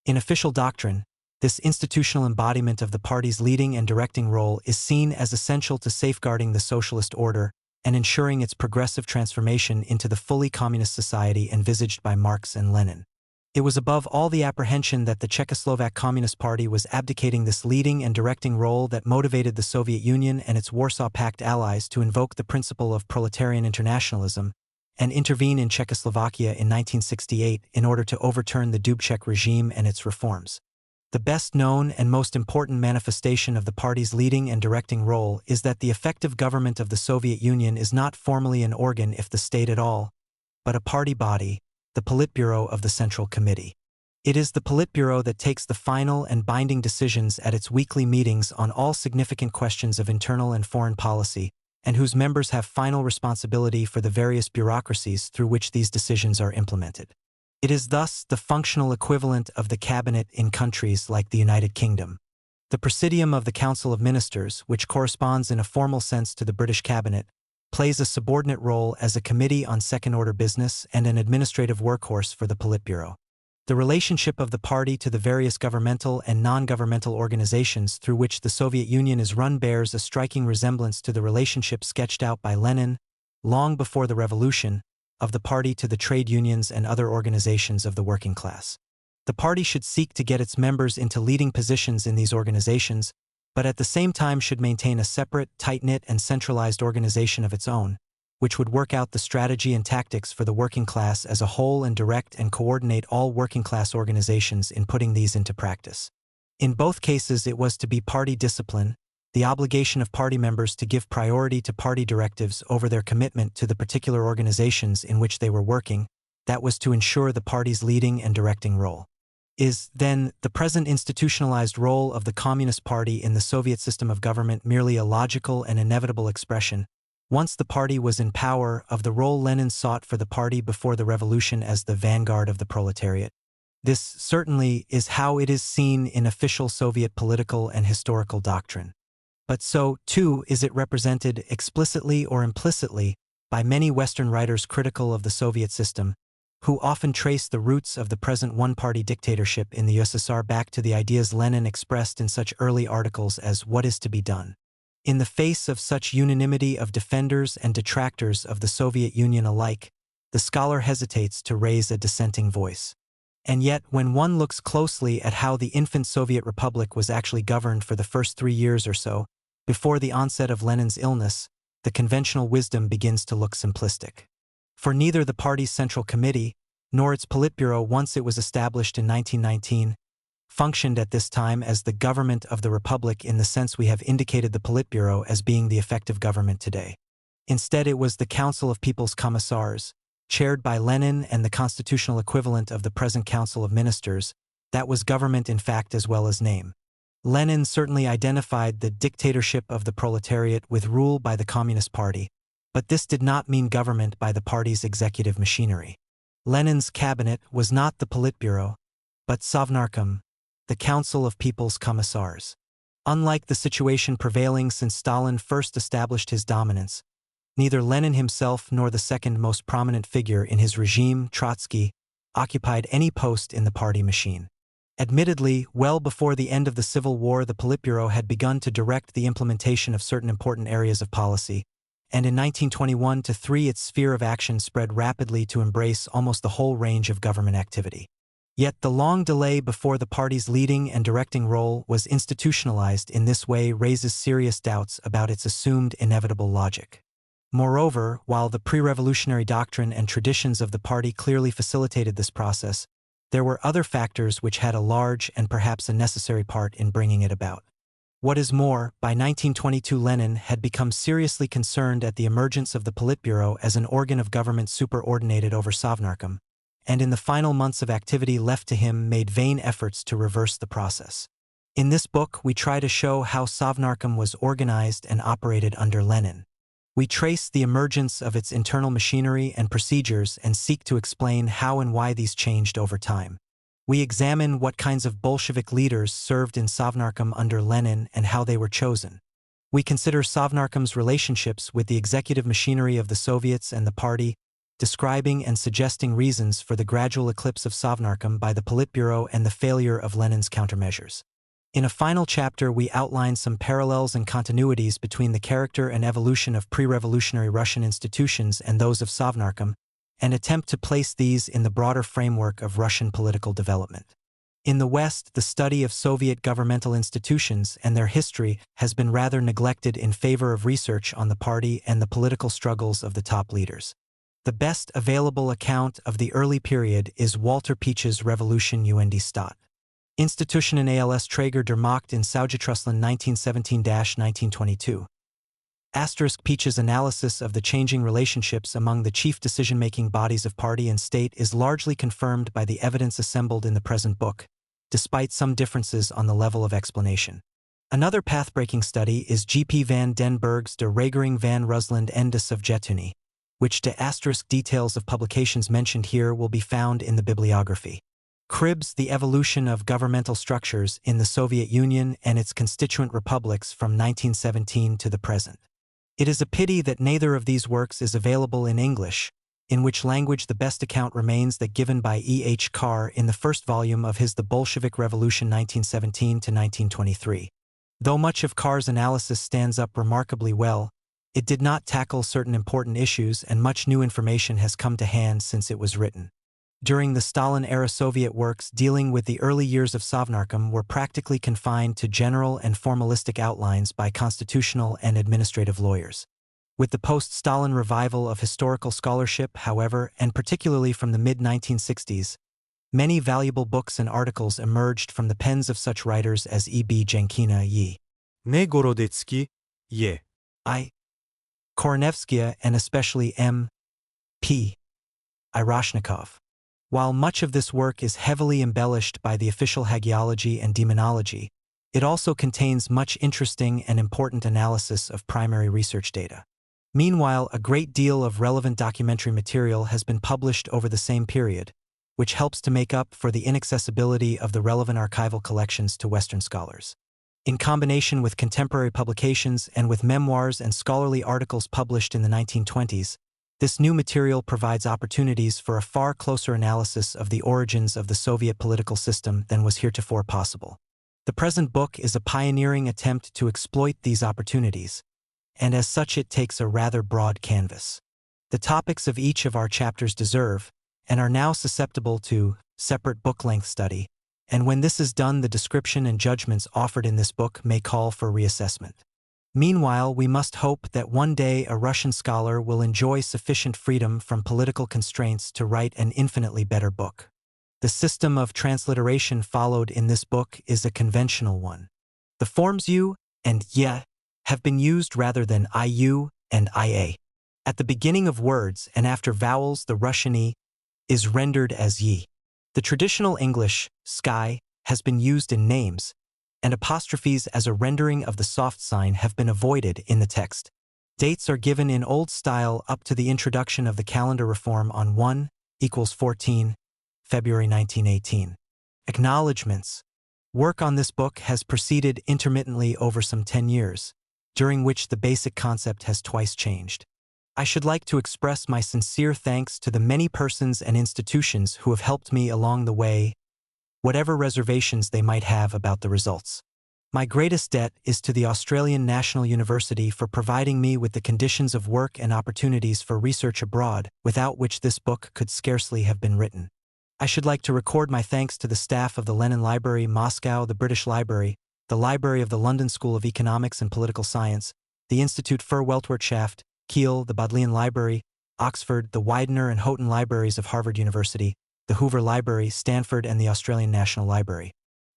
In official doctrine, this institutional embodiment of the party's leading and directing role is seen as essential to safeguarding the socialist order and ensuring its progressive transformation into the fully communist society envisaged by Marx and Lenin. It was above all the apprehension that the Czechoslovak Communist Party was abdicating this leading and directing role that motivated the Soviet Union and its Warsaw Pact allies to invoke the principle of proletarian internationalism and intervene in Czechoslovakia in 1968 in order to overturn the Dubček regime and its reforms. The best known and most important manifestation of the party's leading and directing role is that the effective government of the Soviet Union is not formally an organ if the state at all, but a party body, the Politburo of the Central Committee. It is the Politburo that takes the final and binding decisions at its weekly meetings on all significant questions of internal and foreign policy, and whose members have final responsibility for the various bureaucracies through which these decisions are implemented. It is thus the functional equivalent of the cabinet in countries like the United Kingdom. The Presidium of the Council of Ministers, which corresponds in a formal sense to the British cabinet, plays a subordinate role as a committee on second-order business and an administrative workhorse for the Politburo. The relationship of the party to the various governmental and non-governmental organizations through which the Soviet Union is run bears a striking resemblance to the relationship sketched out by Lenin, long before the revolution, of the party to the trade unions and other organizations of the working class. The party should seek to get its members into leading positions in these organizations, but at the same time should maintain a separate, tight-knit and centralized organization of its own, which would work out the strategy and tactics for the working class as a whole and direct and coordinate all working-class organizations in putting these into practice. In both cases it was to be party discipline, the obligation of party members to give priority to party directives over their commitment to the particular organizations in which they were working, that was to ensure the party's leading and directing role. Is, then, the present institutionalized role of the Communist Party in the Soviet system of government merely a logical and inevitable expression, once the party was in power, of the role Lenin sought for the party before the revolution as the vanguard of the proletariat? This certainly is how it is seen in official Soviet political and historical doctrine. But so, too, is it represented, explicitly or implicitly, by many Western writers critical of the Soviet system, who often trace the roots of the present one-party dictatorship in the USSR back to the ideas Lenin expressed in such early articles as "What is to be done?" In the face of such unanimity of defenders and detractors of the Soviet Union alike, the scholar hesitates to raise a dissenting voice. And yet, when one looks closely at how the infant Soviet Republic was actually governed for the first 3 years or so, before the onset of Lenin's illness, the conventional wisdom begins to look simplistic. For neither the party's Central Committee, nor its Politburo once it was established in 1919, functioned at this time as the government of the Republic in the sense we have indicated the Politburo as being the effective government today. Instead it was the Council of People's Commissars, chaired by Lenin and the constitutional equivalent of the present Council of Ministers, that was government in fact as well as name. Lenin certainly identified the dictatorship of the proletariat with rule by the Communist Party, but this did not mean government by the party's executive machinery. Lenin's cabinet was not the Politburo, but Sovnarkom, the Council of People's Commissars. Unlike the situation prevailing since Stalin first established his dominance, neither Lenin himself nor the second most prominent figure in his regime, Trotsky, occupied any post in the party machine. Admittedly, well before the end of the Civil War the Politburo had begun to direct the implementation of certain important areas of policy, and in 1921-3 its sphere of action spread rapidly to embrace almost the whole range of government activity. Yet the long delay before the party's leading and directing role was institutionalized in this way raises serious doubts about its assumed inevitable logic. Moreover, while the pre-revolutionary doctrine and traditions of the party clearly facilitated this process, there were other factors which had a large and perhaps a necessary part in bringing it about. What is more, by 1922 Lenin had become seriously concerned at the emergence of the Politburo as an organ of government superordinated over Sovnarkom, and in the final months of activity left to him made vain efforts to reverse the process. In this book we try to show how Sovnarkom was organized and operated under Lenin. We trace the emergence of its internal machinery and procedures and seek to explain how and why these changed over time. We examine what kinds of Bolshevik leaders served in Sovnarkom under Lenin and how they were chosen. We consider Sovnarkom's relationships with the executive machinery of the Soviets and the party, describing and suggesting reasons for the gradual eclipse of Sovnarkom by the Politburo and the failure of Lenin's countermeasures. In a final chapter, we outline some parallels and continuities between the character and evolution of pre-revolutionary Russian institutions and those of Sovnarkom, and attempt to place these in the broader framework of Russian political development. In the West, the study of Soviet governmental institutions and their history has been rather neglected in favor of research on the party and the political struggles of the top leaders. The best available account of the early period is Walter Peach's Revolution und Staat. Institutionen als Träger der Macht in Sogievsky 1917-1922. Peach's analysis of the changing relationships among the chief decision-making bodies of party and state is largely confirmed by the evidence assembled in the present book, despite some differences on the level of explanation. Another path-breaking study is G.P. van den Berg's De Regering van Rusland en de Sovjet-Unie, which details of publications mentioned here will be found in the bibliography. Cribs the evolution of governmental structures in the Soviet Union and its constituent republics from 1917 to the present. It is a pity that neither of these works is available in English, in which language the best account remains that given by E. H. Carr in the first volume of his The Bolshevik Revolution 1917-1923. Though much of Carr's analysis stands up remarkably well, it did not tackle certain important issues and much new information has come to hand since it was written. During the Stalin-era Soviet works dealing with the early years of Sovnarkom were practically confined to general and formalistic outlines by constitutional and administrative lawyers. With the post-Stalin revival of historical scholarship, however, and particularly from the mid-1960s, many valuable books and articles emerged from the pens of such writers as E. B. Jenkina Yi, Gorodetsky, Ye, I. Koronevskaya, and especially M. P. Iroshnikov. While much of this work is heavily embellished by the official hagiology and demonology, it also contains much interesting and important analysis of primary research data. Meanwhile, a great deal of relevant documentary material has been published over the same period, which helps to make up for the inaccessibility of the relevant archival collections to Western scholars. In combination with contemporary publications and with memoirs and scholarly articles published in the 1920s, this new material provides opportunities for a far closer analysis of the origins of the Soviet political system than was heretofore possible. The present book is a pioneering attempt to exploit these opportunities, and as such it takes a rather broad canvas. The topics of each of our chapters deserve, and are now susceptible to, separate book-length study, and when this is done the description and judgments offered in this book may call for reassessment. Meanwhile, we must hope that one day a Russian scholar will enjoy sufficient freedom from political constraints to write an infinitely better book. The system of transliteration followed in this book is a conventional one. The forms U and ye have been used rather than IU and IA. At the beginning of words and after vowels, the Russian E is rendered as ye. The traditional English sky has been used in names, and apostrophes as a rendering of the soft sign have been avoided in the text. Dates are given in old style up to the introduction of the calendar reform on 1=14, February 1918. Acknowledgements. Work on this book has proceeded intermittently over some 10 years, during which the basic concept has twice changed. I should like to express my sincere thanks to the many persons and institutions who have helped me along the way, whatever reservations they might have about the results. My greatest debt is to the Australian National University for providing me with the conditions of work and opportunities for research abroad, without which this book could scarcely have been written. I should like to record my thanks to the staff of the Lenin Library, Moscow, the British Library, the Library of the London School of Economics and Political Science, the Institute für Weltwirtschaft, Kiel, the Bodleian Library, Oxford, the Widener and Houghton Libraries of Harvard University, the Hoover Library, Stanford, and the Australian National Library.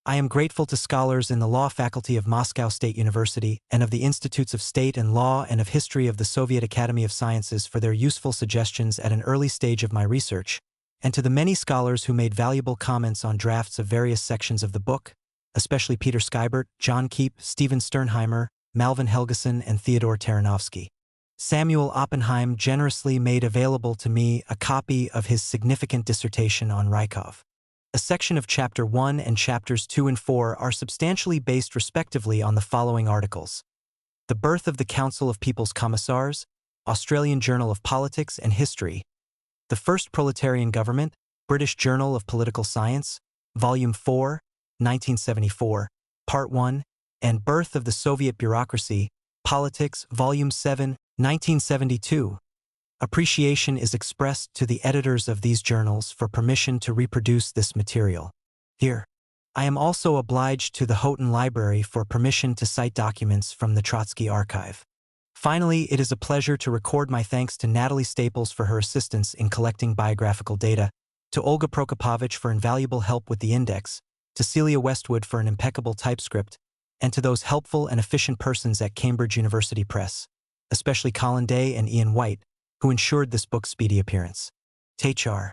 I am grateful to scholars in the law faculty of Moscow State University and of the Institutes of State and Law and of History of the Soviet Academy of Sciences for their useful suggestions at an early stage of my research, and to the many scholars who made valuable comments on drafts of various sections of the book, especially Peter Skybert, John Keep, Stephen Sternheimer, Malvin Helgeson, and Theodore Taranovsky. Samuel Oppenheim generously made available to me a copy of his significant dissertation on Rykov. A section of Chapter 1 and Chapters 2 and 4 are substantially based respectively on the following articles: The Birth of the Council of People's Commissars, Australian Journal of Politics and History, The First Proletarian Government, British Journal of Political Science, Volume 4, 1974, Part 1, and Birth of the Soviet Bureaucracy, Politics, Volume 7, 1972. Appreciation is expressed to the editors of these journals for permission to reproduce this material. Here, I am also obliged to the Houghton Library for permission to cite documents from the Trotsky Archive. Finally, it is a pleasure to record my thanks to Natalie Staples for her assistance in collecting biographical data, to Olga Prokopovich for invaluable help with the index, to Celia Westwood for an impeccable typescript, and to those helpful and efficient persons at Cambridge University Press, especially Colin Day and Ian White, who ensured this book's speedy appearance. THR.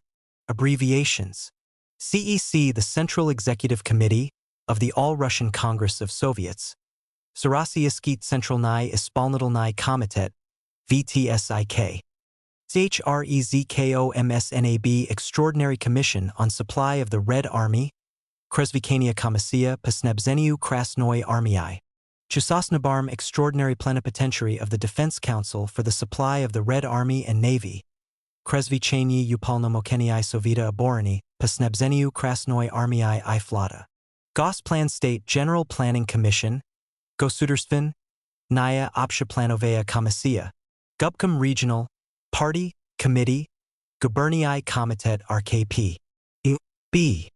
Abbreviations. CEC, the Central Executive Committee of the All-Russian Congress of Soviets. Sogievsky Centralny Исполнительный Komitet, VTSIK. CHREZKOMSNAB Extraordinary Commission on Supply of the Red Army, Kresvikania Komissia po Snabzeniu Krasnoi Armii. Chusosnabarm Extraordinary Plenipotentiary of the Defense Council for the Supply of the Red Army and Navy, Kresvichenie Upalnomokhenii Sovita Oborony po Snabzeniu Krasnoi Armii I Flota. Gosplan State General Planning Commission, Gosudarstven, Naya Общеплановая Komissia, Gubcom Regional, Party, Committee, Gubernii Komitet RKP. B.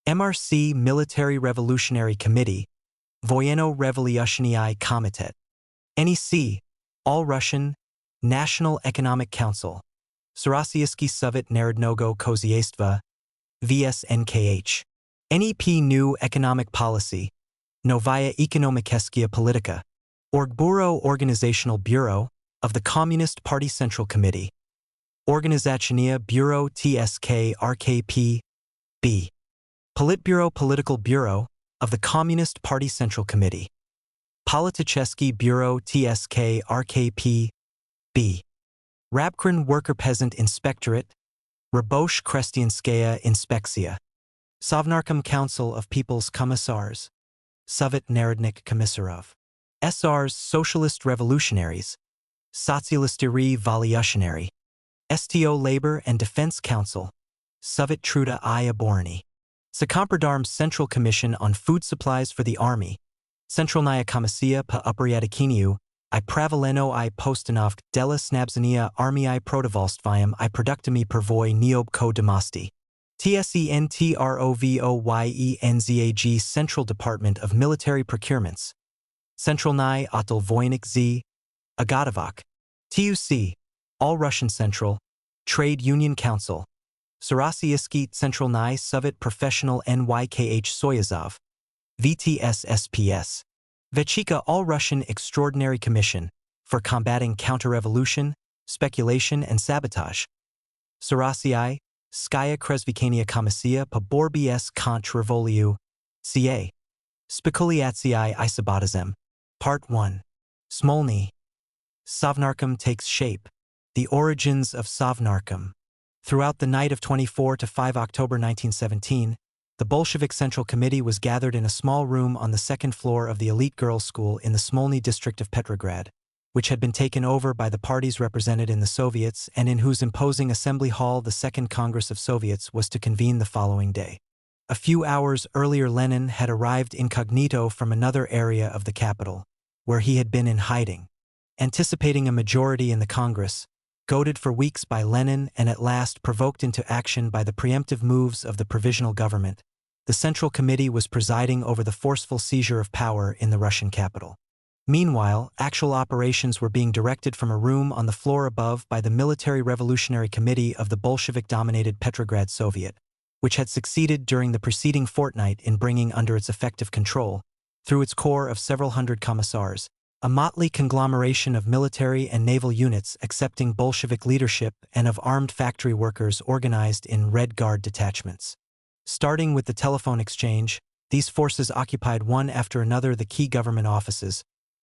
MRC Military Revolutionary Committee, Voyeno Revolutionii Komitet. NEC, All-Russian, National Economic Council, Sogievsky Sovet Narodnogo Koziestva, VSNKH. NEP New Economic Policy, Novaya Ekonomikeska Politika, Orgburo Organizational Bureau of the Communist Party Central Committee, Organizationia Bureau TSK RKP, B. Politburo Political Bureau of the Communist Party Central Committee, Politicheski Bureau TSK RKP, B. Rabkrin Worker Peasant Inspectorate, Rabosh Krestianskaya Inspekcja, Sovnarkom Council of People's Commissars, Sovet Narodnik Komissarov, SR's Socialist Revolutionaries, Sotsialistiri Volyutionary, STO Labor and Defense Council, Sovet Truda I Oborony, Sakompradarm's Central Commission on Food Supplies for the Army, Centralnaya Komissia po Uporядкению I Pravileno I Postanovk dela Snabzania Armii Protovolstvium I Produktami Pervoi Neobko Domasti. TSENTROVOYENZAG Central Department of Military Procurements, Centralny Otel Voynik Z, Agadovok, TUC, All-Russian Central, Trade Union Council, Sogievsky Centralny Sovet Professional NYKH Soyazov, VTS-SPS, Vechika All-Russian Extraordinary Commission for Combating Counter-Revolution, Speculation and Sabotage, Sogievsky Skaya Kresvikania Komissia po Borbi s Konch Revoliu, CA. Spekuliacji Isobotazem. Part 1. Smolny. Sovnarkom takes shape. The origins of Sovnarkom. Throughout the night of 24 to 5 October 1917, the Bolshevik Central Committee was gathered in a small room on the second floor of the elite girls' school in the Smolny district of Petrograd, which had been taken over by the parties represented in the Soviets and in whose imposing assembly hall the Second Congress of Soviets was to convene the following day. A few hours earlier, Lenin had arrived incognito from another area of the capital, where he had been in hiding. Anticipating a majority in the Congress, goaded for weeks by Lenin and at last provoked into action by the preemptive moves of the Provisional Government, the Central Committee was presiding over the forceful seizure of power in the Russian capital. Meanwhile, actual operations were being directed from a room on the floor above by the Military Revolutionary Committee of the Bolshevik-dominated Petrograd Soviet, which had succeeded during the preceding fortnight in bringing under its effective control, through its corps of several hundred commissars, a motley conglomeration of military and naval units accepting Bolshevik leadership and of armed factory workers organized in Red Guard detachments. Starting with the telephone exchange, these forces occupied one after another the key government offices,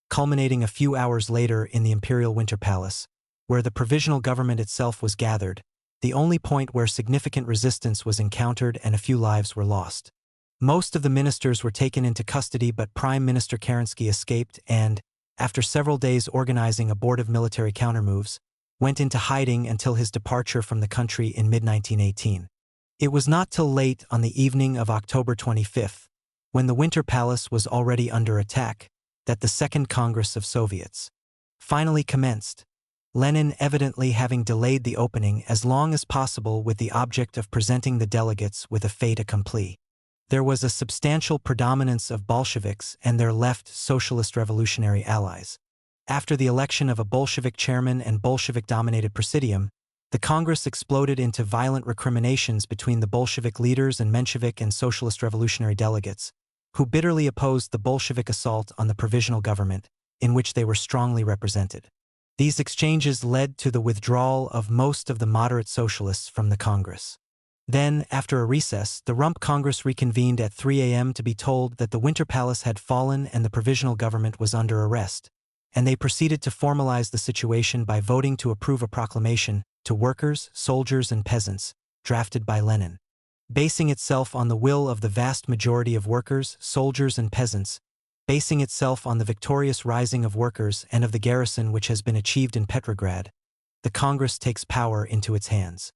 culminating a few hours later in the Imperial Winter Palace, where the provisional government itself was gathered, the only point where significant resistance was encountered and a few lives were lost. Most of the ministers were taken into custody, but Prime Minister Kerensky escaped and, after several days organizing abortive military countermoves, went into hiding until his departure from the country in mid-1918. It was not till late on the evening of October 25th, when the Winter Palace was already under attack, that the Second Congress of Soviets finally commenced, Lenin evidently having delayed the opening as long as possible with the object of presenting the delegates with a fait accompli. There was a substantial predominance of Bolsheviks and their left socialist revolutionary allies. After the election of a Bolshevik chairman and Bolshevik-dominated presidium, the Congress exploded into violent recriminations between the Bolshevik leaders and Menshevik and socialist revolutionary delegates, who bitterly opposed the Bolshevik assault on the provisional government, in which they were strongly represented. These exchanges led to the withdrawal of most of the moderate socialists from the Congress. Then, after a recess, the Rump Congress reconvened at 3 a.m. to be told that the Winter Palace had fallen and the provisional government was under arrest, and they proceeded to formalize the situation by voting to approve a proclamation to workers, soldiers, and peasants, drafted by Lenin. Basing itself on the will of the vast majority of workers, soldiers, and peasants, basing itself on the victorious rising of workers and of the garrison which has been achieved in Petrograd, the Congress takes power into its hands.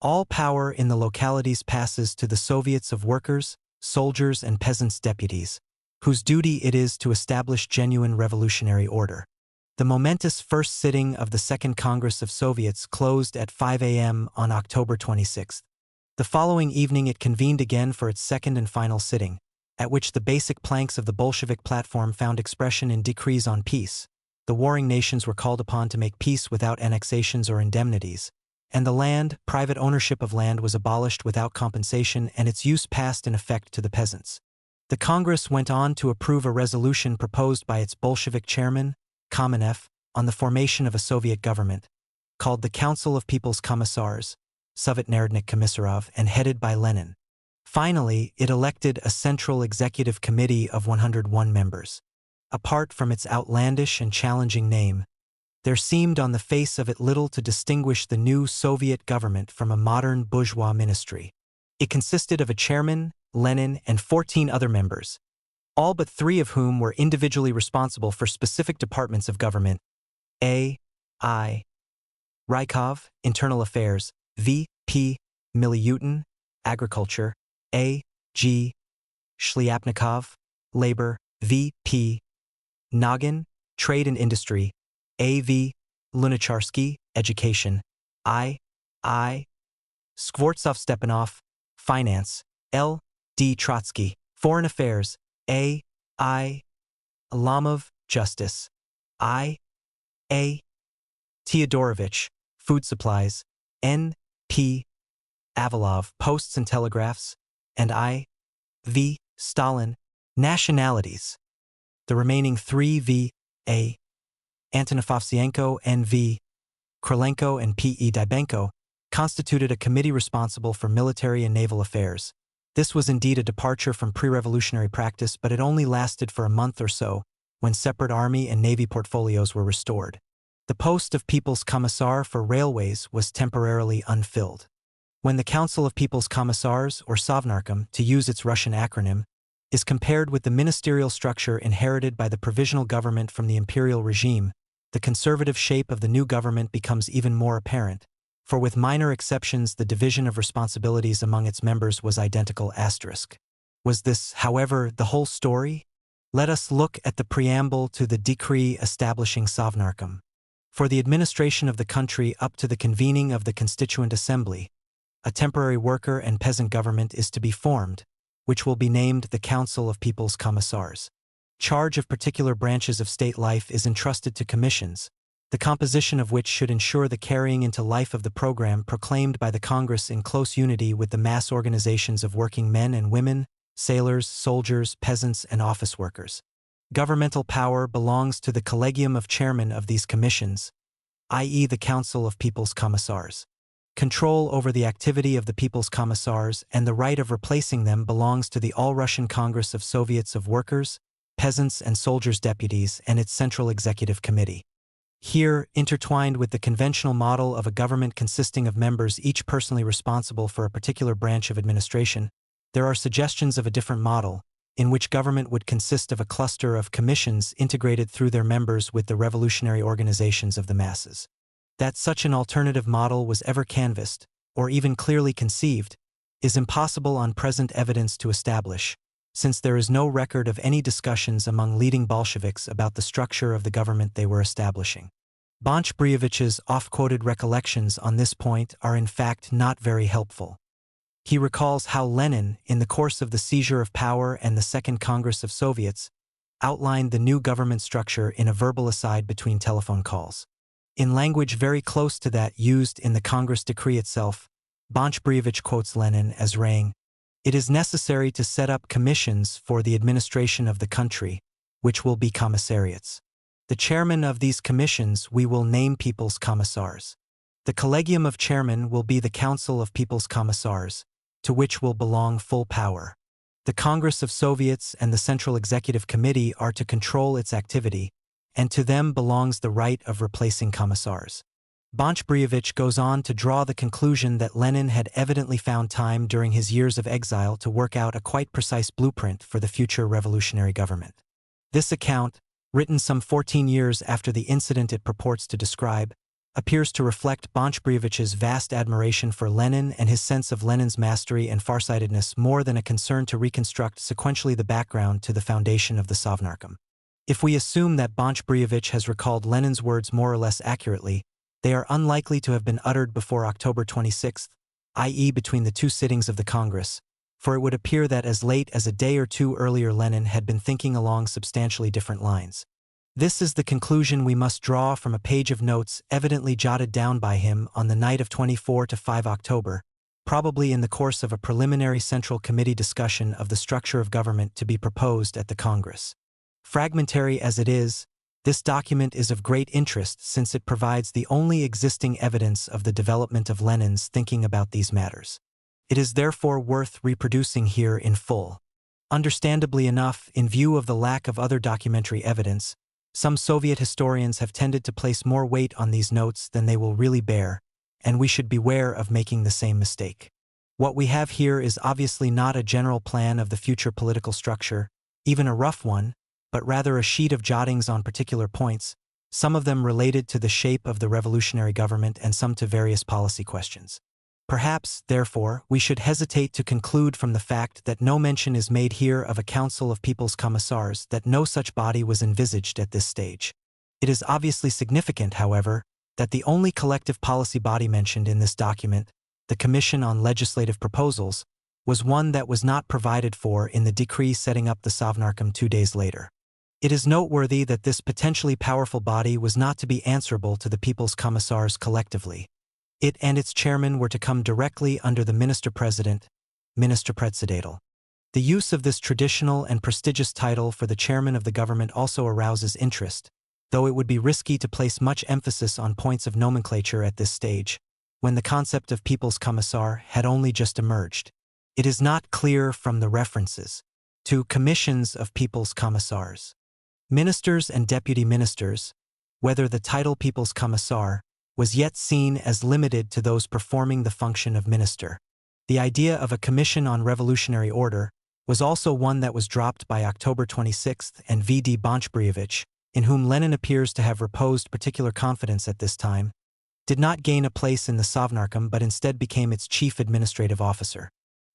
All power in the localities passes to the Soviets of Workers, Soldiers, and Peasants' deputies, whose duty it is to establish genuine revolutionary order. The momentous first sitting of the Second Congress of Soviets closed at 5 a.m. on October 26. The following evening it convened again for its second and final sitting, at which the basic planks of the Bolshevik platform found expression in decrees on peace. The warring nations were called upon to make peace without annexations or indemnities, and the land, private ownership of land was abolished without compensation and its use passed in effect to the peasants. The Congress went on to approve a resolution proposed by its Bolshevik chairman, Kamenev, on the formation of a Soviet government, called the Council of People's Commissars, Sovetnerdnik Komissarov, and headed by Lenin. Finally, it elected a Central Executive Committee of 101 members. Apart from its outlandish and challenging name, there seemed on the face of it little to distinguish the new Soviet government from a modern bourgeois ministry. It consisted of a chairman, Lenin, and 14 other members, all but 3 of whom were individually responsible for specific departments of government: A. I. Rykov, Internal Affairs; V. P. Miliutin, Agriculture; A. G. Shliapnikov, Labor; V. P. Nagin, Trade and Industry; A. V. Lunacharsky, Education; I. Skvortsov-Stepanov, Finance; L. D. Trotsky, Foreign Affairs; A. Alamov, Justice; I. A. Teodorovich, Food Supplies; N. P. Avalov, Posts and Telegraphs; and I. V. Stalin, Nationalities. The remaining 3 V. A. Antonov-Ovsienko, N. V. Krylenko, and P. E. Dybenko constituted a committee responsible for military and naval affairs. This was indeed a departure from pre-revolutionary practice, but it only lasted for a month or so, when separate army and navy portfolios were restored. The post of People's Commissar for Railways was temporarily unfilled. When the Council of People's Commissars, or Sovnarkom, to use its Russian acronym, is compared with the ministerial structure inherited by the provisional government from the imperial regime, the conservative shape of the new government becomes even more apparent, for with minor exceptions the division of responsibilities among its members was identical. Was this, however, the whole story? Let us look at the preamble to the decree establishing Sovnarkom. For the administration of the country up to the convening of the Constituent Assembly, a temporary worker and peasant government is to be formed, which will be named the Council of People's Commissars. Charge of particular branches of state life is entrusted to commissions, the composition of which should ensure the carrying into life of the program proclaimed by the Congress in close unity with the mass organizations of working men and women, sailors, soldiers, peasants, and office workers. Governmental power belongs to the collegium of chairmen of these commissions, i.e. the Council of People's Commissars. Control over the activity of the People's Commissars and the right of replacing them belongs to the All-Russian Congress of Soviets of Workers, Peasants, and Soldiers' Deputies and its Central Executive Committee. Here, intertwined with the conventional model of a government consisting of members each personally responsible for a particular branch of administration, there are suggestions of a different model, in which government would consist of a cluster of commissions integrated through their members with the revolutionary organizations of the masses. That such an alternative model was ever canvassed, or even clearly conceived, is impossible on present evidence to establish, since there is no record of any discussions among leading Bolsheviks about the structure of the government they were establishing. Bonch-Briovich's oft-quoted recollections on this point are in fact not very helpful. He recalls how Lenin, in the course of the seizure of power and the Second Congress of Soviets, outlined the new government structure in a verbal aside between telephone calls. In language very close to that used in the Congress decree itself, Bonch-Briovich quotes Lenin as saying, "It is necessary to set up commissions for the administration of the country, which will be commissariats. The chairman of these commissions we will name People's Commissars. The Collegium of Chairmen will be the Council of People's Commissars, to which will belong full power. The Congress of Soviets and the Central Executive Committee are to control its activity, and to them belongs the right of replacing commissars." Bonch-Briovich goes on to draw the conclusion that Lenin had evidently found time during his years of exile to work out a quite precise blueprint for the future revolutionary government. This account, written some 14 years after the incident it purports to describe, appears to reflect Bonch-Briovich's vast admiration for Lenin and his sense of Lenin's mastery and farsightedness more than a concern to reconstruct sequentially the background to the foundation of the Sovnarkom. If we assume that Bonch-Briovich has recalled Lenin's words more or less accurately, they are unlikely to have been uttered before October 26, i.e. between the two sittings of the Congress, for it would appear that as late as a day or two earlier Lenin had been thinking along substantially different lines. This is the conclusion we must draw from a page of notes evidently jotted down by him on the night of 24 to 5 October, probably in the course of a preliminary Central Committee discussion of the structure of government to be proposed at the Congress. Fragmentary as it is, this document is of great interest since it provides the only existing evidence of the development of Lenin's thinking about these matters. It is therefore worth reproducing here in full. Understandably enough, in view of the lack of other documentary evidence, some Soviet historians have tended to place more weight on these notes than they will really bear, and we should beware of making the same mistake. What we have here is obviously not a general plan of the future political structure, even a rough one, but rather a sheet of jottings on particular points, some of them related to the shape of the revolutionary government and some to various policy questions. Perhaps, therefore, we should hesitate to conclude from the fact that no mention is made here of a Council of People's Commissars that no such body was envisaged at this stage. It is obviously significant, however, that the only collective policy body mentioned in this document, the Commission on Legislative Proposals, was one that was not provided for in the decree setting up the Sovnarkom 2 days later. It is noteworthy that this potentially powerful body was not to be answerable to the People's Commissars collectively. It and its chairman were to come directly under the Minister-President, Minister-Predsedatel. The use of this traditional and prestigious title for the chairman of the government also arouses interest, though it would be risky to place much emphasis on points of nomenclature at this stage, when the concept of People's Commissar had only just emerged. It is not clear from the references to commissions of People's Commissars, ministers and deputy ministers, whether the title People's Commissar was yet seen as limited to those performing the function of minister. The idea of a commission on revolutionary order was also one that was dropped by October 26 and V.D. Bonch-Briovich, in whom Lenin appears to have reposed particular confidence at this time, did not gain a place in the Sovnarkom but instead became its chief administrative officer.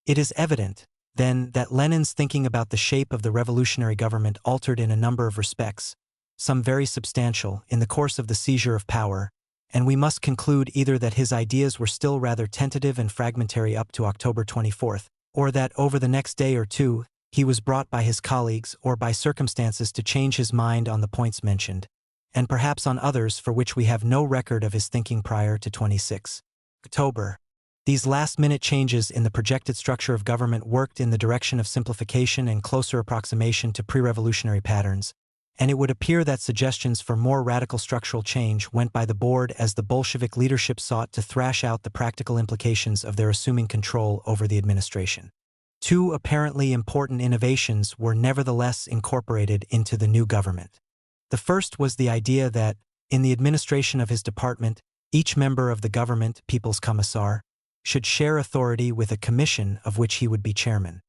It is evident, then, that Lenin's thinking about the shape of the revolutionary government altered in a number of respects, some very substantial, in the course of the seizure of power, and we must conclude either that his ideas were still rather tentative and fragmentary up to October 24, or that over the next day or two, he was brought by his colleagues or by circumstances to change his mind on the points mentioned, and perhaps on others for which we have no record of his thinking prior to 26 October. These last-minute changes in the projected structure of government worked in the direction of simplification and closer approximation to pre-revolutionary patterns, and it would appear that suggestions for more radical structural change went by the board as the Bolshevik leadership sought to thrash out the practical implications of their assuming control over the administration. Two apparently important innovations were nevertheless incorporated into the new government. The first was the idea that, in the administration of his department, each member of the government, People's Commissar, should share authority with a commission of which he would be chairman.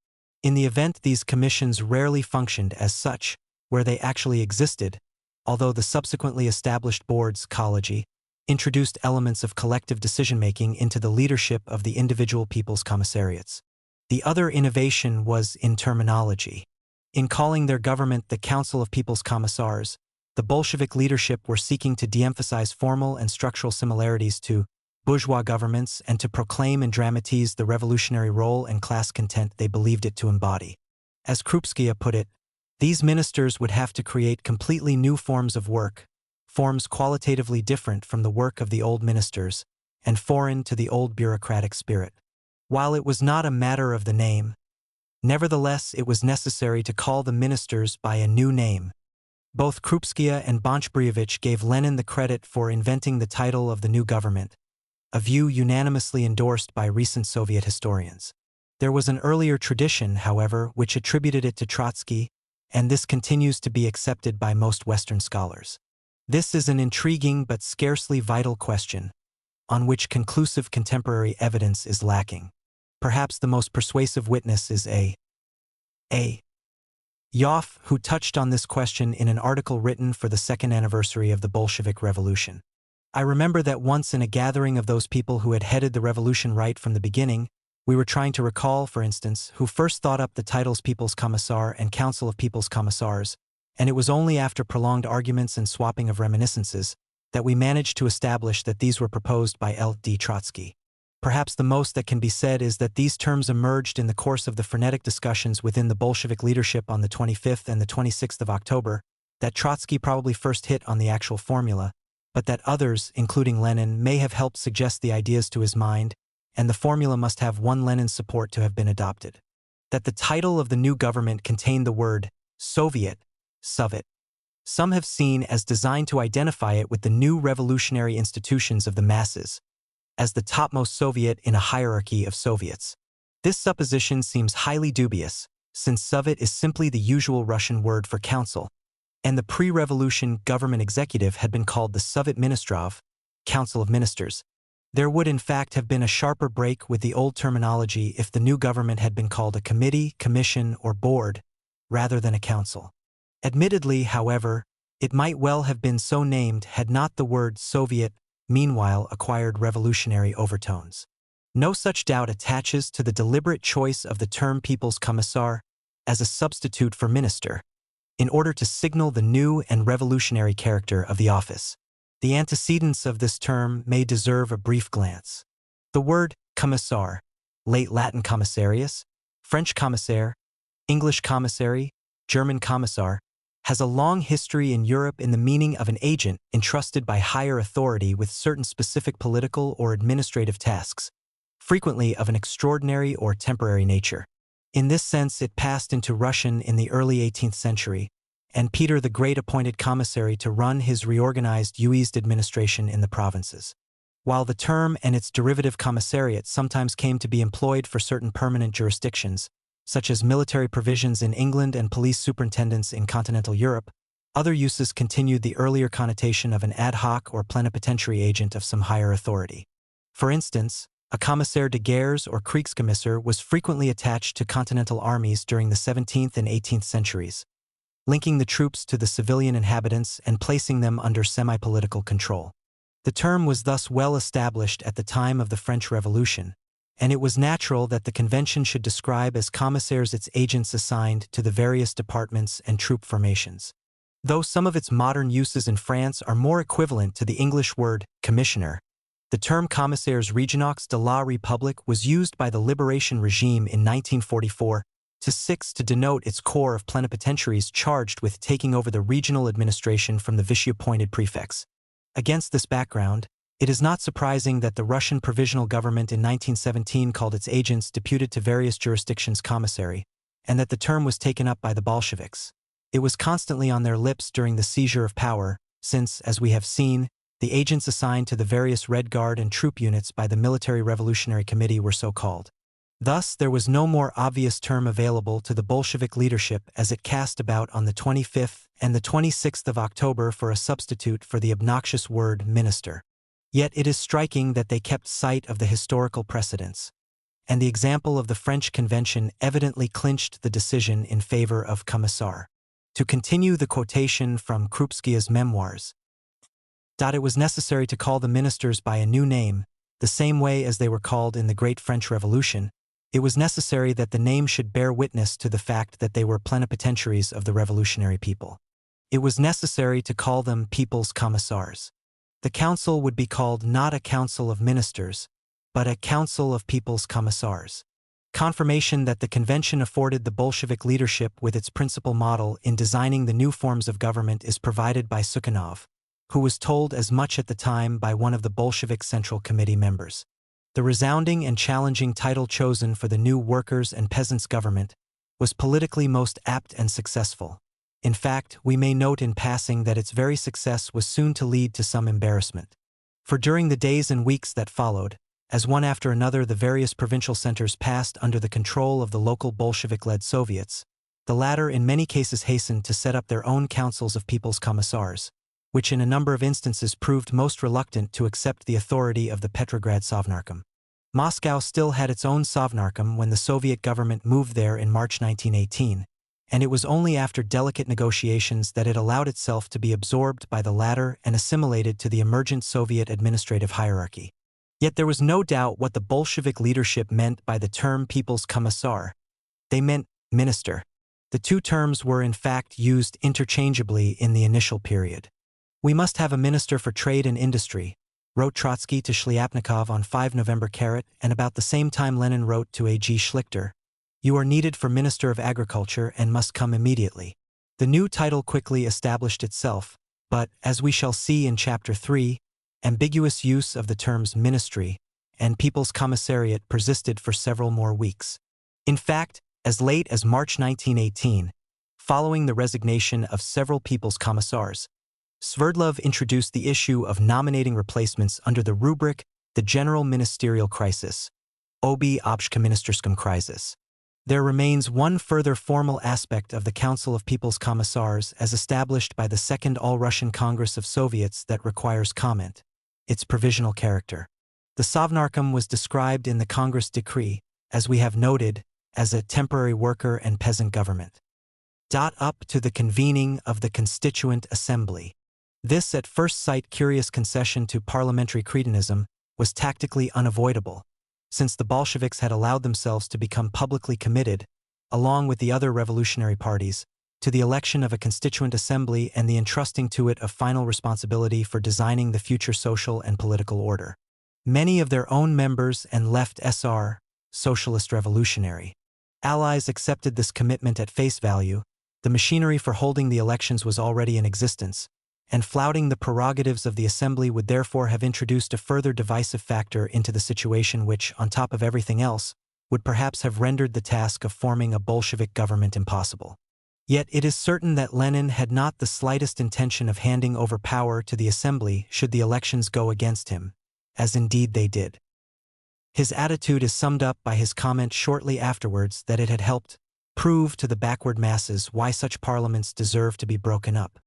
In the event these commissions rarely functioned as such, where they actually existed, although the subsequently established board's collegy, introduced elements of collective decision-making into the leadership of the individual people's commissariats. The other innovation was in terminology. In calling their government the Council of People's Commissars, the Bolshevik leadership were seeking to de-emphasize formal and structural similarities to bourgeois governments and to proclaim and dramatize the revolutionary role and class content they believed it to embody. As Krupskaya put it, these ministers would have to create completely new forms of work, forms qualitatively different from the work of the old ministers, and foreign to the old bureaucratic spirit. While it was not a matter of the name, nevertheless it was necessary to call the ministers by a new name. Both Krupskaya and Bonch-Brievich gave Lenin the credit for inventing the title of the new government, a view unanimously endorsed by recent Soviet historians. There was an earlier tradition, however, which attributed it to Trotsky, and this continues to be accepted by most Western scholars. This is an intriguing but scarcely vital question, on which conclusive contemporary evidence is lacking. Perhaps the most persuasive witness is A. Yoff, who touched on this question in an article written for the second anniversary of the Bolshevik Revolution. I remember that once in a gathering of those people who had headed the revolution right from the beginning, we were trying to recall, for instance, who first thought up the titles People's Commissar and Council of People's Commissars, and it was only after prolonged arguments and swapping of reminiscences that we managed to establish that these were proposed by L.D. Trotsky. Perhaps the most that can be said is that these terms emerged in the course of the frenetic discussions within the Bolshevik leadership on the 25th and the 26th of October, that Trotsky probably first hit on the actual formula, but that others, including Lenin, may have helped suggest the ideas to his mind, and the formula must have won Lenin's support to have been adopted. That the title of the new government contained the word Soviet, Sovet. Some have seen as designed to identify it with the new revolutionary institutions of the masses, as the topmost Soviet in a hierarchy of Soviets. This supposition seems highly dubious, since Sovet is simply the usual Russian word for council, and the pre-revolution government executive had been called the Sovet Ministrov, Council of Ministers. There would in fact have been a sharper break with the old terminology if the new government had been called a committee, commission, or board, rather than a council. Admittedly, however, it might well have been so named had not the word Soviet meanwhile acquired revolutionary overtones. No such doubt attaches to the deliberate choice of the term People's Commissar as a substitute for minister, in order to signal the new and revolutionary character of the office. The antecedents of this term may deserve a brief glance. The word commissar, late Latin commissarius, French commissaire, English commissary, German commissar, has a long history in Europe in the meaning of an agent entrusted by higher authority with certain specific political or administrative tasks, frequently of an extraordinary or temporary nature. In this sense, it passed into Russian in the early 18th century, and Peter the Great appointed commissary to run his reorganized ueased administration in the provinces. While the term and its derivative commissariat sometimes came to be employed for certain permanent jurisdictions, such as military provisions in England and police superintendents in continental Europe, other uses continued the earlier connotation of an ad hoc or plenipotentiary agent of some higher authority. For instance, a commissaire de guerres or Kriegskommissar was frequently attached to continental armies during the 17th and 18th centuries, linking the troops to the civilian inhabitants and placing them under semi-political control. The term was thus well established at the time of the French Revolution, and it was natural that the convention should describe as commissaires its agents assigned to the various departments and troop formations. Though some of its modern uses in France are more equivalent to the English word commissioner, the term commissaires régionaux de la République was used by the Liberation regime in 1944 to denote its corps of plenipotentiaries charged with taking over the regional administration from the Vichy-appointed prefects. Against this background, it is not surprising that the Russian Provisional Government in 1917 called its agents deputed to various jurisdictions commissary, and that the term was taken up by the Bolsheviks. It was constantly on their lips during the seizure of power, since, as we have seen, the agents assigned to the various Red Guard and troop units by the Military Revolutionary Committee were so called. Thus, there was no more obvious term available to the Bolshevik leadership as it cast about on the 25th and the 26th of October for a substitute for the obnoxious word minister. Yet it is striking that they kept sight of the historical precedents, and the example of the French Convention evidently clinched the decision in favor of commissar. To continue the quotation from Krupskaya's memoirs, It was necessary to call the ministers by a new name, the same way as they were called in the Great French Revolution. It was necessary that the name should bear witness to the fact that they were plenipotentiaries of the revolutionary people. It was necessary to call them people's commissars. The council would be called not a council of ministers, but a council of people's commissars. Confirmation that the convention afforded the Bolshevik leadership with its principal model in designing the new forms of government is provided by Sukhanov, who was told as much at the time by one of the Bolshevik Central Committee members. The resounding and challenging title chosen for the new workers' and peasants' government was politically most apt and successful. In fact, we may note in passing that its very success was soon to lead to some embarrassment. For during the days and weeks that followed, as one after another the various provincial centers passed under the control of the local Bolshevik-led Soviets, the latter in many cases hastened to set up their own councils of people's commissars, which in a number of instances proved most reluctant to accept the authority of the Petrograd Sovnarkom. Moscow still had its own Sovnarkom when the Soviet government moved there in March 1918, and it was only after delicate negotiations that it allowed itself to be absorbed by the latter and assimilated to the emergent Soviet administrative hierarchy. Yet there was no doubt what the Bolshevik leadership meant by the term People's Commissar. They meant minister. The two terms were in fact used interchangeably in the initial period. "We must have a minister for trade and industry," wrote Trotsky to Shliapnikov on 5 November, and about the same time Lenin wrote to A.G. Schlichter, "You are needed for Minister of Agriculture and must come immediately." The new title quickly established itself, but, as we shall see in Chapter 3, ambiguous use of the terms ministry and People's Commissariat persisted for several more weeks. In fact, as late as March 1918, following the resignation of several People's Commissars, Sverdlov introduced the issue of nominating replacements under the rubric "The General Ministerial Crisis" (Oby Obshkoministerskom Crisis). There remains one further formal aspect of the Council of People's Commissars as established by the Second All-Russian Congress of Soviets that requires comment: its provisional character. The Sovnarkom was described in the Congress decree, as we have noted, as a temporary worker and peasant government. Up to the convening of the Constituent Assembly. This at first sight curious concession to parliamentary cretinism was tactically unavoidable, since the Bolsheviks had allowed themselves to become publicly committed, along with the other revolutionary parties, to the election of a constituent assembly and the entrusting to it of final responsibility for designing the future social and political order. Many of their own members and left SR, socialist revolutionary allies accepted this commitment at face value. The machinery for holding the elections was already in existence, and flouting the prerogatives of the assembly would therefore have introduced a further divisive factor into the situation which, on top of everything else, would perhaps have rendered the task of forming a Bolshevik government impossible. Yet it is certain that Lenin had not the slightest intention of handing over power to the assembly should the elections go against him, as indeed they did. His attitude is summed up by his comment shortly afterwards that it had helped prove to the backward masses why such parliaments deserve to be broken up.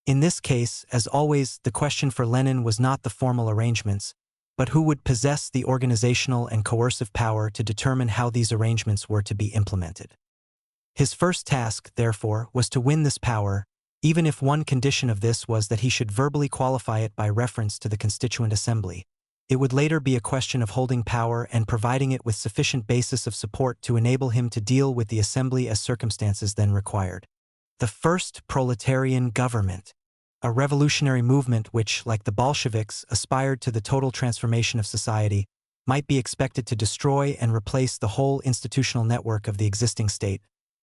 In this case, as always, the question for Lenin was not the formal arrangements, but who would possess the organizational and coercive power to determine how these arrangements were to be implemented. His first task, therefore, was to win this power, even if one condition of this was that he should verbally qualify it by reference to the Constituent Assembly. It would later be a question of holding power and providing it with sufficient basis of support to enable him to deal with the assembly as circumstances then required. The first proletarian government, a revolutionary movement which, like the Bolsheviks, aspired to the total transformation of society, might be expected to destroy and replace the whole institutional network of the existing state,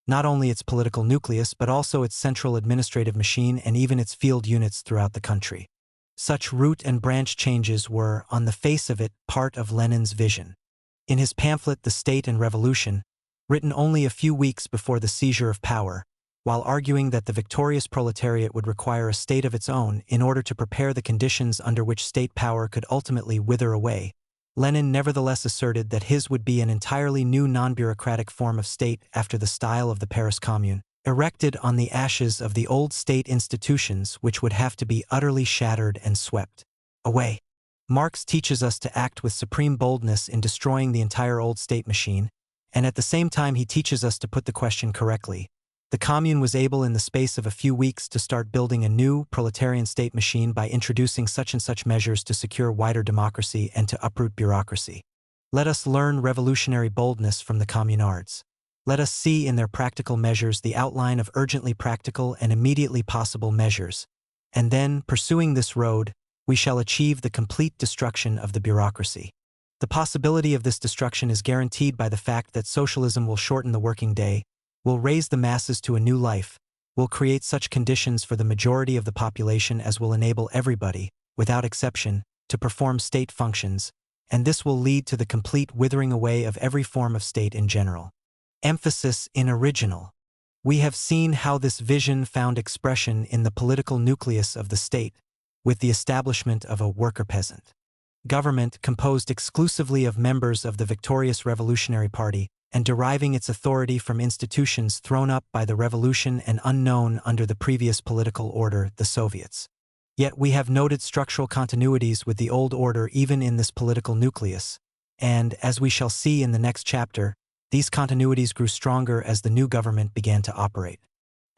not only its political nucleus but also its central administrative machine and even its field units throughout the country. Such root and branch changes were, on the face of it, part of Lenin's vision. In his pamphlet The State and Revolution, written only a few weeks before the seizure of power, while arguing that the victorious proletariat would require a state of its own in order to prepare the conditions under which state power could ultimately wither away, Lenin nevertheless asserted that his would be an entirely new non-bureaucratic form of state after the style of the Paris Commune, erected on the ashes of the old state institutions which would have to be utterly shattered and swept away. Marx teaches us to act with supreme boldness in destroying the entire old state machine, and at the same time he teaches us to put the question correctly. The Commune was able in the space of a few weeks to start building a new proletarian state machine by introducing such and such measures to secure wider democracy and to uproot bureaucracy. Let us learn revolutionary boldness from the communards. Let us see in their practical measures the outline of urgently practical and immediately possible measures, and then, pursuing this road, we shall achieve the complete destruction of the bureaucracy. The possibility of this destruction is guaranteed by the fact that socialism will shorten the working day, will raise the masses to a new life, will create such conditions for the majority of the population as will enable everybody, without exception, to perform state functions, and this will lead to the complete withering away of every form of state in general. Emphasis in original. We have seen how this vision found expression in the political nucleus of the state, with the establishment of a worker-peasant government composed exclusively of members of the victorious Revolutionary Party, and deriving its authority from institutions thrown up by the revolution and unknown under the previous political order, the Soviets. Yet we have noted structural continuities with the old order even in this political nucleus, and, as we shall see in the next chapter, these continuities grew stronger as the new government began to operate.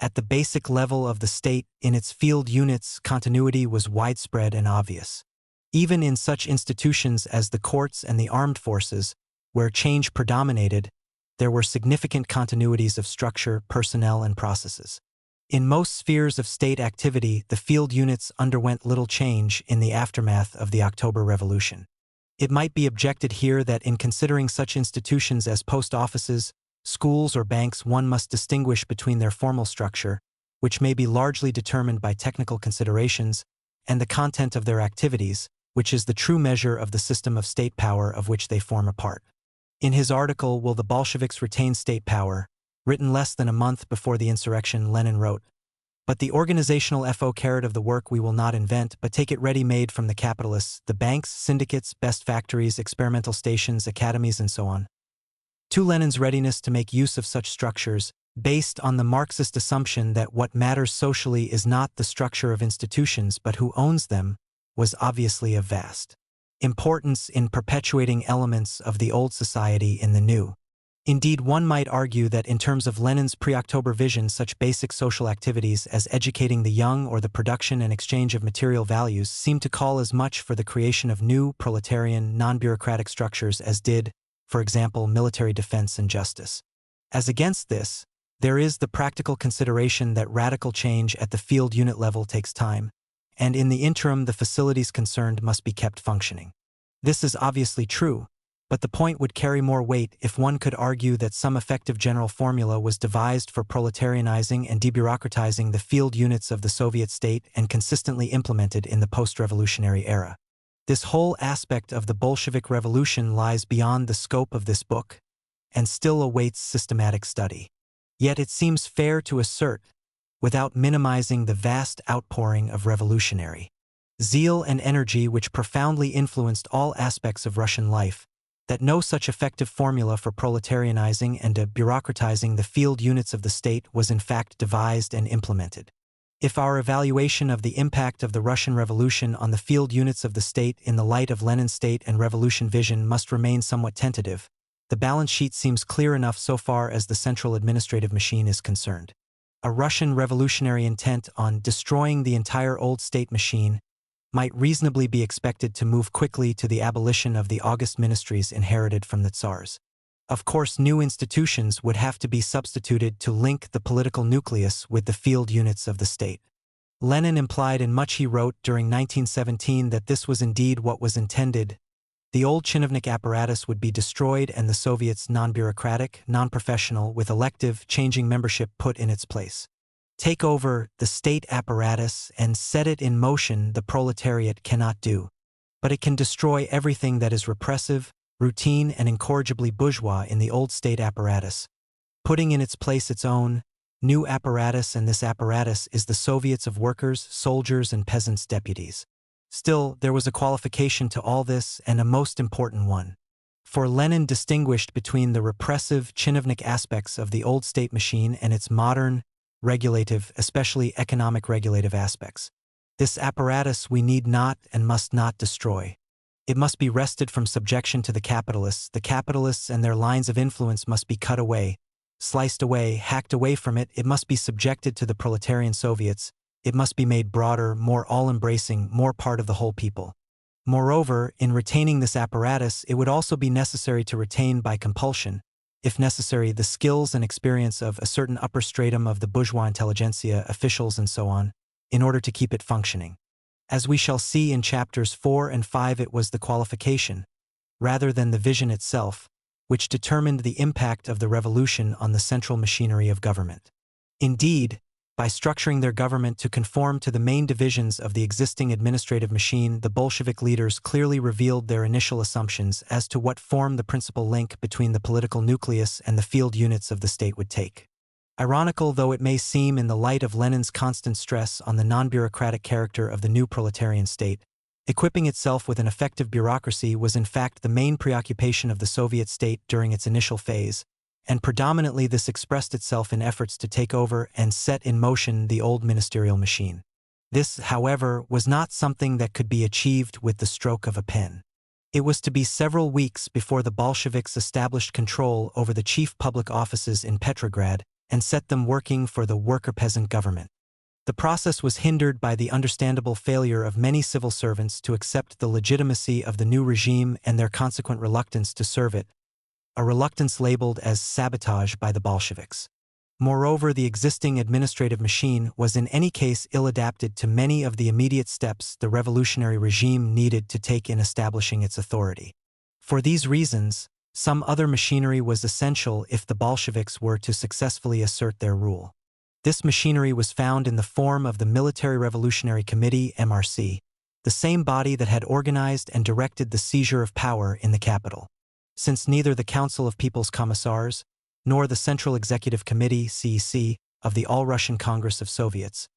At the basic level of the state, in its field units, continuity was widespread and obvious. Even in such institutions as the courts and the armed forces, where change predominated, there were significant continuities of structure, personnel, and processes. In most spheres of state activity, the field units underwent little change in the aftermath of the October Revolution. It might be objected here that in considering such institutions as post offices, schools, or banks, one must distinguish between their formal structure, which may be largely determined by technical considerations, and the content of their activities, which is the true measure of the system of state power of which they form a part. In his article, Will the Bolsheviks Retain State Power?, written less than a month before the insurrection, Lenin wrote, "But the organizational of the work we will not invent, but take it ready-made from the capitalists, the banks, syndicates, best factories, experimental stations, academies, and so on." To Lenin's readiness to make use of such structures, based on the Marxist assumption that what matters socially is not the structure of institutions but who owns them, was obviously of vast importance in perpetuating elements of the old society in the new. Indeed, one might argue that in terms of Lenin's pre-October vision, such basic social activities as educating the young or the production and exchange of material values seem to call as much for the creation of new, proletarian, non-bureaucratic structures as did, for example, military defense and justice. As against this, there is the practical consideration that radical change at the field unit level takes time, and in the interim the facilities concerned must be kept functioning. This is obviously true, but the point would carry more weight if one could argue that some effective general formula was devised for proletarianizing and debureaucratizing the field units of the Soviet state and consistently implemented in the post-revolutionary era. This whole aspect of the Bolshevik Revolution lies beyond the scope of this book, and still awaits systematic study. Yet it seems fair to assert, without minimizing the vast outpouring of revolutionary zeal and energy which profoundly influenced all aspects of Russian life, that no such effective formula for proletarianizing and bureaucratizing the field units of the state was in fact devised and implemented. If our evaluation of the impact of the Russian Revolution on the field units of the state in the light of Lenin's state and revolution vision must remain somewhat tentative, the balance sheet seems clear enough so far as the central administrative machine is concerned. A Russian revolutionary intent on destroying the entire old state machine might reasonably be expected to move quickly to the abolition of the august ministries inherited from the Tsars. Of course, new institutions would have to be substituted to link the political nucleus with the field units of the state. Lenin implied in much he wrote during 1917 that this was indeed what was intended. The old chinovnik apparatus would be destroyed and the Soviets non-bureaucratic, non-professional, with elective, changing membership put in its place. Take over the state apparatus and set it in motion the proletariat cannot do. But it can destroy everything that is repressive, routine, and incorrigibly bourgeois in the old state apparatus, putting in its place its own new apparatus, and this apparatus is the Soviets of workers, soldiers, and peasants' deputies. Still, there was a qualification to all this, and a most important one. For Lenin distinguished between the repressive, chinovnik aspects of the old state machine and its modern, regulative, especially economic regulative aspects. This apparatus we need not and must not destroy. It must be wrested from subjection to the capitalists and their lines of influence must be cut away, sliced away, hacked away from it. It must be subjected to the proletarian Soviets. It must be made broader, more all-embracing, more part of the whole people. Moreover, in retaining this apparatus, it would also be necessary to retain by compulsion, if necessary, the skills and experience of a certain upper stratum of the bourgeois intelligentsia, officials and so on, in order to keep it functioning. As we shall see in chapters 4 and 5, it was the qualification, rather than the vision itself, which determined the impact of the revolution on the central machinery of government. Indeed, by structuring their government to conform to the main divisions of the existing administrative machine, the Bolshevik leaders clearly revealed their initial assumptions as to what form the principal link between the political nucleus and the field units of the state would take. Ironical though it may seem in the light of Lenin's constant stress on the non-bureaucratic character of the new proletarian state, equipping itself with an effective bureaucracy was in fact the main preoccupation of the Soviet state during its initial phase, and predominantly this expressed itself in efforts to take over and set in motion the old ministerial machine. This, however, was not something that could be achieved with the stroke of a pen. It was to be several weeks before the Bolsheviks established control over the chief public offices in Petrograd and set them working for the worker-peasant government. The process was hindered by the understandable failure of many civil servants to accept the legitimacy of the new regime and their consequent reluctance to serve it, a reluctance labeled as sabotage by the Bolsheviks. Moreover, the existing administrative machine was in any case ill-adapted to many of the immediate steps the revolutionary regime needed to take in establishing its authority. For these reasons, some other machinery was essential if the Bolsheviks were to successfully assert their rule. This machinery was found in the form of the Military Revolutionary Committee, MRC, the same body that had organized and directed the seizure of power in the capital. Since neither the Council of People's Commissars, nor the Central Executive Committee, CEC, of the All-Russian Congress of Soviets,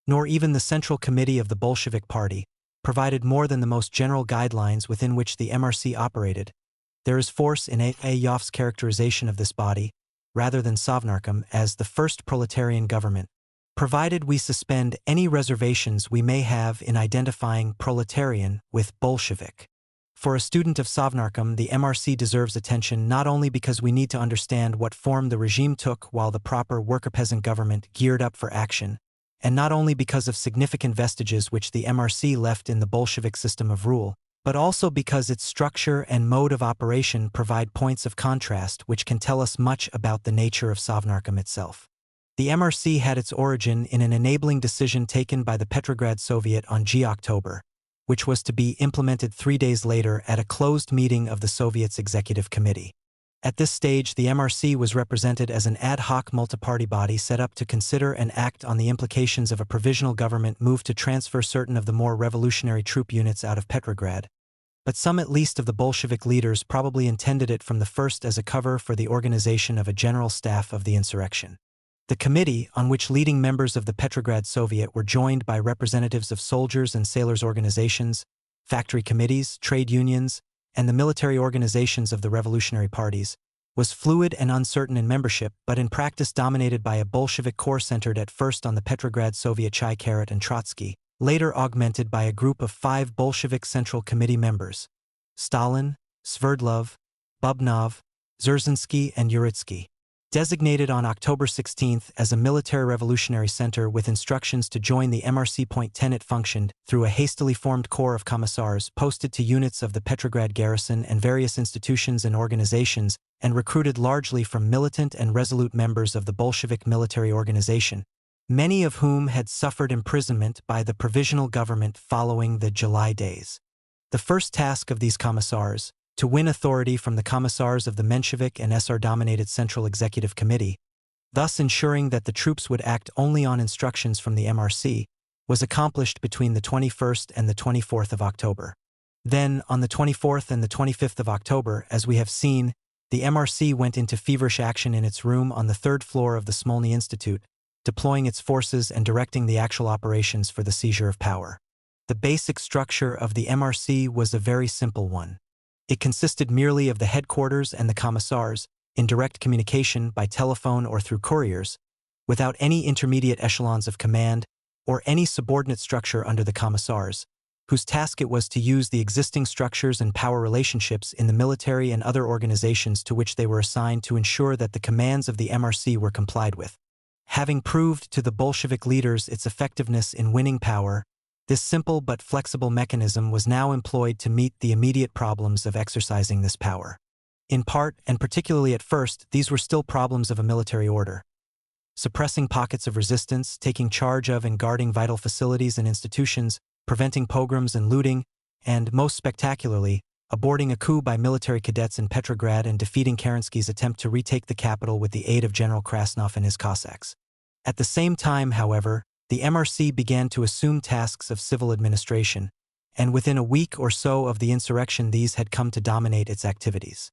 nor even the Central Committee of the Bolshevik Party, provided more than the most general guidelines within which the MRC operated, there is force in Audiobook's characterization of this body, rather than Sovnarkom, as the first proletarian government, provided we suspend any reservations we may have in identifying proletarian with Bolshevik. For a student of Sovnarkom, the MRC deserves attention not only because we need to understand what form the regime took while the proper worker-peasant government geared up for action, and not only because of significant vestiges which the MRC left in the Bolshevik system of rule, but also because its structure and mode of operation provide points of contrast which can tell us much about the nature of Sovnarkom itself. The MRC had its origin in an enabling decision taken by the Petrograd Soviet on October, which was to be implemented 3 days later at a closed meeting of the Soviet's Executive Committee. At this stage, the MRC was represented as an ad hoc multi-party body set up to consider and act on the implications of a provisional government move to transfer certain of the more revolutionary troop units out of Petrograd. But some at least of the Bolshevik leaders probably intended it from the first as a cover for the organization of a general staff of the insurrection. The committee, on which leading members of the Petrograd Soviet were joined by representatives of soldiers and sailors' organizations, factory committees, trade unions, and the military organizations of the revolutionary parties, was fluid and uncertain in membership but in practice dominated by a Bolshevik core centered at first on the Petrograd Soviet Chai and Trotsky, later augmented by a group of 5 Bolshevik Central Committee members: Stalin, Sverdlov, Bubnov, Dzerzhinsky, and Uritsky. Designated on October 16 as a military revolutionary center with instructions to join the MRC. 10 It functioned through a hastily formed corps of commissars posted to units of the Petrograd garrison and various institutions and organizations, and recruited largely from militant and resolute members of the Bolshevik military organization, many of whom had suffered imprisonment by the provisional government following the July days. The first task of these commissars, to win authority from the commissars of the Menshevik and SR-dominated Central Executive Committee, thus ensuring that the troops would act only on instructions from the MRC, was accomplished between the 21st and the 24th of October. Then, on the 24th and the 25th of October, as we have seen, the MRC went into feverish action in its room on the 3rd floor of the Smolny Institute, deploying its forces and directing the actual operations for the seizure of power. The basic structure of the MRC was a very simple one. It consisted merely of the headquarters and the commissars, in direct communication by telephone or through couriers, without any intermediate echelons of command or any subordinate structure under the commissars, whose task it was to use the existing structures and power relationships in the military and other organizations to which they were assigned to ensure that the commands of the MRC were complied with. Having proved to the Bolshevik leaders its effectiveness in winning power, this simple but flexible mechanism was now employed to meet the immediate problems of exercising this power. In part, and particularly at first, these were still problems of a military order. Suppressing pockets of resistance, taking charge of and guarding vital facilities and institutions, preventing pogroms and looting, and, most spectacularly, aborting a coup by military cadets in Petrograd and defeating Kerensky's attempt to retake the capital with the aid of General Krasnov and his Cossacks. At the same time, however, the MRC began to assume tasks of civil administration, and within a week or so of the insurrection these had come to dominate its activities.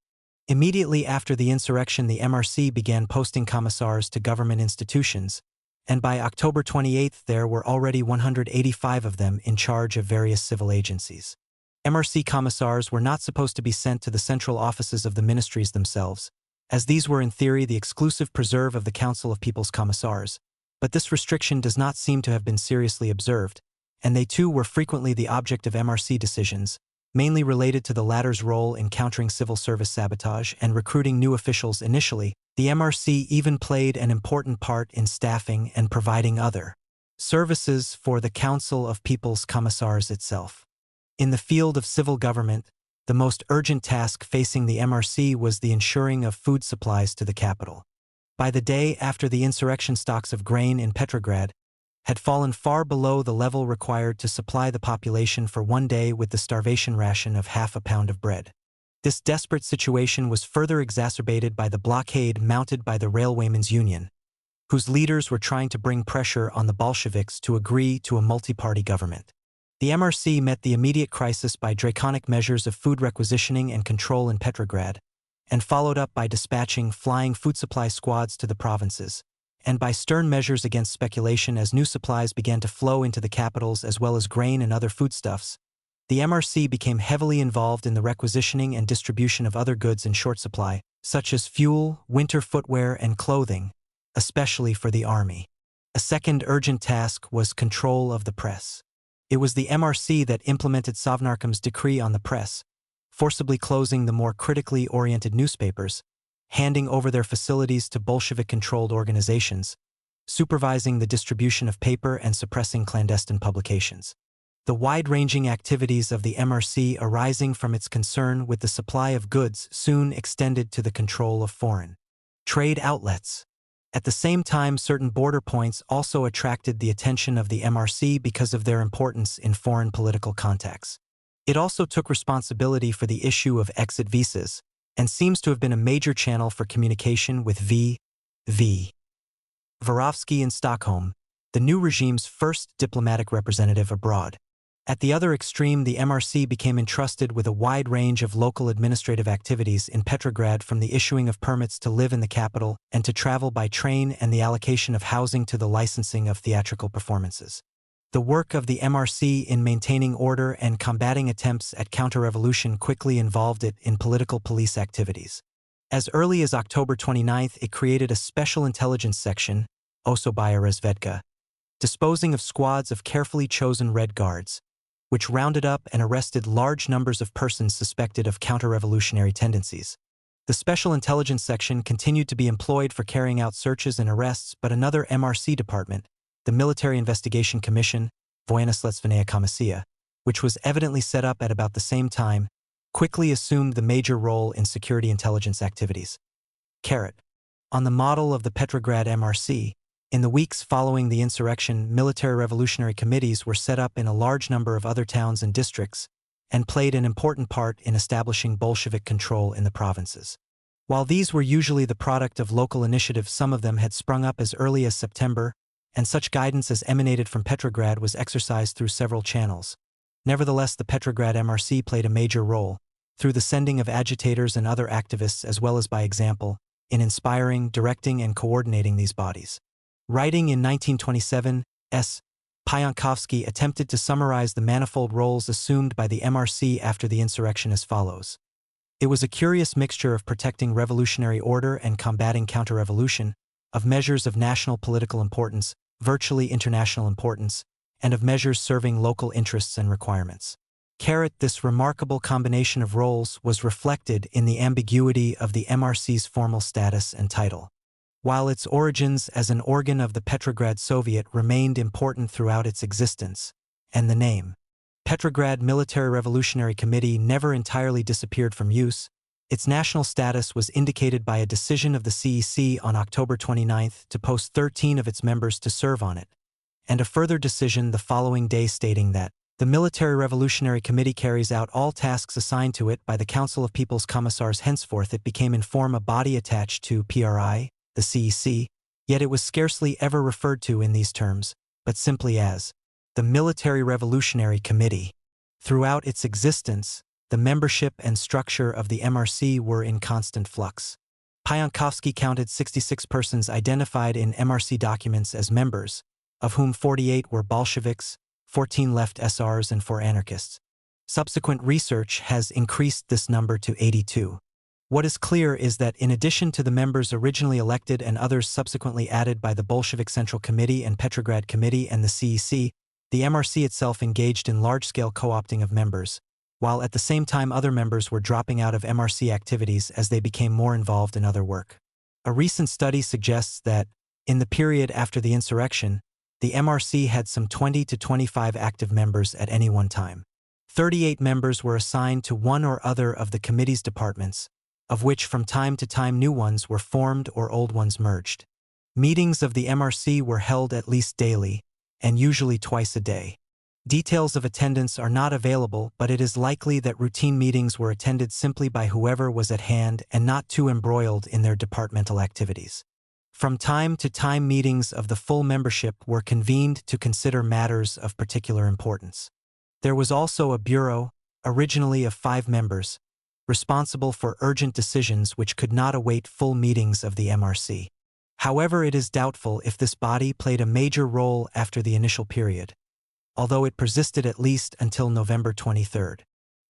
Immediately after the insurrection, the MRC began posting commissars to government institutions, and by October 28 there were already 185 of them in charge of various civil agencies. MRC commissars were not supposed to be sent to the central offices of the ministries themselves, as these were in theory the exclusive preserve of the Council of People's Commissars, but this restriction does not seem to have been seriously observed, and they too were frequently the object of MRC decisions, mainly related to the latter's role in countering civil service sabotage and recruiting new officials. Initially, the MRC even played an important part in staffing and providing other services for the Council of People's Commissars itself. In the field of civil government, the most urgent task facing the MRC was the ensuring of food supplies to the capital. By the day after the insurrection, stocks of grain in Petrograd had fallen far below the level required to supply the population for one day with the starvation ration of half a pound of bread. This desperate situation was further exacerbated by the blockade mounted by the Railwaymen's Union, whose leaders were trying to bring pressure on the Bolsheviks to agree to a multi-party government. The MRC met the immediate crisis by draconic measures of food requisitioning and control in Petrograd, and followed up by dispatching flying food supply squads to the provinces, and by stern measures against speculation as new supplies began to flow into the capitals as well as grain and other foodstuffs. The MRC became heavily involved in the requisitioning and distribution of other goods in short supply, such as fuel, winter footwear, and clothing, especially for the army. A second urgent task was control of the press. It was the MRC that implemented Sovnarkom's decree on the press, forcibly closing the more critically oriented newspapers, handing over their facilities to Bolshevik-controlled organizations, supervising the distribution of paper and suppressing clandestine publications. The wide-ranging activities of the MRC arising from its concern with the supply of goods soon extended to the control of foreign trade outlets. At the same time, certain border points also attracted the attention of the MRC because of their importance in foreign political contacts. It also took responsibility for the issue of exit visas, and seems to have been a major channel for communication with V. Vorovsky in Stockholm, the new regime's first diplomatic representative abroad. At the other extreme, the MRC became entrusted with a wide range of local administrative activities in Petrograd, from the issuing of permits to live in the capital and to travel by train and the allocation of housing to the licensing of theatrical performances. The work of the MRC in maintaining order and combating attempts at counter-revolution quickly involved it in political police activities. As early as October 29, it created a special intelligence section, Osobaya Razvedka, disposing of squads of carefully chosen Red Guards, which rounded up and arrested large numbers of persons suspected of counter-revolutionary tendencies. The Special Intelligence Section continued to be employed for carrying out searches and arrests, but another MRC department, the Military Investigation Commission, Vojennosledzvenaya Komisija, which was evidently set up at about the same time, quickly assumed the major role in security intelligence activities. On the model of the Petrograd MRC, in the weeks following the insurrection, military revolutionary committees were set up in a large number of other towns and districts, and played an important part in establishing Bolshevik control in the provinces. While these were usually the product of local initiative, some of them had sprung up as early as September, and such guidance as emanated from Petrograd was exercised through several channels. Nevertheless, the Petrograd MRC played a major role, through the sending of agitators and other activists as well as by example, in inspiring, directing, and coordinating these bodies. Writing in 1927, Pionkovsky attempted to summarize the manifold roles assumed by the MRC after the insurrection as follows. It was a curious mixture of protecting revolutionary order and combating counter-revolution, of measures of national political importance, virtually international importance, and of measures serving local interests and requirements. This remarkable combination of roles was reflected in the ambiguity of the MRC's formal status and title. While its origins as an organ of the Petrograd Soviet remained important throughout its existence, and the name Petrograd Military Revolutionary Committee never entirely disappeared from use, its national status was indicated by a decision of the CEC on October 29 to post 13 of its members to serve on it, and a further decision the following day stating that the Military Revolutionary Committee carries out all tasks assigned to it by the Council of People's Commissars. Henceforth it became in form a body attached to PRI, the CEC, yet it was scarcely ever referred to in these terms, but simply as the Military Revolutionary Committee. Throughout its existence, the membership and structure of the MRC were in constant flux. Pionkovsky counted 66 persons identified in MRC documents as members, of whom 48 were Bolsheviks, 14 left SRs and 4 anarchists. Subsequent research has increased this number to 82. What is clear is that in addition to the members originally elected and others subsequently added by the Bolshevik Central Committee and Petrograd Committee and the CEC, the MRC itself engaged in large-scale co-opting of members, while at the same time other members were dropping out of MRC activities as they became more involved in other work. A recent study suggests that, in the period after the insurrection, the MRC had some 20 to 25 active members at any one time. 38 members were assigned to one or other of the committee's departments, of which from time to time new ones were formed or old ones merged. Meetings of the MRC were held at least daily, and usually twice a day. Details of attendance are not available, but it is likely that routine meetings were attended simply by whoever was at hand and not too embroiled in their departmental activities. From time to time meetings of the full membership were convened to consider matters of particular importance. There was also a bureau, originally of 5 members, responsible for urgent decisions which could not await full meetings of the MRC. However, it is doubtful if this body played a major role after the initial period, although it persisted at least until November 23.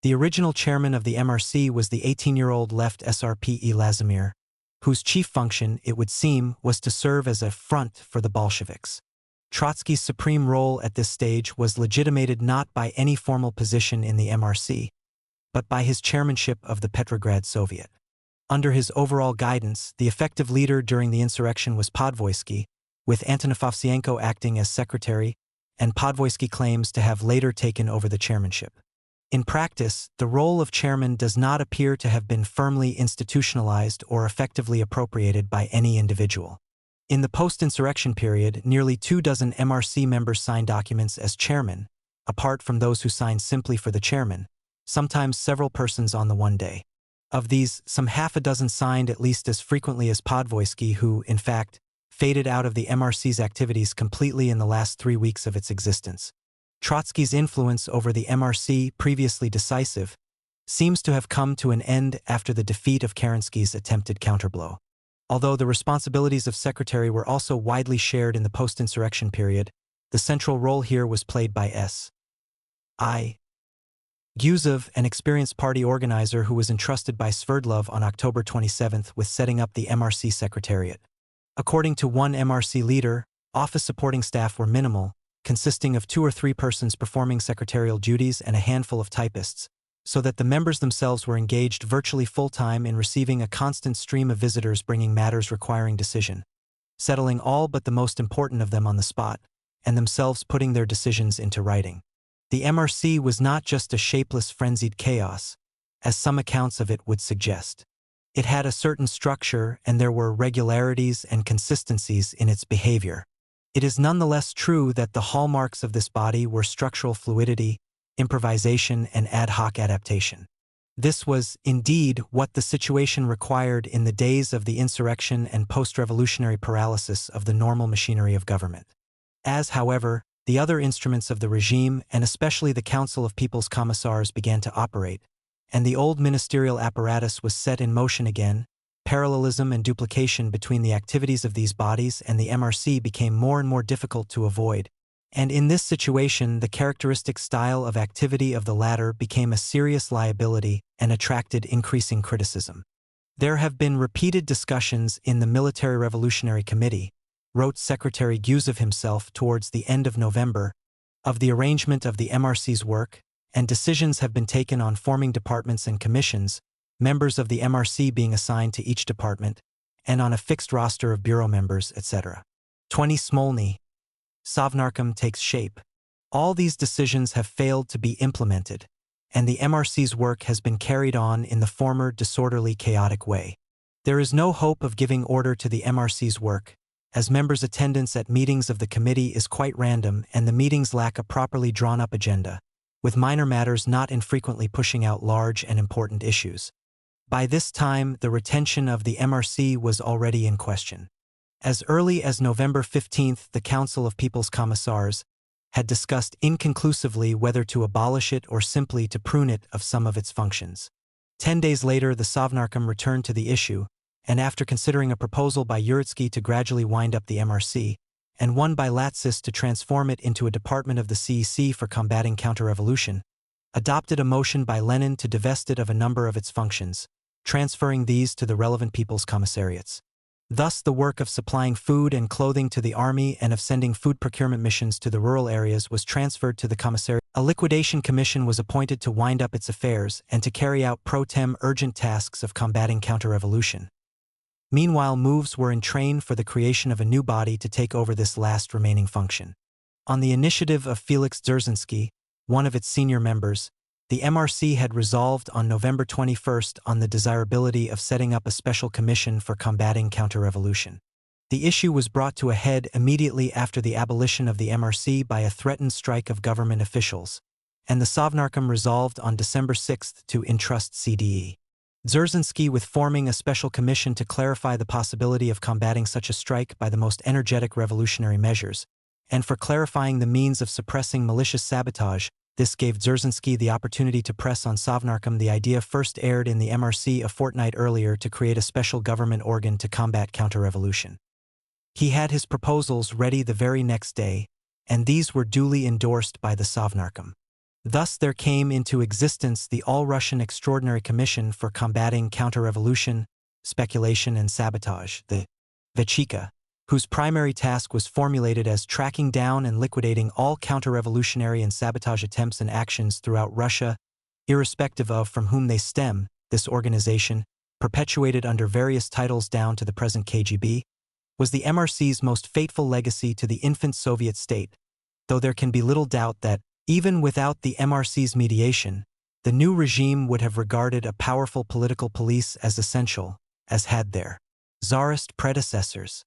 The original chairman of the MRC was the 18-year-old left SRPE Lazimir, whose chief function, it would seem, was to serve as a front for the Bolsheviks. Trotsky's supreme role at this stage was legitimated not by any formal position in the MRC, but by his chairmanship of the Petrograd Soviet. Under his overall guidance, the effective leader during the insurrection was Podvoisky, with Antonov-Ovsienko acting as secretary, and Podvoisky claims to have later taken over the chairmanship. In practice, the role of chairman does not appear to have been firmly institutionalized or effectively appropriated by any individual. In the post-insurrection period, nearly 24 MRC members signed documents as chairman, apart from those who signed simply for the chairman, sometimes several persons on the one day. Of these, some half a dozen signed at least as frequently as Podvoisky, who, in fact, faded out of the MRC's activities completely in the last 3 weeks of its existence. Trotsky's influence over the MRC, previously decisive, seems to have come to an end after the defeat of Kerensky's attempted counterblow. Although the responsibilities of secretary were also widely shared in the post-insurrection period, the central role here was played by S.I. Gusev, an experienced party organizer who was entrusted by Sverdlov on October 27 with setting up the MRC secretariat. According to one MRC leader, office supporting staff were minimal, consisting of 2 or 3 persons performing secretarial duties and a handful of typists, so that the members themselves were engaged virtually full-time in receiving a constant stream of visitors bringing matters requiring decision, settling all but the most important of them on the spot, and themselves putting their decisions into writing. The MRC was not just a shapeless, frenzied chaos, as some accounts of it would suggest. It had a certain structure, and there were regularities and consistencies in its behavior. It is nonetheless true that the hallmarks of this body were structural fluidity, improvisation, and ad hoc adaptation. This was, indeed, what the situation required in the days of the insurrection and post-revolutionary paralysis of the normal machinery of government. As, however, the other instruments of the regime, and especially the Council of People's Commissars, began to operate, and the old ministerial apparatus was set in motion again, parallelism and duplication between the activities of these bodies and the MRC became more and more difficult to avoid, and in this situation the characteristic style of activity of the latter became a serious liability and attracted increasing criticism. There have been repeated discussions in the Military Revolutionary Committee, wrote Secretary Gusev himself towards the end of November, of the arrangement of the MRC's work, and decisions have been taken on forming departments and commissions, members of the MRC being assigned to each department, and on a fixed roster of bureau members, etc. 20 Smolny. Sovnarkom takes shape. All these decisions have failed to be implemented, and the MRC's work has been carried on in the former disorderly, chaotic way. There is no hope of giving order to the MRC's work, as members' attendance at meetings of the committee is quite random and the meetings lack a properly drawn-up agenda, with minor matters not infrequently pushing out large and important issues. By this time, the retention of the MRC was already in question. As early as November 15, the Council of People's Commissars had discussed inconclusively whether to abolish it or simply to prune it of some of its functions. 10 days later, the Sovnarkom returned to the issue, and after considering a proposal by Sogievsky to gradually wind up the MRC, and one by Latsis to transform it into a department of the CEC for combating counter-revolution, adopted a motion by Lenin to divest it of a number of its functions, transferring these to the relevant people's commissariats. Thus, the work of supplying food and clothing to the army and of sending food procurement missions to the rural areas was transferred to the commissariat. A liquidation commission was appointed to wind up its affairs and to carry out pro tem urgent tasks of combating counter-revolution. Meanwhile, moves were in train for the creation of a new body to take over this last remaining function. On the initiative of Felix Dzerzhinsky, one of its senior members, the MRC had resolved on November 21 on the desirability of setting up a special commission for combating counter-revolution. The issue was brought to a head immediately after the abolition of the MRC by a threatened strike of government officials, and the Sovnarkom resolved on December 6 to entrust CDE Dzerzhinsky with forming a special commission to clarify the possibility of combating such a strike by the most energetic revolutionary measures, and for clarifying the means of suppressing malicious sabotage. This gave Dzerzhinsky the opportunity to press on Sovnarkom the idea first aired in the MRC a fortnight earlier to create a special government organ to combat counter-revolution. He had his proposals ready the very next day, and these were duly endorsed by the Sovnarkom. Thus there came into existence the All-Russian Extraordinary Commission for Combating Counter-Revolution, Speculation and Sabotage, the Vechika, whose primary task was formulated as tracking down and liquidating all counter-revolutionary and sabotage attempts and actions throughout Russia, irrespective of from whom they stem. This organization, perpetuated under various titles down to the present KGB, was the MRC's most fateful legacy to the infant Soviet state, though there can be little doubt that, even without the MRC's mediation, the new regime would have regarded a powerful political police as essential, as had their Tsarist predecessors.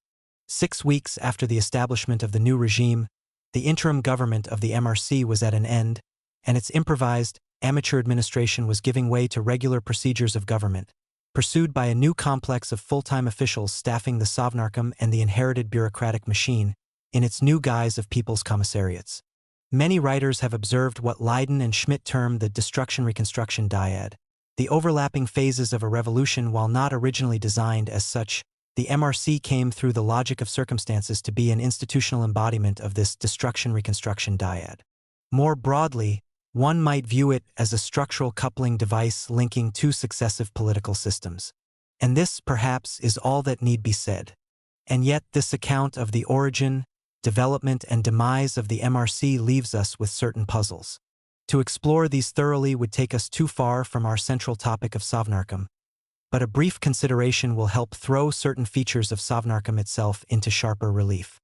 6 weeks after the establishment of the new regime, the interim government of the MRC was at an end, and its improvised, amateur administration was giving way to regular procedures of government, pursued by a new complex of full-time officials staffing the Sovnarkom and the inherited bureaucratic machine in its new guise of people's commissariats. Many writers have observed what Leiden and Schmidt term the destruction-reconstruction dyad, the overlapping phases of a revolution. While not originally designed as such, the MRC came through the logic of circumstances to be an institutional embodiment of this destruction-reconstruction dyad. More broadly, one might view it as a structural coupling device linking two successive political systems. And this, perhaps, is all that need be said. And yet this account of the origin, development, and demise of the MRC leaves us with certain puzzles. To explore these thoroughly would take us too far from our central topic of Sovnarkom, but a brief consideration will help throw certain features of Sovnarkom itself into sharper relief.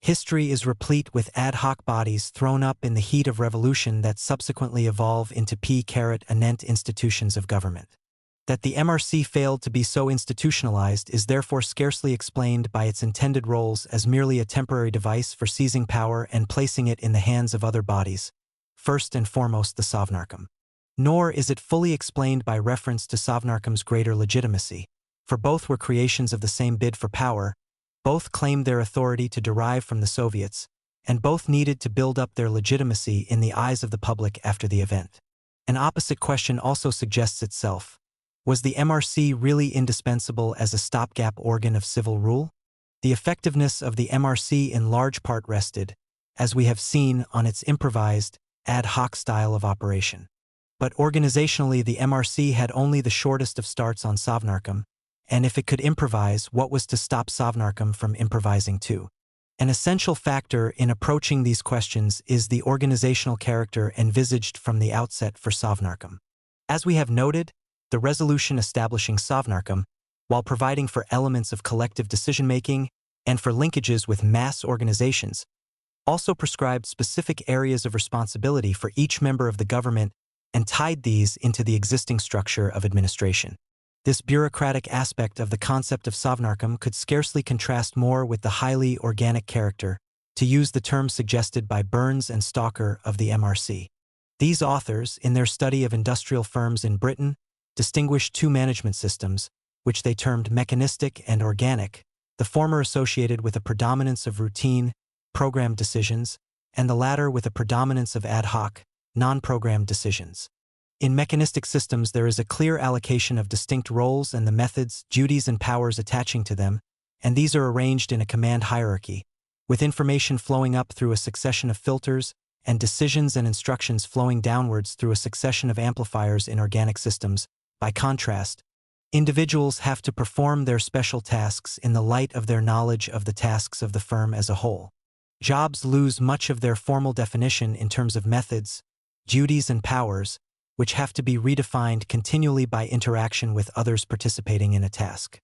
History is replete with ad hoc bodies thrown up in the heat of revolution that subsequently evolve into p-anent institutions of government. That the MRC failed to be so institutionalized is therefore scarcely explained by its intended roles as merely a temporary device for seizing power and placing it in the hands of other bodies, first and foremost the Sovnarkom. Nor is it fully explained by reference to Sovnarkom's greater legitimacy, for both were creations of the same bid for power, both claimed their authority to derive from the Soviets, and both needed to build up their legitimacy in the eyes of the public after the event. An opposite question also suggests itself. Was the MRC really indispensable as a stopgap organ of civil rule? The effectiveness of the MRC in large part rested, as we have seen, on its improvised, ad hoc style of operation. But organizationally the MRC had only the shortest of starts on Sovnarkom, and if it could improvise, what was to stop Sovnarkom from improvising too? An essential factor in approaching these questions is the organizational character envisaged from the outset for Sovnarkom. As we have noted, the resolution establishing Sovnarkom, while providing for elements of collective decision-making and for linkages with mass organizations, also prescribed specific areas of responsibility for each member of the government and tied these into the existing structure of administration. This bureaucratic aspect of the concept of Sovnarkom could scarcely contrast more with the highly organic character, to use the term suggested by Burns and Stalker of the MRC. These authors, in their study of industrial firms in Britain, distinguished two management systems, which they termed mechanistic and organic, the former associated with a predominance of routine, programmed decisions, and the latter with a predominance of ad hoc, non-programmed decisions. In mechanistic systems, there is a clear allocation of distinct roles and the methods, duties, and powers attaching to them, and these are arranged in a command hierarchy, with information flowing up through a succession of filters and decisions and instructions flowing downwards through a succession of amplifiers in organic systems. By contrast, individuals have to perform their special tasks in the light of their knowledge of the tasks of the firm as a whole. Jobs lose much of their formal definition in terms of methods, duties, and powers, which have to be redefined continually by interaction with others participating in a task.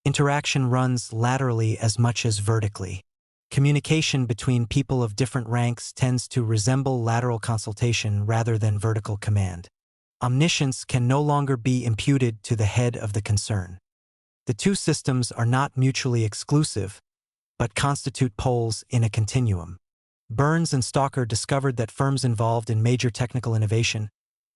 Interaction runs laterally as much as vertically. Communication between people of different ranks tends to resemble lateral consultation rather than vertical command. Omniscience can no longer be imputed to the head of the concern. The two systems are not mutually exclusive, but constitute poles in a continuum. Burns and Stalker discovered that firms involved in major technical innovation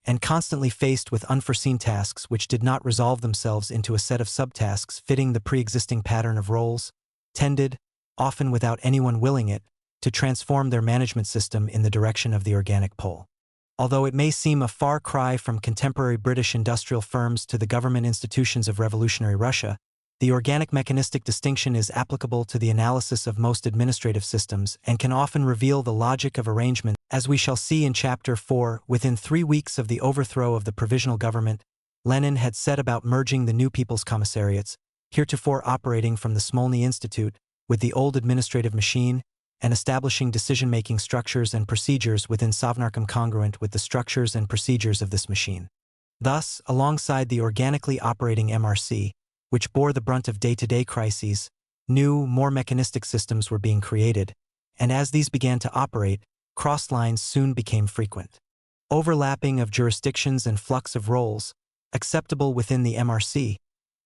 and constantly faced with unforeseen tasks which did not resolve themselves into a set of subtasks fitting the pre-existing pattern of roles, tended, often without anyone willing it, to transform their management system in the direction of the organic pole. Although it may seem a far cry from contemporary British industrial firms to the government institutions of revolutionary Russia, the organic mechanistic distinction is applicable to the analysis of most administrative systems and can often reveal the logic of arrangement. As we shall see in Chapter 4, within 3 weeks of the overthrow of the provisional government, Lenin had set about merging the new People's Commissariats, heretofore operating from the Smolny Institute, with the old administrative machine, and establishing decision-making structures and procedures within Sovnarkom congruent with the structures and procedures of this machine. Thus, alongside the organically operating MRC, which bore the brunt of day-to-day crises, new, more mechanistic systems were being created, and as these began to operate, cross lines soon became frequent. Overlapping of jurisdictions and flux of roles, acceptable within the MRC,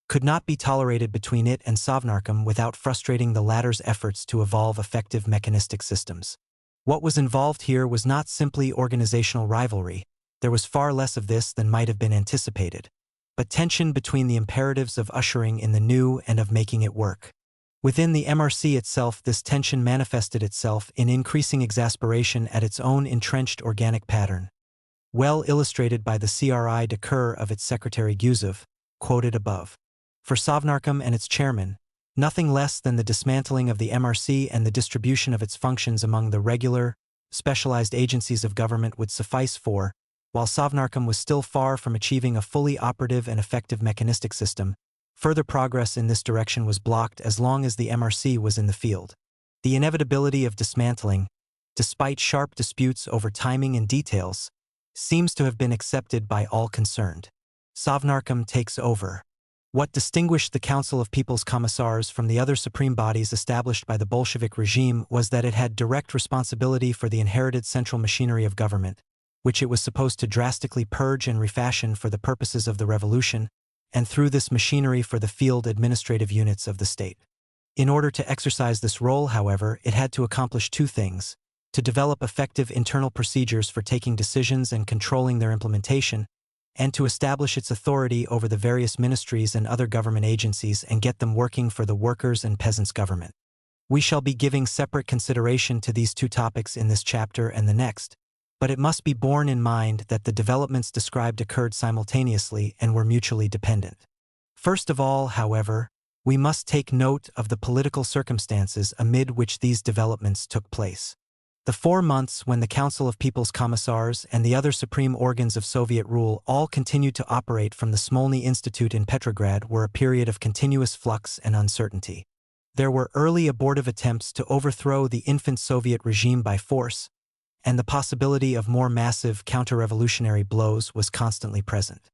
could not be tolerated between it and Sovnarkom without frustrating the latter's efforts to evolve effective mechanistic systems. What was involved here was not simply organizational rivalry, there was far less of this than might have been anticipated, but tension between the imperatives of ushering in the new and of making it work. Within the MRC itself, this tension manifested itself in increasing exasperation at its own entrenched organic pattern, well illustrated by the CRI decree of its secretary Gusev, quoted above. For Sovnarkom and its chairman, nothing less than the dismantling of the MRC and the distribution of its functions among the regular, specialized agencies of government would suffice for, while Sovnarkom was still far from achieving a fully operative and effective mechanistic system, further progress in this direction was blocked as long as the MRC was in the field. The inevitability of dismantling, despite sharp disputes over timing and details, seems to have been accepted by all concerned. Sovnarkom takes over. What distinguished the Council of People's Commissars from the other supreme bodies established by the Bolshevik regime was that it had direct responsibility for the inherited central machinery of government, which it was supposed to drastically purge and refashion for the purposes of the revolution, and through this machinery for the field administrative units of the state. In order to exercise this role, however, it had to accomplish two things: to develop effective internal procedures for taking decisions and controlling their implementation, and to establish its authority over the various ministries and other government agencies and get them working for the workers' and peasants' government. We shall be giving separate consideration to these two topics in this chapter and the next, but it must be borne in mind that the developments described occurred simultaneously and were mutually dependent. First of all, however, we must take note of the political circumstances amid which these developments took place. The 4 months when the Council of People's Commissars and the other supreme organs of Soviet rule all continued to operate from the Smolny Institute in Petrograd were a period of continuous flux and uncertainty. There were early abortive attempts to overthrow the infant Soviet regime by force, and the possibility of more massive counter-revolutionary blows was constantly present.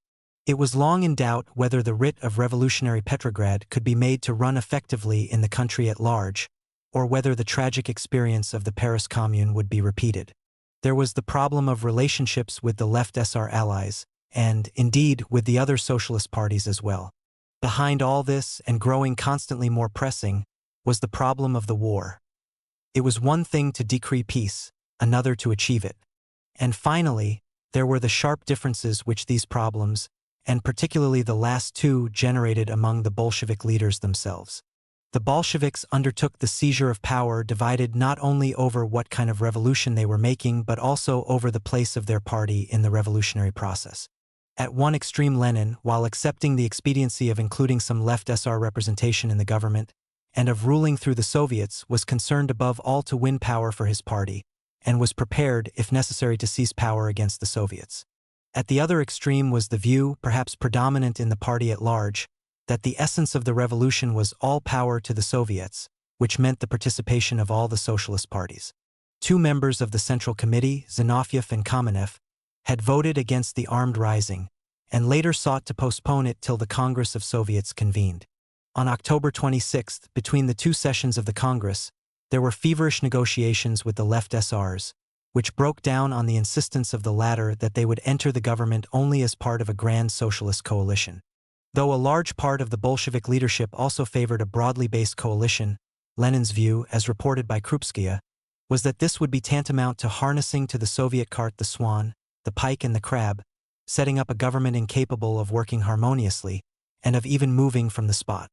It was long in doubt whether the writ of revolutionary Petrograd could be made to run effectively in the country at large, or whether the tragic experience of the Paris Commune would be repeated. There was the problem of relationships with the left SR allies, and, indeed, with the other socialist parties as well. Behind all this, and growing constantly more pressing, was the problem of the war. It was one thing to decree peace, another to achieve it. And finally, there were the sharp differences which these problems, and particularly the last two, generated among the Bolshevik leaders themselves. The Bolsheviks undertook the seizure of power divided not only over what kind of revolution they were making but also over the place of their party in the revolutionary process. At one extreme, Lenin, while accepting the expediency of including some left SR representation in the government, and of ruling through the Soviets, was concerned above all to win power for his party, and was prepared, if necessary, to seize power against the Soviets. At the other extreme was the view, perhaps predominant in the party at large, that the essence of the revolution was all power to the Soviets, which meant the participation of all the socialist parties. Two members of the Central Committee, Zinoviev and Kamenev, had voted against the armed rising, and later sought to postpone it till the Congress of Soviets convened. On October 26, between the two sessions of the Congress, there were feverish negotiations with the left SRs, which broke down on the insistence of the latter that they would enter the government only as part of a grand socialist coalition. Though a large part of the Bolshevik leadership also favored a broadly based coalition, Lenin's view, as reported by Krupskaya, was that this would be tantamount to harnessing to the Soviet cart the swan, the pike and the crab, setting up a government incapable of working harmoniously, and of even moving from the spot.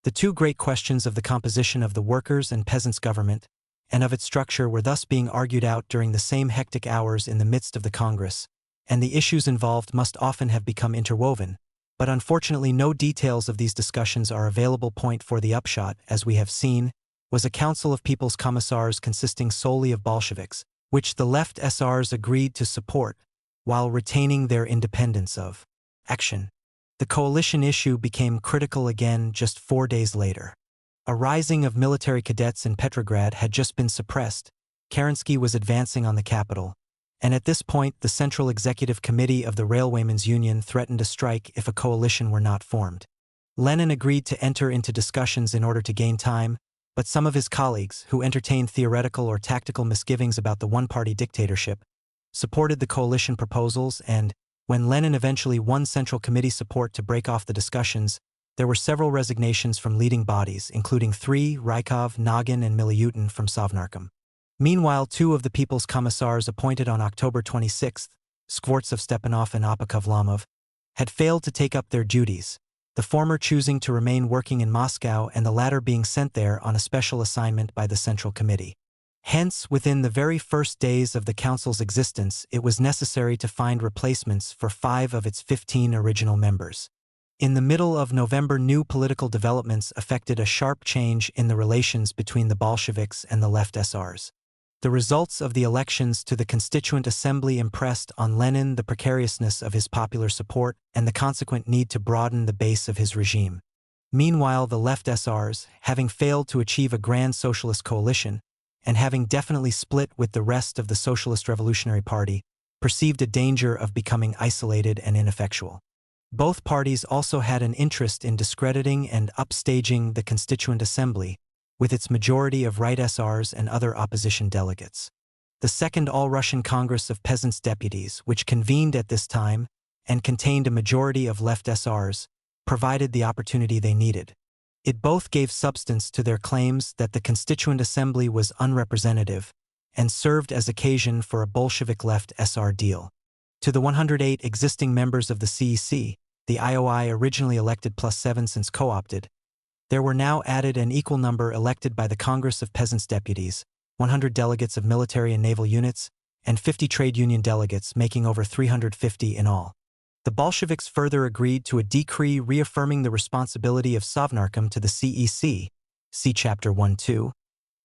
The two great questions of the composition of the workers' and peasants' government, and of its structure, were thus being argued out during the same hectic hours in the midst of the Congress, and the issues involved must often have become interwoven, but unfortunately no details of these discussions are available. Point for the upshot, as we have seen, was a council of people's commissars consisting solely of Bolsheviks, which the left SRs agreed to support, while retaining their independence of action. The coalition issue became critical again just 4 days later. A rising of military cadets in Petrograd had just been suppressed, Kerensky was advancing on the capital, and at this point the Central Executive Committee of the Railwaymen's Union threatened a strike if a coalition were not formed. Lenin agreed to enter into discussions in order to gain time, but some of his colleagues, who entertained theoretical or tactical misgivings about the one-party dictatorship, supported the coalition proposals, and, when Lenin eventually won Central Committee support to break off the discussions, there were several resignations from leading bodies, including 3, Rykov, Nagin and Miliutin from Sovnarkom. Meanwhile, 2 of the People's Commissars appointed on October 26, Skvortsov Stepanov and Apakov Lamov, had failed to take up their duties, the former choosing to remain working in Moscow and the latter being sent there on a special assignment by the Central Committee. Hence, within the very first days of the Council's existence, it was necessary to find replacements for 5 of its 15 original members. In the middle of November, new political developments effected a sharp change in the relations between the Bolsheviks and the left SRs. The results of the elections to the Constituent Assembly impressed on Lenin the precariousness of his popular support and the consequent need to broaden the base of his regime. Meanwhile, the left SRs, having failed to achieve a grand socialist coalition, and having definitely split with the rest of the Socialist Revolutionary Party, perceived a danger of becoming isolated and ineffectual. Both parties also had an interest in discrediting and upstaging the Constituent Assembly, with its majority of right SRs and other opposition delegates. The Second All-Russian Congress of Peasants' Deputies, which convened at this time and contained a majority of left SRs, provided the opportunity they needed. It both gave substance to their claims that the Constituent Assembly was unrepresentative and served as occasion for a Bolshevik left SR deal. To the 108 existing members of the CEC, the IOI originally elected plus 7 since co-opted, there were now added an equal number elected by the Congress of Peasants' Deputies, 100 delegates of military and naval units, and 50 trade union delegates, making over 350 in all. The Bolsheviks further agreed to a decree reaffirming the responsibility of Sovnarkom to the CEC, see Chapter 1-2,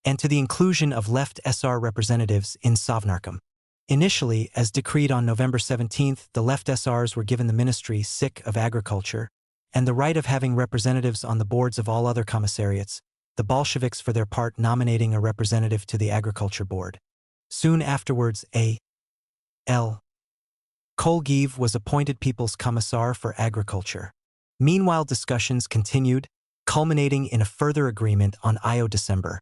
and to the inclusion of left SR representatives in Sovnarkom. Initially, as decreed on November 17, the left SRs were given the Ministry of Agriculture and the right of having representatives on the boards of all other commissariats, the Bolsheviks for their part nominating a representative to the Agriculture Board. Soon afterwards A.L. Kolgev was appointed People's Commissar for Agriculture. Meanwhile, discussions continued, culminating in a further agreement on December,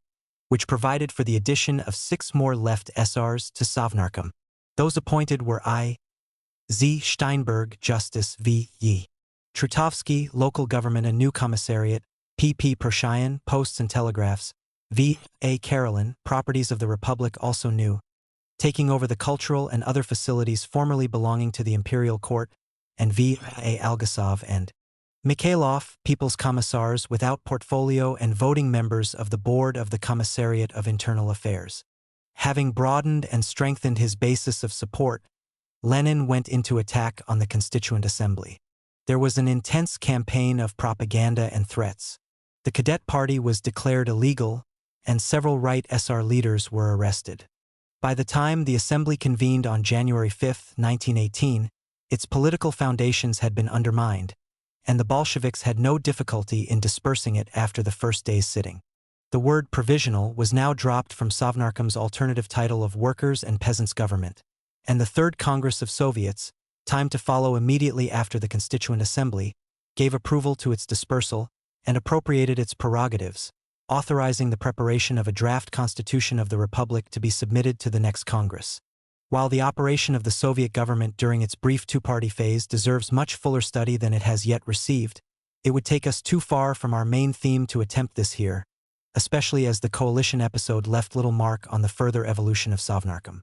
which provided for the addition of 6 more left SRs to Sovnarkom. Those appointed were I.Z. Steinberg, Justice V.E. Trutovsky, Local Government, a new commissariat, P.P. Proshayan, Posts and Telegraphs, V.A. Karelin, Properties of the Republic, also new, taking over the cultural and other facilities formerly belonging to the Imperial Court, and V.A. Algasov and Mikhailov, People's Commissars without portfolio and voting members of the Board of the Commissariat of Internal Affairs. Having broadened and strengthened his basis of support, Lenin went into attack on the Constituent Assembly. There was an intense campaign of propaganda and threats. The Cadet Party was declared illegal, and several Right SR leaders were arrested. By the time the Assembly convened on January 5, 1918, its political foundations had been undermined, and the Bolsheviks had no difficulty in dispersing it after the first day's sitting. The word provisional was now dropped from Sovnarkom's alternative title of Workers' and Peasants' Government, and the Third Congress of Soviets, timed to follow immediately after the Constituent Assembly, gave approval to its dispersal and appropriated its prerogatives, authorizing the preparation of a draft constitution of the Republic to be submitted to the next Congress. While the operation of the Soviet government during its brief two-party phase deserves much fuller study than it has yet received, it would take us too far from our main theme to attempt this here, especially as the coalition episode left little mark on the further evolution of Sovnarkom.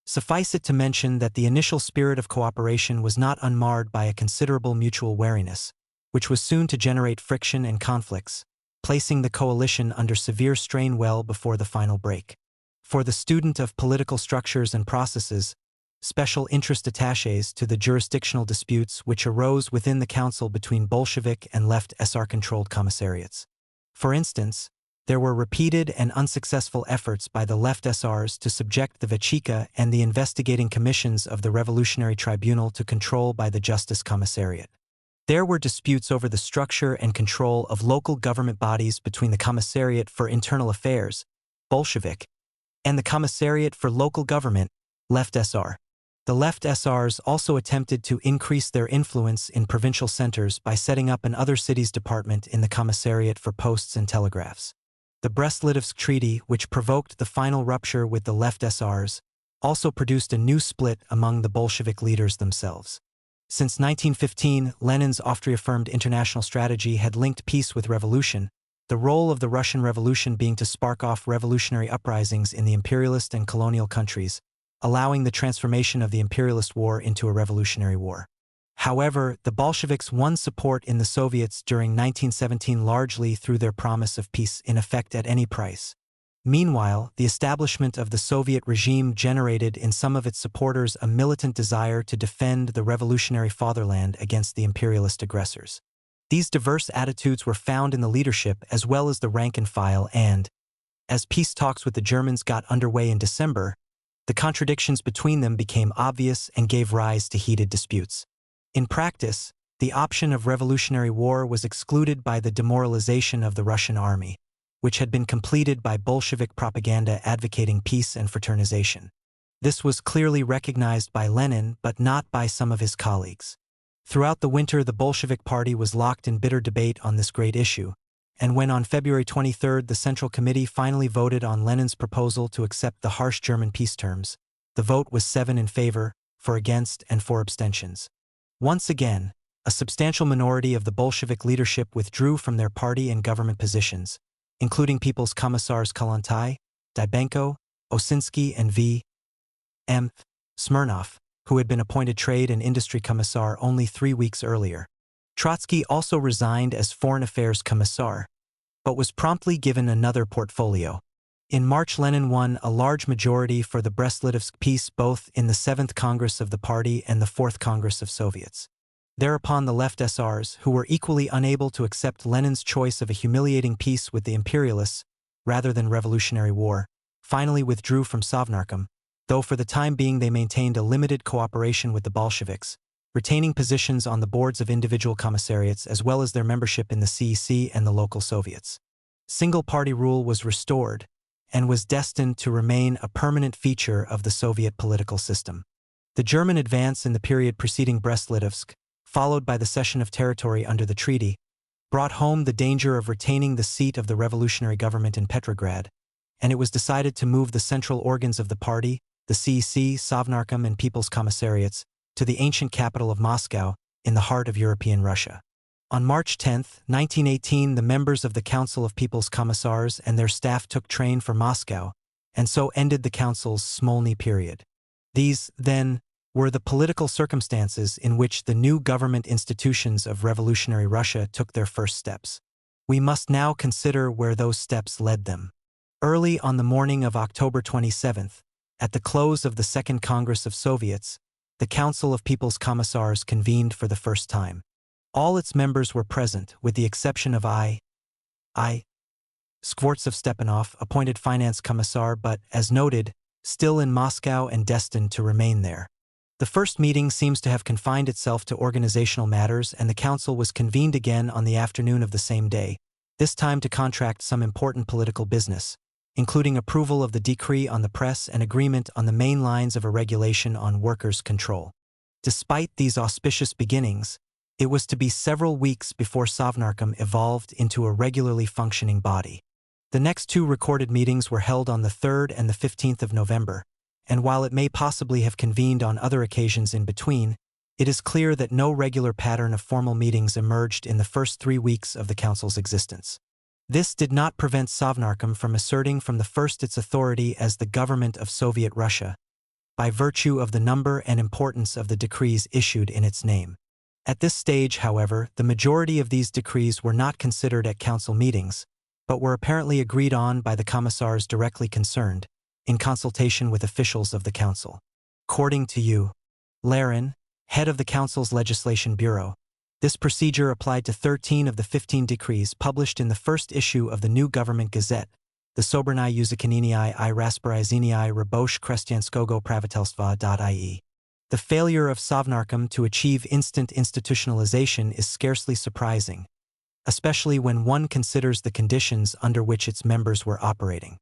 Suffice it to mention that the initial spirit of cooperation was not unmarred by a considerable mutual wariness, which was soon to generate friction and conflicts, placing the coalition under severe strain well before the final break. For the student of political structures and processes, special interest attaches to the jurisdictional disputes which arose within the council between Bolshevik and left SR-controlled commissariats. For instance, there were repeated and unsuccessful efforts by the left SRs to subject the Vechika and the investigating commissions of the Revolutionary Tribunal to control by the Justice Commissariat. There were disputes over the structure and control of local government bodies between the Commissariat for Internal Affairs, Bolshevik, and the Commissariat for Local Government, Left SR. The Left SRs also attempted to increase their influence in provincial centers by setting up an other cities department in the Commissariat for Posts and Telegraphs. The Brest-Litovsk Treaty, which provoked the final rupture with the Left SRs, also produced a new split among the Bolshevik leaders themselves. Since 1915, Lenin's oft-reaffirmed international strategy had linked peace with revolution, the role of the Russian Revolution being to spark off revolutionary uprisings in the imperialist and colonial countries, allowing the transformation of the imperialist war into a revolutionary war. However, the Bolsheviks won support in the Soviets during 1917 largely through their promise of peace in effect at any price. Meanwhile, the establishment of the Soviet regime generated in some of its supporters a militant desire to defend the revolutionary fatherland against the imperialist aggressors. These diverse attitudes were found in the leadership as well as the rank and file and, as peace talks with the Germans got underway in December, the contradictions between them became obvious and gave rise to heated disputes. In practice, the option of revolutionary war was excluded by the demoralization of the Russian army, which had been completed by Bolshevik propaganda advocating peace and fraternization. This was clearly recognized by Lenin but not by some of his colleagues. Throughout the winter, the Bolshevik Party was locked in bitter debate on this great issue, and when on February 23 the Central Committee finally voted on Lenin's proposal to accept the harsh German peace terms, the vote was 7 in favor, 4 against, and 4 abstentions. Once again, a substantial minority of the Bolshevik leadership withdrew from their party and government positions, including People's Commissars Kalantai, Dybenko, Osinsky, and V.M. Smirnov, who had been appointed Trade and Industry Commissar only 3 weeks earlier. Trotsky also resigned as Foreign Affairs Commissar, but was promptly given another portfolio. In March, Lenin won a large majority for the Brest-Litovsk peace both in the 7th Congress of the Party and the 4th Congress of Soviets. Thereupon the left SRs, who were equally unable to accept Lenin's choice of a humiliating peace with the imperialists rather than revolutionary war, finally withdrew from Sovnarkom, though for the time being they maintained a limited cooperation with the Bolsheviks, retaining positions on the boards of individual commissariats as well as their membership in the CEC and the local Soviets. Single-party rule was restored and was destined to remain a permanent feature of the Soviet political system. The German advance in the period preceding Brest-Litovsk, followed by the cession of territory under the treaty, brought home the danger of retaining the seat of the revolutionary government in Petrograd, and it was decided to move the central organs of the party, the CEC, Sovnarkom, and People's Commissariats, to the ancient capital of Moscow, in the heart of European Russia. On March 10, 1918, the members of the Council of People's Commissars and their staff took train for Moscow, and so ended the council's Smolny period. These, then, were the political circumstances in which the new government institutions of revolutionary Russia took their first steps. We must now consider where those steps led them. Early on the morning of October 27th, at the close of the Second Congress of Soviets, the Council of People's Commissars convened for the first time. All its members were present, with the exception of I. Skvortsov-Stepanov, appointed finance commissar but, as noted, still in Moscow and destined to remain there. The first meeting seems to have confined itself to organizational matters, and the council was convened again on the afternoon of the same day, this time to contract some important political business, including approval of the decree on the press and agreement on the main lines of a regulation on workers' control. Despite these auspicious beginnings, it was to be several weeks before Sovnarkom evolved into a regularly functioning body. The next two recorded meetings were held on the 3rd and the 15th of November, and while it may possibly have convened on other occasions in between, it is clear that no regular pattern of formal meetings emerged in the first 3 weeks of the council's existence. This did not prevent Sovnarkom from asserting from the first its authority as the government of Soviet Russia, by virtue of the number and importance of the decrees issued in its name. At this stage, however, the majority of these decrees were not considered at council meetings, but were apparently agreed on by the commissars directly concerned, in consultation with officials of the council. According to U. Lenin, head of the council's legislation bureau, this procedure applied to 13 of the 15 decrees published in the first issue of the new government gazette, the Soberny Uzakonenie I Rasporazenie Rabosh Krestianskogo Pravitelstva.ie. The failure of Sovnarkom to achieve instant institutionalization is scarcely surprising, especially when one considers the conditions under which its members were operating.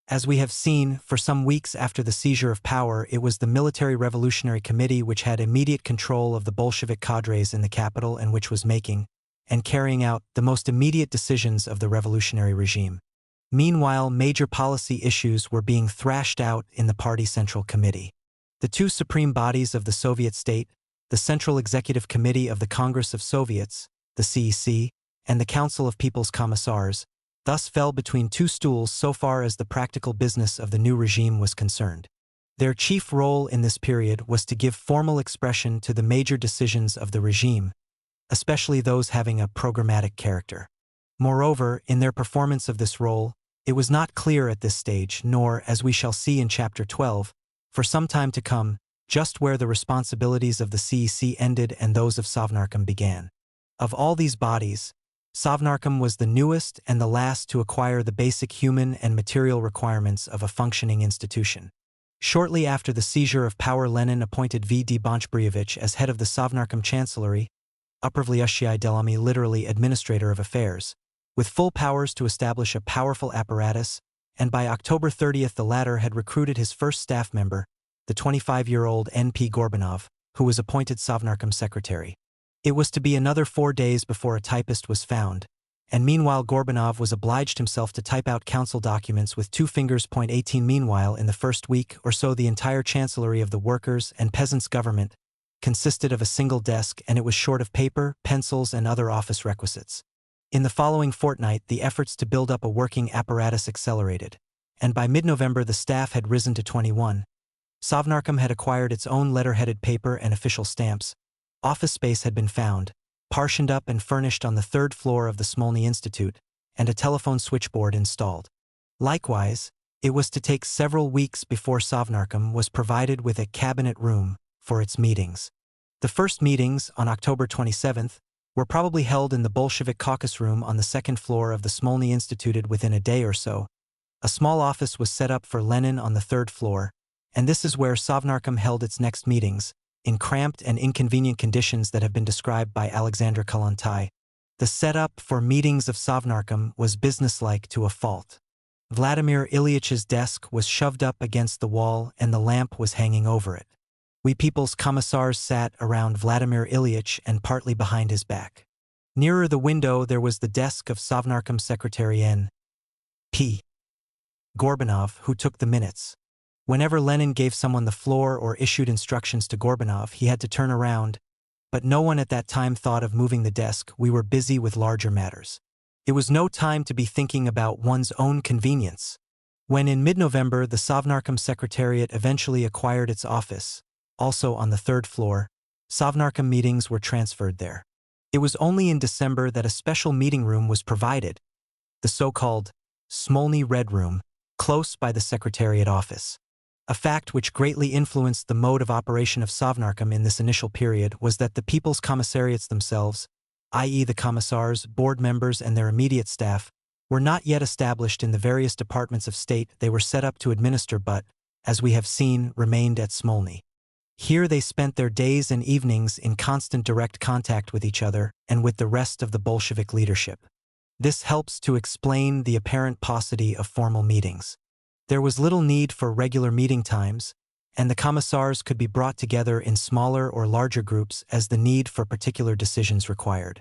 As we have seen, for some weeks after the seizure of power, it was the Military Revolutionary Committee which had immediate control of the Bolshevik cadres in the capital and which was making and carrying out the most immediate decisions of the revolutionary regime. Meanwhile, major policy issues were being thrashed out in the Party Central Committee. The two supreme bodies of the Soviet state, the Central Executive Committee of the Congress of Soviets, the CEC, and the Council of People's Commissars, thus fell between two stools so far as the practical business of the new regime was concerned. Their chief role in this period was to give formal expression to the major decisions of the regime, especially those having a programmatic character. Moreover, in their performance of this role, it was not clear at this stage, nor, as we shall see in Chapter 12, for some time to come, just where the responsibilities of the CEC ended and those of Sovnarkom began. Of all these bodies, Sovnarkom was the newest and the last to acquire the basic human and material requirements of a functioning institution. Shortly after the seizure of power, Lenin appointed V. D. Bonchbrievich as head of the Sovnarkom Chancellery, Upravlyushchiy Delami, literally administrator of affairs, with full powers to establish a powerful apparatus, and by October 30th the latter had recruited his first staff member, the 25-year-old N.P. Gorbanov, who was appointed Sovnarkom secretary. It was to be another 4 days before a typist was found, and meanwhile Gorbanov was obliged himself to type out council documents with 2 fingers. 18 Meanwhile, in the first week or so, the entire chancellery of the workers' and peasants' government consisted of a single desk, and it was short of paper, pencils, and other office requisites. In the following fortnight, the efforts to build up a working apparatus accelerated, and by mid-November the staff had risen to 21. Sovnarkom had acquired its own letter-headed paper and official stamps. Office space had been found, partitioned up and furnished on the 3rd floor of the Smolny Institute, and a telephone switchboard installed. Likewise, it was to take several weeks before Sovnarkom was provided with a cabinet room for its meetings. The first meetings, on October 27th, were probably held in the Bolshevik caucus room on the 2nd floor of the Smolny Institute. Within a day or so, a small office was set up for Lenin on the 3rd floor, and this is where Sovnarkom held its next meetings, in cramped and inconvenient conditions that have been described by Alexander Kollontai. The setup for meetings of Sovnarkom was businesslike to a fault. Vladimir Ilyitch's desk was shoved up against the wall and the lamp was hanging over it. We people's commissars sat around Vladimir Ilyitch and partly behind his back. Nearer the window there was the desk of Sovnarkom secretary N.P. Gorbanov, who took the minutes. Whenever Lenin gave someone the floor or issued instructions to Gorbanov, he had to turn around, but no one at that time thought of moving the desk. We were busy with larger matters. It was no time to be thinking about one's own convenience. When in mid-November the Sovnarkom Secretariat eventually acquired its office, also on the third floor, Sovnarkom meetings were transferred there. It was only in December that a special meeting room was provided, the so-called Smolny Red Room, close by the Secretariat office. A fact which greatly influenced the mode of operation of Sovnarkom in this initial period was that the People's Commissariats themselves, i.e. the commissars, board members, and their immediate staff, were not yet established in the various departments of state they were set up to administer but, as we have seen, remained at Smolny. Here they spent their days and evenings in constant direct contact with each other and with the rest of the Bolshevik leadership. This helps to explain the apparent paucity of formal meetings. There was little need for regular meeting times, and the commissars could be brought together in smaller or larger groups as the need for particular decisions required.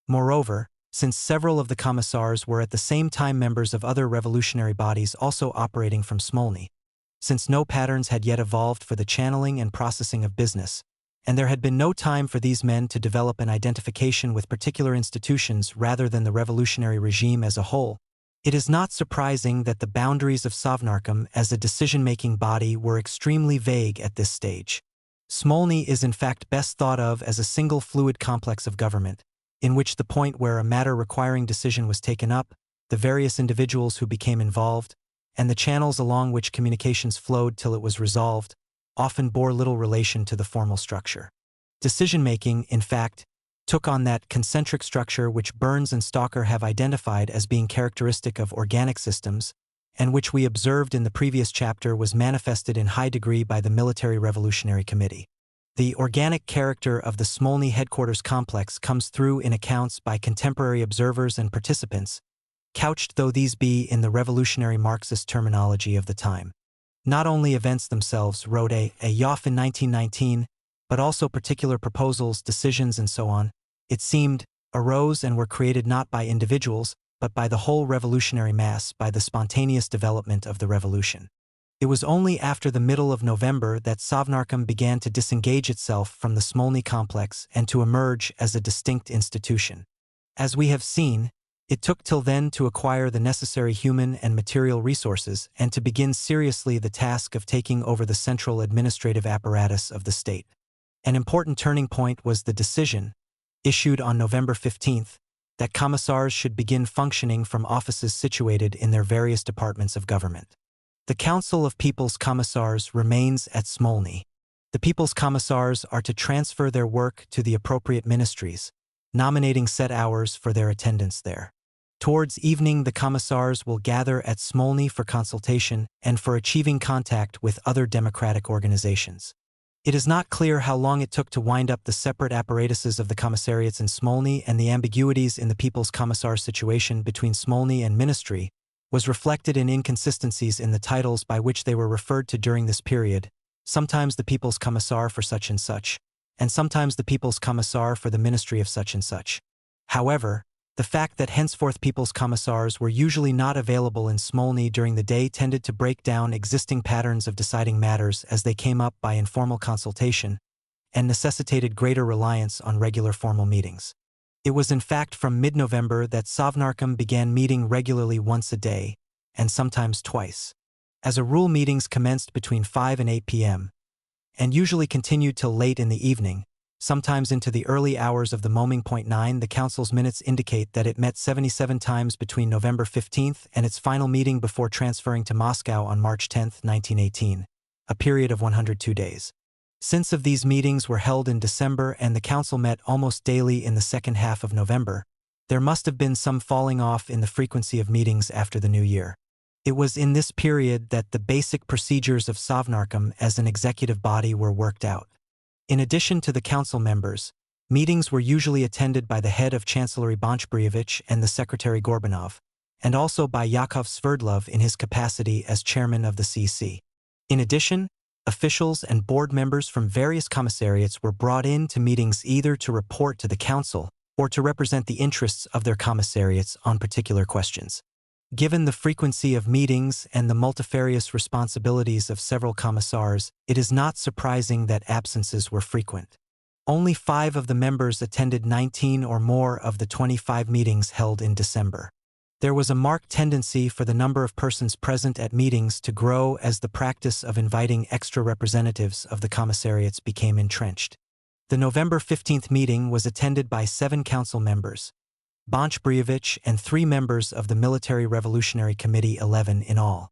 Moreover, since several of the commissars were at the same time members of other revolutionary bodies also operating from Smolny, since no patterns had yet evolved for the channeling and processing of business, and there had been no time for these men to develop an identification with particular institutions rather than the revolutionary regime as a whole, it is not surprising that the boundaries of Sovnarkom as a decision-making body were extremely vague at this stage. Smolny is in fact best thought of as a single fluid complex of government, in which the point where a matter requiring decision was taken up, the various individuals who became involved, and the channels along which communications flowed till it was resolved, often bore little relation to the formal structure. Decision-making, in fact, took on that concentric structure which Burns and Stalker have identified as being characteristic of organic systems, and which we observed in the previous chapter was manifested in high degree by the Military Revolutionary Committee. The organic character of the Smolny headquarters complex comes through in accounts by contemporary observers and participants, couched though these be in the revolutionary Marxist terminology of the time. Not only events themselves, wrote A. Yoff in 1919, but also particular proposals, decisions, and so on, it seemed, arose and were created not by individuals, but by the whole revolutionary mass, by the spontaneous development of the revolution. It was only after the middle of November that Sovnarkom began to disengage itself from the Smolny complex and to emerge as a distinct institution. As we have seen, it took till then to acquire the necessary human and material resources and to begin seriously the task of taking over the central administrative apparatus of the state. An important turning point was the decision, issued on November 15th, that commissars should begin functioning from offices situated in their various departments of government. The Council of People's Commissars remains at Smolny. The People's Commissars are to transfer their work to the appropriate ministries, nominating set hours for their attendance there. Towards evening, the commissars will gather at Smolny for consultation and for achieving contact with other democratic organizations. It is not clear how long it took to wind up the separate apparatuses of the commissariats in Smolny, and the ambiguities in the People's Commissar situation between Smolny and Ministry was reflected in inconsistencies in the titles by which they were referred to during this period, sometimes the People's Commissar for such and sometimes the People's Commissar for the Ministry of such and such. However, the fact that henceforth People's Commissars were usually not available in Smolny during the day tended to break down existing patterns of deciding matters as they came up by informal consultation, and necessitated greater reliance on regular formal meetings. It was in fact from mid-November that Sovnarkom began meeting regularly once a day, and sometimes twice. As a rule, meetings commenced between 5 and 8 p.m., and usually continued till late in the evening, sometimes into the early hours of the morning. 9. The Council's minutes indicate that it met 77 times between November 15th and its final meeting before transferring to Moscow on March 10, 1918, a period of 102 days. Since of these meetings were held in December and the Council met almost daily in the second half of November, there must have been some falling off in the frequency of meetings after the new year. It was in this period that the basic procedures of Sovnarkom as an executive body were worked out. In addition to the council members, Meetings were usually attended by the head of Chancellery Bonch-Brievich and the Secretary Gorbanov, and also by Yakov Sverdlov in his capacity as chairman of the CC. In addition, officials and board members from various commissariats were brought in to meetings either to report to the council or to represent the interests of their commissariats on particular questions. Given the frequency of meetings and the multifarious responsibilities of several commissars, it is not surprising that absences were frequent. Only 5 of the members attended 19 or more of the 25 meetings held in December. There was a marked tendency for the number of persons present at meetings to grow as the practice of inviting extra representatives of the commissariats became entrenched. The November 15th meeting was attended by 7 council members, Bonch-Brievich and 3 members of the Military Revolutionary Committee, 11 in all.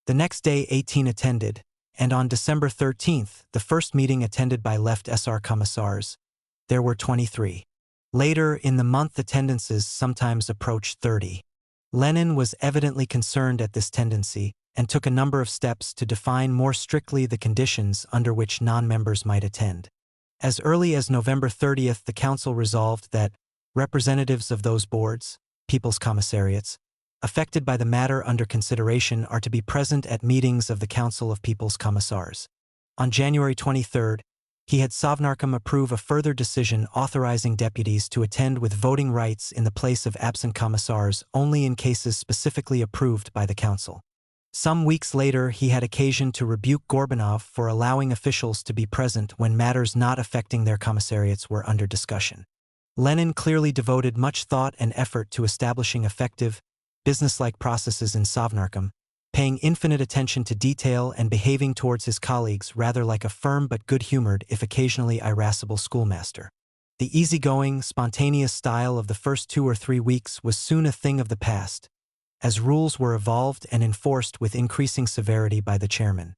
The next day 18 attended, and on December 13th, the first meeting attended by Left SR commissars, there were 23. Later in the month attendances sometimes approached 30. Lenin was evidently concerned at this tendency and took a number of steps to define more strictly the conditions under which non-members might attend. As early as November 30th, the council resolved that representatives of those boards, people's commissariats, affected by the matter under consideration are to be present at meetings of the Council of People's Commissars. On January 23rd, he had Sovnarkom approve a further decision authorizing deputies to attend with voting rights in the place of absent commissars only in cases specifically approved by the council. Some weeks later, he had occasion to rebuke Gorbanov for allowing officials to be present when matters not affecting their commissariats were under discussion. Lenin clearly devoted much thought and effort to establishing effective, businesslike processes in Sovnarkom, paying infinite attention to detail and behaving towards his colleagues rather like a firm but good-humored, if occasionally irascible schoolmaster. The easygoing, spontaneous style of the first 2 or 3 weeks was soon a thing of the past, as rules were evolved and enforced with increasing severity by the chairman.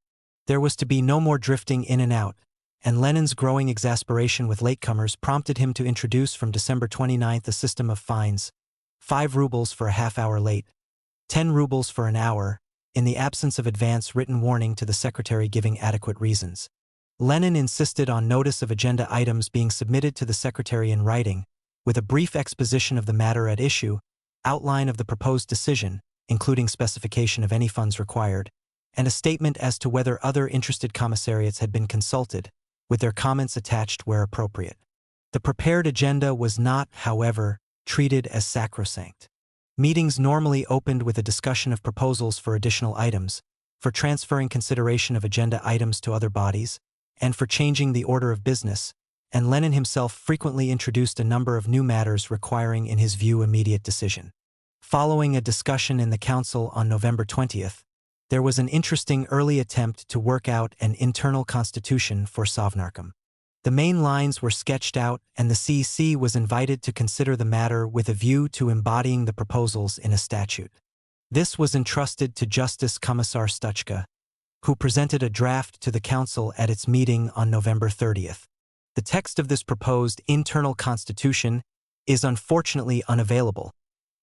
There was to be no more drifting in and out, and Lenin's growing exasperation with latecomers prompted him to introduce from December 29th a system of fines: 5 rubles for a half-hour late, 10 rubles for an hour, in the absence of advance written warning to the secretary giving adequate reasons. Lenin insisted on notice of agenda items being submitted to the secretary in writing, with a brief exposition of the matter at issue, outline of the proposed decision, including specification of any funds required, and a statement as to whether other interested commissariats had been consulted, with their comments attached where appropriate. The prepared agenda was not, however, treated as sacrosanct. Meetings normally opened with a discussion of proposals for additional items, for transferring consideration of agenda items to other bodies, and for changing the order of business, and Lenin himself frequently introduced a number of new matters requiring, in his view, immediate decision. Following a discussion in the council on November 20th, there was an interesting early attempt to work out an internal constitution for Sovnarkom. The main lines were sketched out, and the CC was invited to consider the matter with a view to embodying the proposals in a statute. This was entrusted to Justice Commissar Stuchka, who presented a draft to the council at its meeting on November 30th. The text of this proposed internal constitution is unfortunately unavailable,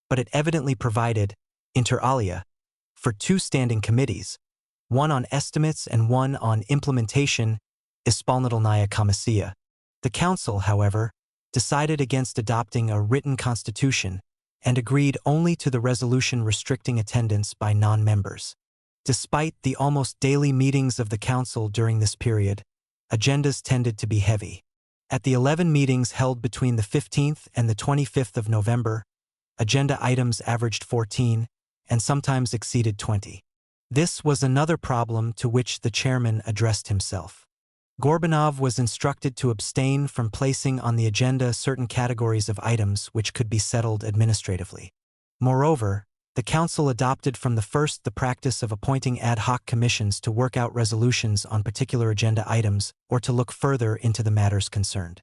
but it evidently provided, inter alia, for 2 standing committees, one on estimates and one on implementation, Исполнительная комиссия. The council, however, decided against adopting a written constitution and agreed only to the resolution restricting attendance by non-members. Despite the almost daily meetings of the council during this period, agendas tended to be heavy. At the 11 meetings held between the 15th and the 25th of November, agenda items averaged 14 and sometimes exceeded 20. This was another problem to which the chairman addressed himself. Gorbanov was instructed to abstain from placing on the agenda certain categories of items which could be settled administratively. Moreover, the council adopted from the first the practice of appointing ad hoc commissions to work out resolutions on particular agenda items or to look further into the matters concerned.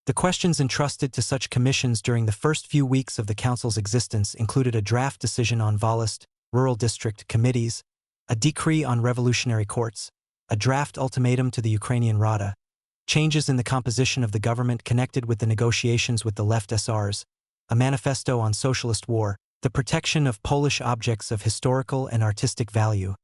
The questions entrusted to such commissions during the first few weeks of the council's existence included a draft decision on Volist, rural district committees, a decree on revolutionary courts, a draft ultimatum to the Ukrainian Rada, changes in the composition of the government connected with the negotiations with the left SRs, a manifesto on socialist war, the protection of Polish objects of historical and artistic value,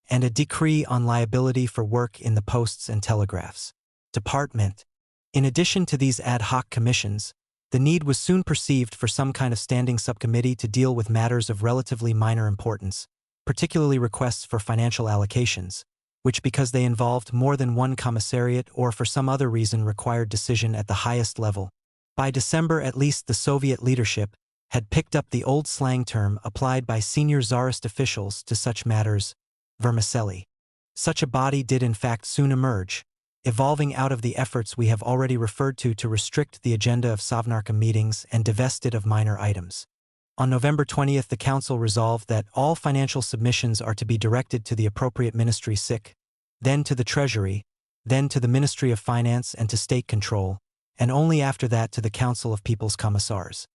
and a decree on liability for work in the posts and telegraphs department. In addition to these ad hoc commissions, the need was soon perceived for some kind of standing subcommittee to deal with matters of relatively minor importance, particularly requests for financial allocations, which because they involved more than one commissariat or for some other reason required decision at the highest level. By December at least the Soviet leadership had picked up the old slang term applied by senior Tsarist officials to such matters, vermicelli. Such a body did in fact soon emerge, evolving out of the efforts we have already referred to restrict the agenda of Sovnarkom meetings and divest it of minor items. On November 20th the Council resolved that all financial submissions are to be directed to the appropriate ministry then to the Treasury, then to the Ministry of Finance and to State Control, and only after that to the Council of People's Commissars.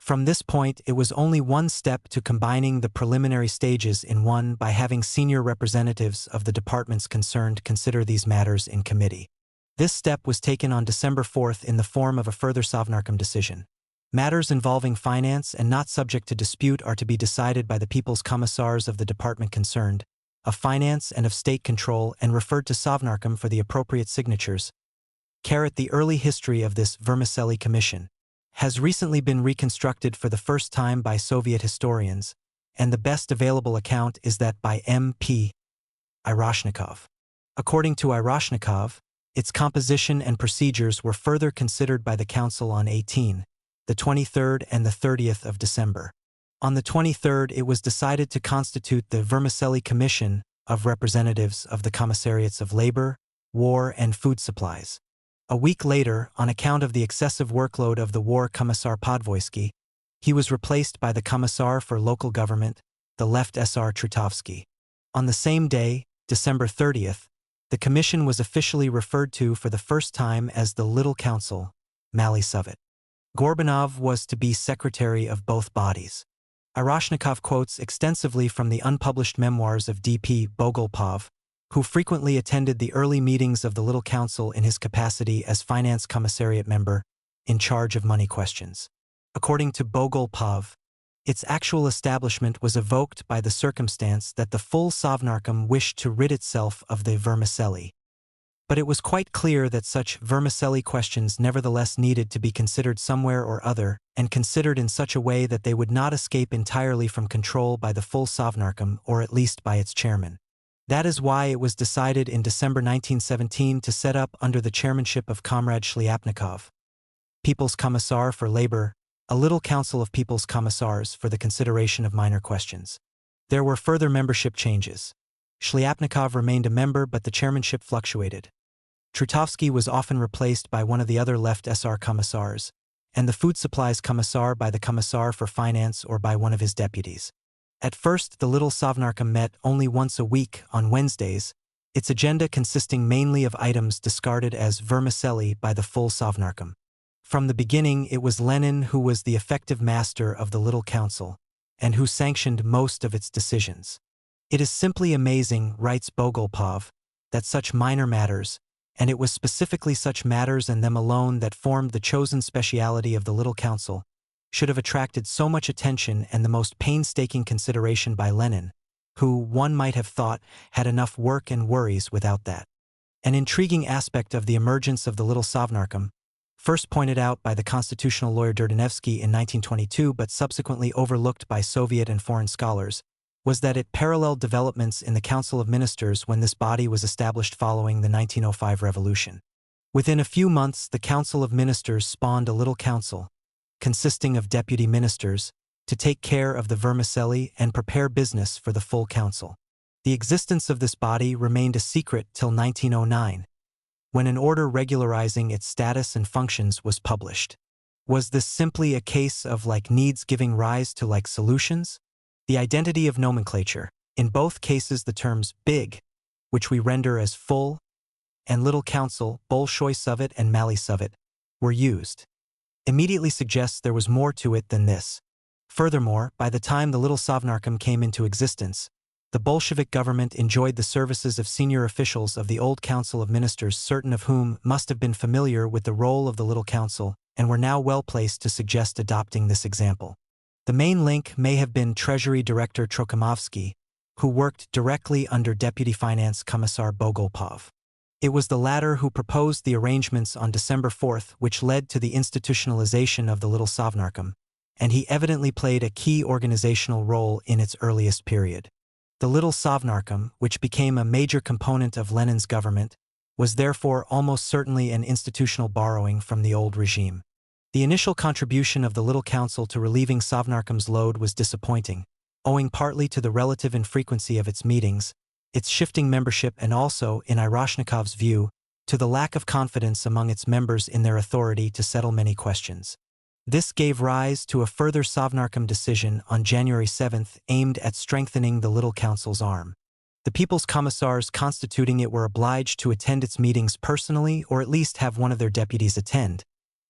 From this point it was only one step to combining the preliminary stages in one by having senior representatives of the departments concerned consider these matters in committee. This step was taken on December 4th in the form of a further Sovnarkom decision. Matters involving finance and not subject to dispute are to be decided by the People's Commissars of the department concerned, of finance and of state control and referred to Sovnarkom for the appropriate signatures. The early history of this vermicelli commission has recently been reconstructed for the first time by Soviet historians, and the best available account is that by M.P. Iroshnikov. According to Iroshnikov, its composition and procedures were further considered by the Council on the 23rd and the 30th of December. On the 23rd it was decided to constitute the Vermicelli Commission of representatives of the Commissariats of Labor, War and Food Supplies. A week later, on account of the excessive workload of the War Commissar Podvoisky, he was replaced by the Commissar for Local Government, the Left Sr. Trutovsky. On the same day, December 30th, the commission was officially referred to for the first time as the Little Council, Mali Sovet. Gorbanov was to be secretary of both bodies. Iroshnikov quotes extensively from the unpublished memoirs of D.P. Bogolpov, who frequently attended the early meetings of the Little Council in his capacity as Finance Commissariat member, in charge of money questions. According to Bogolpov, its actual establishment was evoked by the circumstance that the full Sovnarkom wished to rid itself of the vermicelli. But it was quite clear that such vermicelli questions nevertheless needed to be considered somewhere or other, and considered in such a way that they would not escape entirely from control by the full Sovnarkom or at least by its chairman. That is why it was decided in December 1917 to set up under the chairmanship of Comrade Shliapnikov, People's Commissar for Labor, a little council of People's Commissars for the consideration of minor questions. There were further membership changes. Shliapnikov remained a member but the chairmanship fluctuated. Trutovsky was often replaced by one of the other Left Sr. Commissars, and the Food Supplies Commissar by the Commissar for Finance or by one of his deputies. At first, the Little Sovnarkom met only once a week, on Wednesdays, its agenda consisting mainly of items discarded as vermicelli by the full Sovnarkom. From the beginning, it was Lenin who was the effective master of the Little Council, and who sanctioned most of its decisions. It is simply amazing, writes Bogolpov, that such minor matters, and it was specifically such matters and them alone that formed the chosen speciality of the Little Council, should have attracted so much attention and the most painstaking consideration by Lenin, who, one might have thought, had enough work and worries without that. An intriguing aspect of the emergence of the Little Sovnarkom, first pointed out by the constitutional lawyer Derdanevsky in 1922 but subsequently overlooked by Soviet and foreign scholars, was that it paralleled developments in the Council of Ministers when this body was established following the 1905 revolution. Within a few months, the Council of Ministers spawned a Little Council, consisting of deputy ministers, to take care of the vermicelli and prepare business for the full council. The existence of this body remained a secret till 1909, when an order regularizing its status and functions was published. Was this simply a case of like needs giving rise to like solutions? The identity of nomenclature, in both cases the terms big, which we render as full, and Little Council, Bolshoi Sovet and Mali Sovet, were used, immediately suggests there was more to it than this. Furthermore, by the time the Little Sovnarkom came into existence, the Bolshevik government enjoyed the services of senior officials of the old Council of Ministers, certain of whom must have been familiar with the role of the Little Council and were now well placed to suggest adopting this example. The main link may have been Treasury Director Trokhimovsky, who worked directly under Deputy Finance Commissar Bogolpov. It was the latter who proposed the arrangements on December 4th which led to the institutionalization of the Little Sovnarkom, and he evidently played a key organizational role in its earliest period. The Little Sovnarkom, which became a major component of Lenin's government, was therefore almost certainly an institutional borrowing from the old regime. The initial contribution of the Little Council to relieving Sovnarkom's load was disappointing, owing partly to the relative infrequency of its meetings, its shifting membership, and also, in Iroshnikov's view, to the lack of confidence among its members in their authority to settle many questions. This gave rise to a further Sovnarkom decision on January 7th aimed at strengthening the Little Council's arm. The People's Commissars constituting it were obliged to attend its meetings personally or at least have one of their deputies attend,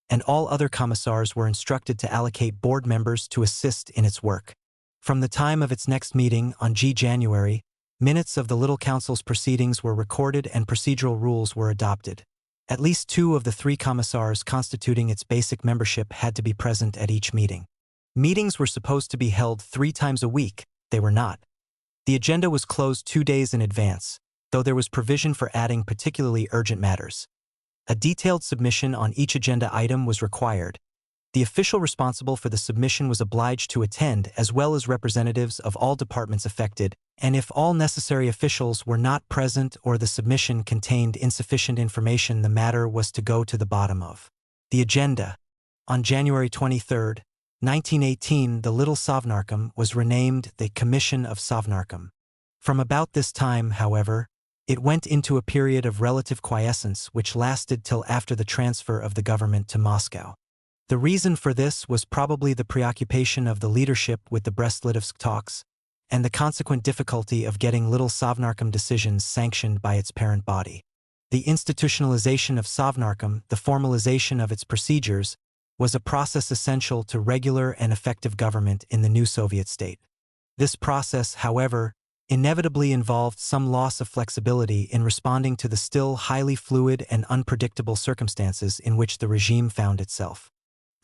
and all other commissars were instructed to allocate board members to assist in its work. From the time of its next meeting on January, minutes of the Little Council's proceedings were recorded and procedural rules were adopted. At least 2 of the 3 commissars constituting its basic membership had to be present at each meeting. Meetings were supposed to be held 3 times a week. They were not. The agenda was closed 2 days in advance, though there was provision for adding particularly urgent matters. A detailed submission on each agenda item was required. The official responsible for the submission was obliged to attend, as well as representatives of all departments affected, and if all necessary officials were not present or the submission contained insufficient information, the matter was to go to the bottom of the agenda. On January 23, 1918, the Little Sovnarkom was renamed the Commission of Sovnarkom. From about this time, however, it went into a period of relative quiescence which lasted till after the transfer of the government to Moscow. The reason for this was probably the preoccupation of the leadership with the Brest-Litovsk talks, and the consequent difficulty of getting Little Sovnarkom decisions sanctioned by its parent body. The institutionalization of Sovnarkom, the formalization of its procedures, was a process essential to regular and effective government in the new Soviet state. This process, however, inevitably involved some loss of flexibility in responding to the still highly fluid and unpredictable circumstances in which the regime found itself.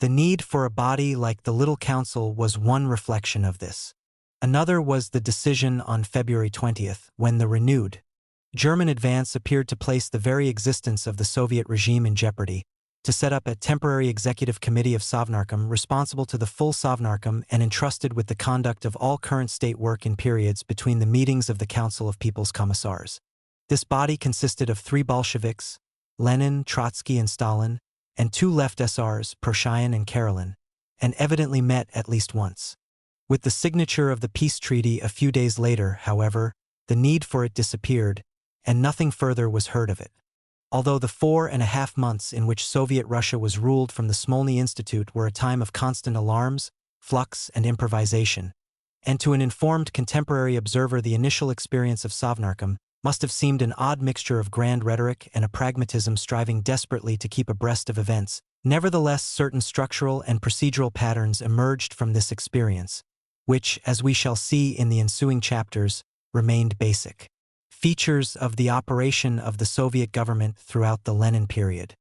The need for a body like the Little Council was one reflection of this. Another was the decision on February 20th, when the renewed German advance appeared to place the very existence of the Soviet regime in jeopardy, to set up a temporary executive committee of Sovnarkom responsible to the full Sovnarkom and entrusted with the conduct of all current state work in periods between the meetings of the Council of People's Commissars. This body consisted of 3 Bolsheviks, Lenin, Trotsky, and Stalin, and 2 left SRs, Proshayan and Karelin, and evidently met at least once. With the signature of the peace treaty a few days later, however, the need for it disappeared, and nothing further was heard of it. Although the 4.5 months in which Soviet Russia was ruled from the Smolny Institute were a time of constant alarms, flux, and improvisation, and to an informed contemporary observer the initial experience of Sovnarkom must have seemed an odd mixture of grand rhetoric and a pragmatism striving desperately to keep abreast of events, nevertheless certain structural and procedural patterns emerged from this experience, which, as we shall see in the ensuing chapters, remained basic features of the operation of the Soviet government throughout the Lenin period.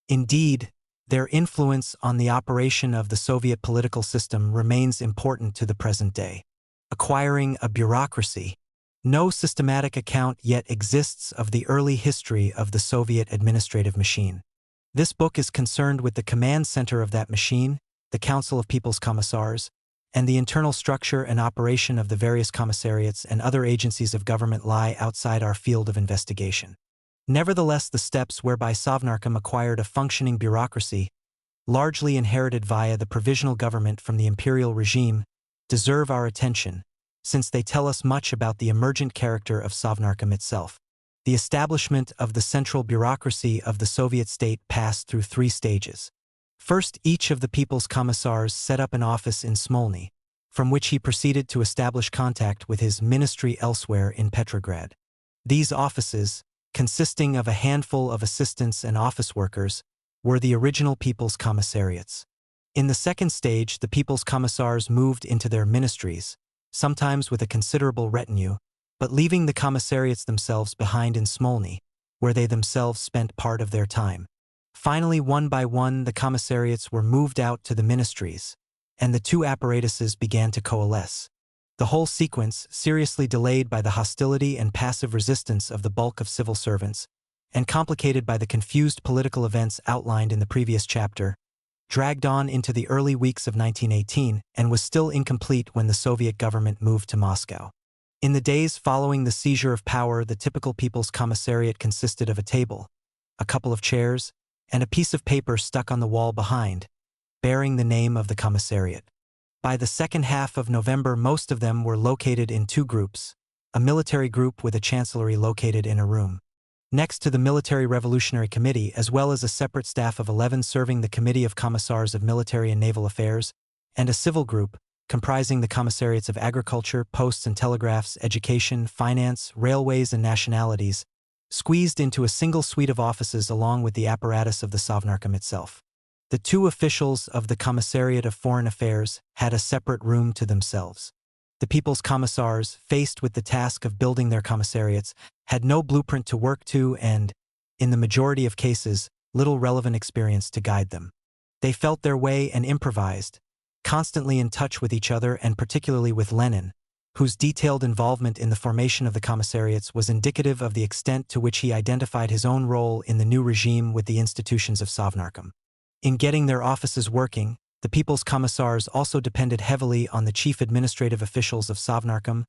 Indeed, their influence on the operation of the Soviet political system remains important to the present day. Acquiring a bureaucracy. No systematic account yet exists of the early history of the Soviet administrative machine. This book is concerned with the command center of that machine, the Council of People's Commissars, and the internal structure and operation of the various commissariats and other agencies of government lie outside our field of investigation. Nevertheless, the steps whereby Sovnarkom acquired a functioning bureaucracy, largely inherited via the provisional government from the imperial regime, deserve our attention, since they tell us much about the emergent character of Sovnarkom itself. The establishment of the central bureaucracy of the Soviet state passed through 3 stages. First, each of the People's Commissars set up an office in Smolny, from which he proceeded to establish contact with his ministry elsewhere in Petrograd. These offices, consisting of a handful of assistants and office workers, were the original People's Commissariats. In the second stage, the People's Commissars moved into their ministries, sometimes with a considerable retinue, but leaving the commissariats themselves behind in Smolny, where they themselves spent part of their time. Finally, one by one, the commissariats were moved out to the ministries, and the 2 apparatuses began to coalesce. The whole sequence, seriously delayed by the hostility and passive resistance of the bulk of civil servants, and complicated by the confused political events outlined in the previous chapter, dragged on into the early weeks of 1918 and was still incomplete when the Soviet government moved to Moscow. In the days following the seizure of power, the typical People's Commissariat consisted of a table, a couple of chairs, and a piece of paper stuck on the wall behind, bearing the name of the commissariat. By the second half of November, most of them were located in two groups, a military group with a chancellery located in a room next to the Military Revolutionary Committee, as well as a separate staff of 11 serving the Committee of Commissars of Military and Naval Affairs, and a civil group comprising the commissariats of Agriculture, Posts and Telegraphs, Education, Finance, Railways and Nationalities, squeezed into a single suite of offices along with the apparatus of the Sovnarkom itself. The two officials of the Commissariat of Foreign Affairs had a separate room to themselves. The People's Commissars, faced with the task of building their commissariats, had no blueprint to work to and, in the majority of cases, little relevant experience to guide them. They felt their way and improvised, constantly in touch with each other and particularly with Lenin, whose detailed involvement in the formation of the commissariats was indicative of the extent to which he identified his own role in the new regime with the institutions of Sovnarkom. In getting their offices working, the People's Commissars also depended heavily on the chief administrative officials of Sovnarkom,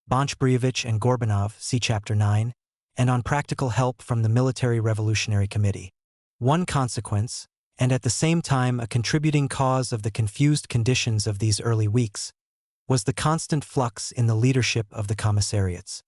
Bonch-Brievich and Gorbanov, see Chapter 9, and on practical help from the Military Revolutionary Committee. One consequence, and at the same time a contributing cause of the confused conditions of these early weeks, was the constant flux in the leadership of the commissariats.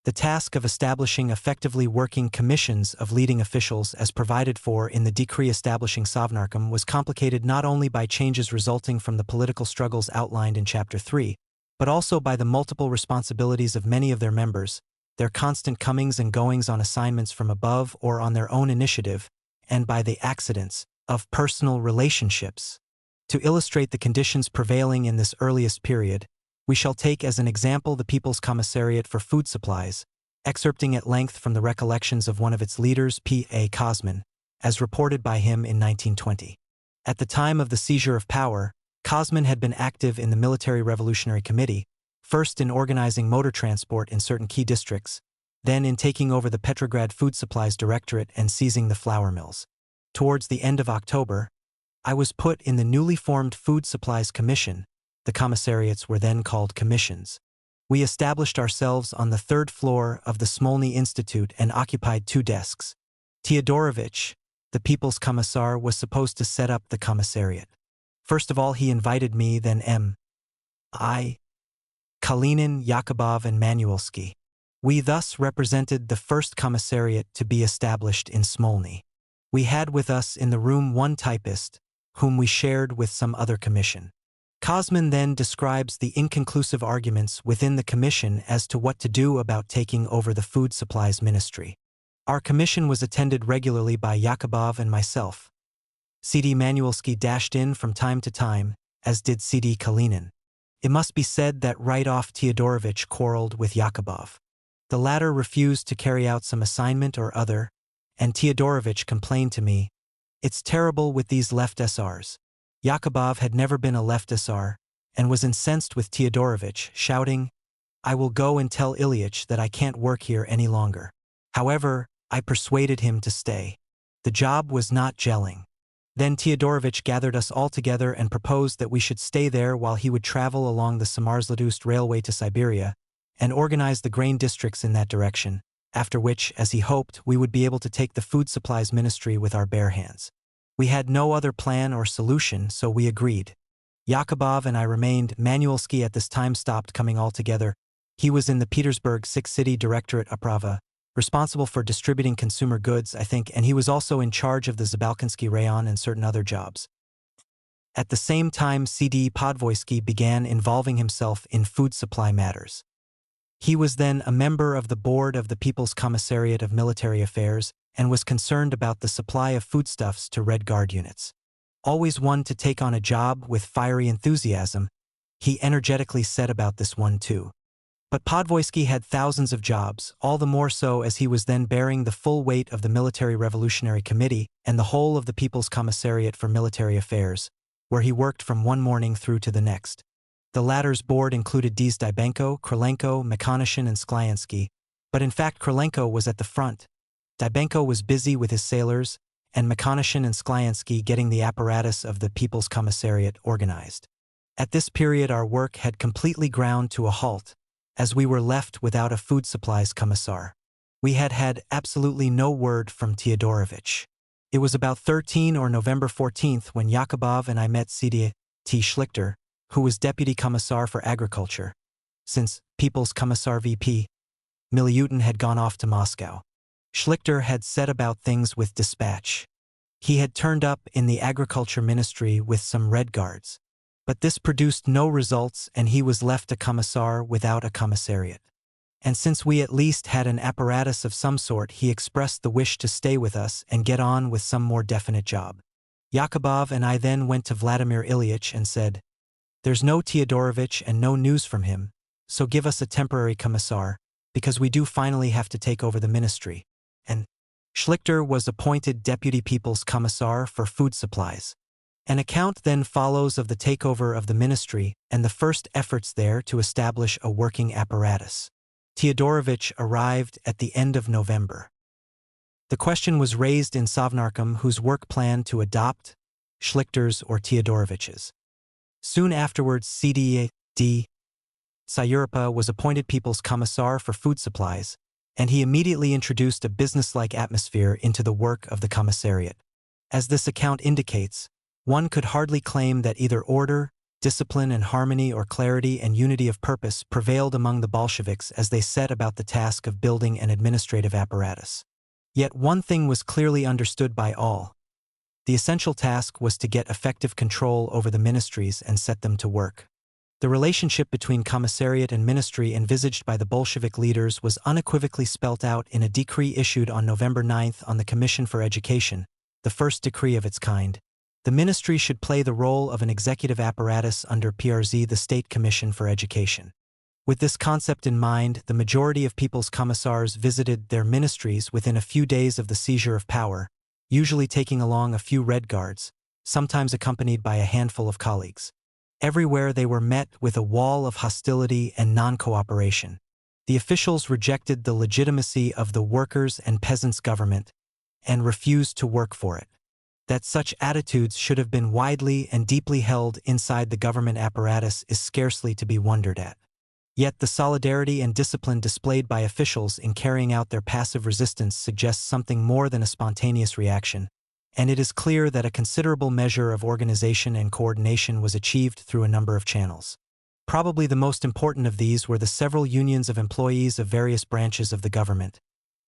The task of establishing effectively working commissions of leading officials as provided for in the decree establishing Sovnarkom was complicated not only by changes resulting from the political struggles outlined in Chapter 3, but also by the multiple responsibilities of many of their members, their constant comings and goings on assignments from above or on their own initiative, and by the accidents of personal relationships. To illustrate the conditions prevailing in this earliest period, we shall take as an example the People's Commissariat for Food Supplies, excerpting at length from the recollections of one of its leaders, P.A. Kosman, as reported by him in 1920. At the time of the seizure of power, Kosman had been active in the Military Revolutionary Committee, first in organizing motor transport in certain key districts, then in taking over the Petrograd Food Supplies Directorate and seizing the flour mills. Towards the end of October, I was put in the newly formed Food Supplies Commission. The commissariats were then called commissions. We established ourselves on the third floor of the Smolny Institute and occupied two desks. Teodorovich, the People's Commissar, was supposed to set up the commissariat. First of all, he invited me, then M.I., Kalinin, Yakubov, and Manuelsky. We thus represented the first commissariat to be established in Smolny. We had with us in the room one typist, whom we shared with some other commission. Kosman then describes the inconclusive arguments within the commission as to what to do about taking over the Food Supplies Ministry. Our commission was attended regularly by Yakubov and myself. C.D. Manuelsky dashed in from time to time, as did C.D. Kalinin. It must be said that right off Teodorovich quarreled with Yakubov. The latter refused to carry out some assignment or other, and Teodorovich complained to me, "It's terrible with these left SRs." Yakubov had never been a left SR, and was incensed with Teodorovich, shouting, "I will go and tell Ilyich that I can't work here any longer." However, I persuaded him to stay. The job was not gelling. Then Teodorovich gathered us all together and proposed that we should stay there while he would travel along the Samars-Ladust railway to Siberia and organize the grain districts in that direction, after which, as he hoped, we would be able to take the Food Supplies Ministry with our bare hands. We had no other plan or solution, so we agreed. Yakubov and I remained. Manuelsky at this time stopped coming altogether. He was in the Petersburg Sixth City Directorate Uprava, responsible for distributing consumer goods, I think, and he was also in charge of the Zabalkinsky Rayon and certain other jobs. At the same time, C.D. Podvoisky began involving himself in food supply matters. He was then a member of the board of the People's Commissariat of Military Affairs and was concerned about the supply of foodstuffs to Red Guard units. Always one to take on a job with fiery enthusiasm, he energetically set about this one too. But Podvoisky had thousands of jobs, all the more so as he was then bearing the full weight of the Military Revolutionary Committee and the whole of the People's Commissariat for Military Affairs, where he worked from one morning through to the next. The latter's board included Dybenko, Krylenko, Mikonishin, and Sklyansky, but in fact Krylenko was at the front, Dybenko was busy with his sailors, and Mikonishin and Sklyansky getting the apparatus of the People's Commissariat organized. At this period our work had completely ground to a halt, as we were left without a food supplies commissar. We had had absolutely no word from Teodorovich. It was about 13 or November 14th when Yakubov and I met C.D. T. Schlichter, who was Deputy Commissar for Agriculture. Since People's Commissar V.P. Miliutin had gone off to Moscow, Schlichter had set about things with dispatch. He had turned up in the Agriculture Ministry with some Red Guards, but this produced no results and he was left a commissar without a commissariat. And since we at least had an apparatus of some sort, he expressed the wish to stay with us and get on with some more definite job. Yakubov and I then went to Vladimir Ilyich and said, "There's no Teodorovich and no news from him, so give us a temporary commissar, because we do finally have to take over the ministry." And Schlichter was appointed Deputy People's Commissar for Food Supplies. An account then follows of the takeover of the ministry and the first efforts there to establish a working apparatus. Teodorovich arrived at the end of November. The question was raised in Sovnarkom whose work planned to adopt Schlichter's or Teodorovich's. Soon afterwards C.D. Sayuripa was appointed People's Commissar for Food Supplies, and he immediately introduced a businesslike atmosphere into the work of the commissariat. As this account indicates, one could hardly claim that either order, discipline and harmony or clarity and unity of purpose prevailed among the Bolsheviks as they set about the task of building an administrative apparatus. Yet one thing was clearly understood by all. The essential task was to get effective control over the ministries and set them to work. The relationship between commissariat and ministry envisaged by the Bolshevik leaders was unequivocally spelt out in a decree issued on November 9th on the Commission for Education, the first decree of its kind. The ministry should play the role of an executive apparatus under PRZ, the State Commission for Education. With this concept in mind, the majority of People's Commissars visited their ministries within a few days of the seizure of power, usually taking along a few Red Guards, sometimes accompanied by a handful of colleagues. Everywhere they were met with a wall of hostility and non-cooperation. The officials rejected the legitimacy of the workers' and peasants' government and refused to work for it. That such attitudes should have been widely and deeply held inside the government apparatus is scarcely to be wondered at. Yet the solidarity and discipline displayed by officials in carrying out their passive resistance suggests something more than a spontaneous reaction, and it is clear that a considerable measure of organization and coordination was achieved through a number of channels. Probably the most important of these were the several unions of employees of various branches of the government,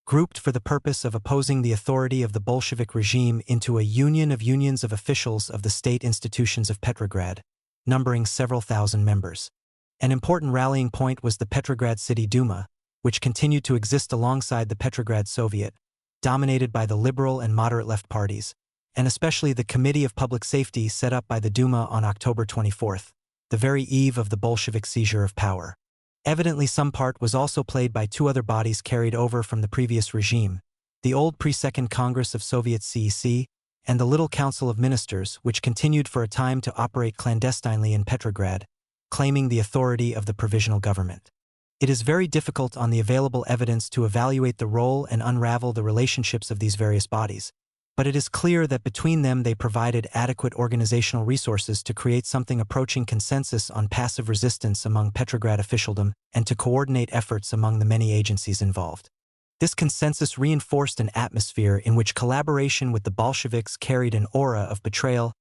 grouped for the purpose of opposing the authority of the Bolshevik regime into a union of unions of officials of the state institutions of Petrograd, numbering several thousand members. An important rallying point was the Petrograd City Duma, which continued to exist alongside the Petrograd Soviet, dominated by the liberal and moderate left parties, and especially the Committee of Public Safety set up by the Duma on October 24th, the very eve of the Bolshevik seizure of power. Evidently some part was also played by two other bodies carried over from the previous regime, the old Pre-Second Congress of Soviet CEC, and the Little Council of Ministers, which continued for a time to operate clandestinely in Petrograd, claiming the authority of the provisional government. It is very difficult on the available evidence to evaluate the role and unravel the relationships of these various bodies, but it is clear that between them they provided adequate organizational resources to create something approaching consensus on passive resistance among Petrograd officialdom and to coordinate efforts among the many agencies involved. This consensus reinforced an atmosphere in which collaboration with the Bolsheviks carried an aura of betrayal,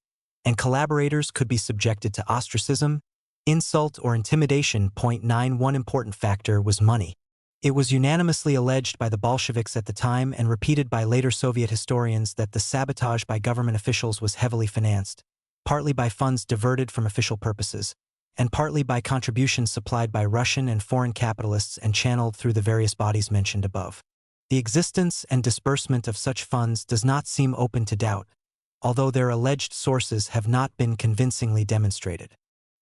and collaborators could be subjected to ostracism, insult, or intimidation. 9. One important factor was money. It was unanimously alleged by the Bolsheviks at the time and repeated by later Soviet historians that the sabotage by government officials was heavily financed, partly by funds diverted from official purposes, and partly by contributions supplied by Russian and foreign capitalists and channeled through the various bodies mentioned above. The existence and disbursement of such funds does not seem open to doubt, although their alleged sources have not been convincingly demonstrated.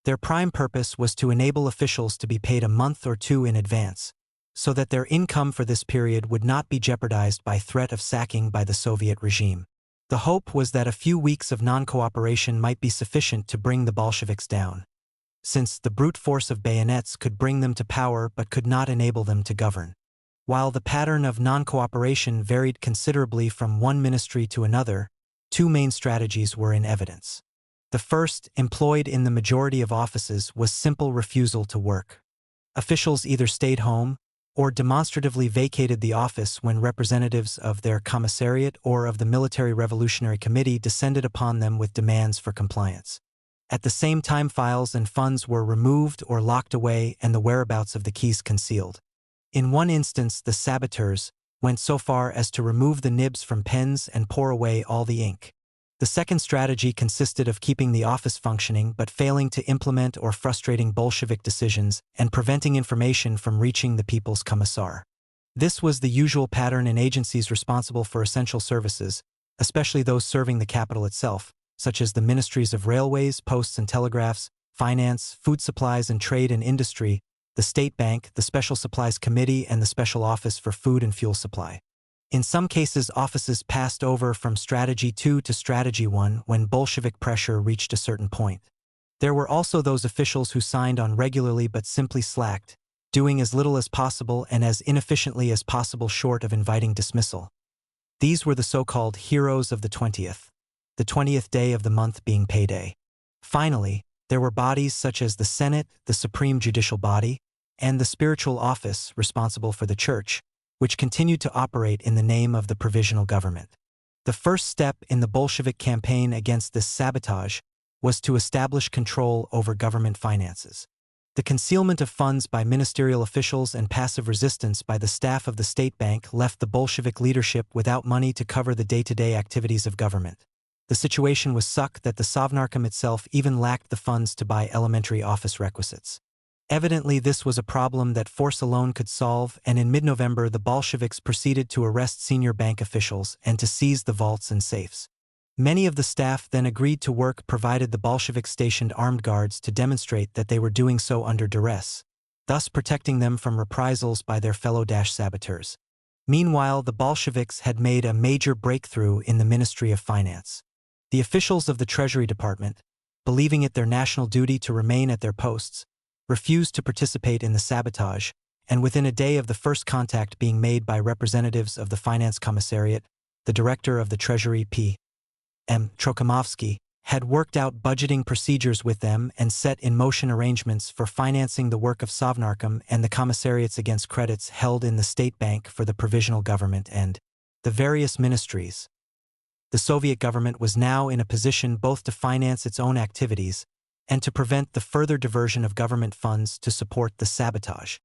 Their prime purpose was to enable officials to be paid a month or two in advance, so that their income for this period would not be jeopardized by threat of sacking by the Soviet regime. The hope was that a few weeks of non-cooperation might be sufficient to bring the Bolsheviks down, since the brute force of bayonets could bring them to power but could not enable them to govern. While the pattern of non-cooperation varied considerably from one ministry to another, two main strategies were in evidence. The first, employed in the majority of offices, was simple refusal to work. Officials either stayed home or demonstratively vacated the office when representatives of their commissariat or of the Military Revolutionary Committee descended upon them with demands for compliance. At the same time, files and funds were removed or locked away and the whereabouts of the keys concealed. In one instance, the saboteurs went so far as to remove the nibs from pens and pour away all the ink. The second strategy consisted of keeping the office functioning but failing to implement or frustrating Bolshevik decisions and preventing information from reaching the People's Commissar. This was the usual pattern in agencies responsible for essential services, especially those serving the capital itself, such as the Ministries of Railways, Posts and Telegraphs, Finance, Food Supplies and Trade and Industry, the State Bank, the Special Supplies Committee, and the Special Office for Food and Fuel Supply. In some cases, offices passed over from Strategy 2 to Strategy 1 when Bolshevik pressure reached a certain point. There were also those officials who signed on regularly but simply slacked, doing as little as possible and as inefficiently as possible short of inviting dismissal. These were the so-called heroes of the 20th day of the month being payday. Finally, there were bodies such as the Senate, the supreme judicial body, and the spiritual office responsible for the church, which continued to operate in the name of the provisional government. The first step in the Bolshevik campaign against this sabotage was to establish control over government finances. The concealment of funds by ministerial officials and passive resistance by the staff of the State Bank left the Bolshevik leadership without money to cover the day-to-day activities of government. The situation was such that the Sovnarkom itself even lacked the funds to buy elementary office requisites. Evidently, this was a problem that force alone could solve, and in mid-November the Bolsheviks proceeded to arrest senior bank officials and to seize the vaults and safes. Many of the staff then agreed to work provided the Bolsheviks stationed armed guards to demonstrate that they were doing so under duress, thus protecting them from reprisals by their fellow saboteurs. Meanwhile, the Bolsheviks had made a major breakthrough in the Ministry of Finance. The officials of the Treasury Department, believing it their national duty to remain at their posts, refused to participate in the sabotage, and within a day of the first contact being made by representatives of the Finance Commissariat, the director of the Treasury, P.M. Sogievsky, had worked out budgeting procedures with them and set in motion arrangements for financing the work of Sovnarkom and the commissariats against credits held in the State Bank for the Provisional Government and the various ministries. The Soviet government was now in a position both to finance its own activities and to prevent the further diversion of government funds to support the sabotage.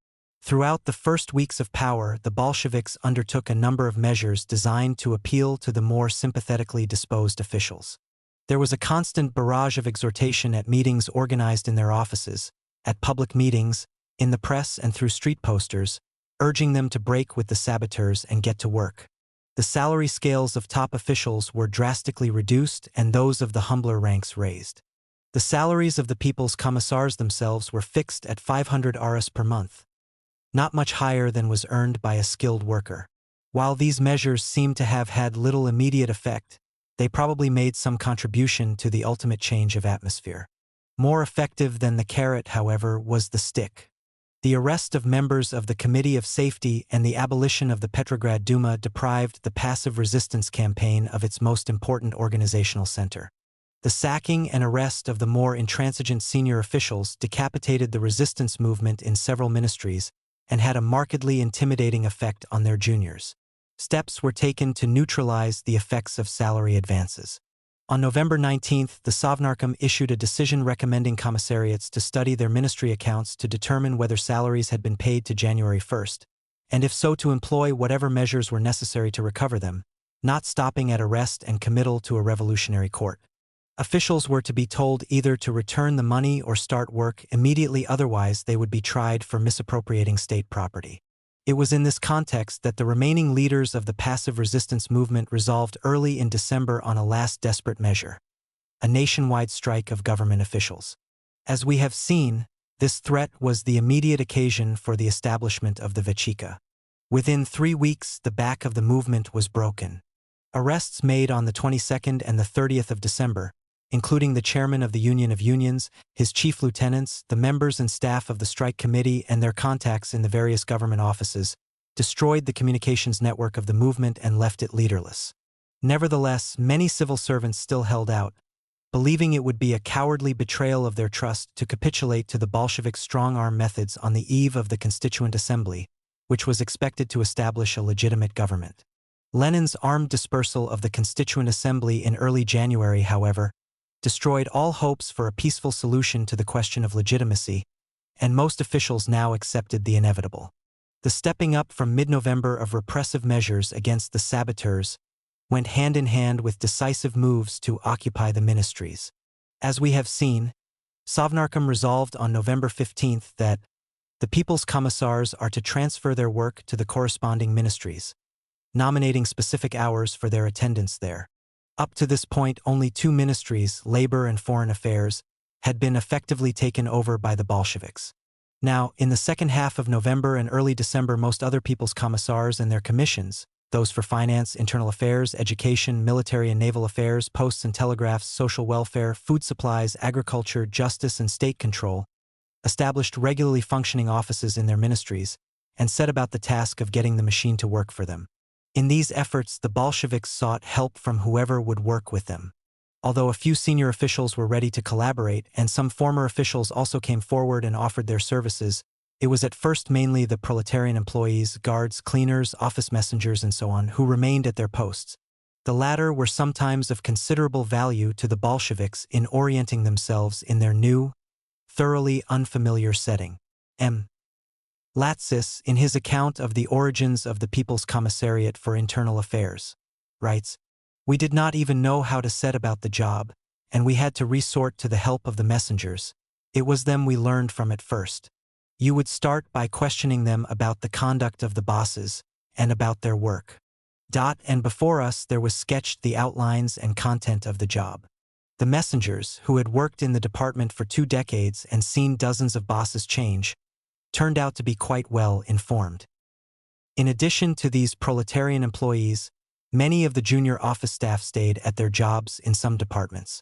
Throughout the first weeks of power, the Bolsheviks undertook a number of measures designed to appeal to the more sympathetically disposed officials. There was a constant barrage of exhortation at meetings organized in their offices, at public meetings, in the press and through street posters, urging them to break with the saboteurs and get to work. The salary scales of top officials were drastically reduced and those of the humbler ranks raised. The salaries of the People's Commissars themselves were fixed at 500 Rs per month, not much higher than was earned by a skilled worker. While these measures seem to have had little immediate effect, they probably made some contribution to the ultimate change of atmosphere. More effective than the carrot, however, was the stick. The arrest of members of the Committee of Safety and the abolition of the Petrograd Duma deprived the passive resistance campaign of its most important organizational center. The sacking and arrest of the more intransigent senior officials decapitated the resistance movement in several ministries and had a markedly intimidating effect on their juniors. Steps were taken to neutralize the effects of salary advances. On November 19, the Sovnarkom issued a decision recommending commissariats to study their ministry accounts to determine whether salaries had been paid to January 1, and if so to employ whatever measures were necessary to recover them, not stopping at arrest and committal to a revolutionary court. Officials were to be told either to return the money or start work immediately, otherwise they would be tried for misappropriating state property. It was in this context that the remaining leaders of the passive resistance movement resolved early in December on a last desperate measure: a nationwide strike of government officials. As we have seen, this threat was the immediate occasion for the establishment of the Vechika. Within 3 weeks, the back of the movement was broken. Arrests made on the 22nd and the 30th of December, including the chairman of the Union of Unions, his chief lieutenants, the members and staff of the strike committee and their contacts in the various government offices, destroyed the communications network of the movement and left it leaderless. Nevertheless, many civil servants still held out, believing it would be a cowardly betrayal of their trust to capitulate to the Bolshevik strong-arm methods on the eve of the Constituent Assembly, which was expected to establish a legitimate government. Lenin's armed dispersal of the Constituent Assembly in early January, however, destroyed all hopes for a peaceful solution to the question of legitimacy, and most officials now accepted the inevitable. The stepping up from mid-November of repressive measures against the saboteurs went hand in hand with decisive moves to occupy the ministries. As we have seen, Sovnarkom resolved on November 15 that the People's Commissars are to transfer their work to the corresponding ministries, nominating specific hours for their attendance there. Up to this point, only two ministries, Labor and Foreign Affairs, had been effectively taken over by the Bolsheviks. Now, in the second half of November and early December, most other People's Commissars and their commissions, those for finance, internal affairs, education, military and naval affairs, posts and telegraphs, social welfare, food supplies, agriculture, justice and state control, established regularly functioning offices in their ministries and set about the task of getting the machine to work for them. In these efforts, the Bolsheviks sought help from whoever would work with them. Although a few senior officials were ready to collaborate and some former officials also came forward and offered their services, it was at first mainly the proletarian employees, guards, cleaners, office messengers, and so on, who remained at their posts. The latter were sometimes of considerable value to the Bolsheviks in orienting themselves in their new, thoroughly unfamiliar setting. M. Latsis, in his account of the origins of the People's Commissariat for Internal Affairs, writes, "We did not even know how to set about the job, and we had to resort to the help of the messengers. It was them we learned from at first. You would start by questioning them about the conduct of the bosses and about their work. And before us there was sketched the outlines and content of the job. The messengers, who had worked in the department for 2 decades and seen dozens of bosses change, turned out to be quite well informed. In addition to these proletarian employees, many of the junior office staff stayed at their jobs in some departments.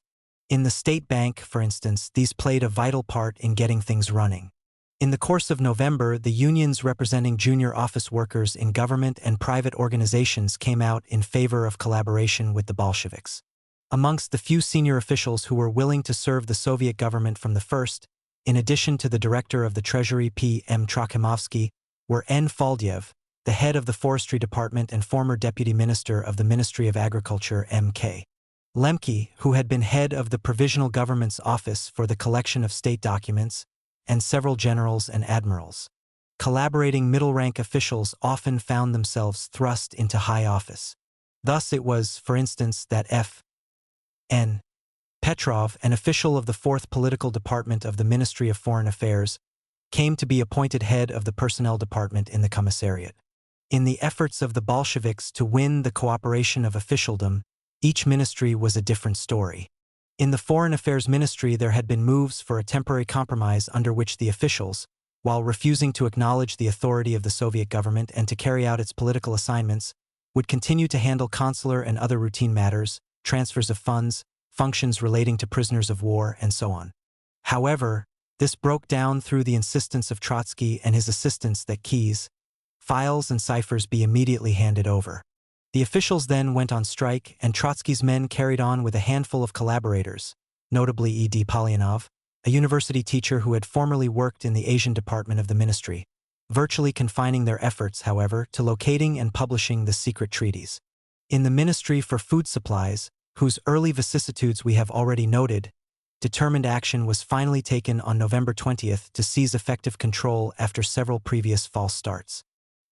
In the state bank, for instance, these played a vital part in getting things running. In the course of November, the unions representing junior office workers in government and private organizations came out in favor of collaboration with the Bolsheviks. Amongst the few senior officials who were willing to serve the Soviet government from the first, in addition to the director of the Treasury P.M. Trokhimovsky, were N. Faldiev, the head of the Forestry Department and former deputy minister of the Ministry of Agriculture M.K. Lemke, who had been head of the Provisional Government's Office for the Collection of State Documents, and several generals and admirals. Collaborating middle-rank officials often found themselves thrust into high office. Thus it was, for instance, that F. N. Petrov, an official of the 4th Political Department of the Ministry of Foreign Affairs, came to be appointed head of the Personnel Department in the Commissariat. In the efforts of the Bolsheviks to win the cooperation of officialdom, each ministry was a different story. In the Foreign Affairs Ministry there had been moves for a temporary compromise under which the officials, while refusing to acknowledge the authority of the Soviet government and to carry out its political assignments, would continue to handle consular and other routine matters, transfers of funds, functions relating to prisoners of war, and so on. However, this broke down through the insistence of Trotsky and his assistants that keys, files and ciphers be immediately handed over. The officials then went on strike, and Trotsky's men carried on with a handful of collaborators, notably E.D. Polyanov, a university teacher who had formerly worked in the Asian department of the ministry, virtually confining their efforts, however, to locating and publishing the secret treaties. In the Ministry for Food Supplies, whose early vicissitudes we have already noted, determined action was finally taken on November 20th to seize effective control after several previous false starts.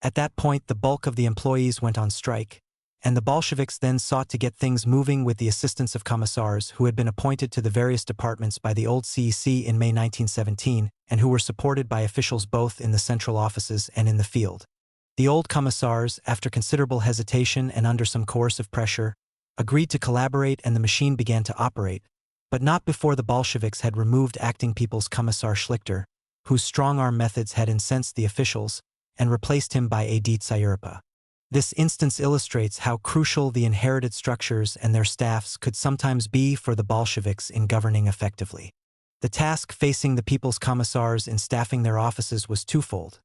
At that point, the bulk of the employees went on strike, and the Bolsheviks then sought to get things moving with the assistance of commissars who had been appointed to the various departments by the old CEC in May 1917 and who were supported by officials both in the central offices and in the field. The old commissars, after considerable hesitation and under some coercive pressure, agreed to collaborate and the machine began to operate, but not before the Bolsheviks had removed acting People's Commissar Schlichter, whose strong-arm methods had incensed the officials, and replaced him by Adit Sayurpa. This instance illustrates how crucial the inherited structures and their staffs could sometimes be for the Bolsheviks in governing effectively. The task facing the People's Commissars in staffing their offices was twofold: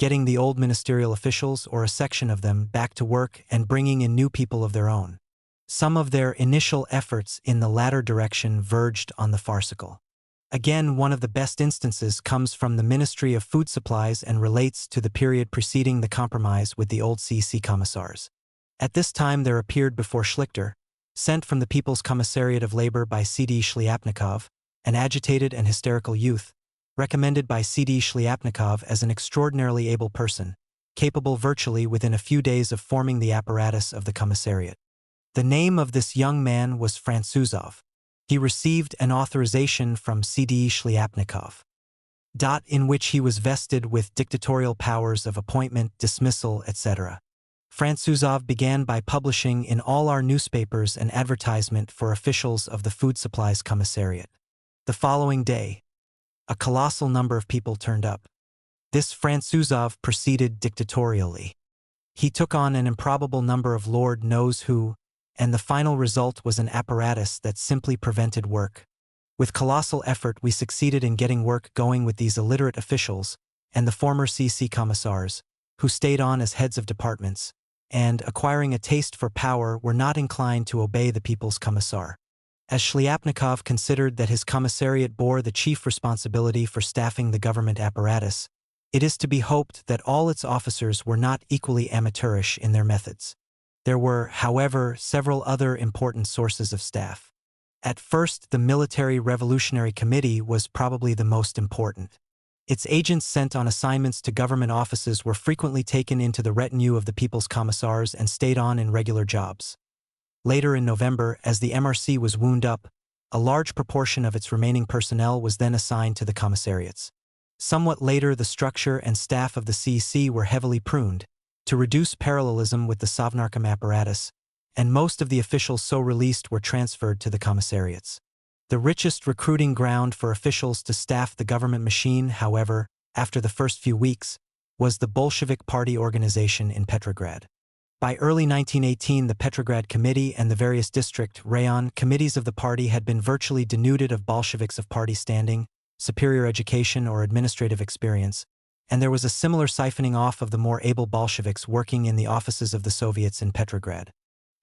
getting the old ministerial officials or a section of them back to work and bringing in new people of their own. Some of their initial efforts in the latter direction verged on the farcical. Again, one of the best instances comes from the Ministry of Food Supplies and relates to the period preceding the compromise with the old CC commissars. At this time there appeared before Schlichter, sent from the People's Commissariat of Labor by C.D. Shliapnikov, an agitated and hysterical youth, recommended by C.D. Shliapnikov as an extraordinarily able person, capable virtually within a few days of forming the apparatus of the commissariat. The name of this young man was Frantsuzov. He received an authorization from C.D. Shliapnikov, in which he was vested with dictatorial powers of appointment, dismissal, etc. Frantsuzov began by publishing in all our newspapers an advertisement for officials of the Food Supplies Commissariat. The following day, a colossal number of people turned up. This Frantsuzov proceeded dictatorially. He took on an improbable number of Lord knows who, and the final result was an apparatus that simply prevented work. With colossal effort we succeeded in getting work going with these illiterate officials and the former CC commissars, who stayed on as heads of departments, and, acquiring a taste for power, were not inclined to obey the people's commissar. As Shliapnikov considered that his commissariat bore the chief responsibility for staffing the government apparatus, it is to be hoped that all its officers were not equally amateurish in their methods. There were, however, several other important sources of staff. At first, the Military Revolutionary Committee was probably the most important. Its agents sent on assignments to government offices were frequently taken into the retinue of the People's Commissars and stayed on in regular jobs. Later in November, as the MRC was wound up, a large proportion of its remaining personnel was then assigned to the commissariats. Somewhat later, the structure and staff of the CC were heavily pruned, to reduce parallelism with the Sovnarkom apparatus, and most of the officials so released were transferred to the commissariats. The richest recruiting ground for officials to staff the government machine, however, after the first few weeks, was the Bolshevik Party organization in Petrograd. By early 1918, the Petrograd Committee and the various district, rayon, committees of the party had been virtually denuded of Bolsheviks of party standing, superior education, or administrative experience, and there was a similar siphoning off of the more able Bolsheviks working in the offices of the Soviets in Petrograd.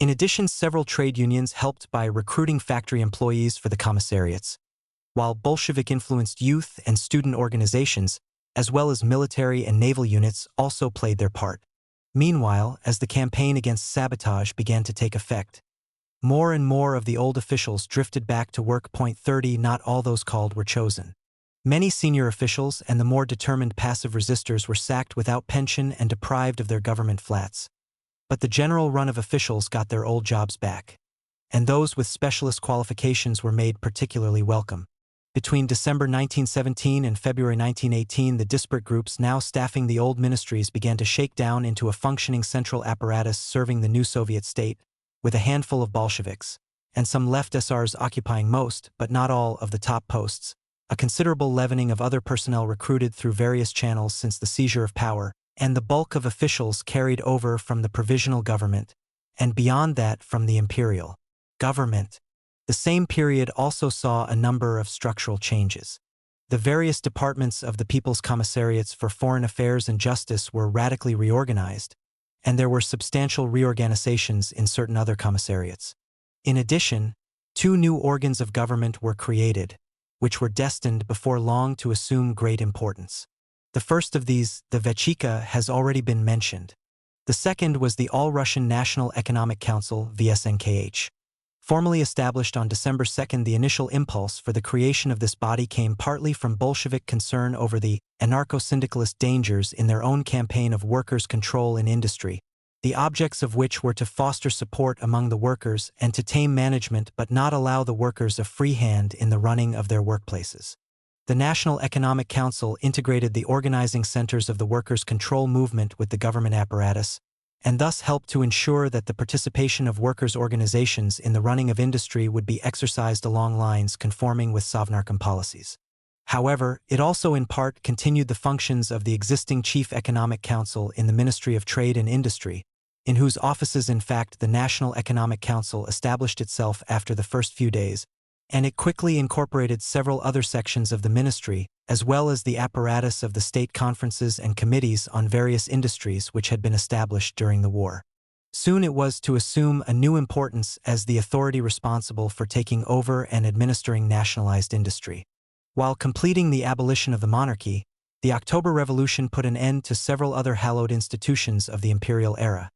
In addition, several trade unions helped by recruiting factory employees for the commissariats, while Bolshevik-influenced youth and student organizations, as well as military and naval units, also played their part. Meanwhile, as the campaign against sabotage began to take effect, more and more of the old officials drifted back to work. 30 Not all those called were chosen. Many senior officials and the more determined passive resistors were sacked without pension and deprived of their government flats. But the general run of officials got their old jobs back, and those with specialist qualifications were made particularly welcome. Between December 1917 and February 1918, the disparate groups now staffing the old ministries began to shake down into a functioning central apparatus serving the new Soviet state, with a handful of Bolsheviks, and some left SRs occupying most, but not all, of the top posts, a considerable leavening of other personnel recruited through various channels since the seizure of power, and the bulk of officials carried over from the provisional government, and beyond that from the imperial government. The same period also saw a number of structural changes. The various departments of the People's Commissariats for Foreign Affairs and Justice were radically reorganized, and there were substantial reorganizations in certain other commissariats. In addition, 2 new organs of government were created, which were destined before long to assume great importance. The first of these, the Vechika, has already been mentioned. The second was the All-Russian National Economic Council, VSNKH. Formally established on December 2, the initial impulse for the creation of this body came partly from Bolshevik concern over the anarcho-syndicalist dangers in their own campaign of workers' control in industry, the objects of which were to foster support among the workers and to tame management but not allow the workers a free hand in the running of their workplaces. The National Economic Council integrated the organizing centers of the workers' control movement with the government apparatus, and thus helped to ensure that the participation of workers' organizations in the running of industry would be exercised along lines conforming with Sovnarkom policies. However, it also in part continued the functions of the existing Chief Economic Council in the Ministry of Trade and Industry, in whose offices in fact the National Economic Council established itself after the first few days, and it quickly incorporated several other sections of the ministry, as well as the apparatus of the state conferences and committees on various industries which had been established during the war. Soon it was to assume a new importance as the authority responsible for taking over and administering nationalized industry. While completing the abolition of the monarchy, the October Revolution put an end to several other hallowed institutions of the imperial era,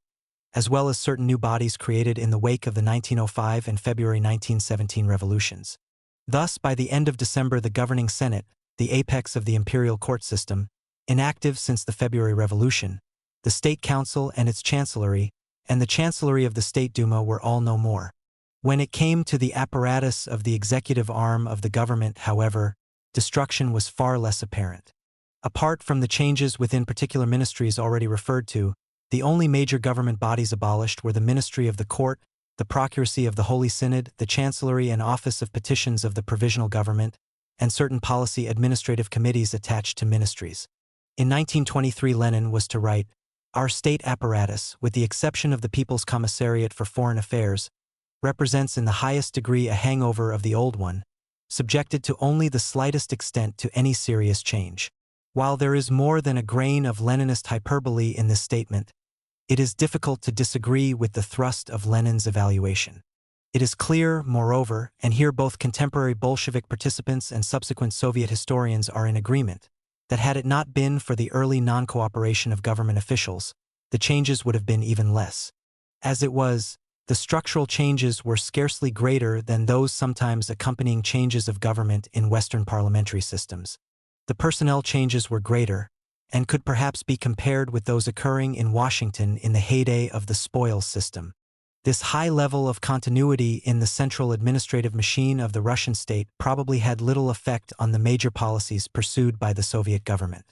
as well as certain new bodies created in the wake of the 1905 and February 1917 revolutions. Thus, by the end of December, the governing Senate, the apex of the imperial court system, inactive since the February Revolution, the State Council and its Chancellery, and the Chancellery of the State Duma were all no more. When it came to the apparatus of the executive arm of the government, however, destruction was far less apparent. Apart from the changes within particular ministries already referred to, the only major government bodies abolished were the Ministry of the Court, the Procuracy of the Holy Synod, the Chancellery and Office of Petitions of the Provisional Government, and certain policy administrative committees attached to ministries. In 1923, Lenin was to write, "Our state apparatus, with the exception of the People's Commissariat for Foreign Affairs, represents in the highest degree a hangover of the old one, subjected to only the slightest extent to any serious change." While there is more than a grain of Leninist hyperbole in this statement, it is difficult to disagree with the thrust of Lenin's evaluation. It is clear, moreover, and here both contemporary Bolshevik participants and subsequent Soviet historians are in agreement, that had it not been for the early non-cooperation of government officials, the changes would have been even less. As it was, the structural changes were scarcely greater than those sometimes accompanying changes of government in Western parliamentary systems. The personnel changes were greater, and could perhaps be compared with those occurring in Washington in the heyday of the spoils system. This high level of continuity in the central administrative machine of the Russian state probably had little effect on the major policies pursued by the Soviet government.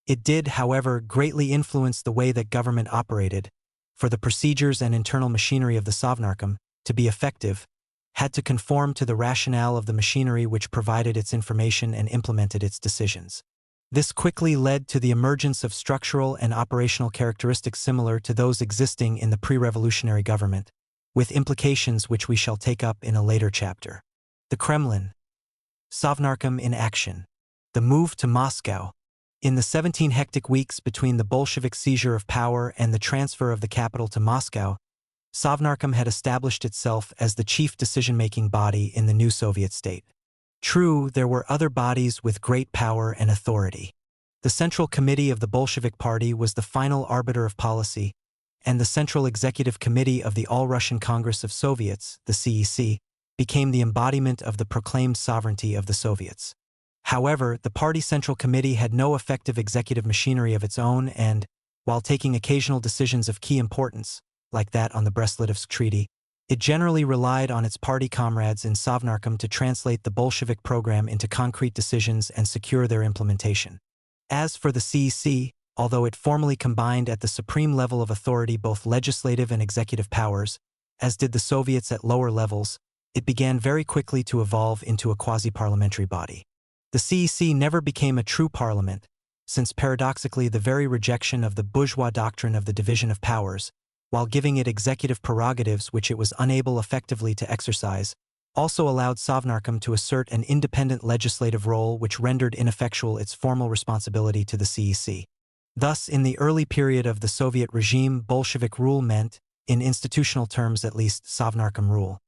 It did, however, greatly influence the way that government operated, for the procedures and internal machinery of the Sovnarkom, to be effective, had to conform to the rationale of the machinery which provided its information and implemented its decisions. This quickly led to the emergence of structural and operational characteristics similar to those existing in the pre-revolutionary government, with implications which we shall take up in a later chapter. The Kremlin. Sovnarkom in action. The move to Moscow. In the 17 hectic weeks between the Bolshevik seizure of power and the transfer of the capital to Moscow, Sovnarkom had established itself as the chief decision-making body in the new Soviet state. True, there were other bodies with great power and authority. The Central Committee of the Bolshevik Party was the final arbiter of policy, and the Central Executive Committee of the All-Russian Congress of Soviets, the CEC, became the embodiment of the proclaimed sovereignty of the Soviets. However, the Party Central Committee had no effective executive machinery of its own and, while taking occasional decisions of key importance, like that on the Brest-Litovsk Treaty, it generally relied on its party comrades in Sovnarkom to translate the Bolshevik program into concrete decisions and secure their implementation. As for the CEC, although it formally combined at the supreme level of authority both legislative and executive powers, as did the Soviets at lower levels, it began very quickly to evolve into a quasi-parliamentary body. The CEC never became a true parliament, since paradoxically the very rejection of the bourgeois doctrine of the division of powers, while giving it executive prerogatives which it was unable effectively to exercise, also allowed Sovnarkom to assert an independent legislative role which rendered ineffectual its formal responsibility to the CEC. Thus, in the early period of the Soviet regime, Bolshevik rule meant, in institutional terms at least, Sovnarkom rule.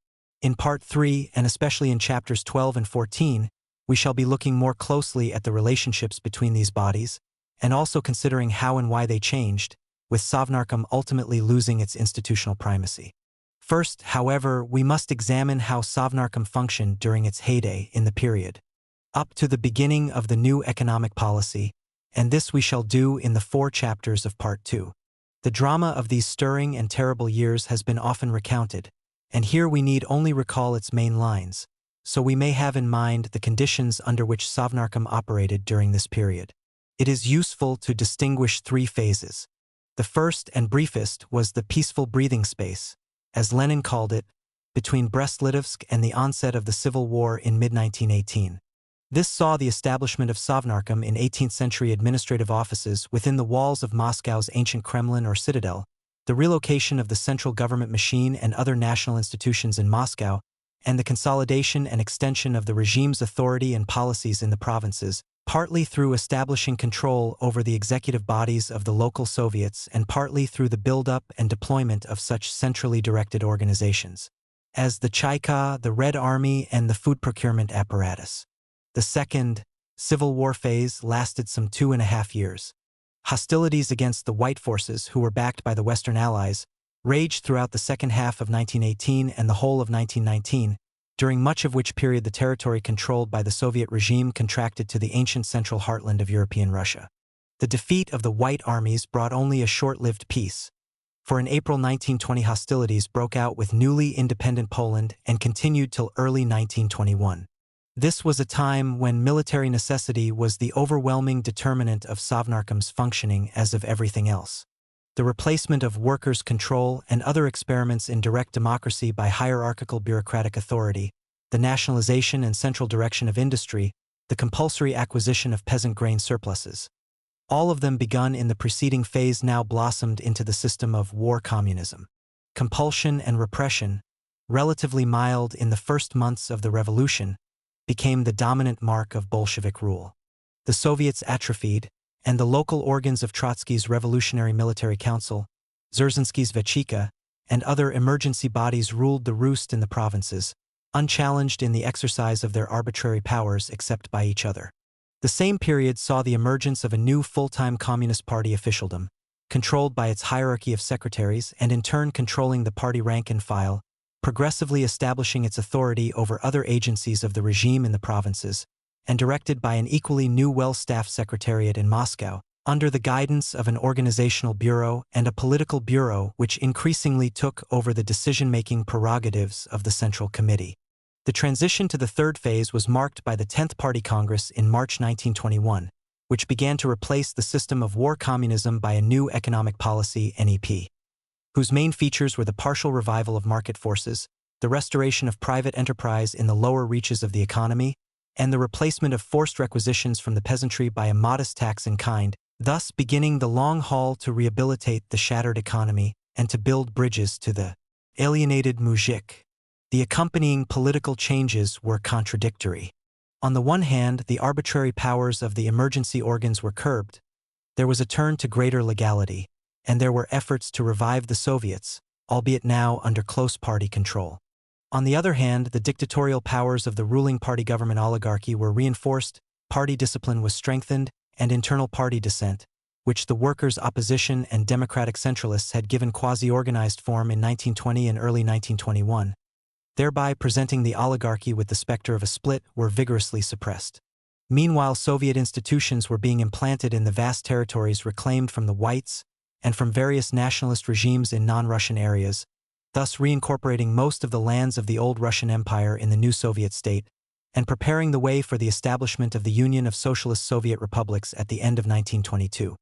In Part 3, and especially in Chapters 12 and 14, we shall be looking more closely at the relationships between these bodies, and also considering how and why they changed, with Sovnarkom ultimately losing its institutional primacy. First, however, we must examine how Sovnarkom functioned during its heyday in the period up to the beginning of the new economic policy, and this we shall do in the 4 chapters of Part 2. The drama of these stirring and terrible years has been often recounted, and here we need only recall its main lines, so we may have in mind the conditions under which Sovnarkom operated during this period. It is useful to distinguish 3 phases. The first and briefest was the peaceful breathing space, as Lenin called it, between Brest-Litovsk and the onset of the Civil War in mid-1918. This saw the establishment of Sovnarkom in 18th-century administrative offices within the walls of Moscow's ancient Kremlin or citadel, the relocation of the central government machine and other national institutions in Moscow, and the consolidation and extension of the regime's authority and policies in the provinces, partly through establishing control over the executive bodies of the local Soviets and partly through the buildup and deployment of such centrally directed organizations as the Chaika, the Red Army, and the food procurement apparatus. The second, Civil War phase lasted some 2.5 years. Hostilities against the White forces, who were backed by the Western Allies, raged throughout the second half of 1918 and the whole of 1919, during much of which period the territory controlled by the Soviet regime contracted to the ancient central heartland of European Russia. The defeat of the White armies brought only a short-lived peace, for in April 1920 hostilities broke out with newly independent Poland and continued till early 1921. This was a time when military necessity was the overwhelming determinant of Sovnarkom's functioning as of everything else. The replacement of workers' control and other experiments in direct democracy by hierarchical bureaucratic authority, the nationalization and central direction of industry, the compulsory acquisition of peasant grain surpluses. All of them begun in the preceding phase now blossomed into the system of war communism. Compulsion and repression, relatively mild in the first months of the revolution, became the dominant mark of Bolshevik rule. The Soviets atrophied, and the local organs of Trotsky's Revolutionary Military Council, Dzerzhinsky's Vechika, and other emergency bodies ruled the roost in the provinces, unchallenged in the exercise of their arbitrary powers except by each other. The same period saw the emergence of a new full-time Communist Party officialdom, controlled by its hierarchy of secretaries and in turn controlling the party rank and file, progressively establishing its authority over other agencies of the regime in the provinces, and directed by an equally new well-staffed secretariat in Moscow, under the guidance of an organizational bureau and a political bureau which increasingly took over the decision-making prerogatives of the Central Committee. The transition to the third phase was marked by the 10th Party Congress in March 1921, which began to replace the system of war communism by a new economic policy, NEP, whose main features were the partial revival of market forces, the restoration of private enterprise in the lower reaches of the economy, and the replacement of forced requisitions from the peasantry by a modest tax in kind, thus beginning the long haul to rehabilitate the shattered economy and to build bridges to the alienated muzhik. The accompanying political changes were contradictory. On the one hand, the arbitrary powers of the emergency organs were curbed. There was a turn to greater legality, and there were efforts to revive the Soviets, albeit now under close party control. On the other hand, the dictatorial powers of the ruling party government oligarchy were reinforced, party discipline was strengthened, and internal party dissent, which the workers' opposition and democratic centralists had given quasi-organized form in 1920 and early 1921, thereby presenting the oligarchy with the specter of a split, were vigorously suppressed. Meanwhile, Soviet institutions were being implanted in the vast territories reclaimed from the Whites and from various nationalist regimes in non-Russian areas, thus reincorporating most of the lands of the old Russian Empire in the new Soviet state, and preparing the way for the establishment of the Union of Socialist Soviet Republics at the end of 1922.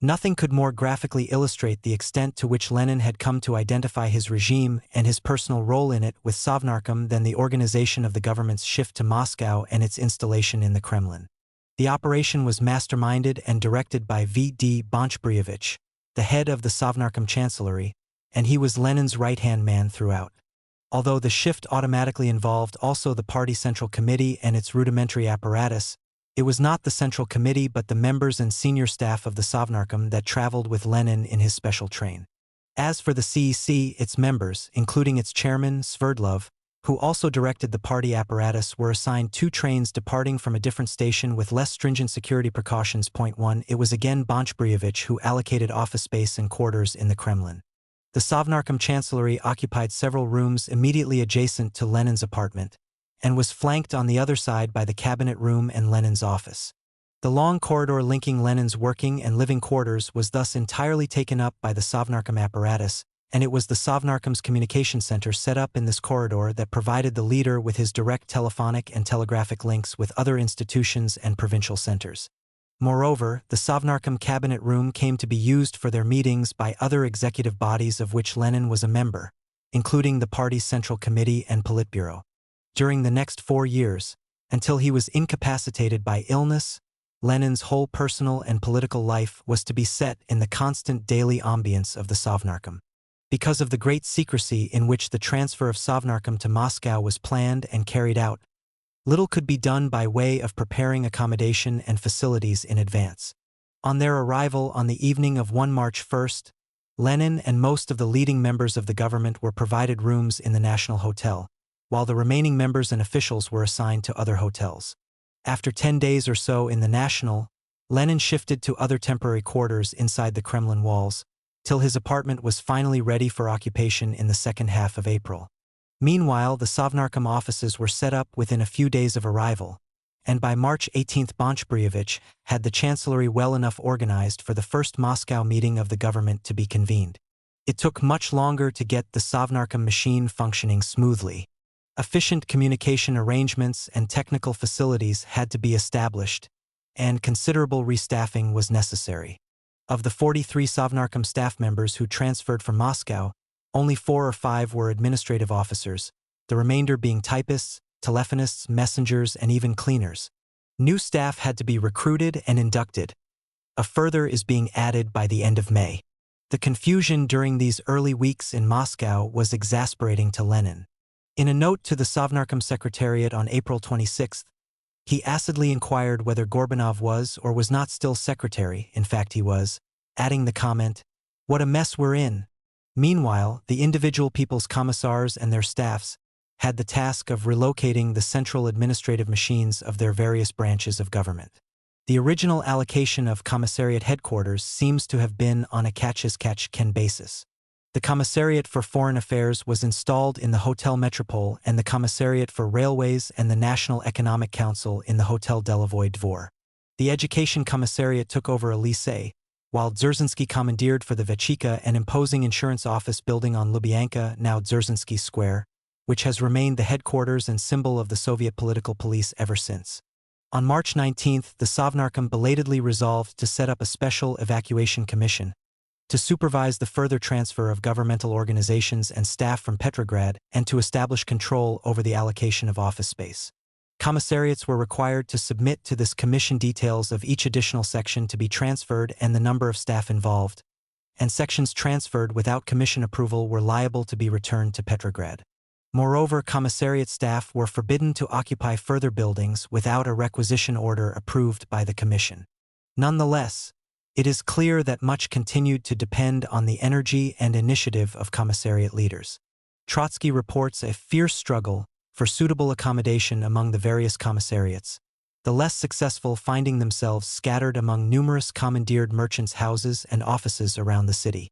Nothing could more graphically illustrate the extent to which Lenin had come to identify his regime and his personal role in it with Sovnarkom than the organization of the government's shift to Moscow and its installation in the Kremlin. The operation was masterminded and directed by V.D. Bonch-Brievich, the head of the Sovnarkom Chancellery, and he was Lenin's right-hand man throughout. Although the shift automatically involved also the Party Central Committee and its rudimentary apparatus, it was not the Central Committee but the members and senior staff of the Sovnarkom that traveled with Lenin in his special train. As for the CEC, its members, including its chairman, Sverdlov, who also directed the party apparatus, were assigned 2 trains departing from a different station with less stringent security precautions. Point 1. It was again Bonch-Brievich who allocated office space and quarters in the Kremlin. The Sovnarkom Chancellery occupied several rooms immediately adjacent to Lenin's apartment, and was flanked on the other side by the cabinet room and Lenin's office. The long corridor linking Lenin's working and living quarters was thus entirely taken up by the Sovnarkom apparatus, and it was the Sovnarkom's communication center set up in this corridor that provided the leader with his direct telephonic and telegraphic links with other institutions and provincial centers. Moreover, the Sovnarkom cabinet room came to be used for their meetings by other executive bodies of which Lenin was a member, including the party's Central Committee and Politburo. During the next 4 years, until he was incapacitated by illness, Lenin's whole personal and political life was to be set in the constant daily ambience of the Sovnarkom. Because of the great secrecy in which the transfer of Sovnarkom to Moscow was planned and carried out, Little could be done by way of preparing accommodation and facilities in advance. On their arrival on the evening of March 1, Lenin and most of the leading members of the government were provided rooms in the National Hotel, while the remaining members and officials were assigned to other hotels. After 10 days or so in the National, Lenin shifted to other temporary quarters inside the Kremlin walls, till his apartment was finally ready for occupation in the second half of April. Meanwhile, the Sovnarkom offices were set up within a few days of arrival, and by March 18 Bonch-Brievich had the chancellery well enough organized for the first Moscow meeting of the government to be convened. It took much longer to get the Sovnarkom machine functioning smoothly. Efficient communication arrangements and technical facilities had to be established, and considerable restaffing was necessary. Of the 43 Sovnarkom staff members who transferred from Moscow, only 4 or 5 were administrative officers, the remainder being typists, telephonists, messengers, and even cleaners. New staff had to be recruited and inducted. A further is being added by the end of May. The confusion during these early weeks in Moscow was exasperating to Lenin. In a note to the Sovnarkom Secretariat on April 26, he acidly inquired whether Gorbanov was or was not still secretary. In fact, he was, adding the comment, "What a mess we're in." Meanwhile, the individual people's commissars and their staffs had the task of relocating the central administrative machines of their various branches of government. The original allocation of commissariat headquarters seems to have been on a catch-as-catch-can basis. The Commissariat for Foreign Affairs was installed in the Hotel Metropole and the Commissariat for Railways and the National Economic Council in the Hotel Delovoy Dvor. The Education Commissariat took over a lycée, while Dzerzhinsky commandeered for the Vechika an imposing insurance office building on Lubyanka, now Dzerzhinsky Square, which has remained the headquarters and symbol of the Soviet political police ever since. On March 19, the Sovnarkom belatedly resolved to set up a special evacuation commission to supervise the further transfer of governmental organizations and staff from Petrograd and to establish control over the allocation of office space. Commissariats were required to submit to this commission details of each additional section to be transferred and the number of staff involved, and sections transferred without commission approval were liable to be returned to Petrograd. Moreover, commissariat staff were forbidden to occupy further buildings without a requisition order approved by the commission. Nonetheless, it is clear that much continued to depend on the energy and initiative of commissariat leaders. Trotsky reports a fierce struggle for suitable accommodation among the various commissariats, the less successful finding themselves scattered among numerous commandeered merchants' houses and offices around the city.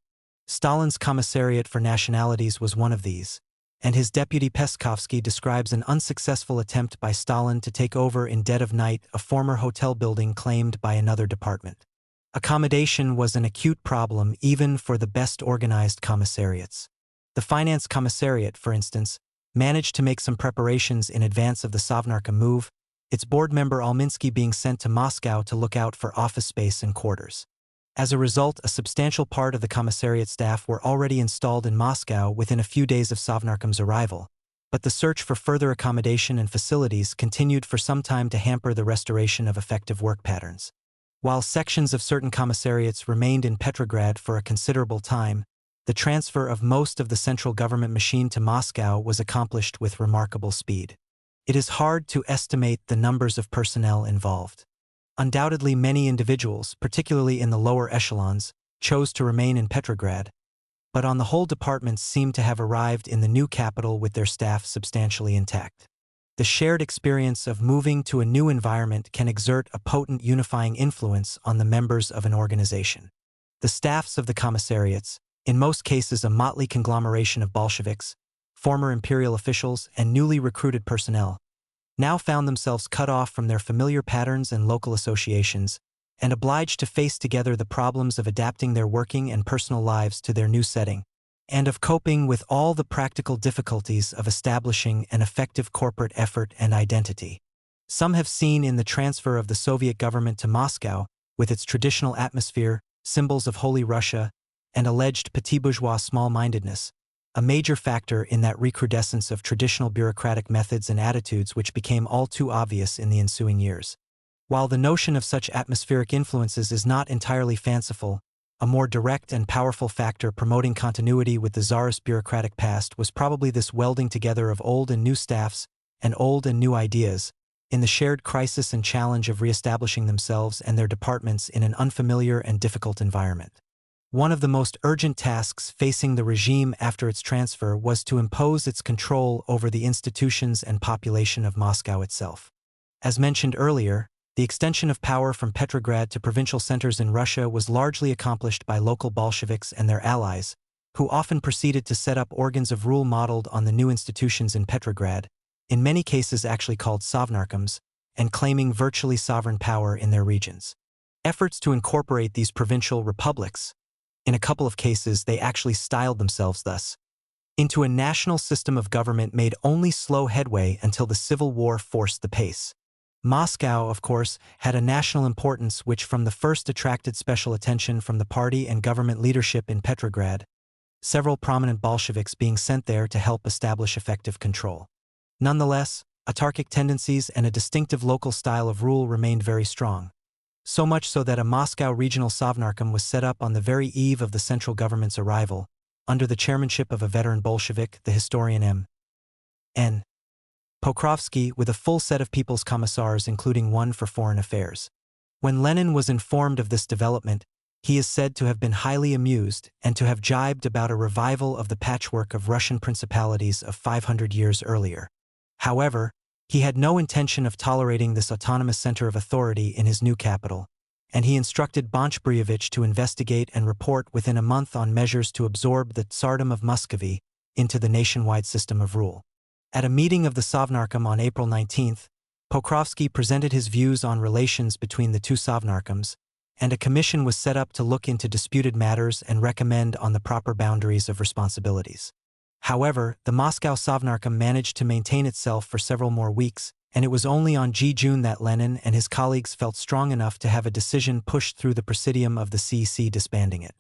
Stalin's Commissariat for Nationalities was one of these, and his deputy Peskovsky describes an unsuccessful attempt by Stalin to take over in dead of night a former hotel building claimed by another department. Accommodation was an acute problem even for the best organized commissariats. The Finance Commissariat, for instance, managed to make some preparations in advance of the Sovnarkom move, its board member Alminsky being sent to Moscow to look out for office space and quarters. As a result, a substantial part of the commissariat staff were already installed in Moscow within a few days of Sovnarkom's arrival, but the search for further accommodation and facilities continued for some time to hamper the restoration of effective work patterns. While sections of certain commissariats remained in Petrograd for a considerable time, the transfer of most of the central government machine to Moscow was accomplished with remarkable speed. It is hard to estimate the numbers of personnel involved. Undoubtedly many individuals, particularly in the lower echelons, chose to remain in Petrograd, but on the whole departments seem to have arrived in the new capital with their staff substantially intact. The shared experience of moving to a new environment can exert a potent unifying influence on the members of an organization. The staffs of the commissariats, in most cases a motley conglomeration of Bolsheviks, former imperial officials, and newly recruited personnel, now found themselves cut off from their familiar patterns and local associations, and obliged to face together the problems of adapting their working and personal lives to their new setting, and of coping with all the practical difficulties of establishing an effective corporate effort and identity. Some have seen in the transfer of the Soviet government to Moscow, with its traditional atmosphere, symbols of Holy Russia, and alleged petit bourgeois small-mindedness, a major factor in that recrudescence of traditional bureaucratic methods and attitudes which became all too obvious in the ensuing years. While the notion of such atmospheric influences is not entirely fanciful, a more direct and powerful factor promoting continuity with the Tsarist bureaucratic past was probably this welding together of old and new staffs and old and new ideas, in the shared crisis and challenge of re-establishing themselves and their departments in an unfamiliar and difficult environment. One of the most urgent tasks facing the regime after its transfer was to impose its control over the institutions and population of Moscow itself. As mentioned earlier, the extension of power from Petrograd to provincial centers in Russia was largely accomplished by local Bolsheviks and their allies, who often proceeded to set up organs of rule modeled on the new institutions in Petrograd, in many cases actually called Sovnarkoms, and claiming virtually sovereign power in their regions. Efforts to incorporate these provincial republics, in a couple of cases they actually styled themselves thus, into a national system of government made only slow headway until the Civil War forced the pace. Moscow, of course, had a national importance which from the first attracted special attention from the party and government leadership in Petrograd, several prominent Bolsheviks being sent there to help establish effective control. Nonetheless, autarkic tendencies and a distinctive local style of rule remained very strong. So much so that a Moscow regional Sovnarkom was set up on the very eve of the central government's arrival, under the chairmanship of a veteran Bolshevik, the historian M.N. Pokrovsky, with a full set of people's commissars including one for foreign affairs. When Lenin was informed of this development, he is said to have been highly amused and to have jibed about a revival of the patchwork of Russian principalities of 500 years earlier. However, he had no intention of tolerating this autonomous center of authority in his new capital, and he instructed Bonch-Brievich to investigate and report within a month on measures to absorb the Tsardom of Muscovy into the nationwide system of rule. At a meeting of the Sovnarkom on April 19, Pokrovsky presented his views on relations between the two Sovnarkoms, and a commission was set up to look into disputed matters and recommend on the proper boundaries of responsibilities. However, the Moscow Sovnarkom managed to maintain itself for several more weeks, and it was only on June that Lenin and his colleagues felt strong enough to have a decision pushed through the Presidium of the CC disbanding it.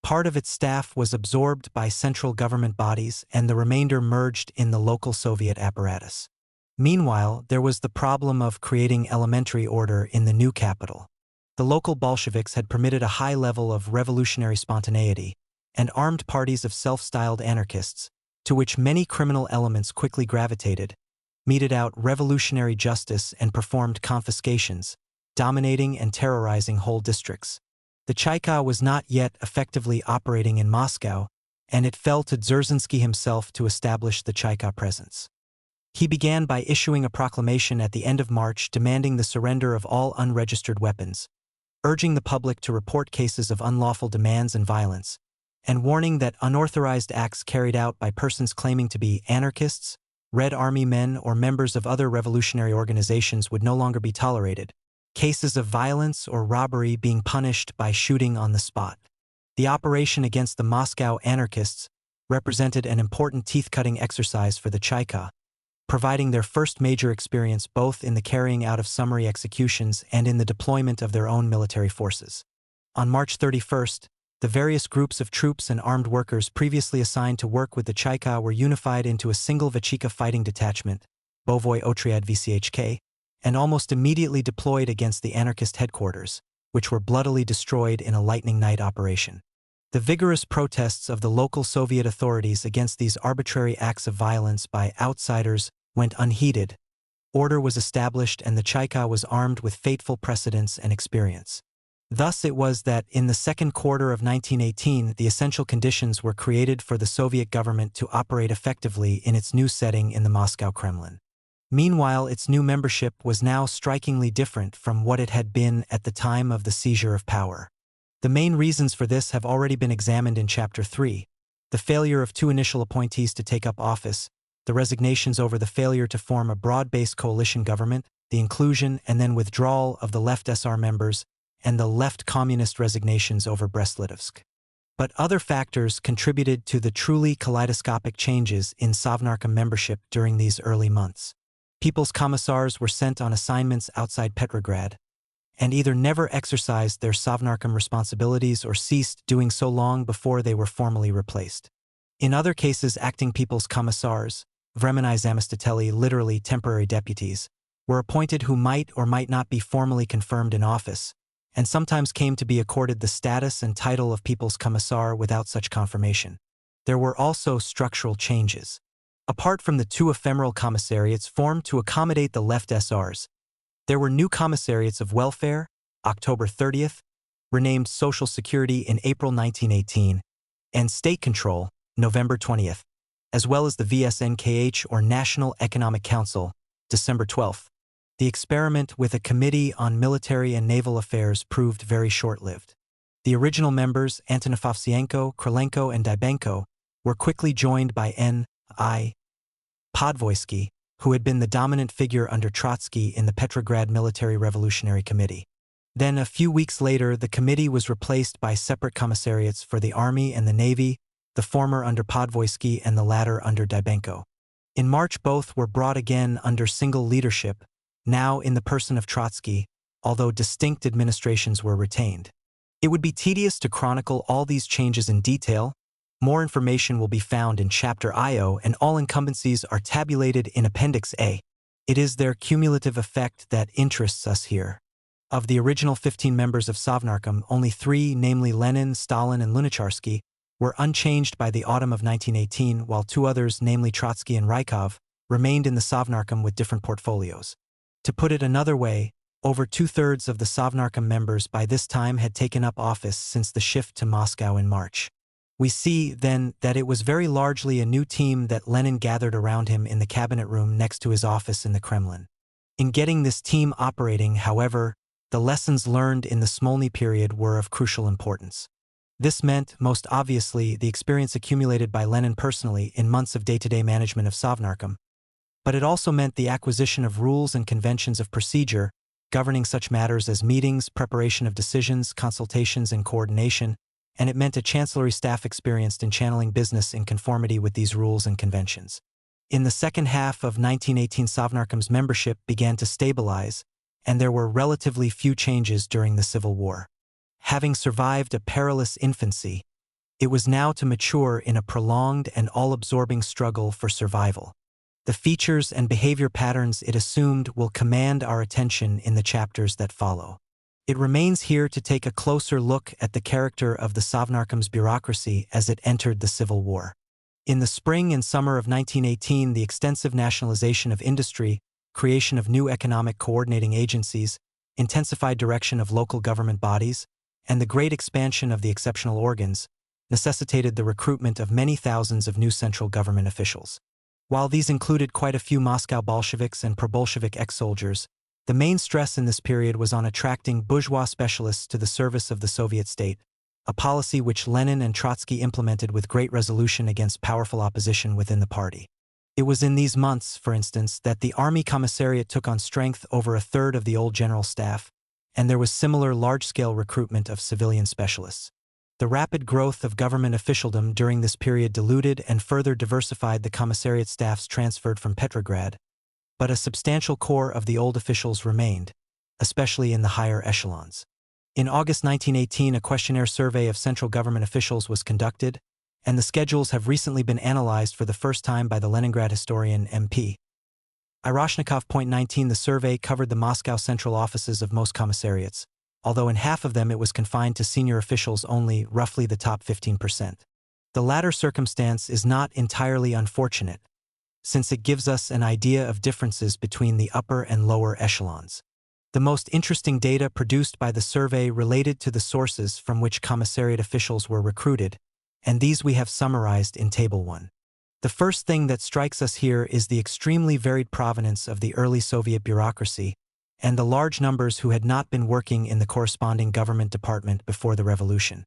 Part of its staff was absorbed by central government bodies and the remainder merged in the local Soviet apparatus. Meanwhile, there was the problem of creating elementary order in the new capital. The local Bolsheviks had permitted a high level of revolutionary spontaneity, and armed parties of self-styled anarchists, to which many criminal elements quickly gravitated, meted out revolutionary justice and performed confiscations, dominating and terrorizing whole districts. The Chaika was not yet effectively operating in Moscow, and it fell to Dzerzhinsky himself to establish the Chaika presence. He began by issuing a proclamation at the end of March demanding the surrender of all unregistered weapons, urging the public to report cases of unlawful demands and violence, and warning that unauthorized acts carried out by persons claiming to be anarchists, Red Army men, or members of other revolutionary organizations would no longer be tolerated, cases of violence or robbery being punished by shooting on the spot. The operation against the Moscow anarchists represented an important teeth-cutting exercise for the Chaika, providing their first major experience both in the carrying out of summary executions and in the deployment of their own military forces. On March 31st, the various groups of troops and armed workers previously assigned to work with the Chaika were unified into a single Vachika fighting detachment, Bovoy Otriad VCHK, and almost immediately deployed against the anarchist headquarters, which were bloodily destroyed in a lightning night operation. The vigorous protests of the local Soviet authorities against these arbitrary acts of violence by outsiders went unheeded. Order was established and the Chaika was armed with fateful precedents and experience. Thus it was that in the second quarter of 1918 the essential conditions were created for the Soviet government to operate effectively in its new setting in the Moscow Kremlin. Meanwhile, its new membership was now strikingly different from what it had been at the time of the seizure of power. The main reasons for this have already been examined in Chapter 3, the failure of two initial appointees to take up office, the resignations over the failure to form a broad-based coalition government, the inclusion and then withdrawal of the left SR members, and the left communist resignations over Brest-Litovsk. But other factors contributed to the truly kaleidoscopic changes in Sovnarkom membership during these early months. People's commissars were sent on assignments outside Petrograd, and either never exercised their Sovnarkom responsibilities or ceased doing so long before they were formally replaced. In other cases, acting people's commissars, Vremenai Zamestiteli, literally temporary deputies, were appointed who might or might not be formally confirmed in office, and sometimes came to be accorded the status and title of People's Commissar without such confirmation. There were also structural changes. Apart from the two ephemeral commissariats formed to accommodate the left SRs, there were new commissariats of welfare, October 30th, renamed Social Security in April 1918, and State Control, November 20th, as well as the VSNKH or National Economic Council, December 12th. The experiment with a Committee on Military and Naval Affairs proved very short-lived. The original members, Antonovsienko, Krylenko, and Dybenko, were quickly joined by N.I. Podvoisky, who had been the dominant figure under Trotsky in the Petrograd Military Revolutionary Committee. Then, a few weeks later, the committee was replaced by separate commissariats for the Army and the Navy, the former under Podvoisky and the latter under Dybenko. In March, both were brought again under single leadership, now in the person of Trotsky, although distinct administrations were retained. It would be tedious to chronicle all these changes in detail. More information will be found in Chapter IO, and all incumbencies are tabulated in Appendix A. It is their cumulative effect that interests us here. Of the original 15 members of Sovnarkom, only 3, namely Lenin, Stalin, and Lunacharsky, were unchanged by the autumn of 1918, while 2 others, namely Trotsky and Rykov, remained in the Sovnarkom with different portfolios. To put it another way, over 2/3 of the Sovnarkom members by this time had taken up office since the shift to Moscow in March. We see, then, that it was very largely a new team that Lenin gathered around him in the cabinet room next to his office in the Kremlin. In getting this team operating, however, the lessons learned in the Smolny period were of crucial importance. This meant, most obviously, the experience accumulated by Lenin personally in months of day-to-day management of Sovnarkom, but it also meant the acquisition of rules and conventions of procedure governing such matters as meetings, preparation of decisions, consultations, and coordination, and it meant a chancellery staff experienced in channeling business in conformity with these rules and conventions. In the second half of 1918, Sovnarkom's membership began to stabilize, and there were relatively few changes during the Civil War. Having survived a perilous infancy, it was now to mature in a prolonged and all-absorbing struggle for survival. The features and behavior patterns it assumed will command our attention in the chapters that follow. It remains here to take a closer look at the character of the Sovnarkom's bureaucracy as it entered the Civil War. In the spring and summer of 1918, the extensive nationalization of industry, creation of new economic coordinating agencies, intensified direction of local government bodies, and the great expansion of the exceptional organs necessitated the recruitment of many thousands of new central government officials. While these included quite a few Moscow Bolsheviks and pro-Bolshevik ex-soldiers, the main stress in this period was on attracting bourgeois specialists to the service of the Soviet state, a policy which Lenin and Trotsky implemented with great resolution against powerful opposition within the party. It was in these months, for instance, that the Army Commissariat took on strength over 1/3 of the old general staff, and there was similar large-scale recruitment of civilian specialists. The rapid growth of government officialdom during this period diluted and further diversified the commissariat staffs transferred from Petrograd, but a substantial core of the old officials remained, especially in the higher echelons. In August 1918, a questionnaire survey of central government officials was conducted, and the schedules have recently been analyzed for the first time by the Leningrad historian M.P. Iroshnikov. 19. The survey covered the Moscow central offices of most commissariats, although in half of them it was confined to senior officials only, roughly the top 15%. The latter circumstance is not entirely unfortunate, since it gives us an idea of differences between the upper and lower echelons. The most interesting data produced by the survey related to the sources from which commissariat officials were recruited, and these we have summarized in Table 1. The first thing that strikes us here is the extremely varied provenance of the early Soviet bureaucracy and the large numbers who had not been working in the corresponding government department before the revolution.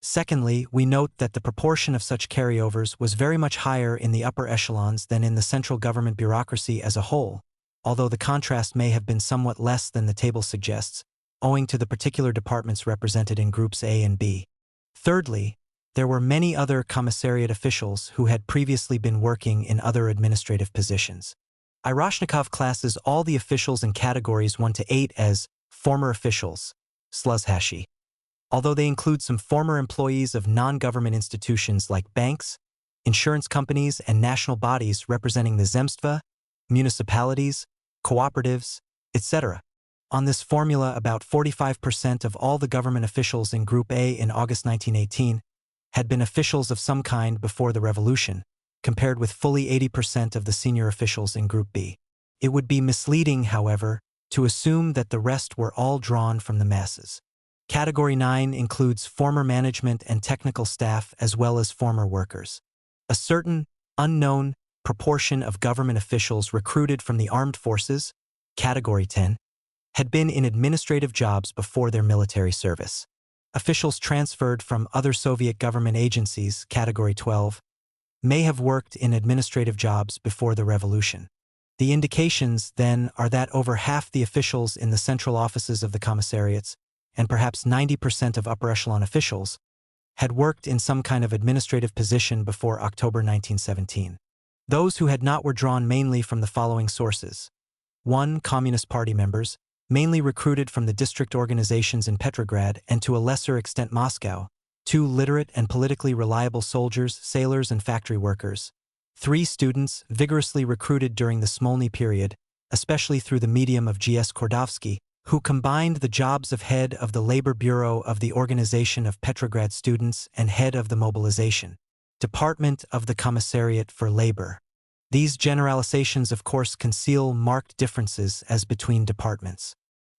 Secondly, we note that the proportion of such carryovers was very much higher in the upper echelons than in the central government bureaucracy as a whole, although the contrast may have been somewhat less than the table suggests, owing to the particular departments represented in Groups A and B. Thirdly, there were many other commissariat officials who had previously been working in other administrative positions. Iroshnikov classes all the officials in categories 1 to 8 as former officials, sluzhashi, although they include some former employees of non-government institutions like banks, insurance companies, and national bodies representing the zemstva, municipalities, cooperatives, etc. On this formula, about 45% of all the government officials in Group A in August 1918 had been officials of some kind before the revolution, compared with fully 80% of the senior officials in Group B. It would be misleading, however, to assume that the rest were all drawn from the masses. Category 9 includes former management and technical staff as well as former workers. A certain, unknown, proportion of government officials recruited from the armed forces, Category 10, had been in administrative jobs before their military service. Officials transferred from other Soviet government agencies, Category 12, may have worked in administrative jobs before the revolution. The indications, then, are that over half the officials in the central offices of the commissariats, and perhaps 90% of upper echelon officials, had worked in some kind of administrative position before October 1917. Those who had not were drawn mainly from the following sources. 1. Communist Party members, mainly recruited from the district organizations in Petrograd and to a lesser extent Moscow. 2. Literate and politically reliable soldiers, sailors, and factory workers. 3. Students, vigorously recruited during the Smolny period, especially through the medium of G.S. Kordovsky, who combined the jobs of head of the labor bureau of the Organization of Petrograd Students and head of the mobilization department of the Commissariat for Labor. These generalizations, of course, conceal marked differences as between departments.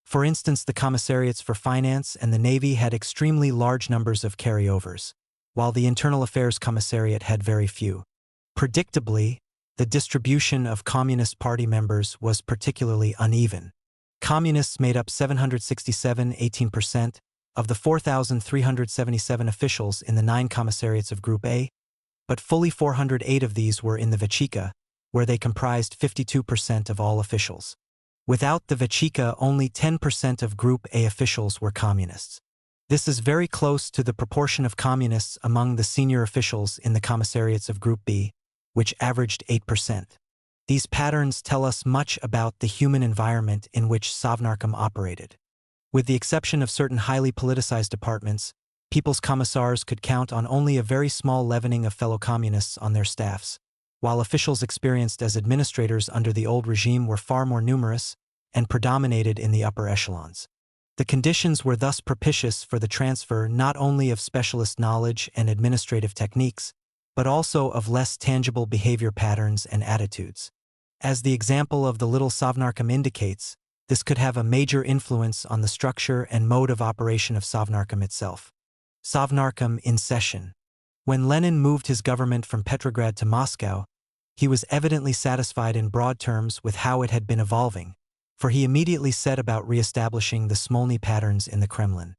For instance, the commissariats for finance and the navy had extremely large numbers of carryovers, while the internal affairs commissariat had very few. Predictably, the distribution of Communist Party members was particularly uneven. Communists made up 767, 18%, of the 4,377 officials in the 9 commissariats of Group A, but fully 408 of these were in the Vechika, where they comprised 52% of all officials. Without the Vechika, only 10% of Group A officials were communists. This is very close to the proportion of communists among the senior officials in the commissariats of Group B, which averaged 8%. These patterns tell us much about the human environment in which Sovnarkom operated. With the exception of certain highly politicized departments, People's Commissars could count on only a very small leavening of fellow communists on their staffs, while officials experienced as administrators under the old regime were far more numerous and predominated in the upper echelons. The conditions were thus propitious for the transfer not only of specialist knowledge and administrative techniques, but also of less tangible behavior patterns and attitudes. As the example of the Little Sovnarkom indicates, this could have a major influence on the structure and mode of operation of Sovnarkom itself. Sovnarkom in session. When Lenin moved his government from Petrograd to Moscow, he was evidently satisfied in broad terms with how it had been evolving, for he immediately set about re-establishing the Smolny patterns in the Kremlin.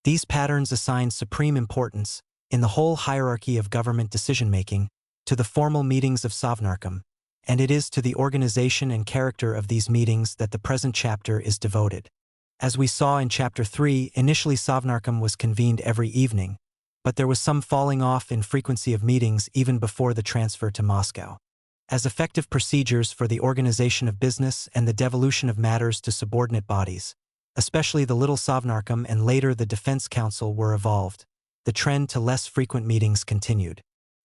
These patterns assigned supreme importance, in the whole hierarchy of government decision-making, to the formal meetings of Sovnarkom, and it is to the organization and character of these meetings that the present chapter is devoted. As we saw in Chapter 3, initially Sovnarkom was convened every evening, but there was some falling off in frequency of meetings even before the transfer to Moscow. As effective procedures for the organization of business and the devolution of matters to subordinate bodies, especially the Little Sovnarkom and later the Defense Council were evolved, the trend to less frequent meetings continued.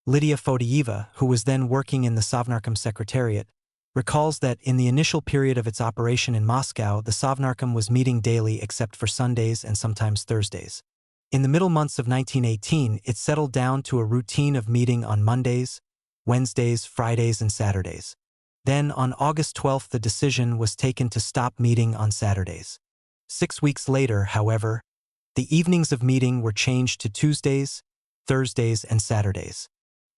Lydia Fodieva, who was then working in the Sovnarkom Secretariat, recalls that in the initial period of its operation in Moscow, the Sovnarkom was meeting daily except for Sundays and sometimes Thursdays. In the middle months of 1918, it settled down to a routine of meeting on Mondays, Wednesdays, Fridays, and Saturdays. Then, on August 12, the decision was taken to stop meeting on Saturdays. 6 weeks later, however, the evenings of meeting were changed to Tuesdays, Thursdays, and Saturdays.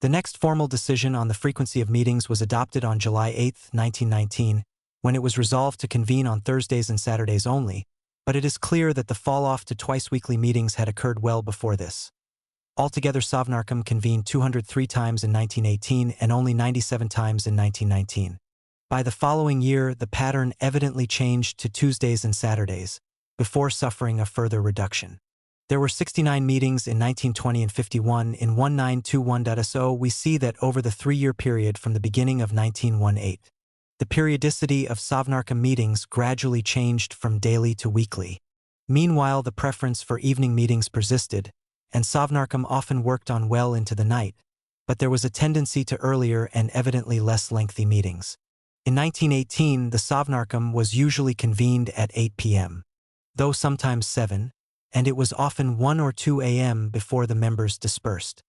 The next formal decision on the frequency of meetings was adopted on July 8, 1919, when it was resolved to convene on Thursdays and Saturdays only, but it is clear that the fall-off to twice-weekly meetings had occurred well before this. Altogether, Sovnarkom convened 203 times in 1918 and only 97 times in 1919. By the following year, the pattern evidently changed to Tuesdays and Saturdays, before suffering a further reduction. There were 69 meetings in 1920 and 51. In 1921.so, we see that over the 3-year period from the beginning of 1918, the periodicity of Sovnarkom meetings gradually changed from daily to weekly. Meanwhile, the preference for evening meetings persisted, and Sovnarkom often worked on well into the night, but there was a tendency to earlier and evidently less lengthy meetings. In 1918, the Sovnarkom was usually convened at 8 p.m., though sometimes 7, and it was often 1 or 2 a.m. before the members dispersed.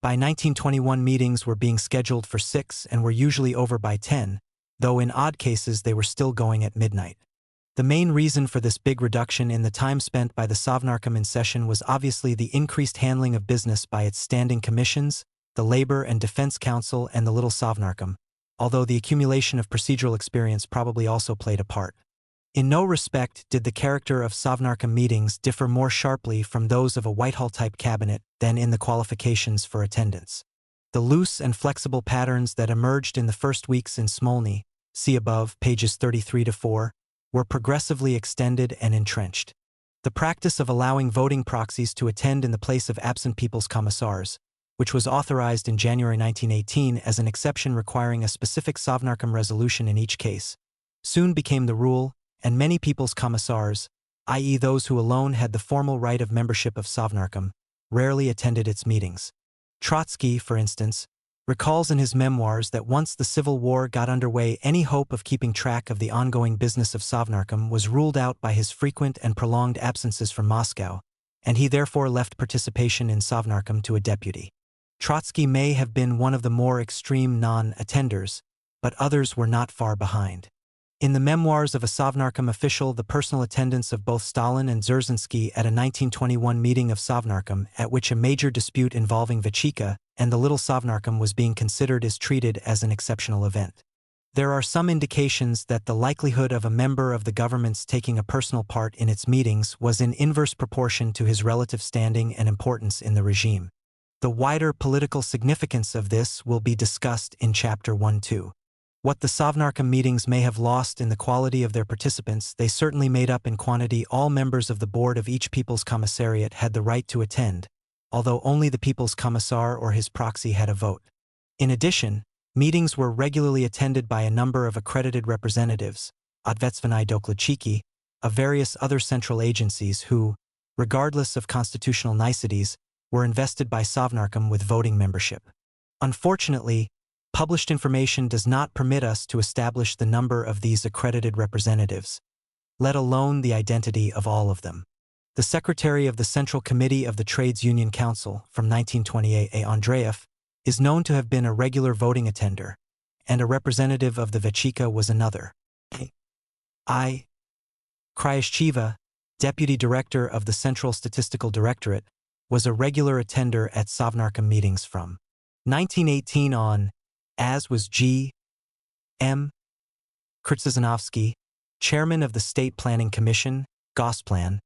By 1921 meetings were being scheduled for 6 and were usually over by 10, though in odd cases they were still going at midnight. The main reason for this big reduction in the time spent by the Sovnarkom in session was obviously the increased handling of business by its standing commissions, the Labor and Defense Council and the Little Sovnarkom, although the accumulation of procedural experience probably also played a part. In no respect did the character of Sovnarkom meetings differ more sharply from those of a Whitehall-type cabinet than in the qualifications for attendance. The loose and flexible patterns that emerged in the first weeks in Smolny, see above, pages 33-4, were progressively extended and entrenched. The practice of allowing voting proxies to attend in the place of absent people's commissars, which was authorized in January 1918 as an exception requiring a specific Sovnarkom resolution in each case, soon became the rule, and many people's commissars, i.e. those who alone had the formal right of membership of Sovnarkom, rarely attended its meetings. Trotsky, for instance, recalls in his memoirs that once the Civil War got underway, any hope of keeping track of the ongoing business of Sovnarkom was ruled out by his frequent and prolonged absences from Moscow, and he therefore left participation in Sovnarkom to a deputy. Trotsky may have been one of the more extreme non-attenders, but others were not far behind. In the memoirs of a Sovnarkom official, the personal attendance of both Stalin and Dzerzhinsky at a 1921 meeting of Sovnarkom at which a major dispute involving Vechika and the Little Sovnarkom was being considered is treated as an exceptional event. There are some indications that the likelihood of a member of the government's taking a personal part in its meetings was in inverse proportion to his relative standing and importance in the regime. The wider political significance of this will be discussed in Chapter 1-2. What the Sovnarkom meetings may have lost in the quality of their participants, they certainly made up in quantity. All members of the board of each People's Commissariat had the right to attend, although only the People's Commissar or his proxy had a vote. In addition, meetings were regularly attended by a number of accredited representatives, Odvetsvanai Dokladchiki, of various other central agencies who, regardless of constitutional niceties, were invested by Sovnarkom with voting membership. Unfortunately, published information does not permit us to establish the number of these accredited representatives, let alone the identity of all of them. The secretary of the Central Committee of the Trades Union Council from 1928, A. Andreev, is known to have been a regular voting attender, and a representative of the Vechika was another. I. Kryashcheva, deputy director of the Central Statistical Directorate, was a regular attender at Sovnarkom meetings from 1918 on, as was G. M. Kurtzizanovsky, chairman of the State Planning Commission, Gosplan,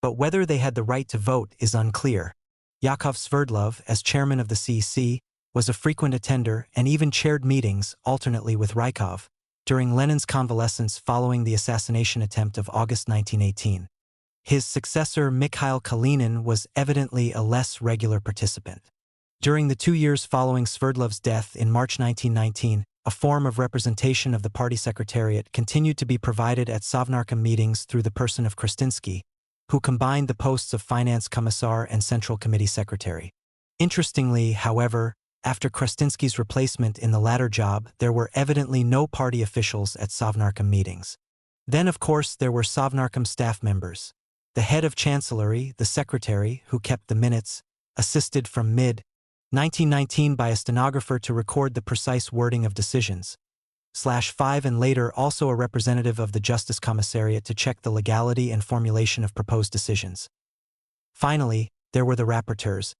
but whether they had the right to vote is unclear. Yakov Sverdlov, as chairman of the CC, was a frequent attender and even chaired meetings, alternately with Rykov, during Lenin's convalescence following the assassination attempt of August 1918. His successor, Mikhail Kalinin, was evidently a less regular participant. During the 2 years following Sverdlov's death in March 1919, a form of representation of the party secretariat continued to be provided at Sovnarkom meetings through the person of Krastinsky, who combined the posts of finance commissar and central committee secretary. Interestingly, however, after Krastinsky's replacement in the latter job, there were evidently no party officials at Sovnarkom meetings. Then, of course, there were Sovnarkom staff members. The head of chancellery, the secretary, who kept the minutes, assisted from mid-1919 by a stenographer to record the precise wording of decisions. /5 and later also a representative of the Justice Commissariat to check the legality and formulation of proposed decisions. Finally, there were the rapporteurs.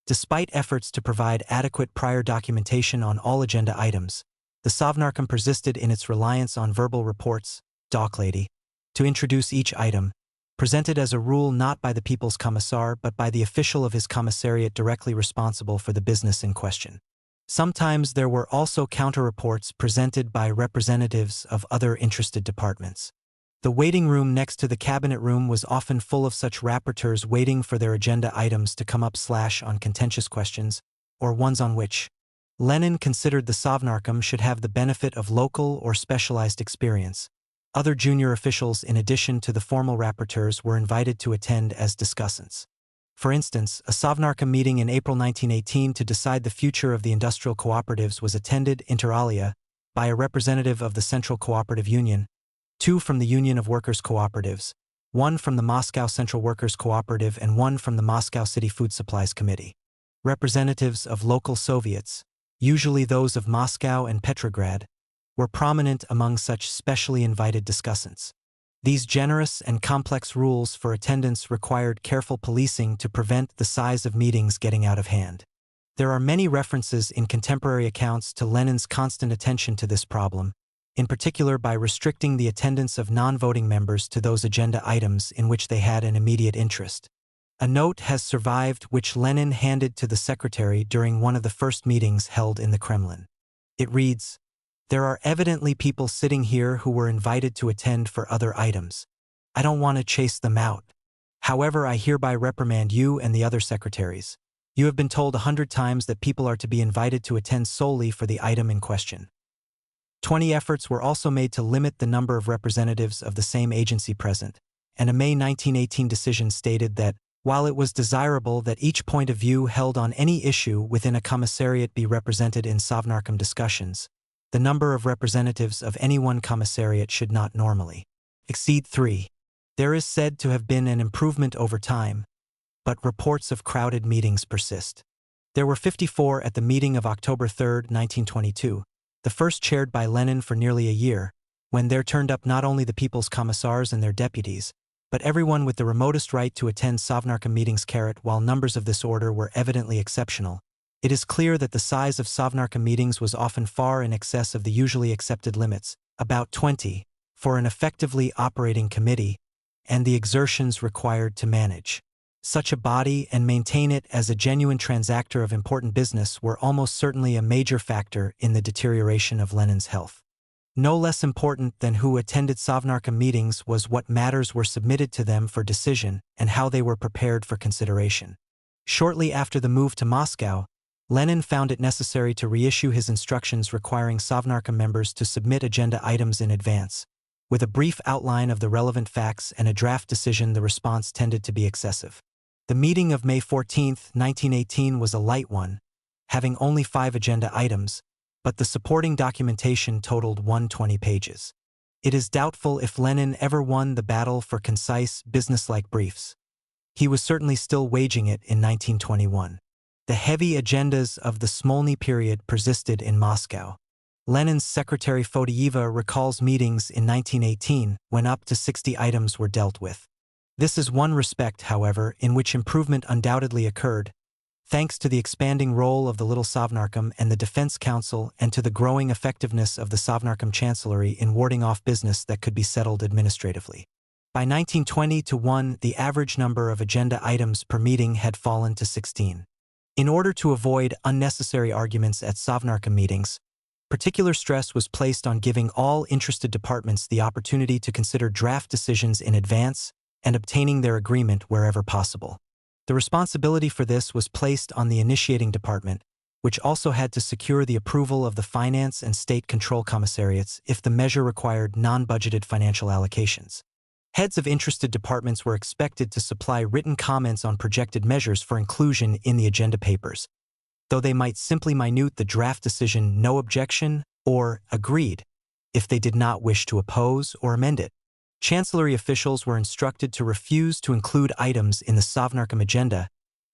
Despite efforts to provide adequate prior documentation on all agenda items, the Sovnarkom persisted in its reliance on verbal reports, doklady, to introduce each item, presented as a rule not by the People's Commissar but by the official of his commissariat directly responsible for the business in question. Sometimes there were also counter-reports presented by representatives of other interested departments. The waiting room next to the cabinet room was often full of such rapporteurs waiting for their agenda items to come up on contentious questions, or ones on which Lenin considered the Sovnarkom should have the benefit of local or specialized experience. Other junior officials in addition to the formal rapporteurs were invited to attend as discussants. For instance, a Sovnarkom meeting in April 1918 to decide the future of the industrial cooperatives was attended, inter alia, by a representative of the Central Cooperative Union, 2 from the Union of Workers' Cooperatives, 1 from the Moscow Central Workers' Cooperative and 1 from the Moscow City Food Supplies Committee. Representatives of local Soviets, usually those of Moscow and Petrograd, were prominent among such specially invited discussants. These generous and complex rules for attendance required careful policing to prevent the size of meetings getting out of hand. There are many references in contemporary accounts to Lenin's constant attention to this problem, in particular by restricting the attendance of non-voting members to those agenda items in which they had an immediate interest. A note has survived which Lenin handed to the secretary during one of the first meetings held in the Kremlin. It reads, "There are evidently people sitting here who were invited to attend for other items. I don't want to chase them out. However, I hereby reprimand you and the other secretaries. You have been told 100 times that people are to be invited to attend solely for the item in question." 20 efforts were also made to limit the number of representatives of the same agency present, and a May 1918 decision stated that, while it was desirable that each point of view held on any issue within a commissariat be represented in Sovnarkom discussions, the number of representatives of any one commissariat should not normally exceed 3. There is said to have been an improvement over time, but reports of crowded meetings persist. There were 54 at the meeting of October 3, 1922, the first chaired by Lenin for nearly a year, when there turned up not only the People's Commissars and their deputies, but everyone with the remotest right to attend Sovnarkom meetings. While numbers of this order were evidently exceptional, it is clear that the size of Sovnarkom meetings was often far in excess of the usually accepted limits, about 20, for an effectively operating committee, and the exertions required to manage such a body and maintain it as a genuine transactor of important business were almost certainly a major factor in the deterioration of Lenin's health. No less important than who attended Sovnarkom meetings was what matters were submitted to them for decision and how they were prepared for consideration. Shortly after the move to Moscow, Lenin found it necessary to reissue his instructions requiring Sovnarkom members to submit agenda items in advance. With a brief outline of the relevant facts and a draft decision, the response tended to be excessive. The meeting of May 14, 1918 was a light one, having only 5 agenda items, but the supporting documentation totaled 120 pages. It is doubtful if Lenin ever won the battle for concise, businesslike briefs. He was certainly still waging it in 1921. The heavy agendas of the Smolny period persisted in Moscow. Lenin's secretary Fodeyeva recalls meetings in 1918 when up to 60 items were dealt with. This is one respect, however, in which improvement undoubtedly occurred, thanks to the expanding role of the Little Sovnarkom and the Defense Council and to the growing effectiveness of the Sovnarkom Chancellery in warding off business that could be settled administratively. By 1920-1, the average number of agenda items per meeting had fallen to 16. In order to avoid unnecessary arguments at Sovnarkom meetings, particular stress was placed on giving all interested departments the opportunity to consider draft decisions in advance and obtaining their agreement wherever possible. The responsibility for this was placed on the initiating department, which also had to secure the approval of the Finance and State Control Commissariats if the measure required non-budgeted financial allocations. Heads of interested departments were expected to supply written comments on projected measures for inclusion in the agenda papers, though they might simply minute the draft decision "no objection" or "agreed" if they did not wish to oppose or amend it. Chancellery officials were instructed to refuse to include items in the Sovnarkom agenda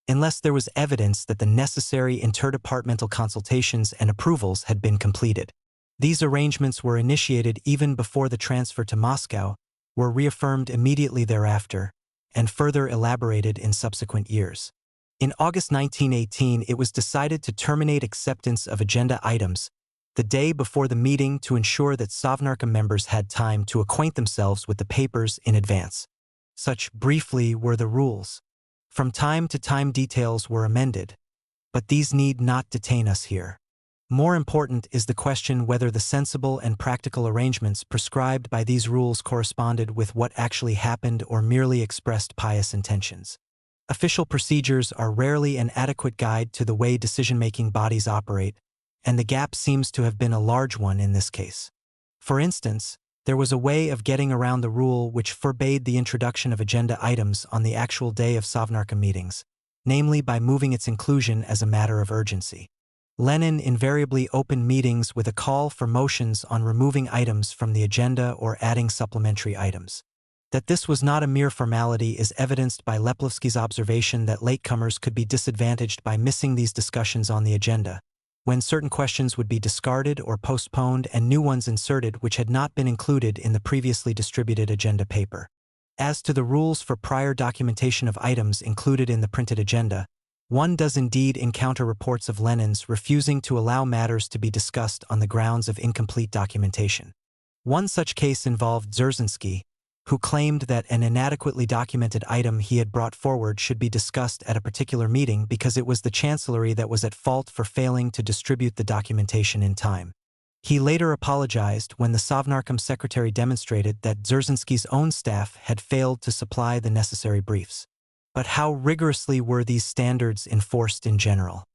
unless there was evidence that the necessary interdepartmental consultations and approvals had been completed. These arrangements were initiated even before the transfer to Moscow, were reaffirmed immediately thereafter, and further elaborated in subsequent years. In August 1918, it was decided to terminate acceptance of agenda items the day before the meeting to ensure that Sovnarkom members had time to acquaint themselves with the papers in advance. Such, briefly, were the rules. From time to time details were amended, but these need not detain us here. More important is the question whether the sensible and practical arrangements prescribed by these rules corresponded with what actually happened or merely expressed pious intentions. Official procedures are rarely an adequate guide to the way decision-making bodies operate, and the gap seems to have been a large one in this case. For instance, there was a way of getting around the rule which forbade the introduction of agenda items on the actual day of Sovnarkom meetings, namely by moving its inclusion as a matter of urgency. Lenin invariably opened meetings with a call for motions on removing items from the agenda or adding supplementary items. That this was not a mere formality is evidenced by Leplovsky's observation that latecomers could be disadvantaged by missing these discussions on the agenda, when certain questions would be discarded or postponed and new ones inserted which had not been included in the previously distributed agenda paper. As to the rules for prior documentation of items included in the printed agenda, one does indeed encounter reports of Lenin's refusing to allow matters to be discussed on the grounds of incomplete documentation. One such case involved Sogievsky, who claimed that an inadequately documented item he had brought forward should be discussed at a particular meeting because it was the Chancellery that was at fault for failing to distribute the documentation in time. He later apologized when the Sovnarkom secretary demonstrated that Sogievsky's own staff had failed to supply the necessary briefs. But how rigorously were these standards enforced in general?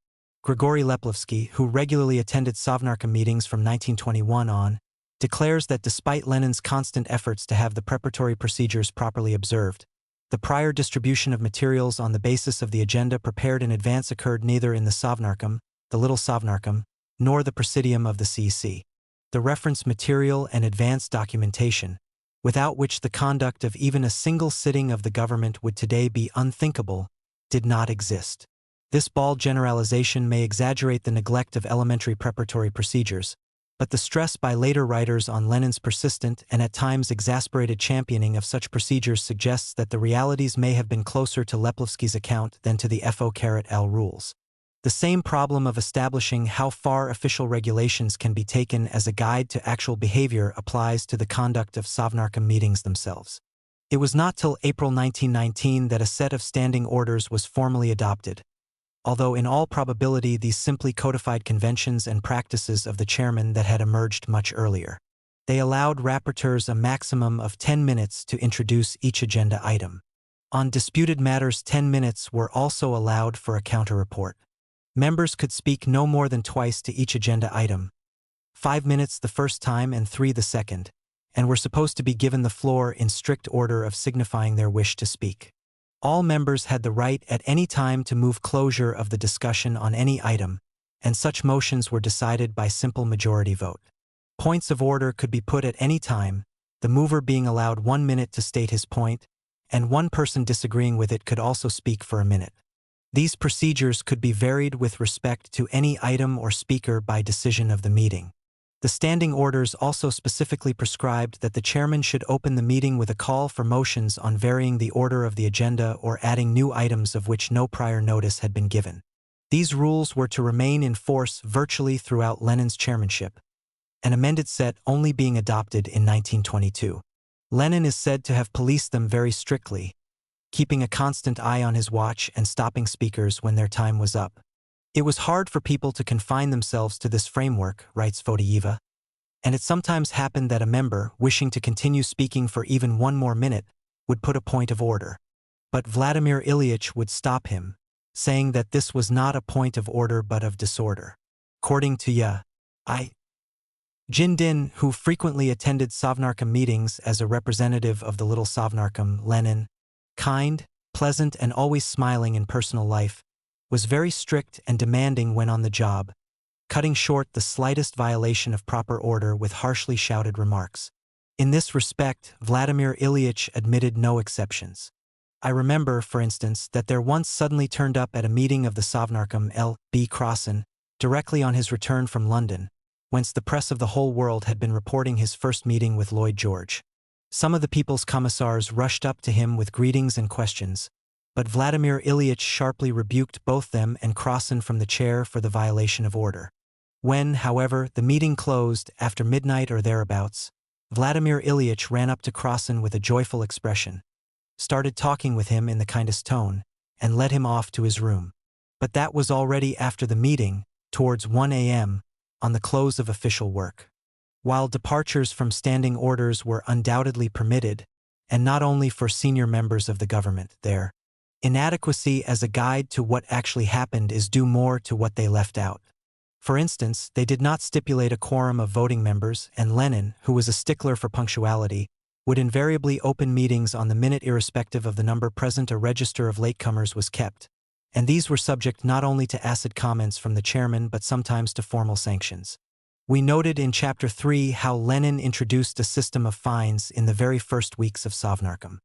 Grigory Leplovsky, who regularly attended Sovnarkom meetings from 1921 on, declares that despite Lenin's constant efforts to have the preparatory procedures properly observed, the prior distribution of materials on the basis of the agenda prepared in advance occurred neither in the Sovnarkom, the Little Sovnarkom, nor the Presidium of the CC. The reference material and advance documentation, without which the conduct of even a single sitting of the government would today be unthinkable, did not exist. This bald generalization may exaggerate the neglect of elementary preparatory procedures, but the stress by later writers on Lenin's persistent and at times exasperated championing of such procedures suggests that the realities may have been closer to Leplovsky's account than to the FO-L rules. The same problem of establishing how far official regulations can be taken as a guide to actual behavior applies to the conduct of Sovnarkom meetings themselves. It was not till April 1919 that a set of standing orders was formally adopted, although in all probability these simply codified conventions and practices of the chairman that had emerged much earlier. They allowed rapporteurs a maximum of 10 minutes to introduce each agenda item. On disputed matters 10 minutes were also allowed for a counter-report. Members could speak no more than twice to each agenda item, 5 minutes the first time and 3 the second, and were supposed to be given the floor in strict order of signifying their wish to speak. All members had the right at any time to move closure of the discussion on any item, and such motions were decided by simple majority vote. Points of order could be put at any time, the mover being allowed 1 minute to state his point, and one person disagreeing with it could also speak for a minute. These procedures could be varied with respect to any item or speaker by decision of the meeting. The standing orders also specifically prescribed that the chairman should open the meeting with a call for motions on varying the order of the agenda or adding new items of which no prior notice had been given. These rules were to remain in force virtually throughout Lenin's chairmanship, an amended set only being adopted in 1922. Lenin is said to have policed them very strictly, keeping a constant eye on his watch and stopping speakers when their time was up. It was hard for people to confine themselves to this framework, writes Sogievsky, and it sometimes happened that a member, wishing to continue speaking for even 1 more minute, would put a point of order. But Vladimir Ilyich would stop him, saying that this was not a point of order but of disorder. According to Viigand, who frequently attended Sovnarkom meetings as a representative of the Little Sovnarkom, Lenin, kind, pleasant and always smiling in personal life, was very strict and demanding when on the job, cutting short the slightest violation of proper order with harshly shouted remarks. In this respect, Vladimir Ilyich admitted no exceptions. I remember, for instance, that there once suddenly turned up at a meeting of the Sovnarkom L.B. Crossan, directly on his return from London, whence the press of the whole world had been reporting his first meeting with Lloyd George. Some of the people's commissars rushed up to him with greetings and questions, but Vladimir Ilyich sharply rebuked both them and Crossan from the chair for the violation of order. When, however, the meeting closed, after midnight or thereabouts, Vladimir Ilyich ran up to Crossan with a joyful expression, started talking with him in the kindest tone, and led him off to his room. But that was already after the meeting, towards 1 a.m., on the close of official work. While departures from standing orders were undoubtedly permitted, and not only for senior members of the government, their inadequacy as a guide to what actually happened is due more to what they left out. For instance, they did not stipulate a quorum of voting members, and Lenin, who was a stickler for punctuality, would invariably open meetings on the minute irrespective of the number present. A register of latecomers was kept, and these were subject not only to acid comments from the chairman but sometimes to formal sanctions. We noted in Chapter 3 how Lenin introduced a system of fines in the very first weeks of Sovnarkom.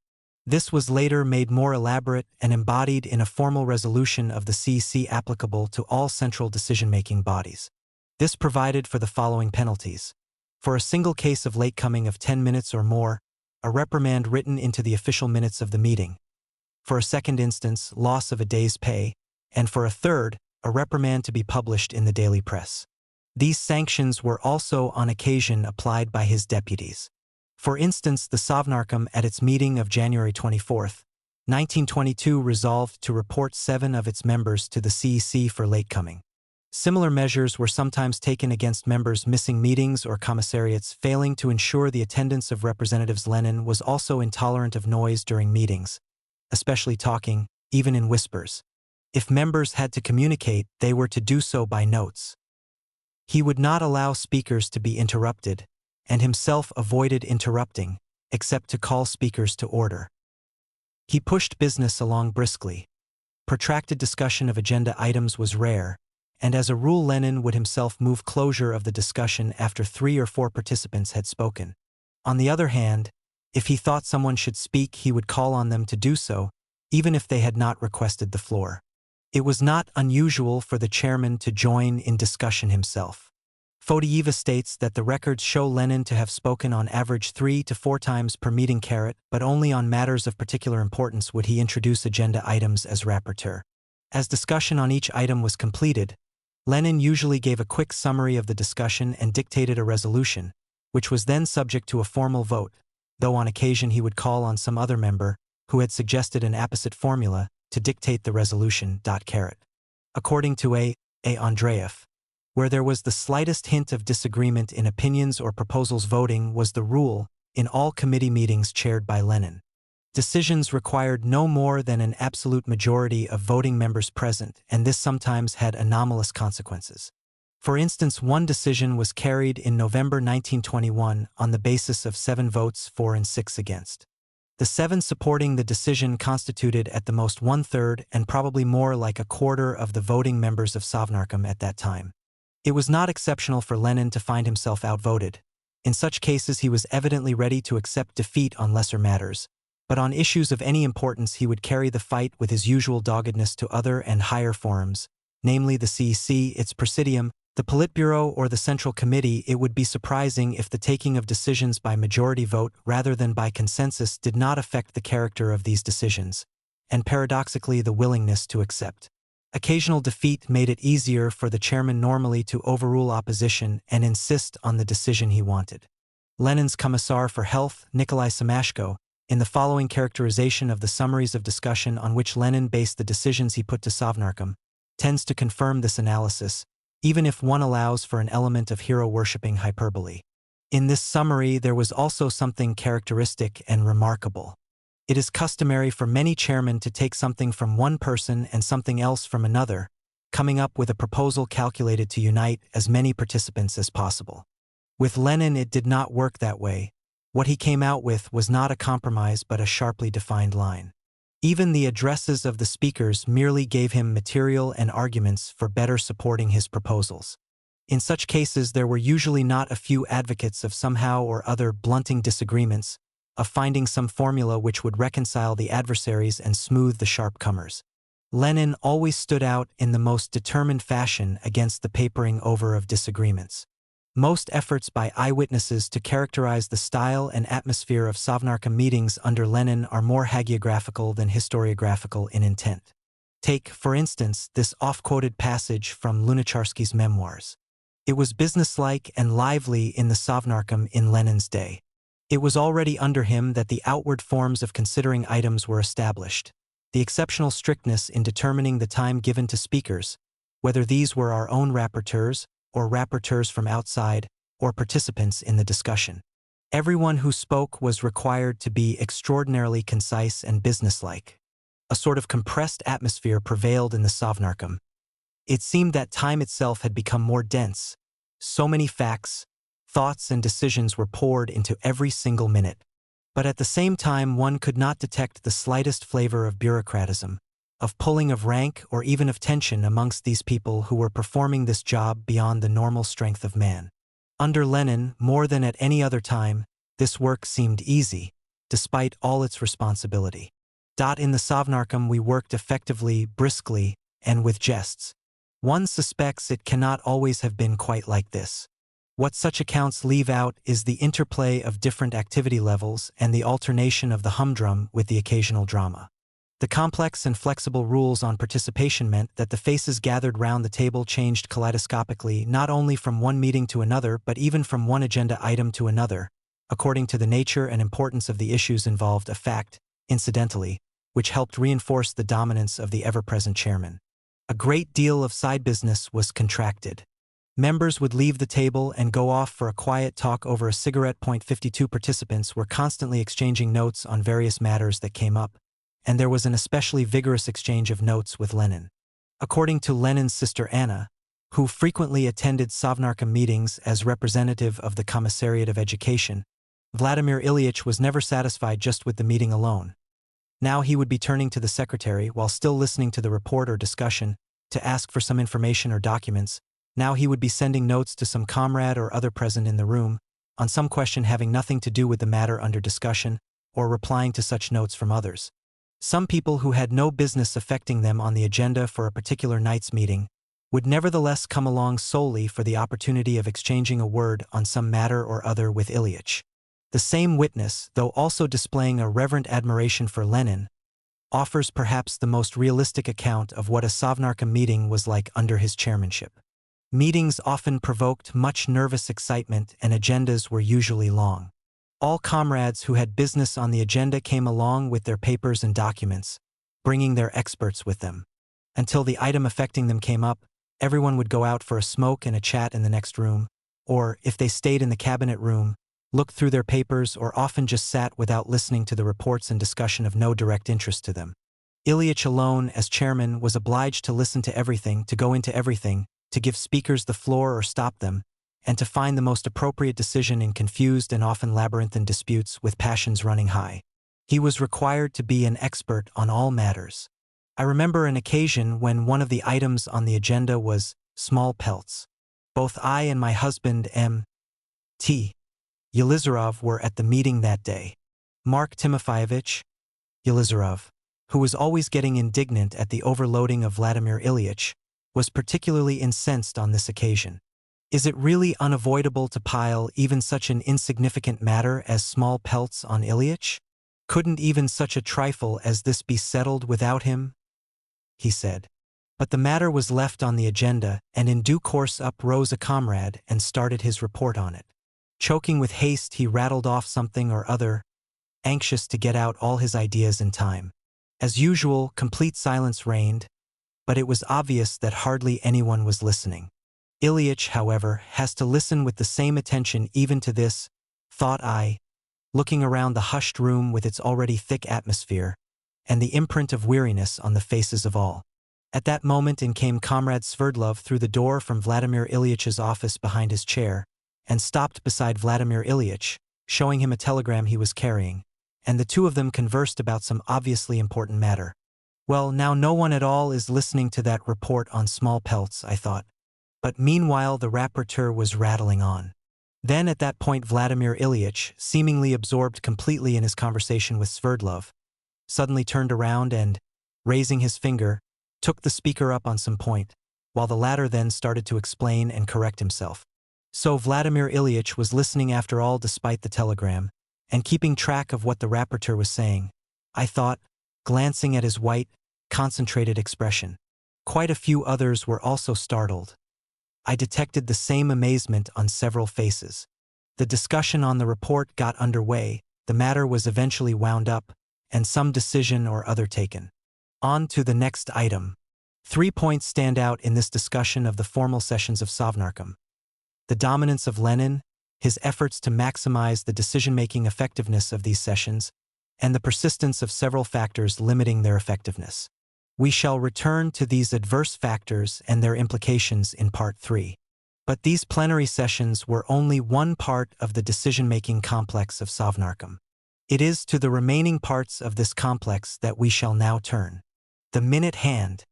This was later made more elaborate and embodied in a formal resolution of the CEC applicable to all central decision-making bodies. This provided for the following penalties. For a single case of late coming of 10 minutes or more, a reprimand written into the official minutes of the meeting. For a second instance, loss of a day's pay, and for a third, a reprimand to be published in the daily press. These sanctions were also on occasion applied by his deputies. For instance, the Sovnarkom at its meeting of January 24, 1922 resolved to report 7 of its members to the CEC for late coming. Similar measures were sometimes taken against members missing meetings or commissariats failing to ensure the attendance of representatives. Lenin was also intolerant of noise during meetings, especially talking, even in whispers. If members had to communicate, they were to do so by notes. He would not allow speakers to be interrupted, and himself avoided interrupting, except to call speakers to order. He pushed business along briskly. Protracted discussion of agenda items was rare, and as a rule Lenin would himself move closure of the discussion after 3 or 4 participants had spoken. On the other hand, if he thought someone should speak, he would call on them to do so, even if they had not requested the floor. It was not unusual for the chairman to join in discussion himself. Fodiyeva states that the records show Lenin to have spoken on average 3 to 4 times per meeting, but only on matters of particular importance would he introduce agenda items as rapporteur. As discussion on each item was completed, Lenin usually gave a quick summary of the discussion and dictated a resolution, which was then subject to a formal vote, though on occasion he would call on some other member, who had suggested an apposite formula, to dictate the resolution. According to A. Andreev, where there was the slightest hint of disagreement in opinions or proposals, voting was the rule in all committee meetings chaired by Lenin. Decisions required no more than an absolute majority of voting members present, and this sometimes had anomalous consequences. For instance, one decision was carried in November 1921 on the basis of 7 votes for and 6 against. The 7 supporting the decision constituted at the most 1/3 and probably more like a quarter of the voting members of Sovnarkom at that time. It was not exceptional for Lenin to find himself outvoted. In such cases he was evidently ready to accept defeat on lesser matters, but on issues of any importance he would carry the fight with his usual doggedness to other and higher forums, namely the CEC, its Presidium, the Politburo, or the Central Committee. It would be surprising if the taking of decisions by majority vote rather than by consensus did not affect the character of these decisions, and paradoxically the willingness to accept. Occasional defeat made it easier for the chairman normally to overrule opposition and insist on the decision he wanted. Lenin's Commissar for Health, Nikolai Semashko, in the following characterization of the summaries of discussion on which Lenin based the decisions he put to Sovnarkom, tends to confirm this analysis, even if one allows for an element of hero-worshipping hyperbole. In this summary there was also something characteristic and remarkable. It is customary for many chairmen to take something from one person and something else from another, coming up with a proposal calculated to unite as many participants as possible. With Lenin it did not work that way. What he came out with was not a compromise but a sharply defined line. Even the addresses of the speakers merely gave him material and arguments for better supporting his proposals. In such cases there were usually not a few advocates of somehow or other blunting disagreements, of finding some formula which would reconcile the adversaries and smooth the sharp comers. Lenin always stood out in the most determined fashion against the papering over of disagreements. Most efforts by eyewitnesses to characterize the style and atmosphere of Sovnarkom meetings under Lenin are more hagiographical than historiographical in intent. Take, for instance, this oft-quoted passage from Lunacharsky's memoirs. It was businesslike and lively in the Sovnarkom in Lenin's day. It was already under him that the outward forms of considering items were established. The exceptional strictness in determining the time given to speakers, whether these were our own rapporteurs, or rapporteurs from outside, or participants in the discussion. Everyone who spoke was required to be extraordinarily concise and businesslike. A sort of compressed atmosphere prevailed in the Sovnarkom. It seemed that time itself had become more dense. So many facts, thoughts and decisions were poured into every single minute. But at the same time one could not detect the slightest flavor of bureaucratism, of pulling of rank or even of tension amongst these people who were performing this job beyond the normal strength of man. Under Lenin, more than at any other time, this work seemed easy, despite all its responsibility. In the Sovnarkom we worked effectively, briskly, and with jests. One suspects it cannot always have been quite like this. What such accounts leave out is the interplay of different activity levels and the alternation of the humdrum with the occasional drama. The complex and flexible rules on participation meant that the faces gathered round the table changed kaleidoscopically not only from one meeting to another but even from one agenda item to another, according to the nature and importance of the issues involved, a fact, incidentally, which helped reinforce the dominance of the ever-present chairman. A great deal of side business was contracted. Members would leave the table and go off for a quiet talk over a cigarette. 52 participants were constantly exchanging notes on various matters that came up, and there was an especially vigorous exchange of notes with Lenin. According to Lenin's sister Anna, who frequently attended Sovnarkom meetings as representative of the Commissariat of Education, Vladimir Ilyich was never satisfied just with the meeting alone. Now he would be turning to the secretary while still listening to the report or discussion to ask for some information or documents. Now he would be sending notes to some comrade or other present in the room on some question having nothing to do with the matter under discussion, or replying to such notes from others. Some people who had no business affecting them on the agenda for a particular night's meeting would nevertheless come along solely for the opportunity of exchanging a word on some matter or other with Ilyich. The same witness, though also displaying a reverent admiration for Lenin, offers perhaps the most realistic account of what a Sovnarkom meeting was like under his chairmanship. Meetings often provoked much nervous excitement and agendas were usually long. All comrades who had business on the agenda came along with their papers and documents, bringing their experts with them. Until the item affecting them came up, everyone would go out for a smoke and a chat in the next room, or, if they stayed in the cabinet room, looked through their papers or often just sat without listening to the reports and discussion of no direct interest to them. Ilyich alone, as chairman, was obliged to listen to everything, to go into everything, to give speakers the floor or stop them, and to find the most appropriate decision in confused and often labyrinthine disputes with passions running high. He was required to be an expert on all matters. I remember an occasion when one of the items on the agenda was small pelts. Both I and my husband M.T. Yelizarov were at the meeting that day. Mark Timofeyevich Yelizarov, who was always getting indignant at the overloading of Vladimir Ilyich, was particularly incensed on this occasion. Is it really unavoidable to pile even such an insignificant matter as small pelts on Ilyich? Couldn't even such a trifle as this be settled without him? He said. But the matter was left on the agenda, and in due course up rose a comrade and started his report on it. Choking with haste, he rattled off something or other, anxious to get out all his ideas in time. As usual, complete silence reigned, but it was obvious that hardly anyone was listening. Ilyich, however, has to listen with the same attention even to this, thought I, looking around the hushed room with its already thick atmosphere, and the imprint of weariness on the faces of all. At that moment in came Comrade Sverdlov through the door from Vladimir Ilyich's office behind his chair, and stopped beside Vladimir Ilyich, showing him a telegram he was carrying, and the two of them conversed about some obviously important matter. Well, now no one at all is listening to that report on small pelts, I thought. But meanwhile the rapporteur was rattling on. Then at that point Vladimir Ilyich, seemingly absorbed completely in his conversation with Sverdlov, suddenly turned around and, raising his finger, took the speaker up on some point, while the latter then started to explain and correct himself. So Vladimir Ilyich was listening after all despite the telegram, and keeping track of what the rapporteur was saying, I thought, glancing at his white, concentrated expression. Quite a few others were also startled. I detected the same amazement on several faces. The discussion on the report got underway, the matter was eventually wound up, and some decision or other taken. On to the next item. 3 points stand out in this discussion of the formal sessions of Sovnarkom. The dominance of Lenin, his efforts to maximize the decision-making effectiveness of these sessions, and the persistence of several factors limiting their effectiveness. We shall return to these adverse factors and their implications in Part 3. But these plenary sessions were only one part of the decision-making complex of Sovnarkom. It is to the remaining parts of this complex that we shall now turn. The minute hand.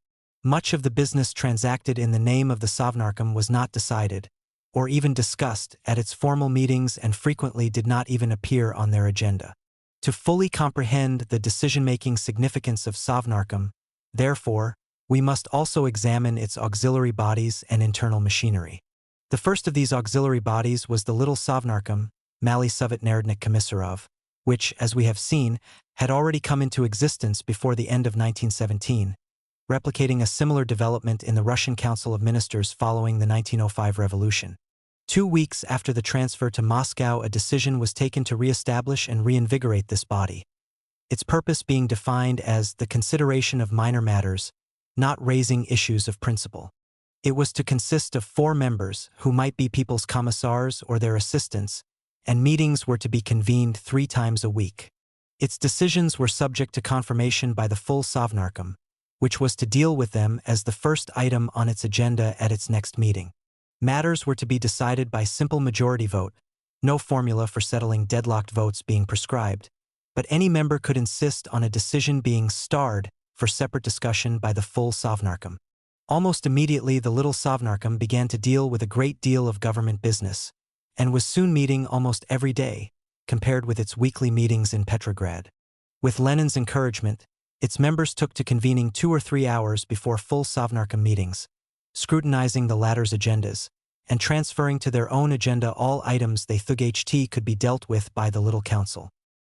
Much of the business transacted in the name of the Sovnarkom was not decided, or even discussed at its formal meetings and frequently did not even appear on their agenda. To fully comprehend the decision-making significance of Sovnarkom, therefore, we must also examine its auxiliary bodies and internal machinery. The first of these auxiliary bodies was the Little Sovnarkom, Malý Sovět Národních Komisarů, which, as we have seen, had already come into existence before the end of 1917, replicating a similar development in the Russian Council of Ministers following the 1905 revolution. 2 weeks after the transfer to Moscow, a decision was taken to re-establish and reinvigorate this body, its purpose being defined as the consideration of minor matters, not raising issues of principle. It was to consist of 4 members, who might be people's commissars or their assistants, and meetings were to be convened 3 times a week. Its decisions were subject to confirmation by the full Sovnarkom, which was to deal with them as the first item on its agenda at its next meeting. Matters were to be decided by simple majority vote, no formula for settling deadlocked votes being prescribed, but any member could insist on a decision being starred for separate discussion by the full Sovnarkom. Almost immediately, the Little Sovnarkom began to deal with a great deal of government business, and was soon meeting almost every day, compared with its weekly meetings in Petrograd. With Lenin's encouragement, its members took to convening 2 or 3 hours before full Sovnarkom meetings, scrutinizing the latter's agendas, and transferring to their own agenda all items they thought could be dealt with by the Little Council.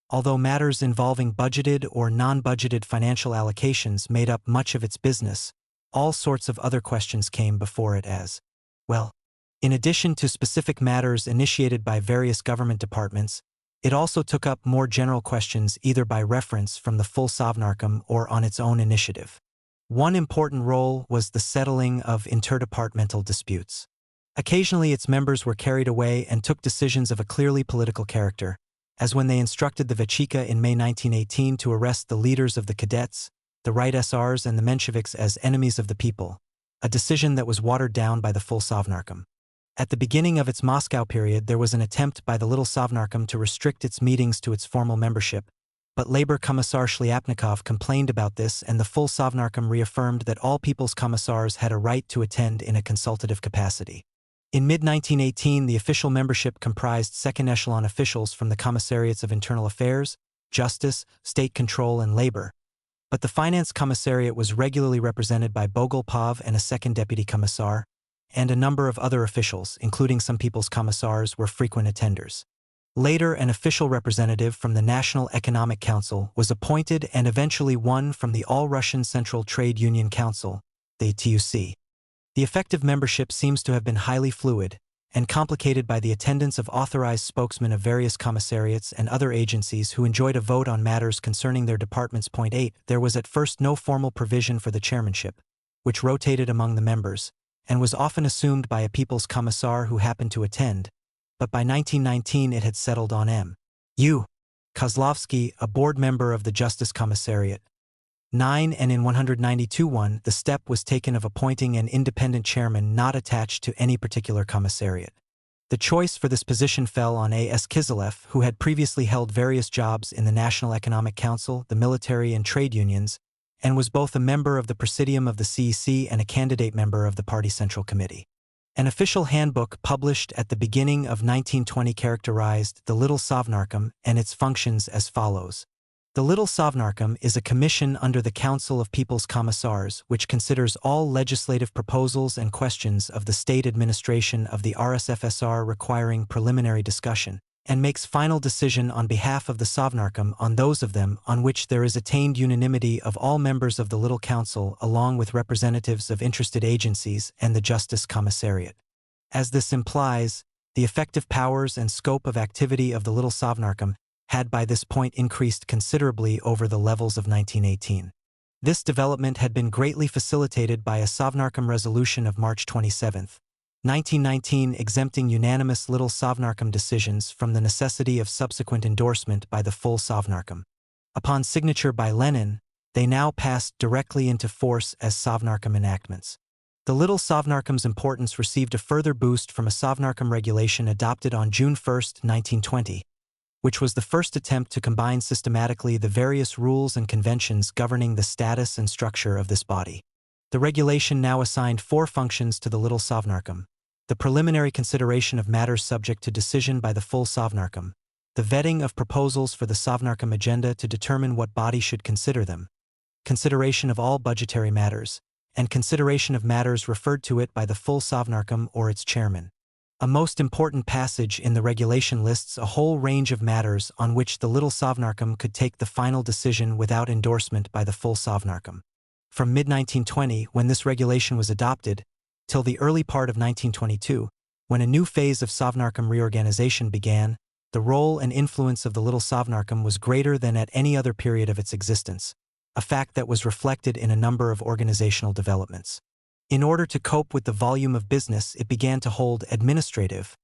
Although matters involving budgeted or non-budgeted financial allocations made up much of its business, all sorts of other questions came before it as well. In addition to specific matters initiated by various government departments, it also took up more general questions either by reference from the full Sovnarkom or on its own initiative. One important role was the settling of interdepartmental disputes. Occasionally its members were carried away and took decisions of a clearly political character, as when they instructed the Vechika in May 1918 to arrest the leaders of the Cadets, the Right SRs and the Mensheviks as enemies of the people, a decision that was watered down by the full Sovnarkom. At the beginning of its Moscow period, there was an attempt by the Little Sovnarkom to restrict its meetings to its formal membership, but Labor Commissar Shliapnikov complained about this, and the full Sovnarkom reaffirmed that all people's commissars had a right to attend in a consultative capacity. In mid-1918, the official membership comprised second-echelon officials from the Commissariats of Internal Affairs, Justice, State Control, and Labor, but the Finance Commissariat was regularly represented by Bogolpov and a second deputy commissar, and a number of other officials, including some people's commissars, were frequent attenders. Later, an official representative from the National Economic Council was appointed, and eventually one from the All-Russian Central Trade Union Council, the TUC. The effective membership seems to have been highly fluid and complicated by the attendance of authorized spokesmen of various commissariats and other agencies who enjoyed a vote on matters concerning their departments. 8. There was at first no formal provision for the chairmanship, which rotated among the members, and was often assumed by a people's commissar who happened to attend, but by 1919 it had settled on M.U. Kozlovsky, a board member of the Justice Commissariat. 9. And in 192-1, the step was taken of appointing an independent chairman not attached to any particular commissariat. The choice for this position fell on A.S. Kizilev, who had previously held various jobs in the National Economic Council, the military and trade unions, and was both a member of the Presidium of the CEC and a candidate member of the Party Central Committee. An official handbook published at the beginning of 1920 characterized the Little Sovnarkom and its functions as follows. The Little Sovnarkom is a commission under the Council of People's Commissars which considers all legislative proposals and questions of the state administration of the RSFSR requiring preliminary discussion, and makes final decision on behalf of the Sovnarkom on those of them on which there is attained unanimity of all members of the Little Council along with representatives of interested agencies and the Justice Commissariat. As this implies, the effective powers and scope of activity of the Little Sovnarkom had by this point increased considerably over the levels of 1918. This development had been greatly facilitated by a Sovnarkom resolution of March 27, 1919 exempting unanimous Little Sovnarkom decisions from the necessity of subsequent endorsement by the full Sovnarkom. Upon signature by Lenin, they now passed directly into force as Sovnarkom enactments. The Little Sovnarkom's importance received a further boost from a Sovnarkom regulation adopted on June 1, 1920, which was the first attempt to combine systematically the various rules and conventions governing the status and structure of this body. The regulation now assigned 4 functions to the Little Sovnarkom. The the preliminary consideration of matters subject to decision by the full Sovnarkom, the vetting of proposals for the Sovnarkom agenda to determine what body should consider them, consideration of all budgetary matters, and consideration of matters referred to it by the full Sovnarkom or its chairman. A most important passage in the regulation lists a whole range of matters on which the little Sovnarkom could take the final decision without endorsement by the full Sovnarkom. From mid-1920, when this regulation was adopted, till the early part of 1922, when a new phase of Sovnarkom reorganization began, the role and influence of the little Sovnarkom was greater than at any other period of its existence, a fact that was reflected in a number of organizational developments. In order to cope with the volume of business, it began to hold administrative,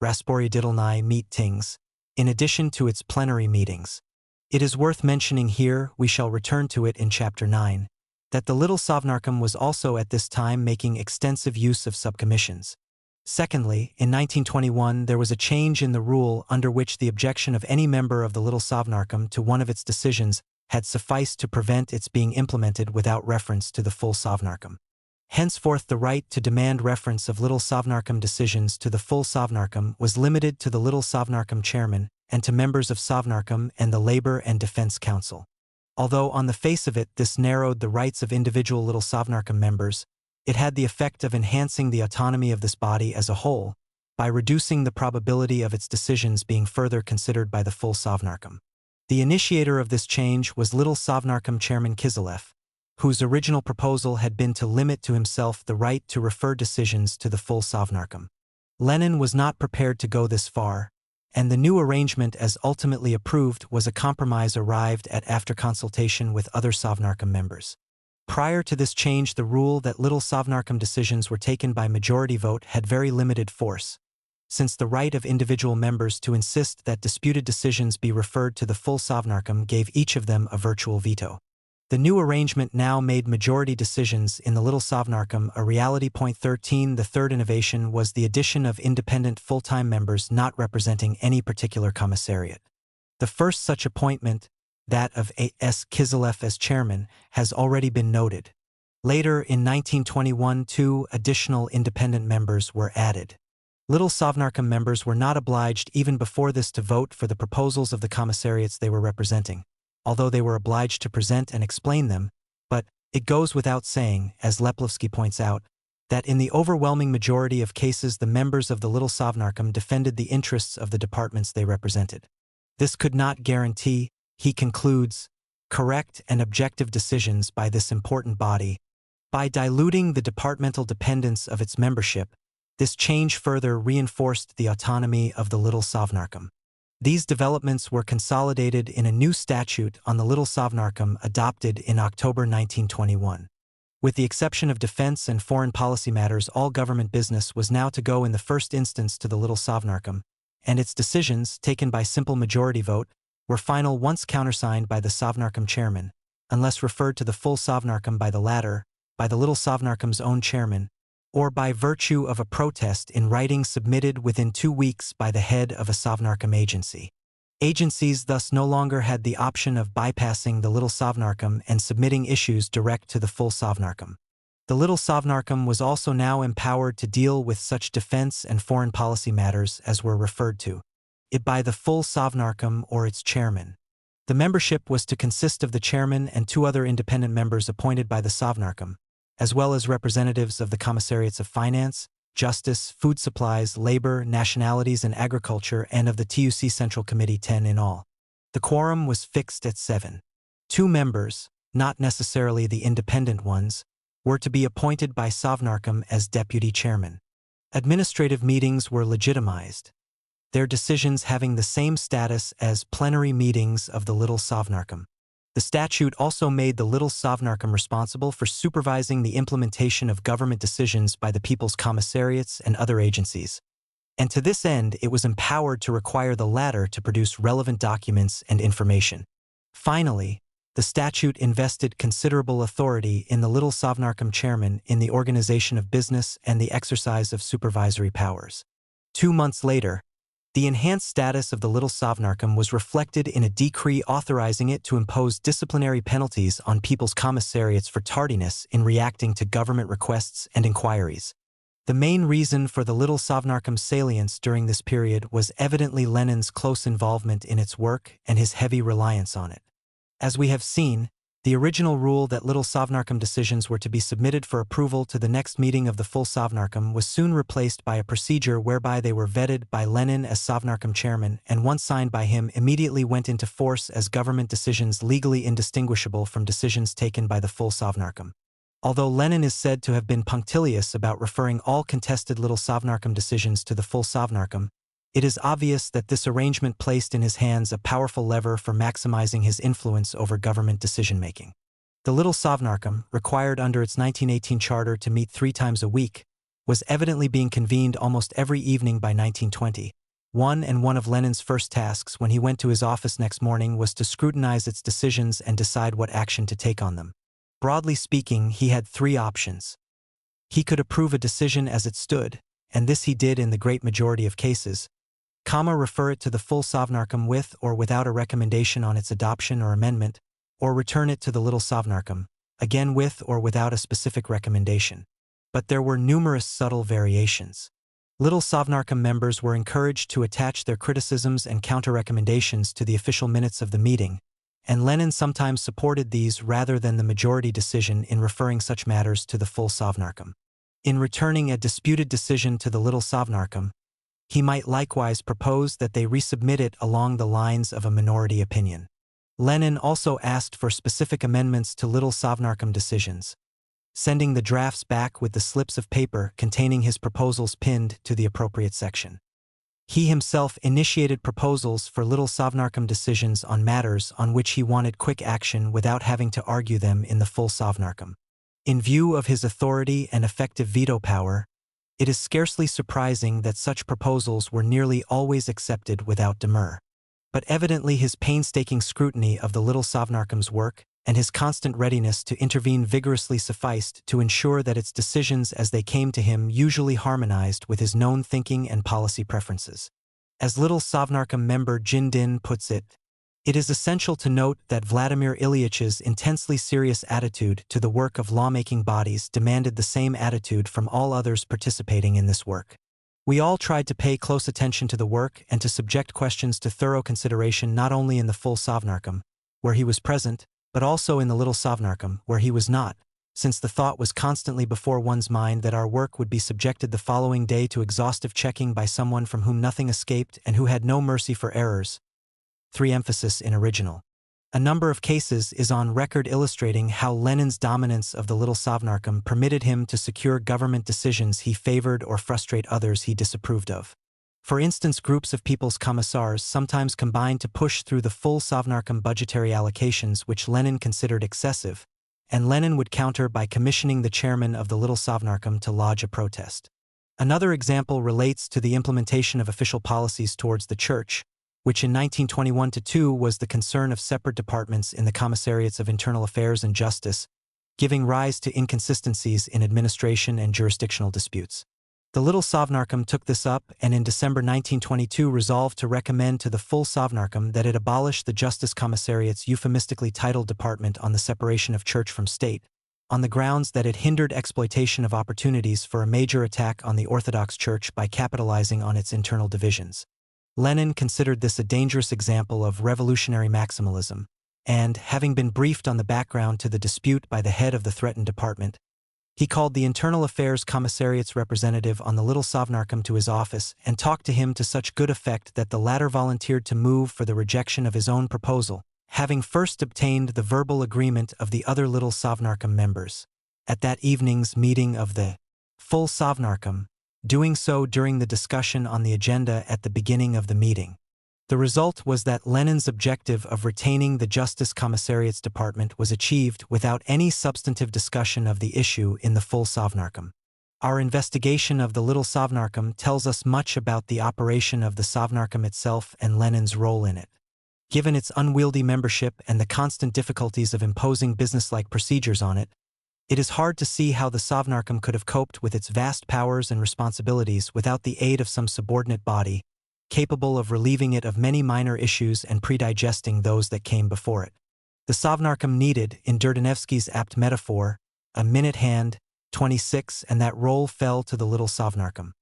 rasporyaditelny meetings, in addition to its plenary meetings. It is worth mentioning here, we shall return to it in Chapter 9, that the little Sovnarkom was also at this time making extensive use of subcommissions. Secondly, in 1921 there was a change in the rule under which the objection of any member of the little Sovnarkom to one of its decisions had sufficed to prevent its being implemented without reference to the full Sovnarkom. Henceforth, the right to demand reference of little Sovnarkom decisions to the full Sovnarkom was limited to the little Sovnarkom chairman and to members of Sovnarkom and the Labor and Defense Council. Although on the face of it this narrowed the rights of individual little Sovnarkom members, it had the effect of enhancing the autonomy of this body as a whole by reducing the probability of its decisions being further considered by the full Sovnarkom. The initiator of this change was little Sovnarkom chairman Kiselev, whose original proposal had been to limit to himself the right to refer decisions to the full Sovnarkom. Lenin was not prepared to go this far, and the new arrangement as ultimately approved was a compromise arrived at after consultation with other Sovnarkom members. Prior to this change, the rule that little Sovnarkom decisions were taken by majority vote had very limited force, since the right of individual members to insist that disputed decisions be referred to the full Sovnarkom gave each of them a virtual veto. The new arrangement now made majority decisions in the little Sovnarkom a reality. 13 The third innovation was the addition of independent full-time members not representing any particular commissariat. The first such appointment, that of A.S. Kiselev as chairman, has already been noted. Later, in 1921, 2 additional independent members were added. Little Sovnarkom members were not obliged even before this to vote for the proposals of the commissariats they were representing, although they were obliged to present and explain them, but it goes without saying, as Leplovsky points out, that in the overwhelming majority of cases the members of the little Sovnarkom defended the interests of the departments they represented. This could not guarantee, he concludes, correct and objective decisions by this important body. By diluting the departmental dependence of its membership, this change further reinforced the autonomy of the little Sovnarkom. These developments were consolidated in a new statute on the little Sovnarkom adopted in October 1921. With the exception of defense and foreign policy matters, all government business was now to go in the first instance to the little Sovnarkom, and its decisions, taken by simple majority vote, were final once countersigned by the Sovnarkom chairman, unless referred to the full Sovnarkom by the latter, by the little Sovnarkom's own chairman, or by virtue of a protest in writing submitted within 2 weeks by the head of a Sovnarkom agency. Agencies thus no longer had the option of bypassing the little Sovnarkom and submitting issues direct to the full Sovnarkom. The little Sovnarkom was also now empowered to deal with such defense and foreign policy matters as were referred to it by the full Sovnarkom or its chairman. The membership was to consist of the chairman and 2 other independent members appointed by the Sovnarkom, as well as representatives of the commissariats of finance, justice, food supplies, labor, nationalities and agriculture, and of the TUC Central Committee, 10 in all. The quorum was fixed at 7. 2 members, not necessarily the independent ones, were to be appointed by Sovnarkom as deputy chairman. Administrative meetings were legitimized, their decisions having the same status as plenary meetings of the little Sovnarkom. The statute also made the little Sovnarkom responsible for supervising the implementation of government decisions by the people's commissariats and other agencies, and to this end it was empowered to require the latter to produce relevant documents and information. Finally, the statute invested considerable authority in the little Sovnarkom chairman in the organization of business and the exercise of supervisory powers. 2 months later, the enhanced status of the little Sovnarkom was reflected in a decree authorizing it to impose disciplinary penalties on people's commissariats for tardiness in reacting to government requests and inquiries. The main reason for the Little Sovnarkom's salience during this period was evidently Lenin's close involvement in its work and his heavy reliance on it. As we have seen, the original rule that Little Sovnarkom decisions were to be submitted for approval to the next meeting of the full Sovnarkom was soon replaced by a procedure whereby they were vetted by Lenin as Sovnarkom chairman, and once signed by him immediately went into force as government decisions legally indistinguishable from decisions taken by the full Sovnarkom. Although Lenin is said to have been punctilious about referring all contested Little Sovnarkom decisions to the full Sovnarkom, it is obvious that this arrangement placed in his hands a powerful lever for maximizing his influence over government decision-making. The Little Sovnarkom, required under its 1918 charter to meet 3 times a week, was evidently being convened almost every evening by 1920. One of Lenin's first tasks when he went to his office next morning was to scrutinize its decisions and decide what action to take on them. Broadly speaking, he had 3 options. He could approve a decision as it stood, and this he did in the great majority of cases, refer it to the full Sovnarkom with or without a recommendation on its adoption or amendment, or return it to the Little Sovnarkom, again with or without a specific recommendation. But there were numerous subtle variations. Little Sovnarkom members were encouraged to attach their criticisms and counter-recommendations to the official minutes of the meeting, and Lenin sometimes supported these rather than the majority decision in referring such matters to the full Sovnarkom. In returning a disputed decision to the Little Sovnarkom, he might likewise propose that they resubmit it along the lines of a minority opinion. Lenin also asked for specific amendments to Little Sovnarkom decisions, sending the drafts back with the slips of paper containing his proposals pinned to the appropriate section. He himself initiated proposals for Little Sovnarkom decisions on matters on which he wanted quick action without having to argue them in the full Sovnarkom. In view of his authority and effective veto power, it is scarcely surprising that such proposals were nearly always accepted without demur. But evidently his painstaking scrutiny of the Little Sovnarkom's work and his constant readiness to intervene vigorously sufficed to ensure that its decisions as they came to him usually harmonized with his known thinking and policy preferences. As Little Sovnarkom member Viigand puts it, it is essential to note that Vladimir Ilyitch's intensely serious attitude to the work of lawmaking bodies demanded the same attitude from all others participating in this work. We all tried to pay close attention to the work and to subject questions to thorough consideration not only in the full Sovnarkom, where he was present, but also in the Little Sovnarkom, where he was not, since the thought was constantly before one's mind that our work would be subjected the following day to exhaustive checking by someone from whom nothing escaped and who had no mercy for errors. 3 emphasis in original. A number of cases is on record illustrating how Lenin's dominance of the Little Sovnarkom permitted him to secure government decisions he favored or frustrate others he disapproved of. For instance, groups of people's commissars sometimes combined to push through the full Sovnarkom budgetary allocations which Lenin considered excessive, and Lenin would counter by commissioning the chairman of the Little Sovnarkom to lodge a protest. Another example relates to the implementation of official policies towards the church, which in 1921-2 was the concern of separate departments in the Commissariats of Internal Affairs and Justice, giving rise to inconsistencies in administration and jurisdictional disputes. The Little Sovnarkom took this up and in December 1922 resolved to recommend to the full Sovnarkom that it abolish the Justice Commissariat's euphemistically titled department on the separation of church from state, on the grounds that it hindered exploitation of opportunities for a major attack on the Orthodox Church by capitalizing on its internal divisions. Lenin considered this a dangerous example of revolutionary maximalism, and, having been briefed on the background to the dispute by the head of the threatened department, he called the Internal Affairs Commissariat's representative on the Little Sovnarkom to his office and talked to him to such good effect that the latter volunteered to move for the rejection of his own proposal, having first obtained the verbal agreement of the other Little Sovnarkom members. At that evening's meeting of the full Sovnarkom, doing so during the discussion on the agenda at the beginning of the meeting. The result was that Lenin's objective of retaining the Justice Commissariat's department was achieved without any substantive discussion of the issue in the full Sovnarkom. Our investigation of the Little Sovnarkom tells us much about the operation of the Sovnarkom itself and Lenin's role in it. Given its unwieldy membership and the constant difficulties of imposing businesslike procedures on it, it is hard to see how the Sovnarkom could have coped with its vast powers and responsibilities without the aid of some subordinate body, capable of relieving it of many minor issues and predigesting those that came before it. The Sovnarkom needed, in Durdanevsky's apt metaphor, a minute hand, 26, and that role fell to the Little Sovnarkom.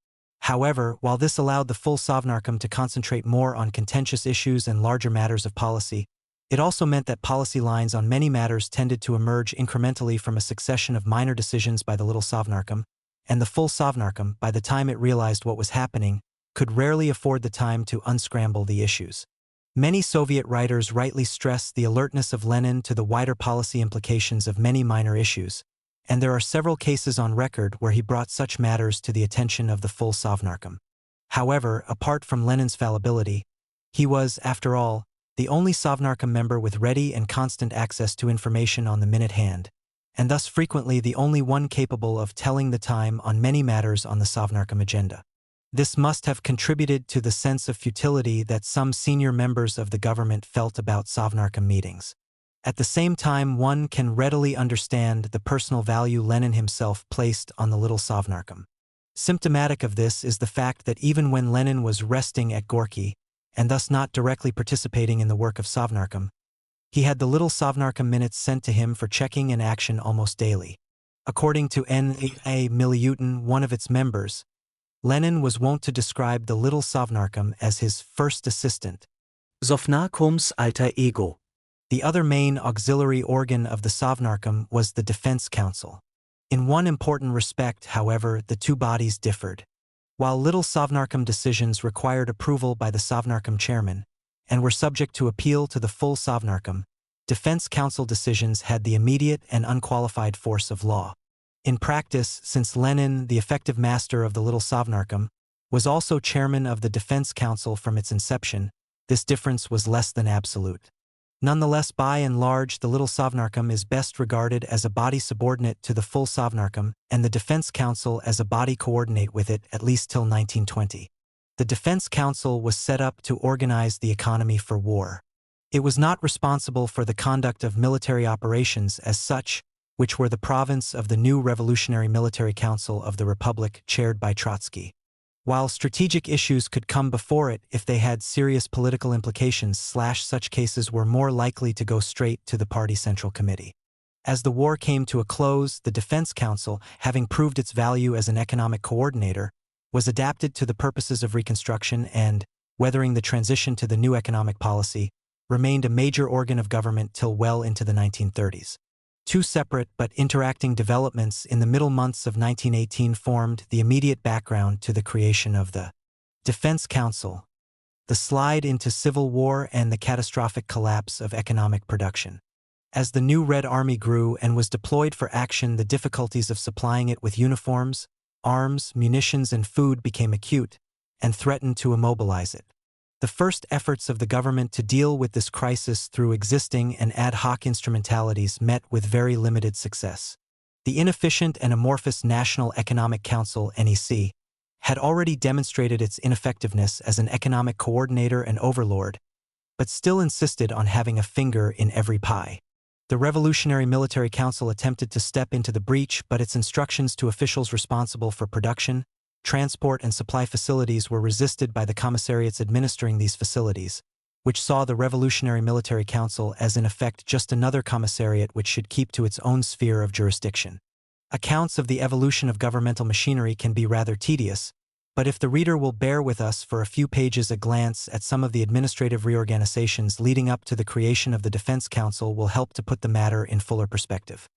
However, while this allowed the full Sovnarkom to concentrate more on contentious issues and larger matters of policy, it also meant that policy lines on many matters tended to emerge incrementally from a succession of minor decisions by the Little Sovnarkom, and the full Sovnarkom, by the time it realized what was happening, could rarely afford the time to unscramble the issues. Many Soviet writers rightly stress the alertness of Lenin to the wider policy implications of many minor issues, and there are several cases on record where he brought such matters to the attention of the full Sovnarkom. However, apart from Lenin's fallibility, he was, after all, the only Sovnarkom member with ready and constant access to information on the minute hand, and thus frequently the only one capable of telling the time on many matters on the Sovnarkom agenda. This must have contributed to the sense of futility that some senior members of the government felt about Sovnarkom meetings. At the same time, one can readily understand the personal value Lenin himself placed on the Little Sovnarkom. Symptomatic of this is the fact that even when Lenin was resting at Gorky, and thus not directly participating in the work of Sovnarkom, he had the Little Sovnarkom minutes sent to him for checking and action almost daily. According to N.A. Miliutin, one of its members, Lenin was wont to describe the Little Sovnarkom as his first assistant, Sovnarkoms alter ego. The other main auxiliary organ of the Sovnarkom was the Defense Council. In one important respect, however, the two bodies differed. While Little Sovnarkom decisions required approval by the Sovnarkom chairman and were subject to appeal to the full Sovnarkom, Defense Council decisions had the immediate and unqualified force of law. In practice, since Lenin, the effective master of the Little Sovnarkom, was also chairman of the Defense Council from its inception, this difference was less than absolute. Nonetheless, by and large, the Little Sovnarkom is best regarded as a body subordinate to the full Sovnarkom, and the Defense Council as a body coordinate with it at least till 1920. The Defense Council was set up to organize the economy for war. It was not responsible for the conduct of military operations as such, which were the province of the new Revolutionary Military Council of the Republic, chaired by Trotsky. While strategic issues could come before it if they had serious political implications, such cases were more likely to go straight to the Party Central Committee. As the war came to a close, the Defense Council, having proved its value as an economic coordinator, was adapted to the purposes of reconstruction and, weathering the transition to the new economic policy, remained a major organ of government till well into the 1930s. Two separate but interacting developments in the middle months of 1918 formed the immediate background to the creation of the Defense Council, the slide into civil war and the catastrophic collapse of economic production. As the new Red Army grew and was deployed for action, the difficulties of supplying it with uniforms, arms, munitions, and food became acute and threatened to immobilize it. The first efforts of the government to deal with this crisis through existing and ad hoc instrumentalities met with very limited success. The inefficient and amorphous National Economic Council (NEC) had already demonstrated its ineffectiveness as an economic coordinator and overlord, but still insisted on having a finger in every pie. The Revolutionary Military Council attempted to step into the breach, but its instructions to officials responsible for production, transport, and supply facilities were resisted by the commissariats administering these facilities, which saw the Revolutionary Military Council as in effect just another commissariat which should keep to its own sphere of jurisdiction. Accounts of the evolution of governmental machinery can be rather tedious, but if the reader will bear with us for a few pages, a glance at some of the administrative reorganizations leading up to the creation of the Defense Council will help to put the matter in fuller perspective.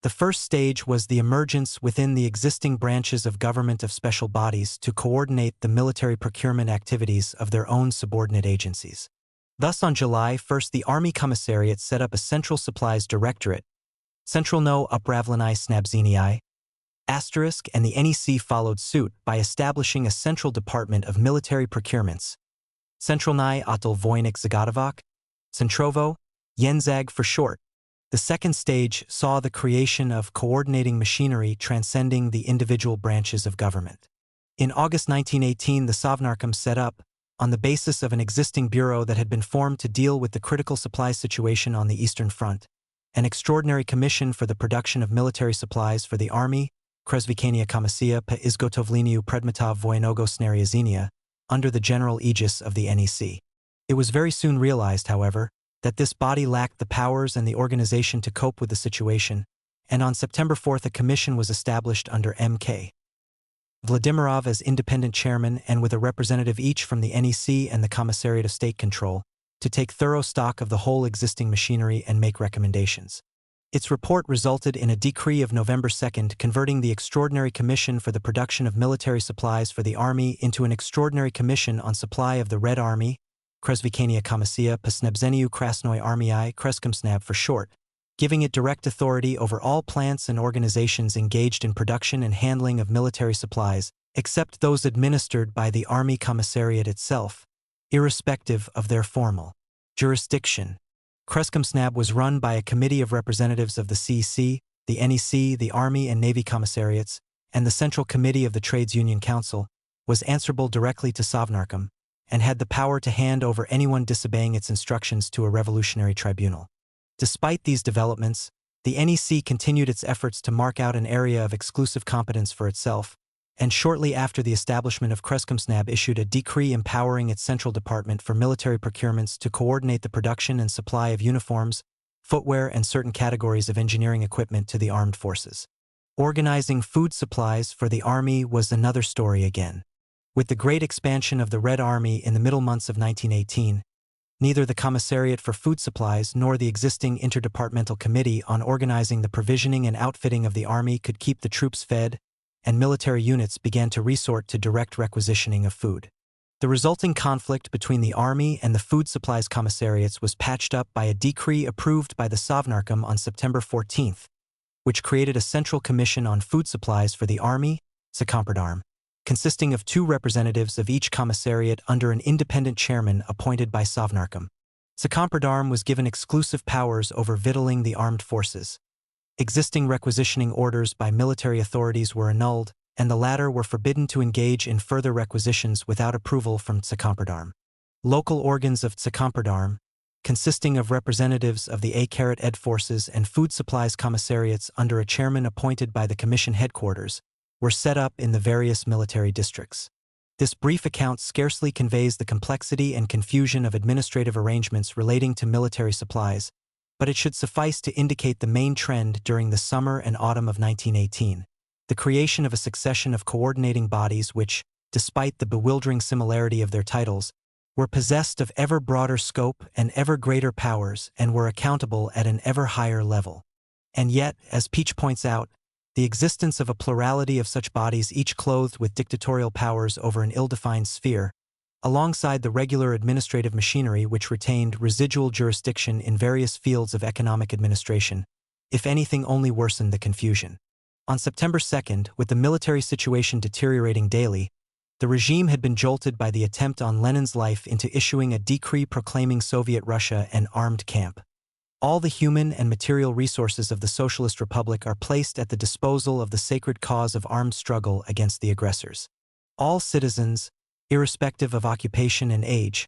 The first stage was the emergence within the existing branches of government of special bodies to coordinate the military procurement activities of their own subordinate agencies. Thus, on July 1st, the Army Commissariat set up a Central Supplies Directorate, Centralno Upravlenie Snabzenia, and the NEC followed suit by establishing a Central Department of Military Procurements, Centralny Otel Vojnik Zagotovac, Centrovo, Jenzag for short. The second stage saw the creation of coordinating machinery transcending the individual branches of government. In August 1918, the Sovnarkom set up, on the basis of an existing bureau that had been formed to deal with the critical supply situation on the Eastern Front, an extraordinary commission for the production of military supplies for the Army, Kresvikania Komisja po Izgotovleniu Predmetov Vojennego Snariadzenia, under the general aegis of the NEC. It was very soon realized, however, that this body lacked the powers and the organization to cope with the situation, and on September 4th a commission was established under M.K. Vladimirov as independent chairman and with a representative each from the NEC and the Commissariat of State Control, to take thorough stock of the whole existing machinery and make recommendations. Its report resulted in a decree of November 2nd converting the Extraordinary Commission for the Production of Military Supplies for the Army into an Extraordinary Commission on Supply of the Red Army, Kresvikania Komisija Pasnebzeniu Krasnoi Armii Kreskomsnab for short, giving it direct authority over all plants and organizations engaged in production and handling of military supplies, except those administered by the Army Commissariat itself, irrespective of their formal jurisdiction. Kreskomsnab was run by a committee of representatives of the CEC, the NEC, the Army and Navy Commissariats, and the Central Committee of the Trades Union Council, was answerable directly to Sovnarkom, and had the power to hand over anyone disobeying its instructions to a revolutionary tribunal. Despite these developments, the NEC continued its efforts to mark out an area of exclusive competence for itself, and shortly after the establishment of Kreskomsnab issued a decree empowering its Central Department for Military Procurements to coordinate the production and supply of uniforms, footwear and certain categories of engineering equipment to the armed forces. Organizing food supplies for the Army was another story again. With the great expansion of the Red Army in the middle months of 1918, neither the Commissariat for Food Supplies nor the existing Interdepartmental Committee on organizing the provisioning and outfitting of the Army could keep the troops fed, and military units began to resort to direct requisitioning of food. The resulting conflict between the Army and the Food Supplies Commissariats was patched up by a decree approved by the Sovnarkom on September 14th, which created a Central Commission on Food Supplies for the Army, Comrades, consisting of 2 representatives of each commissariat under an independent chairman appointed by Sovnarkom. Comrades was given exclusive powers over victualling the armed forces. Existing requisitioning orders by military authorities were annulled, and the latter were forbidden to engage in further requisitions without approval from Comrades. Local organs of Comrades, consisting of representatives of the A-Ed forces and food supplies commissariats under a chairman appointed by the Commission headquarters, were set up in the various military districts. This brief account scarcely conveys the complexity and confusion of administrative arrangements relating to military supplies, but it should suffice to indicate the main trend during the summer and autumn of 1918, the creation of a succession of coordinating bodies which, despite the bewildering similarity of their titles, were possessed of ever broader scope and ever greater powers and were accountable at an ever higher level. And yet, as Peach points out, the existence of a plurality of such bodies each clothed with dictatorial powers over an ill-defined sphere, alongside the regular administrative machinery which retained residual jurisdiction in various fields of economic administration, if anything only worsened the confusion. On September 2nd, with the military situation deteriorating daily, the regime had been jolted by the attempt on Lenin's life into issuing a decree proclaiming Soviet Russia an armed camp. All the human and material resources of the Socialist Republic are placed at the disposal of the sacred cause of armed struggle against the aggressors. All citizens, irrespective of occupation and age,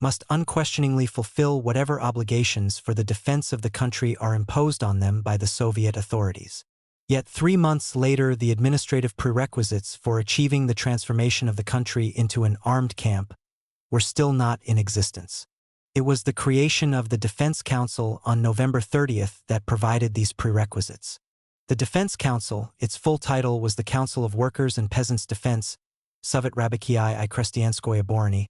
must unquestioningly fulfill whatever obligations for the defense of the country are imposed on them by the Soviet authorities. Yet 3 months later, the administrative prerequisites for achieving the transformation of the country into an armed camp were still not in existence. It was the creation of the Defense Council on November 30th that provided these prerequisites. The Defense Council, its full title was the Council of Workers and Peasants' Defense, Sovet Rabiki I Krestianskoye Oborony,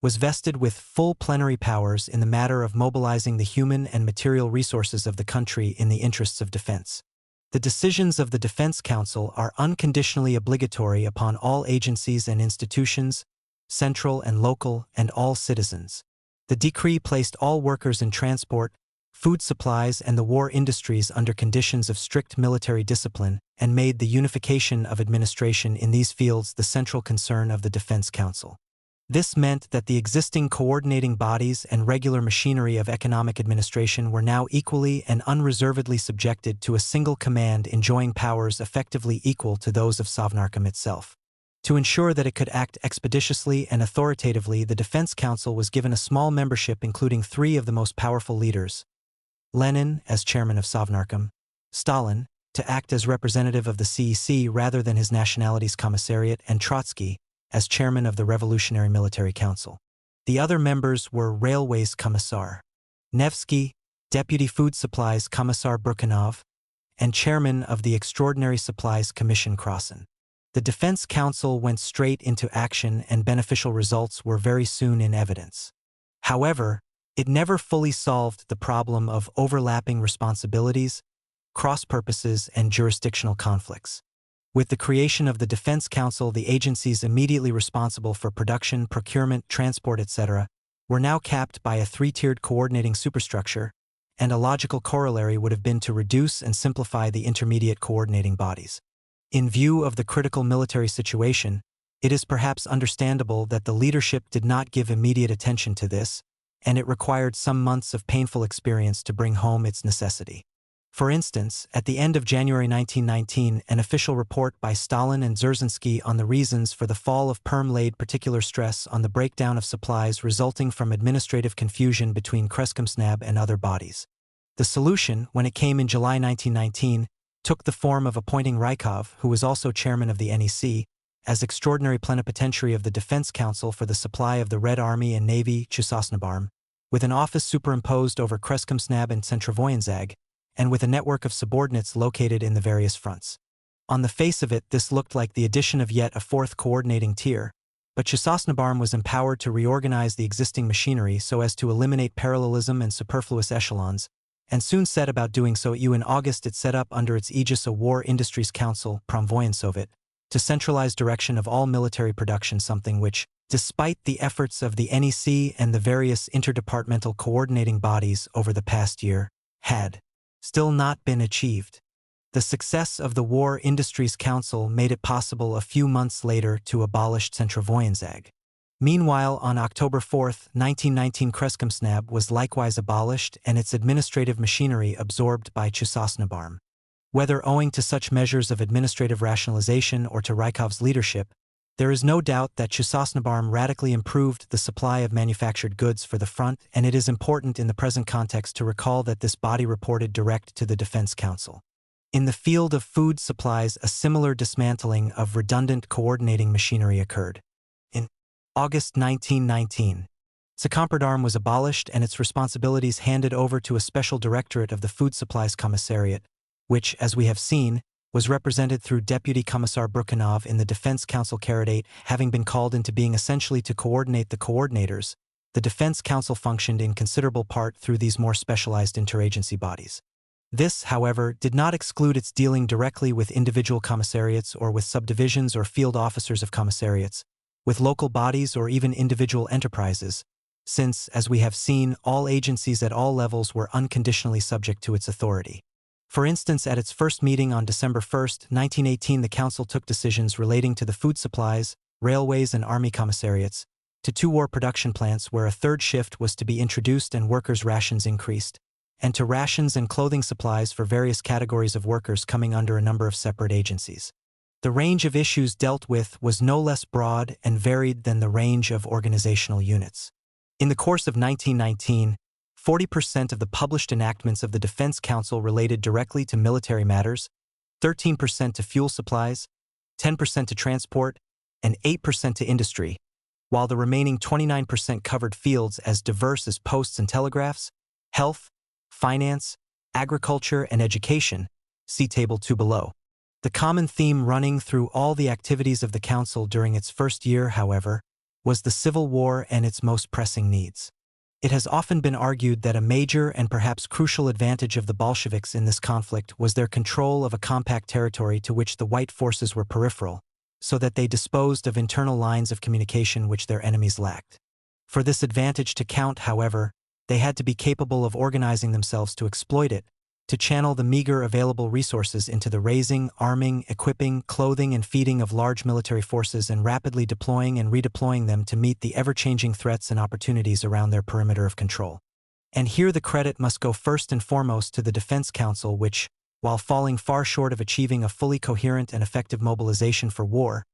was vested with full plenary powers in the matter of mobilizing the human and material resources of the country in the interests of defense. The decisions of the Defense Council are unconditionally obligatory upon all agencies and institutions, central and local, and all citizens. The decree placed all workers in transport, food supplies and the war industries under conditions of strict military discipline and made the unification of administration in these fields the central concern of the Defense Council. This meant that the existing coordinating bodies and regular machinery of economic administration were now equally and unreservedly subjected to a single command enjoying powers effectively equal to those of Sovnarkom itself. To ensure that it could act expeditiously and authoritatively, the Defense Council was given a small membership including 3 of the most powerful leaders: Lenin as chairman of Sovnarkom, Stalin to act as representative of the CEC rather than his nationality's commissariat, and Trotsky as chairman of the Revolutionary Military Council. The other members were Railways Commissar Nevsky, Deputy Food Supplies Commissar Burkanov, and chairman of the Extraordinary Supplies Commission Crossan. The Defense Council went straight into action and beneficial results were very soon in evidence. However, it never fully solved the problem of overlapping responsibilities, cross-purposes, and jurisdictional conflicts. With the creation of the Defense Council, the agencies immediately responsible for production, procurement, transport, etc., were now capped by a three-tiered coordinating superstructure, and a logical corollary would have been to reduce and simplify the intermediate coordinating bodies. In view of the critical military situation, it is perhaps understandable that the leadership did not give immediate attention to this, and it required some months of painful experience to bring home its necessity. For instance, at the end of January 1919, an official report by Stalin and Dzerzhinsky on the reasons for the fall of Perm laid particular stress on the breakdown of supplies resulting from administrative confusion between Kreskomsnab and other bodies. The solution, when it came in July 1919, took the form of appointing Rykov, who was also chairman of the NEC, as extraordinary plenipotentiary of the Defense Council for the supply of the Red Army and Navy, Chusosnabarm, with an office superimposed over Kreskomsnab and Centrovoyanzag, and with a network of subordinates located in the various fronts. On the face of it, this looked like the addition of yet a fourth coordinating tier, but Chusosnabarm was empowered to reorganize the existing machinery so as to eliminate parallelism and superfluous echelons, and soon set about doing so. In August it set up under its aegis a War Industries Council, Promvoyensovet, to centralize direction of all military production, something which, despite the efforts of the NEC and the various interdepartmental coordinating bodies over the past year, had still not been achieved. The success of the War Industries Council made it possible a few months later to abolish Centrovoyanzag. Meanwhile, on October 4, 1919, Kreskomsnab was likewise abolished and its administrative machinery absorbed by Chusosnabarm. Whether owing to such measures of administrative rationalization or to Rykov's leadership, there is no doubt that Chusosnabarm radically improved the supply of manufactured goods for the front, and it is important in the present context to recall that this body reported direct to the Defense Council. In the field of food supplies, a similar dismantling of redundant coordinating machinery occurred. In August 1919, Secompradarm was abolished and its responsibilities handed over to a special directorate of the Food Supplies Commissariat, which, as we have seen, was represented through Deputy Commissar Brukhanov in the Defense Council Candidate. Having been called into being essentially to coordinate the coordinators, the Defense Council functioned in considerable part through these more specialized interagency bodies. This, however, did not exclude its dealing directly with individual commissariats or with subdivisions or field officers of commissariats, with local bodies or even individual enterprises, since, as we have seen, all agencies at all levels were unconditionally subject to its authority. For instance, at its first meeting on December 1, 1918, the Council took decisions relating to the food supplies, railways and army commissariats, to 2 war production plants where a third shift was to be introduced and workers' rations increased, and to rations and clothing supplies for various categories of workers coming under a number of separate agencies. The range of issues dealt with was no less broad and varied than the range of organizational units. In the course of 1919, 40% of the published enactments of the Defense Council related directly to military matters, 13% to fuel supplies, 10% to transport, and 8% to industry, while the remaining 29% covered fields as diverse as posts and telegraphs, health, finance, agriculture, and education. See Table 2 below. The common theme running through all the activities of the Council during its first year, however, was the Civil War and its most pressing needs. It has often been argued that a major and perhaps crucial advantage of the Bolsheviks in this conflict was their control of a compact territory to which the white forces were peripheral, so that they disposed of internal lines of communication which their enemies lacked. For this advantage to count, however, they had to be capable of organizing themselves to exploit it, to channel the meager available resources into the raising, arming, equipping, clothing, and feeding of large military forces and rapidly deploying and redeploying them to meet the ever-changing threats and opportunities around their perimeter of control. And here the credit must go first and foremost to the Defense Council which, while falling far short of achieving a fully coherent and effective mobilization for war,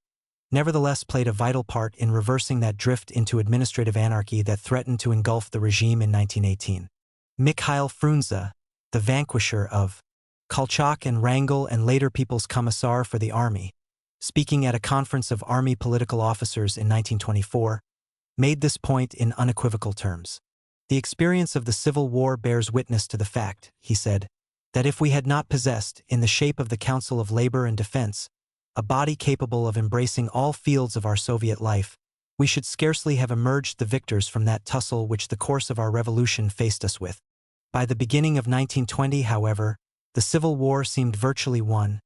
nevertheless played a vital part in reversing that drift into administrative anarchy that threatened to engulf the regime in 1918. Mikhail Frunze, the vanquisher of Kolchak and Wrangel and later People's Commissar for the Army, speaking at a conference of Army political officers in 1924, made this point in unequivocal terms. The experience of the Civil War bears witness to the fact, he said, that if we had not possessed, in the shape of the Council of Labor and Defense, a body capable of embracing all fields of our Soviet life, we should scarcely have emerged the victors from that tussle which the course of our revolution faced us with. By the beginning of 1920, however, the Civil War seemed virtually won,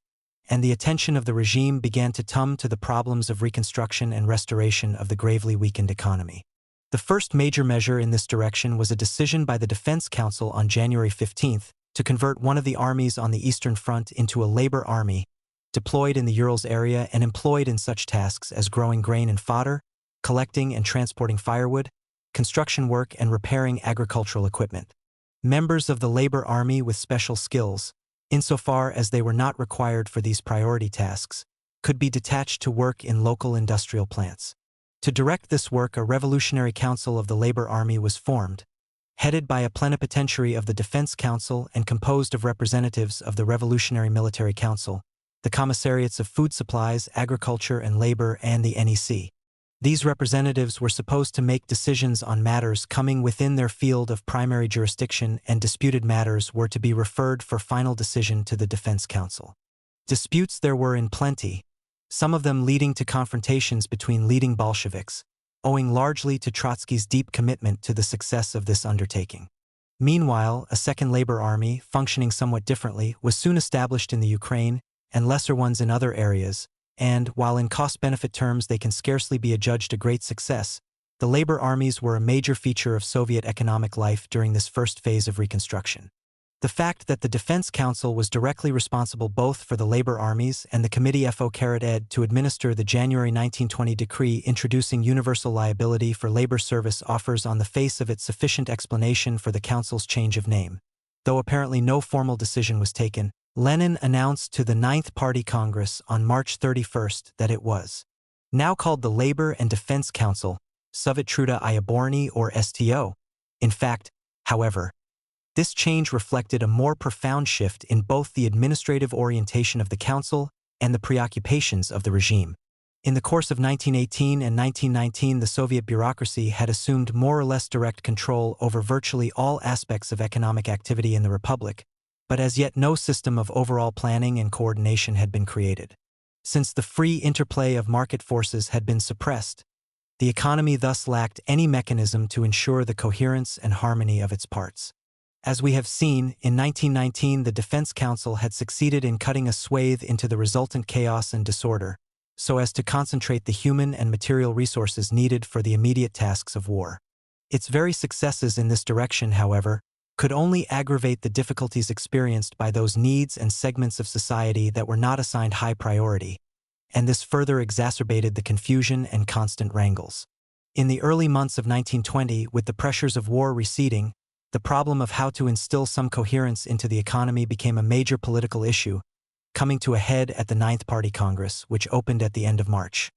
and the attention of the regime began to turn to the problems of reconstruction and restoration of the gravely weakened economy. The first major measure in this direction was a decision by the Defense Council on January 15 to convert one of the armies on the Eastern Front into a labor army, deployed in the Urals area and employed in such tasks as growing grain and fodder, collecting and transporting firewood, construction work, and repairing agricultural equipment. Members of the labor army with special skills, insofar as they were not required for these priority tasks, could be detached to work in local industrial plants. To direct this work, a Revolutionary Council of the Labor Army was formed, headed by a plenipotentiary of the Defense Council and composed of representatives of the Revolutionary Military Council, the Commissariats of Food Supplies, Agriculture and Labor, and the NEC. These representatives were supposed to make decisions on matters coming within their field of primary jurisdiction, and disputed matters were to be referred for final decision to the Defense Council. Disputes there were in plenty, some of them leading to confrontations between leading Bolsheviks, owing largely to Trotsky's deep commitment to the success of this undertaking. Meanwhile, a second labor army, functioning somewhat differently, was soon established in the Ukraine, and lesser ones in other areas, and, while in cost-benefit terms they can scarcely be adjudged a great success, the labor armies were a major feature of Soviet economic life during this first phase of reconstruction. The fact that the Defense Council was directly responsible both for the labor armies and the Committee FO-Ed to administer the January 1920 decree introducing universal liability for labor service offers on the face of it sufficient explanation for the Council's change of name. Though apparently no formal decision was taken, Lenin announced to the Ninth Party Congress on March 31 that it was now called the Labor and Defense Council, Soviet Truda Ioborny or STO. In fact, however, this change reflected a more profound shift in both the administrative orientation of the Council and the preoccupations of the regime. In the course of 1918 and 1919, the Soviet bureaucracy had assumed more or less direct control over virtually all aspects of economic activity in the Republic, but as yet no system of overall planning and coordination had been created. Since the free interplay of market forces had been suppressed, the economy thus lacked any mechanism to ensure the coherence and harmony of its parts. As we have seen, in 1919 the Defense Council had succeeded in cutting a swathe into the resultant chaos and disorder, so as to concentrate the human and material resources needed for the immediate tasks of war. Its very successes in this direction, however, could only aggravate the difficulties experienced by those needs and segments of society that were not assigned high priority, and this further exacerbated the confusion and constant wrangles. In the early months of 1920, with the pressures of war receding, the problem of how to instill some coherence into the economy became a major political issue, coming to a head at the Ninth Party Congress, which opened at the end of March.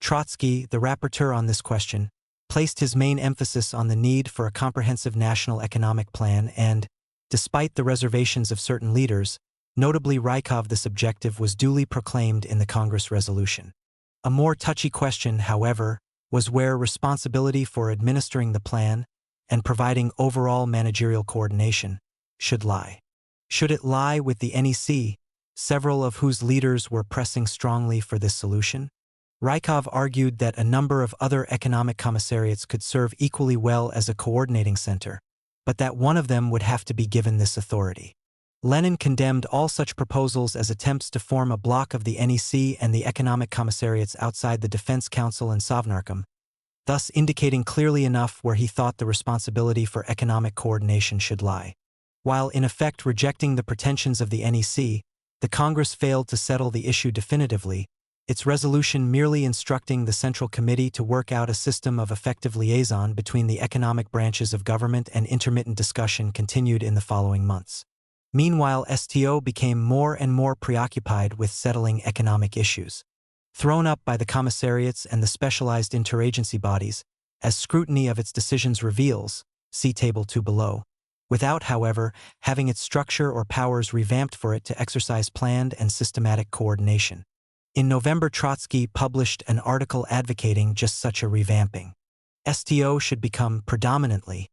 Trotsky, the rapporteur on this question, placed his main emphasis on the need for a comprehensive national economic plan and, despite the reservations of certain leaders, notably Rykov, this objective was duly proclaimed in the Congress resolution. A more touchy question, however, was where responsibility for administering the plan and providing overall managerial coordination should lie. Should it lie with the NEC, several of whose leaders were pressing strongly for this solution? Rykov argued that a number of other economic commissariats could serve equally well as a coordinating center, but that one of them would have to be given this authority. Lenin condemned all such proposals as attempts to form a bloc of the NEC and the economic commissariats outside the Defense Council in Sovnarkom, thus indicating clearly enough where he thought the responsibility for economic coordination should lie. While in effect rejecting the pretensions of the NEC, the Congress failed to settle the issue definitively, its resolution merely instructing the Central Committee to work out a system of effective liaison between the economic branches of government and intermittent discussion continued in the following months. Meanwhile, STO became more and more preoccupied with settling economic issues, thrown up by the commissariats and the specialized interagency bodies, as scrutiny of its decisions reveals, see Table 2 below, without, however, having its structure or powers revamped for it to exercise planned and systematic coordination. In November, Trotsky published an article advocating just such a revamping. STO should become predominantly,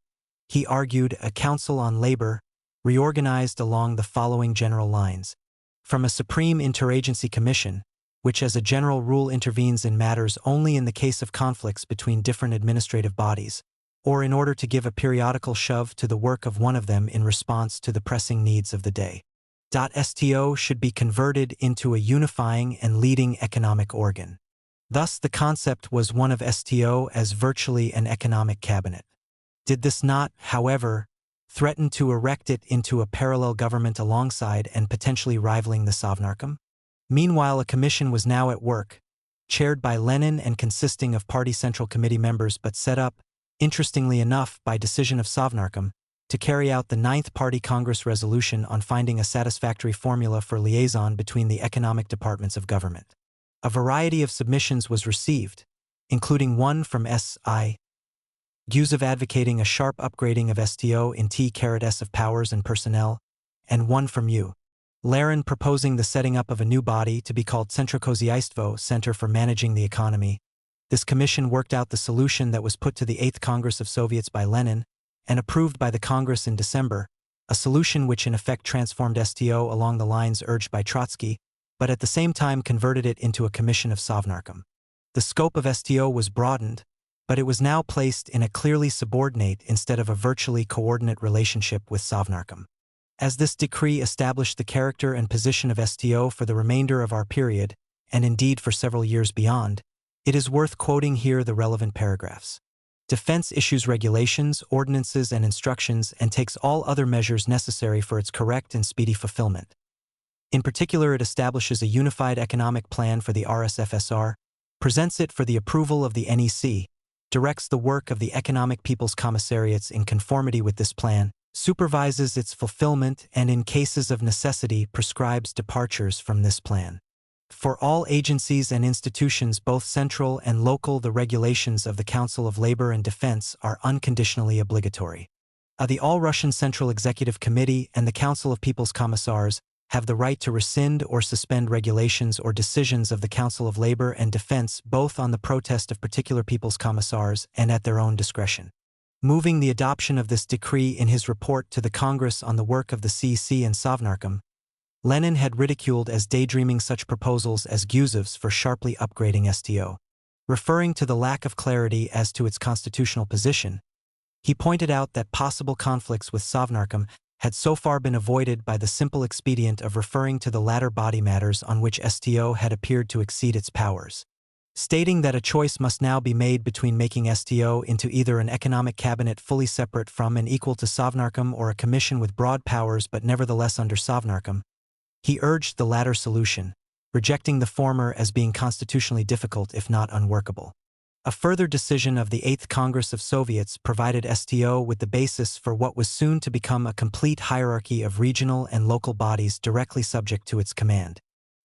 he argued, a council on labor, reorganized along the following general lines. From a Supreme Interagency Commission, which as a general rule intervenes in matters only in the case of conflicts between different administrative bodies, or in order to give a periodical shove to the work of one of them in response to the pressing needs of the day. STO should be converted into a unifying and leading economic organ. Thus, the concept was one of STO as virtually an economic cabinet. Did this not, however, threaten to erect it into a parallel government alongside and potentially rivaling the Sovnarkom? Meanwhile, a commission was now at work, chaired by Lenin and consisting of party central committee members but set up, interestingly enough, by decision of Sovnarkom, to carry out the 9th Party Congress resolution on finding a satisfactory formula for liaison between the economic departments of government. A variety of submissions was received, including one from S.I. Gusev advocating a sharp upgrading of STO in T-S of powers and personnel, and one from U. Lenin proposing the setting up of a new body to be called Centrokoziaistvo, Center for Managing the Economy. This commission worked out the solution that was put to the 8th Congress of Soviets by Lenin and approved by the Congress in December, a solution which in effect transformed STO along the lines urged by Trotsky, but at the same time converted it into a commission of Sovnarkom. The scope of STO was broadened, but it was now placed in a clearly subordinate instead of a virtually coordinate relationship with Sovnarkom. As this decree established the character and position of STO for the remainder of our period, and indeed for several years beyond, it is worth quoting here the relevant paragraphs. Defense issues regulations, ordinances, and instructions and takes all other measures necessary for its correct and speedy fulfillment. In particular, it establishes a unified economic plan for the RSFSR, presents it for the approval of the NEC, directs the work of the Economic People's Commissariats in conformity with this plan, supervises its fulfillment, and in cases of necessity prescribes departures from this plan. For all agencies and institutions, both central and local, the regulations of the Council of Labor and Defense are unconditionally obligatory. The All-Russian Central Executive Committee and the Council of People's Commissars have the right to rescind or suspend regulations or decisions of the Council of Labor and Defense both on the protest of particular People's Commissars and at their own discretion. Moving the adoption of this decree in his report to the Congress on the work of the CC and Sovnarkom, Lenin had ridiculed as daydreaming such proposals as Gusev's for sharply upgrading STO. Referring to the lack of clarity as to its constitutional position, he pointed out that possible conflicts with Sovnarkom had so far been avoided by the simple expedient of referring to the latter body matters on which STO had appeared to exceed its powers. Stating that a choice must now be made between making STO into either an economic cabinet fully separate from and equal to Sovnarkom or a commission with broad powers but nevertheless under Sovnarkom, he urged the latter solution, rejecting the former as being constitutionally difficult if not unworkable. A further decision of the 8th Congress of Soviets provided STO with the basis for what was soon to become a complete hierarchy of regional and local bodies directly subject to its command.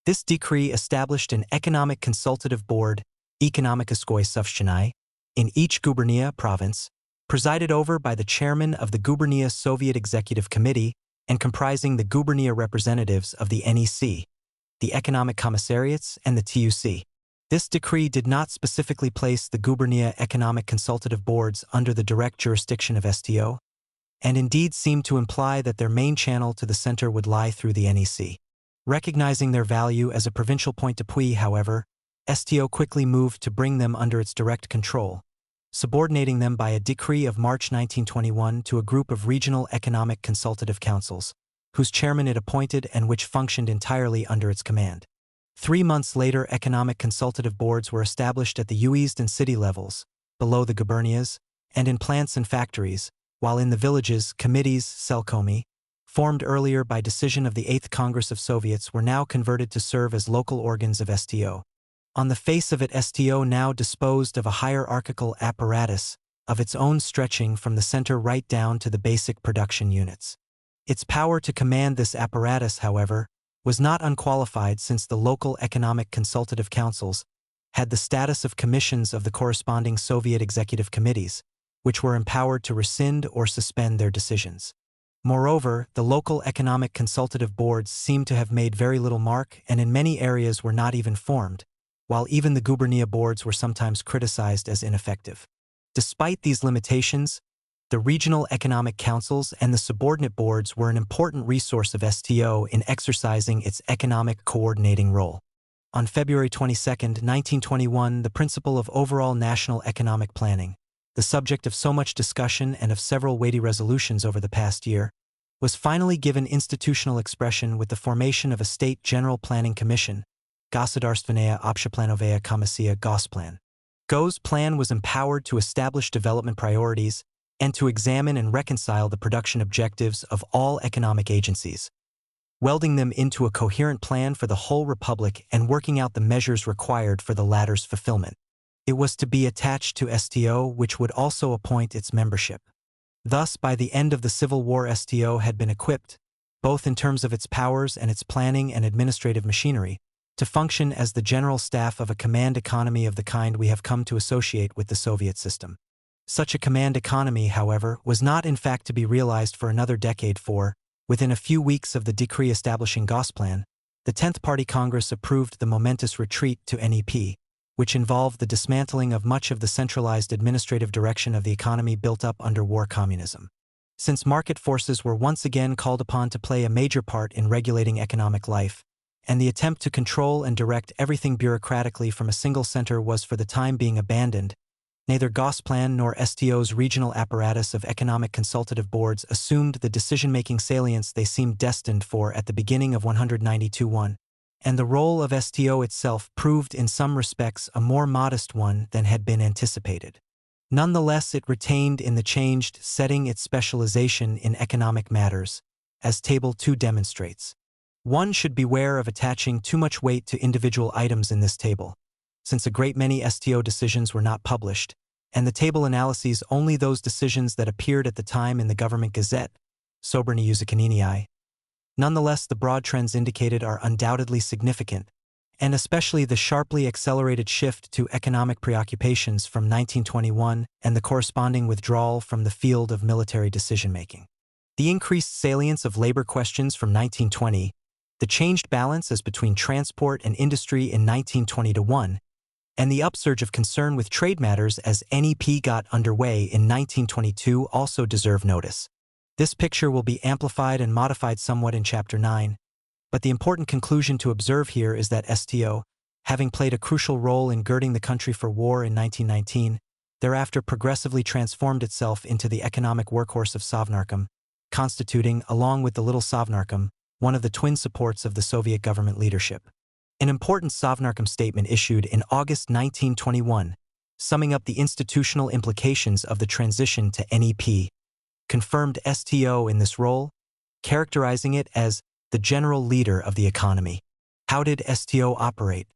This decree established an Economic Consultative Board, Ekonomikoskoye Sovnarkom, in each gubernia province, presided over by the chairman of the Gubernia Soviet Executive Committee and comprising the gubernia representatives of the NEC, the Economic Commissariats, and the TUC. This decree did not specifically place the gubernia Economic Consultative Boards under the direct jurisdiction of STO, and indeed seemed to imply that their main channel to the center would lie through the NEC. Recognizing their value as a provincial point d'appui, however, STO quickly moved to bring them under its direct control, subordinating them by a decree of March 1921 to a group of regional economic consultative councils, whose chairman it appointed and which functioned entirely under its command. 3 months later, economic consultative boards were established at the uezd and city levels, below the gubernias, and in plants and factories, while in the villages, committees, selkomi, formed earlier by decision of the 8th Congress of Soviets, were now converted to serve as local organs of STO. On the face of it, STO now disposed of a hierarchical apparatus of its own stretching from the center right down to the basic production units. Its power to command this apparatus, however, was not unqualified, since the local economic consultative councils had the status of commissions of the corresponding Soviet executive committees, which were empowered to rescind or suspend their decisions. Moreover, the local economic consultative boards seemed to have made very little mark and in many areas were not even formed, while even the gubernia boards were sometimes criticized as ineffective. Despite these limitations, The regional economic councils and the subordinate boards were an important resource of STO in exercising its economic coordinating role. On February 22, 1921, the principle of overall national economic planning, the subject of so much discussion and of several weighty resolutions over the past year, was finally given institutional expression with the formation of a State General Planning Commission, Государственная общеплановая комиссия Gosplan. GO's plan was empowered to establish development priorities and to examine and reconcile the production objectives of all economic agencies, welding them into a coherent plan for the whole republic and working out the measures required for the latter's fulfillment. It was to be attached to STO, which would also appoint its membership. Thus, by the end of the Civil War, STO had been equipped, both in terms of its powers and its planning and administrative machinery, to function as the general staff of a command economy of the kind we have come to associate with the Soviet system. Such a command economy, however, was not in fact to be realized for another decade, for, within a few weeks of the decree establishing Gosplan, the 10th Party Congress approved the momentous retreat to NEP, which involved the dismantling of much of the centralized administrative direction of the economy built up under war communism. Since market forces were once again called upon to play a major part in regulating economic life, and the attempt to control and direct everything bureaucratically from a single center was for the time being abandoned, neither Gosplan nor STO's regional apparatus of economic consultative boards assumed the decision-making salience they seemed destined for at the beginning of 192-1, and the role of STO itself proved in some respects a more modest one than had been anticipated. Nonetheless, it retained in the changed setting its specialization in economic matters, as Table 2 demonstrates. One should beware of attaching too much weight to individual items in this table, since a great many STO decisions were not published, and the table analyses only those decisions that appeared at the time in the Government Gazette, Soberny Uzakanini. Nonetheless, the broad trends indicated are undoubtedly significant, and especially the sharply accelerated shift to economic preoccupations from 1921 and the corresponding withdrawal from the field of military decision-making. The increased salience of labor questions from 1920, the changed balance as between transport and industry in 1920-1, and the upsurge of concern with trade matters as NEP got underway in 1922 also deserve notice. This picture will be amplified and modified somewhat in Chapter 9, but the important conclusion to observe here is that STO, having played a crucial role in girding the country for war in 1919, thereafter progressively transformed itself into the economic workhorse of Sovnarkom, constituting, along with the Little Sovnarkom, one of the twin supports of the Soviet government leadership. An important Sovnarkom statement issued in August 1921, summing up the institutional implications of the transition to NEP, confirmed STO in this role, characterizing it as the general leader of the economy. How did STO operate?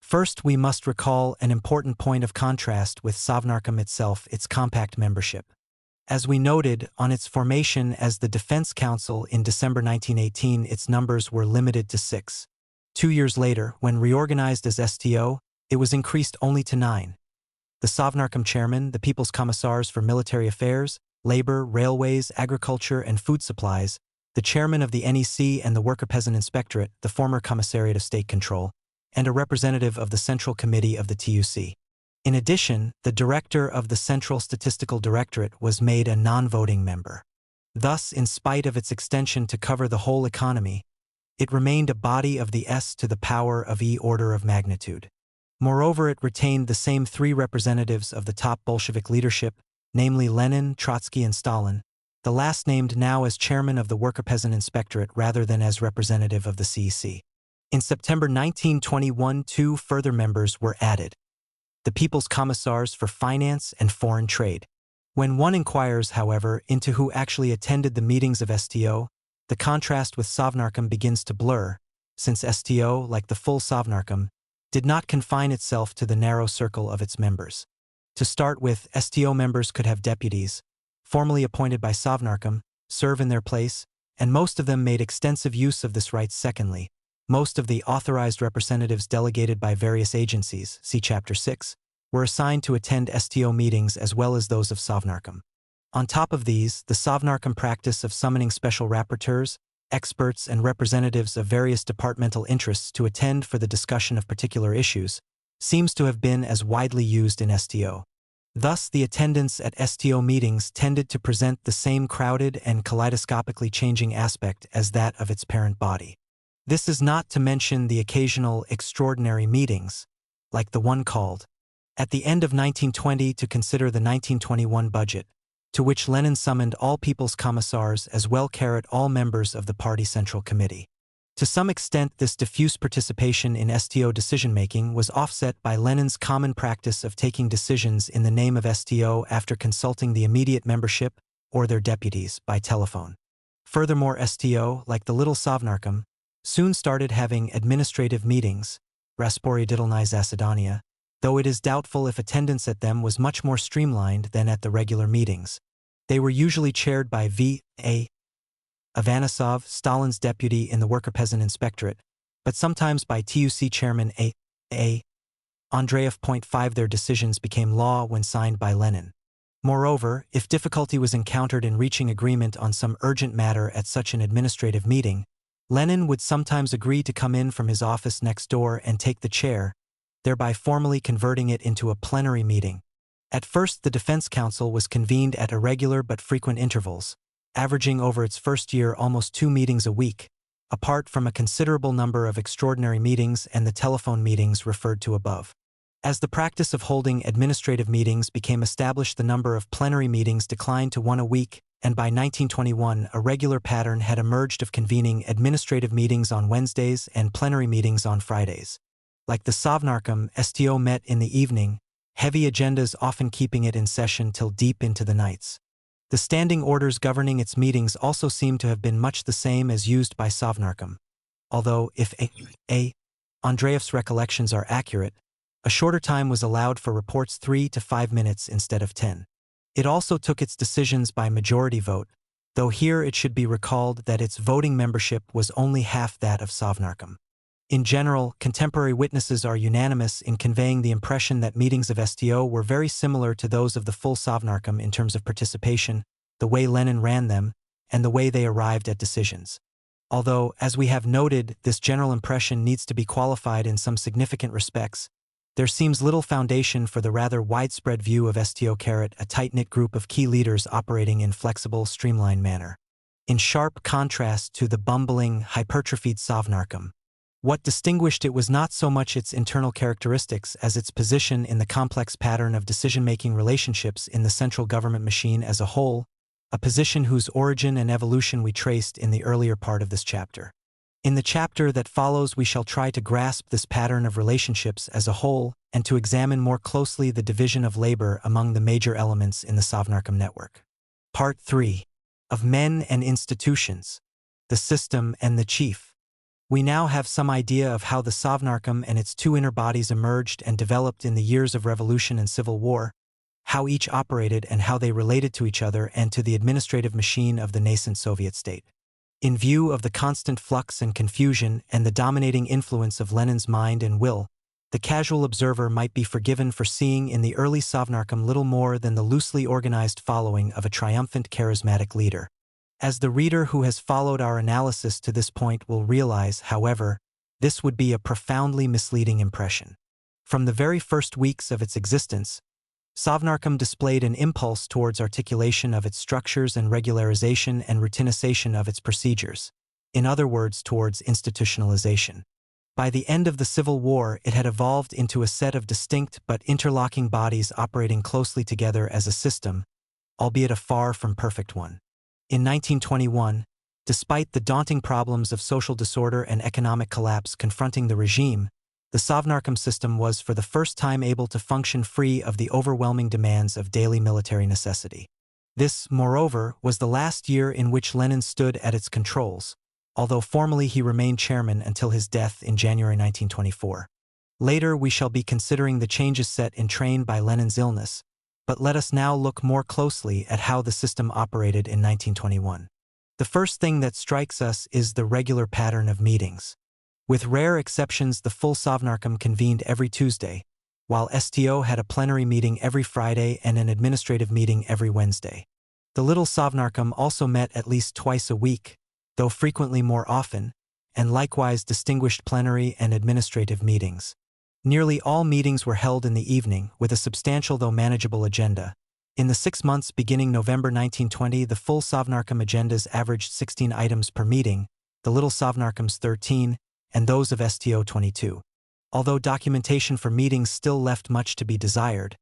First, we must recall an important point of contrast with Sovnarkom itself, its compact membership. As we noted, on its formation as the Defense Council in December 1918, its numbers were limited to 6. 2 years later, when reorganized as STO, it was increased only to 9. The Sovnarkom chairman, the People's Commissars for Military Affairs, Labor, Railways, Agriculture, and Food Supplies, the chairman of the NEC and the Worker-Peasant Inspectorate, the former Commissariat of State Control, and a representative of the Central Committee of the TUC. In addition, the director of the Central Statistical Directorate was made a non-voting member. Thus, in spite of its extension to cover the whole economy, it remained a body of the S to the power of E order of magnitude. Moreover, it retained the same 3 representatives of the top Bolshevik leadership, namely Lenin, Trotsky, and Stalin, the last named now as chairman of the Worker-Peasant Inspectorate rather than as representative of the CEC. In September 1921, 2 further members were added: the People's Commissars for Finance and Foreign Trade. When one inquires, however, into who actually attended the meetings of STO, the contrast with Sovnarkom begins to blur, since STO, like the full Sovnarkom, did not confine itself to the narrow circle of its members. To start with, STO members could have deputies, formally appointed by Sovnarkom, serve in their place, and most of them made extensive use of this right. Secondly, most of the authorized representatives delegated by various agencies, see Chapter 6, were assigned to attend STO meetings as well as those of Sovnarkom. On top of these, the Sovnarkom practice of summoning special rapporteurs, experts, and representatives of various departmental interests to attend for the discussion of particular issues seems to have been as widely used in STO. Thus, the attendance at STO meetings tended to present the same crowded and kaleidoscopically changing aspect as that of its parent body. This is not to mention the occasional extraordinary meetings, like the one called at the end of 1920 to consider the 1921 budget, to which Lenin summoned all people's commissars as well all members of the party central committee. To some extent, this diffuse participation in STO decision-making was offset by Lenin's common practice of taking decisions in the name of STO after consulting the immediate membership or their deputies by telephone. Furthermore, STO, like the Little Sovnarkom, soon started having administrative meetings, Rasporyaditelnaya zasedania, though it is doubtful if attendance at them was much more streamlined than at the regular meetings. They were usually chaired by V.A. Ivanisov, Stalin's deputy in the Worker-Peasant Inspectorate, but sometimes by TUC chairman A. Andreev. 5 Their decisions became law when signed by Lenin. Moreover, if difficulty was encountered in reaching agreement on some urgent matter at such an administrative meeting, Lenin would sometimes agree to come in from his office next door and take the chair, thereby formally converting it into a plenary meeting. At first, the Defense Council was convened at irregular but frequent intervals, averaging over its first year almost 2 meetings a week, apart from a considerable number of extraordinary meetings and the telephone meetings referred to above. As the practice of holding administrative meetings became established, the number of plenary meetings declined to 1 a week, and by 1921 a regular pattern had emerged of convening administrative meetings on Wednesdays and plenary meetings on Fridays. Like the Sovnarkom, STO met in the evening, heavy agendas often keeping it in session till deep into the nights. The standing orders governing its meetings also seem to have been much the same as used by Sovnarkom, although, if A. Andreev's recollections are accurate, a shorter time was allowed for reports 3 to 5 minutes instead of 10. It also took its decisions by majority vote, though here it should be recalled that its voting membership was only half that of Sovnarkom. In general, contemporary witnesses are unanimous in conveying the impression that meetings of STO were very similar to those of the full Sovnarkom in terms of participation, the way Lenin ran them, and the way they arrived at decisions. Although, as we have noted, this general impression needs to be qualified in some significant respects, there seems little foundation for the rather widespread view of STO, a tight-knit group of key leaders operating in flexible, streamlined manner. In sharp contrast to the bumbling, hypertrophied Sovnarkom, what distinguished it was not so much its internal characteristics as its position in the complex pattern of decision-making relationships in the central government machine as a whole, a position whose origin and evolution we traced in the earlier part of this chapter. In the chapter that follows, we shall try to grasp this pattern of relationships as a whole and to examine more closely the division of labor among the major elements in the Sovnarkom network. Part 3. Of Men and Institutions, the System and the Chief. We now have some idea of how the Sovnarkom and its 2 inner bodies emerged and developed in the years of revolution and civil war, how each operated and how they related to each other and to the administrative machine of the nascent Soviet state. In view of the constant flux and confusion and the dominating influence of Lenin's mind and will, the casual observer might be forgiven for seeing in the early Sovnarkom little more than the loosely organized following of a triumphant charismatic leader. As the reader who has followed our analysis to this point will realize, however, this would be a profoundly misleading impression. From the very first weeks of its existence, Sovnarkom displayed an impulse towards articulation of its structures and regularization and routinization of its procedures, in other words, towards institutionalization. By the end of the Civil War, it had evolved into a set of distinct but interlocking bodies operating closely together as a system, albeit a far from perfect one. In 1921, despite the daunting problems of social disorder and economic collapse confronting the regime, the Sovnarkom system was for the first time able to function free of the overwhelming demands of daily military necessity. This, moreover, was the last year in which Lenin stood at its controls, although formally he remained chairman until his death in January 1924. Later we shall be considering the changes set in train by Lenin's illness, but let us now look more closely at how the system operated in 1921. The first thing that strikes us is the regular pattern of meetings. With rare exceptions, the full Sovnarkom convened every Tuesday, while STO had a plenary meeting every Friday and an administrative meeting every Wednesday. The Little Sovnarkom also met at least twice a week, though frequently more often, and likewise distinguished plenary and administrative meetings. Nearly all meetings were held in the evening, with a substantial though manageable agenda. In the 6 months beginning November 1920, the full Sovnarkom agendas averaged 16 items per meeting, the little Sovnarkom's 13, and those of STO 22. Although documentation for meetings still left much to be desired,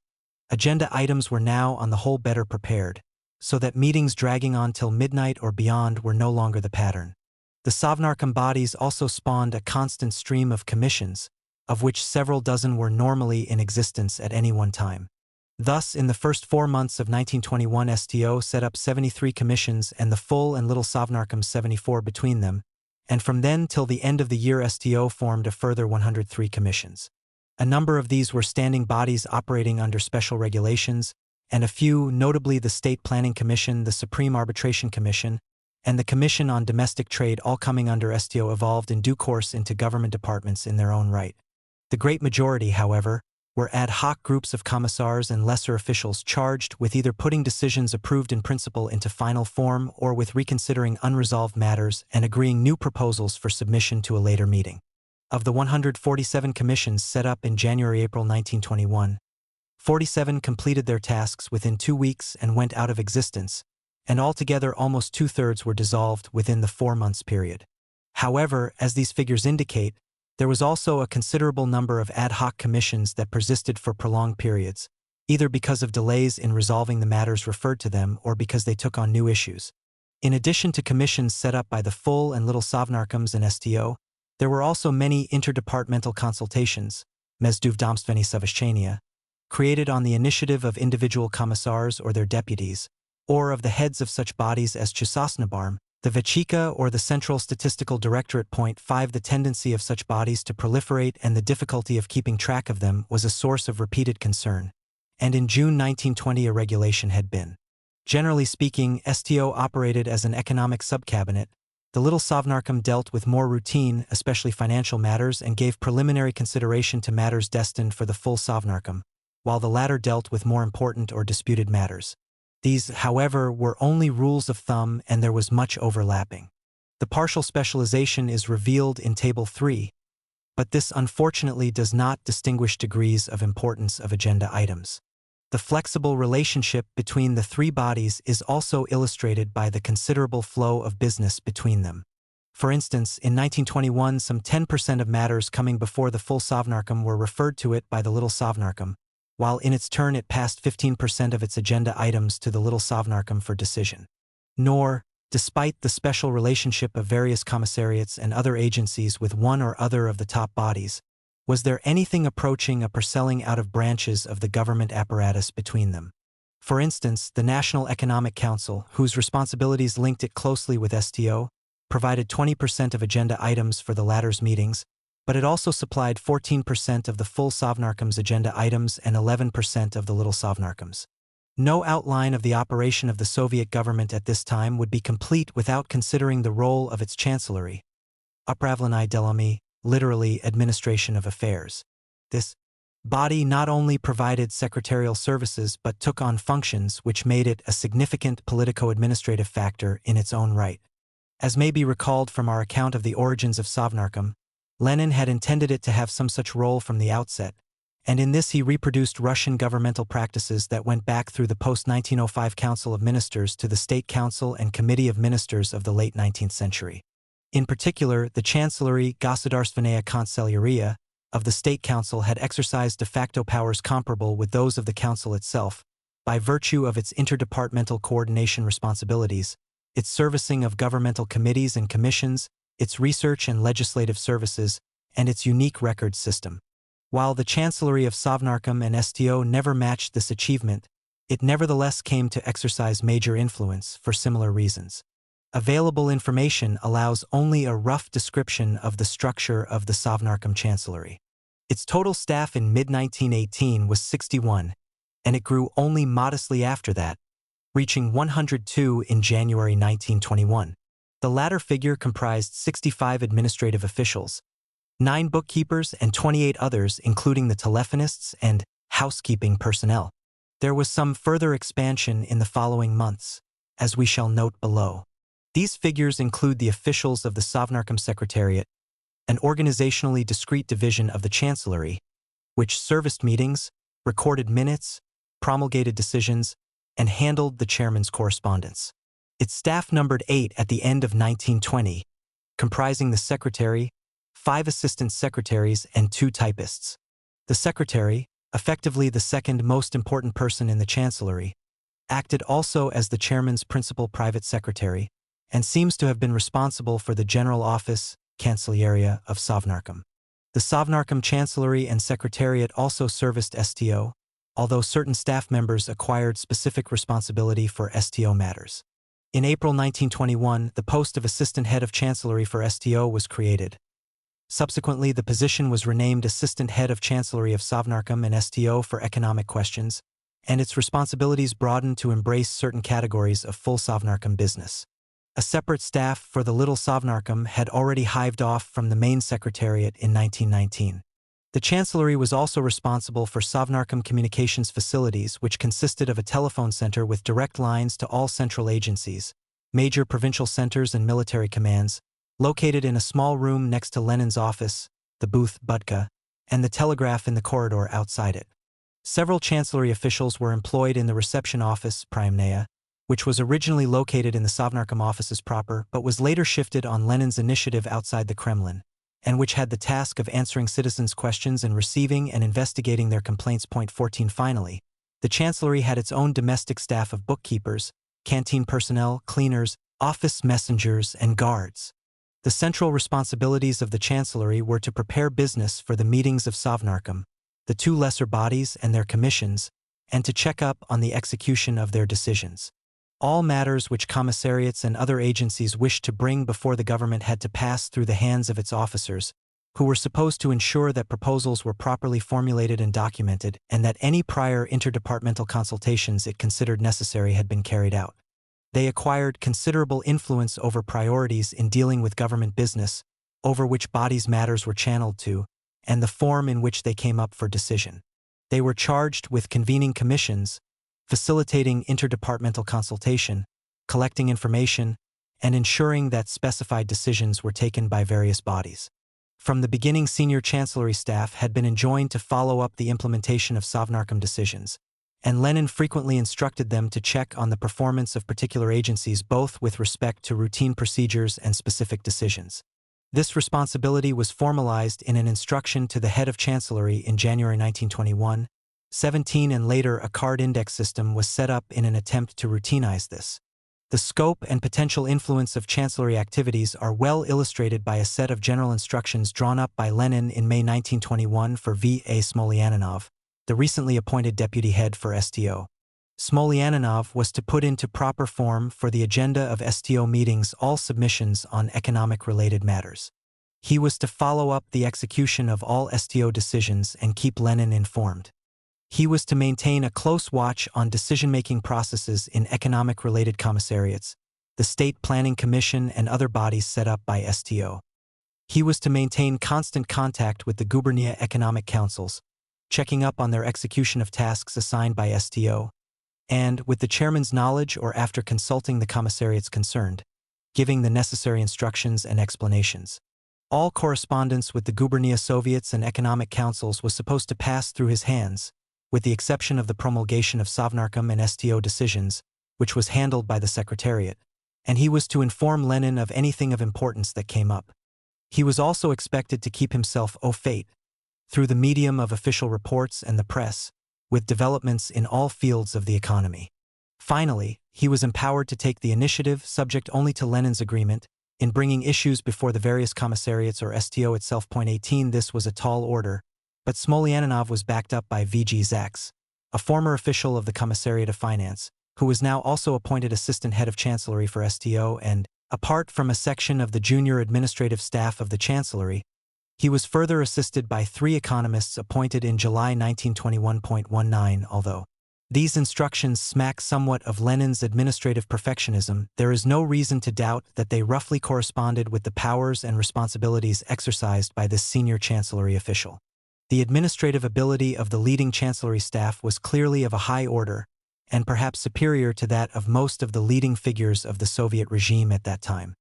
agenda items were now on the whole better prepared, so that meetings dragging on till midnight or beyond were no longer the pattern. The Sovnarkom bodies also spawned a constant stream of commissions, of which several dozen were normally in existence at any one time. Thus, in the first 4 months of 1921, STO set up 73 commissions and the full and little Sovnarkom 74 between them, and from then till the end of the year STO formed a further 103 commissions. A number of these were standing bodies operating under special regulations, and a few, notably the State Planning Commission, the Supreme Arbitration Commission, and the Commission on Domestic Trade, all coming under STO, evolved in due course into government departments in their own right. The great majority, however, were ad hoc groups of commissars and lesser officials charged with either putting decisions approved in principle into final form or with reconsidering unresolved matters and agreeing new proposals for submission to a later meeting. Of the 147 commissions set up in January-April 1921, 47 completed their tasks within 2 weeks and went out of existence, and altogether almost 2/3 were dissolved within the 4 months period. However, as these figures indicate, there was also a considerable number of ad hoc commissions that persisted for prolonged periods, either because of delays in resolving the matters referred to them or because they took on new issues. In addition to commissions set up by the full and little Sovnarkoms and STO, there were also many interdepartmental consultations, Mezduvdomstveni Совещания, created on the initiative of individual commissars or their deputies, or of the heads of such bodies as Chasosnabarm, the Vechika or the Central Statistical Directorate. 5 The tendency of such bodies to proliferate and the difficulty of keeping track of them was a source of repeated concern, and in June 1920 a regulation had been. Generally speaking, STO operated as an economic subcabinet. The little Sovnarkom dealt with more routine, especially financial matters, and gave preliminary consideration to matters destined for the full Sovnarkom, while the latter dealt with more important or disputed matters. These, however, were only rules of thumb and there was much overlapping. The partial specialization is revealed in Table 3, but this unfortunately does not distinguish degrees of importance of agenda items. The flexible relationship between the 3 bodies is also illustrated by the considerable flow of business between them. For instance, in 1921 some 10% of matters coming before the full Sovnarkom were referred to it by the little Sovnarkom, while in its turn it passed 15% of its agenda items to the little Sovnarkom for decision. Nor, despite the special relationship of various commissariats and other agencies with one or other of the top bodies, was there anything approaching a parcelling out of branches of the government apparatus between them. For instance, the National Economic Council, whose responsibilities linked it closely with STO, provided 20% of agenda items for the latter's meetings, but it also supplied 14% of the full Sovnarkom's agenda items and 11% of the little Sovnarkom's. No outline of the operation of the Soviet government at this time would be complete without considering the role of its chancellery, Upravlenie delami, literally administration of affairs. This body not only provided secretarial services but took on functions which made it a significant politico-administrative factor in its own right. As may be recalled from our account of the origins of Sovnarkom, Lenin had intended it to have some such role from the outset, and in this he reproduced Russian governmental practices that went back through the post-1905 Council of Ministers to the State Council and Committee of Ministers of the late 19th century. In particular, the Chancellery Государственная канцелярия of the State Council had exercised de facto powers comparable with those of the Council itself, by virtue of its interdepartmental coordination responsibilities, its servicing of governmental committees and commissions, its research and legislative services, and its unique records system. While the Chancellery of Sovnarkom and STO never matched this achievement, it nevertheless came to exercise major influence for similar reasons. Available information allows only a rough description of the structure of the Sovnarkom Chancellery. Its total staff in mid-1918 was 61, and it grew only modestly after that, reaching 102 in January 1921. The latter figure comprised 65 administrative officials, 9 bookkeepers and 28 others including the telephonists and housekeeping personnel. There was some further expansion in the following months, as we shall note below. These figures include the officials of the Sovnarkom Secretariat, an organizationally discrete division of the Chancellery, which serviced meetings, recorded minutes, promulgated decisions, and handled the chairman's correspondence. Its staff numbered 8 at the end of 1920, comprising the secretary, 5 assistant secretaries, and 2 typists. The secretary, effectively the second most important person in the chancellery, acted also as the chairman's principal private secretary, and seems to have been responsible for the general office, Cancelleria of Sovnarkom. The Sovnarkom chancellery and secretariat also serviced STO, although certain staff members acquired specific responsibility for STO matters. In April 1921, the post of assistant head of chancellery for STO was created. Subsequently, the position was renamed assistant head of chancellery of Sovnarkom and STO for economic questions, and its responsibilities broadened to embrace certain categories of full Sovnarkom business. A separate staff for the Little Sovnarkom had already hived off from the main secretariat in 1919. The chancellery was also responsible for Sovnarkom communications facilities, which consisted of a telephone center with direct lines to all central agencies, major provincial centers and military commands, located in a small room next to Lenin's office, the booth Budka, and the telegraph in the corridor outside it. Several chancellery officials were employed in the reception office, Priamnaya, which was originally located in the Sovnarkom offices proper but was later shifted on Lenin's initiative outside the Kremlin, and which had the task of answering citizens' questions and receiving and investigating their complaints. 14 Finally, the chancellery had its own domestic staff of bookkeepers, canteen personnel, cleaners, office messengers, and guards. The central responsibilities of the chancellery were to prepare business for the meetings of Sovnarkom, the 2 lesser bodies and their commissions, and to check up on the execution of their decisions. All matters which commissariats and other agencies wished to bring before the government had to pass through the hands of its officers, who were supposed to ensure that proposals were properly formulated and documented, and that any prior interdepartmental consultations it considered necessary had been carried out. They acquired considerable influence over priorities in dealing with government business, over which bodies matters were channeled to, and the form in which they came up for decision. They were charged with convening commissions, facilitating interdepartmental consultation, collecting information, and ensuring that specified decisions were taken by various bodies. From the beginning, senior chancellery staff had been enjoined to follow up the implementation of Sovnarkom decisions, and Lenin frequently instructed them to check on the performance of particular agencies both with respect to routine procedures and specific decisions. This responsibility was formalized in an instruction to the head of chancellery in January 1921. 17 and later a card index system was set up in an attempt to routinize this. The scope and potential influence of chancellery activities are well illustrated by a set of general instructions drawn up by Lenin in May 1921 for V.A. Smolyanov, the recently appointed deputy head for STO. Smolyanov was to put into proper form for the agenda of STO meetings all submissions on economic-related matters. He was to follow up the execution of all STO decisions and keep Lenin informed. He was to maintain a close watch on decision-making processes in economic-related commissariats, the State Planning Commission and other bodies set up by STO. He was to maintain constant contact with the gubernia economic councils, checking up on their execution of tasks assigned by STO, and, with the chairman's knowledge or after consulting the commissariats concerned, giving the necessary instructions and explanations. All correspondence with the gubernia soviets and economic councils was supposed to pass through his hands, with the exception of the promulgation of Sovnarkom and STO decisions, which was handled by the Secretariat, and he was to inform Lenin of anything of importance that came up. He was also expected to keep himself au fait, through the medium of official reports and the press, with developments in all fields of the economy. Finally, he was empowered to take the initiative, subject only to Lenin's agreement, in bringing issues before the various commissariats or STO itself. 18 This was a tall order, but Smolyanov was backed up by V.G. Zaks, a former official of the Commissariat of Finance, who was now also appointed assistant head of chancellery for STO and, apart from a section of the junior administrative staff of the chancellery, he was further assisted by 3 economists appointed in July 1921. Although these instructions smack somewhat of Lenin's administrative perfectionism, there is no reason to doubt that they roughly corresponded with the powers and responsibilities exercised by this senior chancellery official. The administrative ability of the leading chancellery staff was clearly of a high order, and perhaps superior to that of most of the leading figures of the Soviet regime at that time.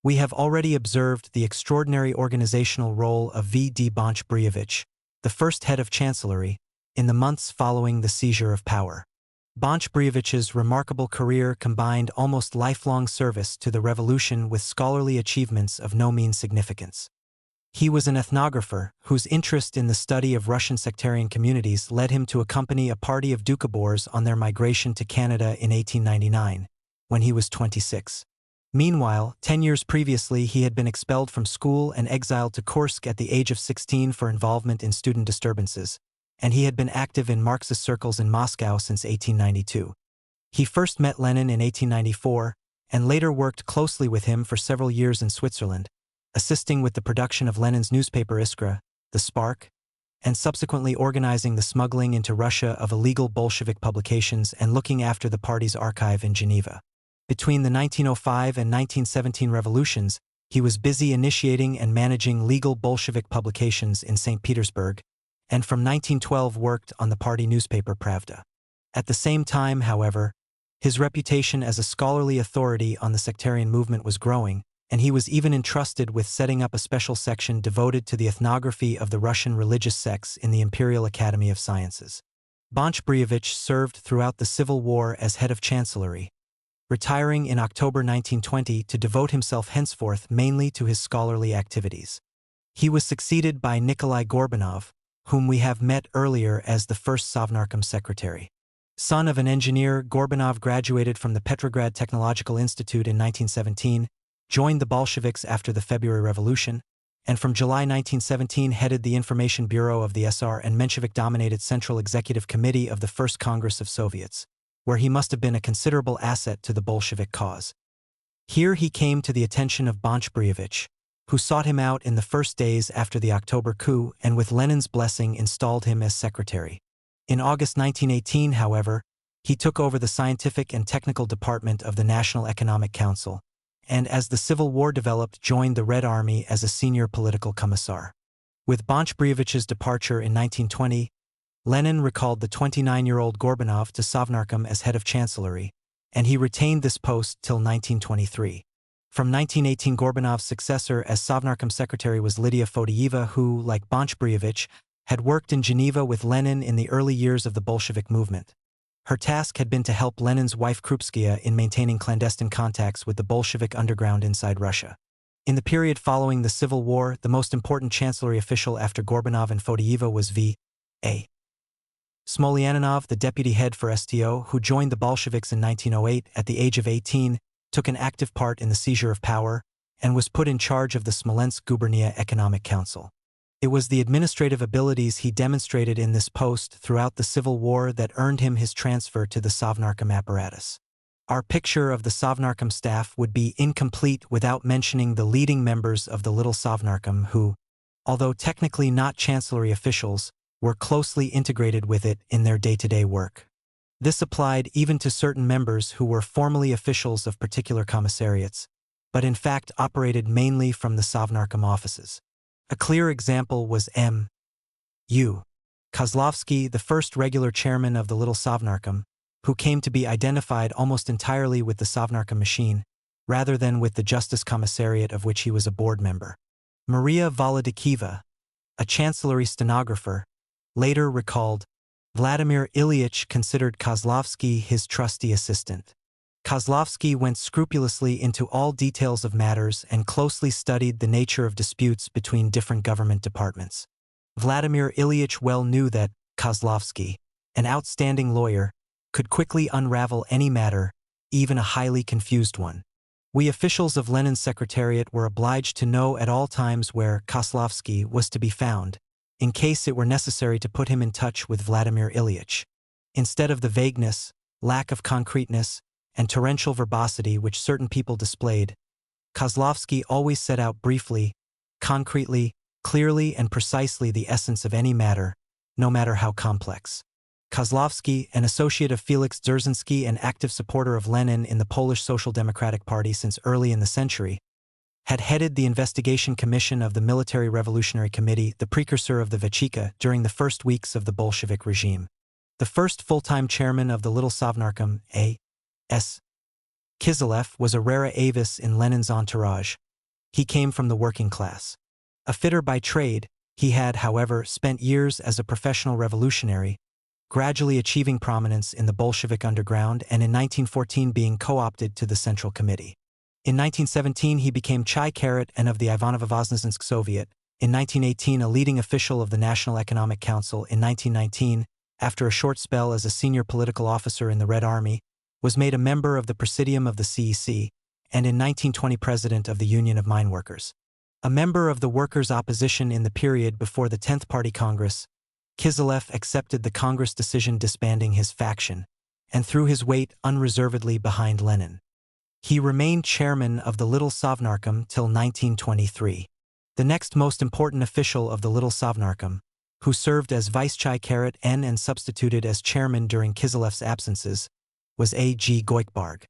We have already observed the extraordinary organizational role of V.D. Bonch-Brievich, the first head of chancellery, in the months following the seizure of power. Bonch-Briovich's remarkable career combined almost lifelong service to the revolution with scholarly achievements of no mean significance. He was an ethnographer whose interest in the study of Russian sectarian communities led him to accompany a party of Doukhobors on their migration to Canada in 1899, when he was 26. Meanwhile, 10 years previously he had been expelled from school and exiled to Kursk at the age of 16 for involvement in student disturbances, and he had been active in Marxist circles in Moscow since 1892. He first met Lenin in 1894, and later worked closely with him for several years in Switzerland, assisting with the production of Lenin's newspaper Iskra, the Spark, and subsequently organizing the smuggling into Russia of illegal Bolshevik publications and looking after the party's archive in Geneva. Between the 1905 and 1917 revolutions, he was busy initiating and managing legal Bolshevik publications in St. Petersburg, and from 1912 worked on the party newspaper Pravda. At the same time, however, his reputation as a scholarly authority on the sectarian movement was growing, and he was even entrusted with setting up a special section devoted to the ethnography of the Russian religious sects in the Imperial Academy of Sciences. Bonch-Briovich served throughout the Civil War as head of chancellery, retiring in October 1920 to devote himself henceforth mainly to his scholarly activities. He was succeeded by Nikolai Gorbanov, whom we have met earlier as the first Sovnarkom secretary. Son of an engineer, Gorbanov graduated from the Petrograd Technological Institute in 1917, joined the Bolsheviks after the February Revolution, and from July 1917 headed the Information Bureau of the SR and Menshevik-dominated Central Executive Committee of the First Congress of Soviets, where he must have been a considerable asset to the Bolshevik cause. Here he came to the attention of Bonch-Briovich, who sought him out in the first days after the October coup and with Lenin's blessing installed him as secretary. In August 1918, however, he took over the scientific and technical department of the National Economic Council, and as the Civil War developed joined the Red Army as a senior political commissar. With Bonch-Briovich's departure in 1920, Lenin recalled the 29-year-old Gorbanov to Sovnarkom as head of chancellery, and he retained this post till 1923. From 1918, Gorbanov's successor as Sovnarkom secretary was Lydia Fodieva, who, like Bonch-Briovich, had worked in Geneva with Lenin in the early years of the Bolshevik movement. Her task had been to help Lenin's wife Krupskaya in maintaining clandestine contacts with the Bolshevik underground inside Russia. In the period following the Civil War, the most important chancellery official after Gorbanov and Fodieva was V.A. Smolyanov, the deputy head for STO, who joined the Bolsheviks in 1908 at the age of 18, took an active part in the seizure of power, and was put in charge of the Smolensk Gubernia Economic Council. It was the administrative abilities he demonstrated in this post throughout the Civil War that earned him his transfer to the Sovnarkom apparatus. Our picture of the Sovnarkom staff would be incomplete without mentioning the leading members of the Little Sovnarkom who, although technically not chancellery officials, were closely integrated with it in their day-to-day work. This applied even to certain members who were formally officials of particular commissariats, but in fact operated mainly from the Sovnarkom offices. A clear example was M.U. Kozlovsky, the first regular chairman of the Little Sovnarkom, who came to be identified almost entirely with the Sovnarkom machine, rather than with the Justice Commissariat of which he was a board member. Maria Volodykova, a chancellery stenographer, later recalled, Vladimir Ilyich considered Kozlovsky his trusty assistant. Kozlovsky went scrupulously into all details of matters and closely studied the nature of disputes between different government departments. Vladimir Ilyich well knew that Kozlovsky, an outstanding lawyer, could quickly unravel any matter, even a highly confused one. We officials of Lenin's secretariat were obliged to know at all times where Kozlovsky was to be found, in case it were necessary to put him in touch with Vladimir Ilyich. Instead of the vagueness, lack of concreteness, and torrential verbosity which certain people displayed, Kozlovsky always set out briefly, concretely, clearly and precisely the essence of any matter, no matter how complex. Kozlovsky, an associate of Felix Dzerzhinsky and active supporter of Lenin in the Polish Social Democratic Party since early in the century, had headed the investigation commission of the Military Revolutionary Committee, the precursor of the Vechika, during the first weeks of the Bolshevik regime. The first full-time chairman of the Little Sovnarkom, A.S. Kiselev, was a rara avis in Lenin's entourage. He came from the working class. A fitter by trade, He had, however, spent years as a professional revolutionary, gradually achieving prominence in the Bolshevik underground and in 1914 being co-opted to the Central Committee. In 1917 he became Chai and of the Ivanovo-Voznesensk Soviet. In 1918 a leading official of the National Economic Council. In 1919, after a short spell as a senior political officer in the Red Army, was made a member of the Presidium of the CEC, and in 1920 president of the Union of Mine Workers. A member of the workers' opposition in the period before the 10th Party Congress, Kiselev accepted the Congress decision disbanding his faction, and threw his weight unreservedly behind Lenin. He remained chairman of the Little Sovnarkom till 1923. The next most important official of the Little Sovnarkom, who served as vice Chai and substituted as chairman during Kiselev's absences, was A.G. Goikbarg.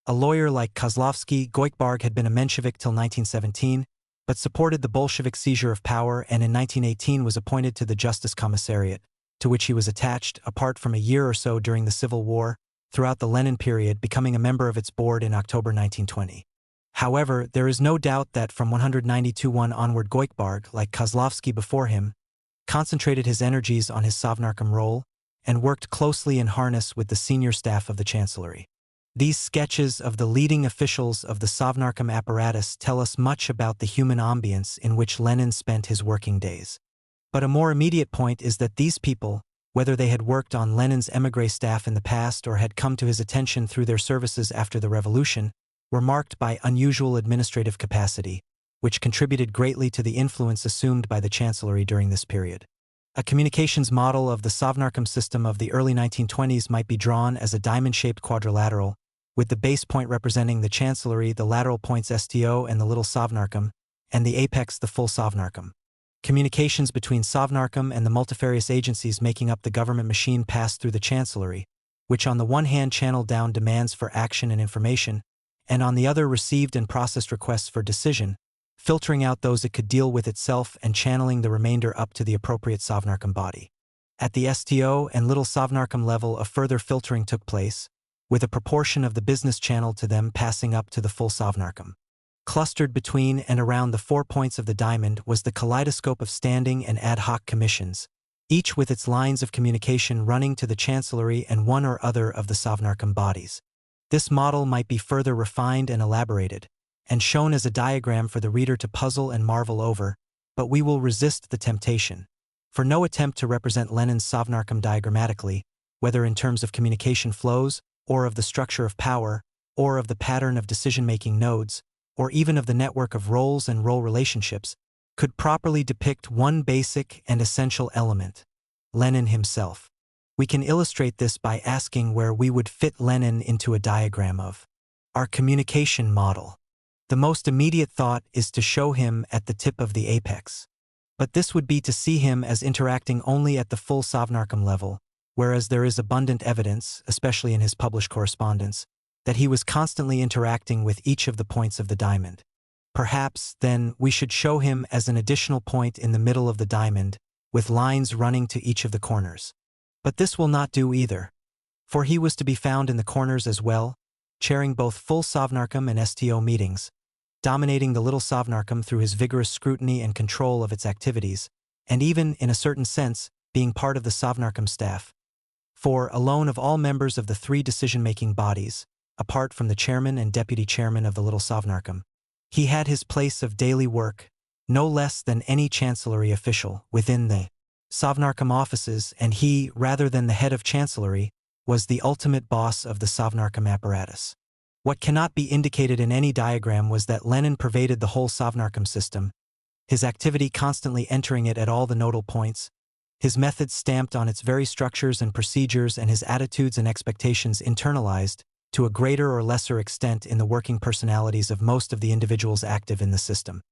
A lawyer like Kozlovsky, Goikbarg had been a Menshevik till 1917, but supported the Bolshevik seizure of power and in 1918 was appointed to the Justice Commissariat, to which he was attached, apart from a year or so during the Civil War, throughout the Lenin period, becoming a member of its board in October 1920. However, there is no doubt that from 192-1 onward Goikbarg, like Kozlovsky before him, concentrated his energies on his Sovnarkom role and worked closely in harness with the senior staff of the Chancellery. These sketches of the leading officials of the Sovnarkom apparatus tell us much about the human ambience in which Lenin spent his working days. But a more immediate point is that these people, whether they had worked on Lenin's émigré staff in the past or had come to his attention through their services after the revolution, were marked by unusual administrative capacity, which contributed greatly to the influence assumed by the Chancellery during this period. A communications model of the Sovnarkom system of the early 1920s might be drawn as a diamond-shaped quadrilateral, with the base point representing the Chancellery, the lateral points STO and the Little Sovnarkom, and the apex the Full Sovnarkom. Communications between Sovnarkom and the multifarious agencies making up the government machine passed through the Chancellery, which on the one hand channeled down demands for action and information, and on the other received and processed requests for decision, filtering out those it could deal with itself and channeling the remainder up to the appropriate Sovnarkom body. At the STO and Little Sovnarkom level a further filtering took place, with a proportion of the business channel to them passing up to the Full Sovnarkom. Clustered between and around the 4 points of the diamond was the kaleidoscope of standing and ad hoc commissions, each with its lines of communication running to the Chancellery and one or other of the Sovnarkom bodies. This model might be further refined and elaborated, and shown as a diagram for the reader to puzzle and marvel over, but we will resist the temptation. For no attempt to represent Lenin's Sovnarkom diagrammatically, whether in terms of communication flows, or of the structure of power, or of the pattern of decision-making nodes, or even of the network of roles and role relationships, could properly depict one basic and essential element: Lenin himself. We can illustrate this by asking where we would fit Lenin into a diagram of our communication model. The most immediate thought is to show him at the tip of the apex. But this would be to see him as interacting only at the Full Sovnarkom level, whereas there is abundant evidence, especially in his published correspondence, that he was constantly interacting with each of the points of the diamond. Perhaps, then, we should show him as an additional point in the middle of the diamond, with lines running to each of the corners. But this will not do either, for he was to be found in the corners as well, chairing both Full Sovnarkom and STO meetings, dominating the Little Sovnarkom through his vigorous scrutiny and control of its activities, and even, in a certain sense, being part of the Sovnarkom staff. For, alone of all members of the three decision-making bodies, apart from the chairman and deputy chairman of the Little Sovnarkom, he had his place of daily work, no less than any Chancellery official, within the Sovnarkom offices, and he, rather than the head of Chancellery, was the ultimate boss of the Sovnarkom apparatus. What cannot be indicated in any diagram was that Lenin pervaded the whole Sovnarkom system, his activity constantly entering it at all the nodal points, his methods stamped on its very structures and procedures, and his attitudes and expectations internalized, to a greater or lesser extent, in the working personalities of most of the individuals active in the system.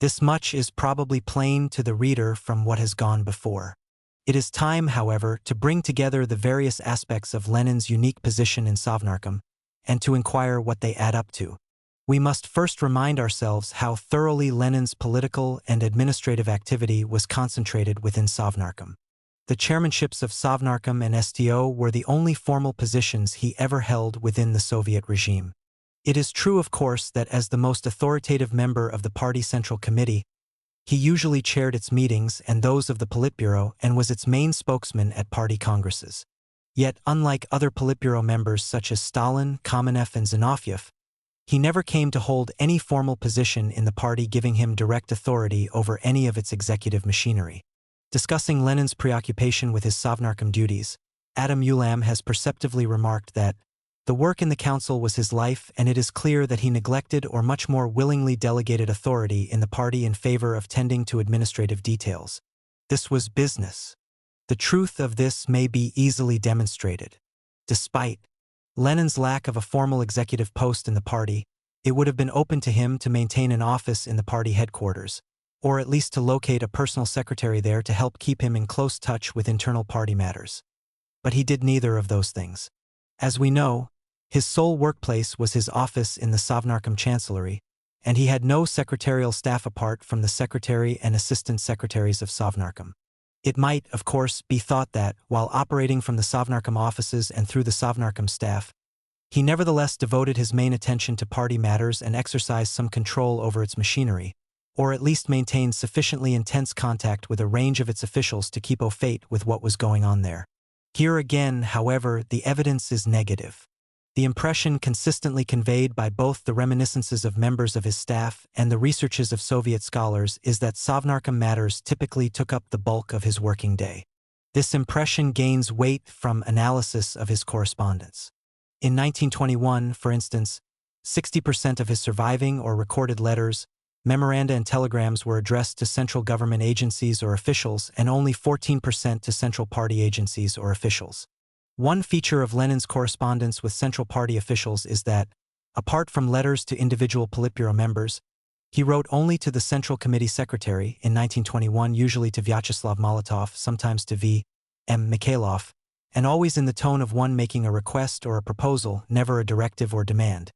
This much is probably plain to the reader from what has gone before. It is time, however, to bring together the various aspects of Lenin's unique position in Sovnarkom, and to inquire what they add up to. We must first remind ourselves how thoroughly Lenin's political and administrative activity was concentrated within Sovnarkom. The chairmanships of Sovnarkom and STO were the only formal positions he ever held within the Soviet regime. It is true, of course, that as the most authoritative member of the party Central Committee, He usually chaired its meetings and those of the Politburo and was its main spokesman at party congresses. Yet, unlike other Politburo members such as Stalin, Kamenev, and Zinoviev, he never came to hold any formal position in the party, giving him direct authority over any of its executive machinery. Discussing Lenin's preoccupation with his Sovnarkom duties, Adam Ulam has perceptively remarked that the work in the council was his life, and it is clear that he neglected or much more willingly delegated authority in the party in favor of tending to administrative details. This was business. The truth of this may be easily demonstrated. Despite Lenin's lack of a formal executive post in the party, it would have been open to him to maintain an office in the party headquarters, or at least to locate a personal secretary there to help keep him in close touch with internal party matters. But he did neither of those things. As we know, his sole workplace was his office in the Sovnarkom chancellery, and he had no secretarial staff apart from the secretary and assistant secretaries of Sovnarkom. It might, of course, be thought that, while operating from the Sovnarkom offices and through the Sovnarkom staff, he nevertheless devoted his main attention to party matters and exercised some control over its machinery, or at least maintained sufficiently intense contact with a range of its officials to keep au fait with what was going on there. Here again, however, the evidence is negative. The impression consistently conveyed by both the reminiscences of members of his staff and the researches of Soviet scholars is that Sovnarkom matters typically took up the bulk of his working day. This impression gains weight from analysis of his correspondence. In 1921, for instance, 60% of his surviving or recorded letters, memoranda and telegrams were addressed to central government agencies or officials, and only 14% to central party agencies or officials. One feature of Lenin's correspondence with Central Party officials is that, apart from letters to individual Politburo members, he wrote only to the Central Committee Secretary, in 1921 usually to Vyacheslav Molotov, sometimes to V. M. Mikhailov, and always in the tone of one making a request or a proposal, never a directive or demand.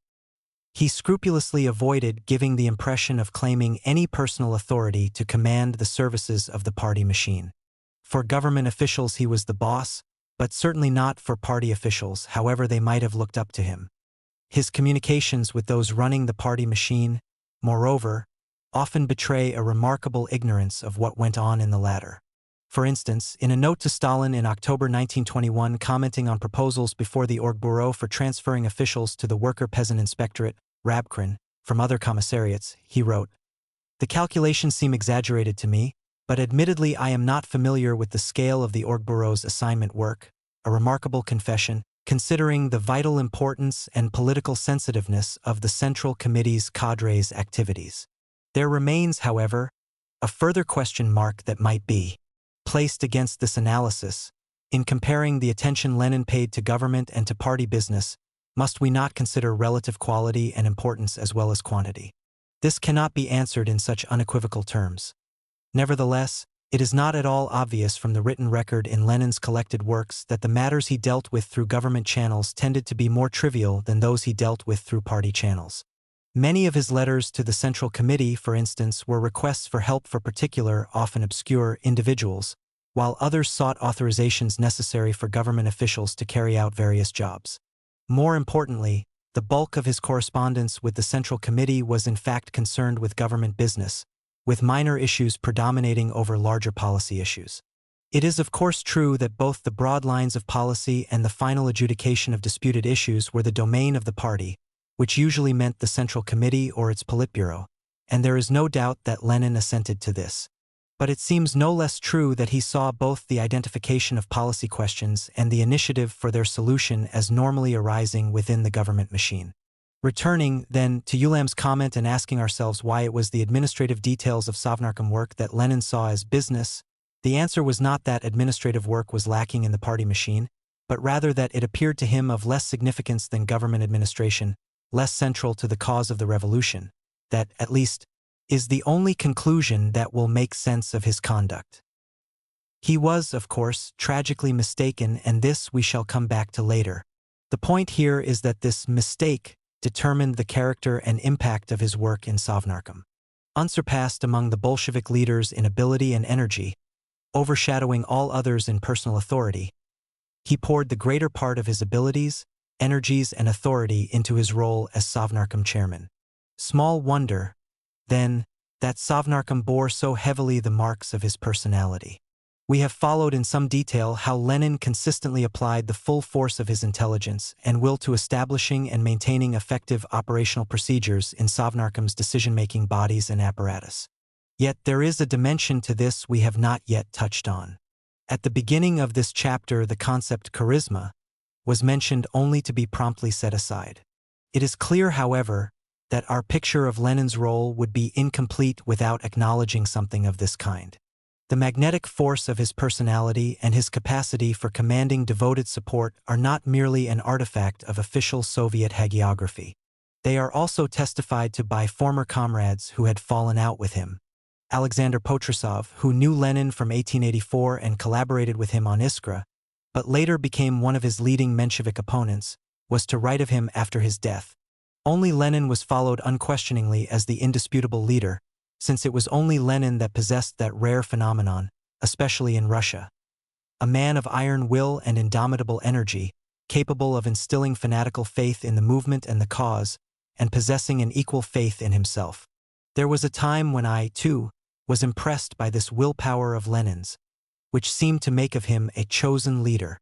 He scrupulously avoided giving the impression of claiming any personal authority to command the services of the party machine. For government officials he was the boss, but certainly not for party officials, however they might have looked up to him. His communications with those running the party machine, moreover, often betray a remarkable ignorance of what went on in the latter. For instance, in a note to Stalin in October 1921 commenting on proposals before the Orgbureau for transferring officials to the Worker-Peasant Inspectorate, Rabkrin, from other commissariats, he wrote, "The calculations seem exaggerated to me, but admittedly I am not familiar with the scale of the Orgbureau's assignment work, a remarkable confession, considering the vital importance and political sensitiveness of the Central Committee's cadres' activities. There remains, however, a further question mark that might be placed against this analysis. In comparing the attention Lenin paid to government and to party business, must we not consider relative quality and importance as well as quantity? This cannot be answered in such unequivocal terms. Nevertheless, it is not at all obvious from the written record in Lenin's collected works that the matters he dealt with through government channels tended to be more trivial than those he dealt with through party channels. Many of his letters to the Central Committee, for instance, were requests for help for particular, often obscure, individuals, while others sought authorizations necessary for government officials to carry out various jobs. More importantly, the bulk of his correspondence with the Central Committee was in fact concerned with government business, with minor issues predominating over larger policy issues. It is of course true that both the broad lines of policy and the final adjudication of disputed issues were the domain of the party, which usually meant the Central Committee or its Politburo, and there is no doubt that Lenin assented to this. But it seems no less true that he saw both the identification of policy questions and the initiative for their solution as normally arising within the government machine. Returning, then, to Ulam's comment and asking ourselves why it was the administrative details of Sovnarkom work that Lenin saw as business, the answer was not that administrative work was lacking in the party machine, but rather that it appeared to him of less significance than government administration, less central to the cause of the revolution, that, at least, is the only conclusion that will make sense of his conduct. He was, of course, tragically mistaken, and this we shall come back to later. The point here is that this mistake determined the character and impact of his work in Sovnarkom. Unsurpassed among the Bolshevik leaders in ability and energy, overshadowing all others in personal authority, he poured the greater part of his abilities, energies, and authority into his role as Sovnarkom chairman. Small wonder, then, that Sovnarkom bore so heavily the marks of his personality. We have followed in some detail how Lenin consistently applied the full force of his intelligence and will to establishing and maintaining effective operational procedures in Sovnarkom's decision-making bodies and apparatus. Yet there is a dimension to this we have not yet touched on. At the beginning of this chapter, the concept charisma was mentioned only to be promptly set aside. It is clear, however, that our picture of Lenin's role would be incomplete without acknowledging something of this kind. The magnetic force of his personality and his capacity for commanding devoted support are not merely an artifact of official Soviet hagiography. They are also testified to by former comrades who had fallen out with him. Alexander Potrasov, who knew Lenin from 1884 and collaborated with him on Iskra, but later became one of his leading Menshevik opponents, was to write of him after his death. Only Lenin was followed unquestioningly as the indisputable leader, since it was only Lenin that possessed that rare phenomenon, especially in Russia. A man of iron will and indomitable energy, capable of instilling fanatical faith in the movement and the cause, and possessing an equal faith in himself. There was a time when I, too, was impressed by this willpower of Lenin's, which seemed to make of him a chosen leader.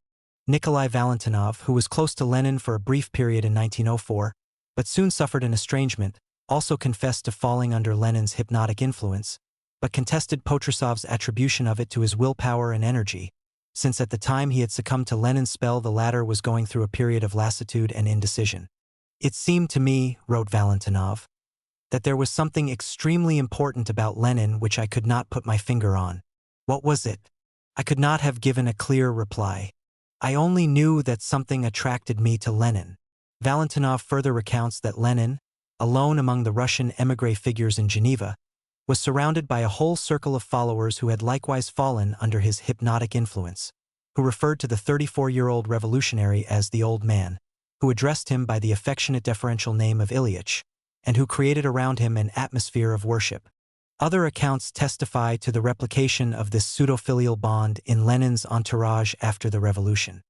Nikolai Valentinov, who was close to Lenin for a brief period in 1904, but soon suffered an estrangement, also confessed to falling under Lenin's hypnotic influence, but contested Potrasov's attribution of it to his willpower and energy, since at the time he had succumbed to Lenin's spell the latter was going through a period of lassitude and indecision. It seemed to me, wrote Valentinov, that there was something extremely important about Lenin which I could not put my finger on. What was it? I could not have given a clear reply. I only knew that something attracted me to Lenin. Valentinov further recounts that Lenin, alone among the Russian émigré figures in Geneva, was surrounded by a whole circle of followers who had likewise fallen under his hypnotic influence, who referred to the 34-year-old revolutionary as the old man, who addressed him by the affectionate deferential name of Ilyich, and who created around him an atmosphere of worship. Other accounts testify to the replication of this pseudo-filial bond in Lenin's entourage after the revolution.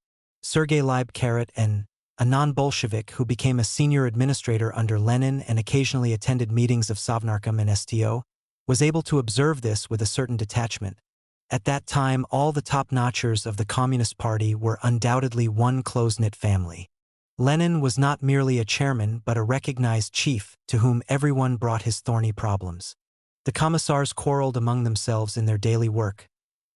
Sergei Leib-Karat, a non-Bolshevik who became a senior administrator under Lenin and occasionally attended meetings of Sovnarkom and STO, was able to observe this with a certain detachment. At that time, all the top-notchers of the Communist Party were undoubtedly one close-knit family. Lenin was not merely a chairman but a recognized chief to whom everyone brought his thorny problems. The commissars quarreled among themselves in their daily work,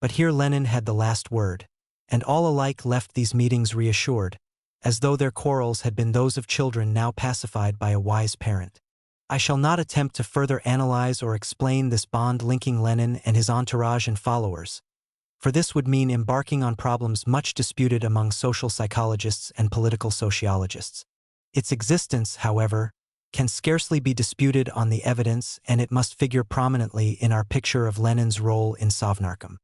but here Lenin had the last word, and all alike left these meetings reassured, as though their quarrels had been those of children now pacified by a wise parent. I shall not attempt to further analyze or explain this bond linking Lenin and his entourage and followers, for this would mean embarking on problems much disputed among social psychologists and political sociologists. Its existence, however, can scarcely be disputed on the evidence, and it must figure prominently in our picture of Lenin's role in Sovnarkom.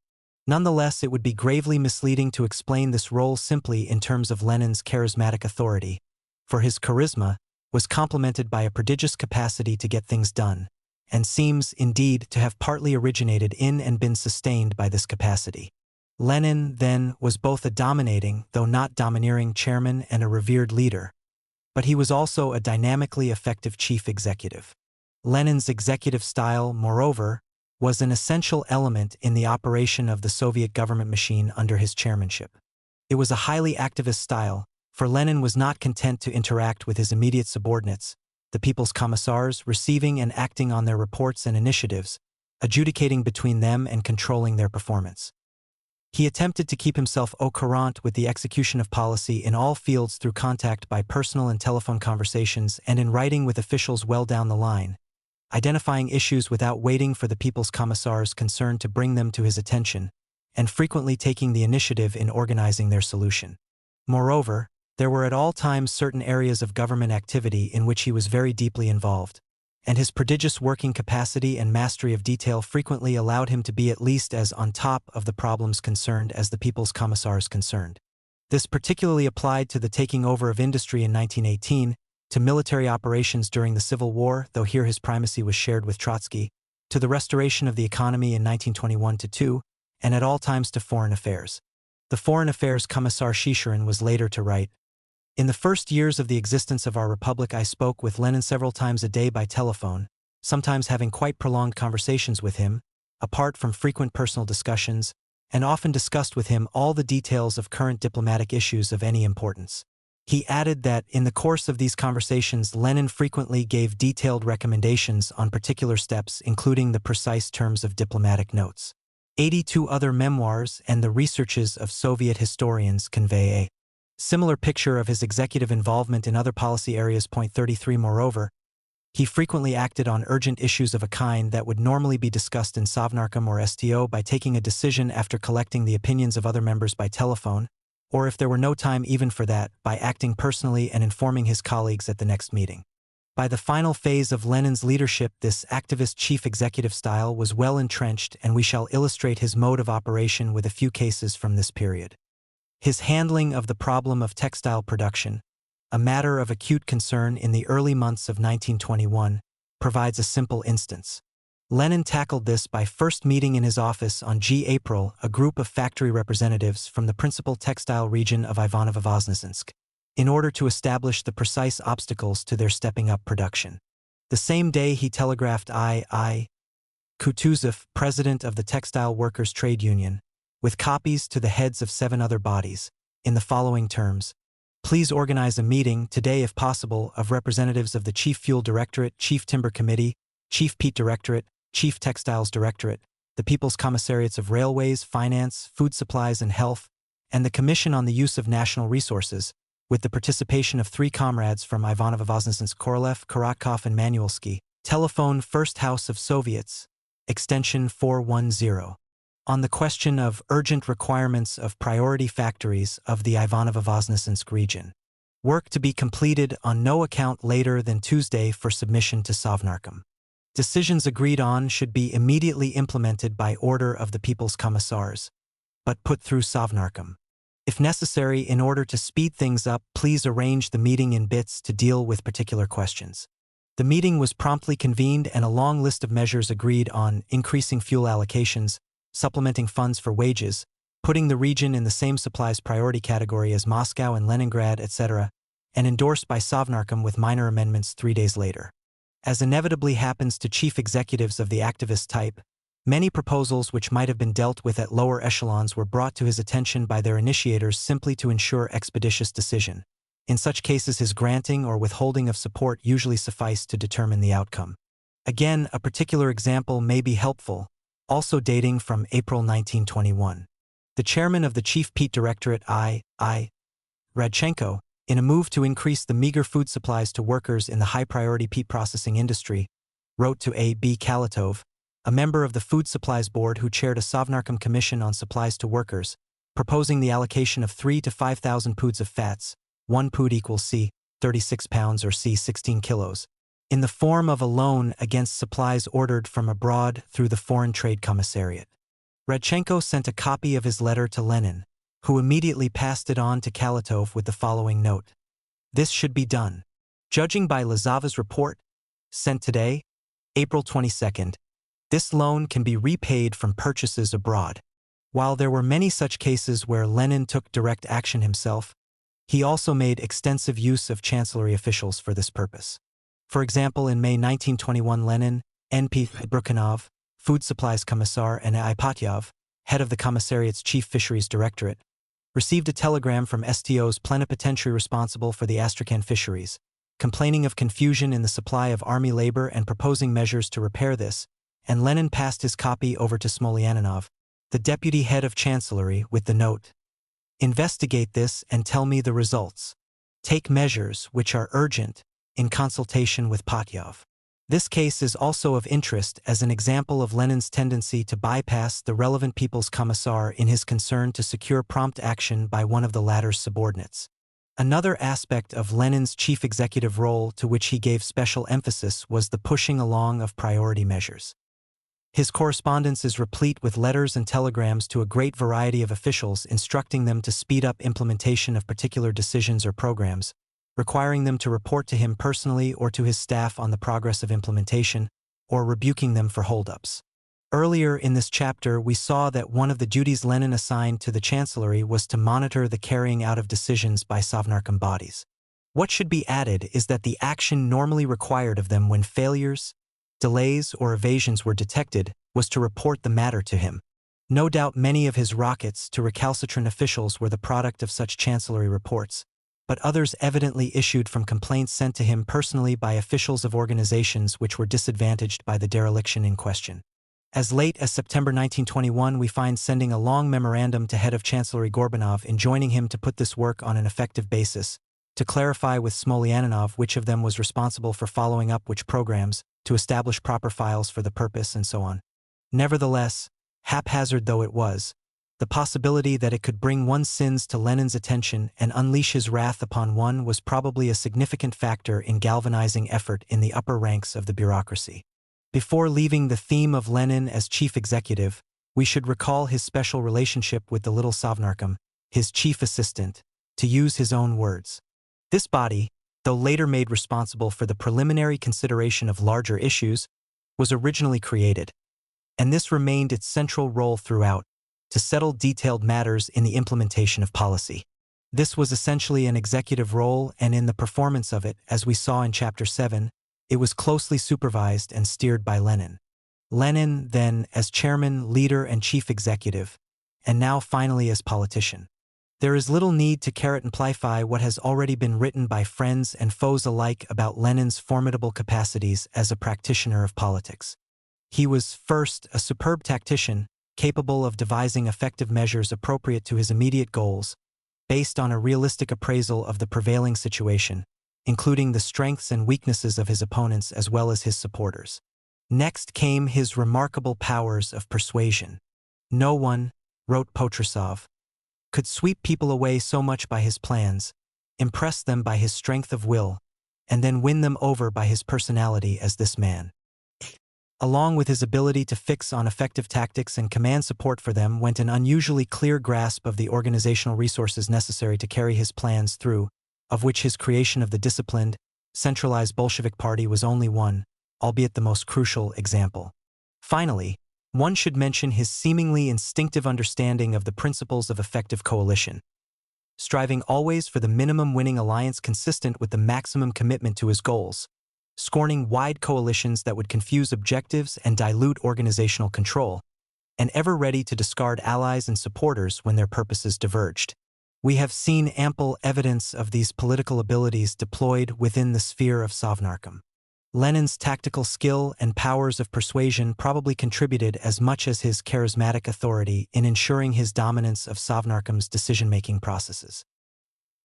Nonetheless, it would be gravely misleading to explain this role simply in terms of Lenin's charismatic authority, for his charisma was complemented by a prodigious capacity to get things done, and seems, indeed, to have partly originated in and been sustained by this capacity. Lenin, then, was both a dominating, though not domineering, chairman and a revered leader, but he was also a dynamically effective chief executive. Lenin's executive style, moreover, was an essential element in the operation of the Soviet government machine under his chairmanship. It was a highly activist style, for Lenin was not content to interact with his immediate subordinates, the people's commissars, receiving and acting on their reports and initiatives, adjudicating between them and controlling their performance. He attempted to keep himself au courant with the execution of policy in all fields through contact by personal and telephone conversations and in writing with officials well down the line, identifying issues without waiting for the people's commissars concerned to bring them to his attention, and frequently taking the initiative in organizing their solution. Moreover, there were at all times certain areas of government activity in which he was very deeply involved, and his prodigious working capacity and mastery of detail frequently allowed him to be at least as on top of the problems concerned as the people's commissars concerned. This particularly applied to the taking over of industry in 1918, to military operations during the Civil War, though here his primacy was shared with Trotsky, to the restoration of the economy in 1921-2, and at all times to foreign affairs. The Foreign Affairs Commissar Shishirin was later to write, "In the first years of the existence of our republic I spoke with Lenin several times a day by telephone, sometimes having quite prolonged conversations with him, apart from frequent personal discussions, and often discussed with him all the details of current diplomatic issues of any importance. He added that, in the course of these conversations, Lenin frequently gave detailed recommendations on particular steps, including the precise terms of diplomatic notes. 82 other memoirs and the researches of Soviet historians convey a similar picture of his executive involvement in other policy areas. Point 33. Moreover, he frequently acted on urgent issues of a kind that would normally be discussed in Sovnarkom or STO by taking a decision after collecting the opinions of other members by telephone, or if there were no time even for that, by acting personally and informing his colleagues at the next meeting. By the final phase of Lenin's leadership, this activist chief executive style was well entrenched, and we shall illustrate his mode of operation with a few cases from this period. His handling of the problem of textile production, a matter of acute concern in the early months of 1921, provides a simple instance. Lenin tackled this by first meeting in his office on April a group of factory representatives from the principal textile region of Ivanovo-Voznesensk, in order to establish the precise obstacles to their stepping up production. The same day he telegraphed I. Kutuzov, president of the Textile Workers' Trade Union, with copies to the heads of 7 other bodies, in the following terms: please organize a meeting today if possible of representatives of the Chief Fuel Directorate, Chief Timber Committee, Chief Peat Directorate, Chief Textiles Directorate, the People's Commissariats of Railways, Finance, Food Supplies and Health, and the Commission on the Use of National Resources, with the participation of 3 comrades from Ivanovo-Voznesensk: Korolev, Korotkov and Manuelsky. Telephone First House of Soviets, extension 410. On the question of urgent requirements of priority factories of the Ivanovo-Voznesensk region. Work to be completed on no account later than Tuesday for submission to Sovnarkom. Decisions agreed on should be immediately implemented by order of the People's Commissars, but put through Sovnarkom. If necessary, in order to speed things up, please arrange the meeting in bits to deal with particular questions. The meeting was promptly convened and a long list of measures agreed on: increasing fuel allocations, supplementing funds for wages, putting the region in the same supplies priority category as Moscow and Leningrad, etc., and endorsed by Sovnarkom with minor amendments 3 days later. As inevitably happens to chief executives of the activist type, many proposals which might have been dealt with at lower echelons were brought to his attention by their initiators simply to ensure expeditious decision. In such cases, his granting or withholding of support usually sufficed to determine the outcome. Again, a particular example may be helpful, also dating from April 1921. The chairman of the Chief Peat Directorate, I. Radchenko, in a move to increase the meager food supplies to workers in the high-priority peat processing industry, wrote to A.B. Kalatov, a member of the Food Supplies Board who chaired a Sovnarkom Commission on Supplies to Workers, proposing the allocation of 3 to 5,000 poods of fats, 1 pood equals C, 36 pounds or C, 16 kilos, in the form of a loan against supplies ordered from abroad through the Foreign Trade Commissariat. Radchenko sent a copy of his letter to Lenin, who immediately passed it on to Kalatov with the following note: this should be done. Judging by Lazava's report, sent today, April 22, this loan can be repaid from purchases abroad. While there were many such cases where Lenin took direct action himself, he also made extensive use of chancellery officials for this purpose. For example, in May 1921, Lenin, N.P. Brukhanov, Food Supplies Commissar, and Ipatyov, head of the Commissariat's Chief Fisheries Directorate, received a telegram from STO's plenipotentiary responsible for the Astrakhan fisheries, complaining of confusion in the supply of army labor and proposing measures to repair this, and Lenin passed his copy over to Smolyanov, the deputy head of chancellery, with the note: investigate this and tell me the results. Take measures which are urgent, in consultation with Patyov. This case is also of interest as an example of Lenin's tendency to bypass the relevant People's Commissar in his concern to secure prompt action by one of the latter's subordinates. Another aspect of Lenin's chief executive role to which he gave special emphasis was the pushing along of priority measures. His correspondence is replete with letters and telegrams to a great variety of officials instructing them to speed up implementation of particular decisions or programs, requiring them to report to him personally or to his staff on the progress of implementation, or rebuking them for holdups. Earlier in this chapter, we saw that one of the duties Lenin assigned to the Chancellery was to monitor the carrying out of decisions by Sovnarkom bodies. What should be added is that the action normally required of them when failures, delays or evasions were detected, was to report the matter to him. No doubt many of his rockets to recalcitrant officials were the product of such chancellery reports, but others evidently issued from complaints sent to him personally by officials of organizations which were disadvantaged by the dereliction in question. As late as September 1921, we find sending a long memorandum to head of Chancellery Gorbanov enjoining him to put this work on an effective basis, to clarify with Smolyanov which of them was responsible for following up which programs, to establish proper files for the purpose, and so on. Nevertheless, haphazard though it was, the possibility that it could bring one's sins to Lenin's attention and unleash his wrath upon one was probably a significant factor in galvanizing effort in the upper ranks of the bureaucracy. Before leaving the theme of Lenin as chief executive, we should recall his special relationship with the little Sovnarkom, his chief assistant, to use his own words. This body, though later made responsible for the preliminary consideration of larger issues, was originally created, and this remained its central role throughout, to settle detailed matters in the implementation of policy. This was essentially an executive role, and in the performance of it, as we saw in Chapter 7, it was closely supervised and steered by Lenin. Lenin, then, as chairman, leader, and chief executive, and now finally as politician. There is little need to carrot and amplify what has already been written by friends and foes alike about Lenin's formidable capacities as a practitioner of politics. He was, first, a superb tactician, capable of devising effective measures appropriate to his immediate goals, based on a realistic appraisal of the prevailing situation, including the strengths and weaknesses of his opponents as well as his supporters. Next came his remarkable powers of persuasion. No one, wrote Potrasov, could sweep people away so much by his plans, impress them by his strength of will, and then win them over by his personality as this man. Along with his ability to fix on effective tactics and command support for them went an unusually clear grasp of the organizational resources necessary to carry his plans through, of which his creation of the disciplined, centralized Bolshevik Party was only one, albeit the most crucial, example. Finally, one should mention his seemingly instinctive understanding of the principles of effective coalition, striving always for the minimum winning alliance consistent with the maximum commitment to his goals, scorning wide coalitions that would confuse objectives and dilute organizational control, and ever ready to discard allies and supporters when their purposes diverged. We have seen ample evidence of these political abilities deployed within the sphere of Sovnarkom. Lenin's tactical skill and powers of persuasion probably contributed as much as his charismatic authority in ensuring his dominance of Sovnarkom's decision-making processes.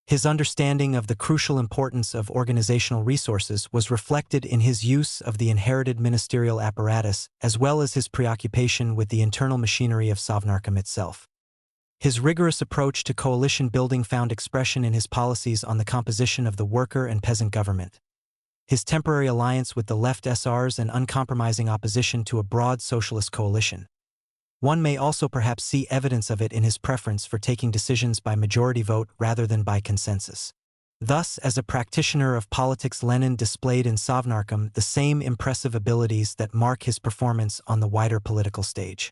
His understanding of the crucial importance of organizational resources was reflected in his use of the inherited ministerial apparatus as well as his preoccupation with the internal machinery of Sovnarkom itself. His rigorous approach to coalition building found expression in his policies on the composition of the worker and peasant government. His temporary alliance with the left SRs and uncompromising opposition to a broad socialist coalition. One may also perhaps see evidence of it in his preference for taking decisions by majority vote rather than by consensus. Thus, as a practitioner of politics, Lenin displayed in Sovnarkom the same impressive abilities that mark his performance on the wider political stage.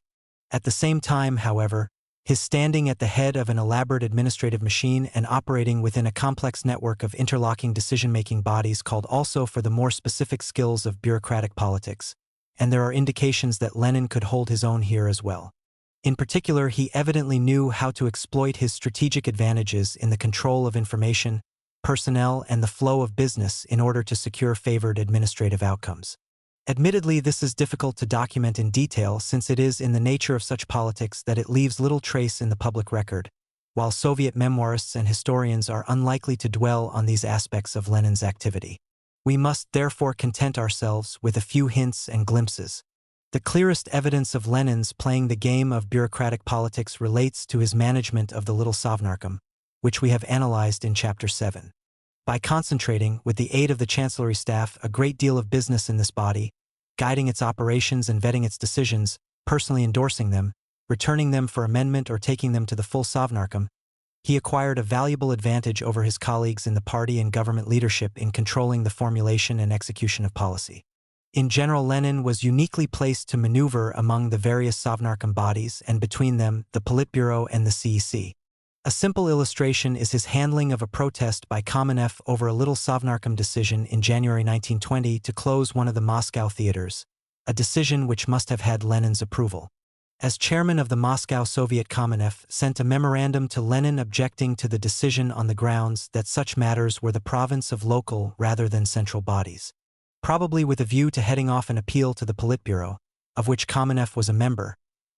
At the same time, however, his standing at the head of an elaborate administrative machine and operating within a complex network of interlocking decision-making bodies called also for the more specific skills of bureaucratic politics, and there are indications that Lenin could hold his own here as well. In particular, he evidently knew how to exploit his strategic advantages in the control of information, personnel, and the flow of business in order to secure favored administrative outcomes. Admittedly, this is difficult to document in detail since it is in the nature of such politics that it leaves little trace in the public record, while Soviet memoirists and historians are unlikely to dwell on these aspects of Lenin's activity. We must therefore content ourselves with a few hints and glimpses. The clearest evidence of Lenin's playing the game of bureaucratic politics relates to his management of the little Sovnarkom, which we have analyzed in Chapter 7. By concentrating, with the aid of the Chancellery staff, a great deal of business in this body, guiding its operations and vetting its decisions, personally endorsing them, returning them for amendment or taking them to the full Sovnarkom, he acquired a valuable advantage over his colleagues in the party and government leadership in controlling the formulation and execution of policy. In general, Lenin was uniquely placed to maneuver among the various Sovnarkom bodies and between them, the Politburo and the CEC. A simple illustration is his handling of a protest by Kamenev over a little Sovnarkom decision in January 1920 to close one of the Moscow theaters, a decision which must have had Lenin's approval. As chairman of the Moscow Soviet Kamenev sent a memorandum to Lenin objecting to the decision on the grounds that such matters were the province of local rather than central bodies. Probably with a view to heading off an appeal to the Politburo, of which Kamenev was a member,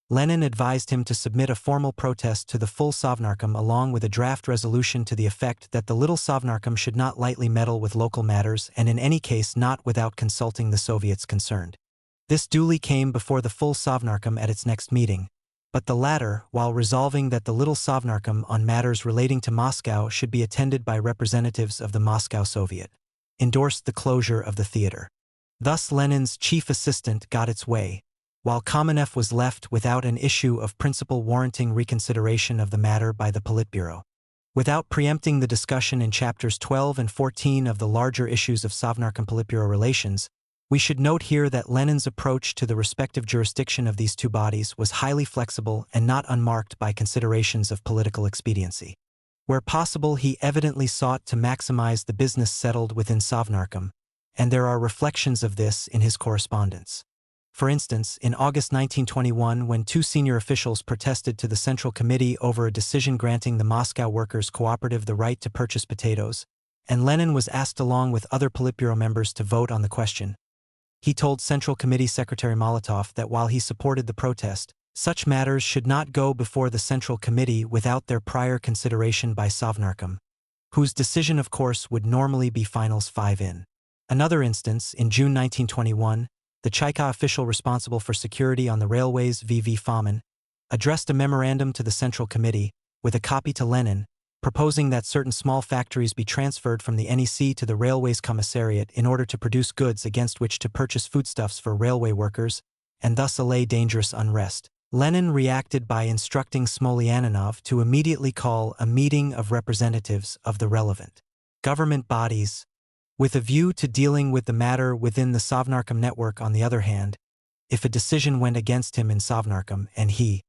Lenin advised him to submit a formal protest to the full Sovnarkom along with a draft resolution to the effect that the little Sovnarkom should not lightly meddle with local matters and in any case not without consulting the Soviets concerned. This duly came before the full Sovnarkom at its next meeting, but the latter, while resolving that the little Sovnarkom on matters relating to Moscow should be attended by representatives of the Moscow Soviet, endorsed the closure of the theater. Thus Lenin's chief assistant got its way, while Kamenev was left without an issue of principle warranting reconsideration of the matter by the Politburo. Without preempting the discussion in chapters 12 and 14 of the larger issues of Sovnarkom Politburo relations, we should note here that Lenin's approach to the respective jurisdiction of these two bodies was highly flexible and not unmarked by considerations of political expediency. Where possible, he evidently sought to maximize the business settled within Sovnarkom, and there are reflections of this in his correspondence. For instance, in August 1921, when two senior officials protested to the Central Committee over a decision granting the Moscow Workers' Cooperative the right to purchase potatoes, and Lenin was asked along with other Politburo members to vote on the question, he told Central Committee Secretary Molotov that while he supported the protest, such matters should not go before the Central Committee without their prior consideration by Sovnarkom, whose decision of course would normally be finals 5-in. Another instance, in June 1921, the Cheka official responsible for security on the railways V.V. Fomin addressed a memorandum to the Central Committee, with a copy to Lenin, proposing that certain small factories be transferred from the NEC to the Railways Commissariat in order to produce goods against which to purchase foodstuffs for railway workers, and thus allay dangerous unrest. Lenin reacted by instructing Smolyanov to immediately call a meeting of representatives of the relevant government bodies, with a view to dealing with the matter within the Sovnarkom network. On the other hand, if a decision went against him in Sovnarkom and he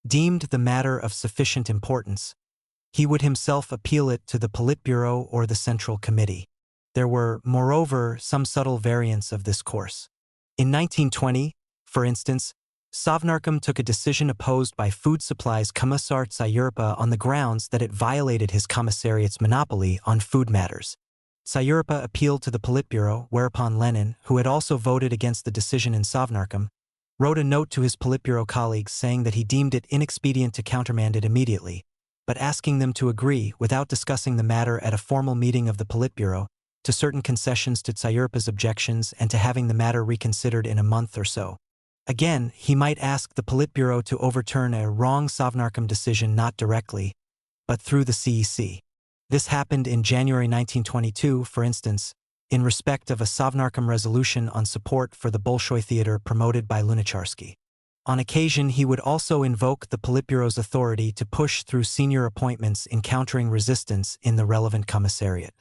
deemed the matter of sufficient importance, he would himself appeal it to the Politburo or the Central Committee. There were, moreover, some subtle variants of this course. In 1920, for instance, Sovnarkom took a decision opposed by Food Supplies Commissar Tsayurpa on the grounds that it violated his commissariat's monopoly on food matters. Tsayurpa appealed to the Politburo, whereupon Lenin, who had also voted against the decision in Sovnarkom, wrote a note to his Politburo colleagues saying that he deemed it inexpedient to countermand it immediately, but asking them to agree, without discussing the matter at a formal meeting of the Politburo, to certain concessions to Tsayurpa's objections and to having the matter reconsidered in a month or so. Again, he might ask the Politburo to overturn a wrong Sovnarkom decision not directly, but through the CEC. This happened in January 1922, for instance, in respect of a Sovnarkom resolution on support for the Bolshoi Theater promoted by Lunacharsky. On occasion, he would also invoke the Politburo's authority to push through senior appointments encountering resistance in the relevant commissariat.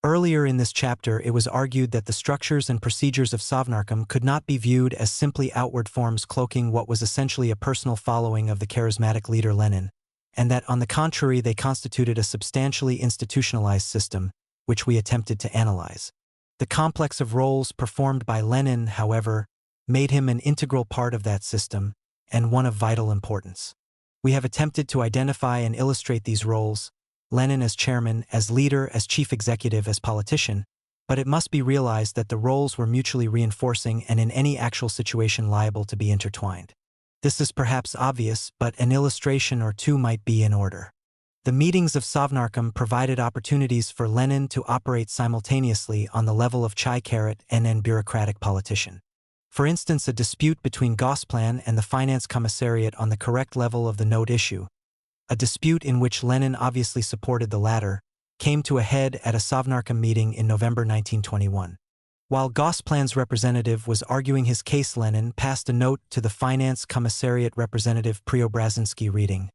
Earlier in this chapter, it was argued that the structures and procedures of Sovnarkom could not be viewed as simply outward forms cloaking what was essentially a personal following of the charismatic leader Lenin, and that, on the contrary, they constituted a substantially institutionalized system, which we attempted to analyze. The complex of roles performed by Lenin, however, made him an integral part of that system, and one of vital importance. We have attempted to identify and illustrate these roles, Lenin as chairman, as leader, as chief executive, as politician, but it must be realized that the roles were mutually reinforcing and in any actual situation liable to be intertwined. This is perhaps obvious, but an illustration or two might be in order. The meetings of Sovnarkom provided opportunities for Lenin to operate simultaneously on the level of chai-carat and an bureaucratic politician. For instance, a dispute between Gosplan and the Finance Commissariat on the correct level of the note issue, a dispute in which Lenin obviously supported the latter, came to a head at a Sovnarkom meeting in November 1921. While Gosplan's representative was arguing his case, Lenin passed a note to the Finance Commissariat representative Preobrazinski reading,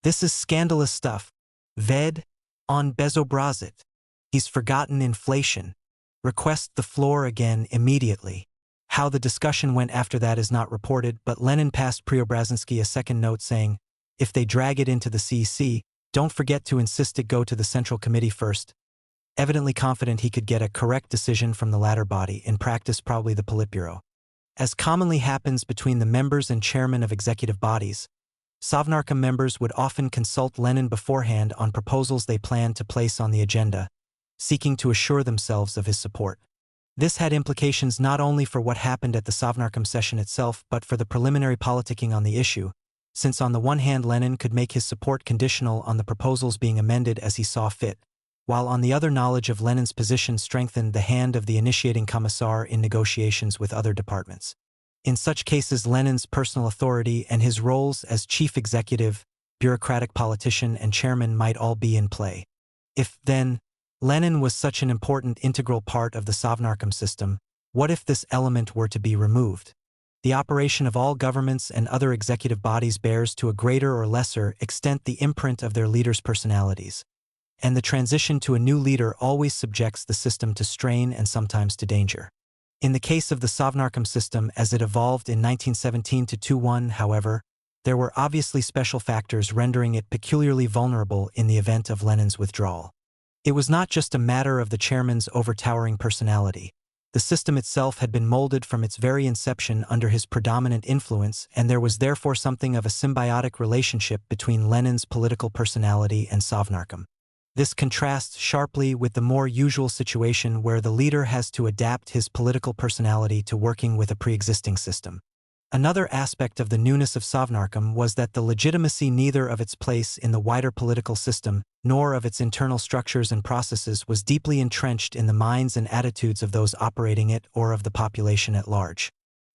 "This is scandalous stuff. Ved on bezobrazit. He's forgotten inflation. Request the floor again immediately." How the discussion went after that is not reported, but Lenin passed Preobrazinski a second note saying, "If they drag it into the CEC, don't forget to insist it go to the Central Committee first," evidently confident he could get a correct decision from the latter body, in practice probably the Politburo. As commonly happens between the members and chairmen of executive bodies, Sovnarkom members would often consult Lenin beforehand on proposals they planned to place on the agenda, seeking to assure themselves of his support. This had implications not only for what happened at the Sovnarkom session itself but for the preliminary politicking on the issue, since on the one hand Lenin could make his support conditional on the proposals being amended as he saw fit, while on the other knowledge of Lenin's position strengthened the hand of the initiating commissar in negotiations with other departments. In such cases, Lenin's personal authority and his roles as chief executive, bureaucratic politician, and chairman might all be in play. If, then, Lenin was such an important integral part of the Sovnarkom system, what if this element were to be removed? The operation of all governments and other executive bodies bears to a greater or lesser extent the imprint of their leaders' personalities, and the transition to a new leader always subjects the system to strain and sometimes to danger. In the case of the Sovnarkom system as it evolved in 1917-21, however, there were obviously special factors rendering it peculiarly vulnerable in the event of Lenin's withdrawal. It was not just a matter of the chairman's overtowering personality. The system itself had been molded from its very inception under his predominant influence, and there was therefore something of a symbiotic relationship between Lenin's political personality and Sovnarkom. This contrasts sharply with the more usual situation where the leader has to adapt his political personality to working with a pre-existing system. Another aspect of the newness of Sovnarkom was that the legitimacy neither of its place in the wider political system nor of its internal structures and processes was deeply entrenched in the minds and attitudes of those operating it or of the population at large.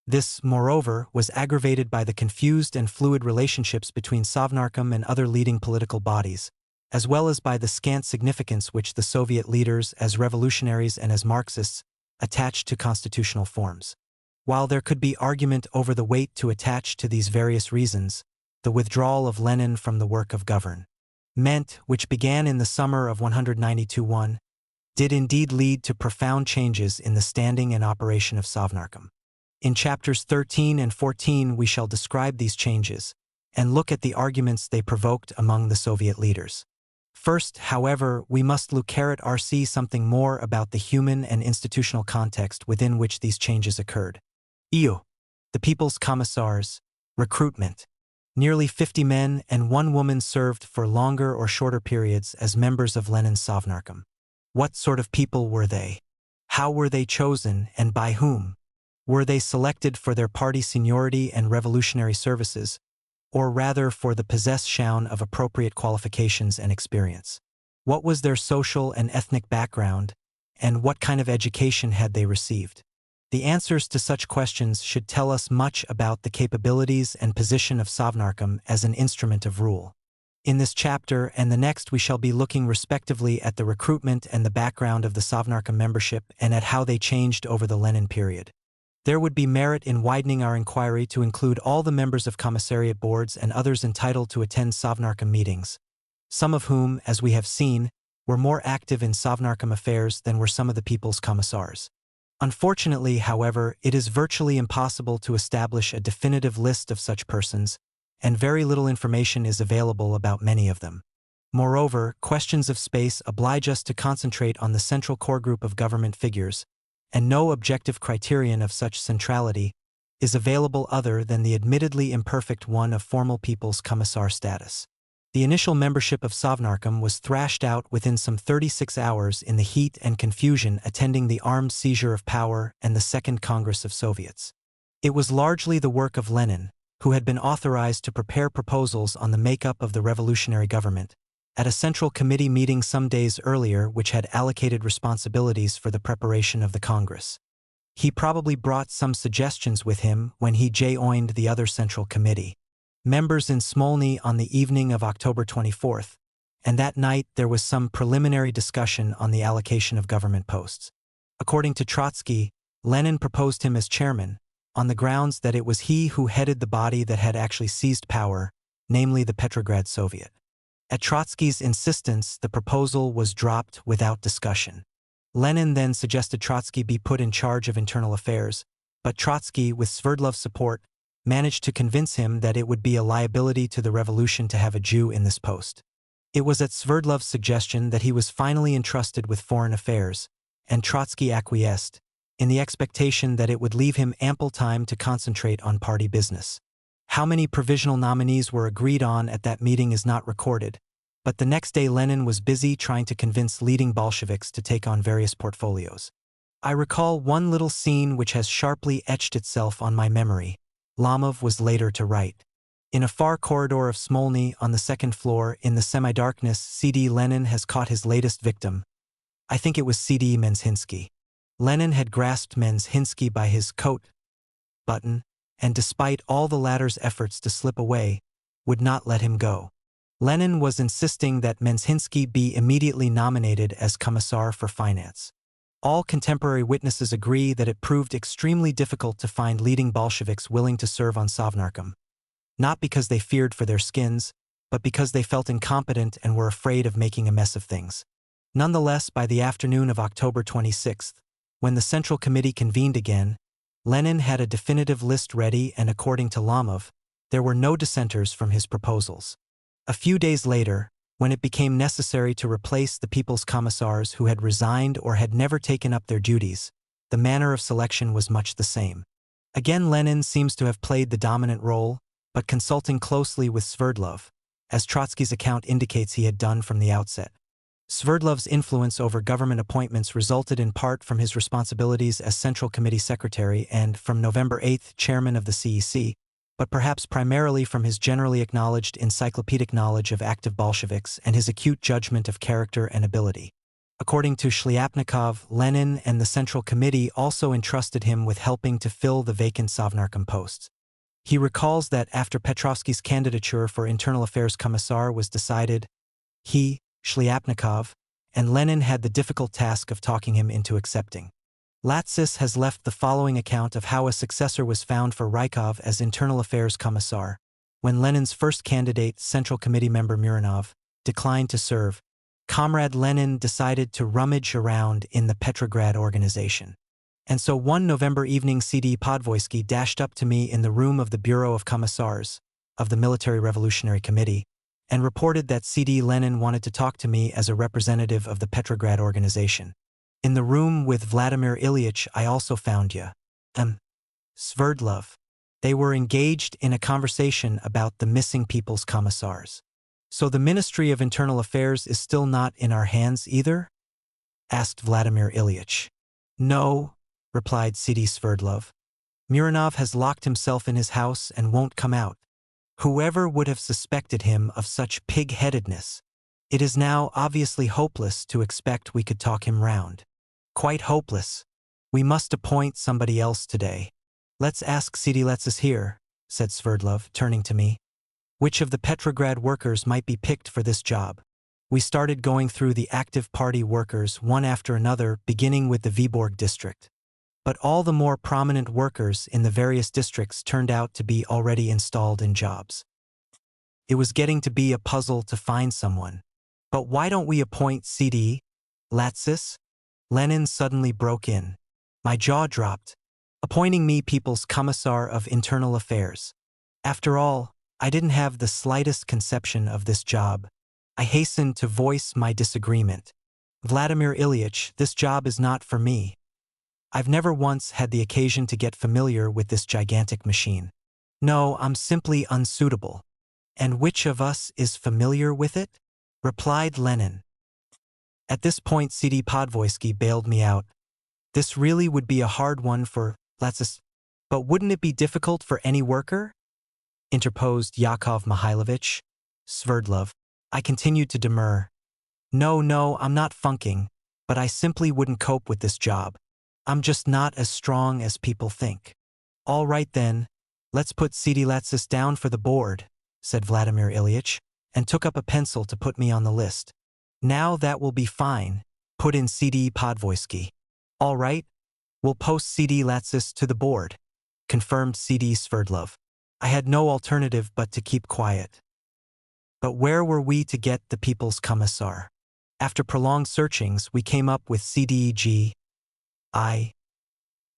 This, moreover, was aggravated by the confused and fluid relationships between Sovnarkom and other leading political bodies, as well as by the scant significance which the Soviet leaders, as revolutionaries and as Marxists, attached to constitutional forms. While there could be argument over the weight to attach to these various reasons, the withdrawal of Lenin from the work of government, which began in the summer of 1992-1, did indeed lead to profound changes in the standing and operation of Sovnarkom. In chapters 13 and 14 we shall describe these changes and look at the arguments they provoked among the Soviet leaders. First, however, we must see something more about the human and institutional context within which these changes occurred. The People's Commissars, recruitment. Nearly 50 men and 1 woman served for longer or shorter periods as members of Lenin's Sovnarkom. What sort of people were they? How were they chosen and by whom? Were they selected for their party seniority and revolutionary services, or rather for the possession of appropriate qualifications and experience? What was their social and ethnic background, and what kind of education had they received? The answers to such questions should tell us much about the capabilities and position of Sovnarkom as an instrument of rule. In this chapter and the next we shall be looking respectively at the recruitment and the background of the Sovnarkom membership and at how they changed over the Lenin period. There would be merit in widening our inquiry to include all the members of commissariat boards and others entitled to attend Sovnarkom meetings, some of whom, as we have seen, were more active in Sovnarkom affairs than were some of the People's Commissars. Unfortunately, however, it is virtually impossible to establish a definitive list of such persons, and very little information is available about many of them. Moreover, questions of space oblige us to concentrate on the central core group of government figures, and no objective criterion of such centrality is available other than the admittedly imperfect one of formal People's Commissar status. The initial membership of Sovnarkom was thrashed out within some 36 hours in the heat and confusion attending the armed seizure of power and the Second Congress of Soviets. It was largely the work of Lenin, who had been authorized to prepare proposals on the makeup of the revolutionary government, at a central committee meeting some days earlier which had allocated responsibilities for the preparation of the Congress. He probably brought some suggestions with him when he joined the other central committee, members in Smolny, on the evening of October 24th, and that night there was some preliminary discussion on the allocation of government posts. According to Trotsky, Lenin proposed him as chairman, on the grounds that it was he who headed the body that had actually seized power, namely the Petrograd Soviet. At Trotsky's insistence, the proposal was dropped without discussion. Lenin then suggested Trotsky be put in charge of internal affairs, but Trotsky, with Sverdlov's support, managed to convince him that it would be a liability to the revolution to have a Jew in this post. It was at Sverdlov's suggestion that he was finally entrusted with foreign affairs, and Trotsky acquiesced, in the expectation that it would leave him ample time to concentrate on party business. How many provisional nominees were agreed on at that meeting is not recorded, but the next day Lenin was busy trying to convince leading Bolsheviks to take on various portfolios. I recall one little scene which has sharply etched itself on my memory. Lomov was later to write. In a far corridor of Smolny on the second floor, in the semi-darkness, C.D. Lenin has caught his latest victim. I think it was C.D. Menzhinsky. Lenin had grasped Menzhinsky by his coat button, and despite all the latter's efforts to slip away, would not let him go. Lenin was insisting that Menzhinsky be immediately nominated as Commissar for Finance. All contemporary witnesses agree that it proved extremely difficult to find leading Bolsheviks willing to serve on Sovnarkom. Not because they feared for their skins, but because they felt incompetent and were afraid of making a mess of things. Nonetheless, by the afternoon of October 26th, when the Central Committee convened again, Lenin had a definitive list ready, and according to Lomov, there were no dissenters from his proposals. A few days later, when it became necessary to replace the People's Commissars who had resigned or had never taken up their duties, the manner of selection was much the same. Again, Lenin seems to have played the dominant role, but consulting closely with Sverdlov, as Trotsky's account indicates he had done from the outset. Sverdlov's influence over government appointments resulted in part from his responsibilities as Central Committee Secretary and, from November 8, chairman of the CEC, but perhaps primarily from his generally acknowledged encyclopedic knowledge of active Bolsheviks and his acute judgment of character and ability. According to Shliapnikov, Lenin and the Central Committee also entrusted him with helping to fill the vacant Sovnarkom posts. He recalls that after Petrovsky's candidature for Internal Affairs Commissar was decided, he, Shliapnikov, and Lenin had the difficult task of talking him into accepting. Latsis has left the following account of how a successor was found for Rykov as Internal Affairs Commissar, when Lenin's first candidate, Central Committee member Muranov, declined to serve. Comrade Lenin decided to rummage around in the Petrograd organization. And so one November evening C.D. Podvoisky dashed up to me in the room of the Bureau of Commissars of the Military Revolutionary Committee and reported that C.D. Lenin wanted to talk to me as a representative of the Petrograd organization. In the room with Vladimir Ilyich I also found Sverdlov. They were engaged in a conversation about the missing People's Commissars. So the Ministry of Internal Affairs is still not in our hands either? Asked Vladimir Ilyich. No, replied C.D. Sverdlov. Muranov has locked himself in his house and won't come out. Whoever would have suspected him of such pig-headedness? It is now obviously hopeless to expect we could talk him round. Quite hopeless. We must appoint somebody else today. Let's ask C.D. Latsis here, said Sverdlov, turning to me. Which of the Petrograd workers might be picked for this job? We started going through the active party workers one after another, beginning with the Vyborg district. But all the more prominent workers in the various districts turned out to be already installed in jobs. It was getting to be a puzzle to find someone. But why don't we appoint C.D. Latsis? Lenin suddenly broke in. My jaw dropped. Appointing me People's Commissar of Internal Affairs. After all, I didn't have the slightest conception of this job. I hastened to voice my disagreement. Vladimir Ilyich, this job is not for me. I've never once had the occasion to get familiar with this gigantic machine. No, I'm simply unsuitable. And which of us is familiar with it? Replied Lenin. At this point C.D. Podvoisky bailed me out. This really would be a hard one for Latsis. But wouldn't it be difficult for any worker? Interposed Yakov Mihailovich. Sverdlov. I continued to demur. No, I'm not funking, but I simply wouldn't cope with this job. I'm just not as strong as people think. All right then, let's put C.D. Latsis down for the board, said Vladimir Ilyich, and took up a pencil to put me on the list. Now that will be fine, put in C.D. Podvoisky. All right, we'll post C.D. Latsis to the board, confirmed C.D. Sverdlov. I had no alternative but to keep quiet. But where were we to get the People's Commissar? After prolonged searchings, we came up with C.D.G.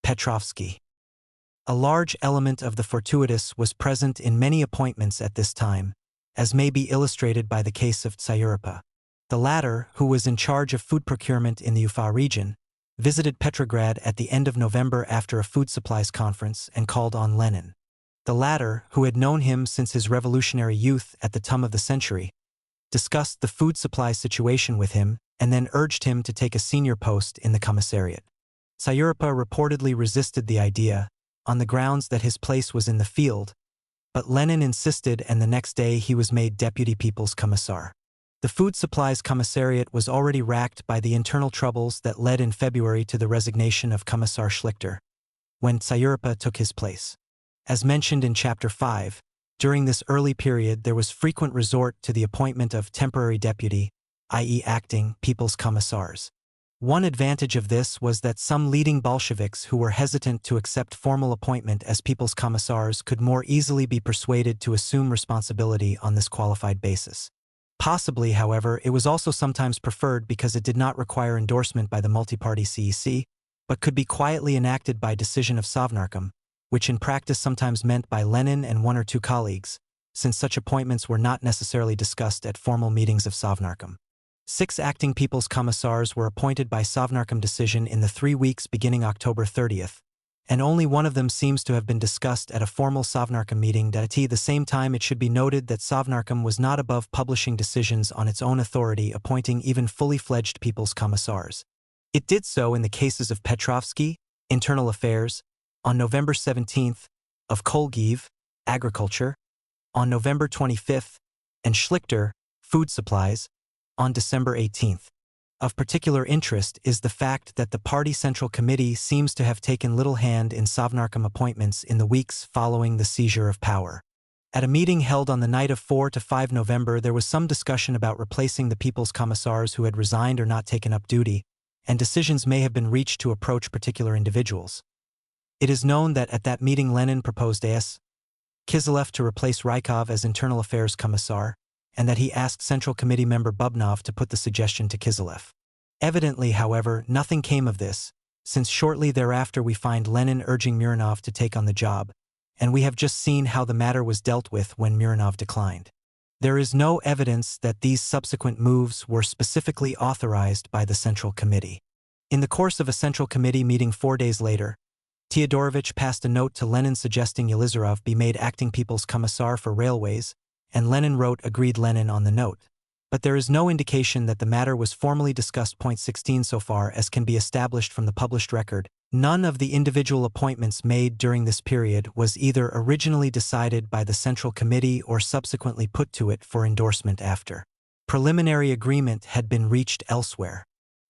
Petrovsky. A large element of the fortuitous was present in many appointments at this time, as may be illustrated by the case of Tsayuripa. The latter, who was in charge of food procurement in the Ufa region, visited Petrograd at the end of November after a food supplies conference and called on Lenin. The latter, who had known him since his revolutionary youth at the turn of the century, discussed the food supply situation with him and then urged him to take a senior post in the commissariat. Sovnarkom reportedly resisted the idea, on the grounds that his place was in the field, but Lenin insisted, and the next day he was made deputy people's commissar. The food supplies commissariat was already racked by the internal troubles that led in February to the resignation of Commissar Schlichter, when Sovnarkom took his place. As mentioned in Chapter 5, during this early period there was frequent resort to the appointment of temporary deputy, i.e. acting, people's commissars. One advantage of this was that some leading Bolsheviks who were hesitant to accept formal appointment as people's commissars could more easily be persuaded to assume responsibility on this qualified basis. Possibly, however, it was also sometimes preferred because it did not require endorsement by the multi-party CEC, but could be quietly enacted by decision of Sovnarkom, which in practice sometimes meant by Lenin and one or two colleagues, since such appointments were not necessarily discussed at formal meetings of Sovnarkom. 6 acting people's commissars were appointed by Sovnarkom decision in the 3 weeks beginning October 30th, and only one of them seems to have been discussed at a formal Sovnarkom meeting. At the same time, it should be noted that Sovnarkom was not above publishing decisions on its own authority appointing even fully fledged people's commissars. It did so in the cases of Petrovsky, Internal Affairs, on November 17th, of Kolgiv, Agriculture, on November 25th, and Schlichter, Food Supplies, on December 18th. Of particular interest is the fact that the Party Central Committee seems to have taken little hand in Sovnarkom appointments in the weeks following the seizure of power. At a meeting held on the night of 4 to 5 November, there was some discussion about replacing the people's commissars who had resigned or not taken up duty, and decisions may have been reached to approach particular individuals. It is known that at that meeting Lenin proposed A.S. Kisellev to replace Rykov as Internal Affairs Commissar, and that he asked Central Committee member Bubnov to put the suggestion to Kisellev. Evidently, however, nothing came of this, since shortly thereafter we find Lenin urging Muranov to take on the job, and we have just seen how the matter was dealt with when Muranov declined. There is no evidence that these subsequent moves were specifically authorized by the Central Committee. In the course of a Central Committee meeting 4 days later, Teodorovich passed a note to Lenin suggesting Yelizarov be made acting people's commissar for railways, and Lenin wrote "Agreed Lenin" on the note. But there is no indication that the matter was formally discussed. Point 16 So far as can be established from the published record, none of the individual appointments made during this period was either originally decided by the Central Committee or subsequently put to it for endorsement after preliminary agreement had been reached elsewhere.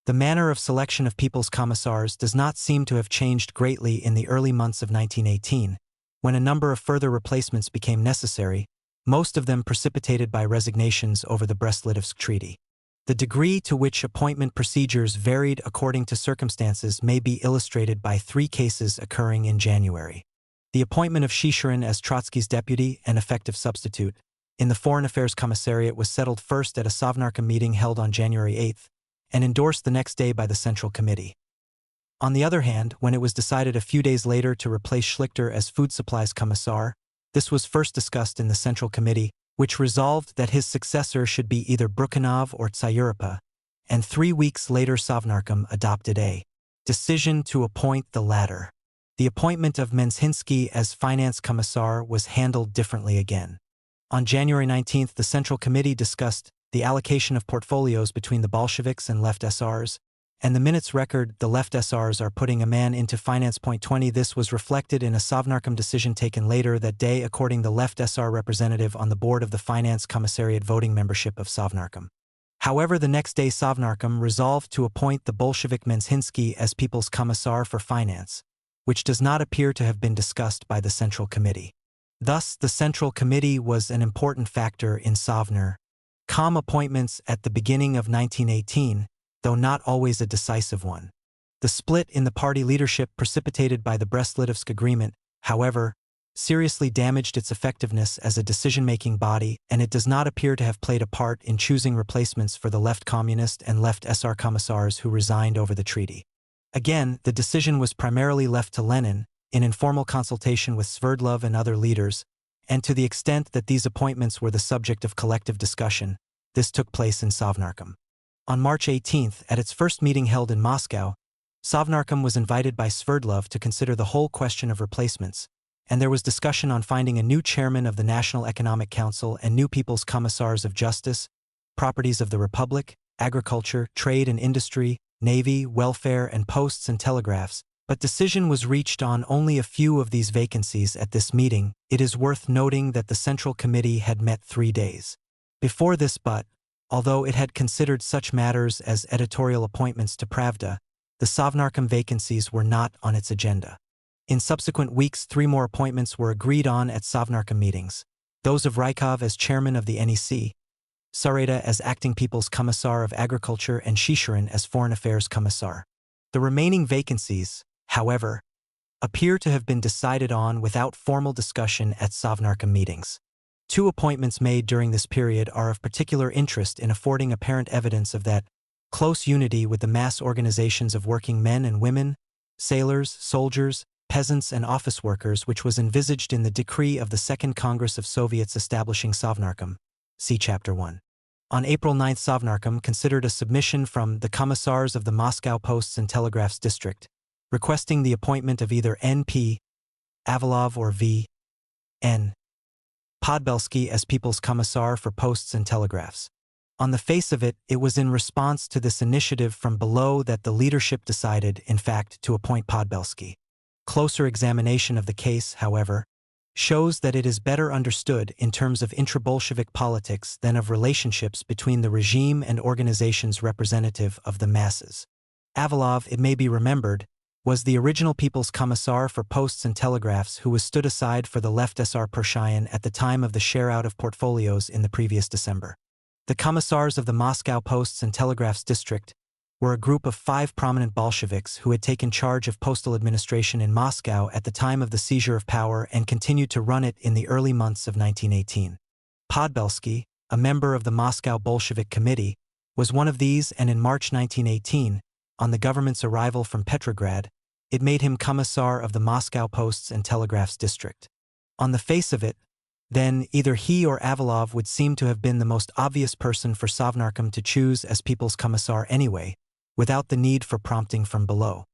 The manner of selection of people's commissars does not seem to have changed greatly in the early months of 1918, when a number of further replacements became necessary, most of them precipitated by resignations over the Brest-Litovsk Treaty. The degree to which appointment procedures varied according to circumstances may be illustrated by 3 cases occurring in January. The appointment of Shishirin as Trotsky's deputy and effective substitute in the Foreign Affairs Commissariat was settled first at a Sovnarkom meeting held on January 8th, and endorsed the next day by the Central Committee. On the other hand, when it was decided a few days later to replace Schlichter as Food Supplies Commissar, this was first discussed in the Central Committee, which resolved that his successor should be either Brukhanov or Tsayurapa, and 3 weeks later Sovnarkom adopted a decision to appoint the latter. The appointment of Menshinsky as Finance Commissar was handled differently again. On January 19th, the Central Committee discussed the allocation of portfolios between the Bolsheviks and left SRs, and the minutes record the left SRs are putting a man into finance. Point 20 This was reflected in a Sovnarkom decision taken later that day according the left SR representative on the board of the Finance Commissariat voting membership of Sovnarkom. However, the next day Sovnarkom resolved to appoint the Bolshevik Menshinsky as People's Commissar for Finance, which does not appear to have been discussed by the Central Committee. Thus, the Central Committee was an important factor in Sovnarkom appointments at the beginning of 1918, though not always a decisive one. The split in the party leadership precipitated by the Brest-Litovsk Agreement, however, seriously damaged its effectiveness as a decision-making body, and it does not appear to have played a part in choosing replacements for the left communist and left SR commissars who resigned over the treaty. Again, the decision was primarily left to Lenin, in informal consultation with Sverdlov and other leaders, and to the extent that these appointments were the subject of collective discussion, this took place in Sovnarkom. On March 18th, at its first meeting held in Moscow, Sovnarkom was invited by Sverdlov to consider the whole question of replacements, and there was discussion on finding a new chairman of the National Economic Council and new People's Commissars of Justice, Properties of the Republic, Agriculture, Trade and Industry, Navy, Welfare and Posts and Telegraphs, but decision was reached on only a few of these vacancies at this meeting. It is worth noting that the Central Committee had met 3 days before this, but, although it had considered such matters as editorial appointments to Pravda, the Sovnarkom vacancies were not on its agenda. In subsequent weeks, 3 more appointments were agreed on at Sovnarkom meetings, those of Rykov as chairman of the NEC, Sareta as acting People's Commissar of Agriculture and Shishirin as Foreign Affairs Commissar. The remaining vacancies, however, appear to have been decided on without formal discussion at Sovnarkom meetings. 2 appointments made during this period are of particular interest in affording apparent evidence of that close unity with the mass organizations of working men and women, sailors, soldiers, peasants and office workers which was envisaged in the decree of the Second Congress of Soviets establishing Sovnarkom. See Chapter 1. On April 9, Sovnarkom considered a submission from the Commissars of the Moscow Posts and Telegraphs District, requesting the appointment of either N.P. Avalov or V.N. Podbelsky as People's Commissar for Posts and Telegraphs. On the face of it, it was in response to this initiative from below that the leadership decided, in fact, to appoint Podbelsky. Closer examination of the case, however, shows that it is better understood in terms of intra-Bolshevik politics than of relationships between the regime and organizations representative of the masses. Avalov, it may be remembered, was the original People's Commissar for Posts and Telegraphs who was stood aside for the left SR Pershayan at the time of the share-out of portfolios in the previous December. The Commissars of the Moscow Posts and Telegraphs District were a group of 5 prominent Bolsheviks who had taken charge of postal administration in Moscow at the time of the seizure of power and continued to run it in the early months of 1918. Podbelsky, a member of the Moscow Bolshevik Committee, was one of these, and in March 1918, on the government's arrival from Petrograd, it made him Commissar of the Moscow Posts and Telegraphs District. On the face of it, then, either he or Avalov would seem to have been the most obvious person for Sovnarkom to choose as People's Commissar anyway, without the need for prompting from below.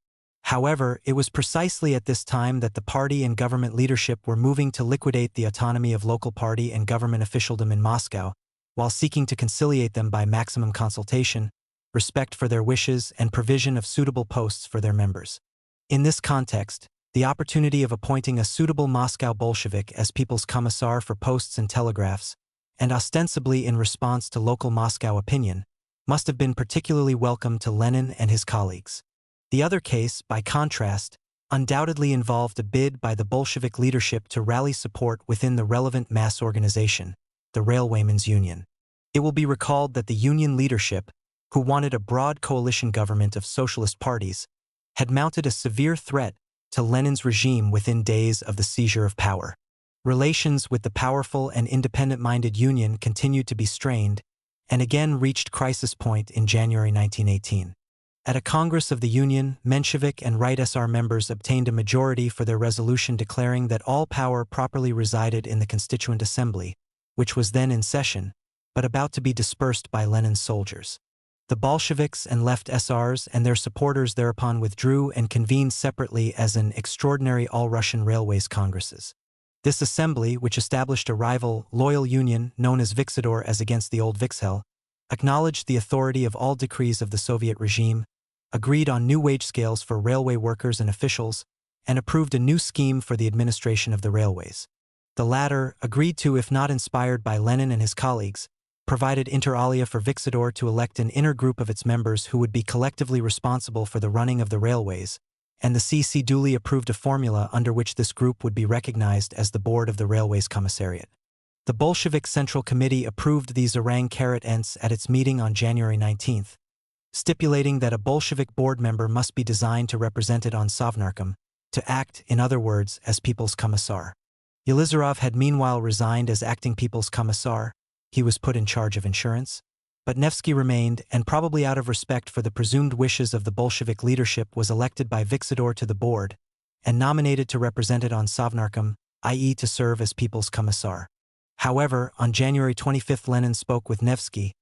However, it was precisely at this time that the party and government leadership were moving to liquidate the autonomy of local party and government officialdom in Moscow, while seeking to conciliate them by maximum consultation, respect for their wishes, and provision of suitable posts for their members. In this context, the opportunity of appointing a suitable Moscow Bolshevik as People's Commissar for Posts and Telegraphs, and ostensibly in response to local Moscow opinion, must have been particularly welcome to Lenin and his colleagues. The other case, by contrast, undoubtedly involved a bid by the Bolshevik leadership to rally support within the relevant mass organization, the Railwaymen's Union. It will be recalled that the Union leadership, who wanted a broad coalition government of socialist parties, had mounted a severe threat to Lenin's regime within days of the seizure of power. Relations with the powerful and independent-minded Union continued to be strained, and again reached crisis point in January 1918. At a Congress of the Union, Menshevik and Right SR members obtained a majority for their resolution declaring that all power properly resided in the Constituent Assembly, which was then in session, but about to be dispersed by Lenin's soldiers. The Bolsheviks and left SRs and their supporters thereupon withdrew and convened separately as an extraordinary All-Russian Railways Congresses. This assembly, which established a rival, loyal union known as Viksador as against the old Vikshel, acknowledged the authority of all decrees of the Soviet regime, agreed on new wage scales for railway workers and officials, and approved a new scheme for the administration of the railways. The latter, agreed to if not inspired by Lenin and his colleagues, provided inter alia for Viksador to elect an inner group of its members who would be collectively responsible for the running of the railways, and the CC duly approved a formula under which this group would be recognized as the board of the Railways Commissariat. The Bolshevik Central Committee approved these arrang-ents at its meeting on January 19, stipulating that a Bolshevik board member must be designed to represent it on Sovnarkom, to act, in other words, as People's Commissar. Yelizarov had meanwhile resigned as acting People's Commissar. He was put in charge of insurance, but Nevsky remained, and probably out of respect for the presumed wishes of the Bolshevik leadership was elected by Viksador to the board, and nominated to represent it on Sovnarkom, i.e. to serve as People's Commissar. However, on January 25 Lenin spoke with Nevsky,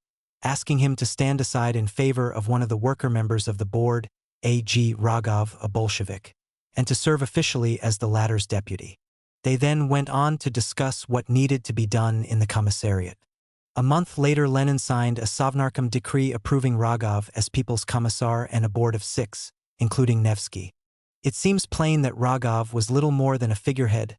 asking him to stand aside in favor of one of the worker members of the board, A.G. Rogov, a Bolshevik, and to serve officially as the latter's deputy. They then went on to discuss what needed to be done in the commissariat. A month later, Lenin signed a Sovnarkom decree approving Rogov as People's Commissar and a board of 6, including Nevsky. It seems plain that Rogov was little more than a figurehead,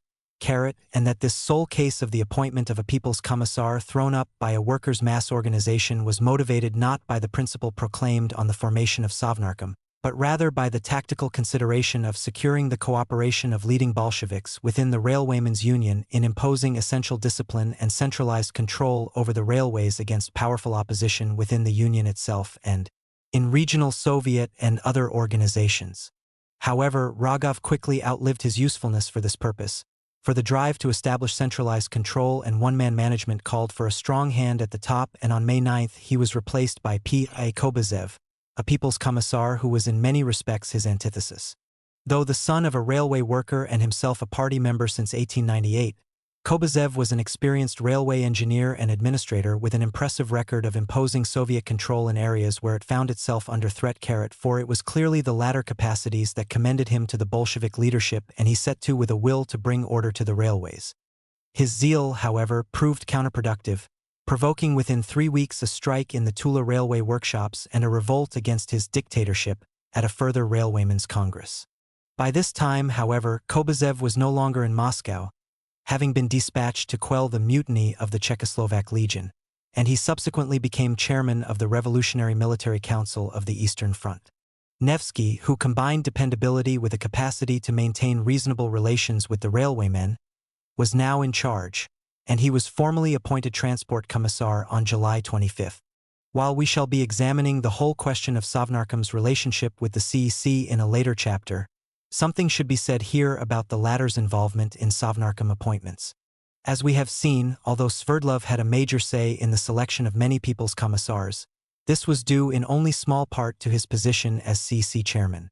and that this sole case of the appointment of a People's Commissar thrown up by a workers' mass organization was motivated not by the principle proclaimed on the formation of Sovnarkom, but rather by the tactical consideration of securing the cooperation of leading Bolsheviks within the Railwaymen's Union in imposing essential discipline and centralized control over the railways against powerful opposition within the Union itself and in regional Soviet and other organizations. However, Rogov quickly outlived his usefulness for this purpose, for the drive to establish centralized control and one-man management called for a strong hand at the top, and on May 9 he was replaced by P.A. Kobazev, a People's Commissar who was in many respects his antithesis. Though the son of a railway worker and himself a party member since 1898, Kobazev was an experienced railway engineer and administrator with an impressive record of imposing Soviet control in areas where it found itself under threat. For it was clearly the latter capacities that commended him to the Bolshevik leadership, and he set to with a will to bring order to the railways. His zeal, however, proved counterproductive, provoking within 3 weeks a strike in the Tula railway workshops and a revolt against his dictatorship at a further Railwaymen's Congress. By this time, however, Kobazev was no longer in Moscow, having been dispatched to quell the mutiny of the Czechoslovak Legion, and he subsequently became chairman of the Revolutionary Military Council of the Eastern Front. Nevsky, who combined dependability with a capacity to maintain reasonable relations with the railwaymen, was now in charge, and he was formally appointed Transport Commissar on July 25. While we shall be examining the whole question of Sovnarkom's relationship with the CEC in a later chapter, something should be said here about the latter's involvement in Sovnarkom appointments. As we have seen, although Sverdlov had a major say in the selection of many People's Commissars, this was due in only small part to his position as CEC chairman.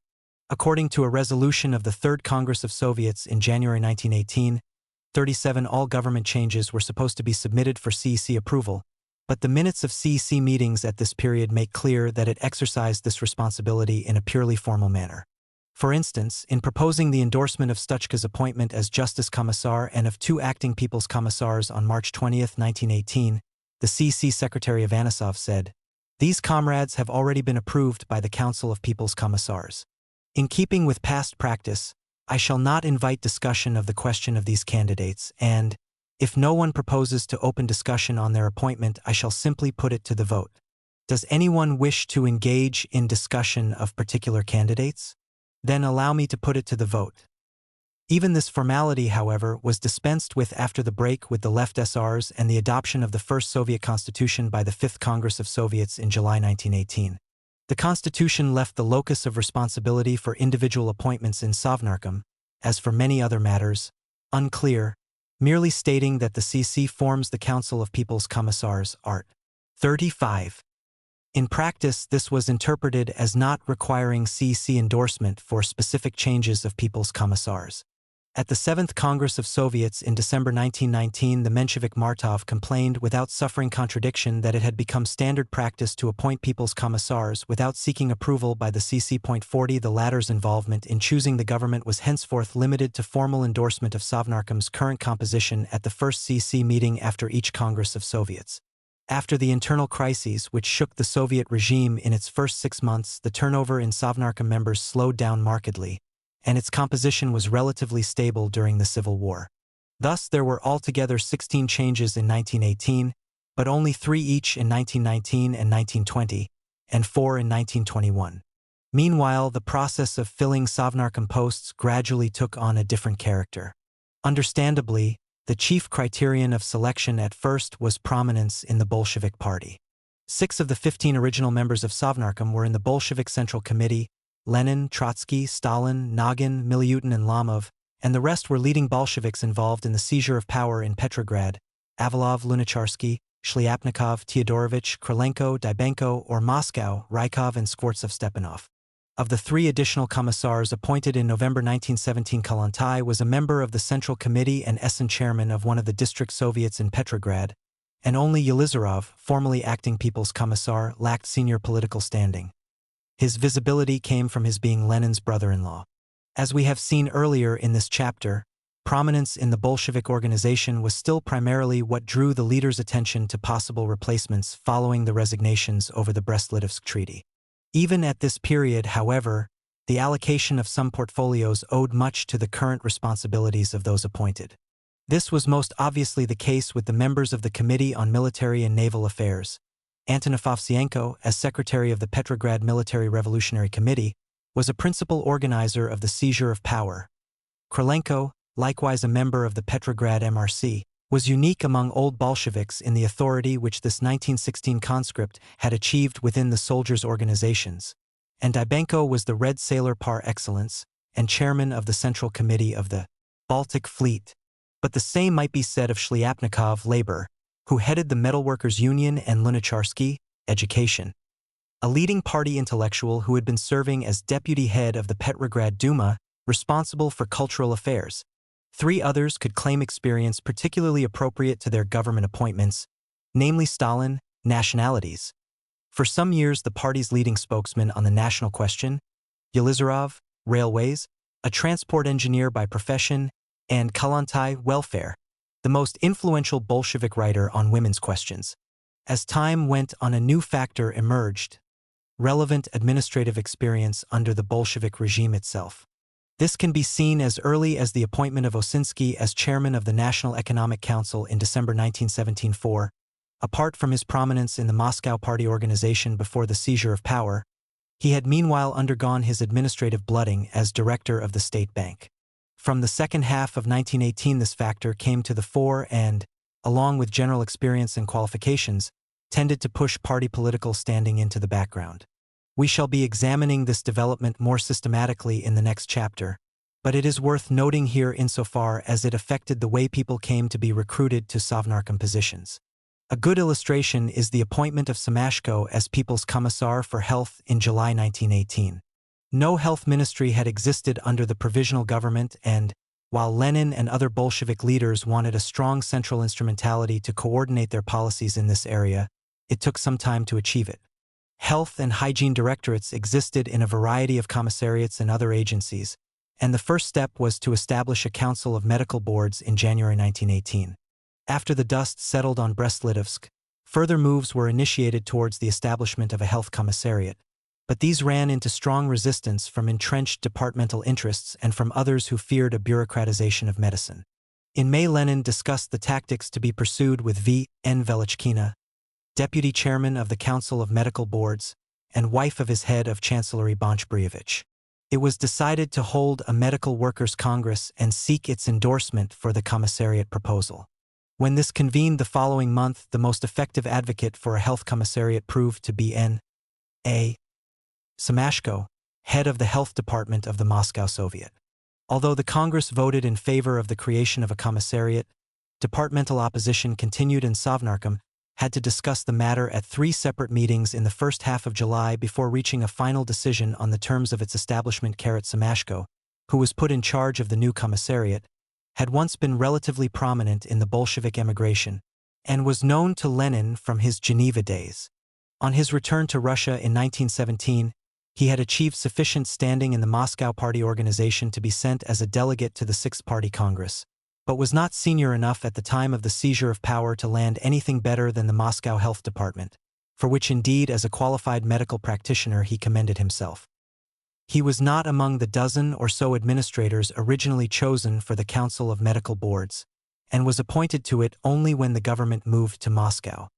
According to a resolution of the Third Congress of Soviets in January 1918, 37 all-government changes were supposed to be submitted for CEC approval, but the minutes of CEC meetings at this period make clear that it exercised this responsibility in a purely formal manner. For instance, in proposing the endorsement of Stuchka's appointment as Justice Commissar and of 2 acting People's Commissars on March 20, 1918, the CEC Secretary Ivanisov said, "These comrades have already been approved by the Council of People's Commissars. In keeping with past practice, I shall not invite discussion of the question of these candidates, and, if no one proposes to open discussion on their appointment, I shall simply put it to the vote. Does anyone wish to engage in discussion of particular candidates? Then allow me to put it to the vote." Even this formality, however, was dispensed with after the break with the Left SRs and the adoption of the first Soviet Constitution by the Fifth Congress of Soviets in July 1918. The Constitution left the locus of responsibility for individual appointments in Sovnarkom, as for many other matters, unclear, merely stating that the CC forms the Council of People's Commissars, Art. 35. In practice, this was interpreted as not requiring CC endorsement for specific changes of People's Commissars. At the 7th Congress of Soviets in December 1919, the Menshevik Martov complained without suffering contradiction that it had become standard practice to appoint People's Commissars without seeking approval by the CC.40. The latter's involvement in choosing the government was henceforth limited to formal endorsement of Sovnarkom's current composition at the first CC meeting after each Congress of Soviets. After the internal crises which shook the Soviet regime in its first 6 months, the turnover in Sovnarkom members slowed down markedly, and its composition was relatively stable during the Civil War. Thus, there were altogether 16 changes in 1918, but only 3 each in 1919 and 1920, and 4 in 1921. Meanwhile, the process of filling Sovnarkom posts gradually took on a different character. Understandably, the chief criterion of selection at first was prominence in the Bolshevik Party. 6 of the 15 original members of Sovnarkom were in the Bolshevik Central Committee: Lenin, Trotsky, Stalin, Nagin, Miliutin and Lamov, and the rest were leading Bolsheviks involved in the seizure of power in Petrograd: Avalov, Lunacharsky, Shliapnikov, Teodorovich, Krylenko, Dybenko, or Moscow, Rykov and Skvortsov-Stepanov. Of the 3 additional commissars appointed in November 1917, Kalantai was a member of the Central Committee and Essen chairman of one of the district Soviets in Petrograd, and only Yelizarov, formerly acting People's Commissar, lacked senior political standing. His visibility came from his being Lenin's brother-in-law. As we have seen earlier in this chapter, prominence in the Bolshevik organization was still primarily what drew the leader's attention to possible replacements following the resignations over the Brest-Litovsk Treaty. Even at this period, however, the allocation of some portfolios owed much to the current responsibilities of those appointed. This was most obviously the case with the members of the Committee on Military and Naval Affairs. Antonov Ovsienko, as secretary of the Petrograd Military Revolutionary Committee, was a principal organizer of the seizure of power. Krylenko, likewise a member of the Petrograd MRC, was unique among old Bolsheviks in the authority which this 1916 conscript had achieved within the soldiers' organizations, and Dybenko was the Red Sailor par excellence and chairman of the Central Committee of the Baltic Fleet. But the same might be said of Shliapnikov, labor, who headed the Metalworkers' Union, and Lunacharsky, education, a leading party intellectual who had been serving as deputy head of the Petrograd Duma, responsible for cultural affairs. 3 others could claim experience particularly appropriate to their government appointments, namely Stalin, nationalities. For some years the party's leading spokesman on the national question, Yelizarov, railways, a transport engineer by profession, and Kalantai, welfare, the most influential Bolshevik writer on women's questions. As time went on, a new factor emerged: relevant administrative experience under the Bolshevik regime itself. This can be seen as early as the appointment of Osinsky as chairman of the National Economic Council in December 1917. Apart from his prominence in the Moscow Party organization before the seizure of power, he had meanwhile undergone his administrative blooding as director of the State Bank. From the second half of 1918 this factor came to the fore and, along with general experience and qualifications, tended to push party political standing into the background. We shall be examining this development more systematically in the next chapter, but it is worth noting here insofar as it affected the way people came to be recruited to Sovnarkom positions. A good illustration is the appointment of Semashko as People's Commissar for Health in July 1918. No health ministry had existed under the provisional government, and, while Lenin and other Bolshevik leaders wanted a strong central instrumentality to coordinate their policies in this area, it took some time to achieve it. Health and hygiene directorates existed in a variety of commissariats and other agencies, and the first step was to establish a council of medical boards in January 1918. After the dust settled on Brest-Litovsk, further moves were initiated towards the establishment of a health commissariat, but these ran into strong resistance from entrenched departmental interests and from others who feared a bureaucratization of medicine. In May, Lenin discussed the tactics to be pursued with V.N. Velichkina, deputy chairman of the Council of Medical Boards, and wife of his head of Chancellery Bonch-Brievich. It was decided to hold a medical workers' congress and seek its endorsement for the commissariat proposal. When this convened the following month, the most effective advocate for a health commissariat proved to be N.A. Semashko, head of the health department of the Moscow Soviet. Although the Congress voted in favor of the creation of a commissariat, departmental opposition continued, and Sovnarkom had to discuss the matter at 3 separate meetings in the first half of July before reaching a final decision on the terms of its establishment. Semashko, who was put in charge of the new commissariat, had once been relatively prominent in the Bolshevik emigration, and was known to Lenin from his Geneva days. On his return to Russia in 1917, he had achieved sufficient standing in the Moscow Party organization to be sent as a delegate to the Sixth Party Congress, but was not senior enough at the time of the seizure of power to land anything better than the Moscow Health Department, for which indeed as a qualified medical practitioner he commended himself. He was not among the dozen or so administrators originally chosen for the Council of Medical Boards, and was appointed to it only when the government moved to Moscow.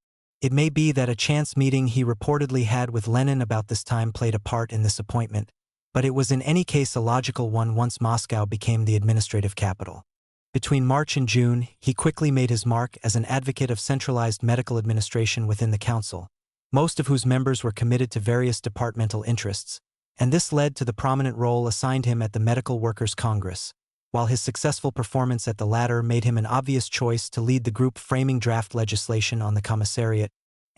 It may be that a chance meeting he reportedly had with Lenin about this time played a part in this appointment, but it was in any case a logical one once Moscow became the administrative capital. Between March and June, he quickly made his mark as an advocate of centralized medical administration within the council, most of whose members were committed to various departmental interests, and this led to the prominent role assigned him at the Medical Workers' Congress, while his successful performance at the latter made him an obvious choice to lead the group framing draft legislation on the commissariat,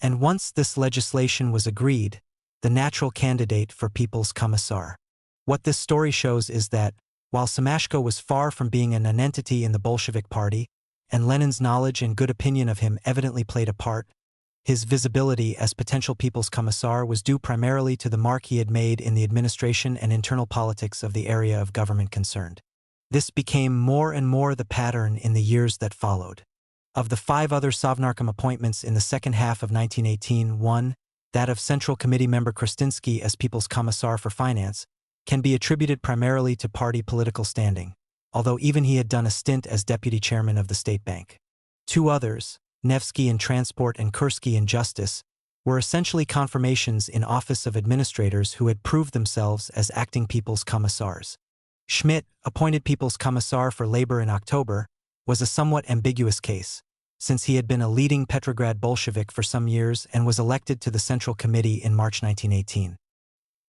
and once this legislation was agreed, the natural candidate for People's Commissar. What this story shows is that, while Semashko was far from being a nonentity in the Bolshevik Party, and Lenin's knowledge and good opinion of him evidently played a part, His visibility as potential People's Commissar was due primarily to the mark he had made in the administration and internal politics of the area of government concerned. This became more and more the pattern in the years that followed. Of the 5 other Sovnarkom appointments in the second half of 1918, one, that of Central Committee member Krastinsky as People's Commissar for Finance, can be attributed primarily to party political standing, although even he had done a stint as deputy chairman of the State Bank. 2 others, Nevsky in Transport and Kursky in Justice, were essentially confirmations in office of administrators who had proved themselves as acting People's Commissars. Schmidt, appointed People's Commissar for Labor in October, was a somewhat ambiguous case, since he had been a leading Petrograd Bolshevik for some years and was elected to the Central Committee in March 1918.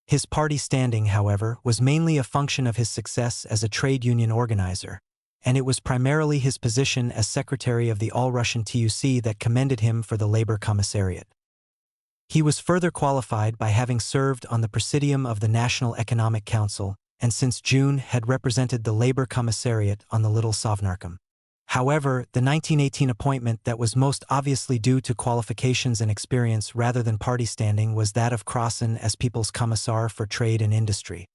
His party standing, however, was mainly a function of his success as a trade union organizer, and it was primarily his position as secretary of the All-Russian TUC that commended him for the Labor Commissariat. He was further qualified by having served on the Presidium of the National Economic Council and since June had represented the Labor Commissariat on the Little Sovnarkom. However, the 1918 appointment that was most obviously due to qualifications and experience rather than party standing was that of Krasin as People's Commissar for Trade and Industry.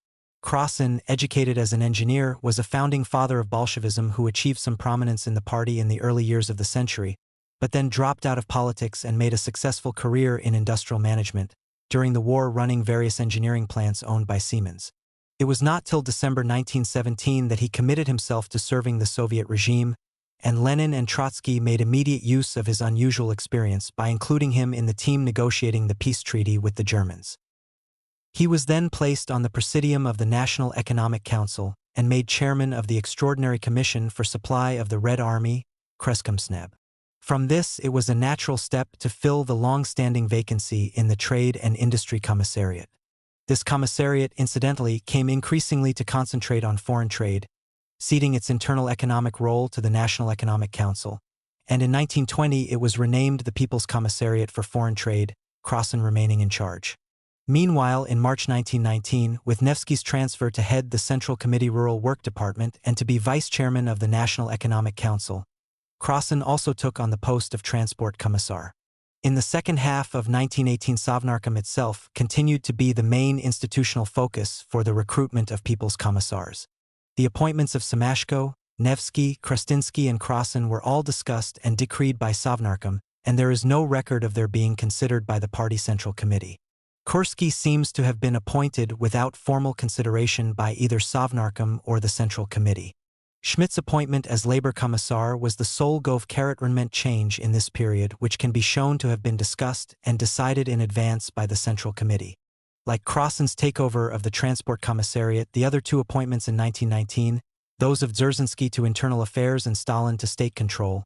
Krasin, educated as an engineer, was a founding father of Bolshevism who achieved some prominence in the party in the early years of the century, but then dropped out of politics and made a successful career in industrial management, during the war running various engineering plants owned by Siemens. It was not till December 1917 that he committed himself to serving the Soviet regime, and Lenin and Trotsky made immediate use of his unusual experience by including him in the team negotiating the peace treaty with the Germans. He was then placed on the Presidium of the National Economic Council and made chairman of the Extraordinary Commission for Supply of the Red Army, Kreskomsneb. From this, it was a natural step to fill the long-standing vacancy in the Trade and Industry Commissariat. This commissariat, incidentally, came increasingly to concentrate on foreign trade, ceding its internal economic role to the National Economic Council, and in 1920 it was renamed the People's Commissariat for Foreign Trade, Krasin remaining in charge. Meanwhile, in March 1919, with Nevsky's transfer to head the Central Committee Rural Work Department and to be vice chairman of the National Economic Council, Krasin also took on the post of Transport Commissar. In the second half of 1918, Sovnarkom itself continued to be the main institutional focus for the recruitment of People's Commissars. The appointments of Semashko, Nevsky, Krastinsky, and Krasin were all discussed and decreed by Sovnarkom, and there is no record of their being considered by the Party Central Committee. Kursky seems to have been appointed without formal consideration by either Sovnarkom or the Central Committee. Schmidt's appointment as Labor Commissar was the sole government change in this period which can be shown to have been discussed and decided in advance by the Central Committee. Like Krasin's takeover of the Transport Commissariat, the other 2 appointments in 1919, those of Dzerzhinsky to Internal Affairs and Stalin to State Control,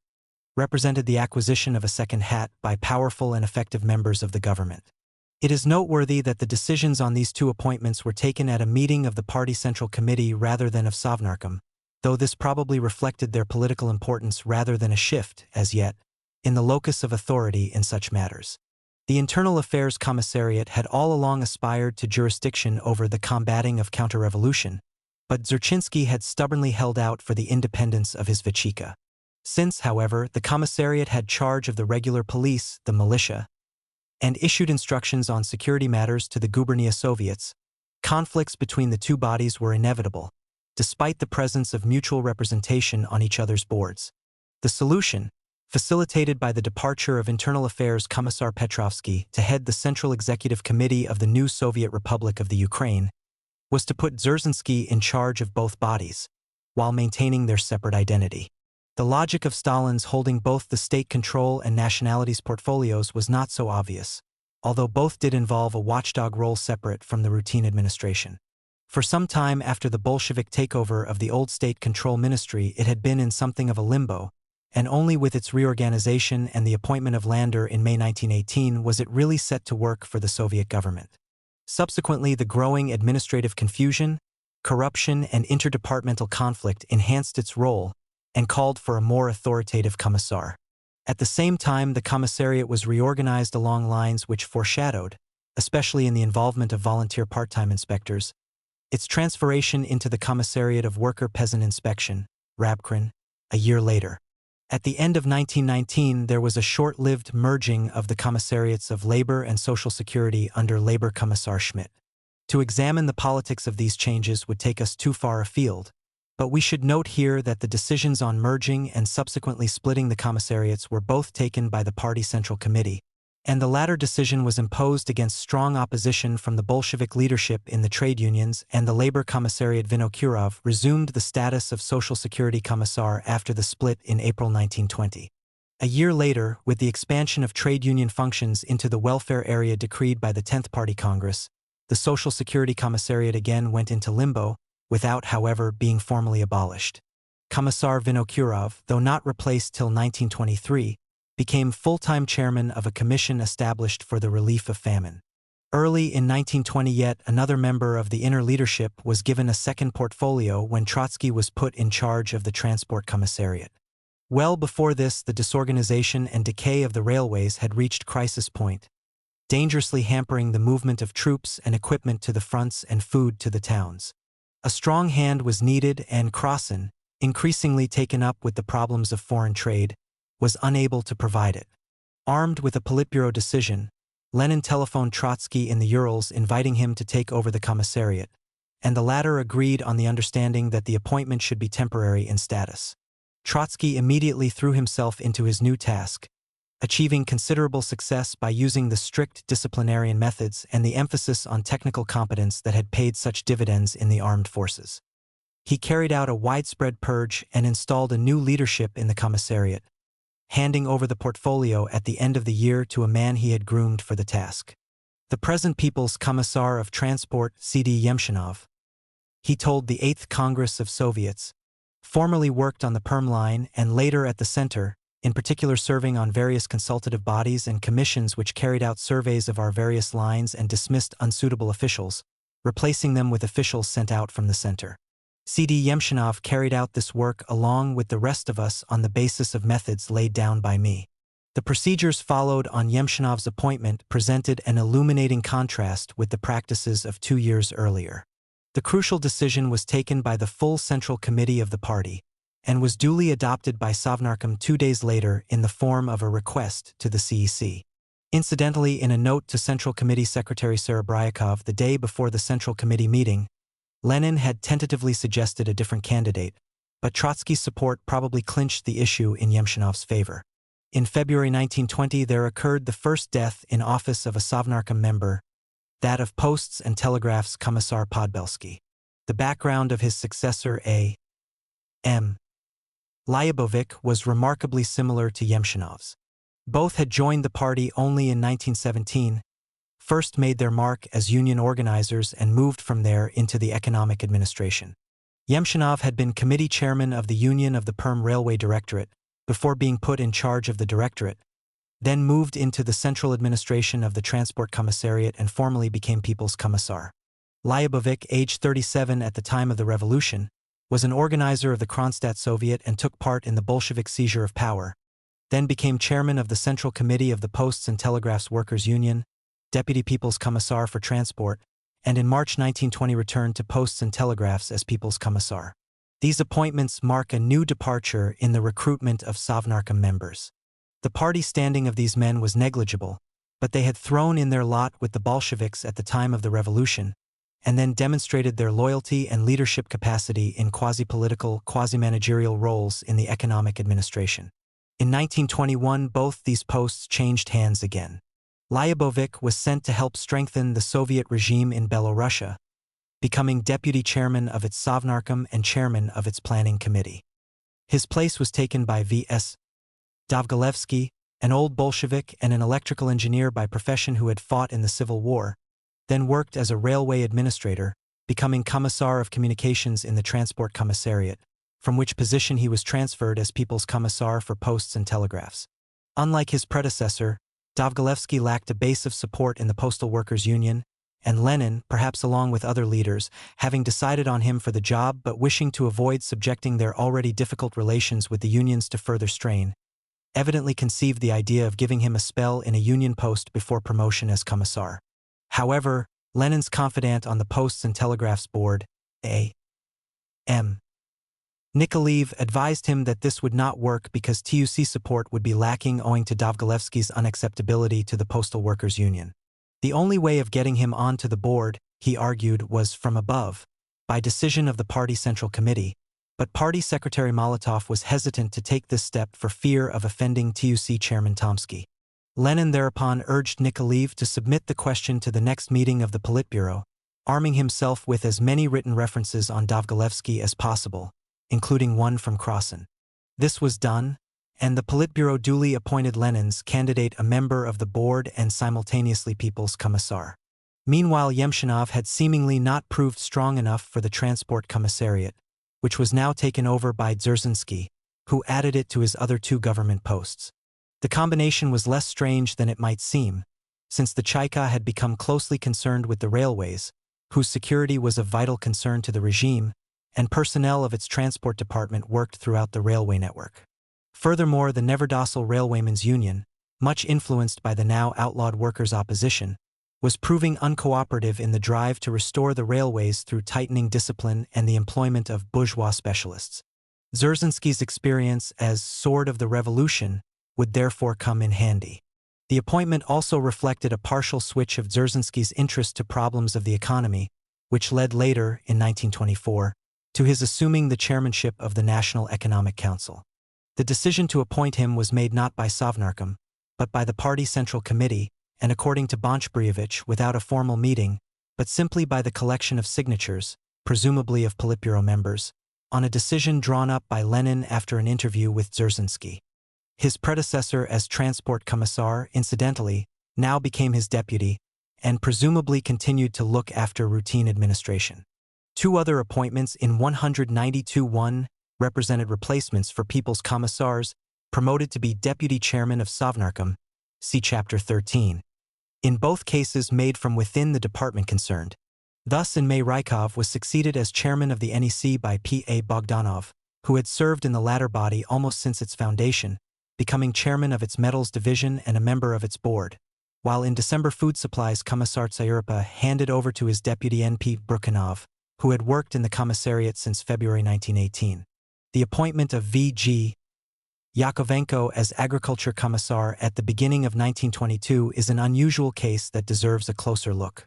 represented the acquisition of a second hat by powerful and effective members of the government. It is noteworthy that the decisions on these 2 appointments were taken at a meeting of the Party Central Committee rather than of Sovnarkom, though this probably reflected their political importance rather than a shift, as yet, in the locus of authority in such matters. The Internal Affairs Commissariat had all along aspired to jurisdiction over the combating of counter-revolution, but Dzerzhinsky had stubbornly held out for the independence of his Vechika. Since, however, the commissariat had charge of the regular police, the militia, and issued instructions on security matters to the gubernia Soviets, conflicts between the 2 bodies were inevitable, despite the presence of mutual representation on each other's boards. The solution, facilitated by the departure of Internal Affairs Commissar Petrovsky to head the Central Executive Committee of the new Soviet Republic of the Ukraine, was to put Dzerzhinsky in charge of both bodies, while maintaining their separate identity. The logic of Stalin's holding both the state control and nationalities portfolios was not so obvious, although both did involve a watchdog role separate from the routine administration. For some time after the Bolshevik takeover of the old State Control Ministry, it had been in something of a limbo, and only with its reorganization and the appointment of Lander in May 1918 was it really set to work for the Soviet government. Subsequently, the growing administrative confusion, corruption, and interdepartmental conflict enhanced its role and called for a more authoritative commissar. At the same time, the commissariat was reorganized along lines which foreshadowed, especially in the involvement of volunteer part-time inspectors, its transferation into the Commissariat of Worker-Peasant Inspection, Rabkrin, a year later. At the end of 1919, there was a short-lived merging of the commissariats of Labor and Social Security under Labor Commissar Schmidt. To examine the politics of these changes would take us too far afield, but we should note here that the decisions on merging and subsequently splitting the commissariats were both taken by the Party Central Committee, and the latter decision was imposed against strong opposition from the Bolshevik leadership in the trade unions, and the Labor Commissariat Vinokurov resumed the status of Social Security Commissar after the split in April 1920. A year later, with the expansion of trade union functions into the welfare area decreed by the 10th Party Congress, the Social Security Commissariat again went into limbo, without, however, being formally abolished. Commissar Vinokurov, though not replaced till 1923, became full-time chairman of a commission established for the relief of famine. Early in 1920, yet another member of the inner leadership was given a second portfolio when Trotsky was put in charge of the Transport Commissariat. Well before this, the disorganization and decay of the railways had reached crisis point, dangerously hampering the movement of troops and equipment to the fronts and food to the towns. A strong hand was needed, and Krosin, increasingly taken up with the problems of foreign trade, was unable to provide it. Armed with a Politburo decision, Lenin telephoned Trotsky in the Urals inviting him to take over the commissariat, and the latter agreed on the understanding that the appointment should be temporary in status. Trotsky immediately threw himself into his new task, achieving considerable success by using the strict disciplinarian methods and the emphasis on technical competence that had paid such dividends in the armed forces. He carried out a widespread purge and installed a new leadership in the commissariat, handing over the portfolio at the end of the year to a man he had groomed for the task. The present People's Commissar of Transport, C.D. Yemshinov, he told the 8th Congress of Soviets, formerly worked on the Perm line and later at the Center, in particular serving on various consultative bodies and commissions which carried out surveys of our various lines and dismissed unsuitable officials, replacing them with officials sent out from the Center. C.D. Yemshinov carried out this work along with the rest of us on the basis of methods laid down by me. The procedures followed on Yemshinov's appointment presented an illuminating contrast with the practices of 2 years earlier. The crucial decision was taken by the full Central Committee of the party, and was duly adopted by Sovnarkom 2 days later in the form of a request to the CEC. Incidentally, in a note to Central Committee Secretary Serebryakov the day before the Central Committee meeting, Lenin had tentatively suggested a different candidate, but Trotsky's support probably clinched the issue in Yemshinov's favor. In February 1920, there occurred the first death in office of a Sovnarkom member, that of Posts and Telegraphs Commissar Podbelsky. The background of his successor, A.M. Lyubovik, was remarkably similar to Yemshinov's. Both had joined the party only in 1917, first made their mark as union organizers and moved from there into the economic administration. Yemshinov had been committee chairman of the Union of the Perm Railway Directorate before being put in charge of the directorate, then moved into the central administration of the Transport Commissariat and formally became People's Commissar. Lyubovik, aged 37 at the time of the revolution, was an organizer of the Kronstadt Soviet and took part in the Bolshevik seizure of power, then became chairman of the Central Committee of the Posts and Telegraphs Workers' Union, Deputy People's Commissar for Transport, and in March 1920 returned to Posts and Telegraphs as People's Commissar. These appointments mark a new departure in the recruitment of Sovnarkom members. The party standing of these men was negligible, but they had thrown in their lot with the Bolsheviks at the time of the revolution, and then demonstrated their loyalty and leadership capacity in quasi-political, quasi-managerial roles in the economic administration. In 1921, both these posts changed hands again. Lyubovik was sent to help strengthen the Soviet regime in Belorussia, becoming deputy chairman of its Sovnarkom and chairman of its planning committee. His place was taken by V.S. Dovgolevsky, an old Bolshevik and an electrical engineer by profession who had fought in the Civil War, then worked as a railway administrator, becoming Commissar of Communications in the Transport Commissariat, from which position he was transferred as People's Commissar for Posts and Telegraphs. Unlike his predecessor, Dovgolevsky lacked a base of support in the Postal Workers' Union, and Lenin, perhaps along with other leaders, having decided on him for the job but wishing to avoid subjecting their already difficult relations with the unions to further strain, evidently conceived the idea of giving him a spell in a union post before promotion as commissar. However, Lenin's confidant on the Posts and Telegraphs board, A.M. Nikolaev advised him that this would not work because TUC support would be lacking owing to Dovgolevsky's unacceptability to the Postal Workers' Union. The only way of getting him onto the board, he argued, was from above, by decision of the party Central Committee, but Party Secretary Molotov was hesitant to take this step for fear of offending TUC Chairman Tomsky. Lenin thereupon urged Nikolaev to submit the question to the next meeting of the Politburo, arming himself with as many written references on Dovgolevsky as possible, including one from Krosin. This was done, and the Politburo duly appointed Lenin's candidate a member of the board and simultaneously People's Commissar. Meanwhile, Yemshinov had seemingly not proved strong enough for the Transport Commissariat, which was now taken over by Dzerzhinsky, who added it to his other two government posts. The combination was less strange than it might seem, since the Chaika had become closely concerned with the railways, whose security was of vital concern to the regime, and personnel of its transport department worked throughout the railway network. Furthermore, the never-docile Railwaymen's Union, much influenced by the now outlawed workers' opposition, was proving uncooperative in the drive to restore the railways through tightening discipline and the employment of bourgeois specialists. Dzerzhinsky's experience as sword of the revolution would therefore come in handy. The appointment also reflected a partial switch of Dzerzhinsky's interest to problems of the economy, which led later, in 1924, to his assuming the chairmanship of the National Economic Council. The decision to appoint him was made not by Sovnarkom, but by the Party Central Committee, and according to Bonch-Brievich, without a formal meeting, but simply by the collection of signatures, presumably of Politburo members, on a decision drawn up by Lenin after an interview with Dzerzhinsky. His predecessor as Transport Commissar, incidentally, now became his deputy, and presumably continued to look after routine administration. Two other appointments in 192-1 represented replacements for People's Commissars, promoted to be deputy chairman of Sovnarkom, see Chapter 13. In both cases made from within the department concerned. Thus in May Rykov was succeeded as chairman of the NEC by P.A. Bogdanov, who had served in the latter body almost since its foundation, becoming chairman of its metals division and a member of its board, while in December Food Supplies Commissar Tsayurpa handed over to his deputy N.P. Brukhanov, who had worked in the commissariat since February 1918. The appointment of V.G. Yakovenko as Agriculture Commissar at the beginning of 1922 is an unusual case that deserves a closer look.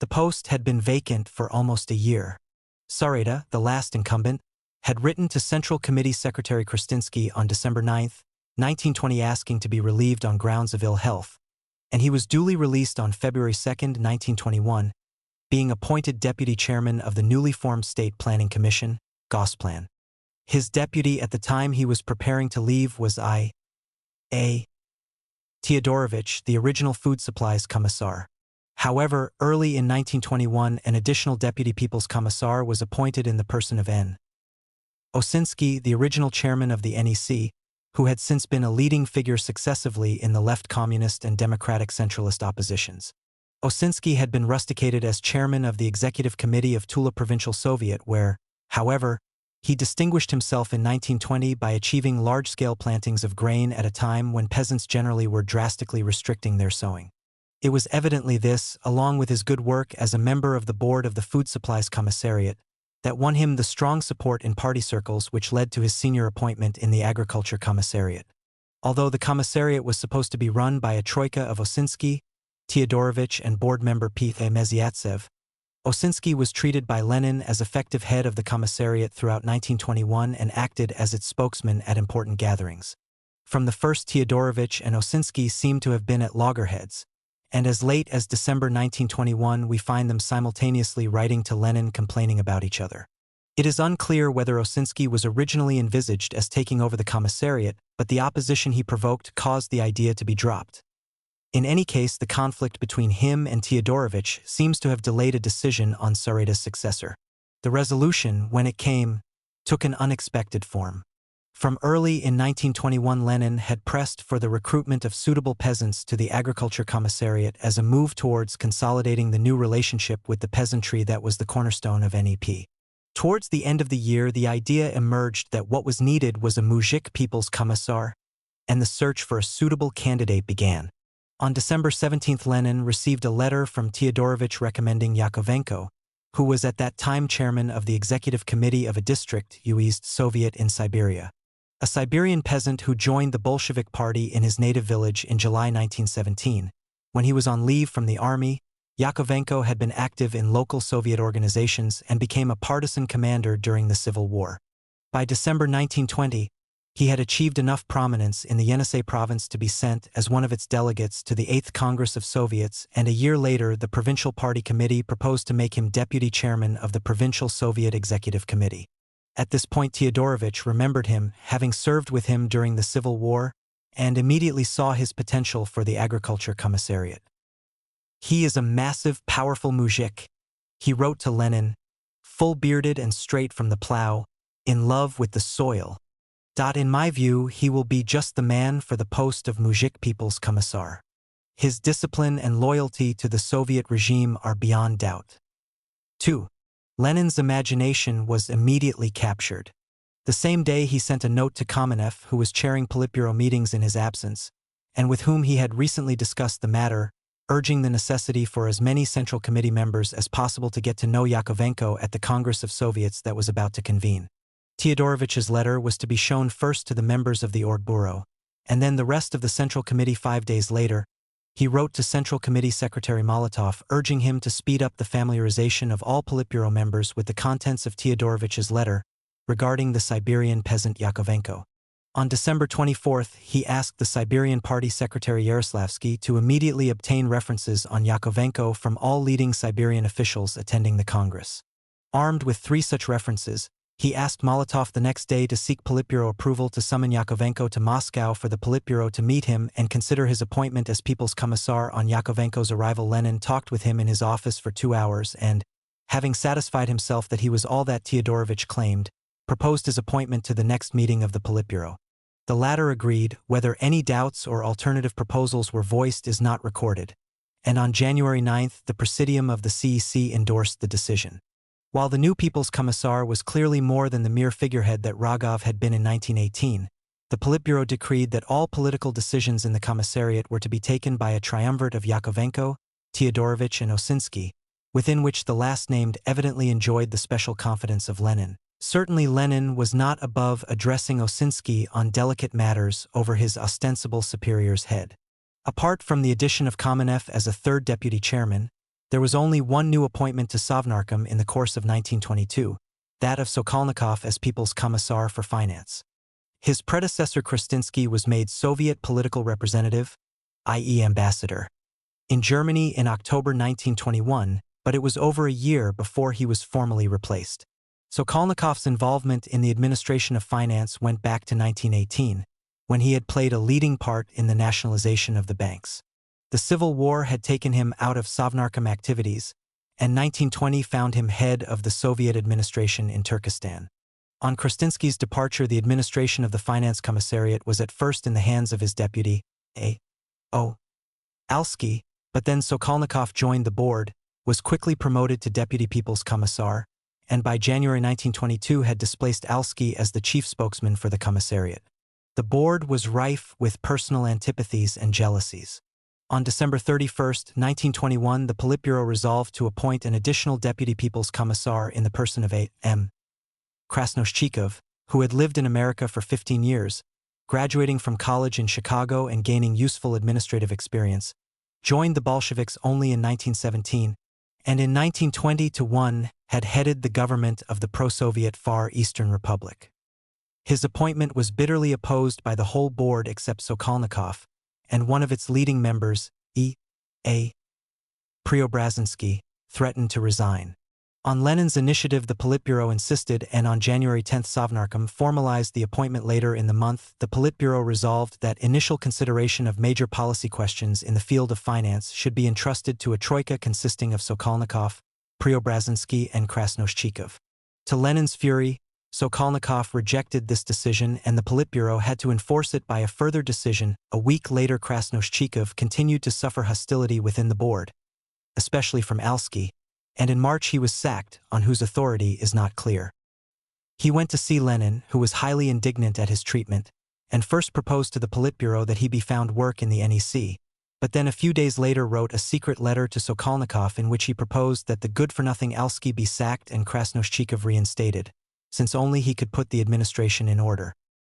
The post had been vacant for almost a year. Sareta, the last incumbent, had written to Central Committee Secretary Kristinsky on December 9, 1920 asking to be relieved on grounds of ill health, and he was duly released on February 2, 1921, being appointed deputy chairman of the newly formed State Planning Commission, Gosplan. His deputy at the time he was preparing to leave was I.A. Teodorovich, the original Food Supplies Commissar. However, early in 1921 an additional deputy People's Commissar was appointed in the person of N. Osinsky, the original chairman of the NEC, who had since been a leading figure successively in the left communist and democratic centralist oppositions. Osinsky had been rusticated as chairman of the Executive Committee of Tula Provincial Soviet where, however, he distinguished himself in 1920 by achieving large-scale plantings of grain at a time when peasants generally were drastically restricting their sowing. It was evidently this, along with his good work as a member of the board of the Food Supplies Commissariat, that won him the strong support in party circles which led to his senior appointment in the Agriculture Commissariat. Although the commissariat was supposed to be run by a troika of Osinsky, Teodorovich and board member P.A. Meziatsev, Osinsky was treated by Lenin as effective head of the commissariat throughout 1921 and acted as its spokesman at important gatherings. From the first, Teodorovich and Osinsky seemed to have been at loggerheads, and as late as December 1921 we find them simultaneously writing to Lenin complaining about each other. It is unclear whether Osinsky was originally envisaged as taking over the commissariat, but the opposition he provoked caused the idea to be dropped. In any case, the conflict between him and Teodorovich seems to have delayed a decision on Sareta's successor. The resolution, when it came, took an unexpected form. From early in 1921 Lenin had pressed for the recruitment of suitable peasants to the Agriculture Commissariat as a move towards consolidating the new relationship with the peasantry that was the cornerstone of NEP. Towards the end of the year the idea emerged that what was needed was a Muzhik People's Commissar, and the search for a suitable candidate began. On December 17 Lenin received a letter from Teodorovich recommending Yakovenko, who was at that time chairman of the executive committee of a district UEast Soviet in Siberia. A Siberian peasant who joined the Bolshevik Party in his native village in July 1917. When he was on leave from the army, Yakovenko had been active in local Soviet organizations and became a partisan commander during the Civil War. By December 1920, he had achieved enough prominence in the Yenisei province to be sent as one of its delegates to the 8th Congress of Soviets, and a year later the Provincial Party Committee proposed to make him deputy chairman of the Provincial Soviet Executive Committee. At this point Teodorovich remembered him, having served with him during the Civil War, and immediately saw his potential for the Agriculture Commissariat. "He is a massive, powerful mujik," he wrote to Lenin, "full-bearded and straight from the plow, in love with the soil. In my view, he will be just the man for the post of Mujik People's Commissar. His discipline and loyalty to the Soviet regime are beyond doubt." 2. Lenin's imagination was immediately captured. The same day he sent a note to Kamenev, who was chairing Politburo meetings in his absence, and with whom he had recently discussed the matter, urging the necessity for as many Central Committee members as possible to get to know Yakovenko at the Congress of Soviets that was about to convene. Teodorovich's letter was to be shown first to the members of the Orgbureau, and then the rest of the Central Committee 5 days later. He wrote to Central Committee Secretary Molotov urging him to speed up the familiarization of all Politburo members with the contents of Teodorovich's letter regarding the Siberian peasant Yakovenko. On December 24, he asked the Siberian Party Secretary Yaroslavsky to immediately obtain references on Yakovenko from all leading Siberian officials attending the Congress. Armed with 3 such references, he asked Molotov the next day to seek Politburo approval to summon Yakovenko to Moscow for the Politburo to meet him and consider his appointment as People's Commissar. On Yakovenko's arrival, Lenin talked with him in his office for 2 hours and, having satisfied himself that he was all that Teodorovich claimed, proposed his appointment to the next meeting of the Politburo. The latter agreed. Whether any doubts or alternative proposals were voiced is not recorded, and on January 9 the Presidium of the CEC endorsed the decision. While the new People's Commissar was clearly more than the mere figurehead that Rogov had been in 1918, the Politburo decreed that all political decisions in the Commissariat were to be taken by a triumvirate of Yakovenko, Teodorovich and Osinsky, within which the last named evidently enjoyed the special confidence of Lenin. Certainly Lenin was not above addressing Osinsky on delicate matters over his ostensible superior's head. Apart from the addition of Kamenev as a 3rd deputy chairman, there was only one new appointment to Sovnarkom in the course of 1922, that of Sokolnikov as People's Commissar for Finance. His predecessor Kristinsky was made Soviet political representative, i.e. ambassador, in Germany in October 1921, but it was over a year before he was formally replaced. Sokolnikov's involvement in the administration of finance went back to 1918, when he had played a leading part in the nationalization of the banks. The Civil War had taken him out of Sovnarkom activities, and 1920 found him head of the Soviet administration in Turkestan. On Kristinsky's departure, the administration of the Finance Commissariat was at first in the hands of his deputy, A.O. Alsky, but then Sokolnikov joined the board, was quickly promoted to Deputy People's Commissar, and by January 1922 had displaced Alsky as the chief spokesman for the Commissariat. The board was rife with personal antipathies and jealousies. On December 31, 1921, the Politburo resolved to appoint an additional Deputy People's Commissar in the person of A.M. Krasnoshchikov, who had lived in America for 15 years, graduating from college in Chicago and gaining useful administrative experience, joined the Bolsheviks only in 1917, and in 1920-1 had headed the government of the pro-Soviet Far Eastern Republic. His appointment was bitterly opposed by the whole board except Sokolnikov, and one of its leading members, E.A. Preobrazhensky, threatened to resign. On Lenin's initiative, the Politburo insisted, and on January 10 Sovnarkom formalized the appointment. Later in the month, the Politburo resolved that initial consideration of major policy questions in the field of finance should be entrusted to a troika consisting of Sokolnikov, Preobrazhensky, and Krasnoshchikov. To Lenin's fury, Sokolnikov rejected this decision, and the Politburo had to enforce it by a further decision. A week later, Krasnoshchikov continued to suffer hostility within the board, especially from Alsky, and in March he was sacked, on whose authority is not clear. He went to see Lenin, who was highly indignant at his treatment, and first proposed to the Politburo that he be found work in the NEC, but then a few days later wrote a secret letter to Sokolnikov in which he proposed that the good-for-nothing Alski be sacked and Krasnoshchikov reinstated, since only he could put the administration in order.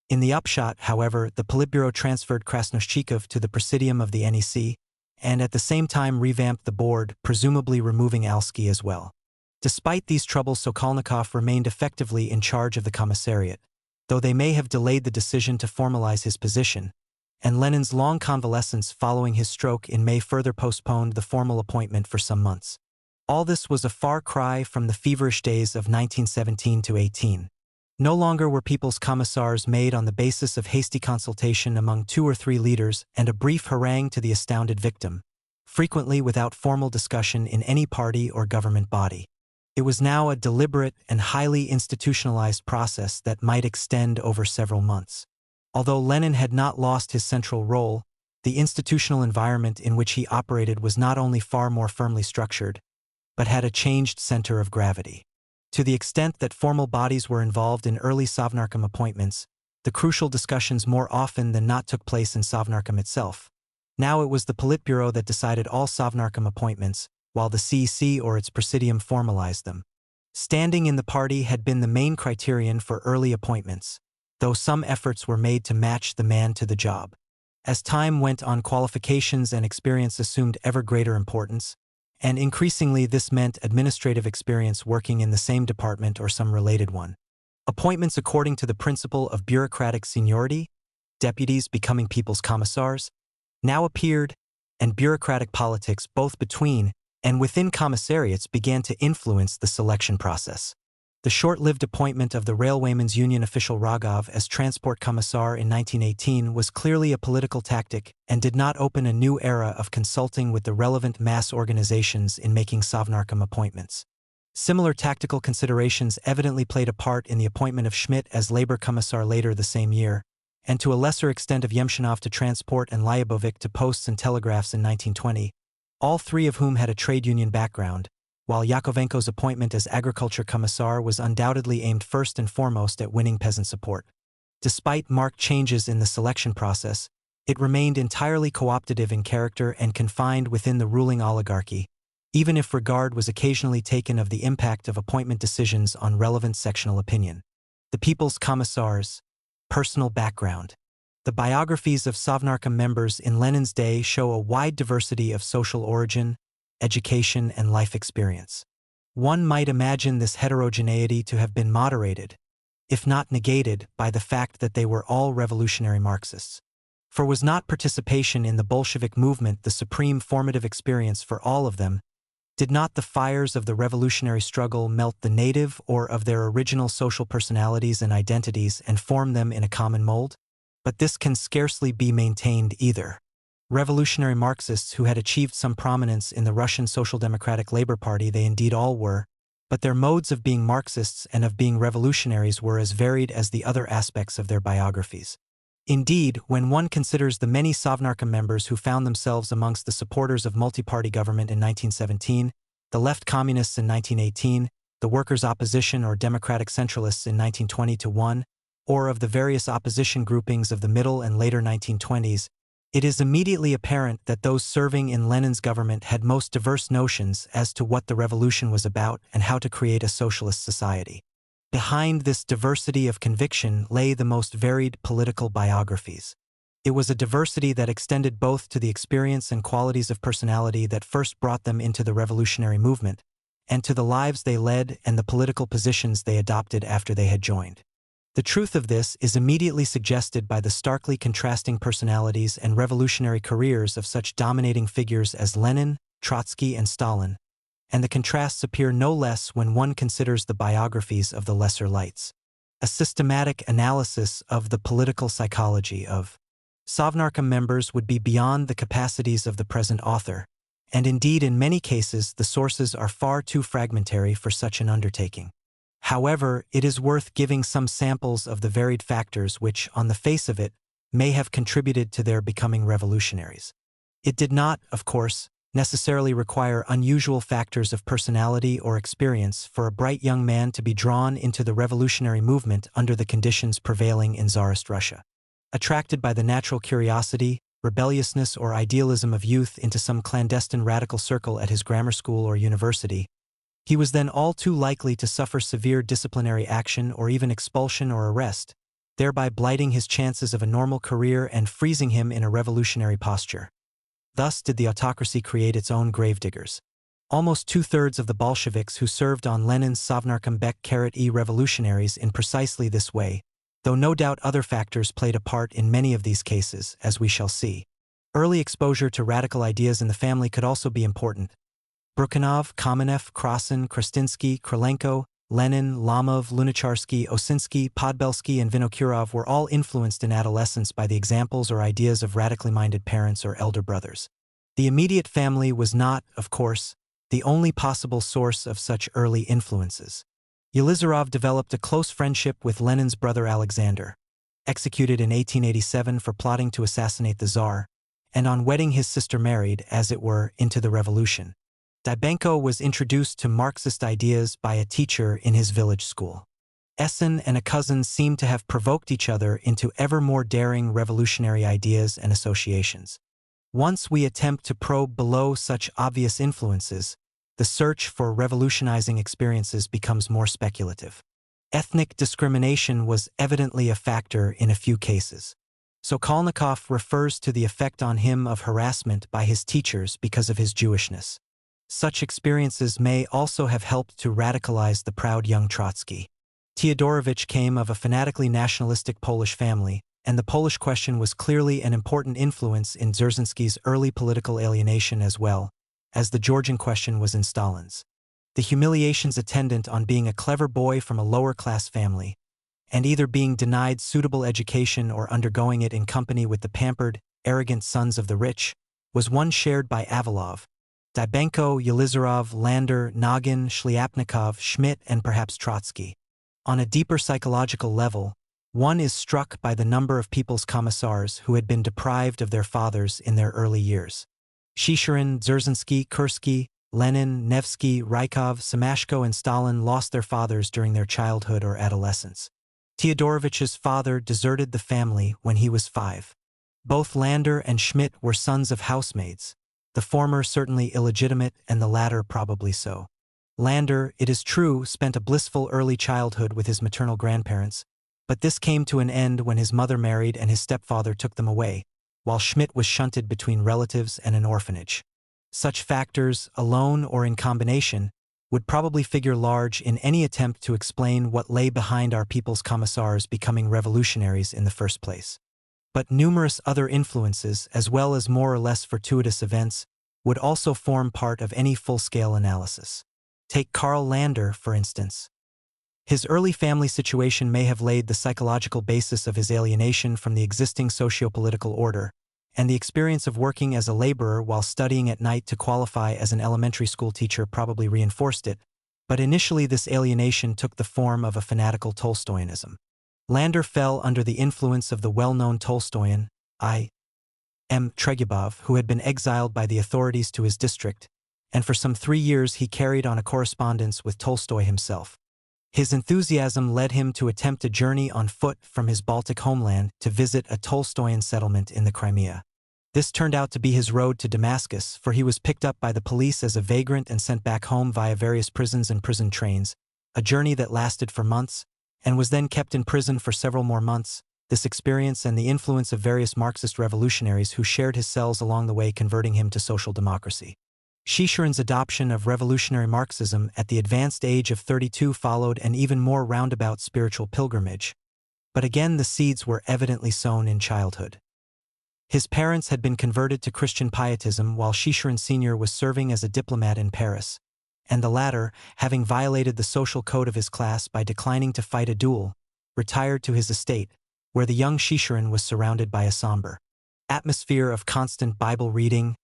In the upshot, however, the Politburo transferred Krasnoshchikov to the Presidium of the NEC, and at the same time revamped the board, presumably removing Alski as well. Despite these troubles, Sokolnikov remained effectively in charge of the commissariat, though they may have delayed the decision to formalize his position, and Lenin's long convalescence following his stroke in May further postponed the formal appointment for some months. All this was a far cry from the feverish days of 1917–18. No longer were people's commissars made on the basis of hasty consultation among 2 or 3 leaders and a brief harangue to the astounded victim, frequently without formal discussion in any party or government body. It was now a deliberate and highly institutionalized process that might extend over several months. Although Lenin had not lost his central role, the institutional environment in which he operated was not only far more firmly structured, but had a changed center of gravity. To the extent that formal bodies were involved in early Sovnarkom appointments, the crucial discussions more often than not took place in Sovnarkom itself. Now it was the Politburo that decided all Sovnarkom appointments, while the CEC or its presidium formalized them. Standing in the party had been the main criterion for early appointments, though some efforts were made to match the man to the job. As time went on, qualifications and experience assumed ever greater importance, and increasingly this meant administrative experience working in the same department or some related one. Appointments according to the principle of bureaucratic seniority, deputies becoming people's commissars, now appeared, and bureaucratic politics both between and within commissariats began to influence the selection process. The short-lived appointment of the Railwaymen's Union official Rogov as transport commissar in 1918 was clearly a political tactic and did not open a new era of consulting with the relevant mass organizations in making Sovnarkom appointments. Similar tactical considerations evidently played a part in the appointment of Schmidt as labor commissar later the same year, and to a lesser extent of Yemshinov to transport and Lyubovik to posts and telegraphs in 1920, all 3 of whom had a trade union background, while Yakovenko's appointment as agriculture commissar was undoubtedly aimed first and foremost at winning peasant support. Despite marked changes in the selection process, it remained entirely cooptative in character and confined within the ruling oligarchy, even if regard was occasionally taken of the impact of appointment decisions on relevant sectional opinion. The People's Commissars. Personal background. The biographies of Sovnarkom members in Lenin's day show a wide diversity of social origin, education, and life experience. One might imagine this heterogeneity to have been moderated, if not negated, by the fact that they were all revolutionary Marxists. For was not participation in the Bolshevik movement the supreme formative experience for all of them? Did not the fires of the revolutionary struggle melt the native or of their original social personalities and identities and form them in a common mold? But this can scarcely be maintained either. Revolutionary Marxists who had achieved some prominence in the Russian Social Democratic Labor Party they indeed all were, but their modes of being Marxists and of being revolutionaries were as varied as the other aspects of their biographies. Indeed, when one considers the many Sovnarkom members who found themselves amongst the supporters of multi-party government in 1917, the left communists in 1918, the workers' opposition or democratic centralists in 1920–1, or of the various opposition groupings of the middle and later 1920s, it is immediately apparent that those serving in Lenin's government had most diverse notions as to what the revolution was about and how to create a socialist society. Behind this diversity of conviction lay the most varied political biographies. It was a diversity that extended both to the experience and qualities of personality that first brought them into the revolutionary movement, and to the lives they led and the political positions they adopted after they had joined. The truth of this is immediately suggested by the starkly contrasting personalities and revolutionary careers of such dominating figures as Lenin, Trotsky, and Stalin, and the contrasts appear no less when one considers the biographies of the lesser lights. A systematic analysis of the political psychology of Sovnarkom members would be beyond the capacities of the present author, and indeed in many cases the sources are far too fragmentary for such an undertaking. However, it is worth giving some samples of the varied factors which, on the face of it, may have contributed to their becoming revolutionaries. It did not, of course, necessarily require unusual factors of personality or experience for a bright young man to be drawn into the revolutionary movement under the conditions prevailing in Tsarist Russia. Attracted by the natural curiosity, rebelliousness or idealism of youth into some clandestine radical circle at his grammar school or university, he was then all too likely to suffer severe disciplinary action or even expulsion or arrest, thereby blighting his chances of a normal career and freezing him in a revolutionary posture. Thus did the autocracy create its own gravediggers. Almost two-thirds of the Bolsheviks who served on Lenin's Sovnarkom revolutionaries in precisely this way, though no doubt other factors played a part in many of these cases, as we shall see. Early exposure to radical ideas in the family could also be important. Brukhanov, Kamenev, Krasin, Kristinsky, Krylenko, Lenin, Lamov, Lunacharsky, Osinsky, Podbelsky, and Vinokurov were all influenced in adolescence by the examples or ideas of radically minded parents or elder brothers. The immediate family was not, of course, the only possible source of such early influences. Yelizarov developed a close friendship with Lenin's brother Alexander, executed in 1887 for plotting to assassinate the Tsar, and on wedding his sister married, as it were, into the revolution. Dybenko was introduced to Marxist ideas by a teacher in his village school. Essen and a cousin seemed to have provoked each other into ever more daring revolutionary ideas and associations. Once we attempt to probe below such obvious influences, the search for revolutionizing experiences becomes more speculative. Ethnic discrimination was evidently a factor in a few cases. Sokolnikov refers to the effect on him of harassment by his teachers because of his Jewishness. Such experiences may also have helped to radicalize the proud young Trotsky. Teodorovich came of a fanatically nationalistic Polish family, and the Polish question was clearly an important influence in Dzerzhinsky's early political alienation as well, as the Georgian question was in Stalin's. The humiliations attendant on being a clever boy from a lower-class family, and either being denied suitable education or undergoing it in company with the pampered, arrogant sons of the rich, was one shared by Avilov, Dybenko, Yelizarov, Lander, Nagin, Shliapnikov, Schmidt, and perhaps Trotsky. On a deeper psychological level, one is struck by the number of people's commissars who had been deprived of their fathers in their early years. Shishirin, Dzerzhinsky, Kursky, Lenin, Nevsky, Rykov, Semashko, and Stalin lost their fathers during their childhood or adolescence. Teodorovich's father deserted the family when he was 5. Both Lander and Schmidt were sons of housemaids, the former certainly illegitimate and the latter probably so. Lander, it is true, spent a blissful early childhood with his maternal grandparents, but this came to an end when his mother married and his stepfather took them away, while Schmidt was shunted between relatives and an orphanage. Such factors, alone or in combination, would probably figure large in any attempt to explain what lay behind our people's commissars becoming revolutionaries in the first place. But numerous other influences, as well as more or less fortuitous events, would also form part of any full-scale analysis. Take Karl Lander, for instance. His early family situation may have laid the psychological basis of his alienation from the existing socio-political order, and the experience of working as a laborer while studying at night to qualify as an elementary school teacher probably reinforced it, but initially this alienation took the form of a fanatical Tolstoyanism. Lander fell under the influence of the well-known Tolstoyan, I.M. Tretyabov, who had been exiled by the authorities to his district, and for some 3 years he carried on a correspondence with Tolstoy himself. His enthusiasm led him to attempt a journey on foot from his Baltic homeland to visit a Tolstoyan settlement in the Crimea. This turned out to be his road to Damascus, for he was picked up by the police as a vagrant and sent back home via various prisons and prison trains, a journey that lasted for months, and was then kept in prison for several more months. This experience and the influence of various Marxist revolutionaries who shared his cells along the way converting him to social democracy. Shishirin's adoption of revolutionary Marxism at the advanced age of 32 followed an even more roundabout spiritual pilgrimage. But again the seeds were evidently sown in childhood. His parents had been converted to Christian pietism while Shishirin Sr. was serving as a diplomat in Paris, and the latter, having violated the social code of his class by declining to fight a duel, retired to his estate, where the young Shishirin was surrounded by a somber atmosphere of constant Bible reading,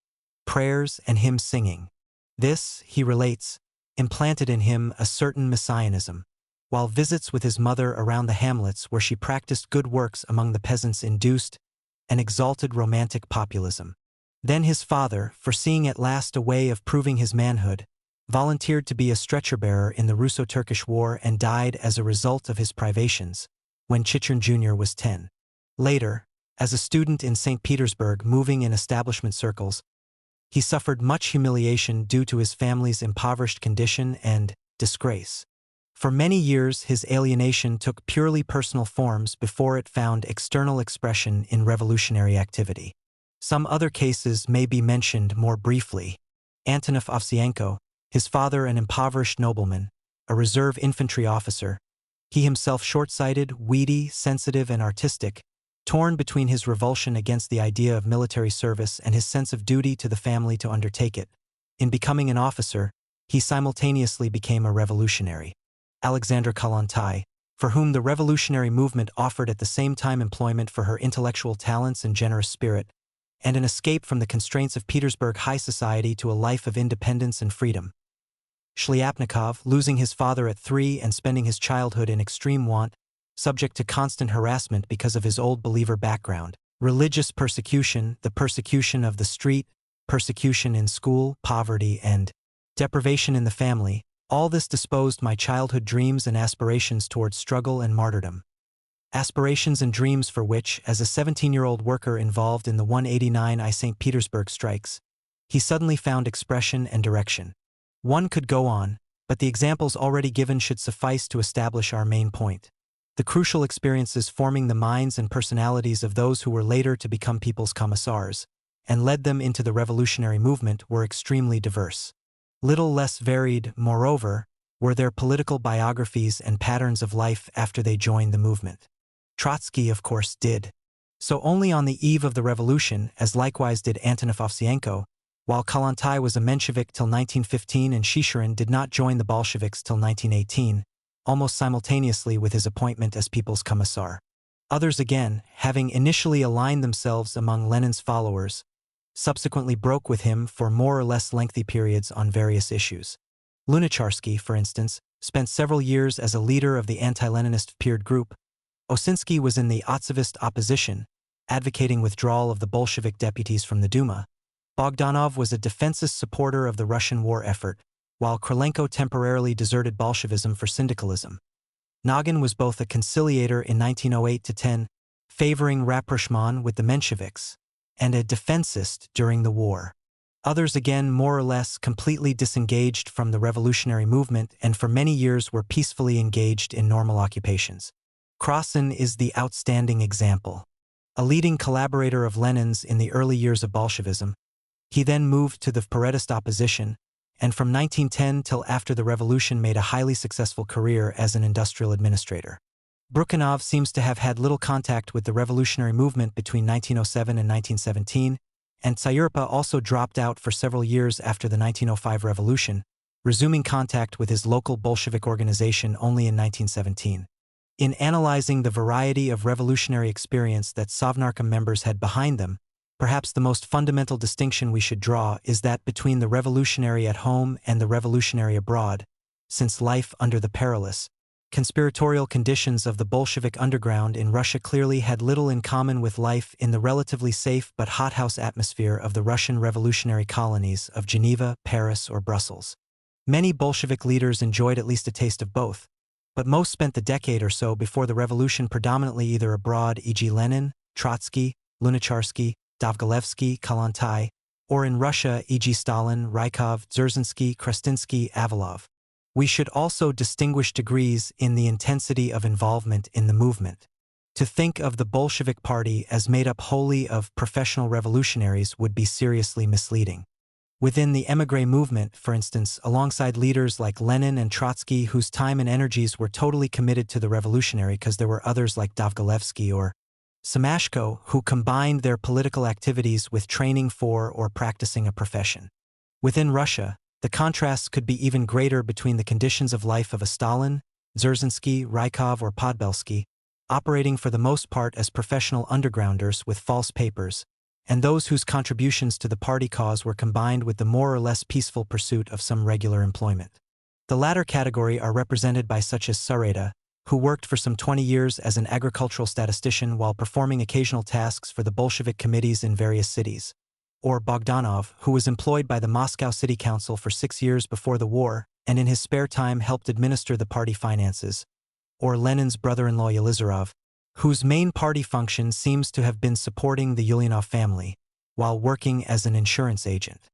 prayers, and hymn singing. This, he relates, implanted in him a certain messianism, while visits with his mother around the hamlets where she practiced good works among the peasants induced an exalted romantic populism. Then his father, foreseeing at last a way of proving his manhood, volunteered to be a stretcher-bearer in the Russo-Turkish War and died as a result of his privations, when Chichern Jr. was 10. Later, As a student in St. Petersburg moving in establishment circles, he suffered much humiliation due to his family's impoverished condition and disgrace. For many years, his alienation took purely personal forms before it found external expression in revolutionary activity. Some other cases may be mentioned more briefly. Antonov Ovsienko, his father an impoverished nobleman, a reserve infantry officer, he himself short-sighted, weedy, sensitive, and artistic, torn between his revulsion against the idea of military service and his sense of duty to the family to undertake it. In becoming an officer, he simultaneously became a revolutionary. Alexandra Kollontai, for whom the revolutionary movement offered at the same time employment for her intellectual talents and generous spirit, and an escape from the constraints of Petersburg high society to a life of independence and freedom. Shliapnikov, losing his father at 3 and spending his childhood in extreme want, subject to constant harassment because of his old believer background, religious persecution, the persecution of the street, persecution in school, poverty, and deprivation in the family, all this disposed my childhood dreams and aspirations towards struggle and martyrdom. Aspirations and dreams for which, as a 17-year-old worker involved in the 189 I St. Petersburg strikes, he suddenly found expression and direction. One could go on, but the examples already given should suffice to establish our main point. The crucial experiences forming the minds and personalities of those who were later to become people's commissars, and led them into the revolutionary movement, were extremely diverse. Little less varied, moreover, were their political biographies and patterns of life after they joined the movement. Trotsky, of course, did so only on the eve of the revolution, as likewise did Antonov Ovsienko, while Kollontai was a Menshevik till 1915 and Shishirin did not join the Bolsheviks till 1918, almost simultaneously with his appointment as People's Commissar. Others again, having initially aligned themselves among Lenin's followers, subsequently broke with him for more or less lengthy periods on various issues. Lunacharsky, for instance, spent several years as a leader of the anti-Leninist Peered group. Osinsky was in the Otsevist opposition, advocating withdrawal of the Bolshevik deputies from the Duma. Bogdanov was a defensist supporter of the Russian war effort, while Krylenko temporarily deserted Bolshevism for syndicalism. Nagin was both a conciliator in 1908-10, favoring rapprochement with the Mensheviks, and a defensist during the war. Others again more or less completely disengaged from the revolutionary movement and for many years were peacefully engaged in normal occupations. Krasin is the outstanding example. A leading collaborator of Lenin's in the early years of Bolshevism, he then moved to the Paredist opposition, and from 1910 till after the revolution made a highly successful career as an industrial administrator. Brukhanov seems to have had little contact with the revolutionary movement between 1907 and 1917, and Tsayurpa also dropped out for several years after the 1905 revolution, resuming contact with his local Bolshevik organization only in 1917. In analyzing the variety of revolutionary experience that Sovnarkom members had behind them, perhaps the most fundamental distinction we should draw is that between the revolutionary at home and the revolutionary abroad, since life under the perilous, conspiratorial conditions of the Bolshevik underground in Russia clearly had little in common with life in the relatively safe but hothouse atmosphere of the Russian revolutionary colonies of Geneva, Paris, or Brussels. Many Bolshevik leaders enjoyed at least a taste of both, but most spent the decade or so before the revolution predominantly either abroad, e.g. Lenin, Trotsky, Lunacharsky, Dovgolevsky, Kollontai, or in Russia, e.g. Stalin, Rykov, Dzerzhinsky, Krestinsky, Avilov. We should also distinguish degrees in the intensity of involvement in the movement. To think of the Bolshevik Party as made up wholly of professional revolutionaries would be seriously misleading. Within the émigré movement, for instance, alongside leaders like Lenin and Trotsky whose time and energies were totally committed to the revolutionary because there were others like Dovgolevsky or Semashko who combined their political activities with training for or practicing a profession. Within Russia, the contrasts could be even greater between the conditions of life of a Stalin, Dzerzhinsky, Rykov, or Podbelsky, operating for the most part as professional undergrounders with false papers, and those whose contributions to the party cause were combined with the more or less peaceful pursuit of some regular employment. The latter category are represented by such as Sareta, who worked for some 20 years as an agricultural statistician while performing occasional tasks for the Bolshevik committees in various cities, or Bogdanov, who was employed by the Moscow City Council for 6 years before the war and in his spare time helped administer the party finances, or Lenin's brother-in-law Yelizarov, whose main party function seems to have been supporting the Ulyanov family, while working as an insurance agent.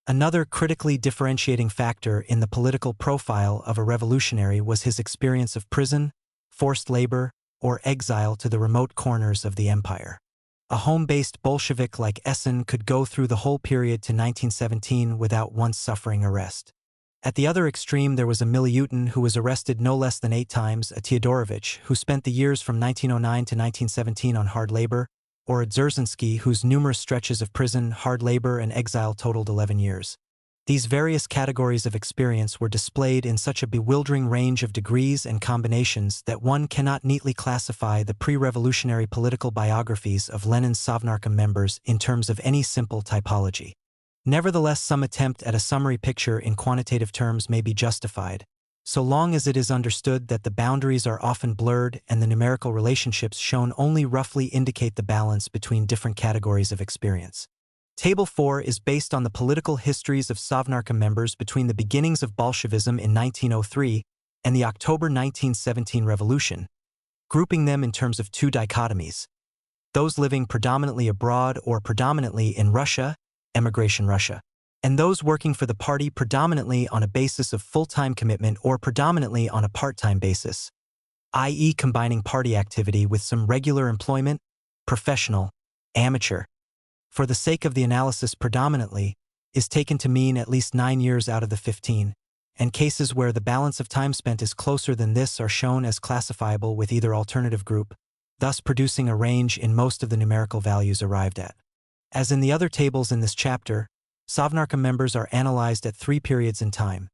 Another critically differentiating factor in the political profile of a revolutionary was his experience of prison, forced labor, or exile to the remote corners of the empire. A home-based Bolshevik like Essen could go through the whole period to 1917 without once suffering arrest. At the other extreme there was a Miliutin who was arrested no less than 8 times, a Teodorovich who spent the years from 1909 to 1917 on hard labor, or a Dzerzhinsky whose numerous stretches of prison, hard labor, and exile totaled 11 years. These various categories of experience were displayed in such a bewildering range of degrees and combinations that one cannot neatly classify the pre-revolutionary political biographies of Lenin's Sovnarkom members in terms of any simple typology. Nevertheless, some attempt at a summary picture in quantitative terms may be justified, so long as it is understood that the boundaries are often blurred and the numerical relationships shown only roughly indicate the balance between different categories of experience. Table 4 is based on the political histories of Sovnarkom members between the beginnings of Bolshevism in 1903 and the October 1917 revolution, grouping them in terms of 2 dichotomies: those living predominantly abroad or predominantly in Russia, emigration Russia, and those working for the party predominantly on a basis of full-time commitment or predominantly on a part-time basis, i.e. combining party activity with some regular employment, professional, amateur. For the sake of the analysis, predominantly is taken to mean at least 9 years out of the 15, and cases where the balance of time spent is closer than this are shown as classifiable with either alternative group, thus producing a range in most of the numerical values arrived at. As in the other tables in this chapter, Sovnarkom members are analyzed at 3 periods in time.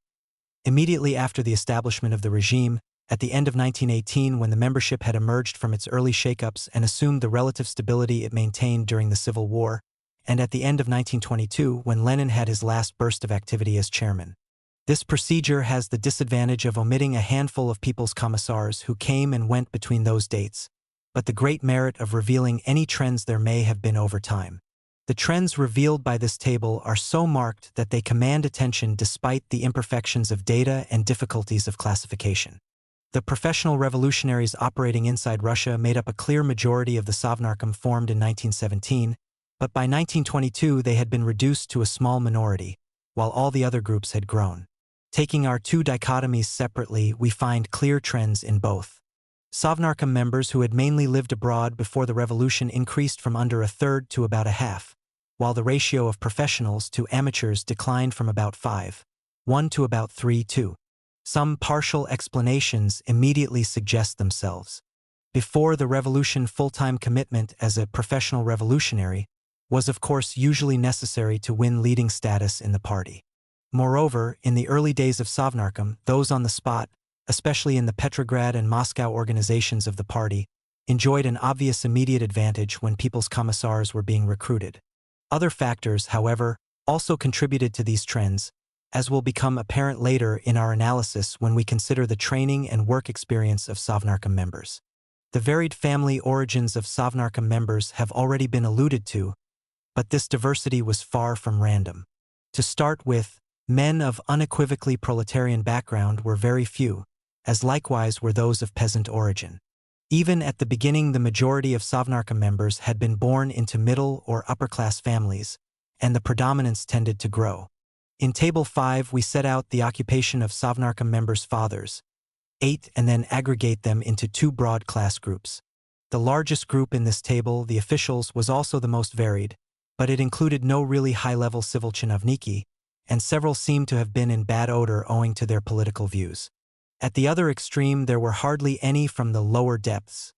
Immediately after the establishment of the regime, at the end of 1918 when the membership had emerged from its early shakeups and assumed the relative stability it maintained during the Civil War, and at the end of 1922 when Lenin had his last burst of activity as chairman. This procedure has the disadvantage of omitting a handful of people's commissars who came and went between those dates, but the great merit of revealing any trends there may have been over time. The trends revealed by this table are so marked that they command attention despite the imperfections of data and difficulties of classification. The professional revolutionaries operating inside Russia made up a clear majority of the Sovnarkom formed in 1917, but by 1922 they had been reduced to a small minority, while all the other groups had grown. Taking our 2 dichotomies separately, we find clear trends in both. Sovnarkom members who had mainly lived abroad before the revolution increased from under a third to about a half, while the ratio of professionals to amateurs declined from about 5:1 to about 3:2. Some partial explanations immediately suggest themselves. Before the revolution, full-time commitment as a professional revolutionary was of course usually necessary to win leading status in the party. Moreover, in the early days of Sovnarkom, those on the spot, especially in the Petrograd and Moscow organizations of the party, enjoyed an obvious immediate advantage when people's commissars were being recruited. Other factors, however, also contributed to these trends, as will become apparent later in our analysis when we consider the training and work experience of Sovnarkom members. The varied family origins of Sovnarkom members have already been alluded to, but this diversity was far from random. To start with, men of unequivocally proletarian background were very few, as likewise were those of peasant origin. Even at the beginning, the majority of Sovnarkom members had been born into middle or upper-class families, and the predominance tended to grow. In Table 5 we set out the occupation of Sovnarkom members' fathers, 8, and then aggregate them into 2 broad class groups. The largest group in this table, the officials, was also the most varied, but it included no really high-level civil chinovniki, and several seemed to have been in bad odor owing to their political views. At the other extreme there were hardly any from the lower depths.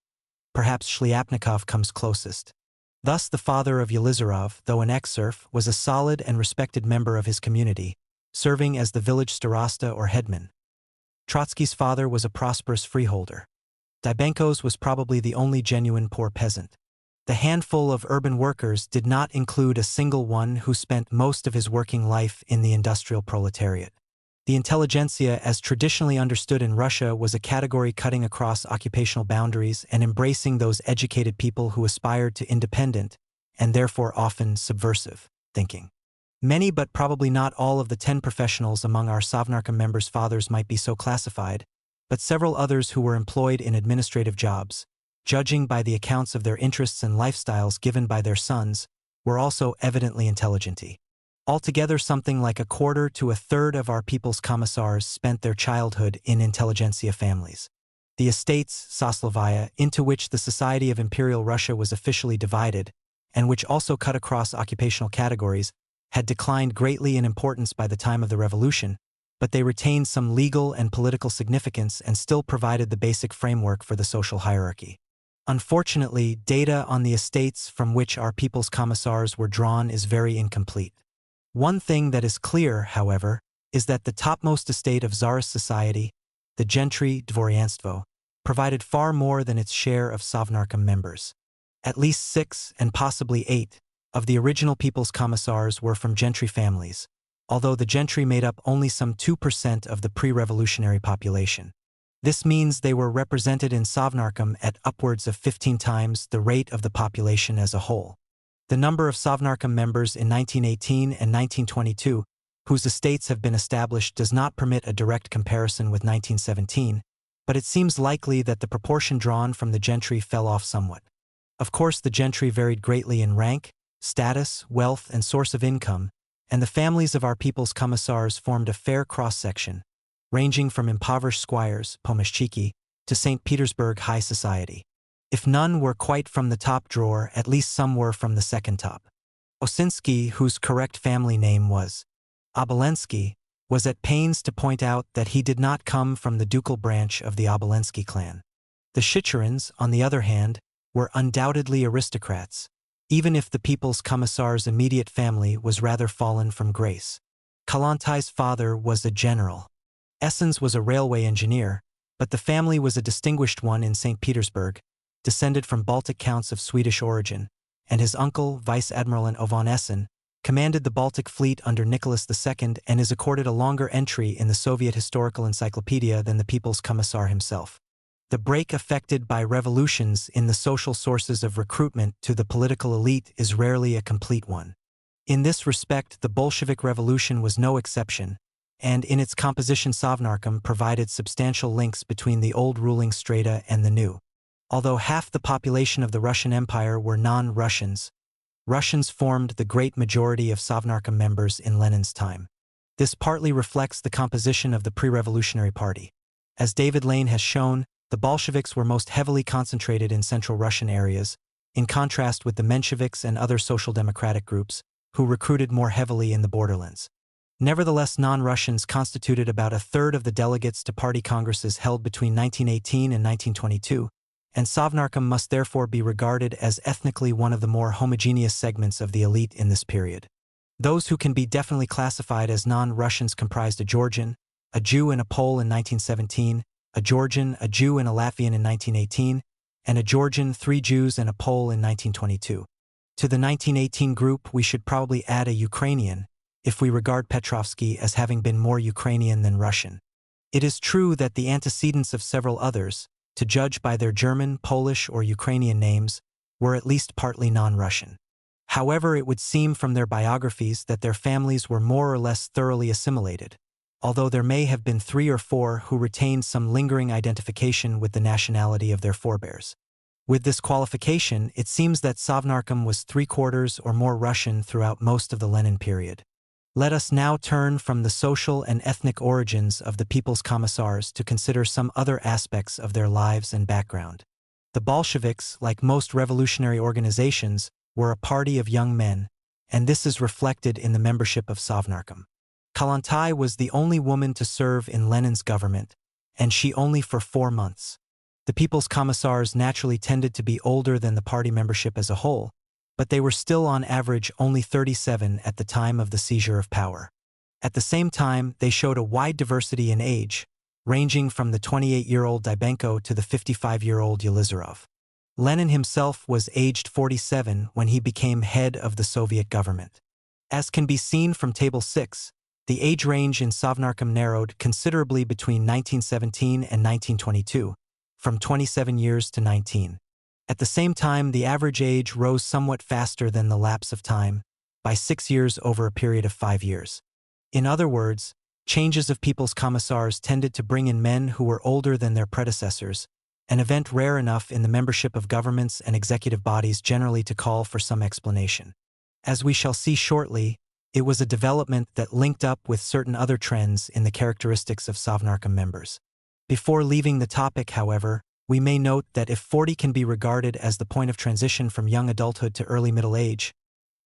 Perhaps Shliapnikov comes closest. Thus the father of Yelizarov, though an ex-serf, was a solid and respected member of his community, serving as the village starosta or headman. Trotsky's father was a prosperous freeholder. Dybenko's was probably the only genuine poor peasant. The handful of urban workers did not include a single one who spent most of his working life in the industrial proletariat. The intelligentsia, as traditionally understood in Russia, was a category cutting across occupational boundaries and embracing those educated people who aspired to independent, and therefore often subversive, thinking. Many but probably not all of the 10 professionals among our Sovnarkom members' fathers might be so classified, but several others who were employed in administrative jobs, judging by the accounts of their interests and lifestyles given by their sons, were also evidently intelligenti. Altogether, something like a quarter to a third of our people's commissars spent their childhood in intelligentsia families. The estates, Soslovaya, into which the society of Imperial Russia was officially divided, and which also cut across occupational categories, had declined greatly in importance by the time of the revolution, but they retained some legal and political significance and still provided the basic framework for the social hierarchy. Unfortunately, data on the estates from which our people's commissars were drawn is very incomplete. One thing that is clear, however, is that the topmost estate of Tsarist society, the gentry dvorianstvo, provided far more than its share of Sovnarkom members. At least 6, and possibly 8, of the original people's commissars were from gentry families, although the gentry made up only some 2% of the pre-revolutionary population. This means they were represented in Sovnarkom at upwards of 15 times the rate of the population as a whole. The number of Sovnarkom members in 1918 and 1922, whose estates have been established, does not permit a direct comparison with 1917, but it seems likely that the proportion drawn from the gentry fell off somewhat. Of course, the gentry varied greatly in rank, status, wealth, and source of income, and the families of our people's commissars formed a fair cross-section, ranging from impoverished squires, pomeshchiki, to St. Petersburg high society. If none were quite from the top drawer, at least some were from the second top. Osinsky, whose correct family name was Obolensky, was at pains to point out that he did not come from the ducal branch of the Obolensky clan. The Chicherins, on the other hand, were undoubtedly aristocrats, even if the people's commissar's immediate family was rather fallen from grace. Kalantai's father was a general. Essens was a railway engineer, but the family was a distinguished one in St. Petersburg, descended from Baltic counts of Swedish origin, and his uncle, Vice Admiral von Essen, commanded the Baltic fleet under Nicholas II and is accorded a longer entry in the Soviet Historical Encyclopedia than the people's commissar himself. The break effected by revolutions in the social sources of recruitment to the political elite is rarely a complete one. In this respect, the Bolshevik Revolution was no exception, and in its composition Sovnarkom provided substantial links between the old ruling strata and the new. Although half the population of the Russian Empire were non-Russians, Russians formed the great majority of Sovnarkom members in Lenin's time. This partly reflects the composition of the pre-revolutionary party. As David Lane has shown, the Bolsheviks were most heavily concentrated in Central Russian areas, in contrast with the Mensheviks and other social democratic groups, who recruited more heavily in the borderlands. Nevertheless, non-Russians constituted about a third of the delegates to party congresses held between 1918 and 1922, and Sovnarkom must therefore be regarded as ethnically one of the more homogeneous segments of the elite in this period. Those who can be definitely classified as non-Russians comprised a Georgian, a Jew and a Pole in 1917, a Georgian, a Jew and a Latvian in 1918, and a Georgian, 3 Jews and a Pole in 1922. To the 1918 group we should probably add a Ukrainian, if we regard Petrovsky as having been more Ukrainian than Russian. It is true that the antecedents of several others, to judge by their German, Polish, or Ukrainian names, were at least partly non-Russian. However, it would seem from their biographies that their families were more or less thoroughly assimilated, although there may have been 3 or 4 who retained some lingering identification with the nationality of their forebears. With this qualification, it seems that Sovnarkom was 3/4 or more Russian throughout most of the Lenin period. Let us now turn from the social and ethnic origins of the people's commissars to consider some other aspects of their lives and background. The Bolsheviks, like most revolutionary organizations, were a party of young men, and this is reflected in the membership of Sovnarkom. Kalantai was the only woman to serve in Lenin's government, and she only for 4 months. The people's commissars naturally tended to be older than the party membership as a whole, but they were still on average only 37 at the time of the seizure of power. At the same time, they showed a wide diversity in age, ranging from the 28-year-old Dybenko to the 55-year-old Yelizarov. Lenin himself was aged 47 when he became head of the Soviet government. As can be seen from Table 6, the age range in Sovnarkom narrowed considerably between 1917 and 1922, from 27 years to 19. At the same time, the average age rose somewhat faster than the lapse of time, by 6 years over a period of 5 years. In other words, changes of people's commissars tended to bring in men who were older than their predecessors, an event rare enough in the membership of governments and executive bodies generally to call for some explanation. As we shall see shortly, it was a development that linked up with certain other trends in the characteristics of Sovnarkom members. Before leaving the topic, however, we may note that if 40 can be regarded as the point of transition from young adulthood to early middle age,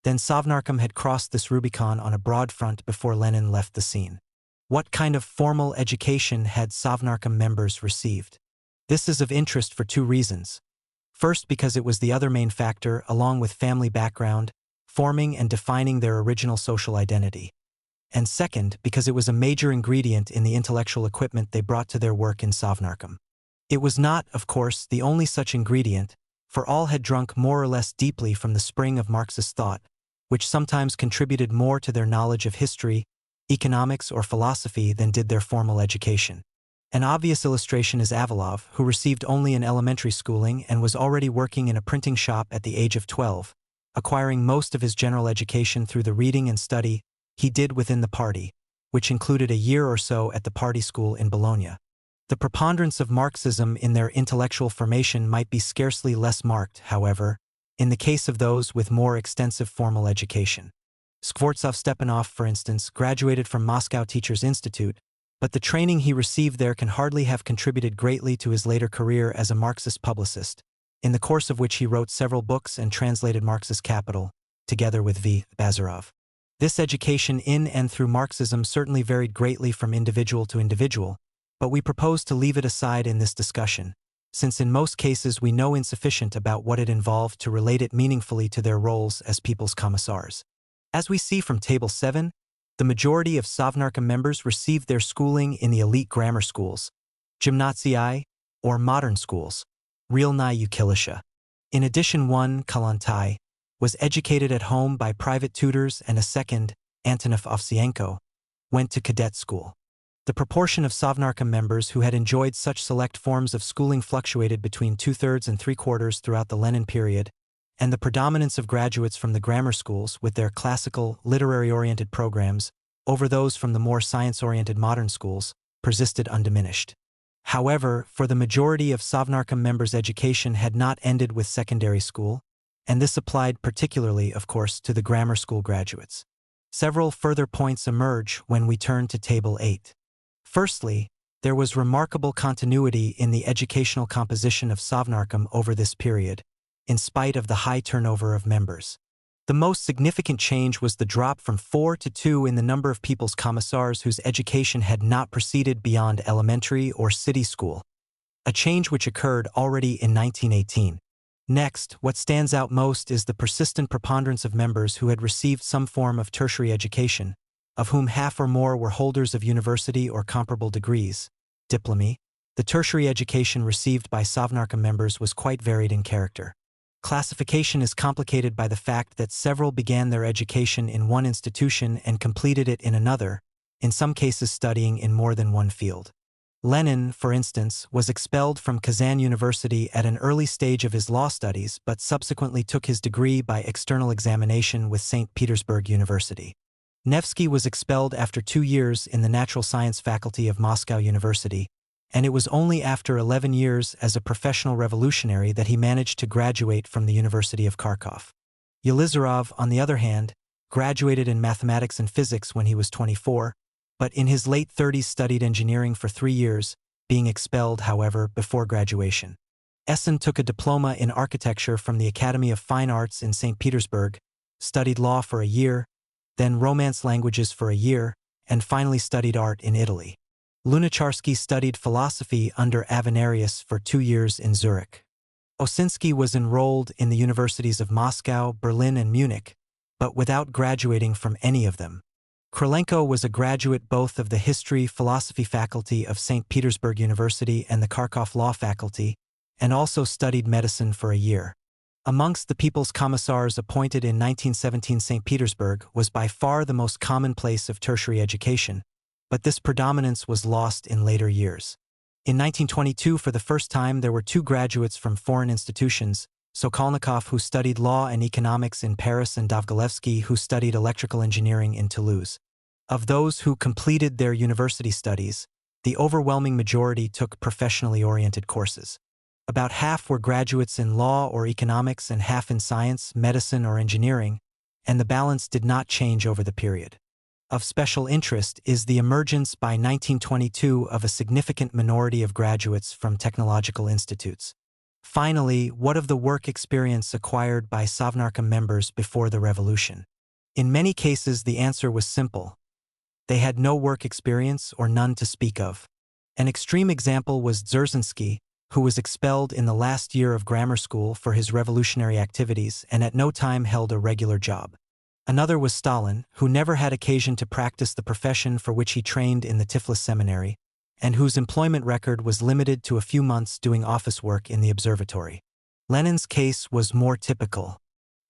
then Sovnarkom had crossed this Rubicon on a broad front before Lenin left the scene. What kind of formal education had Sovnarkom members received? This is of interest for two reasons. First, because it was the other main factor, along with family background, forming and defining their original social identity. And second, because it was a major ingredient in the intellectual equipment they brought to their work in Sovnarkom. It was not, of course, the only such ingredient, for all had drunk more or less deeply from the spring of Marxist thought, which sometimes contributed more to their knowledge of history, economics, or philosophy than did their formal education. An obvious illustration is Avalov, who received only an elementary schooling and was already working in a printing shop at the age of 12, acquiring most of his general education through the reading and study he did within the party, which included a year or so at the party school in Bologna. The preponderance of Marxism in their intellectual formation might be scarcely less marked, however, in the case of those with more extensive formal education. Skvortsov-Stepanov, for instance, graduated from Moscow Teachers' Institute, but the training he received there can hardly have contributed greatly to his later career as a Marxist publicist, in the course of which he wrote several books and translated Marxist Capital, together with V. Bazarov. This education in and through Marxism certainly varied greatly from individual to individual, but we propose to leave it aside in this discussion, since in most cases we know insufficient about what it involved to relate it meaningfully to their roles as people's commissars. As we see from Table 7, the majority of Sovnarkom members received their schooling in the elite grammar schools, gymnasiae, or modern schools, Realnaya Uchilisha. In addition, one, Kalantai, was educated at home by private tutors, and a second, Antonov Ovsienko, went to cadet school. The proportion of Sovnarkom members who had enjoyed such select forms of schooling fluctuated between 2/3 and 3/4 throughout the Lenin period, and the predominance of graduates from the grammar schools with their classical, literary-oriented programs over those from the more science-oriented modern schools persisted undiminished. However, for the majority of Sovnarkom members' education had not ended with secondary school, and this applied particularly, of course, to the grammar school graduates. Several further points emerge when we turn to Table 8. Firstly, there was remarkable continuity in the educational composition of Sovnarkom over this period, in spite of the high turnover of members. The most significant change was the drop from 4 to 2 in the number of people's commissars whose education had not proceeded beyond elementary or city school, a change which occurred already in 1918. Next, what stands out most is the persistent preponderance of members who had received some form of tertiary education, of whom half or more were holders of university or comparable degrees, diplomy. The tertiary education received by Sovnarkom members was quite varied in character. Classification is complicated by the fact that several began their education in one institution and completed it in another, in some cases studying in more than one field. Lenin, for instance, was expelled from Kazan University at an early stage of his law studies but subsequently took his degree by external examination with St. Petersburg University. Nevsky was expelled after 2 years in the Natural Science Faculty of Moscow University, and it was only after 11 years as a professional revolutionary that he managed to graduate from the University of Kharkov. Yelizarov, on the other hand, graduated in mathematics and physics when he was 24, but in his late 30s studied engineering for 3 years, being expelled, however, before graduation. Essen took a diploma in architecture from the Academy of Fine Arts in St. Petersburg, studied law for a year, then Romance languages for a year, and finally studied art in Italy. Lunacharsky studied philosophy under Avenarius for 2 years in Zurich. Osinsky was enrolled in the universities of Moscow, Berlin, and Munich, but without graduating from any of them. Krylenko was a graduate both of the History-Philosophy faculty of St. Petersburg University and the Kharkov Law faculty, and also studied medicine for a year. Amongst the People's Commissars appointed in 1917, St. Petersburg was by far the most common place of tertiary education, but this predominance was lost in later years. In 1922, for the first time, there were 2 graduates from foreign institutions, Sokolnikov, who studied law and economics in Paris, and Dovgolevsky, who studied electrical engineering in Toulouse. Of those who completed their university studies, the overwhelming majority took professionally oriented courses. About half were graduates in law or economics and half in science, medicine, or engineering, and the balance did not change over the period. Of special interest is the emergence by 1922 of a significant minority of graduates from technological institutes. Finally, what of the work experience acquired by Sovnarkom members before the revolution? In many cases, the answer was simple. They had no work experience or none to speak of. An extreme example was Dzerzhinsky, who was expelled in the last year of grammar school for his revolutionary activities and at no time held a regular job. Another was Stalin, who never had occasion to practice the profession for which he trained in the Tiflis seminary, and whose employment record was limited to a few months doing office work in the observatory. Lenin's case was more typical.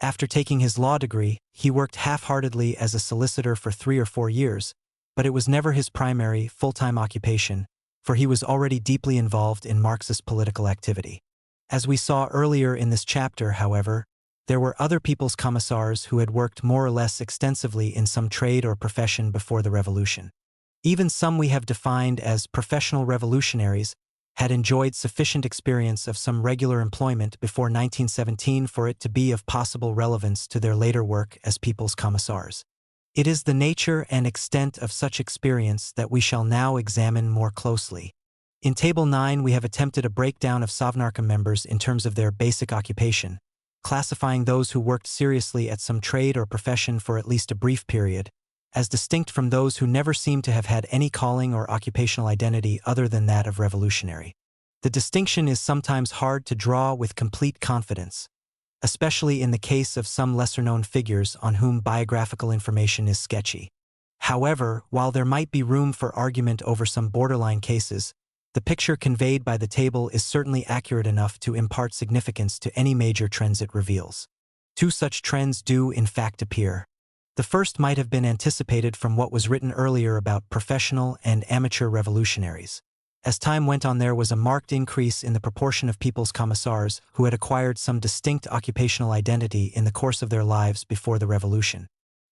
After taking his law degree, he worked half-heartedly as a solicitor for 3 or 4 years, but it was never his primary, full-time occupation, for he was already deeply involved in Marxist political activity. As we saw earlier in this chapter, however, there were other people's commissars who had worked more or less extensively in some trade or profession before the revolution. Even some we have defined as professional revolutionaries had enjoyed sufficient experience of some regular employment before 1917 for it to be of possible relevance to their later work as people's commissars. It is the nature and extent of such experience that we shall now examine more closely. In Table 9 we have attempted a breakdown of Sovnarkom members in terms of their basic occupation, classifying those who worked seriously at some trade or profession for at least a brief period, as distinct from those who never seem to have had any calling or occupational identity other than that of revolutionary. The distinction is sometimes hard to draw with complete confidence, especially in the case of some lesser-known figures on whom biographical information is sketchy. However, while there might be room for argument over some borderline cases, the picture conveyed by the table is certainly accurate enough to impart significance to any major trends it reveals. 2 such trends do, in fact, appear. The first might have been anticipated from what was written earlier about professional and amateur revolutionaries. As time went on, there was a marked increase in the proportion of people's commissars who had acquired some distinct occupational identity in the course of their lives before the revolution.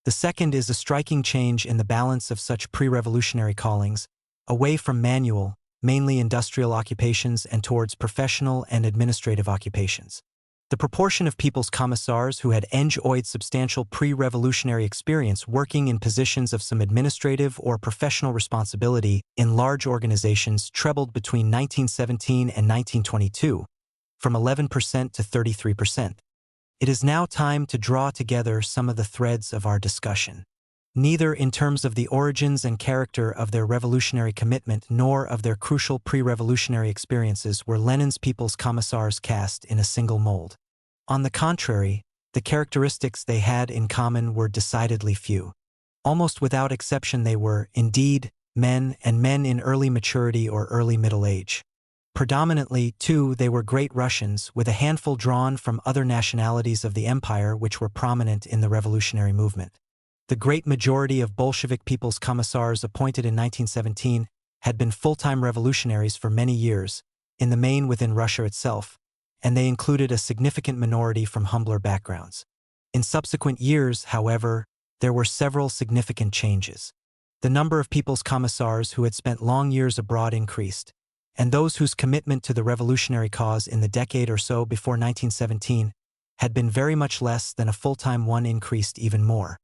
The second is a striking change in the balance of such pre-revolutionary callings, away from manual, mainly industrial occupations and towards professional and administrative occupations. The proportion of people's commissars who had enjoyed substantial pre-revolutionary experience working in positions of some administrative or professional responsibility in large organizations trebled between 1917 and 1922, from 11% to 33%. It is now time to draw together some of the threads of our discussion. Neither in terms of the origins and character of their revolutionary commitment nor of their crucial pre-revolutionary experiences were Lenin's people's commissars cast in a single mold. On the contrary, the characteristics they had in common were decidedly few. Almost without exception they were, indeed, men and men in early maturity or early middle age. Predominantly, too, they were great Russians, with a handful drawn from other nationalities of the empire which were prominent in the revolutionary movement. The great majority of Bolshevik people's commissars appointed in 1917 had been full-time revolutionaries for many years, in the main within Russia itself, and they included a significant minority from humbler backgrounds. In subsequent years, however, there were several significant changes. The number of people's commissars who had spent long years abroad increased, and those whose commitment to the revolutionary cause in the decade or so before 1917 had been very much less than a full-time one increased even more.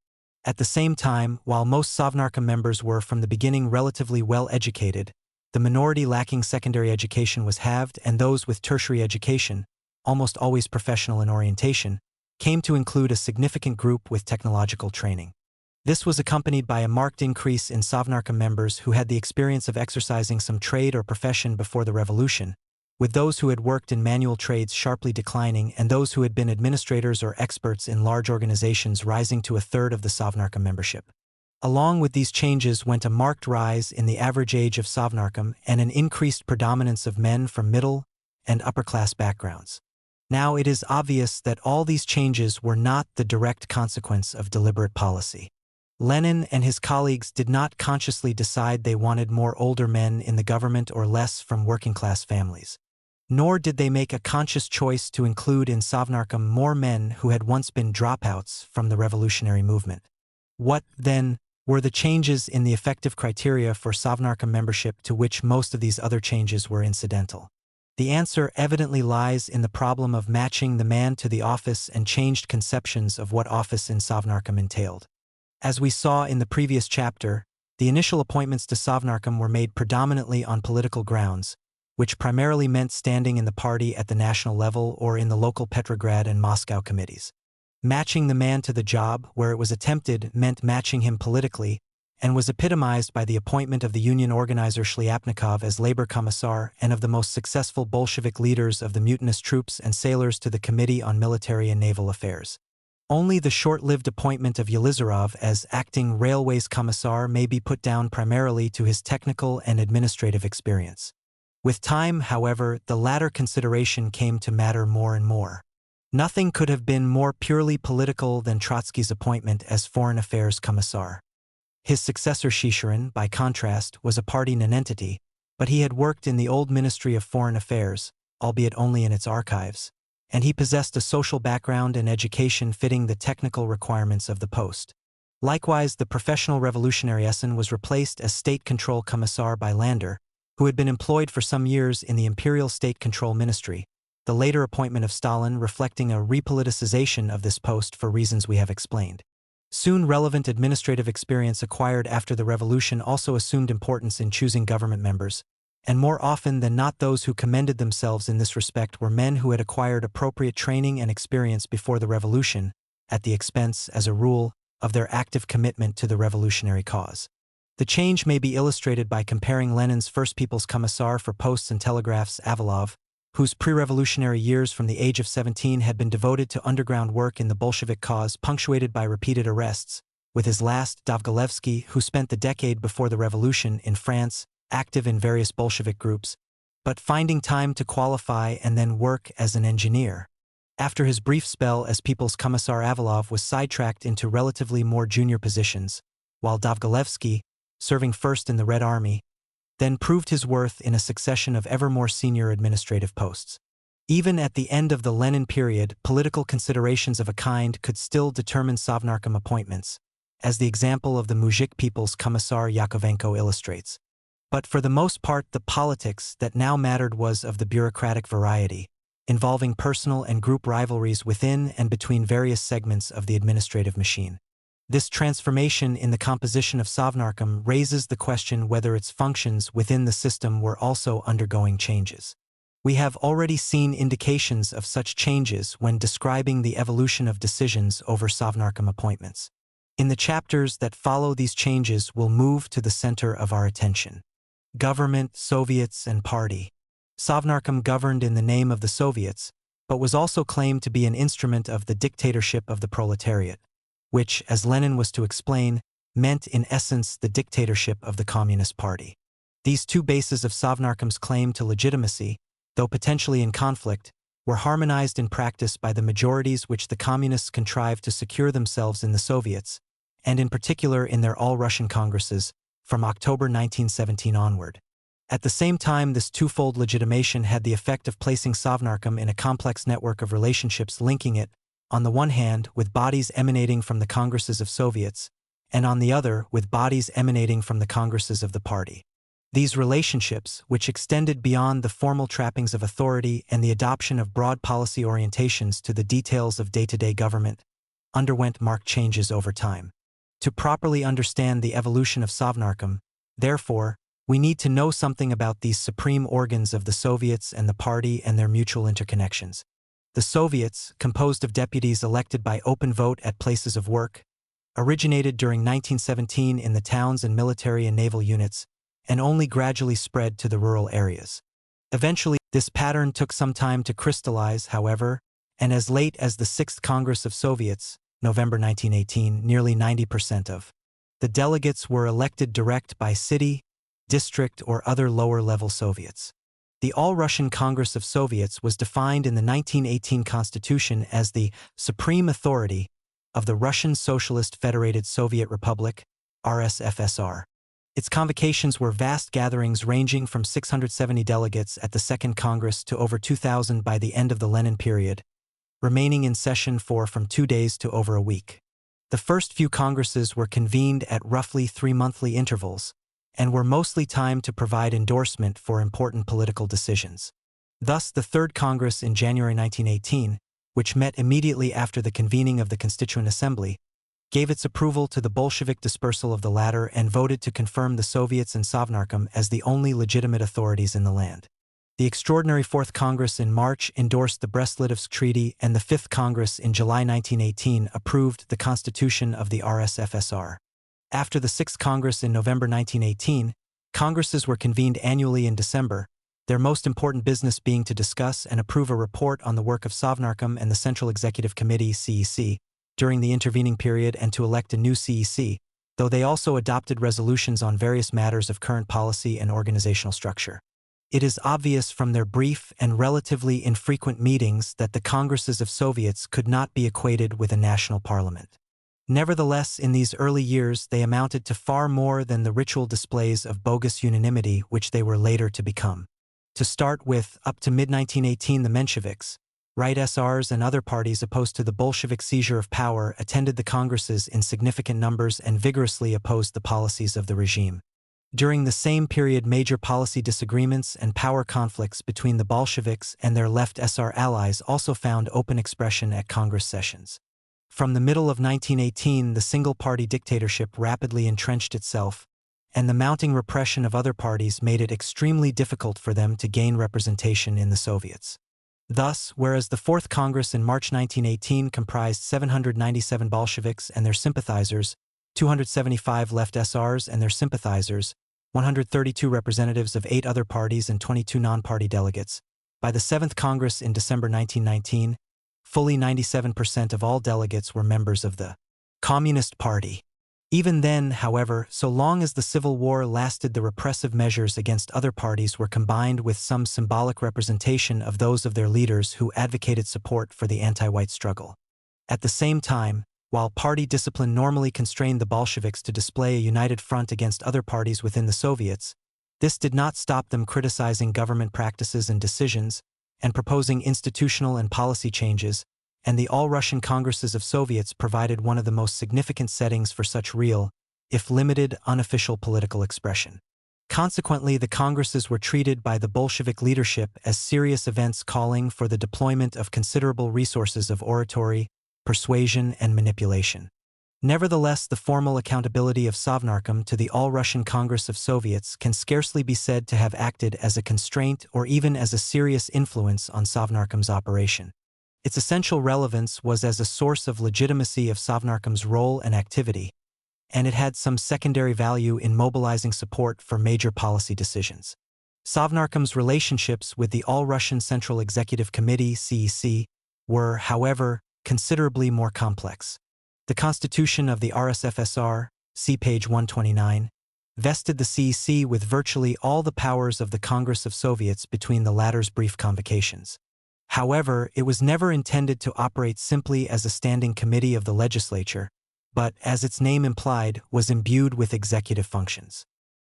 At the same time, while most Sovnarkom members were from the beginning relatively well-educated, the minority lacking secondary education was halved, and those with tertiary education, almost always professional in orientation, came to include a significant group with technological training. This was accompanied by a marked increase in Sovnarkom members who had the experience of exercising some trade or profession before the revolution, with those who had worked in manual trades sharply declining and those who had been administrators or experts in large organizations rising to a third of the Sovnarkom membership. Along with these changes went a marked rise in the average age of Sovnarkom and an increased predominance of men from middle and upper-class backgrounds. Now it is obvious that all these changes were not the direct consequence of deliberate policy. Lenin and his colleagues did not consciously decide they wanted more older men in the government or less from working-class families. Nor did they make a conscious choice to include in Sovnarkom more men who had once been dropouts from the revolutionary movement. What, then, were the changes in the effective criteria for Sovnarkom membership to which most of these other changes were incidental? The answer evidently lies in the problem of matching the man to the office and changed conceptions of what office in Sovnarkom entailed. As we saw in the previous chapter, the initial appointments to Sovnarkom were made predominantly on political grounds, which primarily meant standing in the party at the national level or in the local Petrograd and Moscow committees. Matching the man to the job, where it was attempted, meant matching him politically, and was epitomized by the appointment of the union organizer Shliapnikov as labor commissar and of the most successful Bolshevik leaders of the mutinous troops and sailors to the Committee on Military and Naval Affairs. Only the short-lived appointment of Yelizarov as acting railways commissar may be put down primarily to his technical and administrative experience. With time, however, the latter consideration came to matter more and more. Nothing could have been more purely political than Trotsky's appointment as Foreign Affairs Commissar. His successor Shishirin, by contrast, was a party nonentity, but he had worked in the old Ministry of Foreign Affairs, albeit only in its archives, and he possessed a social background and education fitting the technical requirements of the post. Likewise, the professional revolutionary Essen was replaced as State Control Commissar by Lander, who had been employed for some years in the Imperial State Control Ministry, the later appointment of Stalin reflecting a repoliticization of this post for reasons we have explained. Soon relevant administrative experience acquired after the revolution also assumed importance in choosing government members, and more often than not those who commended themselves in this respect were men who had acquired appropriate training and experience before the revolution, at the expense, as a rule, of their active commitment to the revolutionary cause. The change may be illustrated by comparing Lenin's First People's Commissar for Posts and Telegraphs, Avalov, whose pre-revolutionary years from the age of 17 had been devoted to underground work in the Bolshevik cause punctuated by repeated arrests, with his last, Dovgolevsky, who spent the decade before the revolution in France, active in various Bolshevik groups, but finding time to qualify and then work as an engineer. After his brief spell as People's Commissar, Avalov was sidetracked into relatively more junior positions, while Dovgolevsky, serving first in the Red Army, then proved his worth in a succession of ever more senior administrative posts. Even at the end of the Lenin period, political considerations of a kind could still determine Sovnarkom appointments, as the example of the Muzhik People's Commissar Yakovenko illustrates. But for the most part, the politics that now mattered was of the bureaucratic variety, involving personal and group rivalries within and between various segments of the administrative machine. This transformation in the composition of Sovnarkom raises the question whether its functions within the system were also undergoing changes. We have already seen indications of such changes when describing the evolution of decisions over Sovnarkom appointments. In the chapters that follow, these changes will move to the center of our attention. Government, Soviets, and party. Sovnarkom governed in the name of the Soviets, but was also claimed to be an instrument of the dictatorship of the proletariat, which, as Lenin was to explain, meant in essence the dictatorship of the Communist Party. These two bases of Sovnarkom's claim to legitimacy, though potentially in conflict, were harmonized in practice by the majorities which the Communists contrived to secure themselves in the Soviets, and in particular in their all-Russian congresses, from October 1917 onward. At the same time, this twofold legitimation had the effect of placing Sovnarkom in a complex network of relationships linking it, on the one hand, with bodies emanating from the Congresses of Soviets, and on the other, with bodies emanating from the Congresses of the party. These relationships, which extended beyond the formal trappings of authority and the adoption of broad policy orientations to the details of day-to-day government, underwent marked changes over time. To properly understand the evolution of Sovnarkom, therefore, we need to know something about these supreme organs of the Soviets and the party and their mutual interconnections. The Soviets, composed of deputies elected by open vote at places of work, originated during 1917 in the towns and military and naval units, and only gradually spread to the rural areas. Eventually, this pattern took some time to crystallize, however, and as late as the 6th Congress of Soviets, November 1918, nearly 90% of the delegates were elected direct by city, district, or other lower-level Soviets. The All-Russian Congress of Soviets was defined in the 1918 Constitution as the supreme authority of the Russian Socialist Federated Soviet Republic, RSFSR. Its convocations were vast gatherings ranging from 670 delegates at the Second Congress to over 2,000 by the end of the Lenin period, remaining in session for from 2 days to over a week. The first few congresses were convened at roughly 3 monthly intervals, and were mostly timed to provide endorsement for important political decisions. Thus, the Third Congress in January 1918, which met immediately after the convening of the Constituent Assembly, gave its approval to the Bolshevik dispersal of the latter and voted to confirm the Soviets in Sovnarkom as the only legitimate authorities in the land. The extraordinary Fourth Congress in March endorsed the Brest-Litovsk Treaty, and the Fifth Congress in July 1918 approved the Constitution of the RSFSR. After the Sixth Congress in November 1918, Congresses were convened annually in December, their most important business being to discuss and approve a report on the work of Sovnarkom and the Central Executive Committee (CEC) during the intervening period and to elect a new CEC, though they also adopted resolutions on various matters of current policy and organizational structure. It is obvious from their brief and relatively infrequent meetings that the Congresses of Soviets could not be equated with a national parliament. Nevertheless, in these early years they amounted to far more than the ritual displays of bogus unanimity which they were later to become. To start with, up to mid-1918 the Mensheviks, right SRs and other parties opposed to the Bolshevik seizure of power attended the Congresses in significant numbers and vigorously opposed the policies of the regime. During the same period, major policy disagreements and power conflicts between the Bolsheviks and their left SR allies also found open expression at Congress sessions. From the middle of 1918, the single-party dictatorship rapidly entrenched itself, and the mounting repression of other parties made it extremely difficult for them to gain representation in the Soviets. Thus, whereas the Fourth Congress in March 1918 comprised 797 Bolsheviks and their sympathizers, 275 left SRs and their sympathizers, 132 representatives of 8 other parties and 22 non-party delegates, by the Seventh Congress in December 1919, fully 97% of all delegates were members of the Communist Party. Even then, however, so long as the Civil War lasted, the repressive measures against other parties were combined with some symbolic representation of those of their leaders who advocated support for the anti-white struggle. At the same time, while party discipline normally constrained the Bolsheviks to display a united front against other parties within the Soviets, this did not stop them criticizing government practices and decisions, and proposing institutional and policy changes, and the All-Russian Congresses of Soviets provided one of the most significant settings for such real, if limited, unofficial political expression. Consequently, the Congresses were treated by the Bolshevik leadership as serious events calling for the deployment of considerable resources of oratory, persuasion, and manipulation. Nevertheless, the formal accountability of Sovnarkom to the All-Russian Congress of Soviets can scarcely be said to have acted as a constraint or even as a serious influence on Sovnarkom's operation. Its essential relevance was as a source of legitimacy of Sovnarkom's role and activity, and it had some secondary value in mobilizing support for major policy decisions. Sovnarkom's relationships with the All-Russian Central Executive Committee (CEC) were, however, considerably more complex. The Constitution of the RSFSR, see page 129, vested the CEC with virtually all the powers of the Congress of Soviets between the latter's brief convocations. However, it was never intended to operate simply as a standing committee of the legislature, but, as its name implied, was imbued with executive functions.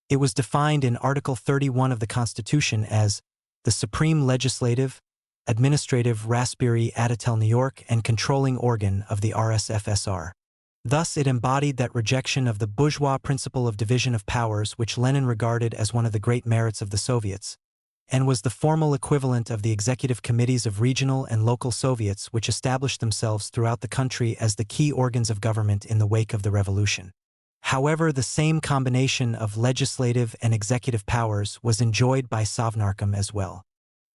It was defined in Article 31 of the Constitution as the supreme legislative, administrative Raspberry Adatel New York and controlling organ of the RSFSR. Thus, it embodied that rejection of the bourgeois principle of division of powers which Lenin regarded as one of the great merits of the Soviets, and was the formal equivalent of the executive committees of regional and local Soviets which established themselves throughout the country as the key organs of government in the wake of the revolution. However, the same combination of legislative and executive powers was enjoyed by Sovnarkom as well.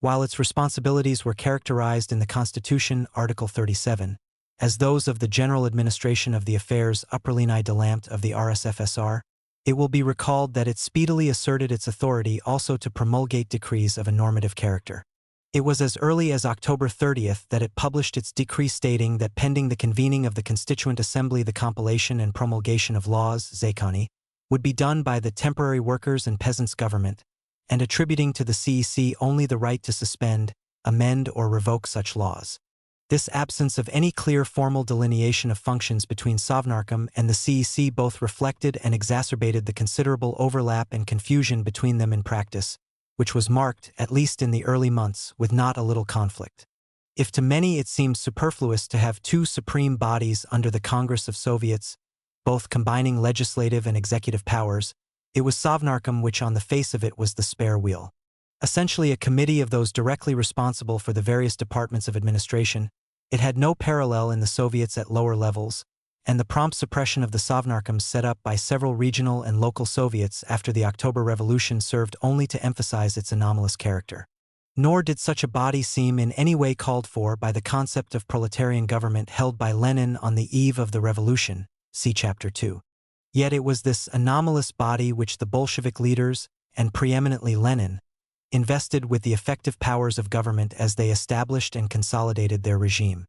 While its responsibilities were characterized in the Constitution, Article 37, as those of the general administration of the affairs Upperlinie Delamt of the RSFSR, it will be recalled that it speedily asserted its authority also to promulgate decrees of a normative character. It was as early as October 30th that it published its decree stating that pending the convening of the Constituent Assembly the compilation and promulgation of laws, Zakony, would be done by the Temporary Workers' and Peasants' Government, and attributing to the CEC only the right to suspend, amend, or revoke such laws. This absence of any clear formal delineation of functions between Sovnarkom and the CEC both reflected and exacerbated the considerable overlap and confusion between them in practice, which was marked, at least in the early months, with not a little conflict. If to many it seemed superfluous to have two supreme bodies under the Congress of Soviets, both combining legislative and executive powers, it was Sovnarkom which on the face of it was the spare wheel. essentially a committee of those directly responsible for the various departments of administration. It had no parallel in the Soviets at lower levels, and the prompt suppression of the Sovnarkoms set up by several regional and local Soviets after the October Revolution served only to emphasize its anomalous character. Nor did such a body seem in any way called for by the concept of proletarian government held by Lenin on the eve of the revolution, see Chapter 2. Yet it was this anomalous body which the Bolshevik leaders, and preeminently Lenin, invested with the effective powers of government as they established and consolidated their regime.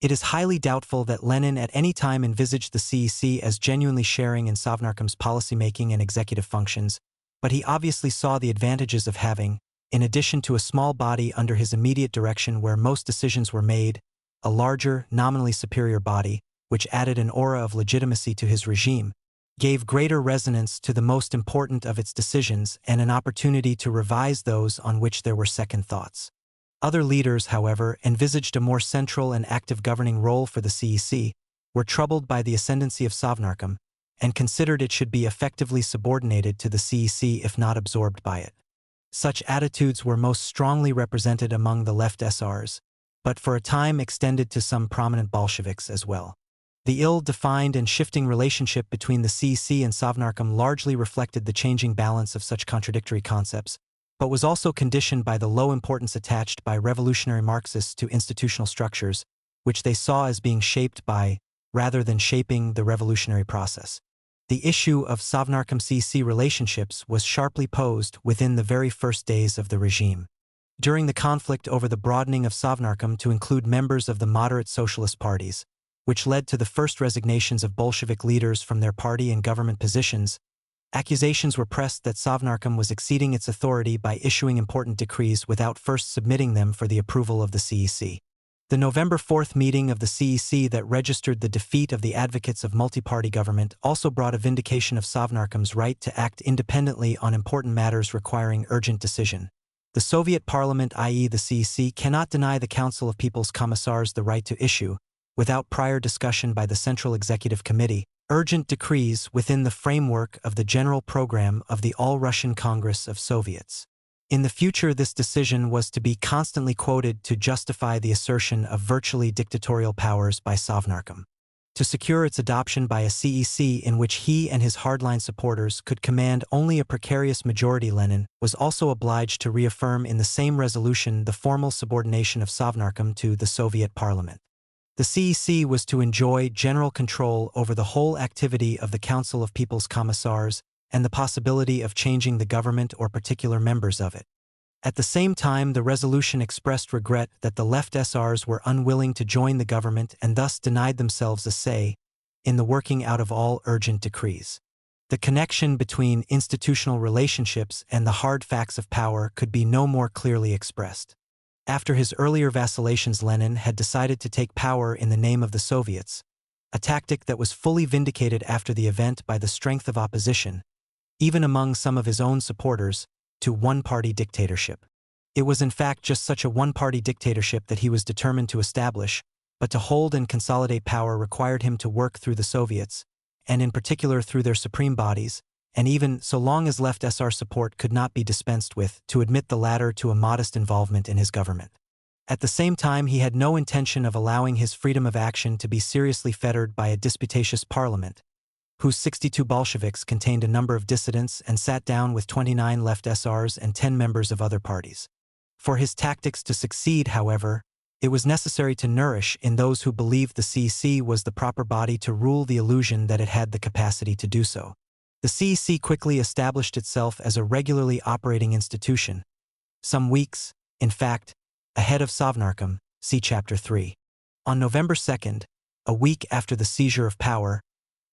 It is highly doubtful that Lenin at any time envisaged the CEC as genuinely sharing in Sovnarkom's policymaking and executive functions, but he obviously saw the advantages of having, in addition to a small body under his immediate direction where most decisions were made, a larger, nominally superior body, which added an aura of legitimacy to his regime, gave greater resonance to the most important of its decisions and an opportunity to revise those on which there were second thoughts. Other leaders, however, envisaged a more central and active governing role for the CEC, were troubled by the ascendancy of Sovnarkom, and considered it should be effectively subordinated to the CEC if not absorbed by it. Such attitudes were most strongly represented among the left SRs, but for a time extended to some prominent Bolsheviks as well. The ill-defined and shifting relationship between the CEC and Sovnarkom largely reflected the changing balance of such contradictory concepts, but was also conditioned by the low importance attached by revolutionary Marxists to institutional structures, which they saw as being shaped by, rather than shaping, the revolutionary process. The issue of Sovnarkom-CEC relationships was sharply posed within the very first days of the regime. During the conflict over the broadening of Sovnarkom to include members of the moderate socialist parties, which led to the first resignations of Bolshevik leaders from their party and government positions, accusations were pressed that Sovnarkom was exceeding its authority by issuing important decrees without first submitting them for the approval of the CEC. The November 4th meeting of the CEC that registered the defeat of the advocates of multi-party government also brought a vindication of Sovnarkom's right to act independently on important matters requiring urgent decision. The Soviet Parliament, i.e. the CEC, cannot deny the Council of People's Commissars the right to issue, without prior discussion by the Central Executive Committee, urgent decrees within the framework of the general program of the All-Russian Congress of Soviets. In the future, this decision was to be constantly quoted to justify the assertion of virtually dictatorial powers by Sovnarkom. To secure its adoption by a CEC in which he and his hardline supporters could command only a precarious majority, Lenin was also obliged to reaffirm in the same resolution the formal subordination of Sovnarkom to the Soviet Parliament. The CEC was to enjoy general control over the whole activity of the Council of People's Commissars and the possibility of changing the government or particular members of it. At the same time, the resolution expressed regret that the left SRs were unwilling to join the government and thus denied themselves a say in the working out of all urgent decrees. The connection between institutional relationships and the hard facts of power could be no more clearly expressed. After his earlier vacillations, Lenin had decided to take power in the name of the Soviets, a tactic that was fully vindicated after the event by the strength of opposition, even among some of his own supporters, to one-party dictatorship. It was in fact just such a one-party dictatorship that he was determined to establish, but to hold and consolidate power required him to work through the Soviets, and in particular through their supreme bodies, and even, so long as left SR support could not be dispensed with, to admit the latter to a modest involvement in his government. At the same time, he had no intention of allowing his freedom of action to be seriously fettered by a disputatious parliament, whose 62 Bolsheviks contained a number of dissidents and sat down with 29 left SRs and 10 members of other parties. For his tactics to succeed, however, it was necessary to nourish in those who believed the CEC was the proper body to rule the illusion that it had the capacity to do so. The CEC quickly established itself as a regularly operating institution, some weeks, in fact, ahead of Sovnarkom, see Chapter 3. On November 2nd, a week after the seizure of power,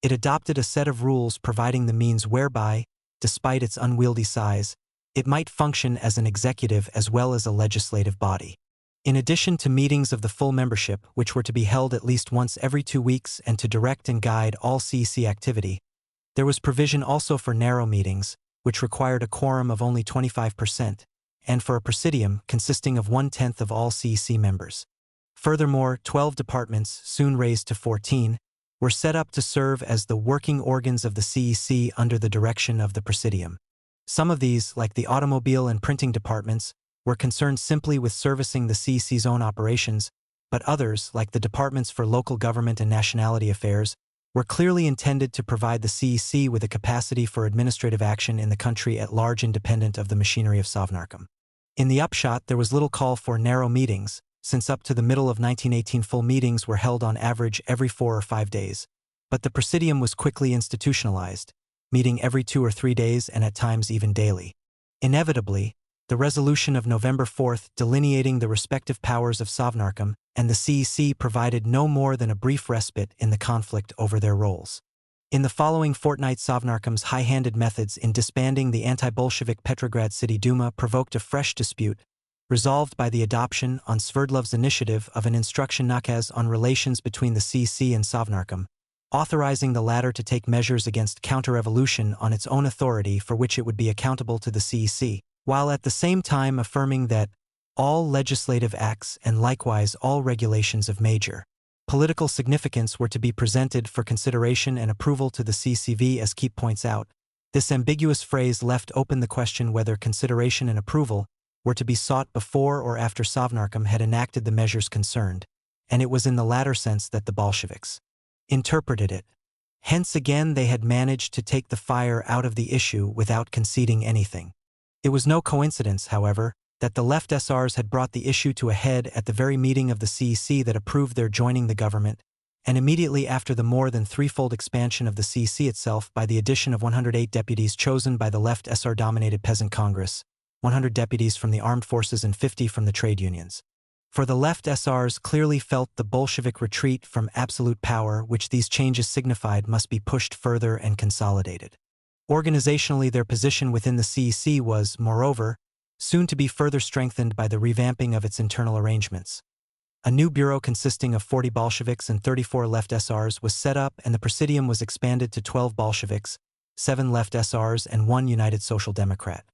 it adopted a set of rules providing the means whereby, despite its unwieldy size, it might function as an executive as well as a legislative body. In addition to meetings of the full membership, which were to be held at least once every 2 weeks and to direct and guide all CEC activity, there was provision also for narrow meetings, which required a quorum of only 25%, and for a presidium consisting of 1/10 of all CEC members. Furthermore, 12 departments, soon raised to 14, were set up to serve as the working organs of the CEC under the direction of the presidium. Some of these, like the automobile and printing departments, were concerned simply with servicing the CEC's own operations, but others, like the departments for local government and nationality affairs, were clearly intended to provide the CEC with a capacity for administrative action in the country at large independent of the machinery of Sovnarkom. In the upshot, there was little call for narrow meetings, since up to the middle of 1918 full meetings were held on average every 4 or 5 days. But the presidium was quickly institutionalized, meeting every 2 or 3 days and at times even daily. Inevitably, the resolution of November 4 delineating the respective powers of Sovnarkom and the CEC provided no more than a brief respite in the conflict over their roles. In the following fortnight, Sovnarkom's high-handed methods in disbanding the anti-Bolshevik Petrograd City Duma provoked a fresh dispute, resolved by the adoption, on Sverdlov's initiative, of an instruction nakaz on relations between the CEC and Sovnarkom, authorizing the latter to take measures against counter-revolution on its own authority for which it would be accountable to the CEC, while at the same time affirming that all legislative acts and likewise all regulations of major political significance were to be presented for consideration and approval to the CCV. As Keep points out, this ambiguous phrase left open the question whether consideration and approval were to be sought before or after Sovnarkom had enacted the measures concerned, and it was in the latter sense that the Bolsheviks interpreted it. Hence again they had managed to take the fire out of the issue without conceding anything. It was no coincidence, however, that the left SRs had brought the issue to a head at the very meeting of the CEC that approved their joining the government, and immediately after the more than threefold expansion of the CEC itself by the addition of 108 deputies chosen by the left SR-dominated Peasant Congress, 100 deputies from the armed forces and 50 from the trade unions. For the left SRs clearly felt the Bolshevik retreat from absolute power which these changes signified must be pushed further and consolidated. Organizationally, their position within the CEC was, moreover, soon to be further strengthened by the revamping of its internal arrangements. A new bureau consisting of 40 Bolsheviks and 34 left SRs was set up, and the presidium was expanded to 12 Bolsheviks, 7 left SRs, and 1 United Social Democrat.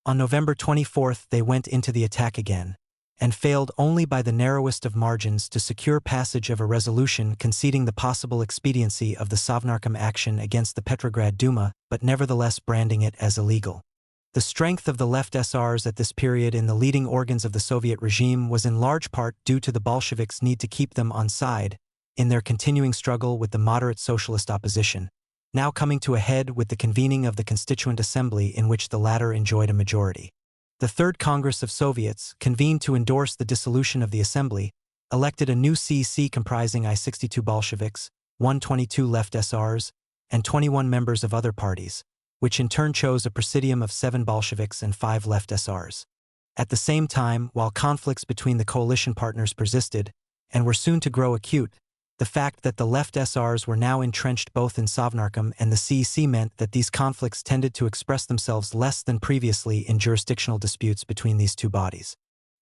On November 24 they went into the attack again, and failed only by the narrowest of margins to secure passage of a resolution conceding the possible expediency of the Sovnarkom action against the Petrograd Duma, but nevertheless branding it as illegal. The strength of the left SRs at this period in the leading organs of the Soviet regime was in large part due to the Bolsheviks' need to keep them on side in their continuing struggle with the moderate socialist opposition, now coming to a head with the convening of the Constituent Assembly in which the latter enjoyed a majority. The Third Congress of Soviets, convened to endorse the dissolution of the Assembly, elected a new CEC comprising I-62 Bolsheviks, 122 left SRs, and 21 members of other parties, which in turn chose a presidium of 7 Bolsheviks and 5 left SRs. At the same time, while conflicts between the coalition partners persisted, and were soon to grow acute, the fact that the left SRs were now entrenched both in Sovnarkom and the CEC meant that these conflicts tended to express themselves less than previously in jurisdictional disputes between these two bodies.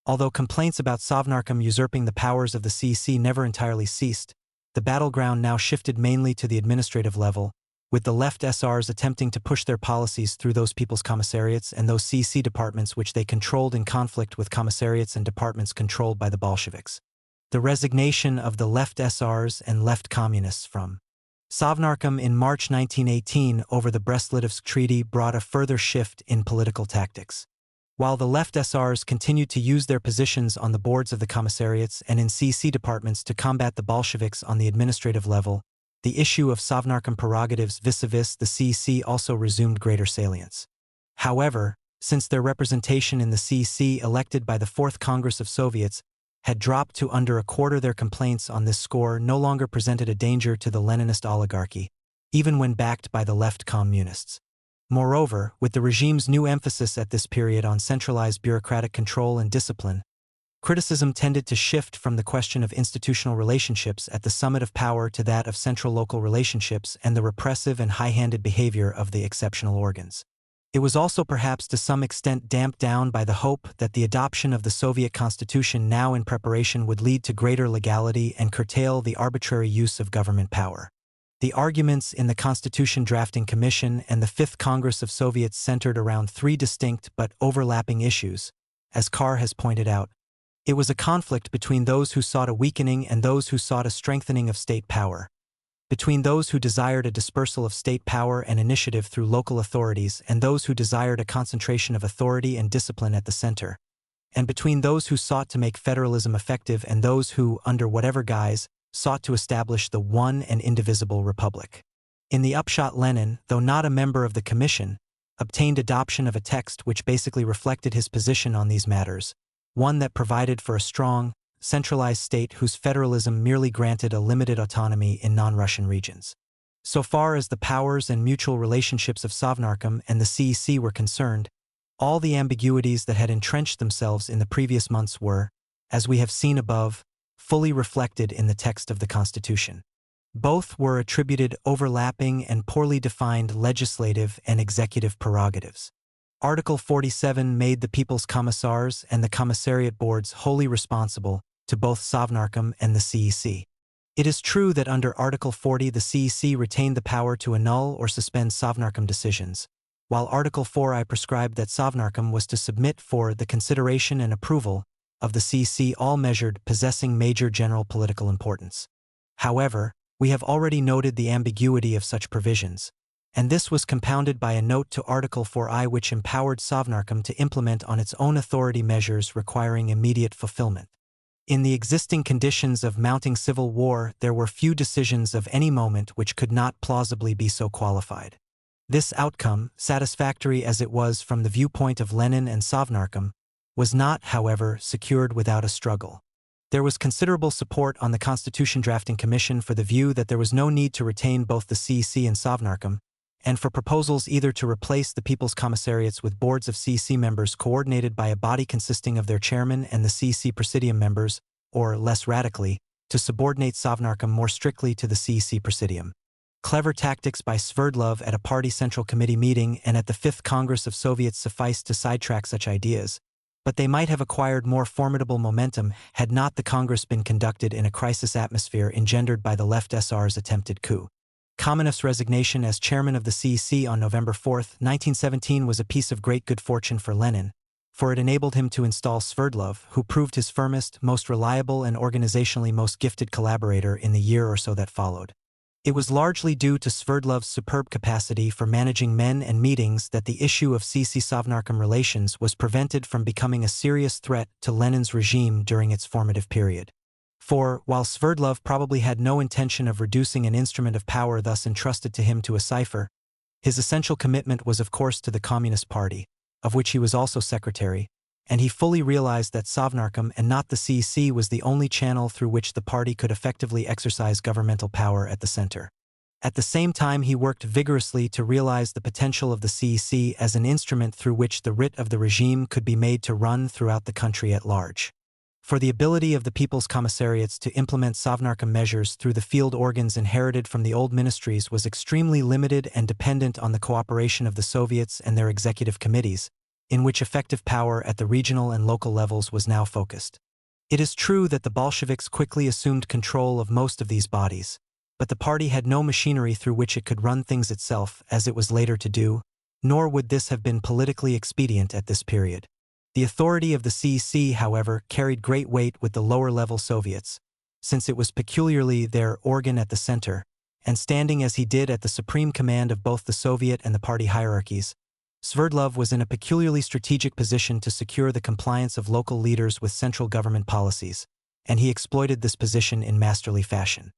Although complaints about Sovnarkom usurping the powers of the CEC never entirely ceased, the battleground now shifted mainly to the administrative level, with the left SRs attempting to push their policies through those people's commissariats and those CEC departments which they controlled in conflict with commissariats and departments controlled by the Bolsheviks. The resignation of the left SRs and left communists from Sovnarkom in March 1918 over the Brest-Litovsk Treaty brought a further shift in political tactics. While the left SRs continued to use their positions on the boards of the commissariats and in CEC departments to combat the Bolsheviks on the administrative level, the issue of Sovnarkom prerogatives vis-a-vis the CEC also resumed greater salience. However, since their representation in the CEC elected by the Fourth Congress of Soviets had dropped to under a quarter, their complaints on this score no longer presented a danger to the Leninist oligarchy, even when backed by the left communists. Moreover, with the regime's new emphasis at this period on centralized bureaucratic control and discipline, criticism tended to shift from the question of institutional relationships at the summit of power to that of central-local relationships and the repressive and high-handed behavior of the exceptional organs. It was also perhaps to some extent damped down by the hope that the adoption of the Soviet constitution now in preparation would lead to greater legality and curtail the arbitrary use of government power. The arguments in the Constitution Drafting Commission and the Fifth Congress of Soviets centered around 3 distinct but overlapping issues. As Carr has pointed out, it was a conflict between those who sought a weakening and those who sought a strengthening of state power. between those who desired a dispersal of state power and initiative through local authorities and those who desired a concentration of authority and discipline at the center, and between those who sought to make federalism effective and those who, under whatever guise, sought to establish the one and indivisible republic. In the upshot, Lenin, though not a member of the commission, obtained adoption of a text which basically reflected his position on these matters, one that provided for a strong, centralized state whose federalism merely granted a limited autonomy in non-Russian regions. So far as the powers and mutual relationships of Sovnarkom and the CEC were concerned, all the ambiguities that had entrenched themselves in the previous months were, as we have seen above, fully reflected in the text of the Constitution. Both were attributed overlapping and poorly defined legislative and executive prerogatives. Article 47 made the People's Commissars and the Commissariat Boards wholly responsible to both Sovnarkom and the CEC. It is true that under Article 40 the CEC retained the power to annul or suspend Sovnarkom decisions, while Article 4I prescribed that Sovnarkom was to submit for the consideration and approval of the CEC all measures possessing major general political importance. However, we have already noted the ambiguity of such provisions, and this was compounded by a note to Article 4I which empowered Sovnarkom to implement on its own authority measures requiring immediate fulfillment. In the existing conditions of mounting civil war, there were few decisions of any moment which could not plausibly be so qualified. This outcome, satisfactory as it was from the viewpoint of Lenin and Sovnarkom, was not, however, secured without a struggle. There was considerable support on the Constitution Drafting Commission for the view that there was no need to retain both the CEC and Sovnarkom, and for proposals either to replace the People's Commissariats with boards of CEC members coordinated by a body consisting of their chairman and the CEC Presidium members, or, less radically, to subordinate Sovnarkom more strictly to the CEC Presidium. Clever tactics by Sverdlov at a party central committee meeting and at the 5th Congress of Soviets sufficed to sidetrack such ideas, but they might have acquired more formidable momentum had not the Congress been conducted in a crisis atmosphere engendered by the Left SR's attempted coup. Kamenev's resignation as chairman of the CEC on November 4, 1917 was a piece of great good fortune for Lenin, for it enabled him to install Sverdlov, who proved his firmest, most reliable and organizationally most gifted collaborator in the year or so that followed. It was largely due to Sverdlov's superb capacity for managing men and meetings that the issue of CEC-Sovnarkom relations was prevented from becoming a serious threat to Lenin's regime during its formative period. For, while Sverdlov probably had no intention of reducing an instrument of power thus entrusted to him to a cipher, his essential commitment was of course to the Communist Party, of which he was also secretary, and he fully realized that Sovnarkom and not the CEC was the only channel through which the party could effectively exercise governmental power at the center. At the same time, he worked vigorously to realize the potential of the CEC as an instrument through which the writ of the regime could be made to run throughout the country at large. For the ability of the People's Commissariats to implement Sovnarkom measures through the field organs inherited from the old ministries was extremely limited and dependent on the cooperation of the Soviets and their executive committees, in which effective power at the regional and local levels was now focused. It is true that the Bolsheviks quickly assumed control of most of these bodies, but the party had no machinery through which it could run things itself, as it was later to do, nor would this have been politically expedient at this period. The authority of the CEC, however, carried great weight with the lower-level Soviets, since it was peculiarly their organ at the center, and standing as he did at the supreme command of both the Soviet and the party hierarchies, Sverdlov was in a peculiarly strategic position to secure the compliance of local leaders with central government policies, and he exploited this position in masterly fashion.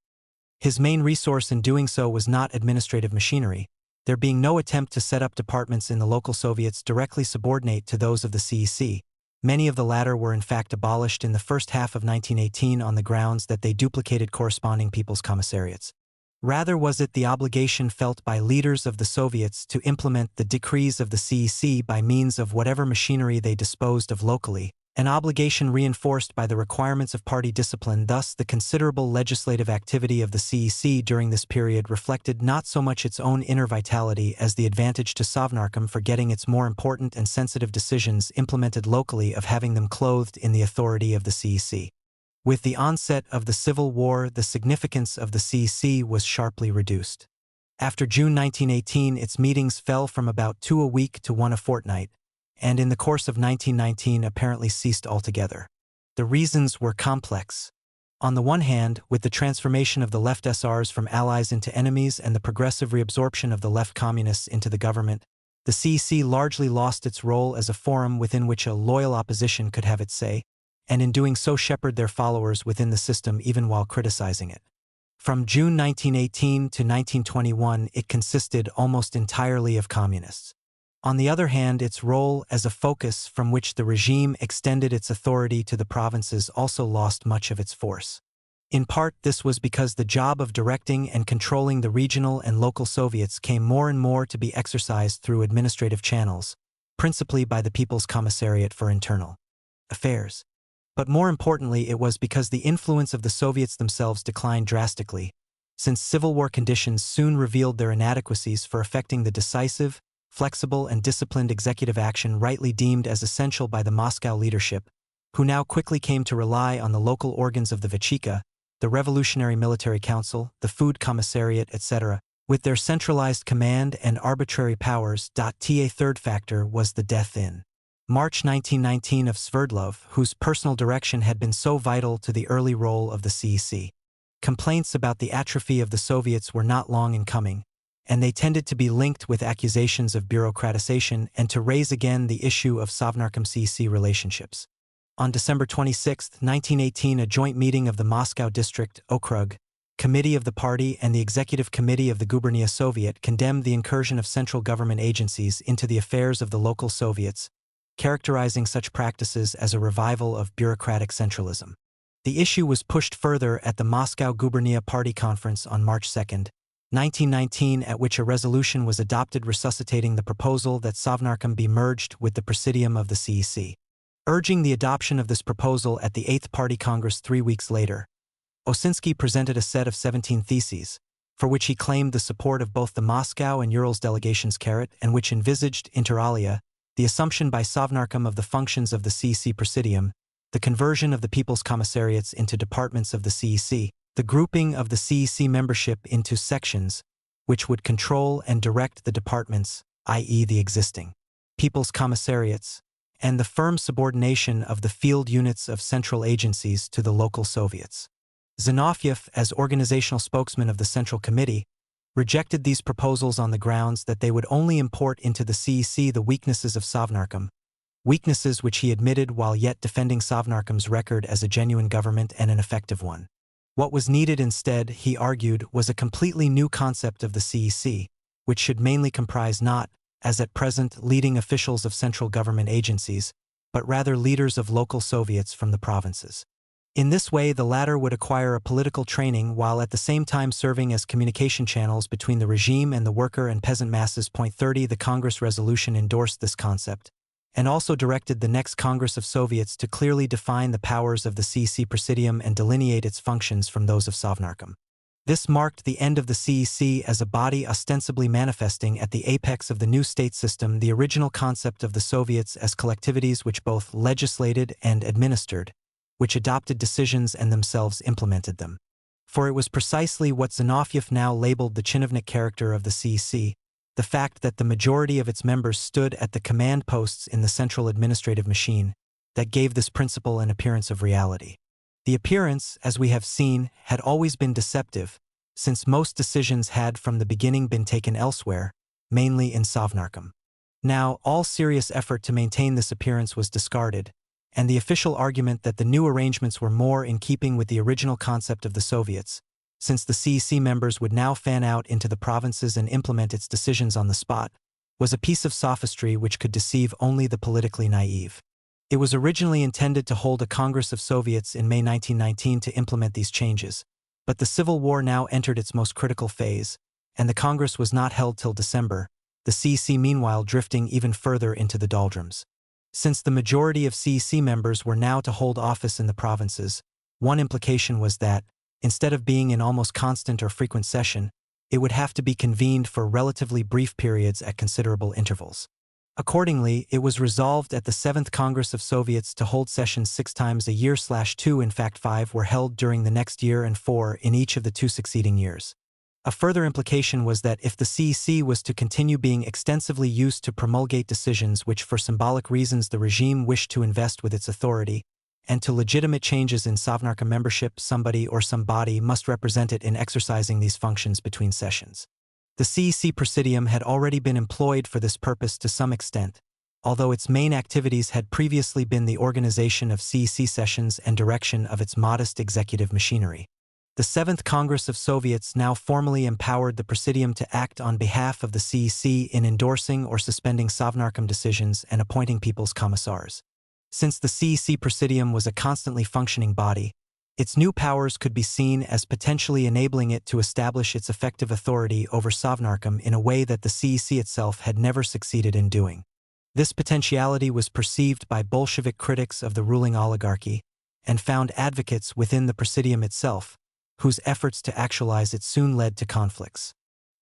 His main resource in doing so was not administrative machinery, there being no attempt to set up departments in the local Soviets directly subordinate to those of the CEC. Many of the latter were in fact abolished in the first half of 1918 on the grounds that they duplicated corresponding People's Commissariats. Rather was it the obligation felt by leaders of the Soviets to implement the decrees of the CEC by means of whatever machinery they disposed of locally, an obligation reinforced by the requirements of party discipline. Thus, the considerable legislative activity of the CEC during this period reflected not so much its own inner vitality as the advantage to Sovnarkom for getting its more important and sensitive decisions implemented locally of having them clothed in the authority of the CEC. With the onset of the Civil War, the significance of the CEC was sharply reduced. After June 1918, its meetings fell from about 2 a week to 1 a fortnight, and in the course of 1919 apparently ceased altogether. The reasons were complex. On the one hand, with the transformation of the left SRs from allies into enemies and the progressive reabsorption of the left communists into the government, the CEC largely lost its role as a forum within which a loyal opposition could have its say, and in doing so shepherd their followers within the system even while criticizing it. From June 1918 to 1921, it consisted almost entirely of communists. On the other hand, its role as a focus from which the regime extended its authority to the provinces also lost much of its force. In part, this was because the job of directing and controlling the regional and local Soviets came more and more to be exercised through administrative channels, principally by the People's Commissariat for Internal Affairs. But more importantly, it was because the influence of the Soviets themselves declined drastically, since Civil War conditions soon revealed their inadequacies for effecting the decisive, flexible and disciplined executive action rightly deemed as essential by the Moscow leadership, who now quickly came to rely on the local organs of the Vechika, the Revolutionary Military Council, the Food Commissariat, etc., with their centralized command and arbitrary powers. A third factor was the death in March 1919 of Sverdlov, whose personal direction had been so vital to the early role of the CEC. Complaints about the atrophy of the Soviets were not long in coming, and they tended to be linked with accusations of bureaucratization and to raise again the issue of Sovnarkom-CEC relationships. On December 26, 1918, a joint meeting of the Moscow District, Okrug, Committee of the Party and the Executive Committee of the Gubernia Soviet condemned the incursion of central government agencies into the affairs of the local Soviets, characterizing such practices as a revival of bureaucratic centralism. The issue was pushed further at the Moscow Gubernia Party Conference on March 2, 1919, at which a resolution was adopted resuscitating the proposal that Sovnarkom be merged with the Presidium of the CEC. Urging the adoption of this proposal at the 8th Party Congress 3 weeks later, Osinski presented a set of 17 theses, for which he claimed the support of both the Moscow and Urals delegations, and which envisaged, inter alia, the assumption by Sovnarkom of the functions of the CEC Presidium, the conversion of the People's Commissariats into departments of the CEC, the grouping of the CEC membership into sections, which would control and direct the departments, i.e. the existing People's Commissariats, and the firm subordination of the field units of central agencies to the local Soviets. Zinoviev, as organizational spokesman of the Central Committee, rejected these proposals on the grounds that they would only import into the CEC the weaknesses of Sovnarkom, weaknesses which he admitted while yet defending Sovnarkom's record as a genuine government and an effective one. What was needed instead, he argued, was a completely new concept of the CEC, which should mainly comprise not, as at present, leading officials of central government agencies, but rather leaders of local Soviets from the provinces. In this way, the latter would acquire a political training while at the same time serving as communication channels between the regime and the worker and peasant masses. 30 The Congress resolution endorsed this concept, and also directed the next Congress of Soviets to clearly define the powers of the CEC Presidium and delineate its functions from those of Sovnarkom. This marked the end of the CEC as a body ostensibly manifesting at the apex of the new state system the original concept of the Soviets as collectivities which both legislated and administered, which adopted decisions and themselves implemented them. For it was precisely what Zinoviev now labeled the chinovnik character of the CEC, the fact that the majority of its members stood at the command posts in the central administrative machine, that gave this principle an appearance of reality. The appearance, as we have seen, had always been deceptive, since most decisions had from the beginning been taken elsewhere, mainly in Sovnarkom. Now, all serious effort to maintain this appearance was discarded, and the official argument that the new arrangements were more in keeping with the original concept of the Soviets, since the CEC members would now fan out into the provinces and implement its decisions on the spot, was a piece of sophistry which could deceive only the politically naive. It was originally intended to hold a Congress of Soviets in May 1919 to implement these changes, but the Civil War now entered its most critical phase, and the Congress was not held till December, the CEC meanwhile drifting even further into the doldrums. Since the majority of CEC members were now to hold office in the provinces, one implication was that, instead of being in almost constant or frequent session, it would have to be convened for relatively brief periods at considerable intervals. Accordingly, it was resolved at the 7th Congress of Soviets to hold sessions 6 times a year / 2 in fact 5 were held during the next year and 4 in each of the 2 succeeding years. A further implication was that if the CEC was to continue being extensively used to promulgate decisions which for symbolic reasons the regime wished to invest with its authority, and to legitimate changes in Sovnarkom membership, somebody or some body must represent it in exercising these functions between sessions. The CEC Presidium had already been employed for this purpose to some extent, although its main activities had previously been the organization of CEC sessions and direction of its modest executive machinery. The Seventh Congress of Soviets now formally empowered the Presidium to act on behalf of the CEC in endorsing or suspending Sovnarkom decisions and appointing people's commissars. Since the CEC Presidium was a constantly functioning body, its new powers could be seen as potentially enabling it to establish its effective authority over Sovnarkom in a way that the CEC itself had never succeeded in doing. This potentiality was perceived by Bolshevik critics of the ruling oligarchy and found advocates within the Presidium itself, whose efforts to actualize it soon led to conflicts.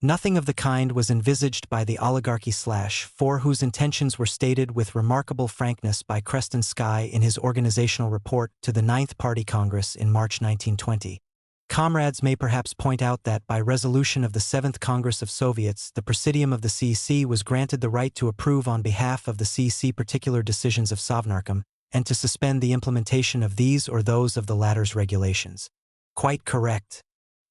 Nothing of the kind was envisaged by the oligarchy/for whose intentions were stated with remarkable frankness by Krestensky in his organizational report to the Ninth Party Congress in March 1920. Comrades may perhaps point out that by resolution of the Seventh Congress of Soviets, the Presidium of the CEC was granted the right to approve on behalf of the CEC particular decisions of Sovnarkom and to suspend the implementation of these or those of the latter's regulations. Quite correct.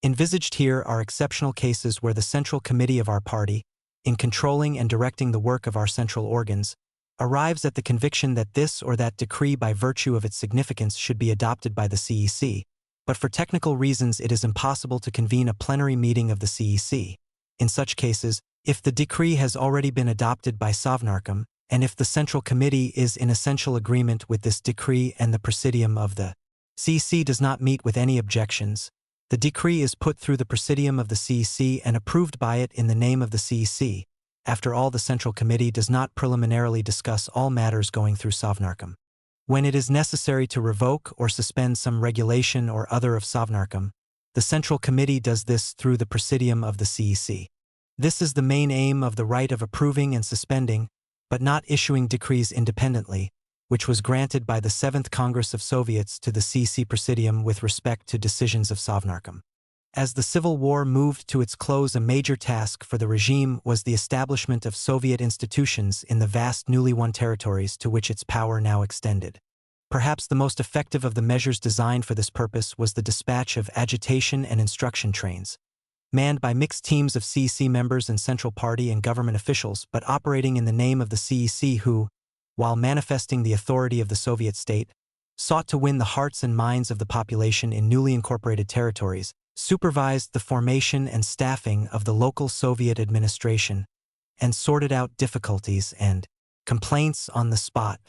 Envisaged here are exceptional cases where the Central Committee of our party, in controlling and directing the work of our central organs, arrives at the conviction that this or that decree by virtue of its significance should be adopted by the CEC, but for technical reasons it is impossible to convene a plenary meeting of the CEC. In such cases, if the decree has already been adopted by Sovnarkom, and if the Central Committee is in essential agreement with this decree and the Presidium of the CEC does not meet with any objections, the decree is put through the Presidium of the CEC and approved by it in the name of the CEC. After all, the Central Committee does not preliminarily discuss all matters going through Sovnarkom. When it is necessary to revoke or suspend some regulation or other of Sovnarkom, the Central Committee does this through the Presidium of the CEC. This is the main aim of the right of approving and suspending, but not issuing decrees independently, which was granted by the Seventh Congress of Soviets to the CEC Presidium with respect to decisions of Sovnarkom. As the Civil War moved to its close, a major task for the regime was the establishment of Soviet institutions in the vast newly won territories to which its power now extended. Perhaps the most effective of the measures designed for this purpose was the dispatch of agitation and instruction trains, manned by mixed teams of CEC members and Central Party and government officials, but operating in the name of the CEC who, while manifesting the authority of the Soviet state, sought to win the hearts and minds of the population in newly incorporated territories, supervised the formation and staffing of the local Soviet administration, and sorted out difficulties and complaints on the spot.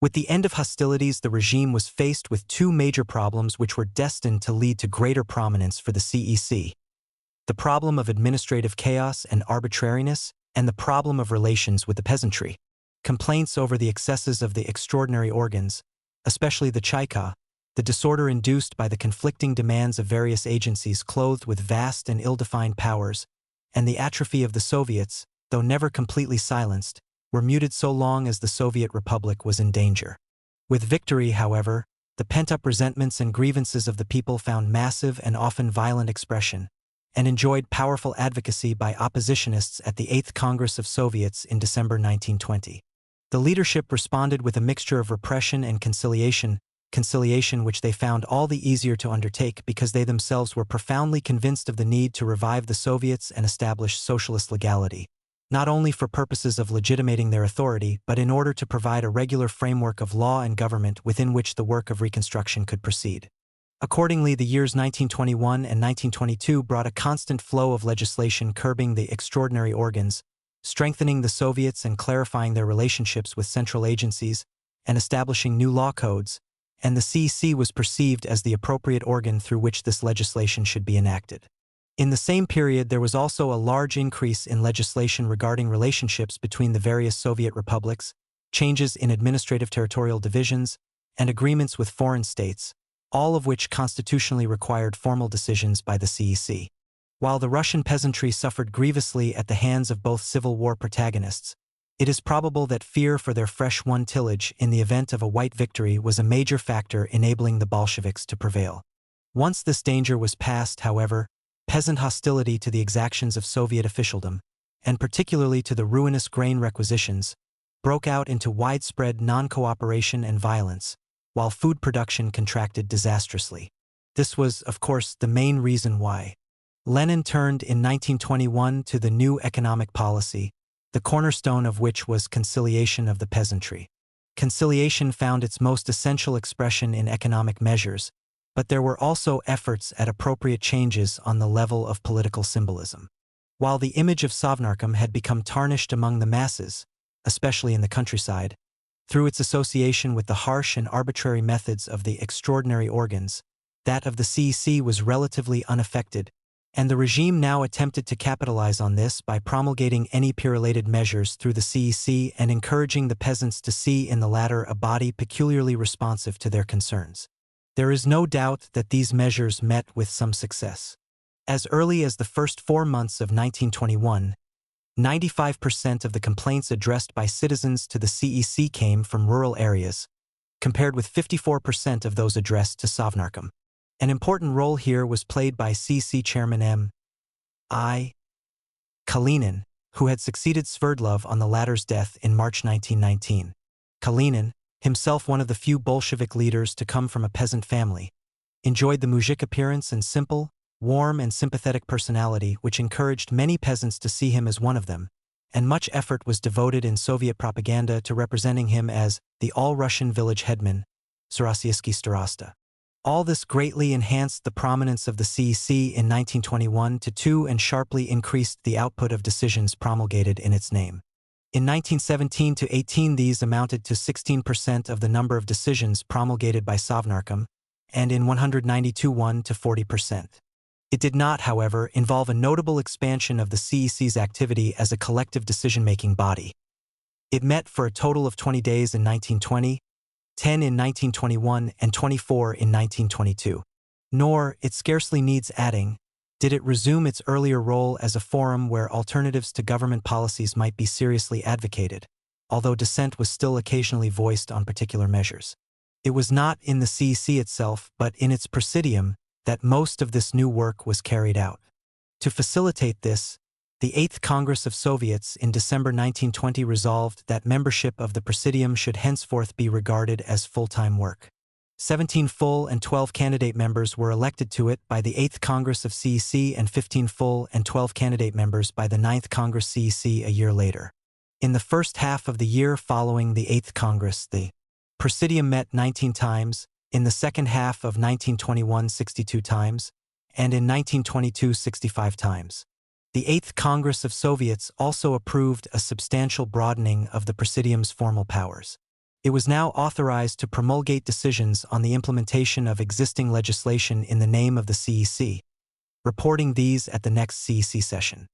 With the end of hostilities, the regime was faced with two major problems which were destined to lead to greater prominence for the CEC: the problem of administrative chaos and arbitrariness, and the problem of relations with the peasantry. Complaints over the excesses of the extraordinary organs, especially the Chaika, the disorder induced by the conflicting demands of various agencies clothed with vast and ill-defined powers, and the atrophy of the Soviets, though never completely silenced, were muted so long as the Soviet Republic was in danger. With victory, however, the pent-up resentments and grievances of the people found massive and often violent expression, and enjoyed powerful advocacy by oppositionists at the Eighth Congress of Soviets in December 1920. The leadership responded with a mixture of repression and conciliation which they found all the easier to undertake because they themselves were profoundly convinced of the need to revive the Soviets and establish socialist legality, not only for purposes of legitimating their authority, but in order to provide a regular framework of law and government within which the work of reconstruction could proceed. Accordingly, the years 1921 and 1922 brought a constant flow of legislation curbing the extraordinary organs, strengthening the Soviets and clarifying their relationships with central agencies, and establishing new law codes, and the CEC was perceived as the appropriate organ through which this legislation should be enacted. In the same period, there was also a large increase in legislation regarding relationships between the various Soviet republics, changes in administrative territorial divisions, and agreements with foreign states, all of which constitutionally required formal decisions by the CEC. While the Russian peasantry suffered grievously at the hands of both Civil War protagonists, it is probable that fear for their fresh-won tillage in the event of a white victory was a major factor enabling the Bolsheviks to prevail. Once this danger was past, however, peasant hostility to the exactions of Soviet officialdom, and particularly to the ruinous grain requisitions, broke out into widespread non-cooperation and violence, while food production contracted disastrously. This was, of course, the main reason why Lenin turned in 1921 to the new economic policy, the cornerstone of which was conciliation of the peasantry. Conciliation found its most essential expression in economic measures, but there were also efforts at appropriate changes on the level of political symbolism. While the image of Sovnarkom had become tarnished among the masses, especially in the countryside, through its association with the harsh and arbitrary methods of the extraordinary organs, that of the CEC was relatively unaffected, and the regime now attempted to capitalize on this by promulgating NEP-related measures through the CEC and encouraging the peasants to see in the latter a body peculiarly responsive to their concerns. There is no doubt that these measures met with some success. As early as the first 4 months of 1921, 95% of the complaints addressed by citizens to the CEC came from rural areas, compared with 54% of those addressed to Sovnarkom. An important role here was played by CEC chairman M.I. Lenin, who had succeeded Sverdlov on the latter's death in March 1919. Lenin, himself one of the few Bolshevik leaders to come from a peasant family, enjoyed the mujik appearance and simple, warm and sympathetic personality which encouraged many peasants to see him as one of them, and much effort was devoted in Soviet propaganda to representing him as the all-Russian village headman, Sogievsky starosta. All this greatly enhanced the prominence of the CEC in 1921 to 2 and sharply increased the output of decisions promulgated in its name. In 1917 to 18 these amounted to 16% of the number of decisions promulgated by Sovnarkom, and in 192 to 40%. It did not, however, involve a notable expansion of the CEC's activity as a collective decision-making body. It met for a total of 20 days in 1920, 10 in 1921, and 24 in 1922. Nor, it scarcely needs adding, did it resume its earlier role as a forum where alternatives to government policies might be seriously advocated, although dissent was still occasionally voiced on particular measures. It was not in the CEC itself, but in its presidium, that most of this new work was carried out. To facilitate this, the 8th Congress of Soviets in December 1920 resolved that membership of the Presidium should henceforth be regarded as full-time work. 17 full and 12 candidate members were elected to it by the 8th Congress of CEC and 15 full and 12 candidate members by the 9th Congress CEC a year later. In the first half of the year following the 8th Congress, the Presidium met 19 times, in the second half of 1921 62 times, and in 1922 65 times. The 8th Congress of Soviets also approved a substantial broadening of the Presidium's formal powers. It was now authorized to promulgate decisions on the implementation of existing legislation in the name of the CEC, reporting these at the next CEC session.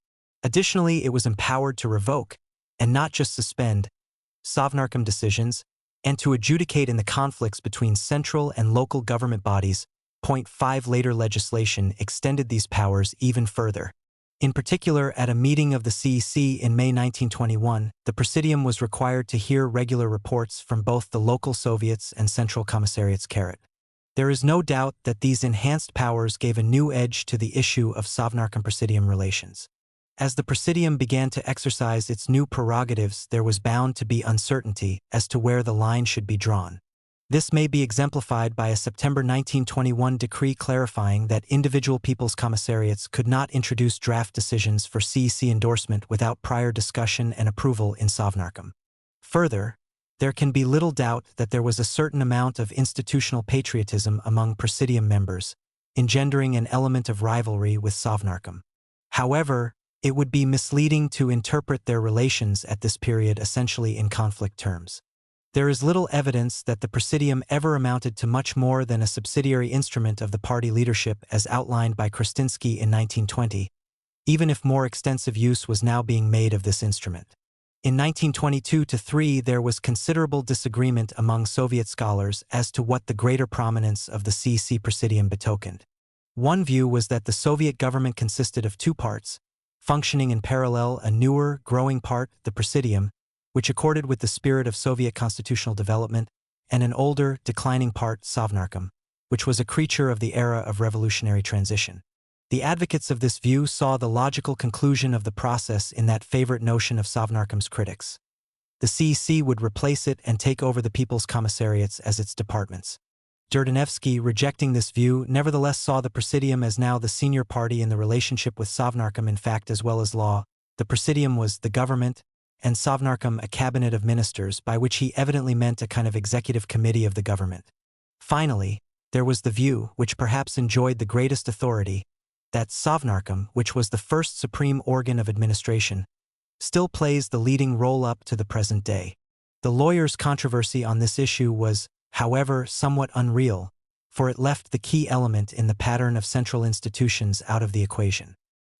Additionally, it was empowered to revoke, and not just suspend, Sovnarkom decisions, and to adjudicate in the conflicts between central and local government bodies. Point 5 later legislation extended these powers even further. In particular, at a meeting of the CEC in May 1921, the Presidium was required to hear regular reports from both the local Soviets and Central Commissariats. There is no doubt that these enhanced powers gave a new edge to the issue of Sovnarkom-Presidium relations. As the Presidium began to exercise its new prerogatives, there was bound to be uncertainty as to where the line should be drawn. This may be exemplified by a September 1921 decree clarifying that individual people's commissariats could not introduce draft decisions for CEC endorsement without prior discussion and approval in Sovnarkom. Further, there can be little doubt that there was a certain amount of institutional patriotism among Presidium members, engendering an element of rivalry with Sovnarkom. However, it would be misleading to interpret their relations at this period essentially in conflict terms. There is little evidence that the Presidium ever amounted to much more than a subsidiary instrument of the party leadership as outlined by Krastinsky in 1920, even if more extensive use was now being made of this instrument. In 1922-3 there was considerable disagreement among Soviet scholars as to what the greater prominence of the CEC Presidium betokened. One view was that the Soviet government consisted of two parts, functioning in parallel: a newer, growing part, the Presidium, which accorded with the spirit of Soviet constitutional development, and an older, declining part, Sovnarkom, which was a creature of the era of revolutionary transition. The advocates of this view saw the logical conclusion of the process in that favorite notion of Sovnarkom's critics. The CEC would replace it and take over the People's Commissariats as its departments. Durdanevsky, rejecting this view, nevertheless saw the Presidium as now the senior party in the relationship with Sovnarkom in fact as well as law. The Presidium was the government, and Sovnarkom a cabinet of ministers, by which he evidently meant a kind of executive committee of the government. Finally, there was the view, which perhaps enjoyed the greatest authority, that Sovnarkom, which was the first supreme organ of administration, still plays the leading role up to the present day. The lawyers' controversy on this issue was, however, somewhat unreal, for it left the key element in the pattern of central institutions out of the equation.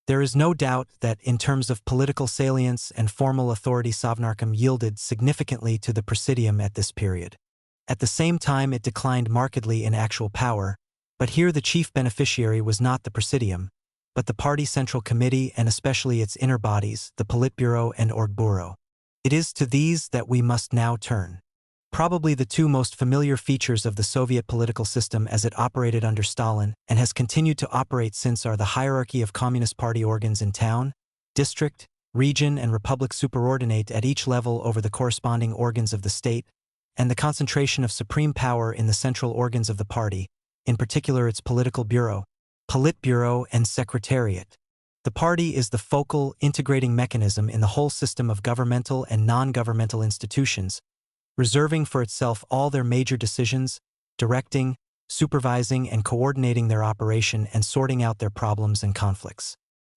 There is no doubt that, in terms of political salience and formal authority, Sovnarkom yielded significantly to the Presidium at this period. At the same time, it declined markedly in actual power, but here the chief beneficiary was not the Presidium, but the Party Central Committee and especially its inner bodies, the Politburo and Orgbureau. It is to these that we must now turn. Probably the two most familiar features of the Soviet political system as it operated under Stalin and has continued to operate since are the hierarchy of Communist Party organs in town, district, region and republic superordinate at each level over the corresponding organs of the state, and the concentration of supreme power in the central organs of the party, in particular its political bureau, Politburo and Secretariat. The party is the focal, integrating mechanism in the whole system of governmental and non-governmental institutions, reserving for itself all their major decisions, directing, supervising and coordinating their operation and sorting out their problems and conflicts.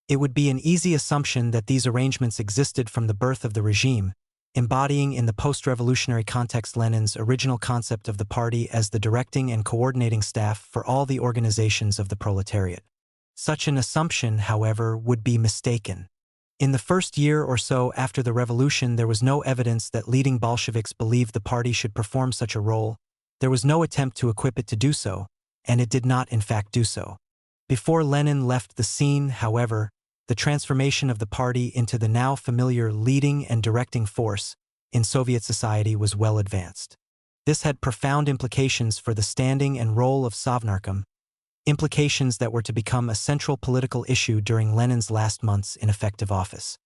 It would be an easy assumption that these arrangements existed from the birth of the regime, embodying in the post-revolutionary context Lenin's original concept of the party as the directing and coordinating staff for all the organizations of the proletariat. Such an assumption, however, would be mistaken. In the first year or so after the revolution, there was no evidence that leading Bolsheviks believed the party should perform such a role. There was no attempt to equip it to do so, and it did not in fact do so. Before Lenin left the scene, however, the transformation of the party into the now familiar leading and directing force in Soviet society was well advanced. This had profound implications for the standing and role of Sovnarkom, implications that were to become a central political issue during Lenin's last months in effective office.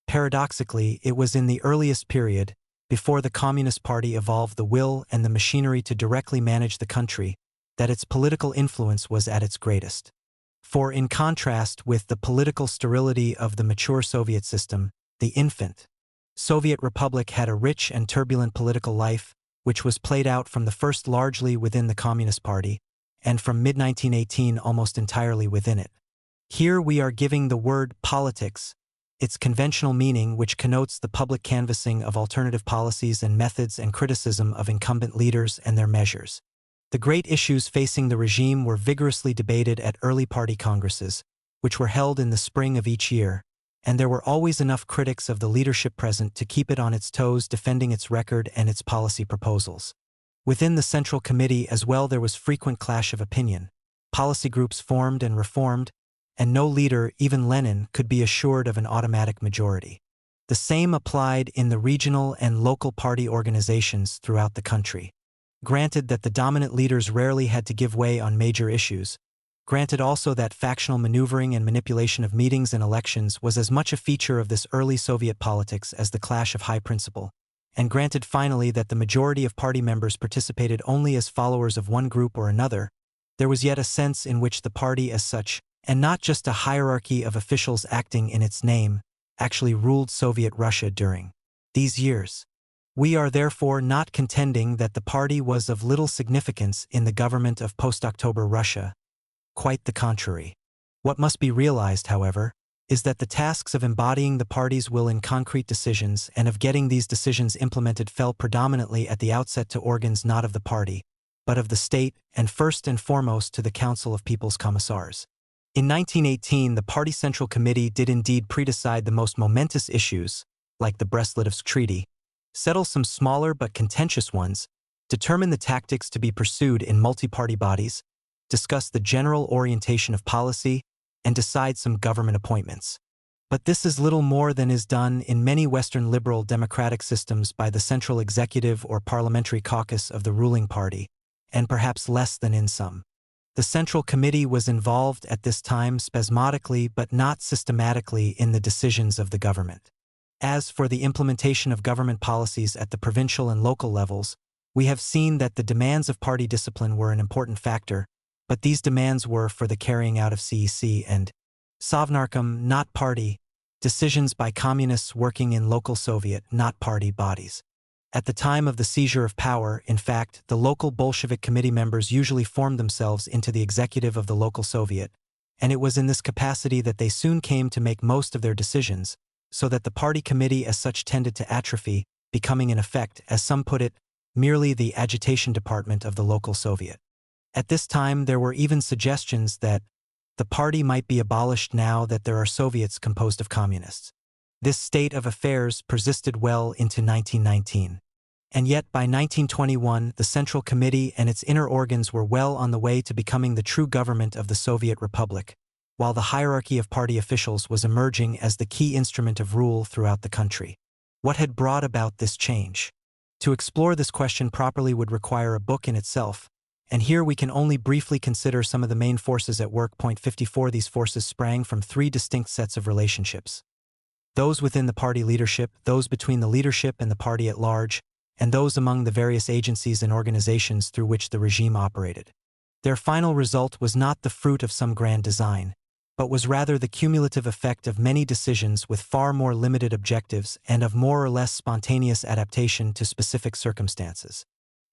Paradoxically, it was in the earliest period, before the Communist Party evolved the will and the machinery to directly manage the country, that its political influence was at its greatest. For in contrast with the political sterility of the mature Soviet system, the infant Soviet Republic had a rich and turbulent political life, which was played out from the first largely within the Communist Party, and from mid-1918 almost entirely within it. Here we are giving the word politics its conventional meaning, which connotes the public canvassing of alternative policies and methods and criticism of incumbent leaders and their measures. The great issues facing the regime were vigorously debated at early party congresses, which were held in the spring of each year, and there were always enough critics of the leadership present to keep it on its toes defending its record and its policy proposals. Within the Central Committee as well there was frequent clash of opinion. Policy groups formed and reformed, and no leader, even Lenin, could be assured of an automatic majority. The same applied in the regional and local party organizations throughout the country. Granted that the dominant leaders rarely had to give way on major issues, granted also that factional maneuvering and manipulation of meetings and elections was as much a feature of this early Soviet politics as the clash of high principle, and granted finally that the majority of party members participated only as followers of one group or another, there was yet a sense in which the party as such, and not just a hierarchy of officials acting in its name, actually ruled Soviet Russia during these years. We are therefore not contending that the party was of little significance in the government of post-October Russia. Quite the contrary. What must be realized, however, is that the tasks of embodying the party's will in concrete decisions and of getting these decisions implemented fell predominantly at the outset to organs not of the party, but of the state, and first and foremost to the Council of People's Commissars. In 1918, the Party Central Committee did indeed predecide the most momentous issues, like the Brest-Litovsk Treaty, settle some smaller but contentious ones, determine the tactics to be pursued in multi-party bodies, discuss the general orientation of policy, and decide some government appointments. But this is little more than is done in many Western liberal democratic systems by the central executive or parliamentary caucus of the ruling party, and perhaps less than in some. The Central Committee was involved at this time spasmodically but not systematically in the decisions of the government. As for the implementation of government policies at the provincial and local levels, we have seen that the demands of party discipline were an important factor, but these demands were for the carrying out of CEC and Sovnarkom, not party, decisions by communists working in local Soviet, not party bodies. At the time of the seizure of power, in fact, the local Bolshevik committee members usually formed themselves into the executive of the local Soviet, and it was in this capacity that they soon came to make most of their decisions, so that the party committee as such tended to atrophy, becoming in effect, as some put it, merely the agitation department of the local Soviet. At this time there were even suggestions that the party might be abolished now that there are Soviets composed of communists. This state of affairs persisted well into 1919. And yet by 1921 the Central Committee and its inner organs were well on the way to becoming the true government of the Soviet Republic, while the hierarchy of party officials was emerging as the key instrument of rule throughout the country. What had brought about this change? To explore this question properly would require a book in itself, and here we can only briefly consider some of the main forces at work. Point 54. These forces sprang from three distinct sets of relationships: those within the party leadership, those between the leadership and the party at large, and those among the various agencies and organizations through which the regime operated. Their final result was not the fruit of some grand design, but was rather the cumulative effect of many decisions with far more limited objectives and of more or less spontaneous adaptation to specific circumstances.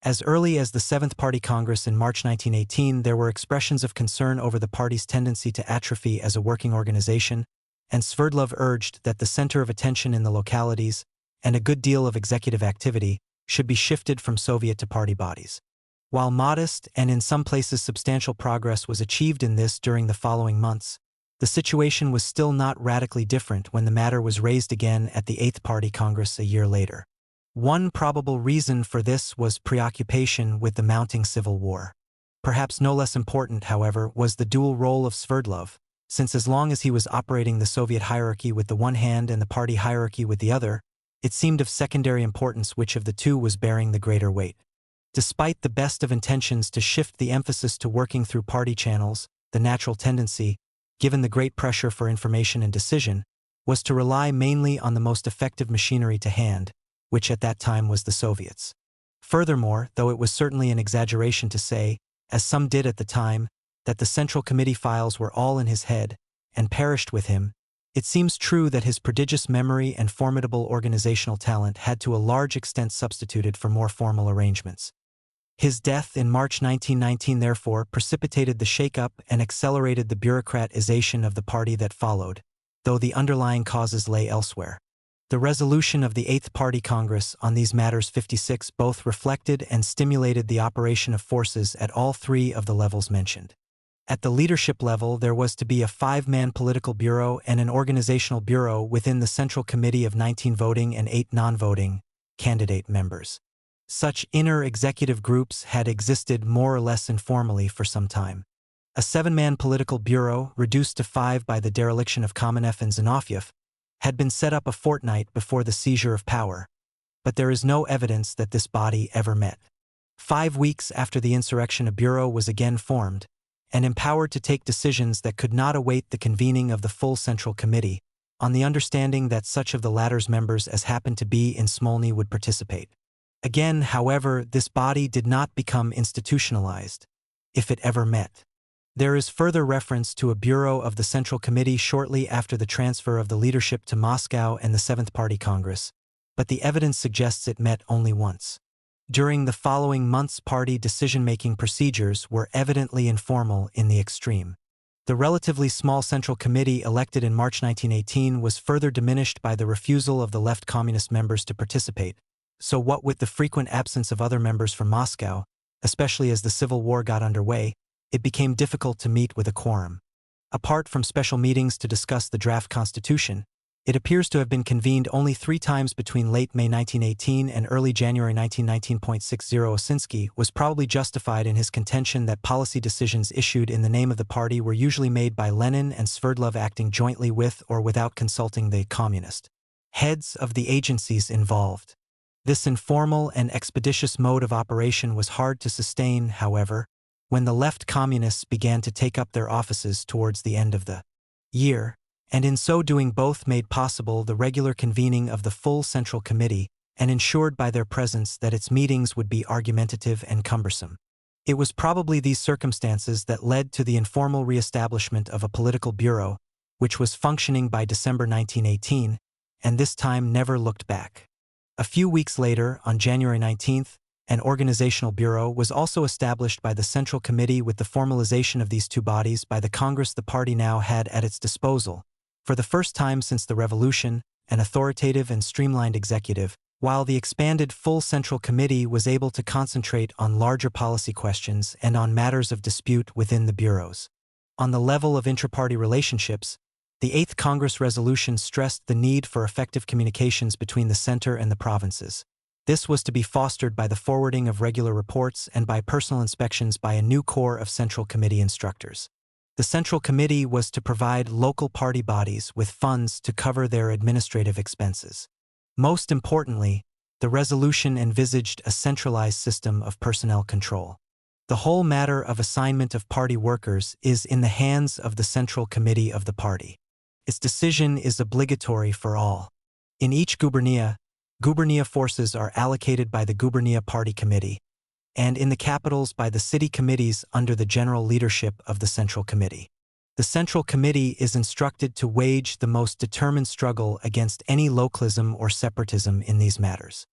As early as the Seventh Party Congress in March 1918, there were expressions of concern over the party's tendency to atrophy as a working organization, and Sverdlov urged that the center of attention in the localities, and a good deal of executive activity, should be shifted from Soviet to party bodies. While modest and in some places substantial progress was achieved in this during the following months, the situation was still not radically different when the matter was raised again at the Eighth Party Congress a year later. One probable reason for this was preoccupation with the mounting civil war. Perhaps no less important, however, was the dual role of Sverdlov, since as long as he was operating the Soviet hierarchy with the one hand and the party hierarchy with the other, it seemed of secondary importance which of the two was bearing the greater weight. Despite the best of intentions to shift the emphasis to working through party channels, the natural tendency, given the great pressure for information and decision, was to rely mainly on the most effective machinery to hand, which at that time was the Soviets. Furthermore, though it was certainly an exaggeration to say, as some did at the time, that the Central Committee files were all in his head, and perished with him, it seems true that his prodigious memory and formidable organizational talent had to a large extent substituted for more formal arrangements. His death in March 1919 therefore precipitated the shake-up and accelerated the bureaucratization of the party that followed, though the underlying causes lay elsewhere. The resolution of the Eighth Party Congress on these matters 56 both reflected and stimulated the operation of forces at all three of the levels mentioned. At the leadership level there was to be a 5-man political bureau and an organizational bureau within the Central Committee of 19 voting and 8 non-voting candidate members. Such inner executive groups had existed more or less informally for some time. A 7-man political bureau, reduced to 5 by the dereliction of Kamenev and Zinoviev, had been set up a fortnight before the seizure of power, but there is no evidence that this body ever met. 5 weeks after the insurrection a bureau was again formed, and empowered to take decisions that could not await the convening of the full Central Committee, on the understanding that such of the latter's members as happened to be in Smolny would participate. Again, however, this body did not become institutionalized, if it ever met. There is further reference to a bureau of the Central Committee shortly after the transfer of the leadership to Moscow and the Seventh Party Congress, but the evidence suggests it met only once. During the following months, party decision-making procedures were evidently informal in the extreme. The relatively small Central Committee elected in March 1918 was further diminished by the refusal of the left communist members to participate, so what with the frequent absence of other members from Moscow, especially as the Civil War got underway, it became difficult to meet with a quorum. Apart from special meetings to discuss the draft constitution, it appears to have been convened only 3 times between late May 1918 and early January 1919. 60 Osinski was probably justified in his contention that policy decisions issued in the name of the party were usually made by Lenin and Sverdlov acting jointly with or without consulting the communist heads of the agencies involved. This informal and expeditious mode of operation was hard to sustain, however, when the left communists began to take up their offices towards the end of the year, and in so doing both made possible the regular convening of the full Central Committee and ensured by their presence that its meetings would be argumentative and cumbersome. It was probably these circumstances that led to the informal re-establishment of a political bureau, which was functioning by December 1918, and this time never looked back. A few weeks later, on January 19th, an organizational bureau was also established by the Central Committee with the formalization of these two bodies by the Congress the party now had at its disposal. For the first time since the Revolution, an authoritative and streamlined executive, while the expanded full Central Committee was able to concentrate on larger policy questions and on matters of dispute within the bureaus. On the level of intra-party relationships, the 8th Congress resolution stressed the need for effective communications between the center and the provinces. This was to be fostered by the forwarding of regular reports and by personal inspections by a new corps of Central Committee instructors. The Central Committee was to provide local party bodies with funds to cover their administrative expenses. Most importantly, the resolution envisaged a centralized system of personnel control. The whole matter of assignment of party workers is in the hands of the Central Committee of the party. Its decision is obligatory for all. In each gubernia forces are allocated by the gubernia party committee, and in the capitals by the city committees under the general leadership of the Central Committee. The Central Committee is instructed to wage the most determined struggle against any localism or separatism in these matters.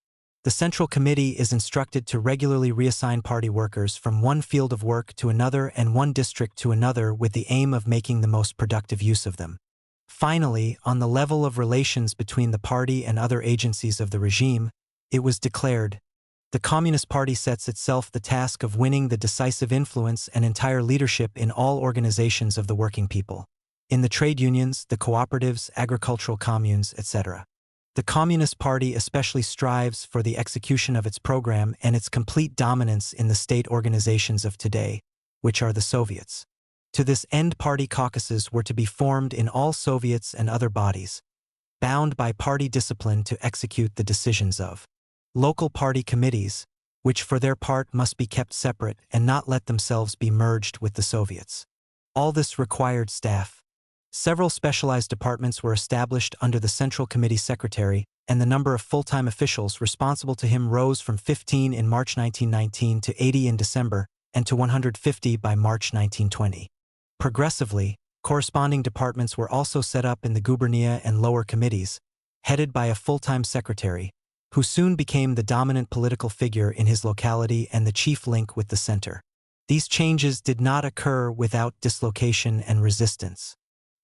The Central Committee is instructed to regularly reassign party workers from one field of work to another and one district to another with the aim of making the most productive use of them. Finally, on the level of relations between the party and other agencies of the regime, it was declared, the Communist Party sets itself the task of winning the decisive influence and entire leadership in all organizations of the working people, in the trade unions, the cooperatives, agricultural communes, etc. The Communist Party especially strives for the execution of its program and its complete dominance in the state organizations of today, which are the Soviets. To this end, party caucuses were to be formed in all Soviets and other bodies, bound by party discipline to execute the decisions of local party committees, which for their part must be kept separate and not let themselves be merged with the Soviets. All this required staff. Several specialized departments were established under the Central Committee Secretary, and the number of full-time officials responsible to him rose from 15 in March 1919 to 80 in December, and to 150 by March 1920. Progressively, corresponding departments were also set up in the gubernia and lower committees, headed by a full-time secretary, who soon became the dominant political figure in his locality and the chief link with the center. These changes did not occur without dislocation and resistance.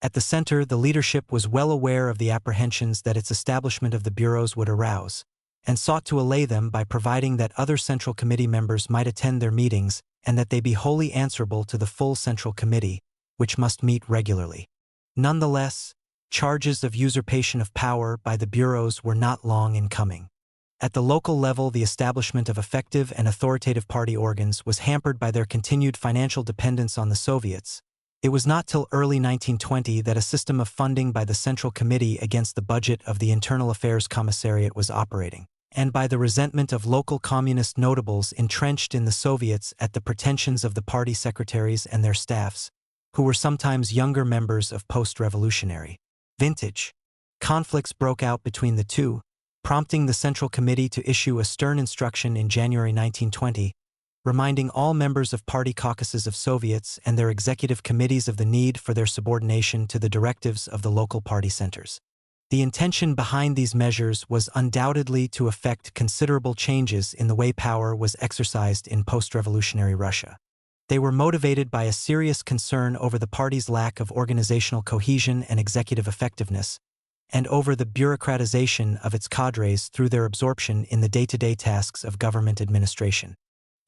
At the center, the leadership was well aware of the apprehensions that its establishment of the bureaus would arouse, and sought to allay them by providing that other Central Committee members might attend their meetings and that they be wholly answerable to the full Central Committee, which must meet regularly. Nonetheless, charges of usurpation of power by the bureaus were not long in coming. At the local level, the establishment of effective and authoritative party organs was hampered by their continued financial dependence on the Soviets. It was not till early 1920 that a system of funding by the Central Committee against the budget of the Internal Affairs Commissariat was operating, and by the resentment of local communist notables entrenched in the Soviets at the pretensions of the party secretaries and their staffs, who were sometimes younger members of post-revolutionary vintage. Conflicts broke out between the two, prompting the Central Committee to issue a stern instruction in January 1920, reminding all members of party caucuses of Soviets and their executive committees of the need for their subordination to the directives of the local party centers. The intention behind these measures was undoubtedly to effect considerable changes in the way power was exercised in post-revolutionary Russia. They were motivated by a serious concern over the party's lack of organizational cohesion and executive effectiveness, and over the bureaucratization of its cadres through their absorption in the day-to-day tasks of government administration.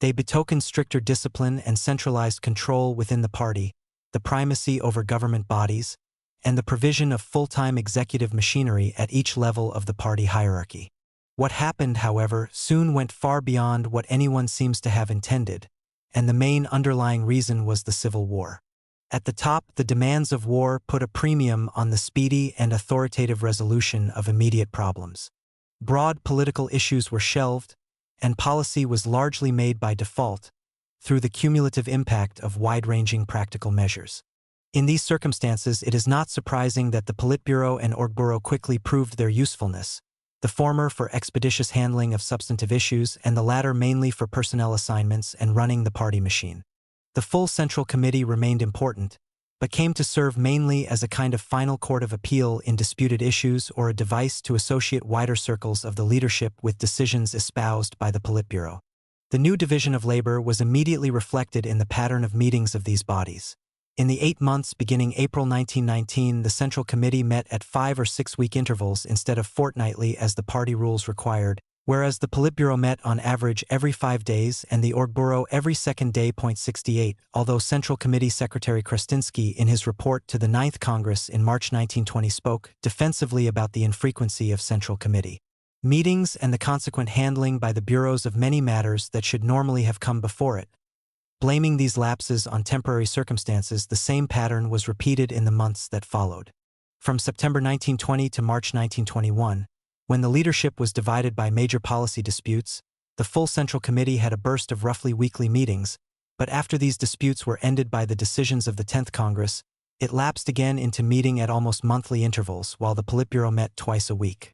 They betokened stricter discipline and centralized control within the party, the primacy over government bodies, and the provision of full-time executive machinery at each level of the party hierarchy. What happened, however, soon went far beyond what anyone seems to have intended, and the main underlying reason was the Civil War. At the top, the demands of war put a premium on the speedy and authoritative resolution of immediate problems. Broad political issues were shelved, and policy was largely made by default, through the cumulative impact of wide-ranging practical measures. In these circumstances, it is not surprising that the Politburo and Orgburo quickly proved their usefulness, the former for expeditious handling of substantive issues and the latter mainly for personnel assignments and running the party machine. The full Central Committee remained important, but came to serve mainly as a kind of final court of appeal in disputed issues or a device to associate wider circles of the leadership with decisions espoused by the Politburo. The new division of labor was immediately reflected in the pattern of meetings of these bodies. In the 8 months beginning April 1919, the Central Committee met at 5 or 6 week intervals instead of fortnightly as the party rules required, whereas the Politburo met on average every 5 days and the Orgburo every second day. 68, although Central Committee Secretary Krestinsky in his report to the 9th Congress in March 1920 spoke defensively about the infrequency of Central Committee meetings and the consequent handling by the bureaus of many matters that should normally have come before it. Blaming these lapses on temporary circumstances, the same pattern was repeated in the months that followed. From September 1920 to March 1921, when the leadership was divided by major policy disputes, the full Central Committee had a burst of roughly weekly meetings, but after these disputes were ended by the decisions of the 10th Congress, it lapsed again into meeting at almost monthly intervals while the Politburo met twice a week.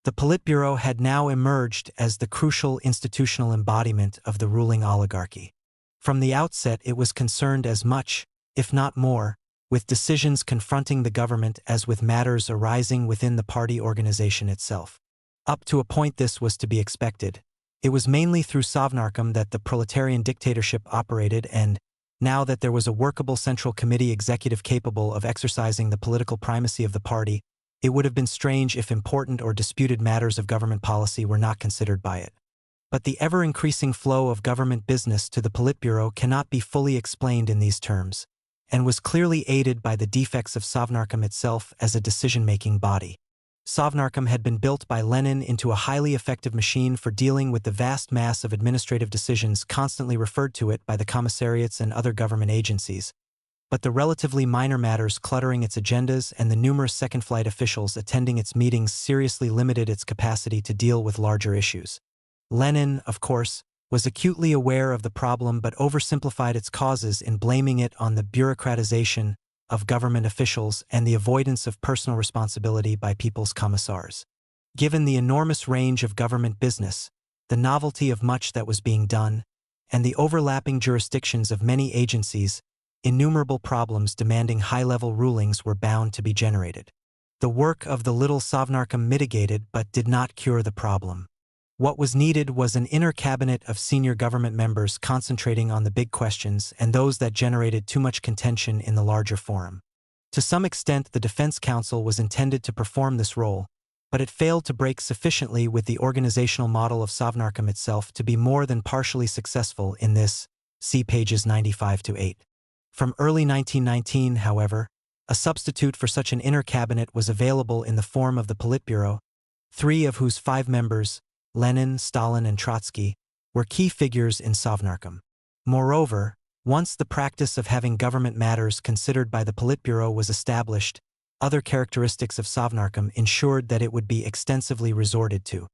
The Politburo had now emerged as the crucial institutional embodiment of the ruling oligarchy. From the outset, it was concerned as much, if not more, with decisions confronting the government as with matters arising within the party organization itself. Up to a point this was to be expected. It was mainly through Sovnarkom that the proletarian dictatorship operated, and, now that there was a workable Central Committee executive capable of exercising the political primacy of the party, it would have been strange if important or disputed matters of government policy were not considered by it. But the ever-increasing flow of government business to the Politburo cannot be fully explained in these terms, and was clearly aided by the defects of Sovnarkom itself as a decision-making body. Sovnarkom had been built by Lenin into a highly effective machine for dealing with the vast mass of administrative decisions constantly referred to it by the commissariats and other government agencies, but the relatively minor matters cluttering its agendas and the numerous second-flight officials attending its meetings seriously limited its capacity to deal with larger issues. Lenin, of course, was acutely aware of the problem but oversimplified its causes in blaming it on the bureaucratization of government officials and the avoidance of personal responsibility by people's commissars. Given the enormous range of government business, the novelty of much that was being done, and the overlapping jurisdictions of many agencies, innumerable problems demanding high-level rulings were bound to be generated. The work of the little Sovnarkom mitigated but did not cure the problem. What was needed was an inner cabinet of senior government members concentrating on the big questions and those that generated too much contention in the larger forum. To some extent, the Defense Council was intended to perform this role, but it failed to break sufficiently with the organizational model of Sovnarkom itself to be more than partially successful in this. See pages 95-8. From early 1919, however, a substitute for such an inner cabinet was available in the form of the Politburo, 3 of whose 5 members, Lenin, Stalin, and Trotsky, were key figures in Sovnarkom. Moreover, once the practice of having government matters considered by the Politburo was established, other characteristics of Sovnarkom ensured that it would be extensively resorted to.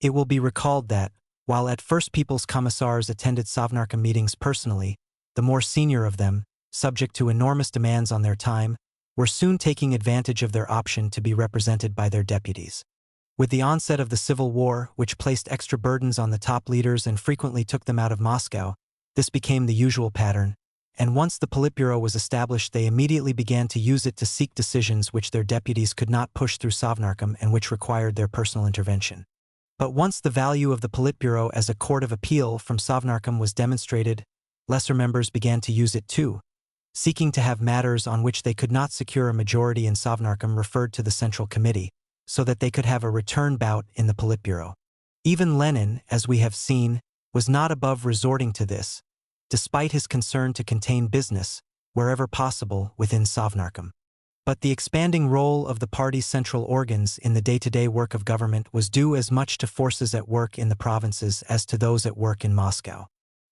It will be recalled that, while at first people's commissars attended Sovnarkom meetings personally, the more senior of them, subject to enormous demands on their time, were soon taking advantage of their option to be represented by their deputies. With the onset of the Civil War, which placed extra burdens on the top leaders and frequently took them out of Moscow, this became the usual pattern, and once the Politburo was established, they immediately began to use it to seek decisions which their deputies could not push through Sovnarkom and which required their personal intervention. But once the value of the Politburo as a court of appeal from Sovnarkom was demonstrated, lesser members began to use it too, seeking to have matters on which they could not secure a majority in Sovnarkom referred to the Central Committee, so that they could have a return bout in the Politburo. Even Lenin, as we have seen, was not above resorting to this, despite his concern to contain business, wherever possible, within Sovnarkom. But the expanding role of the party's central organs in the day-to-day work of government was due as much to forces at work in the provinces as to those at work in Moscow.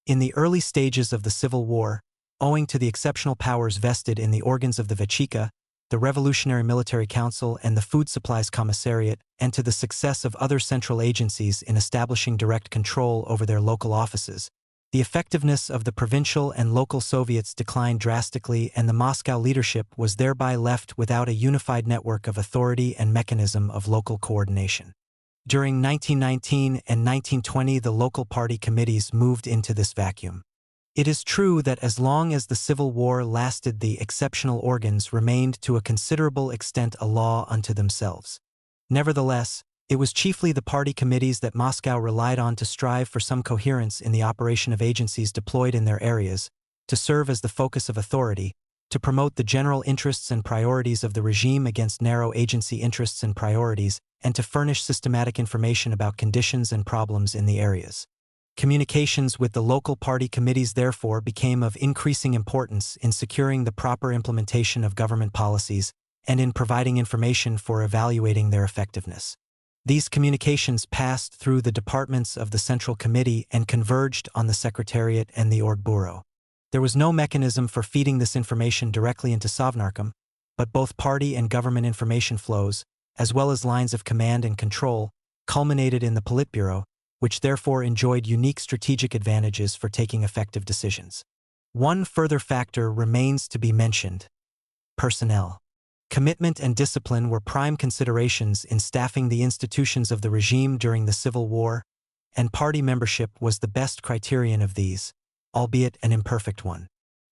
In the early stages of the Civil War, owing to the exceptional powers vested in the organs of the Vechika, the Revolutionary Military Council and the Food Supplies Commissariat, and to the success of other central agencies in establishing direct control over their local offices, The effectiveness of the provincial and local Soviets declined drastically, and the Moscow leadership was thereby left without a unified network of authority and mechanism of local coordination. During 1919 and 1920, the local party committees moved into this vacuum. It is true that as long as the Civil War lasted, the exceptional organs remained to a considerable extent a law unto themselves. Nevertheless, it was chiefly the party committees that Moscow relied on to strive for some coherence in the operation of agencies deployed in their areas, to serve as the focus of authority, to promote the general interests and priorities of the regime against narrow agency interests and priorities, and to furnish systematic information about conditions and problems in the areas. Communications with the local party committees therefore became of increasing importance in securing the proper implementation of government policies and in providing information for evaluating their effectiveness. These communications passed through the departments of the Central Committee and converged on the Secretariat and the Orgbureau. There was no mechanism for feeding this information directly into Sovnarkom, but both party and government information flows, as well as lines of command and control, culminated in the Politburo, which therefore enjoyed unique strategic advantages for taking effective decisions. One further factor remains to be mentioned: personnel. Commitment and discipline were prime considerations in staffing the institutions of the regime during the Civil War, and party membership was the best criterion of these, albeit an imperfect one.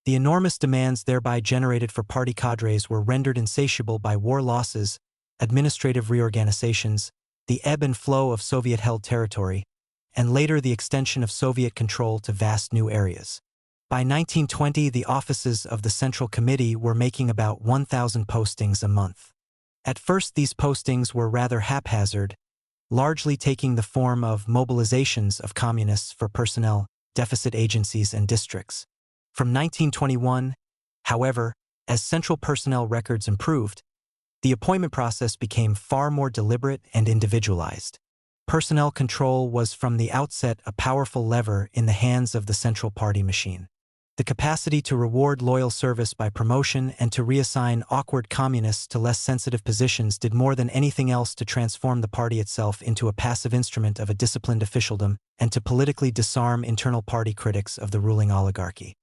The enormous demands thereby generated for party cadres were rendered insatiable by war losses, administrative reorganizations, the ebb and flow of Soviet-held territory, and later the extension of Soviet control to vast new areas. By 1920, the offices of the Central Committee were making about 1,000 postings a month. At first, these postings were rather haphazard, largely taking the form of mobilizations of communists for personnel, deficit agencies, and districts. From 1921, however, as central personnel records improved, the appointment process became far more deliberate and individualized. Personnel control was from the outset a powerful lever in the hands of the Central Party machine. The capacity to reward loyal service by promotion and to reassign awkward communists to less sensitive positions did more than anything else to transform the party itself into a passive instrument of a disciplined officialdom and to politically disarm internal party critics of the ruling oligarchy.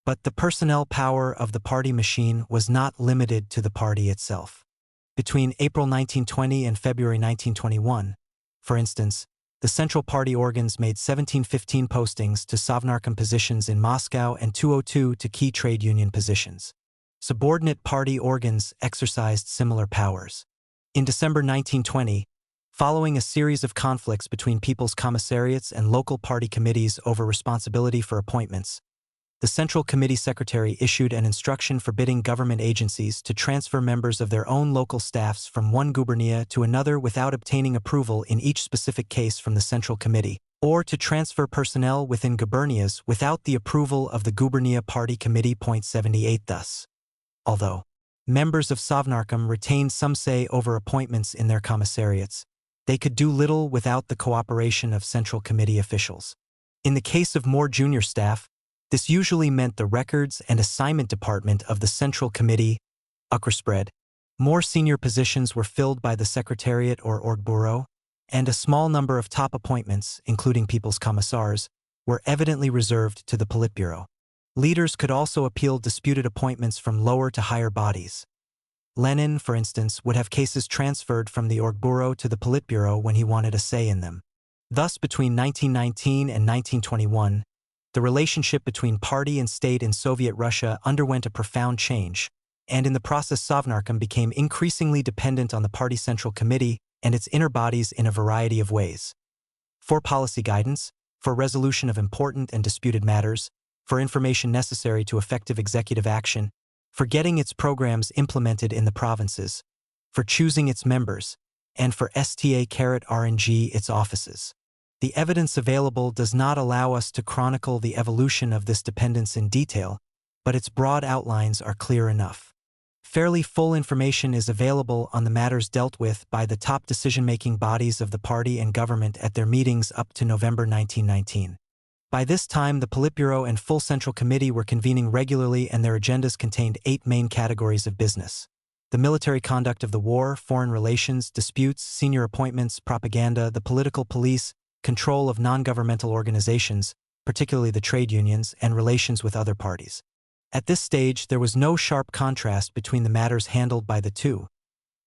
But the personnel power of the party machine was not limited to the party itself. Between April 1920 and February 1921, for instance, the Central Party organs made 1715 postings to Sovnarkom positions in Moscow and 202 to key trade union positions. Subordinate party organs exercised similar powers. In December 1920, following a series of conflicts between people's commissariats and local party committees over responsibility for appointments, the Central Committee Secretary issued an instruction forbidding government agencies to transfer members of their own local staffs from one gubernia to another without obtaining approval in each specific case from the Central Committee, or to transfer personnel within gubernias without the approval of the Gubernia Party Committee. 78 Thus, although members of Sovnarkom retained some say over appointments in their commissariats, they could do little without the cooperation of Central Committee officials. In the case of more junior staff, this usually meant the Records and Assignment Department of the Central Committee, spread. More senior positions were filled by the Secretariat or Orgbureau, and a small number of top appointments, including People's Commissars, were evidently reserved to the Politburo. Leaders could also appeal disputed appointments from lower to higher bodies. Lenin, for instance, would have cases transferred from the Orgbureau to the Politburo when he wanted a say in them. Thus, between 1919 and 1921, the relationship between party and state in Soviet Russia underwent a profound change, and in the process Sovnarkom became increasingly dependent on the Party Central Committee and its inner bodies in a variety of ways. For policy guidance, for resolution of important and disputed matters, for information necessary to effective executive action, for getting its programs implemented in the provinces, for choosing its members, and for sta-RNG its offices. The evidence available does not allow us to chronicle the evolution of this dependence in detail, but its broad outlines are clear enough. Fairly full information is available on the matters dealt with by the top decision-making bodies of the party and government at their meetings up to November 1919. By this time, the Politburo and full Central Committee were convening regularly, and their agendas contained 8 main categories of business: the military conduct of the war, foreign relations, disputes, senior appointments, propaganda, the political police, control of non-governmental organizations, particularly the trade unions, and relations with other parties. At this stage, there was no sharp contrast between the matters handled by the two,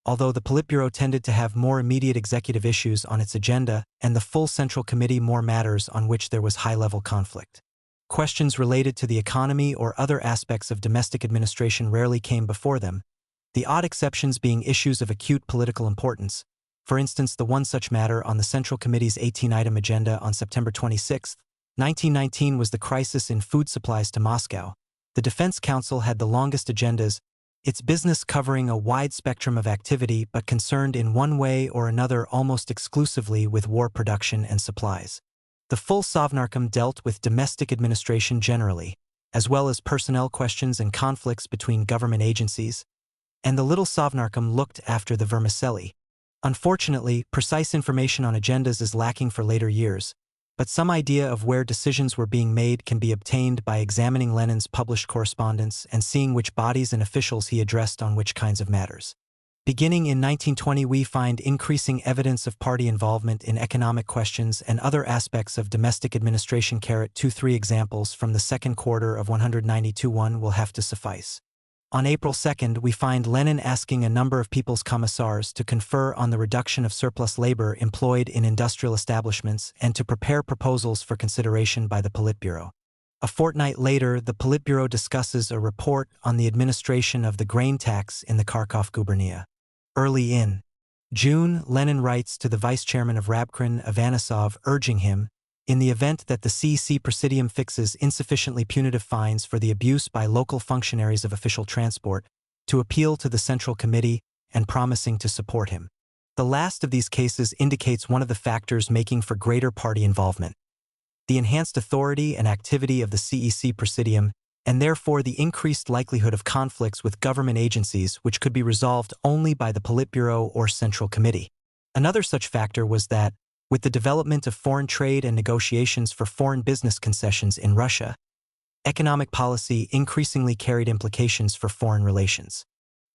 although the Politburo tended to have more immediate executive issues on its agenda and the full Central Committee more matters on which there was high-level conflict. Questions related to the economy or other aspects of domestic administration rarely came before them, the odd exceptions being issues of acute political importance. For instance, the one such matter on the Central Committee's 18-item agenda on September 26, 1919 was the crisis in food supplies to Moscow. The Defense Council had the longest agendas, its business covering a wide spectrum of activity but concerned in one way or another almost exclusively with war production and supplies. The full Sovnarkom dealt with domestic administration generally, as well as personnel questions and conflicts between government agencies, and the little Sovnarkom looked after the vermicelli. Unfortunately, precise information on agendas is lacking for later years, but some idea of where decisions were being made can be obtained by examining Lenin's published correspondence and seeing which bodies and officials he addressed on which kinds of matters. Beginning in 1920, we find increasing evidence of party involvement in economic questions and other aspects of domestic administration. 2-3 examples from the second quarter of 192-1 will have to suffice. On April 2, we find Lenin asking a number of people's commissars to confer on the reduction of surplus labor employed in industrial establishments and to prepare proposals for consideration by the Politburo. A fortnight later, the Politburo discusses a report on the administration of the grain tax in the Kharkov gubernia. Early in June, Lenin writes to the vice-chairman of Rabkrin, Ivanisov, urging him, in the event that the CEC Presidium fixes insufficiently punitive fines for the abuse by local functionaries of official transport, to appeal to the Central Committee and promising to support him. The last of these cases indicates one of the factors making for greater party involvement: the enhanced authority and activity of the CEC Presidium, and therefore the increased likelihood of conflicts with government agencies which could be resolved only by the Politburo or Central Committee. Another such factor was that, with the development of foreign trade and negotiations for foreign business concessions in Russia, economic policy increasingly carried implications for foreign relations.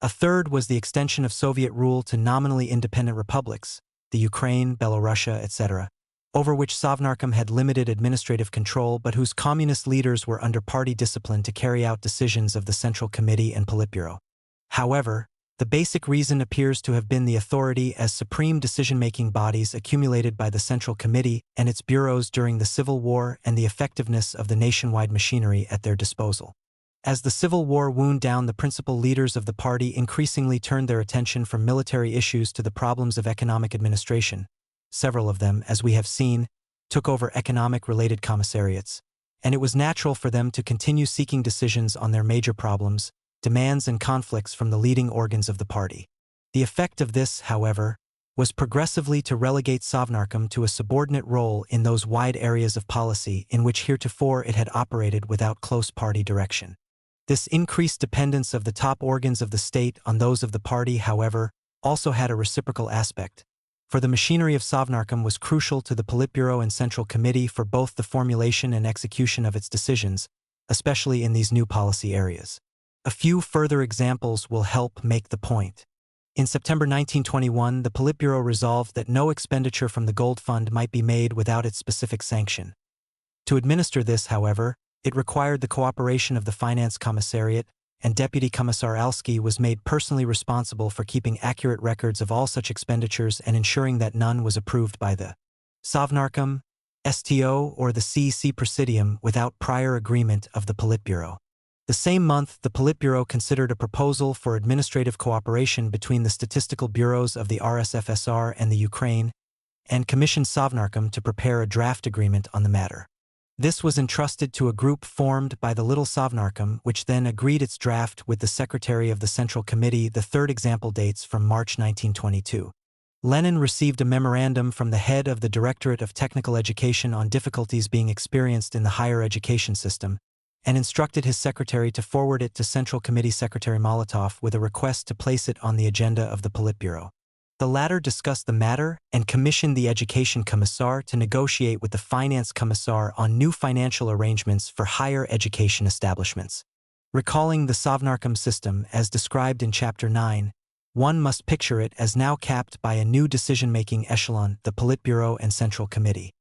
A third was the extension of Soviet rule to nominally independent republics, the Ukraine, Belorussia, etc., over which Sovnarkom had limited administrative control but whose communist leaders were under party discipline to carry out decisions of the Central Committee and Politburo. However, the basic reason appears to have been the authority as supreme decision-making bodies accumulated by the Central Committee and its bureaus during the Civil War and the effectiveness of the nationwide machinery at their disposal. As the Civil War wound down, the principal leaders of the party increasingly turned their attention from military issues to the problems of economic administration. Several of them, as we have seen, took over economic-related commissariats, and it was natural for them to continue seeking decisions on their major problems, demands and conflicts from the leading organs of the party. The effect of this, however, was progressively to relegate Sovnarkom to a subordinate role in those wide areas of policy in which heretofore it had operated without close party direction. This increased dependence of the top organs of the state on those of the party, however, also had a reciprocal aspect, for the machinery of Sovnarkom was crucial to the Politburo and Central Committee for both the formulation and execution of its decisions, especially in these new policy areas. A few further examples will help make the point. In September 1921, the Politburo resolved that no expenditure from the Gold Fund might be made without its specific sanction. To administer this, however, it required the cooperation of the Finance Commissariat, and Deputy Commissar Alski was made personally responsible for keeping accurate records of all such expenditures and ensuring that none was approved by the Sovnarkom, STO, or the CEC Presidium without prior agreement of the Politburo. The same month, the Politburo considered a proposal for administrative cooperation between the statistical bureaus of the RSFSR and the Ukraine, and commissioned Sovnarkom to prepare a draft agreement on the matter. This was entrusted to a group formed by the Little Sovnarkom, which then agreed its draft with the Secretary of the Central Committee. The third example dates from March 1922. Lenin received a memorandum from the head of the Directorate of Technical Education on difficulties being experienced in the higher education system, and instructed his secretary to forward it to Central Committee Secretary Molotov with a request to place it on the agenda of the Politburo. The latter discussed the matter and commissioned the Education Commissar to negotiate with the Finance Commissar on new financial arrangements for higher education establishments. Recalling the Sovnarkom system as described in Chapter 9, one must picture it as now capped by a new decision-making echelon, the Politburo and Central Committee.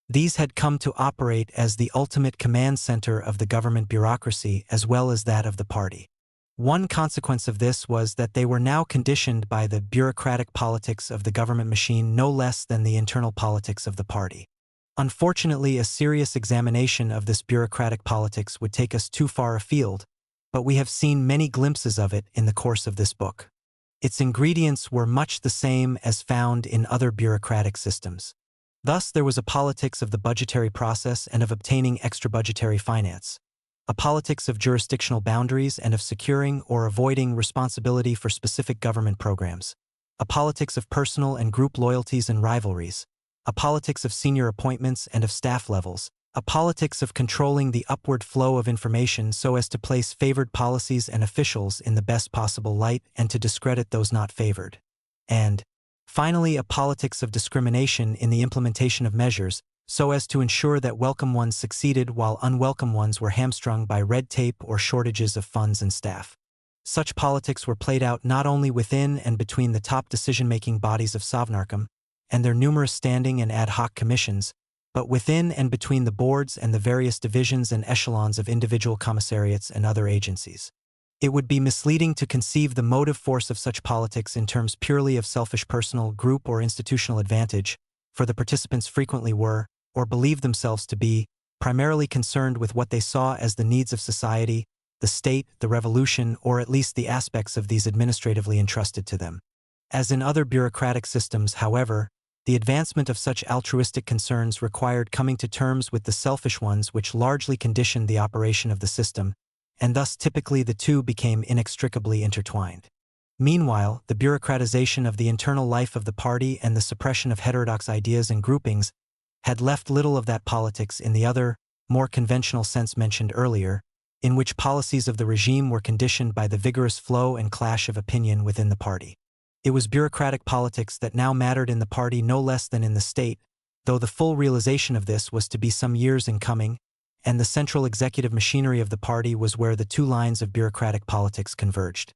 These had come to operate as the ultimate command center of the government bureaucracy as well as that of the party. One consequence of this was that they were now conditioned by the bureaucratic politics of the government machine no less than the internal politics of the party. Unfortunately, a serious examination of this bureaucratic politics would take us too far afield, but we have seen many glimpses of it in the course of this book. Its ingredients were much the same as found in other bureaucratic systems. Thus, there was a politics of the budgetary process and of obtaining extra-budgetary finance, a politics of jurisdictional boundaries and of securing or avoiding responsibility for specific government programs, a politics of personal and group loyalties and rivalries, a politics of senior appointments and of staff levels, a politics of controlling the upward flow of information so as to place favored policies and officials in the best possible light and to discredit those not favored, and, finally, a politics of discrimination in the implementation of measures so as to ensure that welcome ones succeeded while unwelcome ones were hamstrung by red tape or shortages of funds and staff. Such politics were played out not only within and between the top decision-making bodies of Sovnarkom and their numerous standing and ad hoc commissions, but within and between the boards and the various divisions and echelons of individual commissariats and other agencies. It would be misleading to conceive the motive force of such politics in terms purely of selfish personal, group, or institutional advantage, for the participants frequently were, or believed themselves to be, primarily concerned with what they saw as the needs of society, the state, the revolution, or at least the aspects of these administratively entrusted to them. As in other bureaucratic systems, however, the advancement of such altruistic concerns required coming to terms with the selfish ones which largely conditioned the operation of the system, and thus typically the two became inextricably intertwined. Meanwhile, the bureaucratization of the internal life of the party and the suppression of heterodox ideas and groupings had left little of that politics in the other, more conventional sense mentioned earlier, in which policies of the regime were conditioned by the vigorous flow and clash of opinion within the party. It was bureaucratic politics that now mattered in the party no less than in the state, though the full realization of this was to be some years in coming, and the central executive machinery of the party was where the two lines of bureaucratic politics converged.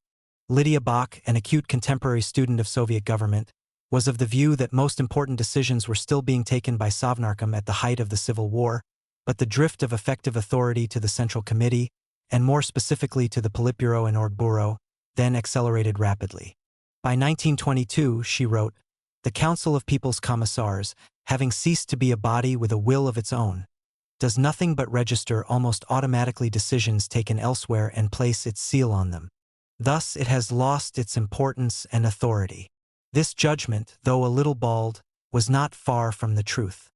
Lydia Bach, an acute contemporary student of Soviet government, was of the view that most important decisions were still being taken by Sovnarkom at the height of the Civil War, but the drift of effective authority to the Central Committee, and more specifically to the Politburo and Orgbureau, then accelerated rapidly. By 1922, she wrote, "The Council of People's Commissars, having ceased to be a body with a will of its own, does nothing but register almost automatically decisions taken elsewhere and place its seal on them. Thus it has lost its importance and authority." This judgment, though a little bald, was not far from the truth.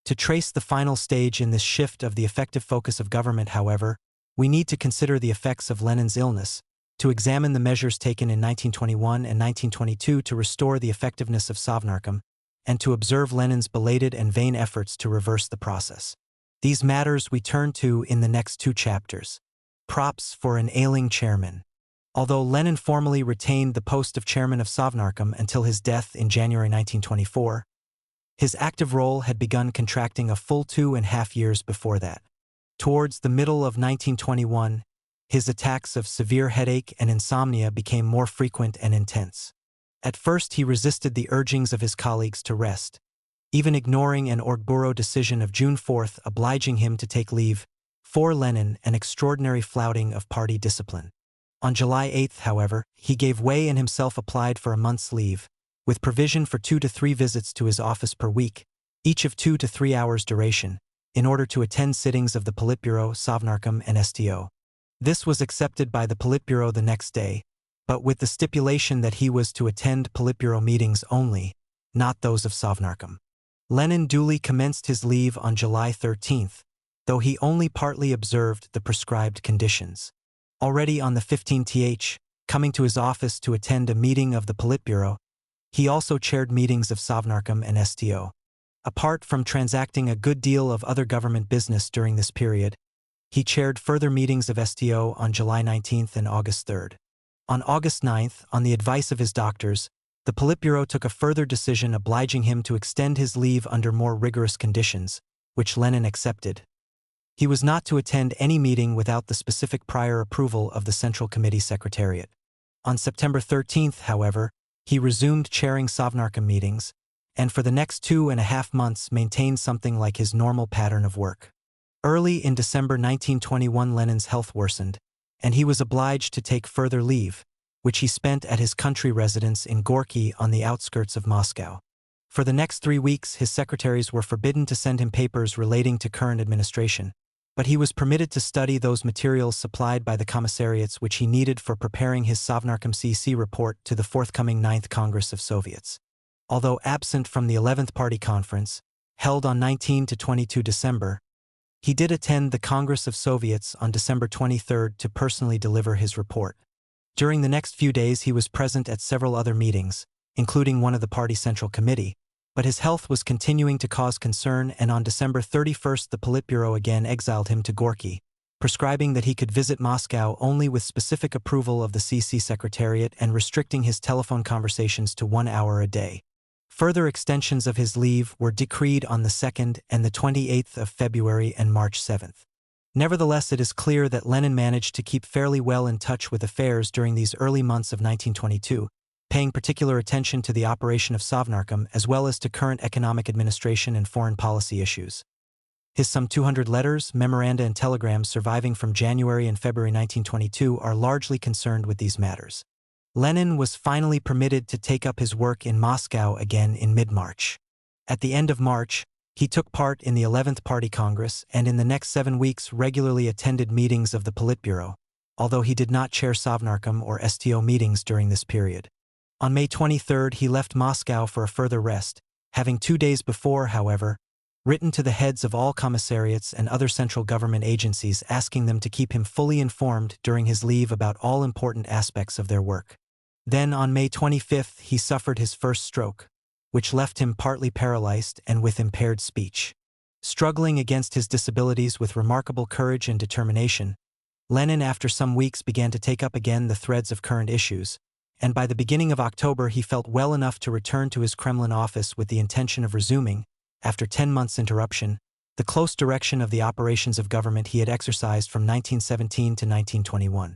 To trace the final stage in this shift of the effective focus of government, however, we need to consider the effects of Lenin's illness, to examine the measures taken in 1921 and 1922 to restore the effectiveness of Sovnarkom, and to observe Lenin's belated and vain efforts to reverse the process. These matters we turn to in the next two chapters. Props for an ailing chairman. Although Lenin formally retained the post of chairman of Sovnarkom until his death in January 1924, his active role had begun contracting a full 2.5 years before that. Towards the middle of 1921, his attacks of severe headache and insomnia became more frequent and intense. At first he resisted the urgings of his colleagues to rest, even ignoring an Orgbureau decision of June 4 obliging him to take leave, for Lenin an extraordinary flouting of party discipline. On July 8, however, he gave way and himself applied for a month's leave, with provision for 2 to 3 visits to his office per week, each of 2 to 3 hours duration, in order to attend sittings of the Politburo, Sovnarkom, and STO. This was accepted by the Politburo the next day, but with the stipulation that he was to attend Politburo meetings only, not those of Sovnarkom. Lenin duly commenced his leave on July 13, though he only partly observed the prescribed conditions. Already on the 15th, coming to his office to attend a meeting of the Politburo, he also chaired meetings of Sovnarkom and STO. Apart from transacting a good deal of other government business during this period, he chaired further meetings of STO on July 19 and August 3. On August 9, on the advice of his doctors, the Politburo took a further decision obliging him to extend his leave under more rigorous conditions, which Lenin accepted. He was not to attend any meeting without the specific prior approval of the Central Committee Secretariat. On September 13, however, he resumed chairing Sovnarkom meetings, and for the next 2.5 months maintained something like his normal pattern of work. Early in December 1921, Lenin's health worsened, and he was obliged to take further leave, which he spent at his country residence in Gorky on the outskirts of Moscow. For the next 3 weeks, his secretaries were forbidden to send him papers relating to current administration, but he was permitted to study those materials supplied by the commissariats which he needed for preparing his Sovnarkom CC report to the forthcoming 9th Congress of Soviets. Although absent from the 11th Party Conference, held on 19 to 22 December, he did attend the Congress of Soviets on December 23 to personally deliver his report. During the next few days he was present at several other meetings, including one of the party central committee, but his health was continuing to cause concern, and on December 31 the Politburo again exiled him to Gorky, prescribing that he could visit Moscow only with specific approval of the CC Secretariat and restricting his telephone conversations to 1 hour a day. Further extensions of his leave were decreed on the 2nd and the 28th of February and March 7th. Nevertheless, it is clear that Lenin managed to keep fairly well in touch with affairs during these early months of 1922, paying particular attention to the operation of Sovnarkom as well as to current economic administration and foreign policy issues. His some 200 letters, memoranda and telegrams surviving from January and February 1922 are largely concerned with these matters. Lenin was finally permitted to take up his work in Moscow again in mid-March. At the end of March, he took part in the 11th Party Congress and in the next 7 weeks regularly attended meetings of the Politburo, although he did not chair Sovnarkom or STO meetings during this period. On May 23 he left Moscow for a further rest, having 2 days before, however, written to the heads of all commissariats and other central government agencies asking them to keep him fully informed during his leave about all important aspects of their work. Then on May 25 he suffered his first stroke, which left him partly paralyzed and with impaired speech. Struggling against his disabilities with remarkable courage and determination, Lenin after some weeks began to take up again the threads of current issues, and by the beginning of October he felt well enough to return to his Kremlin office with the intention of resuming, after 10 months' interruption, the close direction of the operations of government he had exercised from 1917 to 1921.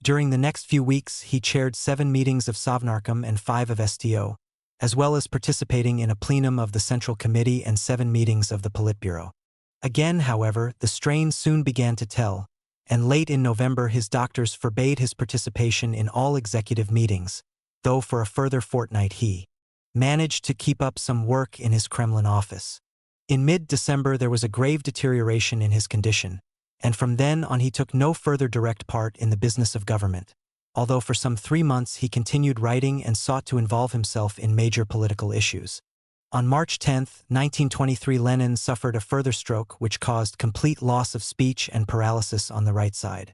During the next few weeks he chaired 7 meetings of Sovnarkom and 5 of STO, as well as participating in a plenum of the Central Committee and 7 meetings of the Politburo. Again, however, the strain soon began to tell, and late in November his doctors forbade his participation in all executive meetings, though for a further fortnight he managed to keep up some work in his Kremlin office. In mid-December there was a grave deterioration in his condition, and from then on he took no further direct part in the business of government, although for some 3 months he continued writing and sought to involve himself in major political issues. On March 10, 1923, Lenin suffered a further stroke which caused complete loss of speech and paralysis on the right side.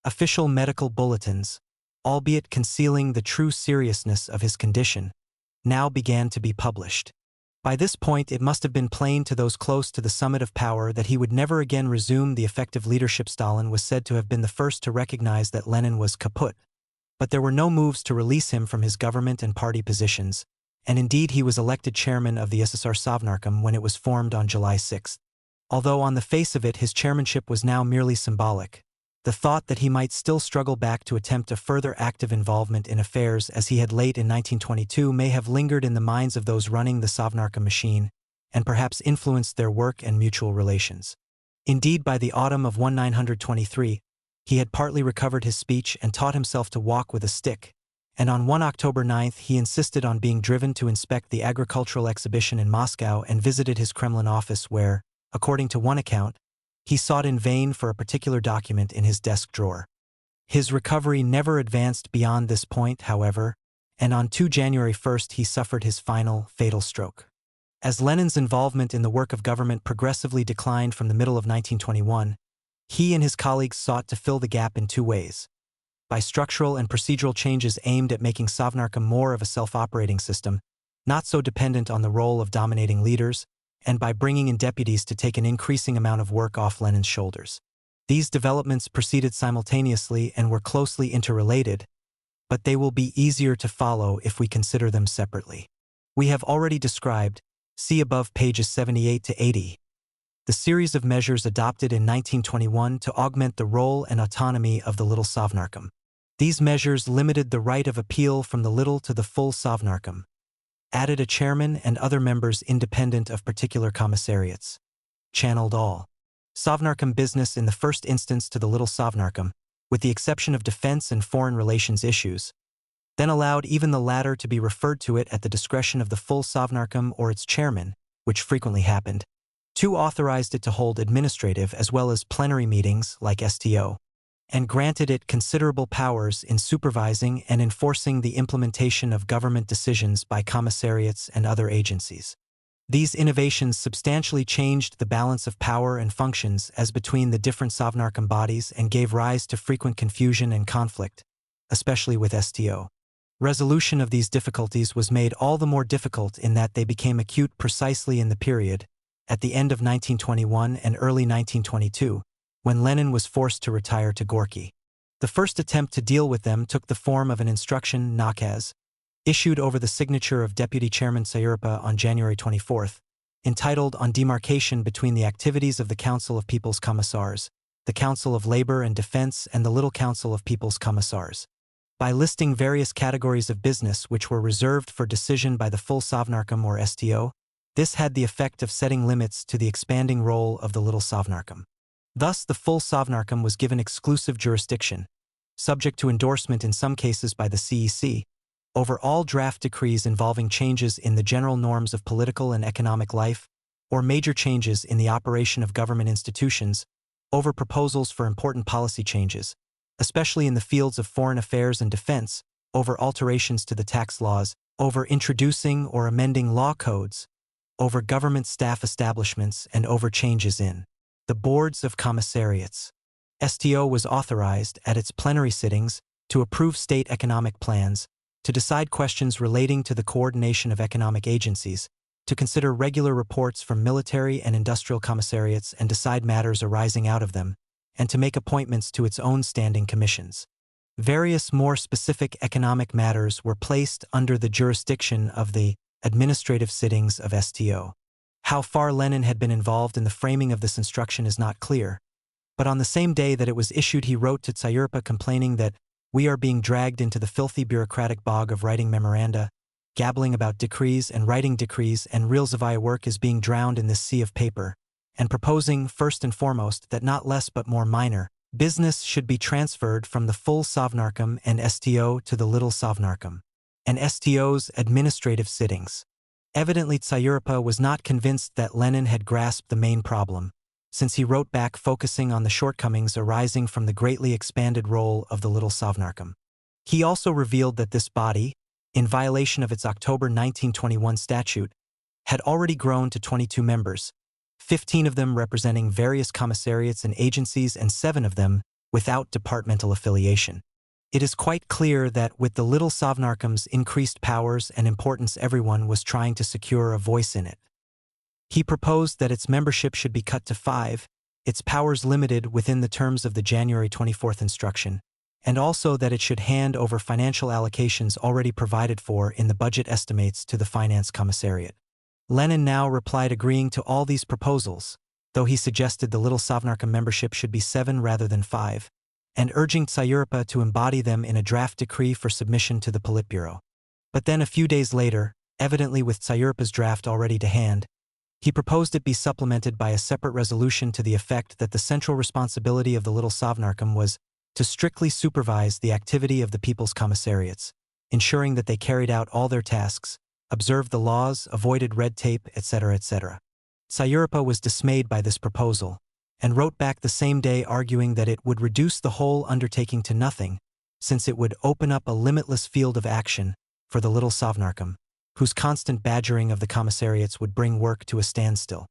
Official medical bulletins, albeit concealing the true seriousness of his condition, now began to be published. By this point it must have been plain to those close to the summit of power that he would never again resume the effective leadership. Stalin was said to have been the first to recognize that Lenin was kaput, but there were no moves to release him from his government and party positions, and indeed he was elected chairman of the SSR Sovnarkom when it was formed on July 6. Although on the face of it his chairmanship was now merely symbolic, the thought that he might still struggle back to attempt a further active involvement in affairs as he had late in 1922 may have lingered in the minds of those running the Sovnarkom machine, and perhaps influenced their work and mutual relations. Indeed, by the autumn of 1923, he had partly recovered his speech and taught himself to walk with a stick, and on 1 October 9 he insisted on being driven to inspect the agricultural exhibition in Moscow and visited his Kremlin office where, according to one account, he sought in vain for a particular document in his desk drawer. His recovery never advanced beyond this point, however, and on 2 January 1 he suffered his final, fatal stroke. As Lenin's involvement in the work of government progressively declined from the middle of 1921, he and his colleagues sought to fill the gap in 2 ways: by structural and procedural changes aimed at making Sovnarkom more of a self-operating system, not so dependent on the role of dominating leaders, and by bringing in deputies to take an increasing amount of work off Lenin's shoulders. These developments proceeded simultaneously and were closely interrelated, but they will be easier to follow if we consider them separately. We have already described, see above pages 78 to 80, the series of measures adopted in 1921 to augment the role and autonomy of the Little Sovnarkom. These measures limited the right of appeal from the Little to the full Sovnarkom, added a chairman and other members independent of particular commissariats, channeled all Sovnarkom business in the first instance to the Little Sovnarkom, with the exception of defense and foreign relations issues, then allowed even the latter to be referred to it at the discretion of the full Sovnarkom or its chairman, which frequently happened. 2. Authorized it to hold administrative as well as plenary meetings like STO, and granted it considerable powers in supervising and enforcing the implementation of government decisions by commissariats and other agencies. These innovations substantially changed the balance of power and functions as between the different Sovnarkom bodies and gave rise to frequent confusion and conflict, especially with STO. Resolution of these difficulties was made all the more difficult in that they became acute precisely in the period, at the end of 1921 and early 1922, when Lenin was forced to retire to Gorky. The first attempt to deal with them took the form of an instruction nakaz, issued over the signature of Deputy Chairman Syurpa on January 24, entitled On Demarcation between the activities of the Council of People's Commissars, the Council of Labor and Defense and the Little Council of People's Commissars. By listing various categories of business which were reserved for decision by the full Sovnarkom or STO, this had the effect of setting limits to the expanding role of the Little Sovnarkom. Thus, the full Sovnarkom was given exclusive jurisdiction, subject to endorsement in some cases by the CEC, over all draft decrees involving changes in the general norms of political and economic life, or major changes in the operation of government institutions, over proposals for important policy changes, especially in the fields of foreign affairs and defense, over alterations to the tax laws, over introducing or amending law codes, over government staff establishments, and over changes in the boards of commissariats. STO was authorized, at its plenary sittings, to approve state economic plans, to decide questions relating to the coordination of economic agencies, to consider regular reports from military and industrial commissariats and decide matters arising out of them, and to make appointments to its own standing commissions. Various more specific economic matters were placed under the jurisdiction of the administrative sittings of STO. How far Lenin had been involved in the framing of this instruction is not clear, but on the same day that it was issued he wrote to Syurpa complaining that we are being dragged into the filthy bureaucratic bog of writing memoranda, gabbling about decrees and writing decrees, and real Zavaya work is being drowned in this sea of paper, and proposing, first and foremost, that not less but more minor business should be transferred from the full Sovnarkom and STO to the Little Sovnarkom, and STO's administrative sittings. Evidently Syurpa was not convinced that Lenin had grasped the main problem, since he wrote back focusing on the shortcomings arising from the greatly expanded role of the Little Sovnarkom. He also revealed that this body, in violation of its October 1921 statute, had already grown to 22 members, 15 of them representing various commissariats and agencies and 7 of them without departmental affiliation. It is quite clear that with the Little Sovnarkom's increased powers and importance, everyone was trying to secure a voice in it. He proposed that its membership should be cut to 5, its powers limited within the terms of the January 24 instruction, and also that it should hand over financial allocations already provided for in the budget estimates to the Finance Commissariat. Lenin now replied agreeing to all these proposals, though he suggested the Little Sovnarkom membership should be 7 rather than 5, and urging Syurpa to embody them in a draft decree for submission to the Politburo. But then a few days later, evidently with Syurpa's draft already to hand, he proposed it be supplemented by a separate resolution to the effect that the central responsibility of the Little Sovnarkom was to strictly supervise the activity of the People's Commissariats, ensuring that they carried out all their tasks, observed the laws, avoided red tape, etc., etc. Syurpa was dismayed by this proposal, and wrote back the same day arguing that it would reduce the whole undertaking to nothing, since it would open up a limitless field of action for the Little Sovnarkom, whose constant badgering of the commissariats would bring work to a standstill.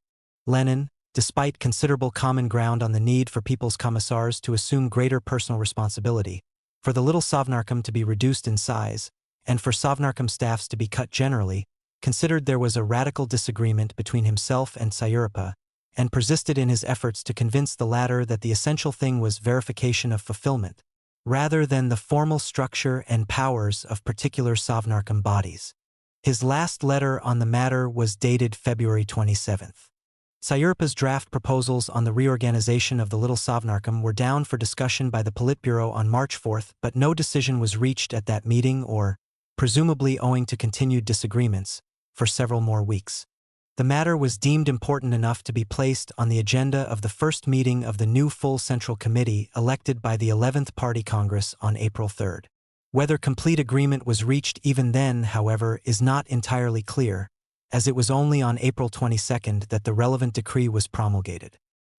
Lenin, despite considerable common ground on the need for People's Commissars to assume greater personal responsibility, for the Little Sovnarkom to be reduced in size, and for Sovnarkom staffs to be cut generally, considered there was a radical disagreement between himself and Syurpa, and persisted in his efforts to convince the latter that the essential thing was verification of fulfillment, rather than the formal structure and powers of particular Sovnarkom bodies. His last letter on the matter was dated February 27. Syurpa's draft proposals on the reorganization of the Little Sovnarkom were down for discussion by the Politburo on March 4, but no decision was reached at that meeting or, presumably owing to continued disagreements, for several more weeks. The matter was deemed important enough to be placed on the agenda of the first meeting of the new full Central Committee elected by the 11th Party Congress on April 3. Whether complete agreement was reached even then, however, is not entirely clear, as it was only on April 22 that the relevant decree was promulgated.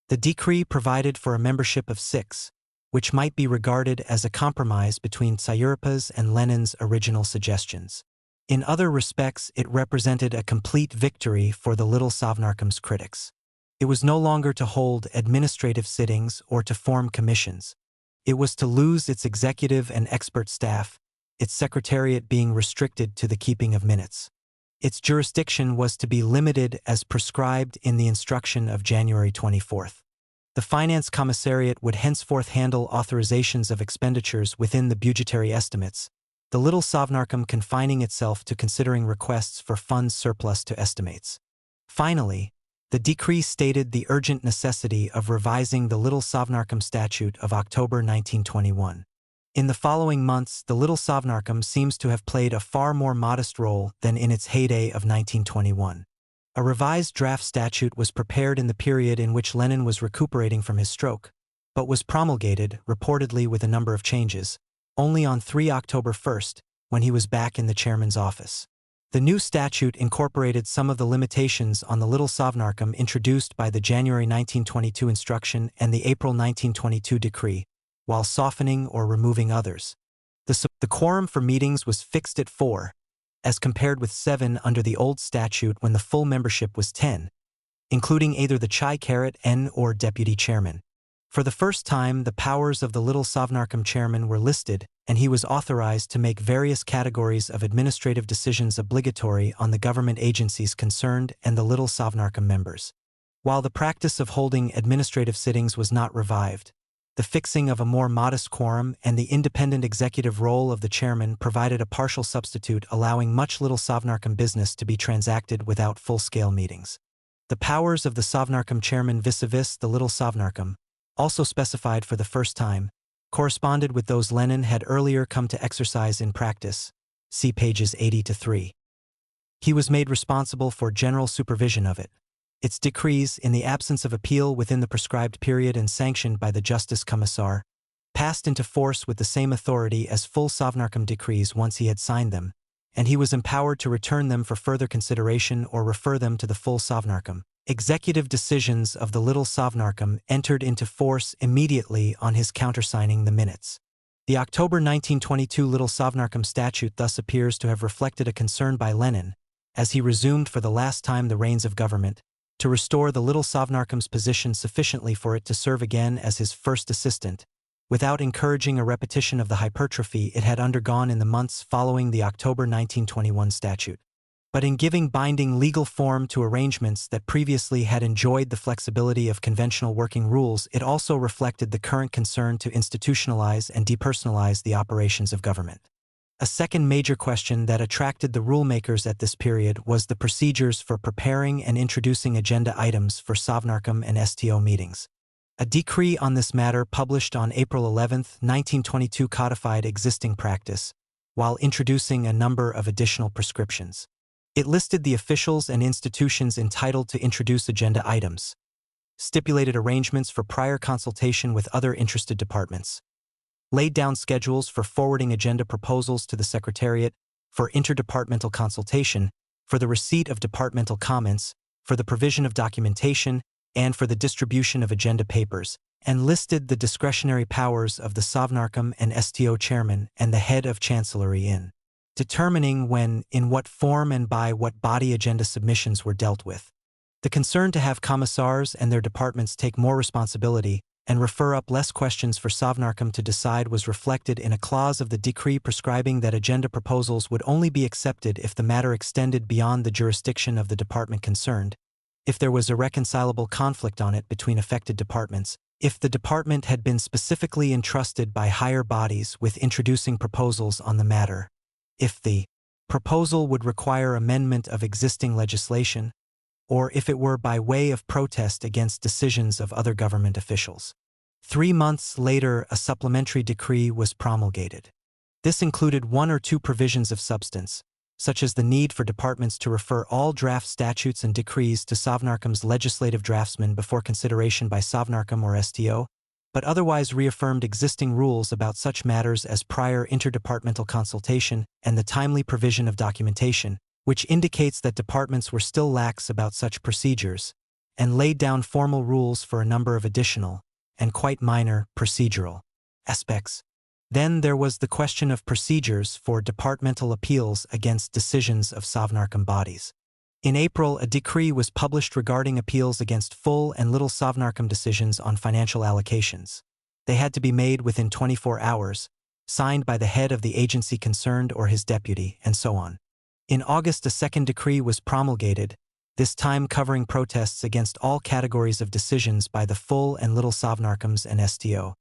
The decree provided for a membership of 6, which might be regarded as a compromise between Tsayupa's and Lenin's original suggestions. In other respects, it represented a complete victory for the Little Sovnarkom's critics. It was no longer to hold administrative sittings or to form commissions. It was to lose its executive and expert staff, its secretariat being restricted to the keeping of minutes. Its jurisdiction was to be limited as prescribed in the instruction of January 24. The Finance Commissariat would henceforth handle authorizations of expenditures within the budgetary estimates, the Little Sovnarkom confining itself to considering requests for funds surplus to estimates. Finally, the decree stated the urgent necessity of revising the Little Sovnarkom Statute of October 1921. In the following months, the Little Sovnarkom seems to have played a far more modest role than in its heyday of 1921. A revised draft statute was prepared in the period in which Lenin was recuperating from his stroke, but was promulgated, reportedly with a number of changes, only on 3 October 1, when he was back in the chairman's office. The new statute incorporated some of the limitations on the Little Sovnarkom introduced by the January 1922 instruction and the April 1922 decree, while softening or removing others. The quorum for meetings was fixed at 4, as compared with 7 under the old statute when the full membership was 10, including either the Chai-N or deputy chairman. For the first time, the powers of the Little Sovnarkom chairman were listed, and he was authorized to make various categories of administrative decisions obligatory on the government agencies concerned and the Little Sovnarkom members. While the practice of holding administrative sittings was not revived, the fixing of a more modest quorum and the independent executive role of the chairman provided a partial substitute, allowing much Little Sovnarkom business to be transacted without full-scale meetings. The powers of the Sovnarkom chairman vis-a-vis the Little Sovnarkom, also specified for the first time, corresponded with those Lenin had earlier come to exercise in practice. See pages 80-3. He was made responsible for general supervision of it. Its decrees, in the absence of appeal within the prescribed period and sanctioned by the Justice Commissar, passed into force with the same authority as full Sovnarkom decrees once he had signed them, and he was empowered to return them for further consideration or refer them to the full Sovnarkom. Executive decisions of the Little Sovnarkom entered into force immediately on his countersigning the minutes. The October 1922 Little Sovnarkom statute thus appears to have reflected a concern by Lenin, as he resumed for the last time the reins of government, to restore the Little Sovnarkom's position sufficiently for it to serve again as his first assistant, without encouraging a repetition of the hypertrophy it had undergone in the months following the October 1921 statute. But in giving binding legal form to arrangements that previously had enjoyed the flexibility of conventional working rules, it also reflected the current concern to institutionalize and depersonalize the operations of government. A second major question that attracted the rulemakers at this period was the procedures for preparing and introducing agenda items for Sovnarkom and STO meetings. A decree on this matter published on April 11, 1922 codified existing practice, while introducing a number of additional prescriptions. It listed the officials and institutions entitled to introduce agenda items, stipulated arrangements for prior consultation with other interested departments, laid down schedules for forwarding agenda proposals to the Secretariat, for interdepartmental consultation, for the receipt of departmental comments, for the provision of documentation, and for the distribution of agenda papers, and listed the discretionary powers of the Sovnarkom and STO chairman and the head of Chancellery in determining when, in what form and by what body agenda submissions were dealt with. The concern to have commissars and their departments take more responsibility and refer up less questions for Sovnarkom to decide was reflected in a clause of the decree prescribing that agenda proposals would only be accepted if the matter extended beyond the jurisdiction of the department concerned, if there was irreconcilable conflict on it between affected departments, if the department had been specifically entrusted by higher bodies with introducing proposals on the matter, if the proposal would require amendment of existing legislation, or if it were by way of protest against decisions of other government officials. 3 months later, a supplementary decree was promulgated. This included 1 or 2 provisions of substance, such as the need for departments to refer all draft statutes and decrees to Sovnarkom's legislative draftsman before consideration by Sovnarkom or STO, but otherwise reaffirmed existing rules about such matters as prior interdepartmental consultation and the timely provision of documentation, which indicates that departments were still lax about such procedures, and laid down formal rules for a number of additional, and quite minor, procedural aspects. Then there was the question of procedures for departmental appeals against decisions of Sovnarkom bodies. In April, a decree was published regarding appeals against full and little Sovnarkom decisions on financial allocations. They had to be made within 24 hours, signed by the head of the agency concerned or his deputy, and so on. In August, a second decree was promulgated, this time covering protests against all categories of decisions by the full and little Sovnarkoms and STO.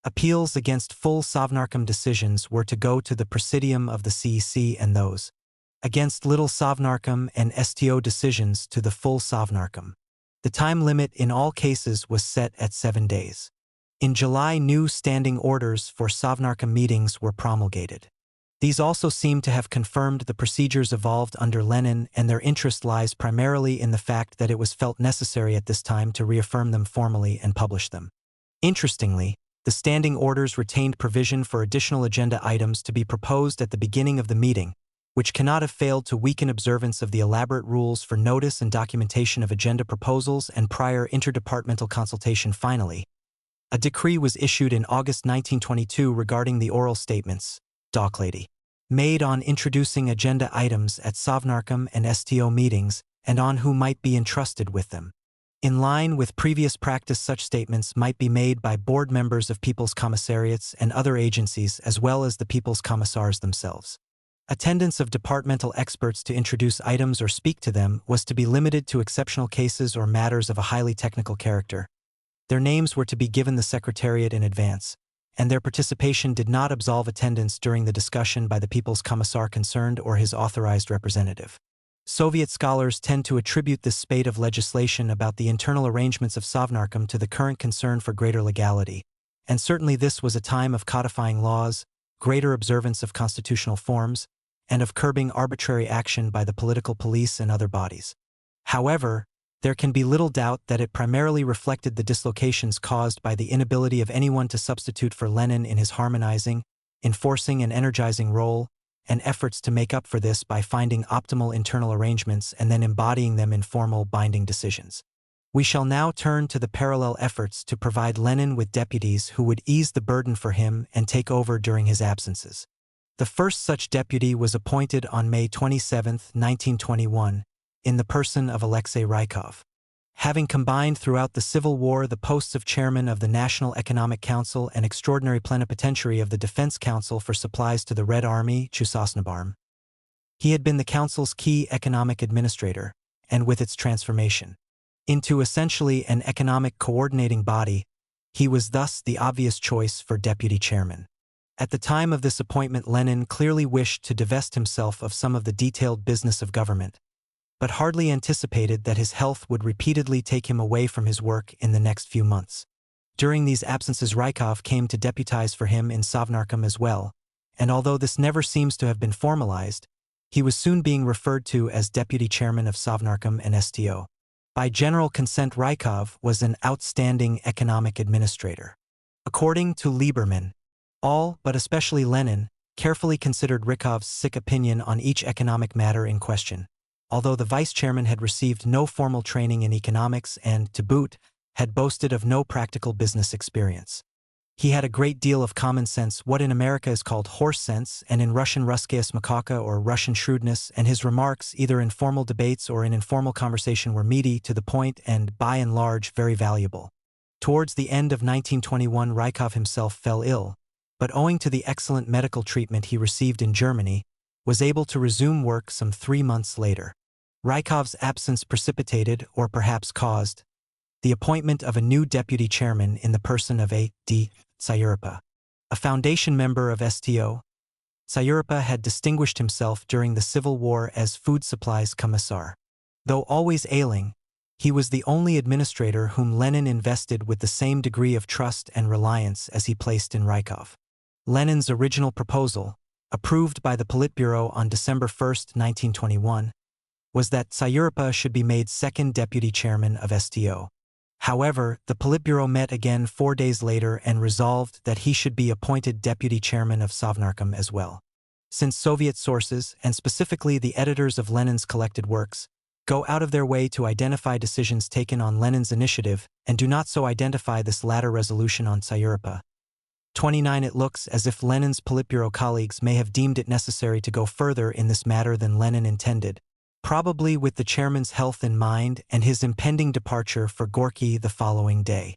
Appeals against full Sovnarkom decisions were to go to the Presidium of the CEC and those against little Sovnarkom and STO decisions to the full Sovnarkom. The time limit in all cases was set at 7 days. In July, new standing orders for Sovnarkom meetings were promulgated. These also seem to have confirmed the procedures evolved under Lenin, and their interest lies primarily in the fact that it was felt necessary at this time to reaffirm them formally and publish them. Interestingly, the standing orders retained provision for additional agenda items to be proposed at the beginning of the meeting, which cannot have failed to weaken observance of the elaborate rules for notice and documentation of agenda proposals and prior interdepartmental consultation. Finally, a decree was issued in August 1922 regarding the oral statements, Docklady, made on introducing agenda items at Sovnarkom and STO meetings and on who might be entrusted with them. In line with previous practice, such statements might be made by board members of People's Commissariats and other agencies as well as the People's Commissars themselves. Attendance of departmental experts to introduce items or speak to them was to be limited to exceptional cases or matters of a highly technical character. Their names were to be given the Secretariat in advance, and their participation did not absolve attendance during the discussion by the People's Commissar concerned or his authorized representative. Soviet scholars tend to attribute this spate of legislation about the internal arrangements of Sovnarkom to the current concern for greater legality, and certainly this was a time of codifying laws, greater observance of constitutional forms, and of curbing arbitrary action by the political police and other bodies. However, there can be little doubt that it primarily reflected the dislocations caused by the inability of anyone to substitute for Lenin in his harmonizing, enforcing and energizing role, and efforts to make up for this by finding optimal internal arrangements and then embodying them in formal binding decisions. We shall now turn to the parallel efforts to provide Lenin with deputies who would ease the burden for him and take over during his absences. The first such deputy was appointed on May 27, 1921, in the person of Alexei Rykov. Having combined throughout the Civil War the posts of chairman of the National Economic Council and extraordinary plenipotentiary of the Defense Council for supplies to the Red Army, Sovnarkom, he had been the council's key economic administrator, and with its transformation into essentially an economic coordinating body, he was thus the obvious choice for deputy chairman. At the time of this appointment, Lenin clearly wished to divest himself of some of the detailed business of government, but hardly anticipated that his health would repeatedly take him away from his work in the next few months. During these absences, Rykov came to deputize for him in Sovnarkom as well, and although this never seems to have been formalized, he was soon being referred to as deputy chairman of Sovnarkom and STO. By general consent, Rykov was an outstanding economic administrator. According to Lieberman, all, but especially Lenin, carefully considered Rykov's sick opinion on each economic matter in question, although the vice-chairman had received no formal training in economics and, to boot, had boasted of no practical business experience. He had a great deal of common sense, what in America is called horse sense, and in Russian ruskaya smekaka or Russian shrewdness, and his remarks, either in formal debates or in informal conversation, were meaty, to the point, and, by and large, very valuable. Towards the end of 1921, Rykov himself fell ill, but owing to the excellent medical treatment he received in Germany, was able to resume work some 3 months later. Rykov's absence precipitated, or perhaps caused, the appointment of a new deputy chairman in the person of A.D. Sayuripa, a foundation member of STO. Sayuripa had distinguished himself during the Civil War as food supplies commissar. Though always ailing, he was the only administrator whom Lenin invested with the same degree of trust and reliance as he placed in Rykov. Lenin's original proposal, approved by the Politburo on December 1, 1921, was that Tsayuropa should be made second deputy chairman of STO. However, the Politburo met again 4 days later and resolved that he should be appointed deputy chairman of Sovnarkom as well. Since Soviet sources, and specifically the editors of Lenin's collected works, go out of their way to identify decisions taken on Lenin's initiative and do not so identify this latter resolution on Tsayuropa. 29. It looks as if Lenin's Politburo colleagues may have deemed it necessary to go further in this matter than Lenin intended, probably with the chairman's health in mind and his impending departure for Gorky the following day.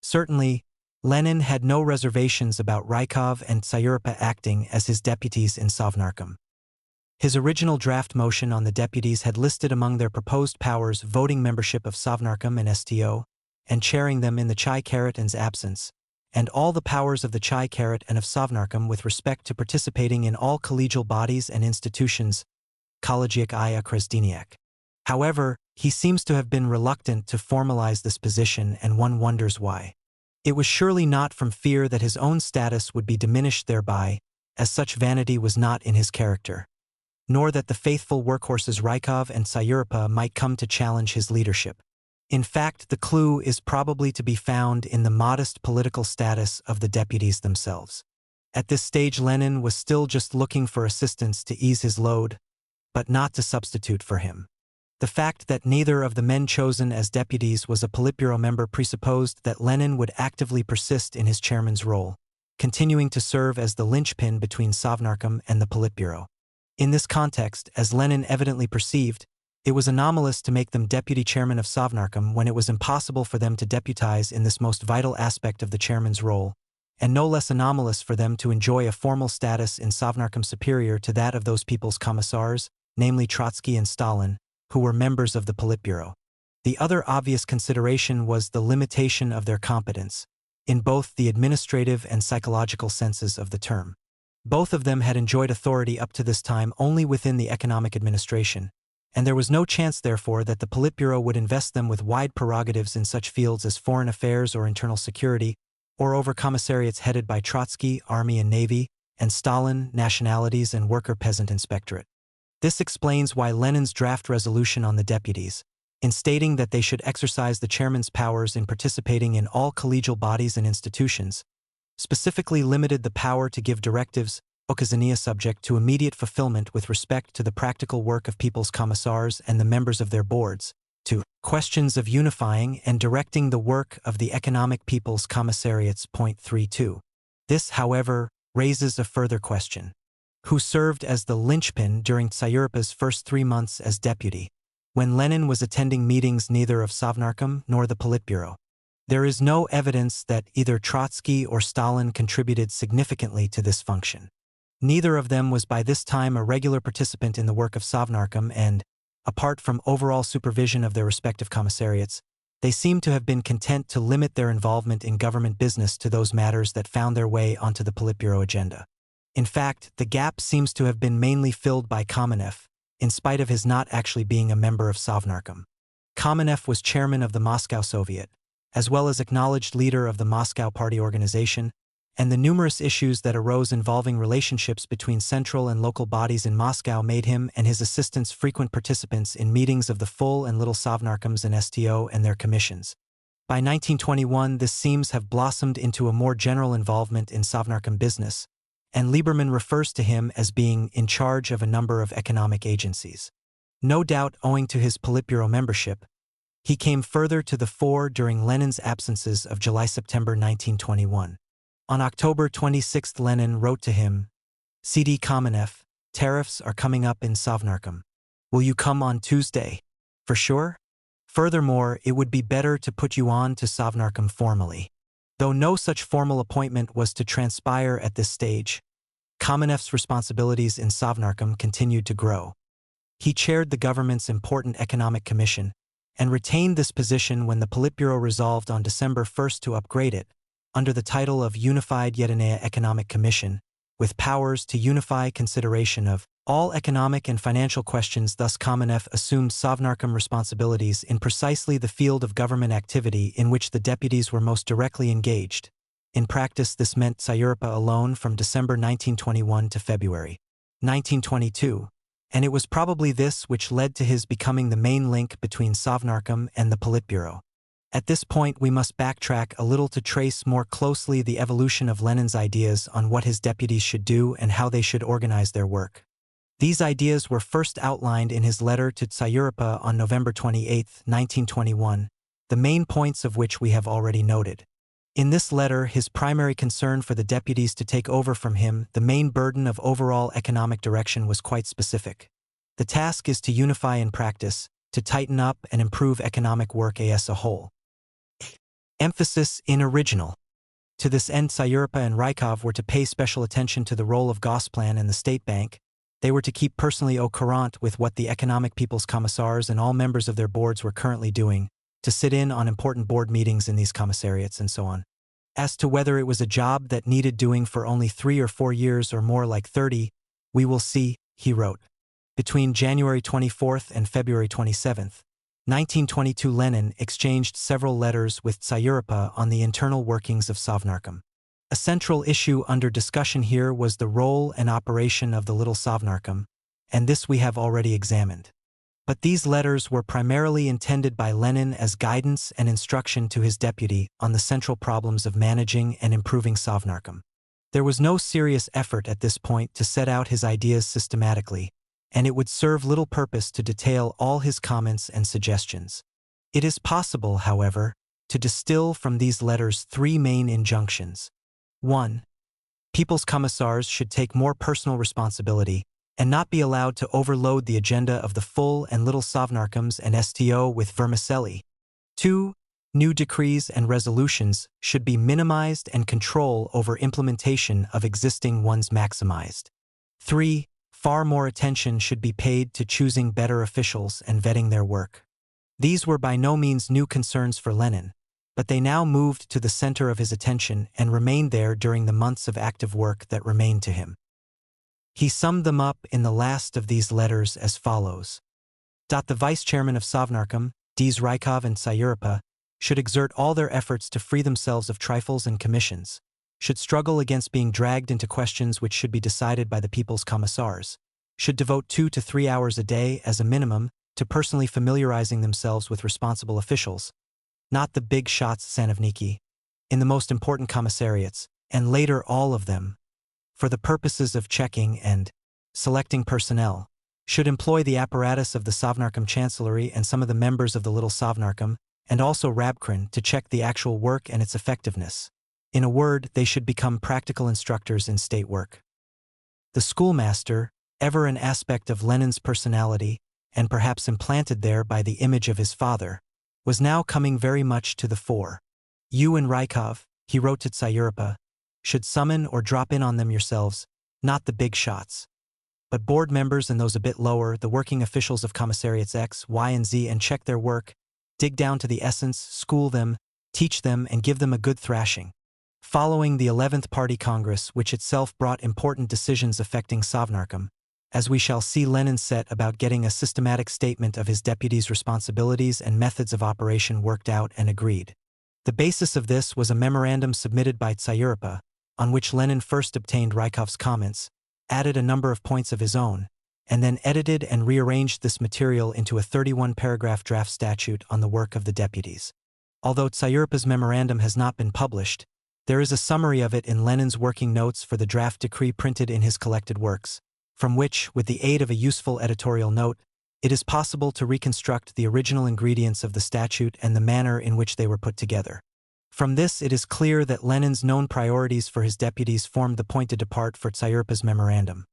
Certainly, Lenin had no reservations about Rykov and Tsayuropa acting as his deputies in Sovnarkom. His original draft motion on the deputies had listed among their proposed powers voting membership of Sovnarkom and STO, and chairing them in the Chai-Karatans' absence, and all the powers of the Chai-Karat and of Sovnarkom with respect to participating in all collegial bodies and institutions, Kolegiak I Ukrezdeniak. However, he seems to have been reluctant to formalize this position, and one wonders why. It was surely not from fear that his own status would be diminished thereby, as such vanity was not in his character, nor that the faithful workhorses Rykov and Tsayuropa might come to challenge his leadership. In fact, the clue is probably to be found in the modest political status of the deputies themselves. At this stage, Lenin was still just looking for assistance to ease his load, but not to substitute for him. The fact that neither of the men chosen as deputies was a Politburo member presupposed that Lenin would actively persist in his chairman's role, continuing to serve as the linchpin between Sovnarkom and the Politburo. In this context, as Lenin evidently perceived, it was anomalous to make them deputy chairman of Sovnarkom when it was impossible for them to deputize in this most vital aspect of the chairman's role, and no less anomalous for them to enjoy a formal status in Sovnarkom superior to that of those people's commissars, namely Trotsky and Stalin, who were members of the Politburo. The other obvious consideration was the limitation of their competence, in both the administrative and psychological senses of the term. Both of them had enjoyed authority up to this time only within the economic administration, and there was no chance, therefore, that the Politburo would invest them with wide prerogatives in such fields as foreign affairs or internal security, or over commissariats headed by Trotsky, Army and Navy, and Stalin, nationalities and worker-peasant inspectorate. This explains why Lenin's draft resolution on the deputies, in stating that they should exercise the chairman's powers in participating in all collegial bodies and institutions, specifically limited the power to give directives, okazania subject to immediate fulfillment with respect to the practical work of people's commissars and the members of their boards, to questions of unifying and directing the work of the economic people's commissariats. 32. This, however, raises a further question. Who served as the linchpin during Tsayuropa's first 3 months as deputy, when Lenin was attending meetings neither of Sovnarkom nor the Politburo? There is no evidence that either Trotsky or Stalin contributed significantly to this function. Neither of them was by this time a regular participant in the work of Sovnarkom and, apart from overall supervision of their respective commissariats, they seem to have been content to limit their involvement in government business to those matters that found their way onto the Politburo agenda. In fact, the gap seems to have been mainly filled by Kamenev, in spite of his not actually being a member of Sovnarkom. Kamenev was chairman of the Moscow Soviet, as well as acknowledged leader of the Moscow Party organization, and the numerous issues that arose involving relationships between central and local bodies in Moscow made him and his assistants frequent participants in meetings of the full and little Sovnarkoms and STO and their commissions. By 1921, this seems have blossomed into a more general involvement in Sovnarkom business, and Lieberman refers to him as being in charge of a number of economic agencies. No doubt owing to his Politburo membership, he came further to the fore during Lenin's absences of July-September 1921. On October 26, Lenin wrote to him, "CD Kamenev, tariffs are coming up in Sovnarkom. Will you come on Tuesday? For sure? Furthermore, it would be better to put you on to Sovnarkom formally." Though no such formal appointment was to transpire at this stage, Kamenev's responsibilities in Sovnarkom continued to grow. He chaired the government's important economic commission, and retained this position when the Politburo resolved on December 1 to upgrade it, under the title of Unified Yedineya Economic Commission, with powers to unify consideration of all economic and financial questions. Thus Kamenev assumed Sovnarkom responsibilities in precisely the field of government activity in which the deputies were most directly engaged, In practice, this meant Tsayuropa alone from December 1921 to February 1922, and it was probably this which led to his becoming the main link between Sovnarkom and the Politburo. At this point, we must backtrack a little to trace more closely the evolution of Lenin's ideas on what his deputies should do and how they should organize their work. These ideas were first outlined in his letter to Tsayuropa on November 28, 1921, the main points of which we have already noted. In this letter, his primary concern for the deputies to take over from him the main burden of overall economic direction was quite specific. The task is to unify in practice, to tighten up and improve economic work as a whole. Emphasis in original. To this end, Tsayuropa and Rykov were to pay special attention to the role of Gosplan and the State Bank. They were to keep personally au courant with what the Economic People's Commissars and all members of their boards were currently doing, to sit in on important board meetings in these commissariats and so on. As to whether it was a job that needed doing for only 3 or 4 years or more like 30, we will see, he wrote. Between January 24th and February 27th, 1922, Lenin exchanged several letters with Tsayuropa on the internal workings of Sovnarkom. A central issue under discussion here was the role and operation of the Little Sovnarkom, and this we have already examined. But these letters were primarily intended by Lenin as guidance and instruction to his deputy on the central problems of managing and improving Sovnarkom. There was no serious effort at this point to set out his ideas systematically, and it would serve little purpose to detail all his comments and suggestions. It is possible, however, to distill from these letters 3 main injunctions. 1. People's commissars should take more personal responsibility and not be allowed to overload the agenda of the full and Little Sovnarkoms and STO with vermicelli. 2. New decrees and resolutions should be minimized and control over implementation of existing ones maximized. 3. Far more attention should be paid to choosing better officials and vetting their work. These were by no means new concerns for Lenin, but they now moved to the center of his attention and remained there during the months of active work that remained to him. He summed them up in the last of these letters as follows. The vice-chairman of Sovnarkom, Ds. Rykov and Tsayuropa, should exert all their efforts to free themselves of trifles and commissions, should struggle against being dragged into questions which should be decided by the people's commissars, should devote 2 to 3 hours a day as a minimum to personally familiarizing themselves with responsible officials, not the big shots sanovniki, in the most important commissariats, and later all of them, for the purposes of checking and selecting personnel, should employ the apparatus of the Sovnarkom Chancellery and some of the members of the Little Sovnarkom, and also Rabkrin to check the actual work and its effectiveness. In a word, they should become practical instructors in state work. The schoolmaster, ever an aspect of Lenin's personality, and perhaps implanted there by the image of his father, was now coming very much to the fore. You and Rykov, he wrote to Tsayuropa, should summon or drop in on them yourselves, not the big shots. But board members and those a bit lower, the working officials of commissariats X, Y, and Z, and check their work, dig down to the essence, school them, teach them, and give them a good thrashing. Following the 11th Party Congress, which itself brought important decisions affecting Sovnarkom, as we shall see, Lenin set about getting a systematic statement of his deputies' responsibilities and methods of operation worked out and agreed. The basis of this was a memorandum submitted by Tsayuropa, on which Lenin first obtained Rykov's comments, added a number of points of his own, and then edited and rearranged this material into a 31-paragraph draft statute on the work of the deputies. Although Tsayuropa's memorandum has not been published, there is a summary of it in Lenin's working notes for the draft decree printed in his collected works, from which, with the aid of a useful editorial note, it is possible to reconstruct the original ingredients of the statute and the manner in which they were put together. From this, it is clear that Lenin's known priorities for his deputies formed the point de depart for Tsayuropa's memorandum.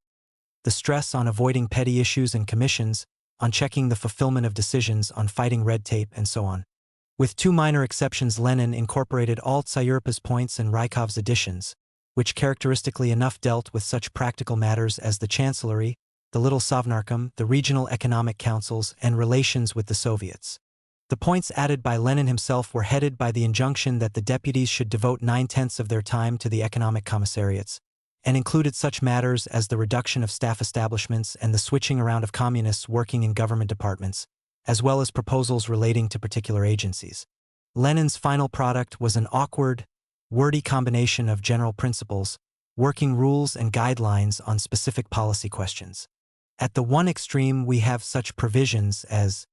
The stress on avoiding petty issues and commissions, on checking the fulfillment of decisions, on fighting red tape, and so on. With 2 minor exceptions, Lenin incorporated all Tsayuropa's points and Rykov's additions, which characteristically enough dealt with such practical matters as the Chancellery, the Little Sovnarkom, the regional economic councils, and relations with the Soviets. The points added by Lenin himself were headed by the injunction that the deputies should devote 9/10 of their time to the economic commissariats, and included such matters as the reduction of staff establishments and the switching around of communists working in government departments, as well as proposals relating to particular agencies. Lenin's final product was an awkward, wordy combination of general principles, working rules and guidelines on specific policy questions. At the one extreme we have such provisions as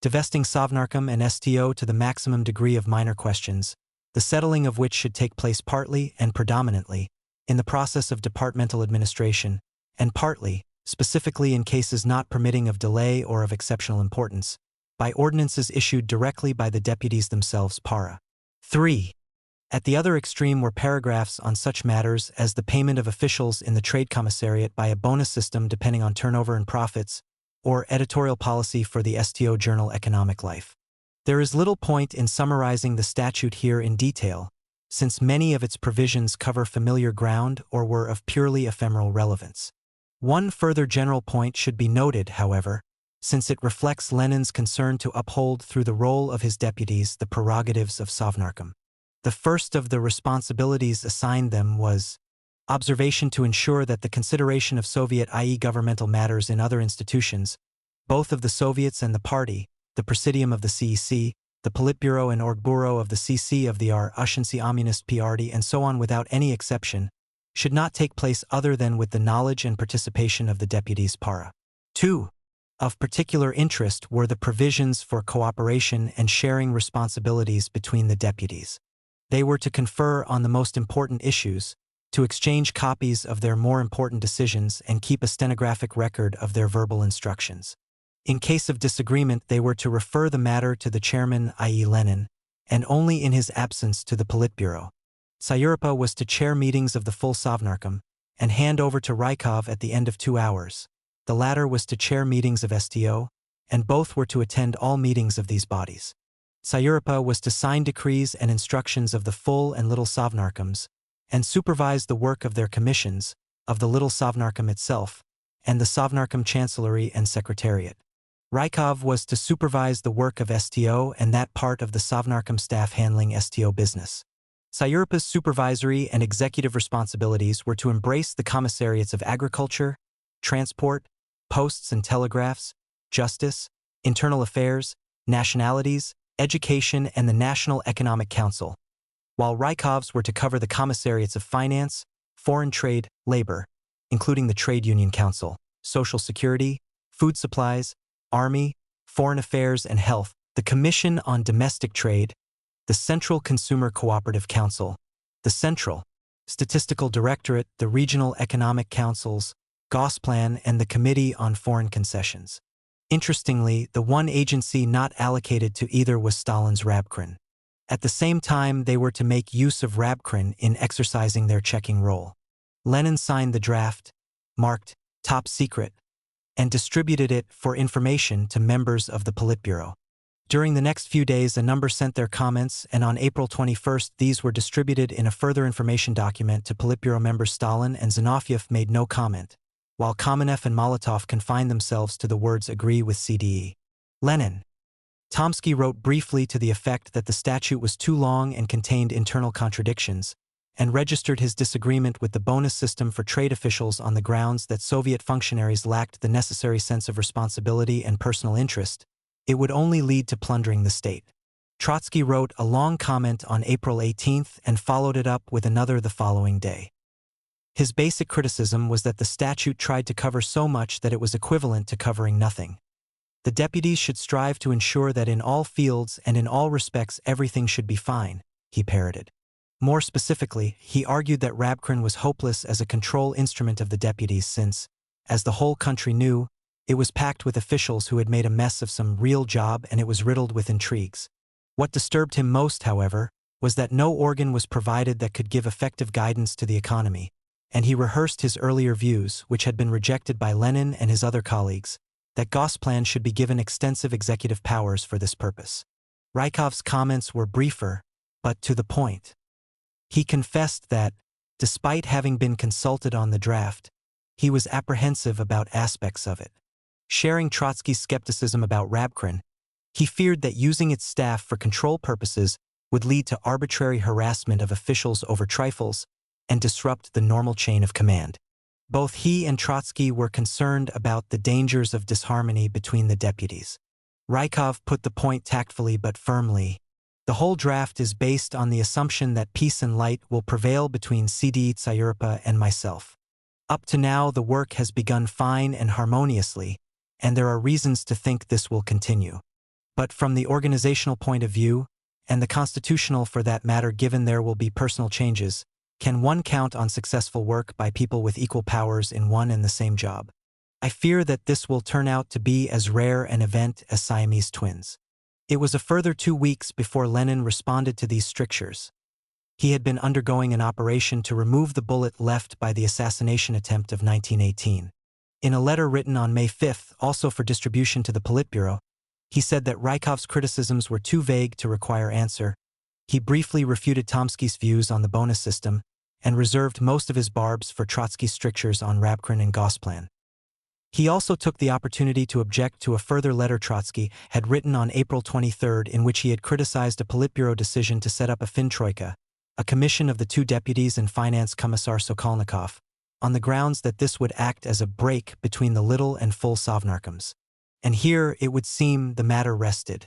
divesting Sovnarkom and STO to the maximum degree of minor questions, the settling of which should take place partly and predominantly in the process of departmental administration, and partly, specifically in cases not permitting of delay or of exceptional importance, by ordinances issued directly by the deputies themselves para. 3. At the other extreme were paragraphs on such matters as the payment of officials in the Trade Commissariat by a bonus system depending on turnover and profits, or editorial policy for the STO journal Economic Life. There is little point in summarizing the statute here in detail, since many of its provisions cover familiar ground or were of purely ephemeral relevance. One further general point should be noted, however, since it reflects Lenin's concern to uphold through the role of his deputies the prerogatives of Sovnarkom. The first of the responsibilities assigned them was observation to ensure that the consideration of Soviet i.e. governmental matters in other institutions, both of the Soviets and the party, the Presidium of the CEC, the Politburo and Orgburo of the CC of the Ushansi Communist Party and so on without any exception, should not take place other than with the knowledge and participation of the deputies para. 2. Of particular interest were the provisions for cooperation and sharing responsibilities between the deputies. They were to confer on the most important issues, to exchange copies of their more important decisions and keep a stenographic record of their verbal instructions. In case of disagreement, they were to refer the matter to the chairman, i.e. Lenin, and only in his absence to the Politburo. Sayurpa was to chair meetings of the full Sovnarkom and hand over to Rykov at the end of 2 hours. The latter was to chair meetings of STO, and both were to attend all meetings of these bodies. Sayurpa was to sign decrees and instructions of the full and little Sovnarkoms, and supervise the work of their commissions, of the little Sovnarkom itself, and the Sovnarkom Chancellery and Secretariat. Rykov was to supervise the work of STO and that part of the Sovnarkom staff handling STO business. Sayurpa's supervisory and executive responsibilities were to embrace the commissariats of agriculture, transport, posts and telegraphs, justice, internal affairs, nationalities, education and the National Economic Council, while Rykovs were to cover the commissariats of finance, foreign trade, labor, including the Trade Union Council, social security, food supplies, army, foreign affairs and health, the Commission on Domestic Trade, the Central Consumer Cooperative Council, the Central Statistical Directorate, the Regional Economic Councils, Gosplan and the Committee on Foreign Concessions. Interestingly, the one agency not allocated to either was Stalin's Rabkrin. At the same time, they were to make use of Rabkrin in exercising their checking role. Lenin signed the draft, marked top secret, and distributed it for information to members of the Politburo. During the next few days, a number sent their comments, and on April 21st, these were distributed in a further information document to Politburo members. Stalin and Zinoviev made no comment, while Kamenev and Molotov confined themselves to the words agree with CDE. Lenin. Tomsky wrote briefly to the effect that the statute was too long and contained internal contradictions, and registered his disagreement with the bonus system for trade officials on the grounds that Soviet functionaries lacked the necessary sense of responsibility and personal interest. It would only lead to plundering the state. Trotsky wrote a long comment on April 18th and followed it up with another the following day. His basic criticism was that the statute tried to cover so much that it was equivalent to covering nothing. The deputies should strive to ensure that in all fields and in all respects everything should be fine, he parroted. More specifically, he argued that Rabkrin was hopeless as a control instrument of the deputies since, as the whole country knew, it was packed with officials who had made a mess of some real job and it was riddled with intrigues. What disturbed him most, however, was that no organ was provided that could give effective guidance to the economy, and he rehearsed his earlier views, which had been rejected by Lenin and his other colleagues, that Gosplan should be given extensive executive powers for this purpose. Rykov's comments were briefer, but to the point. He confessed that, despite having been consulted on the draft, he was apprehensive about aspects of it. Sharing Trotsky's skepticism about Rabkrin, he feared that using its staff for control purposes would lead to arbitrary harassment of officials over trifles and disrupt the normal chain of command. Both he and Trotsky were concerned about the dangers of disharmony between the deputies. Rykov put the point tactfully but firmly. The whole draft is based on the assumption that peace and light will prevail between CD Tsayurpa and myself. Up to now, the work has begun fine and harmoniously, and there are reasons to think this will continue. But from the organizational point of view, and the constitutional for that matter, given there will be personal changes, can one count on successful work by people with equal powers in one and the same job? I fear that this will turn out to be as rare an event as Siamese twins. It was a further 2 weeks before Lenin responded to these strictures. He had been undergoing an operation to remove the bullet left by the assassination attempt of 1918. In a letter written on May 5, also for distribution to the Politburo, he said that Rykov's criticisms were too vague to require answer. He briefly refuted Tomsky's views on the bonus system and reserved most of his barbs for Trotsky's strictures on Rabkin and Gosplan. He also took the opportunity to object to a further letter Trotsky had written on April 23 in which he had criticized a Politburo decision to set up a Fintroika, a commission of the 2 deputies and finance commissar Sokolnikov, on the grounds that this would act as a break between the little and full Sovnarkoms. And here, it would seem, the matter rested.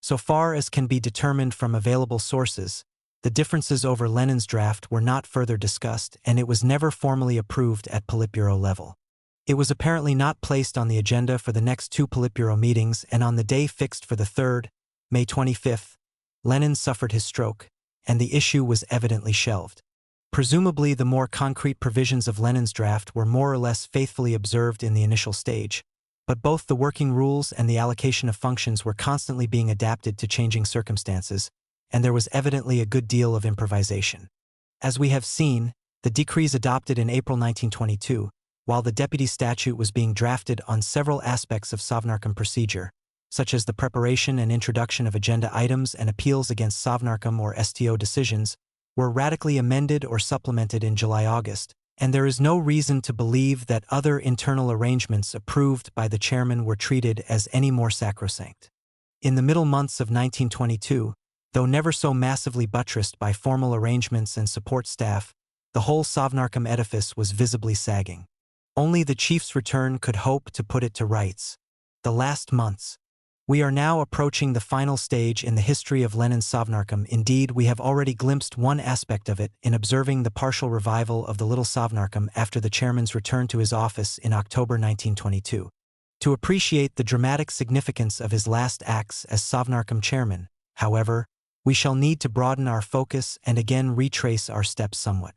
So far as can be determined from available sources, the differences over Lenin's draft were not further discussed, and it was never formally approved at Politburo level. It was apparently not placed on the agenda for the next 2 Politburo meetings, and on the day fixed for the 3rd, May 25, Lenin suffered his stroke, and the issue was evidently shelved. Presumably, the more concrete provisions of Lenin's draft were more or less faithfully observed in the initial stage, but both the working rules and the allocation of functions were constantly being adapted to changing circumstances, and there was evidently a good deal of improvisation. As we have seen, the decrees adopted in April 1922, while the deputy statute was being drafted on several aspects of Sovnarkom procedure, such as the preparation and introduction of agenda items and appeals against Sovnarkom or STO decisions, were radically amended or supplemented in July-August, and there is no reason to believe that other internal arrangements approved by the chairman were treated as any more sacrosanct. In the middle months of 1922, though never so massively buttressed by formal arrangements and support staff, the whole Sovnarkom edifice was visibly sagging. Only the chief's return could hope to put it to rights. The last months. We are now approaching the final stage in the history of Lenin's Sovnarkom. Indeed, we have already glimpsed one aspect of it in observing the partial revival of the Little Sovnarkom after the chairman's return to his office in October 1922. To appreciate the dramatic significance of his last acts as Sovnarkom chairman, however, we shall need to broaden our focus and again retrace our steps somewhat.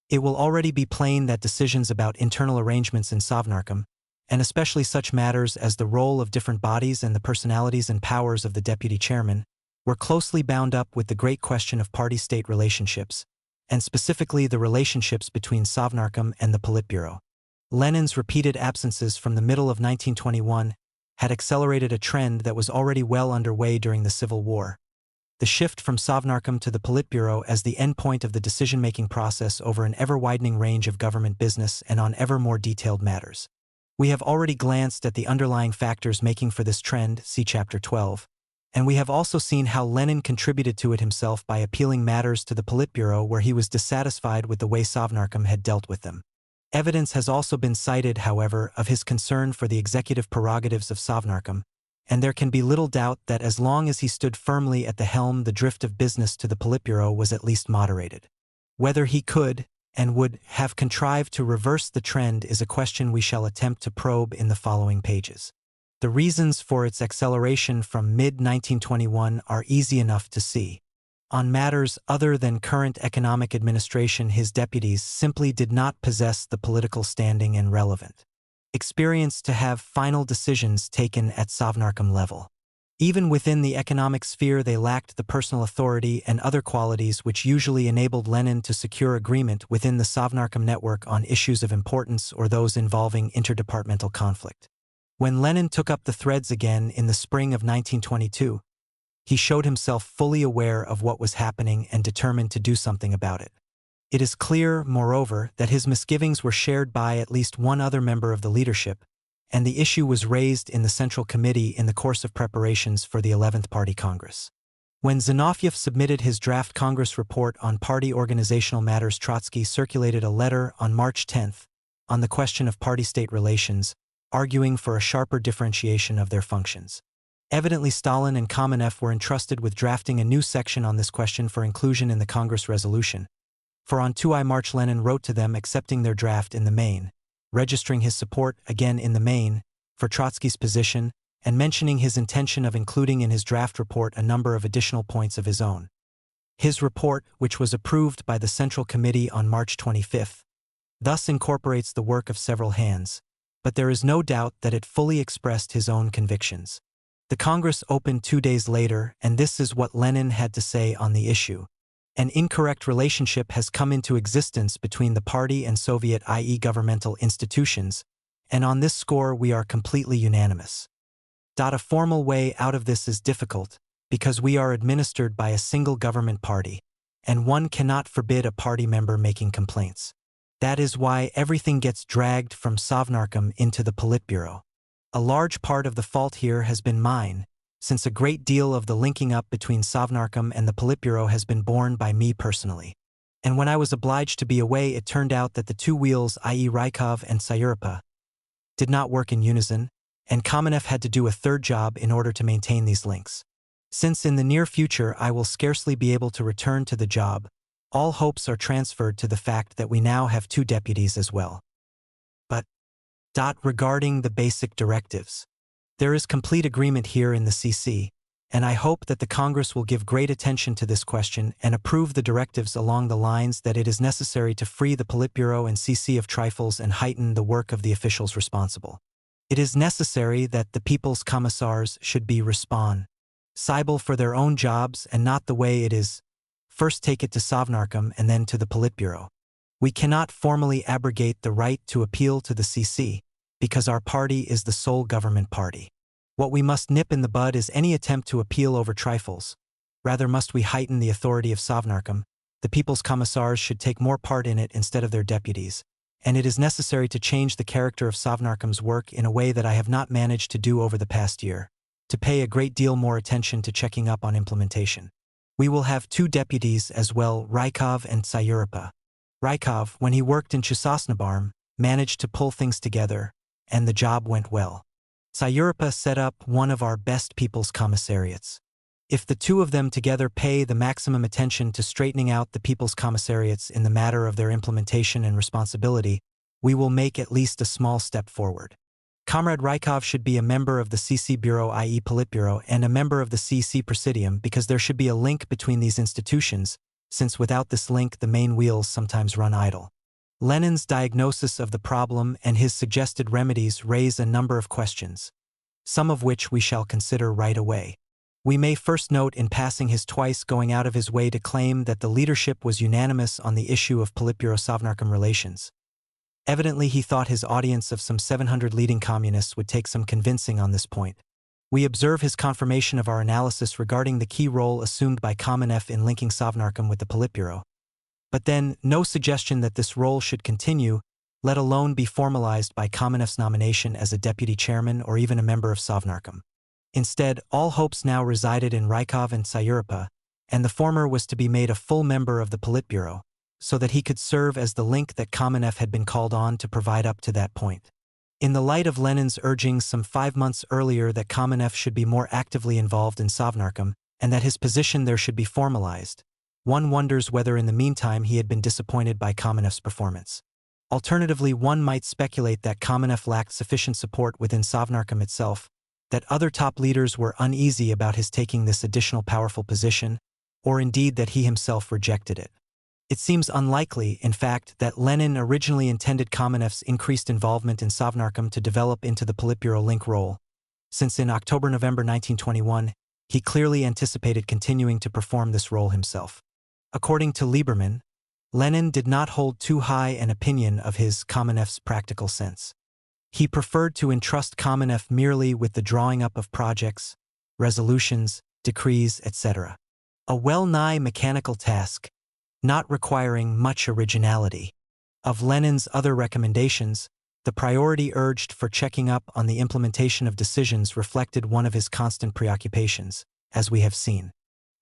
It will already be plain that decisions about internal arrangements in Sovnarkom, and especially such matters as the role of different bodies and the personalities and powers of the deputy chairman, were closely bound up with the great question of party-state relationships, and specifically the relationships between Sovnarkom and the Politburo. Lenin's repeated absences from the middle of 1921 had accelerated a trend that was already well underway during the Civil War. The shift from Sovnarkom to the Politburo as the endpoint of the decision-making process over an ever-widening range of government business and on ever more detailed matters. We have already glanced at the underlying factors making for this trend, see Chapter 12, and we have also seen how Lenin contributed to it himself by appealing matters to the Politburo where he was dissatisfied with the way Sovnarkom had dealt with them. Evidence has also been cited, however, of his concern for the executive prerogatives of Sovnarkom, and there can be little doubt that as long as he stood firmly at the helm, the drift of business to the Politburo was at least moderated. Whether he could and would have contrived to reverse the trend is a question we shall attempt to probe in the following pages. The reasons for its acceleration from mid-1921 are easy enough to see. On matters other than current economic administration, his deputies simply did not possess the political standing and relevant experience to have final decisions taken at Sovnarkom level. Even within the economic sphere, they lacked the personal authority and other qualities which usually enabled Lenin to secure agreement within the Sovnarkom network on issues of importance or those involving interdepartmental conflict. When Lenin took up the threads again in the spring of 1922, he showed himself fully aware of what was happening and determined to do something about it. It is clear, moreover, that his misgivings were shared by at least one other member of the leadership, and the issue was raised in the Central Committee in the course of preparations for the 11th Party Congress. When Zinoviev submitted his draft Congress report on party organizational matters, Trotsky circulated a letter on March 10 on the question of party-state relations, arguing for a sharper differentiation of their functions. Evidently Stalin and Kamenev were entrusted with drafting a new section on this question for inclusion in the Congress resolution. For on 2 March Lenin wrote to them accepting their draft in the main, registering his support, again in the main, for Trotsky's position, and mentioning his intention of including in his draft report a number of additional points of his own. His report, which was approved by the Central Committee on March 25, thus incorporates the work of several hands, but there is no doubt that it fully expressed his own convictions. The Congress opened 2 days later, and this is what Lenin had to say on the issue. An incorrect relationship has come into existence between the party and Soviet, i.e. governmental institutions, and on this score we are completely unanimous. A formal way out of this is difficult, because we are administered by a single government party, and one cannot forbid a party member making complaints. That is why everything gets dragged from Sovnarkom into the Politburo. A large part of the fault here has been mine, since a great deal of the linking up between Sovnarkom and the Politburo has been borne by me personally. And when I was obliged to be away, it turned out that the two wheels, i.e. Rykov and Sayurpa, did not work in unison, and Kamenev had to do a third job in order to maintain these links. Since in the near future I will scarcely be able to return to the job, all hopes are transferred to the fact that we now have 2 deputies as well. But, regarding the basic directives, there is complete agreement here in the CC, and I hope that the Congress will give great attention to this question and approve the directives along the lines that it is necessary to free the Politburo and CC of trifles and heighten the work of the officials responsible. It is necessary that the People's Commissars should be responsible for their own jobs and not the way it is, first take it to Sovnarkom and then to the Politburo. We cannot formally abrogate the right to appeal to the CC, because our party is the sole government party. What we must nip in the bud is any attempt to appeal over trifles. Rather must we heighten the authority of Sovnarkom. The People's Commissars should take more part in it instead of their deputies, and it is necessary to change the character of Sovnarkom's work in a way that I have not managed to do over the past year, to pay a great deal more attention to checking up on implementation. We will have 2 deputies as well, Rykov and Sayurpa. Rykov, when he worked in Sosnobarm, managed to pull things together, and the job went well. Sayurpa set up one of our best People's Commissariats. If the 2 of them together pay the maximum attention to straightening out the People's Commissariats in the matter of their implementation and responsibility, we will make at least a small step forward. Comrade Rykov should be a member of the CC Bureau, i.e. Politburo, and a member of the CC Presidium, because there should be a link between these institutions, since without this link the main wheels sometimes run idle. Lenin's diagnosis of the problem and his suggested remedies raise a number of questions, some of which we shall consider right away. We may first note in passing his twice going out of his way to claim that the leadership was unanimous on the issue of Politburo-Sovnarkom relations. Evidently he thought his audience of some 700 leading communists would take some convincing on this point. We observe his confirmation of our analysis regarding the key role assumed by Kamenev in linking Sovnarkom with the Politburo. But then, no suggestion that this role should continue, let alone be formalized by Kamenev's nomination as a deputy chairman or even a member of Sovnarkom. Instead, all hopes now resided in Rykov and Sayurpa, and the former was to be made a full member of the Politburo, so that he could serve as the link that Kamenev had been called on to provide up to that point. In the light of Lenin's urging some 5 months earlier that Kamenev should be more actively involved in Sovnarkom, and that his position there should be formalized, one wonders whether in the meantime he had been disappointed by Kamenev's performance. Alternatively, one might speculate that Kamenev lacked sufficient support within Sovnarkom itself, that other top leaders were uneasy about his taking this additional powerful position, or indeed that he himself rejected it. It seems unlikely, in fact, that Lenin originally intended Kamenev's increased involvement in Sovnarkom to develop into the Politburo link role, since in October-November 1921, he clearly anticipated continuing to perform this role himself. According to Lieberman, Lenin did not hold too high an opinion of his Kamenev's practical sense. He preferred to entrust Kamenev merely with the drawing up of projects, resolutions, decrees, etc. A well-nigh mechanical task, not requiring much originality. Of Lenin's other recommendations, the priority urged for checking up on the implementation of decisions reflected one of his constant preoccupations, as we have seen.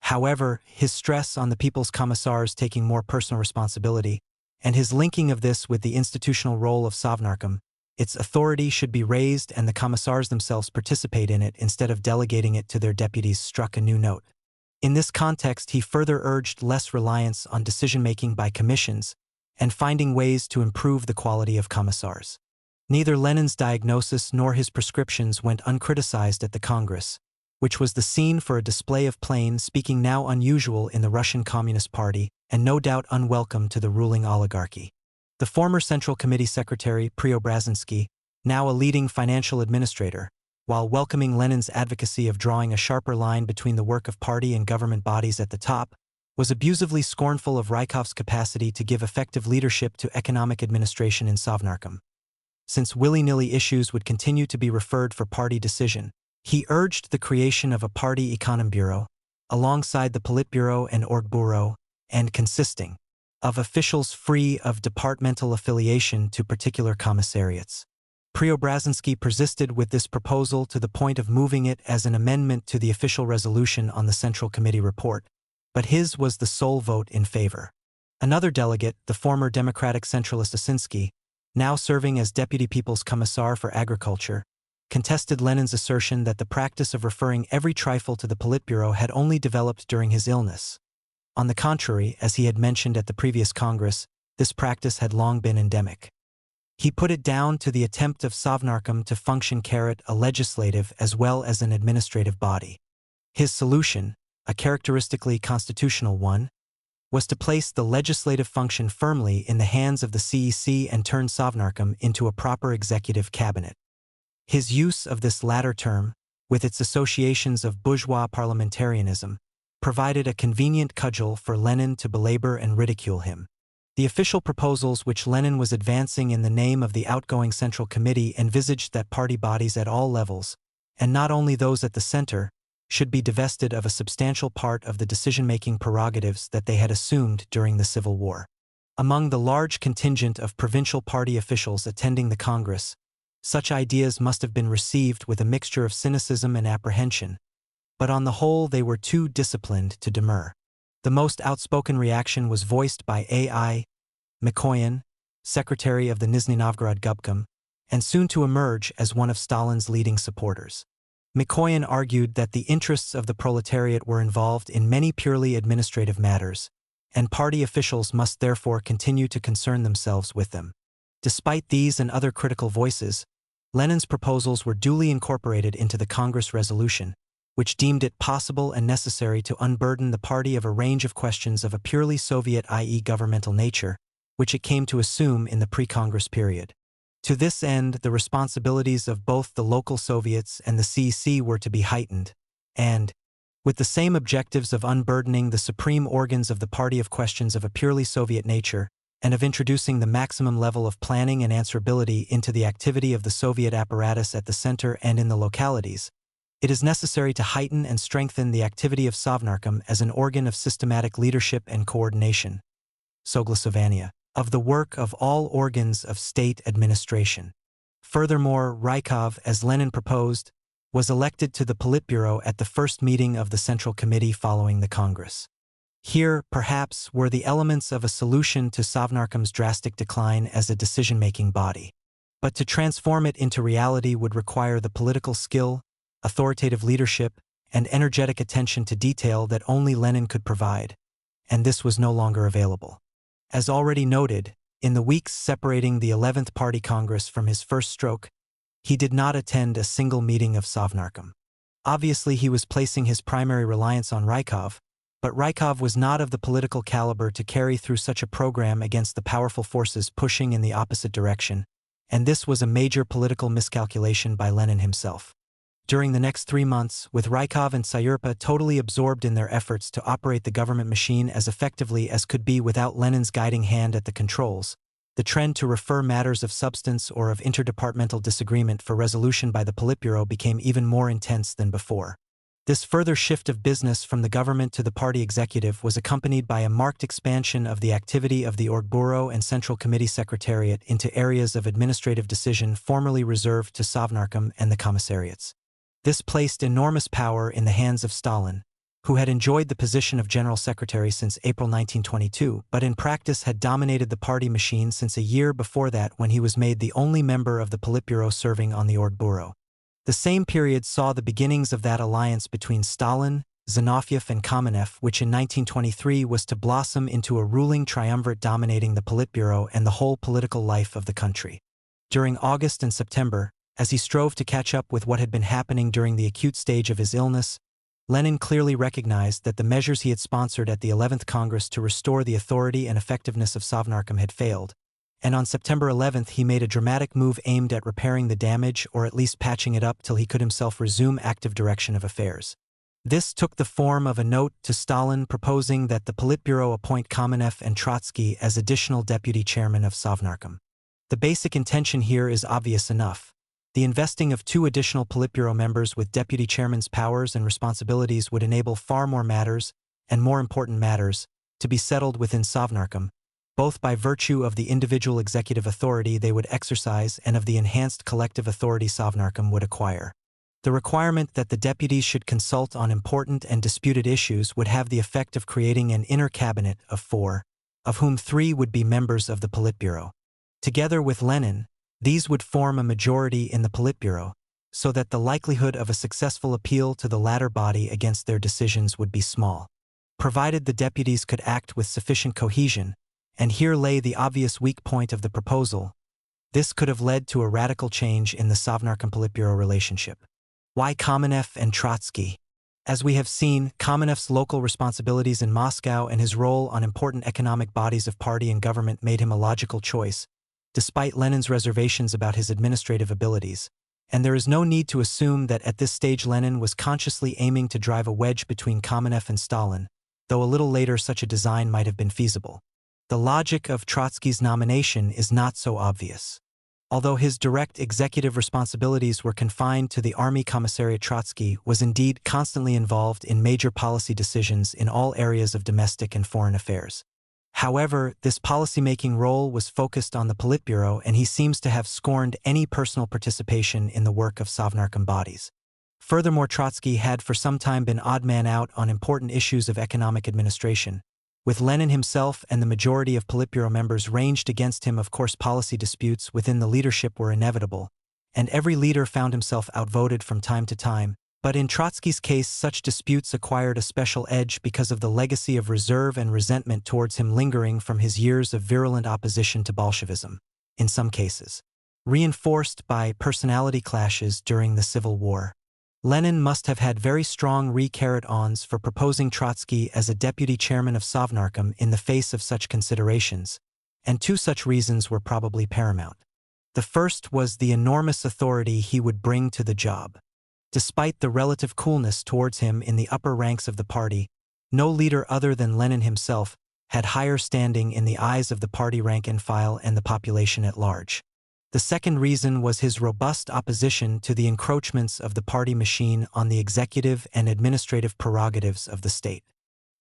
However, his stress on the People's Commissars taking more personal responsibility, and his linking of this with the institutional role of Sovnarkom, Its authority should be raised and the commissars themselves participate in it instead of delegating it to their deputies, struck a new note. In this context, he further urged less reliance on decision-making by commissions and finding ways to improve the quality of commissars. Neither Lenin's diagnosis nor his prescriptions went uncriticized at the Congress, which was the scene for a display of plain speaking now unusual in the Russian Communist Party and no doubt unwelcome to the ruling oligarchy. The former Central Committee Secretary Preobrazhensky, now a leading financial administrator, while welcoming Lenin's advocacy of drawing a sharper line between the work of party and government bodies at the top, was abusively scornful of Rykov's capacity to give effective leadership to economic administration in Sovnarkom. Since willy-nilly issues would continue to be referred for party decision, he urged the creation of a party Econombureau, alongside the Politburo and Orgbureau, and consisting of officials free of departmental affiliation to particular commissariats. Preobrazhensky persisted with this proposal to the point of moving it as an amendment to the official resolution on the Central Committee report, but his was the sole vote in favor. Another delegate, the former Democratic centralist Osinski, now serving as Deputy People's Commissar for Agriculture, contested Lenin's assertion that the practice of referring every trifle to the Politburo had only developed during his illness. On the contrary, as he had mentioned at the previous Congress, this practice had long been endemic. He put it down to the attempt of Sovnarkom to function a legislative as well as an administrative body. His solution, a characteristically constitutional one, was to place the legislative function firmly in the hands of the CEC and turn Sovnarkom into a proper executive cabinet. His use of this latter term, with its associations of bourgeois parliamentarianism, provided a convenient cudgel for Lenin to belabor and ridicule him. The official proposals which Lenin was advancing in the name of the outgoing Central Committee envisaged that party bodies at all levels, and not only those at the center, should be divested of a substantial part of the decision-making prerogatives that they had assumed during the Civil War. Among the large contingent of provincial party officials attending the Congress, such ideas must have been received with a mixture of cynicism and apprehension, but on the whole they were too disciplined to demur. The most outspoken reaction was voiced by A.I. Mikoyan, secretary of the Nizhny Novgorod Gubkom, and soon to emerge as one of Stalin's leading supporters. Mikoyan argued that the interests of the proletariat were involved in many purely administrative matters, and party officials must therefore continue to concern themselves with them. Despite these and other critical voices, Lenin's proposals were duly incorporated into the Congress resolution, which deemed it possible and necessary to unburden the party of a range of questions of a purely Soviet, i.e. governmental nature, which it came to assume in the pre-Congress period. To this end, the responsibilities of both the local Soviets and the CEC were to be heightened, and, with the same objectives of unburdening the supreme organs of the party of questions of a purely Soviet nature, and of introducing the maximum level of planning and answerability into the activity of the Soviet apparatus at the center and in the localities, it is necessary to heighten and strengthen the activity of Sovnarkom as an organ of systematic leadership and coordination, Soglosovania, of the work of all organs of state administration. Furthermore, Rykov, as Lenin proposed, was elected to the Politburo at the first meeting of the Central Committee following the Congress. Here, perhaps, were the elements of a solution to Sovnarkom's drastic decline as a decision-making body. But to transform it into reality would require the political skill, authoritative leadership, and energetic attention to detail that only Lenin could provide, and this was no longer available. As already noted, in the weeks separating the 11th Party Congress from his first stroke, he did not attend a single meeting of Sovnarkom. Obviously, he was placing his primary reliance on Rykov, but Rykov was not of the political caliber to carry through such a program against the powerful forces pushing in the opposite direction, and this was a major political miscalculation by Lenin himself. During the next 3 months, with Rykov and Sayurpa totally absorbed in their efforts to operate the government machine as effectively as could be without Lenin's guiding hand at the controls, the trend to refer matters of substance or of interdepartmental disagreement for resolution by the Politburo became even more intense than before. This further shift of business from the government to the party executive was accompanied by a marked expansion of the activity of the Orgbureau and Central Committee Secretariat into areas of administrative decision formerly reserved to Sovnarkom and the commissariats. This placed enormous power in the hands of Stalin, who had enjoyed the position of General Secretary since April 1922 but in practice had dominated the party machine since a year before that when he was made the only member of the Politburo serving on the Orgbureau. The same period saw the beginnings of that alliance between Stalin, Zinoviev and Kamenev, which in 1923 was to blossom into a ruling triumvirate dominating the Politburo and the whole political life of the country. During August and September, as he strove to catch up with what had been happening during the acute stage of his illness, Lenin clearly recognized that the measures he had sponsored at the 11th Congress to restore the authority and effectiveness of Sovnarkom had failed, and on September 11th he made a dramatic move aimed at repairing the damage or at least patching it up till he could himself resume active direction of affairs. This took the form of a note to Stalin proposing that the Politburo appoint Kamenev and Trotsky as additional deputy chairmen of Sovnarkom. The basic intention here is obvious enough. The investing of 2 additional Politburo members with deputy chairman's powers and responsibilities would enable far more matters, and more important matters, to be settled within Sovnarkom, both by virtue of the individual executive authority they would exercise and of the enhanced collective authority Sovnarkom would acquire. The requirement that the deputies should consult on important and disputed issues would have the effect of creating an inner cabinet of 4, of whom 3 would be members of the Politburo. Together with Lenin, these would form a majority in the Politburo, so that the likelihood of a successful appeal to the latter body against their decisions would be small, provided the deputies could act with sufficient cohesion, and here lay the obvious weak point of the proposal. This could have led to a radical change in the Sovnarkom-Politburo relationship. Why Kamenev and Trotsky? As we have seen, Kamenev's local responsibilities in Moscow and his role on important economic bodies of party and government made him a logical choice, despite Lenin's reservations about his administrative abilities, and there is no need to assume that at this stage Lenin was consciously aiming to drive a wedge between Kamenev and Stalin, though a little later such a design might have been feasible. The logic of Trotsky's nomination is not so obvious. Although his direct executive responsibilities were confined to the Army Commissariat, Trotsky was indeed constantly involved in major policy decisions in all areas of domestic and foreign affairs. However, this policymaking role was focused on the Politburo and he seems to have scorned any personal participation in the work of Sovnarkom bodies. Furthermore, Trotsky had for some time been odd man out on important issues of economic administration. With Lenin himself and the majority of Politburo members ranged against him, of course policy disputes within the leadership were inevitable, and every leader found himself outvoted from time to time, but in Trotsky's case such disputes acquired a special edge because of the legacy of reserve and resentment towards him lingering from his years of virulent opposition to Bolshevism, in some cases reinforced by personality clashes during the Civil War. Lenin must have had very strong re-carrot-ons for proposing Trotsky as a deputy chairman of Sovnarkom in the face of such considerations, and 2 such reasons were probably paramount. The first was the enormous authority he would bring to the job. Despite the relative coolness towards him in the upper ranks of the party, no leader other than Lenin himself had higher standing in the eyes of the party rank and file and the population at large. The second reason was his robust opposition to the encroachments of the party machine on the executive and administrative prerogatives of the state.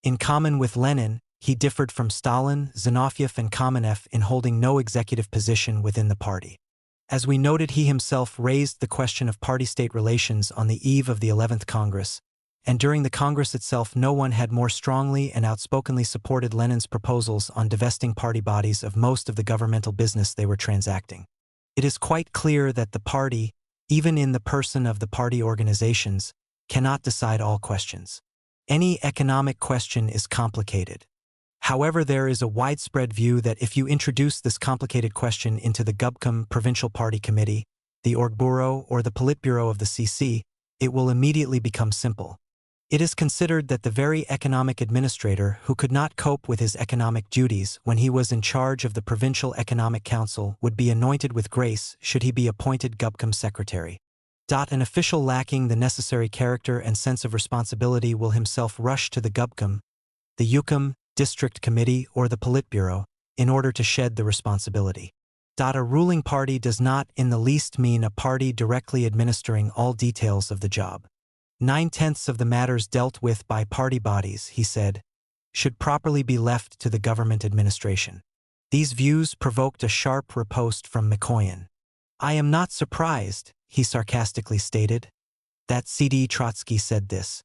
In common with Lenin, he differed from Stalin, Zinoviev and Kamenev in holding no executive position within the party. As we noted, he himself raised the question of party-state relations on the eve of the 11th Congress, and during the Congress itself no one had more strongly and outspokenly supported Lenin's proposals on divesting party bodies of most of the governmental business they were transacting. It is quite clear that the party, even in the person of the party organizations, cannot decide all questions. Any economic question is complicated. However, there is a widespread view that if you introduce this complicated question into the Gubkom Provincial Party Committee, the Orgbureau, or the Politburo of the CC, it will immediately become simple. It is considered that the very economic administrator who could not cope with his economic duties when he was in charge of the Provincial Economic Council would be anointed with grace should he be appointed Gubkom secretary. An official lacking the necessary character and sense of responsibility will himself rush to the Gubkom, the Yukon District Committee, or the Politburo, in order to shed the responsibility. A ruling party does not in the least mean a party directly administering all details of the job. 9/10 of the matters dealt with by party bodies, he said, should properly be left to the government administration. These views provoked a sharp riposte from Mikoyan. I am not surprised, he sarcastically stated, that C.D. Trotsky said this.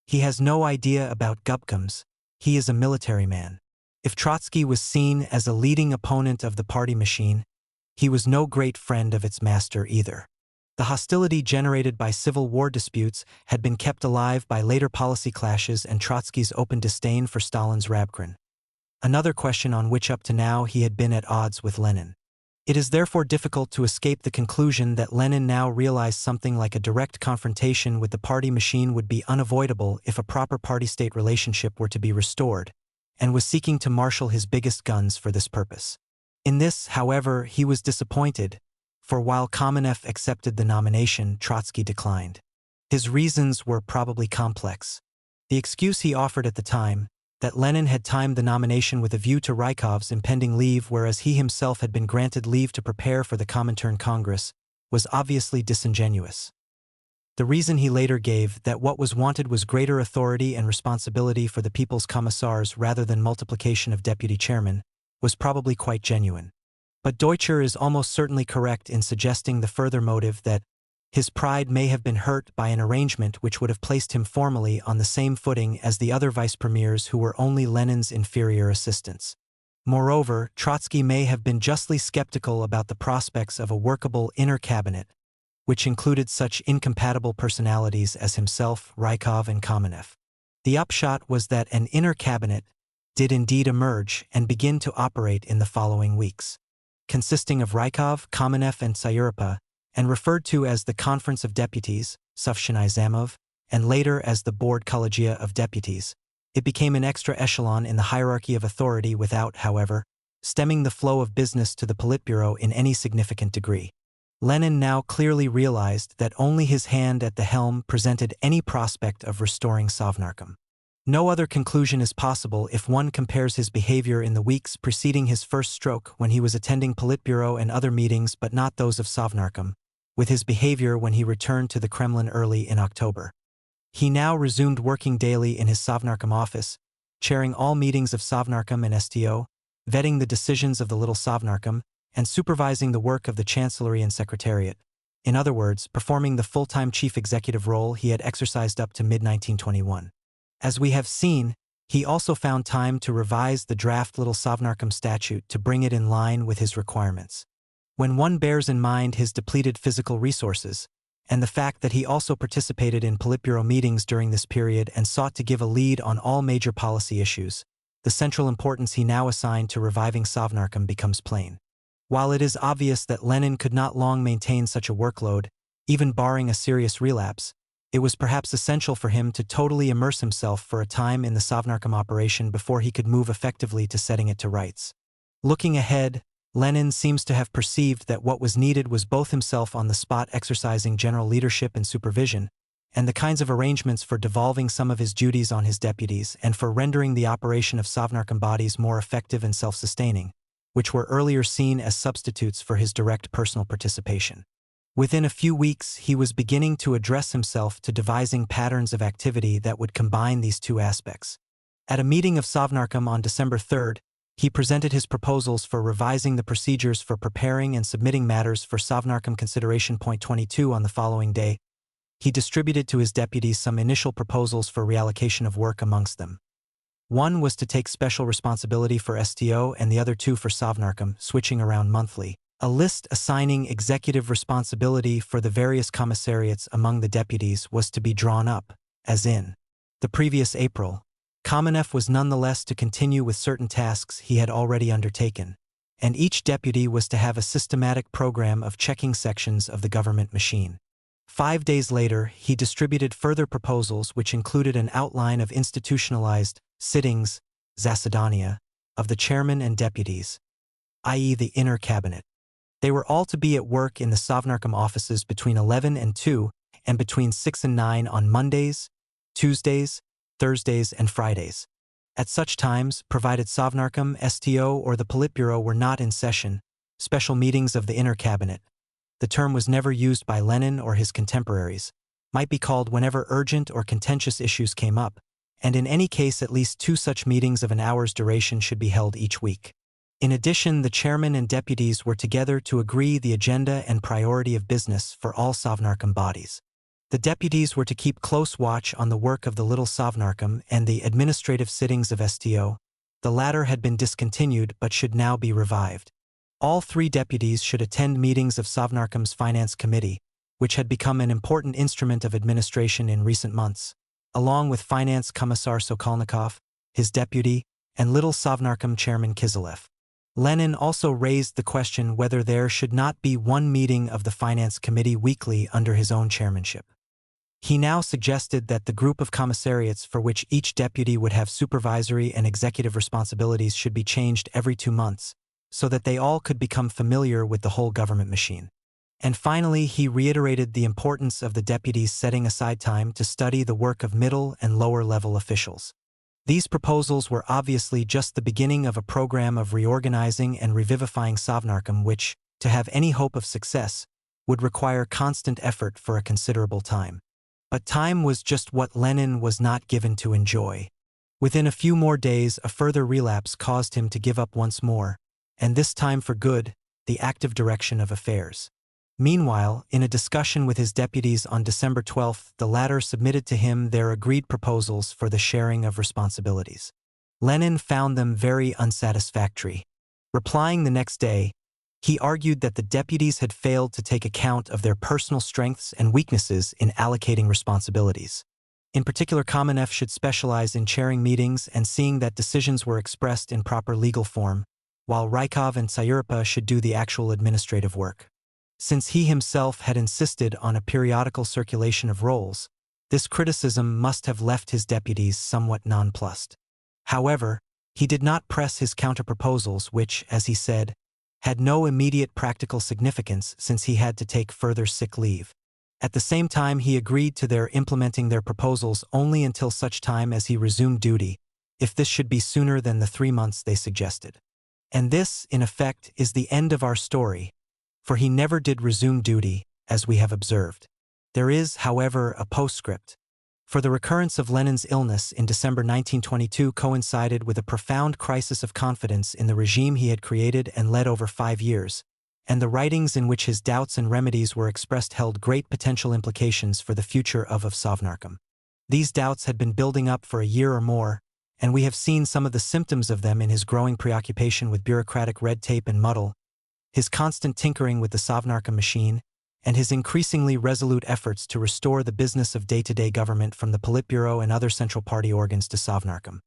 He has no idea about gubkums. He is a military man. If Trotsky was seen as a leading opponent of the party machine, he was no great friend of its master either. The hostility generated by civil war disputes had been kept alive by later policy clashes and Trotsky's open disdain for Stalin's Rabkrin. Another question on which up to now he had been at odds with Lenin. It is therefore difficult to escape the conclusion that Lenin now realized something like a direct confrontation with the party machine would be unavoidable if a proper party-state relationship were to be restored, and was seeking to marshal his biggest guns for this purpose. In this, however, he was disappointed, for while Kamenev accepted the nomination, Trotsky declined. His reasons were probably complex. The excuse he offered at the time, that Lenin had timed the nomination with a view to Rykov's impending leave whereas he himself had been granted leave to prepare for the Comintern Congress, was obviously disingenuous. The reason he later gave, that what was wanted was greater authority and responsibility for the people's commissars rather than multiplication of deputy chairmen, was probably quite genuine. But Deutscher is almost certainly correct in suggesting the further motive that his pride may have been hurt by an arrangement which would have placed him formally on the same footing as the other vice-premiers who were only Lenin's inferior assistants. Moreover, Trotsky may have been justly skeptical about the prospects of a workable inner cabinet, which included such incompatible personalities as himself, Rykov, and Kamenev. The upshot was that an inner cabinet did indeed emerge and begin to operate in the following weeks. Consisting of Rykov, Kamenev, and Syuripa, and referred to as the Conference of Deputies, Sovshinai Zamov, and later as the Board Collegia of Deputies, it became an extra echelon in the hierarchy of authority without, however, stemming the flow of business to the Politburo in any significant degree. Lenin now clearly realized that only his hand at the helm presented any prospect of restoring Sovnarkom. No other conclusion is possible if one compares his behavior in the weeks preceding his first stroke when he was attending Politburo and other meetings but not those of Sovnarkom, with his behavior when he returned to the Kremlin early in October. He now resumed working daily in his Sovnarkom office, chairing all meetings of Sovnarkom and STO, vetting the decisions of the Little Sovnarkom, and supervising the work of the Chancellery and Secretariat. In other words, performing the full-time chief executive role he had exercised up to mid-1921. As we have seen, he also found time to revise the draft Little Sovnarkom statute to bring it in line with his requirements. When one bears in mind his depleted physical resources, and the fact that he also participated in Politburo meetings during this period and sought to give a lead on all major policy issues, the central importance he now assigned to reviving Sovnarkom becomes plain. While it is obvious that Lenin could not long maintain such a workload, even barring a serious relapse, it was perhaps essential for him to totally immerse himself for a time in the Sovnarkom operation before he could move effectively to setting it to rights. Looking ahead, Lenin seems to have perceived that what was needed was both himself on the spot exercising general leadership and supervision, and the kinds of arrangements for devolving some of his duties on his deputies and for rendering the operation of Sovnarkom bodies more effective and self-sustaining, which were earlier seen as substitutes for his direct personal participation. Within a few weeks, he was beginning to address himself to devising patterns of activity that would combine these two aspects. At a meeting of Sovnarkom on December 3rd, he presented his proposals for revising the procedures for preparing and submitting matters for Sovnarkom Consideration Point 22 on the following day. He distributed to his deputies some initial proposals for reallocation of work amongst them. One was to take special responsibility for STO and the other two for Sovnarkom, switching around monthly. A list assigning executive responsibility for the various commissariats among the deputies was to be drawn up, as in the previous April. Kamenev was nonetheless to continue with certain tasks he had already undertaken, and each deputy was to have a systematic program of checking sections of the government machine. 5 days later, he distributed further proposals which included an outline of institutionalized sittings, zasadania, of the chairman and deputies, i.e. the inner cabinet. They were all to be at work in the Sovnarkom offices between 11 and 2 and between 6 and 9 on Mondays, Tuesdays, Thursdays, and Fridays. At such times, provided Sovnarkom, STO, or the Politburo were not in session, special meetings of the inner cabinet, the term was never used by Lenin or his contemporaries, might be called whenever urgent or contentious issues came up, and in any case at least 2 such meetings of an hour's duration should be held each week. In addition, the chairman and deputies were together to agree the agenda and priority of business for all Sovnarkom bodies. The deputies were to keep close watch on the work of the Little Sovnarkom and the administrative sittings of STO. The latter had been discontinued but should now be revived. All 3 deputies should attend meetings of Sovnarkom's Finance Committee, which had become an important instrument of administration in recent months, along with Finance Commissar Sokolnikov, his deputy, and Little Sovnarkom Chairman Kiselev. Lenin also raised the question whether there should not be one meeting of the Finance Committee weekly under his own chairmanship. He now suggested that the group of commissariats for which each deputy would have supervisory and executive responsibilities should be changed every 2 months, so that they all could become familiar with the whole government machine. And finally, he reiterated the importance of the deputies setting aside time to study the work of middle and lower-level officials. These proposals were obviously just the beginning of a program of reorganizing and revivifying Sovnarkom which, to have any hope of success, would require constant effort for a considerable time. But time was just what Lenin was not given to enjoy. Within a few more days, a further relapse caused him to give up once more, and this time for good, the active direction of affairs. Meanwhile, in a discussion with his deputies on December 12, the latter submitted to him their agreed proposals for the sharing of responsibilities. Lenin found them very unsatisfactory. Replying the next day, he argued that the deputies had failed to take account of their personal strengths and weaknesses in allocating responsibilities. In particular, Kamenev should specialize in chairing meetings and seeing that decisions were expressed in proper legal form, while Rykov and Sayurpa should do the actual administrative work. Since he himself had insisted on a periodical circulation of rolls, this criticism must have left his deputies somewhat nonplussed. However, he did not press his counter-proposals which, as he said, had no immediate practical significance since he had to take further sick leave. At the same time, he agreed to their implementing their proposals only until such time as he resumed duty, if this should be sooner than the 3 months they suggested. And this, in effect, is the end of our story, for he never did resume duty, as we have observed. There is, however, a postscript. For the recurrence of Lenin's illness in December 1922 coincided with a profound crisis of confidence in the regime he had created and led over 5 years, and the writings in which his doubts and remedies were expressed held great potential implications for the future of Sovnarkom. These doubts had been building up for a year or more, and we have seen some of the symptoms of them in his growing preoccupation with bureaucratic red tape and muddle, his constant tinkering with the Sovnarkom machine, and his increasingly resolute efforts to restore the business of day-to-day government from the Politburo and other Central Party organs to Sovnarkom.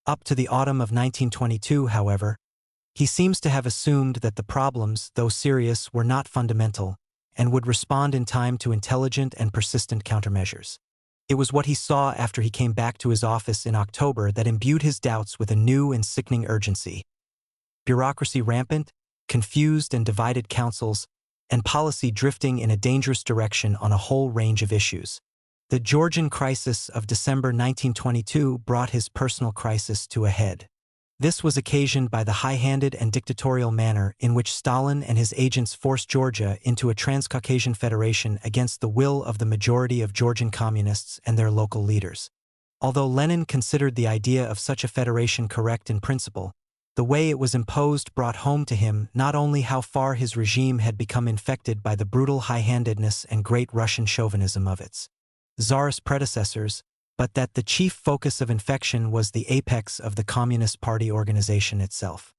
Up to the autumn of 1922, however, he seems to have assumed that the problems, though serious, were not fundamental, and would respond in time to intelligent and persistent countermeasures. It was what he saw after he came back to his office in October that imbued his doubts with a new and sickening urgency. Bureaucracy rampant, confused and divided councils, and policy drifting in a dangerous direction on a whole range of issues. The Georgian crisis of December 1922 brought his personal crisis to a head. This was occasioned by the high-handed and dictatorial manner in which Stalin and his agents forced Georgia into a Transcaucasian federation against the will of the majority of Georgian communists and their local leaders. Although Lenin considered the idea of such a federation correct in principle, the way it was imposed brought home to him not only how far his regime had become infected by the brutal high-handedness and great Russian chauvinism of its Tsarist predecessors, but that the chief focus of infection was the apex of the Communist Party organization itself.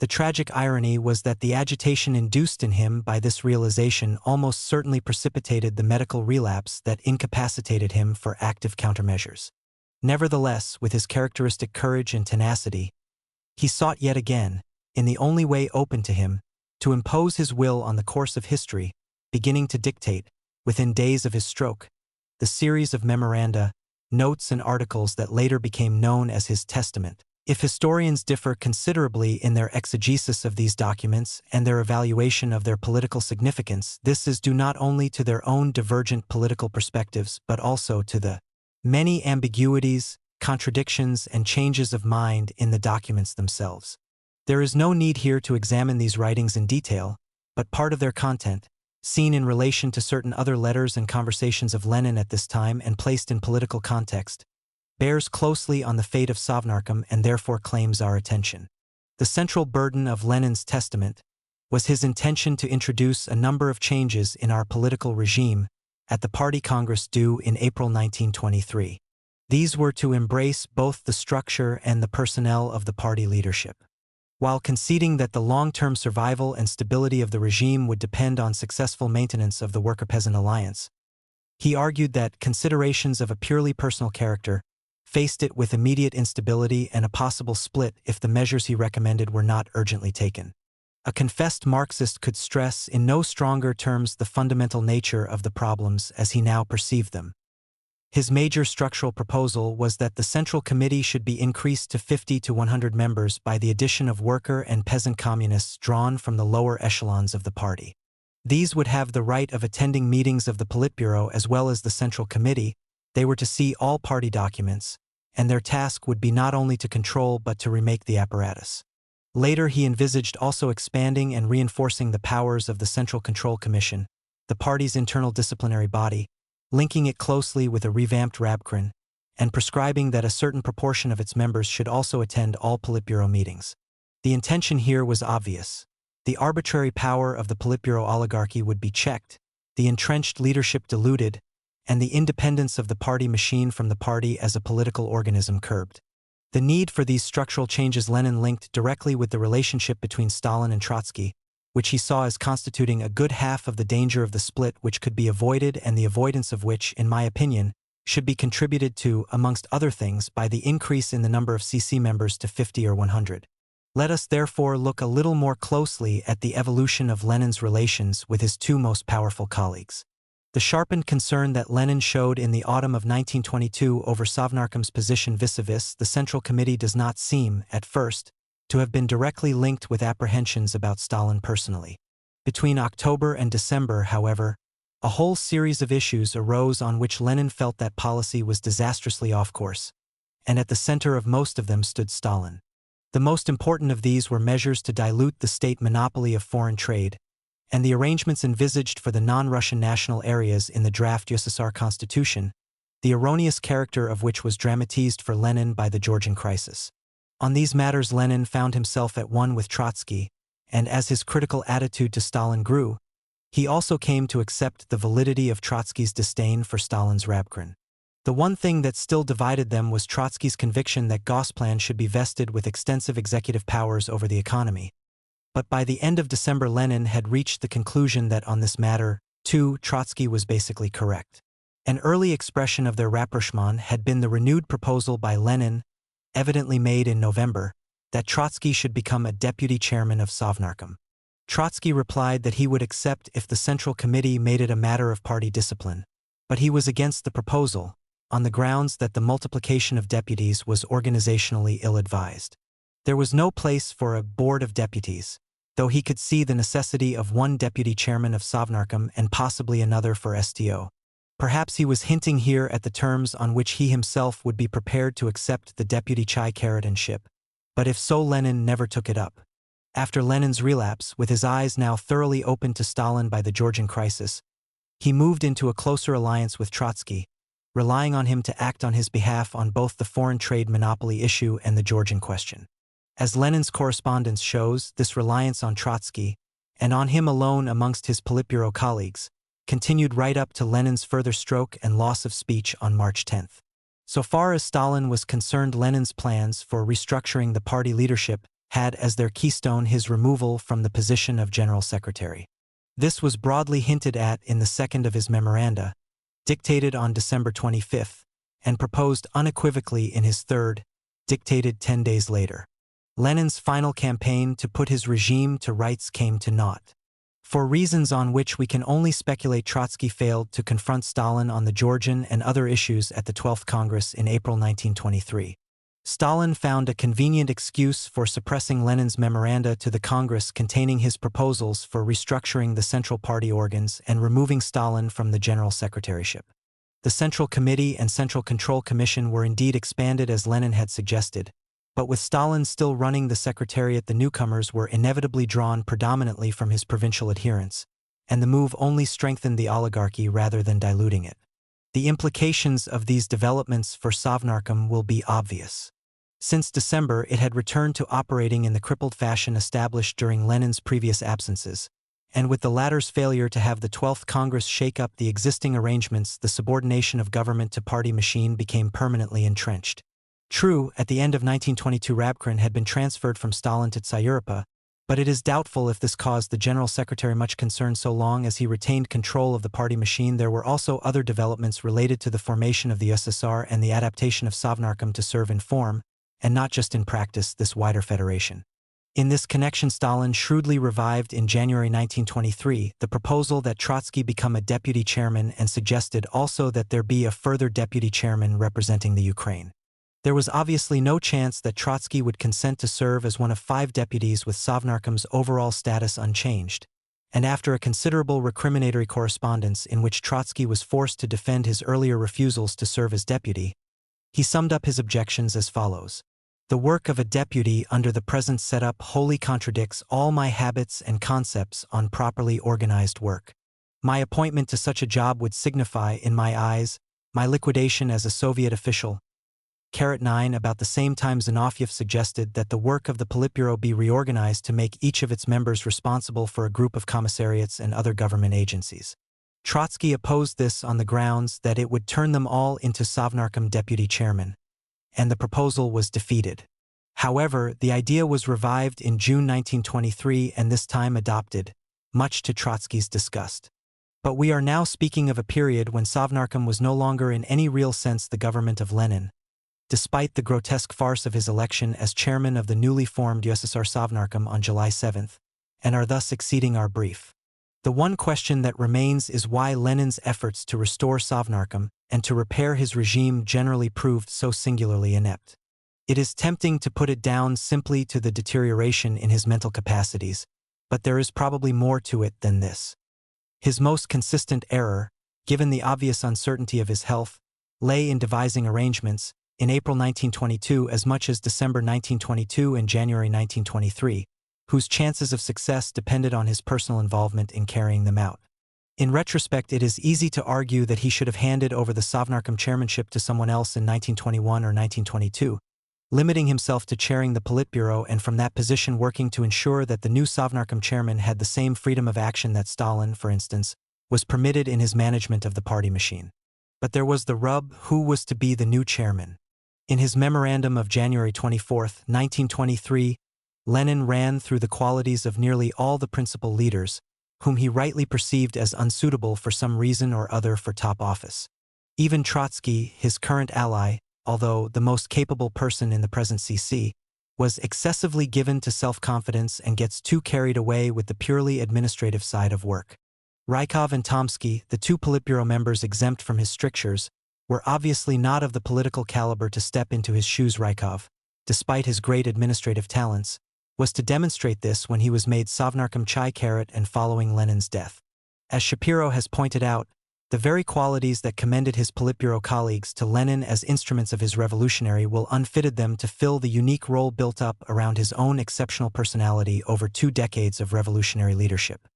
The tragic irony was that the agitation induced in him by this realization almost certainly precipitated the medical relapse that incapacitated him for active countermeasures. Nevertheless, with his characteristic courage and tenacity, he sought yet again, in the only way open to him, to impose his will on the course of history, beginning to dictate, within days of his stroke, the series of memoranda, notes and articles that later became known as his testament. If historians differ considerably in their exegesis of these documents and their evaluation of their political significance, this is due not only to their own divergent political perspectives but also to the many ambiguities, contradictions, and changes of mind in the documents themselves. There is no need here to examine these writings in detail, but part of their content, seen in relation to certain other letters and conversations of Lenin at this time and placed in political context, bears closely on the fate of Sovnarkom and therefore claims our attention. The central burden of Lenin's testament was his intention to introduce a number of changes in our political regime at the party congress due in April 1923. These were to embrace both the structure and the personnel of the party leadership. While conceding that the long-term survival and stability of the regime would depend on successful maintenance of the worker-peasant alliance, he argued that considerations of a purely personal character faced it with immediate instability and a possible split if the measures he recommended were not urgently taken. A confessed Marxist could stress in no stronger terms the fundamental nature of the problems as he now perceived them. His major structural proposal was that the Central Committee should be increased to 50 to 100 members by the addition of worker and peasant communists drawn from the lower echelons of the party. These would have the right of attending meetings of the Politburo as well as the Central Committee. They were to see all party documents, and their task would be not only to control but to remake the apparatus. Later he envisaged also expanding and reinforcing the powers of the Central Control Commission, the party's internal disciplinary body, linking it closely with a revamped Rabkrin, and prescribing that a certain proportion of its members should also attend all Politburo meetings. The intention here was obvious. The arbitrary power of the Politburo oligarchy would be checked, the entrenched leadership diluted, and the independence of the party machine from the party as a political organism curbed. The need for these structural changes Lenin linked directly with the relationship between Stalin and Trotsky, which he saw as constituting a good half of the danger of the split which could be avoided and the avoidance of which, in my opinion, should be contributed to, amongst other things, by the increase in the number of CC members to 50 or 100. Let us therefore look a little more closely at the evolution of Lenin's relations with his two most powerful colleagues. The sharpened concern that Lenin showed in the autumn of 1922 over Sovnarkom's position vis-a-vis the Central Committee does not seem, at first, to have been directly linked with apprehensions about Stalin personally. Between October and December, however, a whole series of issues arose on which Lenin felt that policy was disastrously off course, and at the center of most of them stood Stalin. The most important of these were measures to dilute the state monopoly of foreign trade, and the arrangements envisaged for the non-Russian national areas in the draft USSR constitution, the erroneous character of which was dramatized for Lenin by the Georgian crisis. On these matters Lenin found himself at one with Trotsky, and as his critical attitude to Stalin grew, he also came to accept the validity of Trotsky's disdain for Stalin's Rabkrin. The one thing that still divided them was Trotsky's conviction that Gosplan should be vested with extensive executive powers over the economy. But by the end of December Lenin had reached the conclusion that on this matter, too, Trotsky was basically correct. An early expression of their rapprochement had been the renewed proposal by Lenin, evidently made in November, that Trotsky should become a deputy chairman of Sovnarkom. Trotsky replied that he would accept if the Central Committee made it a matter of party discipline, but he was against the proposal, on the grounds that the multiplication of deputies was organizationally ill-advised. There was no place for a board of deputies, though he could see the necessity of one deputy chairman of Sovnarkom and possibly another for STO. Perhaps he was hinting here at the terms on which he himself would be prepared to accept the deputy chairmanship, but if so Lenin never took it up. After Lenin's relapse, with his eyes now thoroughly opened to Stalin by the Georgian crisis, he moved into a closer alliance with Trotsky, relying on him to act on his behalf on both the foreign trade monopoly issue and the Georgian question. As Lenin's correspondence shows, this reliance on Trotsky, and on him alone amongst his Politburo colleagues, continued right up to Lenin's further stroke and loss of speech on March 10. So far as Stalin was concerned, Lenin's plans for restructuring the party leadership had as their keystone his removal from the position of General Secretary. This was broadly hinted at in the second of his memoranda, dictated on December 25, and proposed unequivocally in his third, dictated 10 days later. Lenin's final campaign to put his regime to rights came to naught. For reasons on which we can only speculate, Trotsky failed to confront Stalin on the Georgian and other issues at the 12th Congress in April 1923. Stalin found a convenient excuse for suppressing Lenin's memoranda to the Congress containing his proposals for restructuring the Central Party organs and removing Stalin from the General Secretaryship. The Central Committee and Central Control Commission were indeed expanded as Lenin had suggested, but with Stalin still running the Secretariat, the newcomers were inevitably drawn predominantly from his provincial adherents, and the move only strengthened the oligarchy rather than diluting it. The implications of these developments for Sovnarkom will be obvious. Since December, it had returned to operating in the crippled fashion established during Lenin's previous absences, and with the latter's failure to have the 12th Congress shake up the existing arrangements, the subordination of government to party machine became permanently entrenched. True, at the end of 1922 Rabkrin had been transferred from Stalin to Tsayuropa, but it is doubtful if this caused the General Secretary much concern so long as he retained control of the party machine. There were also other developments related to the formation of the USSR and the adaptation of Sovnarkom to serve in form, and not just in practice, this wider federation. In this connection, Stalin shrewdly revived in January 1923 the proposal that Trotsky become a deputy chairman and suggested also that there be a further deputy chairman representing the Ukraine. There was obviously no chance that Trotsky would consent to serve as one of 5 deputies with Sovnarkom's overall status unchanged, and after a considerable recriminatory correspondence in which Trotsky was forced to defend his earlier refusals to serve as deputy, he summed up his objections as follows. The work of a deputy under the present setup wholly contradicts all my habits and concepts on properly organized work. My appointment to such a job would signify, in my eyes, my liquidation as a Soviet official. 9. About the same time Zinoviev suggested that the work of the Politburo be reorganized to make each of its members responsible for a group of commissariats and other government agencies. Trotsky opposed this on the grounds that it would turn them all into Sovnarkom deputy chairman, and the proposal was defeated. However, the idea was revived in June 1923 and this time adopted, much to Trotsky's disgust. But we are now speaking of a period when Sovnarkom was no longer in any real sense the government of Lenin, despite the grotesque farce of his election as chairman of the newly formed USSR Sovnarkom on July 7, and are thus exceeding our brief. The one question that remains is why Lenin's efforts to restore Sovnarkom and to repair his regime generally proved so singularly inept. It is tempting to put it down simply to the deterioration in his mental capacities, but there is probably more to it than this. His most consistent error, given the obvious uncertainty of his health, lay in devising arrangements, in April 1922 as much as December 1922 and January 1923, whose chances of success depended on his personal involvement in carrying them out. In retrospect, it is easy to argue that he should have handed over the Sovnarkom chairmanship to someone else in 1921 or 1922, limiting himself to chairing the Politburo and from that position working to ensure that the new Sovnarkom chairman had the same freedom of action that Stalin, for instance, was permitted in his management of the party machine. But there was the rub: who was to be the new chairman? In his memorandum of January 24, 1923, Lenin ran through the qualities of nearly all the principal leaders, whom he rightly perceived as unsuitable for some reason or other for top office. Even Trotsky, his current ally, although the most capable person in the present CC, was excessively given to self-confidence and gets too carried away with the purely administrative side of work. Rykov and Tomsky, the 2 Politburo members exempt from his strictures, were obviously not of the political caliber to step into his shoes. Rykov, despite his great administrative talents, was to demonstrate this when he was made Sovnarkom Chai Karat and following Lenin's death. As Shapiro has pointed out, the very qualities that commended his Politburo colleagues to Lenin as instruments of his revolutionary will unfitted them to fill the unique role built up around his own exceptional personality over 2 decades of revolutionary leadership.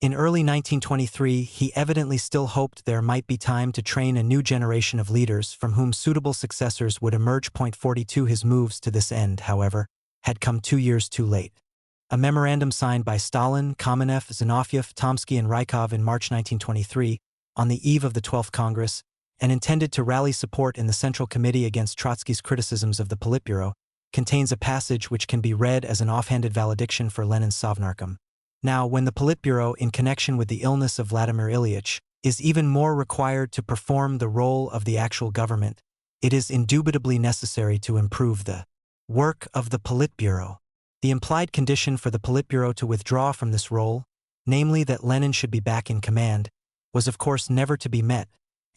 In early 1923, he evidently still hoped there might be time to train a new generation of leaders from whom suitable successors would emerge. 42 His moves to this end, however, had come 2 years too late. A memorandum signed by Stalin, Kamenev, Zinoviev, Tomsky, and Rykov in March 1923, on the eve of the 12th Congress, and intended to rally support in the Central Committee against Trotsky's criticisms of the Politburo, contains a passage which can be read as an offhanded valediction for Lenin's Sovnarkom. Now, when the Politburo, in connection with the illness of Vladimir Ilyich, is even more required to perform the role of the actual government, it is indubitably necessary to improve the work of the Politburo. The implied condition for the Politburo to withdraw from this role, namely that Lenin should be back in command, was of course never to be met,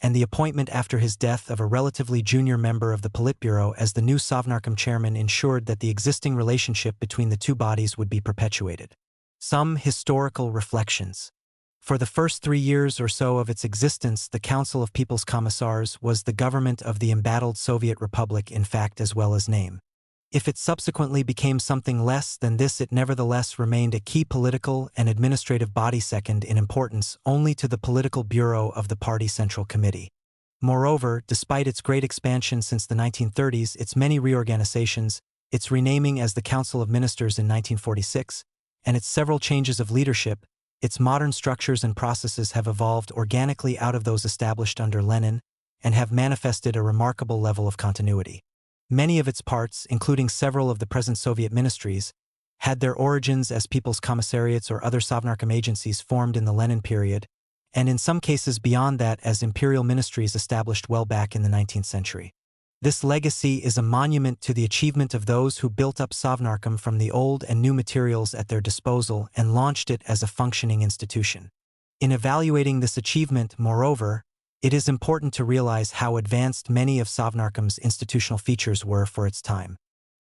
and the appointment after his death of a relatively junior member of the Politburo as the new Sovnarkom chairman ensured that the existing relationship between the 2 bodies would be perpetuated. Some historical reflections. For the first 3 years or so of its existence, the Council of People's Commissars was the government of the embattled Soviet Republic in fact as well as name. If it subsequently became something less than this, it nevertheless remained a key political and administrative body second in importance only to the Political Bureau of the Party Central Committee. Moreover, despite its great expansion since the 1930s, its many reorganizations, its renaming as the Council of Ministers in 1946, and its several changes of leadership, its modern structures and processes have evolved organically out of those established under Lenin and have manifested a remarkable level of continuity. Many of its parts, including several of the present Soviet ministries, had their origins as people's commissariats or other Sovnarkom agencies formed in the Lenin period, and in some cases beyond that as imperial ministries established well back in the 19th century. This legacy is a monument to the achievement of those who built up Sovnarkom from the old and new materials at their disposal and launched it as a functioning institution. In evaluating this achievement, moreover, it is important to realize how advanced many of Sovnarkom's institutional features were for its time.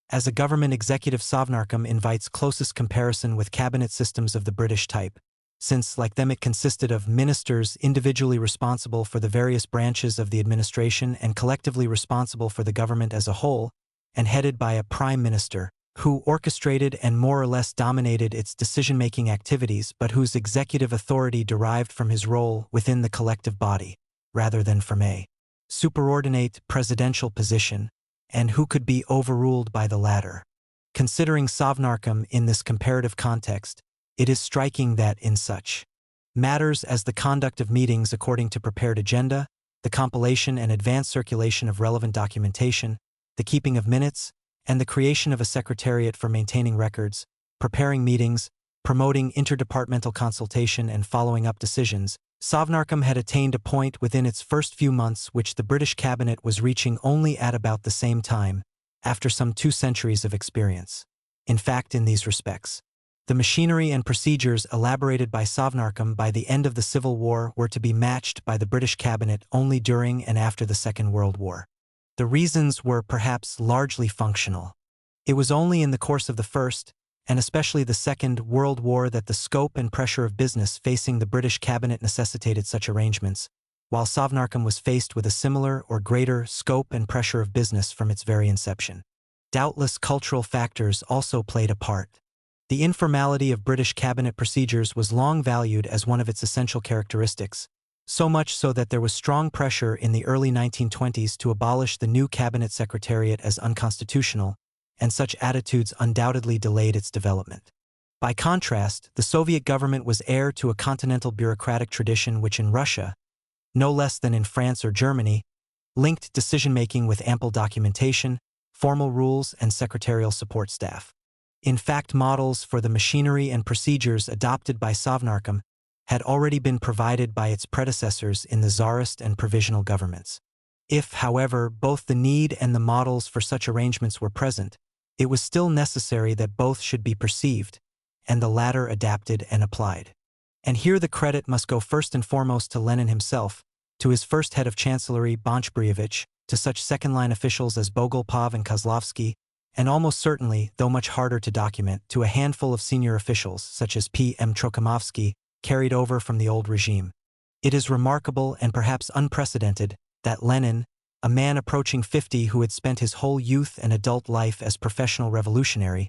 As a government executive, Sovnarkom invites closest comparison with cabinet systems of the British type, since, like them, it consisted of ministers individually responsible for the various branches of the administration and collectively responsible for the government as a whole, and headed by a prime minister, who orchestrated and more or less dominated its decision-making activities but whose executive authority derived from his role within the collective body, rather than from a superordinate presidential position, and who could be overruled by the latter. Considering Sovnarkom in this comparative context, it is striking that in such matters as the conduct of meetings according to prepared agenda, the compilation and advance circulation of relevant documentation, the keeping of minutes, and the creation of a secretariat for maintaining records, preparing meetings, promoting interdepartmental consultation and following up decisions, Sovnarkom had attained a point within its first few months which the British cabinet was reaching only at about the same time, after some 2 centuries of experience. In fact, in these respects, the machinery and procedures elaborated by Sovnarkom by the end of the Civil War were to be matched by the British cabinet only during and after the Second World War. The reasons were perhaps largely functional. It was only in the course of the First, and especially the Second World War, that the scope and pressure of business facing the British cabinet necessitated such arrangements, while Sovnarkom was faced with a similar or greater scope and pressure of business from its very inception. Doubtless cultural factors also played a part. The informality of British cabinet procedures was long valued as one of its essential characteristics, so much so that there was strong pressure in the early 1920s to abolish the new cabinet secretariat as unconstitutional, and such attitudes undoubtedly delayed its development. By contrast, the Soviet government was heir to a continental bureaucratic tradition which in Russia, no less than in France or Germany, linked decision-making with ample documentation, formal rules, and secretarial support staff. In fact, models for the machinery and procedures adopted by Sovnarkom had already been provided by its predecessors in the Tsarist and provisional governments. If, however, both the need and the models for such arrangements were present, it was still necessary that both should be perceived, and the latter adapted and applied. And here the credit must go first and foremost to Lenin himself, to his first head of chancellery, Bonch-Brievich, to such second-line officials as Bogolpov and Kozlovsky, and almost certainly, though much harder to document, to a handful of senior officials, such as P.M. Trokhimovsky, carried over from the old regime. It is remarkable and perhaps unprecedented that Lenin, a man approaching 50 who had spent his whole youth and adult life as professional revolutionary,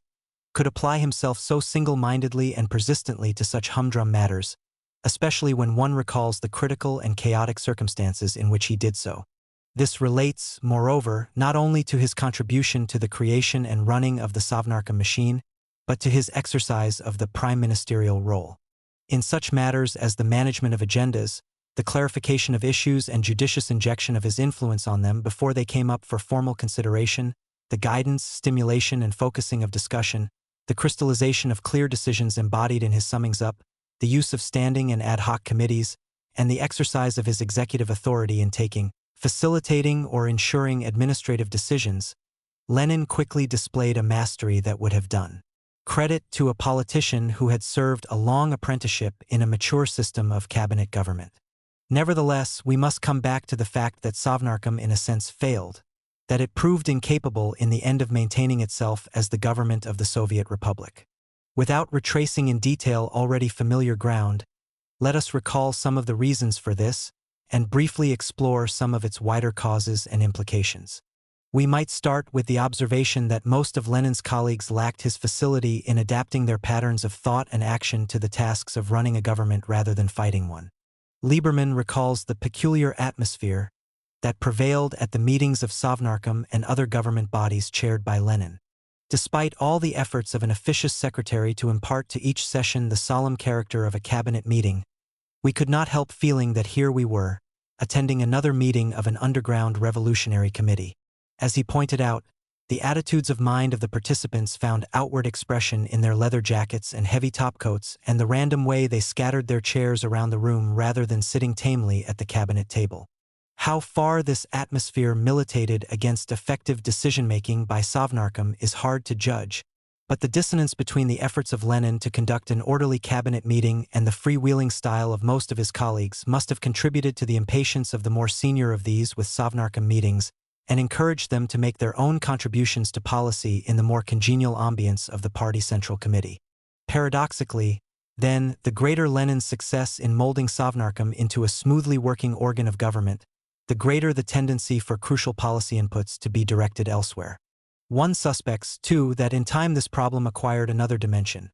could apply himself so single-mindedly and persistently to such humdrum matters, especially when one recalls the critical and chaotic circumstances in which he did so. This relates, moreover, not only to his contribution to the creation and running of the Sovnarkom machine, but to his exercise of the prime ministerial role. In such matters as the management of agendas, the clarification of issues and judicious injection of his influence on them before they came up for formal consideration, the guidance, stimulation, and focusing of discussion, the crystallization of clear decisions embodied in his summings up, the use of standing and ad hoc committees, and the exercise of his executive authority in taking, facilitating, or ensuring administrative decisions, Lenin quickly displayed a mastery that would have done credit to a politician who had served a long apprenticeship in a mature system of cabinet government. Nevertheless, we must come back to the fact that Sovnarkom in a sense failed, that it proved incapable in the end of maintaining itself as the government of the Soviet Republic. Without retracing in detail already familiar ground, let us recall some of the reasons for this, and briefly explore some of its wider causes and implications. We might start with the observation that most of Lenin's colleagues lacked his facility in adapting their patterns of thought and action to the tasks of running a government rather than fighting one. Lieberman recalls the peculiar atmosphere that prevailed at the meetings of Sovnarkom and other government bodies chaired by Lenin. Despite all the efforts of an officious secretary to impart to each session the solemn character of a cabinet meeting, we could not help feeling that here we were, attending another meeting of an underground revolutionary committee. As he pointed out, the attitudes of mind of the participants found outward expression in their leather jackets and heavy topcoats and the random way they scattered their chairs around the room rather than sitting tamely at the cabinet table. How far this atmosphere militated against effective decision-making by Sovnarkom is hard to judge, but the dissonance between the efforts of Lenin to conduct an orderly cabinet meeting and the freewheeling style of most of his colleagues must have contributed to the impatience of the more senior of these with Sovnarkom meetings and encouraged them to make their own contributions to policy in the more congenial ambience of the party central committee. Paradoxically, then, the greater Lenin's success in molding Sovnarkom into a smoothly working organ of government, the greater the tendency for crucial policy inputs to be directed elsewhere. One suspects, too, that in time this problem acquired another dimension.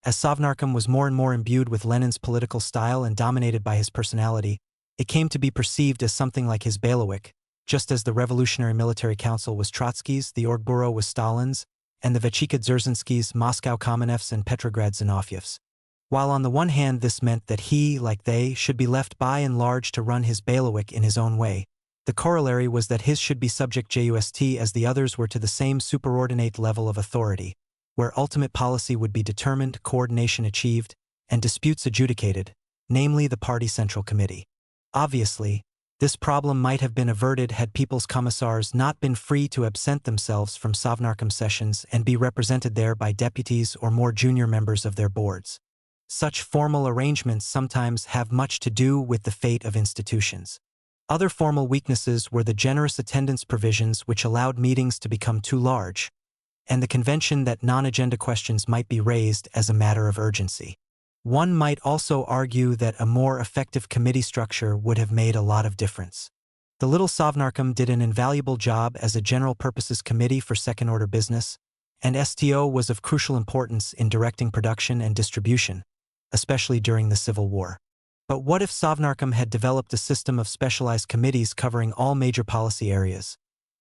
As Sovnarkom was more and more imbued with Lenin's political style and dominated by his personality, it came to be perceived as something like his bailiwick, just as the Revolutionary Military Council was Trotsky's, the Orgburo was Stalin's, and the Vechika Dzerzhinsky's, Moscow Kamenev's, and Petrograd Zinovyev's. While on the one hand this meant that he, like they, should be left by and large to run his bailiwick in his own way, the corollary was that his should be subject just as the others were to the same superordinate level of authority, where ultimate policy would be determined, coordination achieved, and disputes adjudicated, namely the party central committee. Obviously, this problem might have been averted had people's commissars not been free to absent themselves from Sovnarkom sessions and be represented there by deputies or more junior members of their boards. Such formal arrangements sometimes have much to do with the fate of institutions. Other formal weaknesses were the generous attendance provisions which allowed meetings to become too large, and the convention that non-agenda questions might be raised as a matter of urgency. One might also argue that a more effective committee structure would have made a lot of difference. The little Sovnarkom did an invaluable job as a general purposes committee for second-order business, and STO was of crucial importance in directing production and distribution, especially during the Civil War. But what if Sovnarkom had developed a system of specialized committees covering all major policy areas,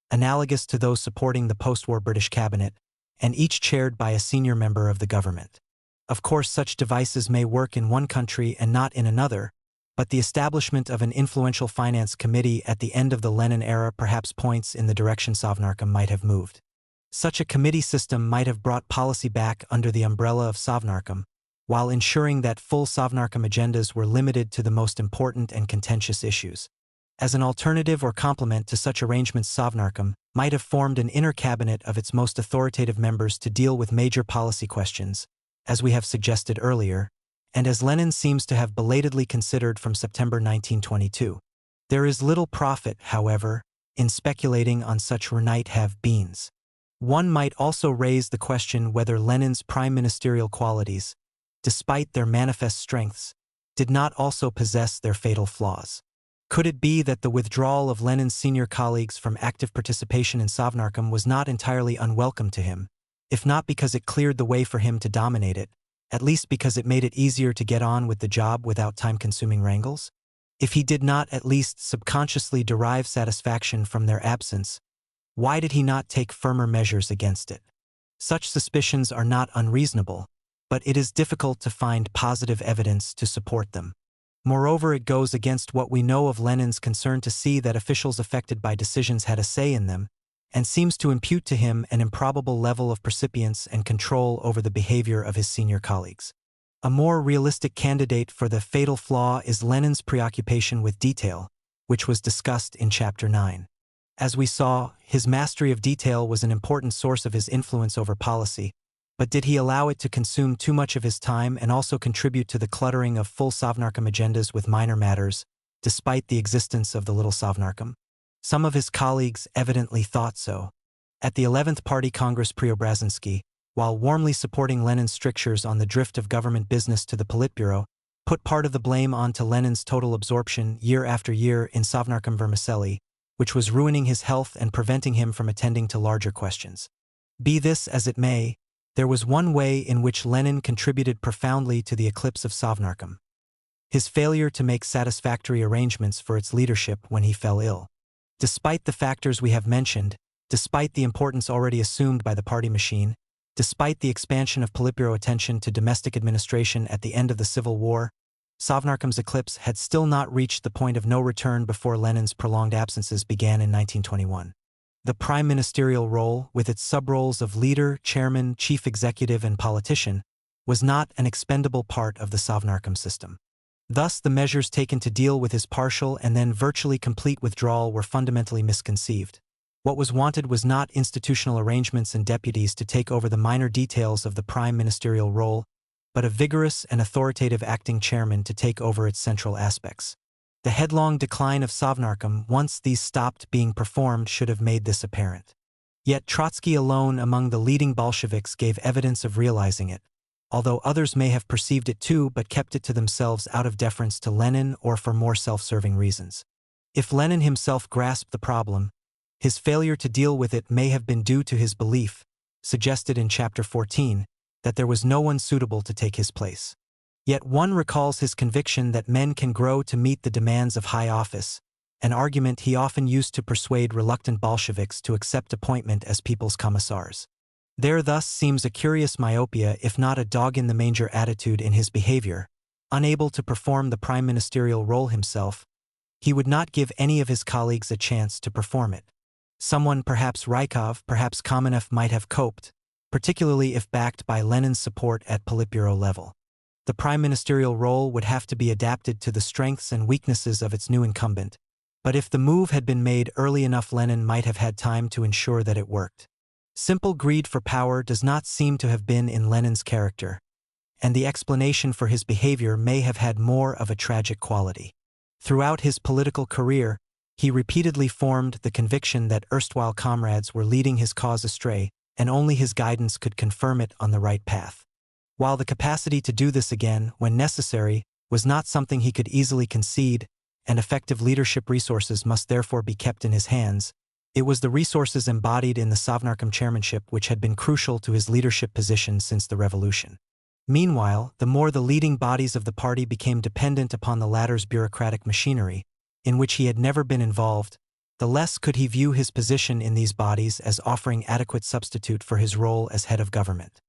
analogous to those supporting the post-war British cabinet, and each chaired by a senior member of the government? Of course, such devices may work in one country and not in another, but the establishment of an influential finance committee at the end of the Lenin era perhaps points in the direction Sovnarkom might have moved. Such a committee system might have brought policy back under the umbrella of Sovnarkom, while ensuring that full Sovnarkom agendas were limited to the most important and contentious issues. As an alternative or complement to such arrangements, Sovnarkom might have formed an inner cabinet of its most authoritative members to deal with major policy questions, as we have suggested earlier, and as Lenin seems to have belatedly considered from September 1922. There is little profit, however, in speculating on such might have beens. One might also raise the question whether Lenin's prime ministerial qualities, despite their manifest strengths, did not also possess their fatal flaws. Could it be that the withdrawal of Lenin's senior colleagues from active participation in Sovnarkom was not entirely unwelcome to him, if not because it cleared the way for him to dominate it, at least because it made it easier to get on with the job without time-consuming wrangles? If he did not at least subconsciously derive satisfaction from their absence, why did he not take firmer measures against it? Such suspicions are not unreasonable, but it is difficult to find positive evidence to support them. Moreover, it goes against what we know of Lenin's concern to see that officials affected by decisions had a say in them, and seems to impute to him an improbable level of percipience and control over the behavior of his senior colleagues. A more realistic candidate for the fatal flaw is Lenin's preoccupation with detail, which was discussed in Chapter 9. As we saw, his mastery of detail was an important source of his influence over policy, but did he allow it to consume too much of his time and also contribute to the cluttering of full Sovnarkom agendas with minor matters, despite the existence of the little Sovnarkom? Some of his colleagues evidently thought so. At the 11th Party Congress, Preobrazhensky, while warmly supporting Lenin's strictures on the drift of government business to the Politburo, put part of the blame onto Lenin's total absorption year after year in Sovnarkom vermicelli, which was ruining his health and preventing him from attending to larger questions. Be this as it may, there was one way in which Lenin contributed profoundly to the eclipse of Sovnarkom: his failure to make satisfactory arrangements for its leadership when he fell ill. Despite the factors we have mentioned, Despite the importance already assumed by the party machine, despite the expansion of Politburo attention to domestic administration at the end of the Civil War, Sovnarkom's eclipse had still not reached the point of no return before Lenin's prolonged absences began in 1921. The prime ministerial role, with its sub-roles of leader, chairman, chief executive, and politician, was not an expendable part of the Sovnarkom system. Thus, the measures taken to deal with his partial and then virtually complete withdrawal were fundamentally misconceived. What was wanted was not institutional arrangements and deputies to take over the minor details of the prime ministerial role, but a vigorous and authoritative acting chairman to take over its central aspects. The headlong decline of Sovnarkom, once these stopped being performed, should have made this apparent. Yet Trotsky alone among the leading Bolsheviks gave evidence of realizing it, although others may have perceived it too but kept it to themselves out of deference to Lenin or for more self-serving reasons. If Lenin himself grasped the problem, his failure to deal with it may have been due to his belief, suggested in Chapter 14, that there was no one suitable to take his place. Yet one recalls his conviction that men can grow to meet the demands of high office, an argument he often used to persuade reluctant Bolsheviks to accept appointment as people's commissars. There thus seems a curious myopia, if not a dog-in-the-manger attitude in his behavior. Unable to perform the prime ministerial role himself, he would not give any of his colleagues a chance to perform it. Someone, perhaps Rykov, perhaps Kamenev, might have coped, particularly if backed by Lenin's support at Politburo level. The prime ministerial role would have to be adapted to the strengths and weaknesses of its new incumbent, but if the move had been made early enough, Lenin might have had time to ensure that it worked. Simple greed for power does not seem to have been in Lenin's character, and the explanation for his behavior may have had more of a tragic quality. Throughout his political career, he repeatedly formed the conviction that erstwhile comrades were leading his cause astray, and only his guidance could confirm it on the right path. While the capacity to do this again, when necessary, was not something he could easily concede, and effective leadership resources must therefore be kept in his hands, it was the resources embodied in the Sovnarkom chairmanship which had been crucial to his leadership position since the revolution. Meanwhile, the more the leading bodies of the party became dependent upon the latter's bureaucratic machinery, in which he had never been involved, the less could he view his position in these bodies as offering adequate substitute for his role as head of government.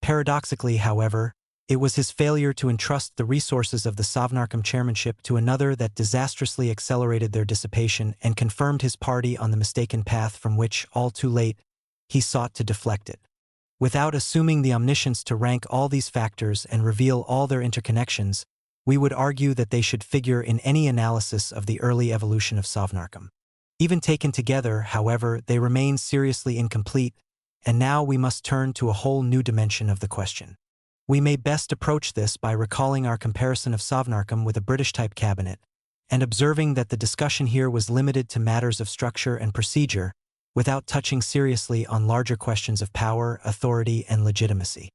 Paradoxically, however, it was his failure to entrust the resources of the Sovnarkom chairmanship to another that disastrously accelerated their dissipation and confirmed his party on the mistaken path from which, all too late, he sought to deflect it. Without assuming the omniscience to rank all these factors and reveal all their interconnections, we would argue that they should figure in any analysis of the early evolution of Sovnarkom. Even taken together, however, they remain seriously incomplete, and now we must turn to a whole new dimension of the question. We may best approach this by recalling our comparison of Sovnarkom with a British-type cabinet, and observing that the discussion here was limited to matters of structure and procedure, without touching seriously on larger questions of power, authority, and legitimacy.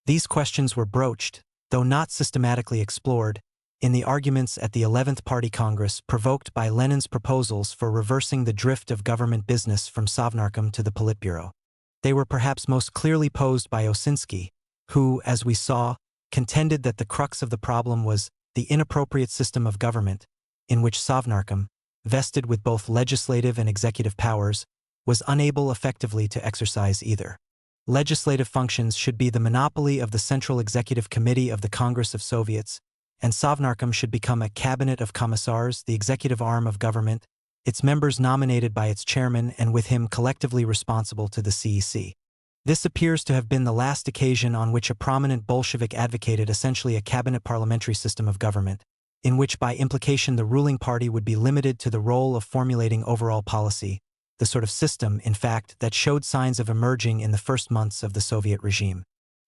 These questions were broached, though not systematically explored, in the arguments at the 11th Party Congress provoked by Lenin's proposals for reversing the drift of government business from Sovnarkom to the Politburo. They were perhaps most clearly posed by Osinski, who, as we saw, contended that the crux of the problem was the inappropriate system of government, in which Sovnarkom, vested with both legislative and executive powers, was unable effectively to exercise either. Legislative functions should be the monopoly of the Central Executive Committee of the Congress of Soviets, and Sovnarkom should become a cabinet of commissars, the executive arm of government, its members nominated by its chairman and with him collectively responsible to the CEC. This appears to have been the last occasion on which a prominent Bolshevik advocated essentially a cabinet parliamentary system of government, in which by implication the ruling party would be limited to the role of formulating overall policy, the sort of system, in fact, that showed signs of emerging in the first months of the Soviet regime.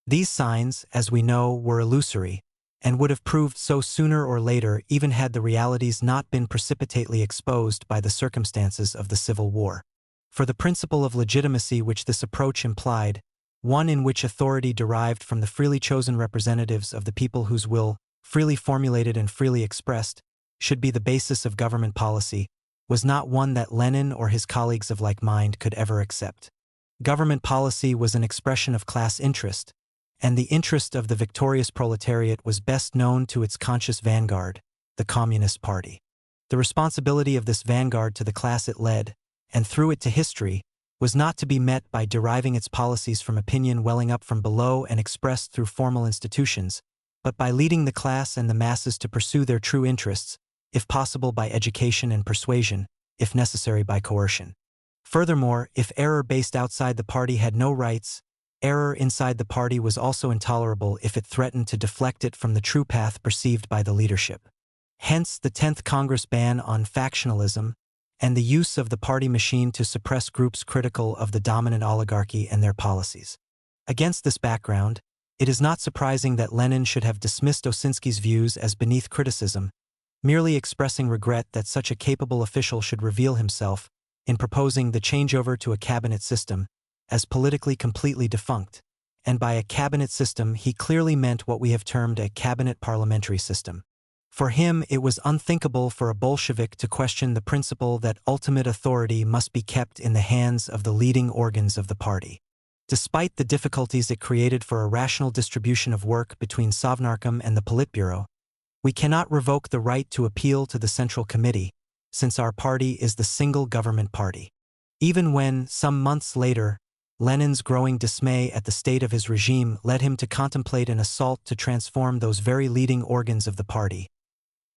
These signs, as we know, were illusory, and would have proved so sooner or later even had the realities not been precipitately exposed by the circumstances of the Civil War. For the principle of legitimacy which this approach implied, one in which authority derived from the freely chosen representatives of the people whose will, freely formulated and freely expressed, should be the basis of government policy, was not one that Lenin or his colleagues of like mind could ever accept. Government policy was an expression of class interest, and the interest of the victorious proletariat was best known to its conscious vanguard, the Communist Party. The responsibility of this vanguard to the class it led, and through it to history, was not to be met by deriving its policies from opinion welling up from below and expressed through formal institutions, but by leading the class and the masses to pursue their true interests, if possible by education and persuasion, if necessary by coercion. Furthermore, if error based outside the party had no rights, error inside the party was also intolerable if it threatened to deflect it from the true path perceived by the leadership. Hence the 10th Congress ban on factionalism and the use of the party machine to suppress groups critical of the dominant oligarchy and their policies. Against this background, it is not surprising that Lenin should have dismissed Osinski's views as beneath criticism, merely expressing regret that such a capable official should reveal himself, in proposing the changeover to a cabinet system, as politically completely defunct, and by a cabinet system he clearly meant what we have termed a cabinet parliamentary system. For him, it was unthinkable for a Bolshevik to question the principle that ultimate authority must be kept in the hands of the leading organs of the party. Despite the difficulties it created for a rational distribution of work between Sovnarkom and the Politburo, we cannot revoke the right to appeal to the Central Committee, since our party is the single government party. Even when, some months later, Lenin's growing dismay at the state of his regime led him to contemplate an assault to transform those very leading organs of the party,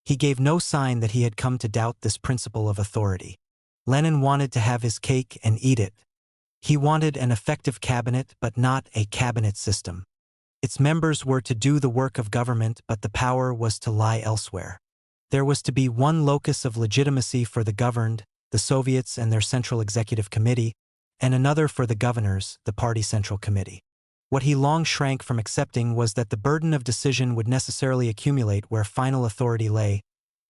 he gave no sign that he had come to doubt this principle of authority. Lenin wanted to have his cake and eat it. He wanted an effective cabinet, but not a cabinet system. Its members were to do the work of government, but the power was to lie elsewhere. There was to be one locus of legitimacy for the governed, the Soviets and their Central Executive Committee, and another for the governors, the Party Central Committee. What he long shrank from accepting was that the burden of decision would necessarily accumulate where final authority lay,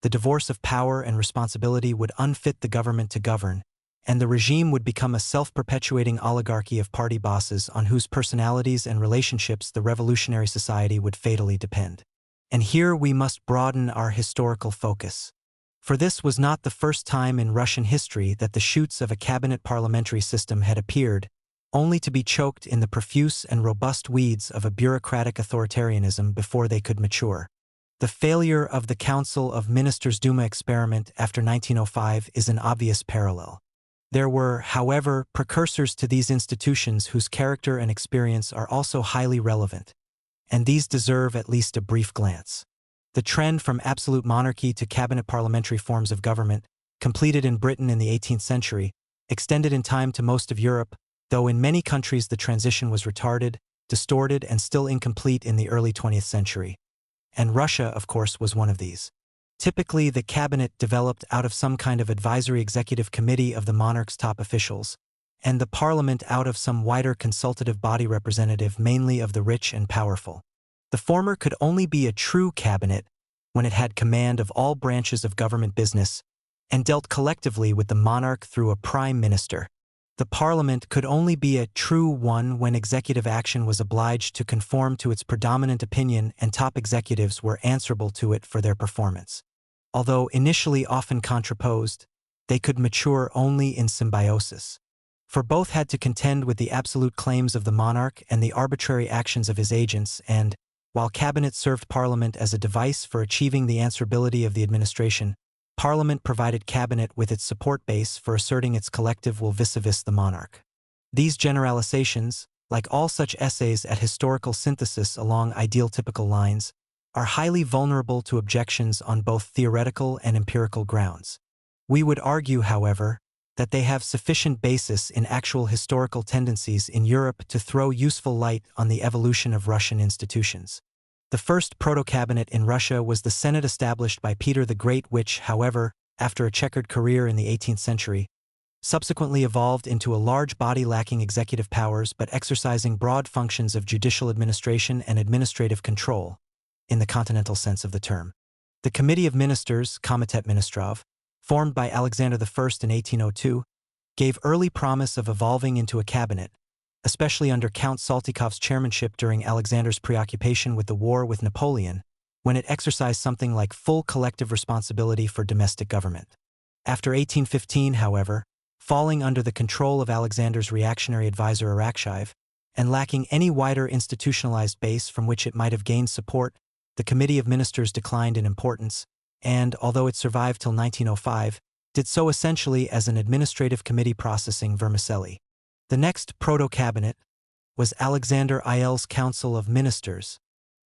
the divorce of power and responsibility would unfit the government to govern, and the regime would become a self-perpetuating oligarchy of party bosses on whose personalities and relationships the revolutionary society would fatally depend. And here we must broaden our historical focus. For this was not the first time in Russian history that the shoots of a cabinet parliamentary system had appeared, only to be choked in the profuse and robust weeds of a bureaucratic authoritarianism before they could mature. The failure of the Council of Ministers Duma experiment after 1905 is an obvious parallel. There were, however, precursors to these institutions whose character and experience are also highly relevant, and these deserve at least a brief glance. The trend from absolute monarchy to cabinet parliamentary forms of government, completed in Britain in the 18th century, extended in time to most of Europe, though in many countries the transition was retarded, distorted, and still incomplete in the early 20th century. And Russia, of course, was one of these. Typically, the cabinet developed out of some kind of advisory executive committee of the monarch's top officials, and the parliament out of some wider consultative body representative mainly of the rich and powerful. The former could only be a true cabinet when it had command of all branches of government business and dealt collectively with the monarch through a prime minister. The parliament could only be a true one when executive action was obliged to conform to its predominant opinion and top executives were answerable to it for their performance. Although initially often contraposed, they could mature only in symbiosis. For both had to contend with the absolute claims of the monarch and the arbitrary actions of his agents and, while cabinet served parliament as a device for achieving the answerability of the administration, parliament provided cabinet with its support base for asserting its collective will vis-a-vis the monarch. These generalizations, like all such essays at historical synthesis along ideal-typical lines, are highly vulnerable to objections on both theoretical and empirical grounds. We would argue, however, that they have sufficient basis in actual historical tendencies in Europe to throw useful light on the evolution of Russian institutions. The first proto-cabinet in Russia was the Senate established by Peter the Great, which, however, after a checkered career in the 18th century, subsequently evolved into a large body lacking executive powers but exercising broad functions of judicial administration and administrative control, in the continental sense of the term. The Committee of Ministers, Komitet Ministrov, formed by Alexander I in 1802, gave early promise of evolving into a cabinet, especially under Count Saltykov's chairmanship during Alexander's preoccupation with the war with Napoleon, when it exercised something like full collective responsibility for domestic government. After 1815, however, falling under the control of Alexander's reactionary advisor Arakcheyev, and lacking any wider institutionalized base from which it might have gained support, the Committee of Ministers declined in importance, and, although it survived till 1905, did so essentially as an administrative committee processing vermicelli. The next proto-cabinet was Alexander IL's Council of Ministers,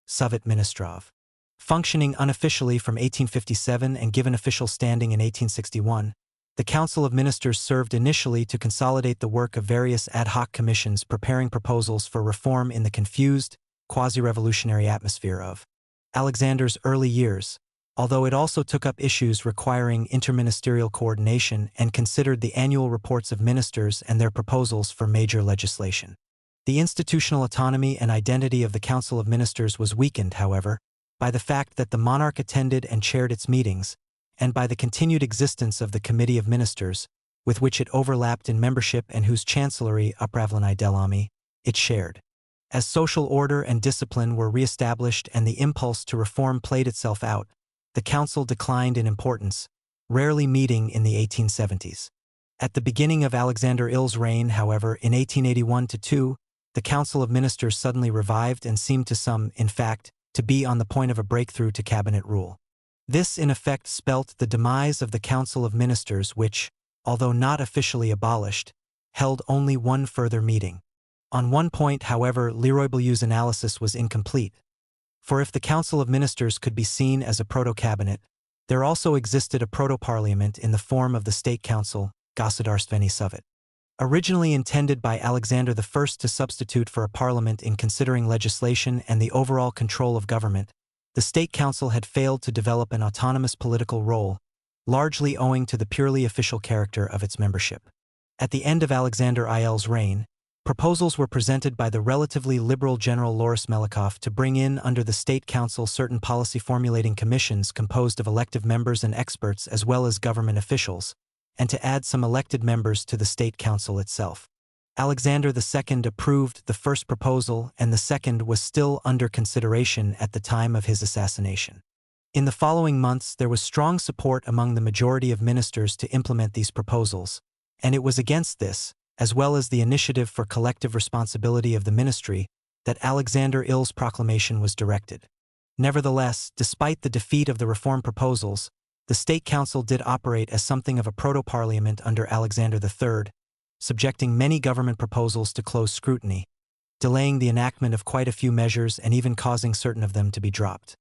Soviet Ministrov. Functioning unofficially from 1857 and given official standing in 1861, the Council of Ministers served initially to consolidate the work of various ad hoc commissions preparing proposals for reform in the confused, quasi-revolutionary atmosphere of Alexander's early years, although it also took up issues requiring interministerial coordination and considered the annual reports of ministers and their proposals for major legislation. The institutional autonomy and identity of the Council of Ministers was weakened, however, by the fact that the monarch attended and chaired its meetings, and by the continued existence of the Committee of Ministers, with which it overlapped in membership and whose chancellery, Upravlenie delami, it shared. As social order and discipline were re-established and the impulse to reform played itself out, the council declined in importance, rarely meeting in the 1870s. At the beginning of Alexander IL's reign, however, in 1881-2, the Council of Ministers suddenly revived and seemed to some, in fact, to be on the point of a breakthrough to cabinet rule. This in effect spelt the demise of the Council of Ministers which, although not officially abolished, held only one further meeting. On one point, however, Leroybel's analysis was incomplete. For if the Council of Ministers could be seen as a proto-cabinet, there also existed a proto-parliament in the form of the State Council, Gosударственный Совет. Originally intended by Alexander I to substitute for a parliament in considering legislation and the overall control of government, the State Council had failed to develop an autonomous political role, largely owing to the purely official character of its membership. At the end of Alexander IL's reign, proposals were presented by the relatively liberal General Loris Melikov to bring in under the State Council certain policy-formulating commissions composed of elective members and experts as well as government officials, and to add some elected members to the State Council itself. Alexander II approved the first proposal and the second was still under consideration at the time of his assassination. In the following months there was strong support among the majority of ministers to implement these proposals, and it was against this, as well as the initiative for collective responsibility of the ministry, that Alexander IL's proclamation was directed. Nevertheless, despite the defeat of the reform proposals, the State Council did operate as something of a proto-parliament under Alexander III, subjecting many government proposals to close scrutiny, delaying the enactment of quite a few measures and even causing certain of them to be dropped.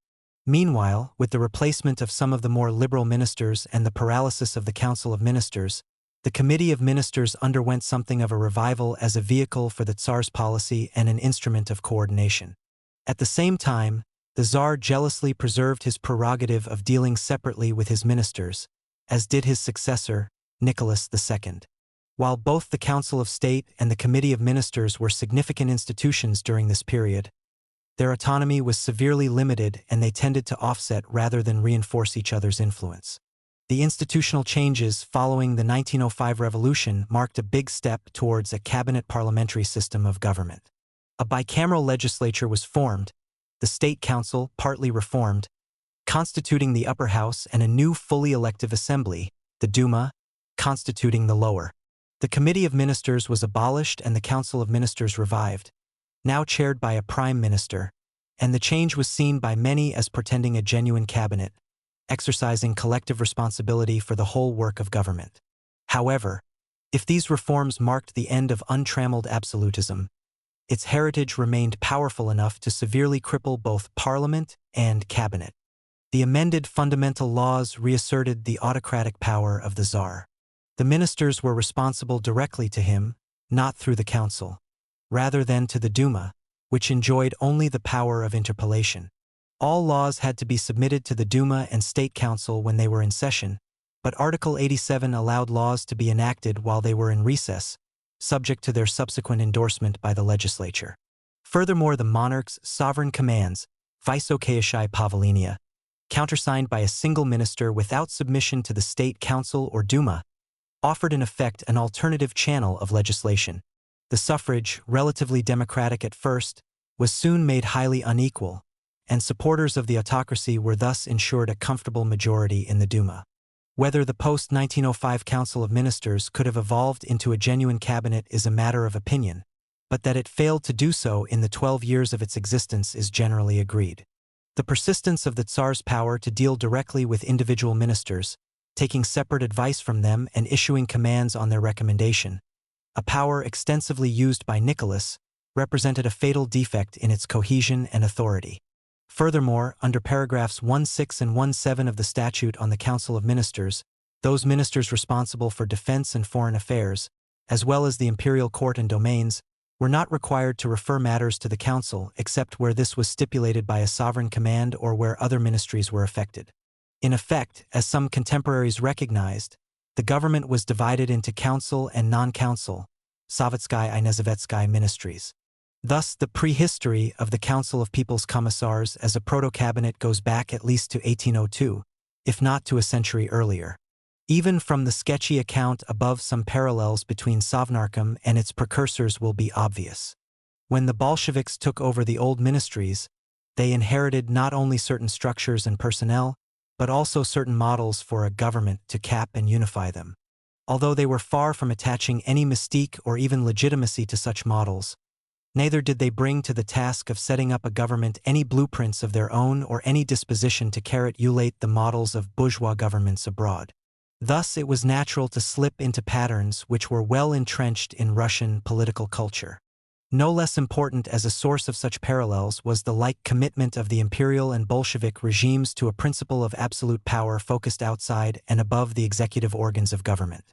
Meanwhile, with the replacement of some of the more liberal ministers and the paralysis of the Council of Ministers, the Committee of Ministers underwent something of a revival as a vehicle for the Tsar's policy and an instrument of coordination. At the same time, the Tsar jealously preserved his prerogative of dealing separately with his ministers, as did his successor, Nicholas II. While both the Council of State and the Committee of Ministers were significant institutions during this period, their autonomy was severely limited and they tended to offset rather than reinforce each other's influence. The institutional changes following the 1905 revolution marked a big step towards a cabinet parliamentary system of government. A bicameral legislature was formed, the State Council, partly reformed, constituting the upper house and a new fully elective assembly, the Duma, constituting the lower. The Committee of Ministers was abolished and the Council of Ministers revived, now chaired by a prime minister, and the change was seen by many as portending a genuine cabinet, exercising collective responsibility for the whole work of government. However, if these reforms marked the end of untrammeled absolutism, its heritage remained powerful enough to severely cripple both parliament and cabinet. The amended fundamental laws reasserted the autocratic power of the Tsar. The ministers were responsible directly to him, not through the council, rather than to the Duma, which enjoyed only the power of interpellation. All laws had to be submitted to the Duma and State Council when they were in session, but Article 87 allowed laws to be enacted while they were in recess, subject to their subsequent endorsement by the legislature. Furthermore, the monarch's sovereign commands, Vysokoyashai Pavlenia, countersigned by a single minister without submission to the State Council or Duma, offered in effect an alternative channel of legislation. The suffrage, relatively democratic at first, was soon made highly unequal, and supporters of the autocracy were thus ensured a comfortable majority in the Duma. Whether the post-1905 Council of Ministers could have evolved into a genuine cabinet is a matter of opinion, but that it failed to do so in the 12 years of its existence is generally agreed. The persistence of the Tsar's power to deal directly with individual ministers, taking separate advice from them and issuing commands on their recommendation, a power extensively used by Nicholas, represented a fatal defect in its cohesion and authority. Furthermore, under paragraphs 16 and 17 of the Statute on the Council of Ministers, those ministers responsible for defense and foreign affairs, as well as the imperial court and domains, were not required to refer matters to the council except where this was stipulated by a sovereign command or where other ministries were affected. In effect, as some contemporaries recognized, the government was divided into council and non-council, Sovietsky i Nezavetsky ministries. Thus, the prehistory of the Council of People's Commissars as a proto-cabinet goes back at least to 1802, if not to a century earlier. Even from the sketchy account above, some parallels between Sovnarkom and its precursors will be obvious. When the Bolsheviks took over the old ministries, they inherited not only certain structures and personnel, but also certain models for a government to cap and unify them. Although they were far from attaching any mystique or even legitimacy to such models, neither did they bring to the task of setting up a government any blueprints of their own or any disposition to emulate the models of bourgeois governments abroad. Thus, it was natural to slip into patterns which were well entrenched in Russian political culture. No less important as a source of such parallels was the like commitment of the imperial and Bolshevik regimes to a principle of absolute power focused outside and above the executive organs of government.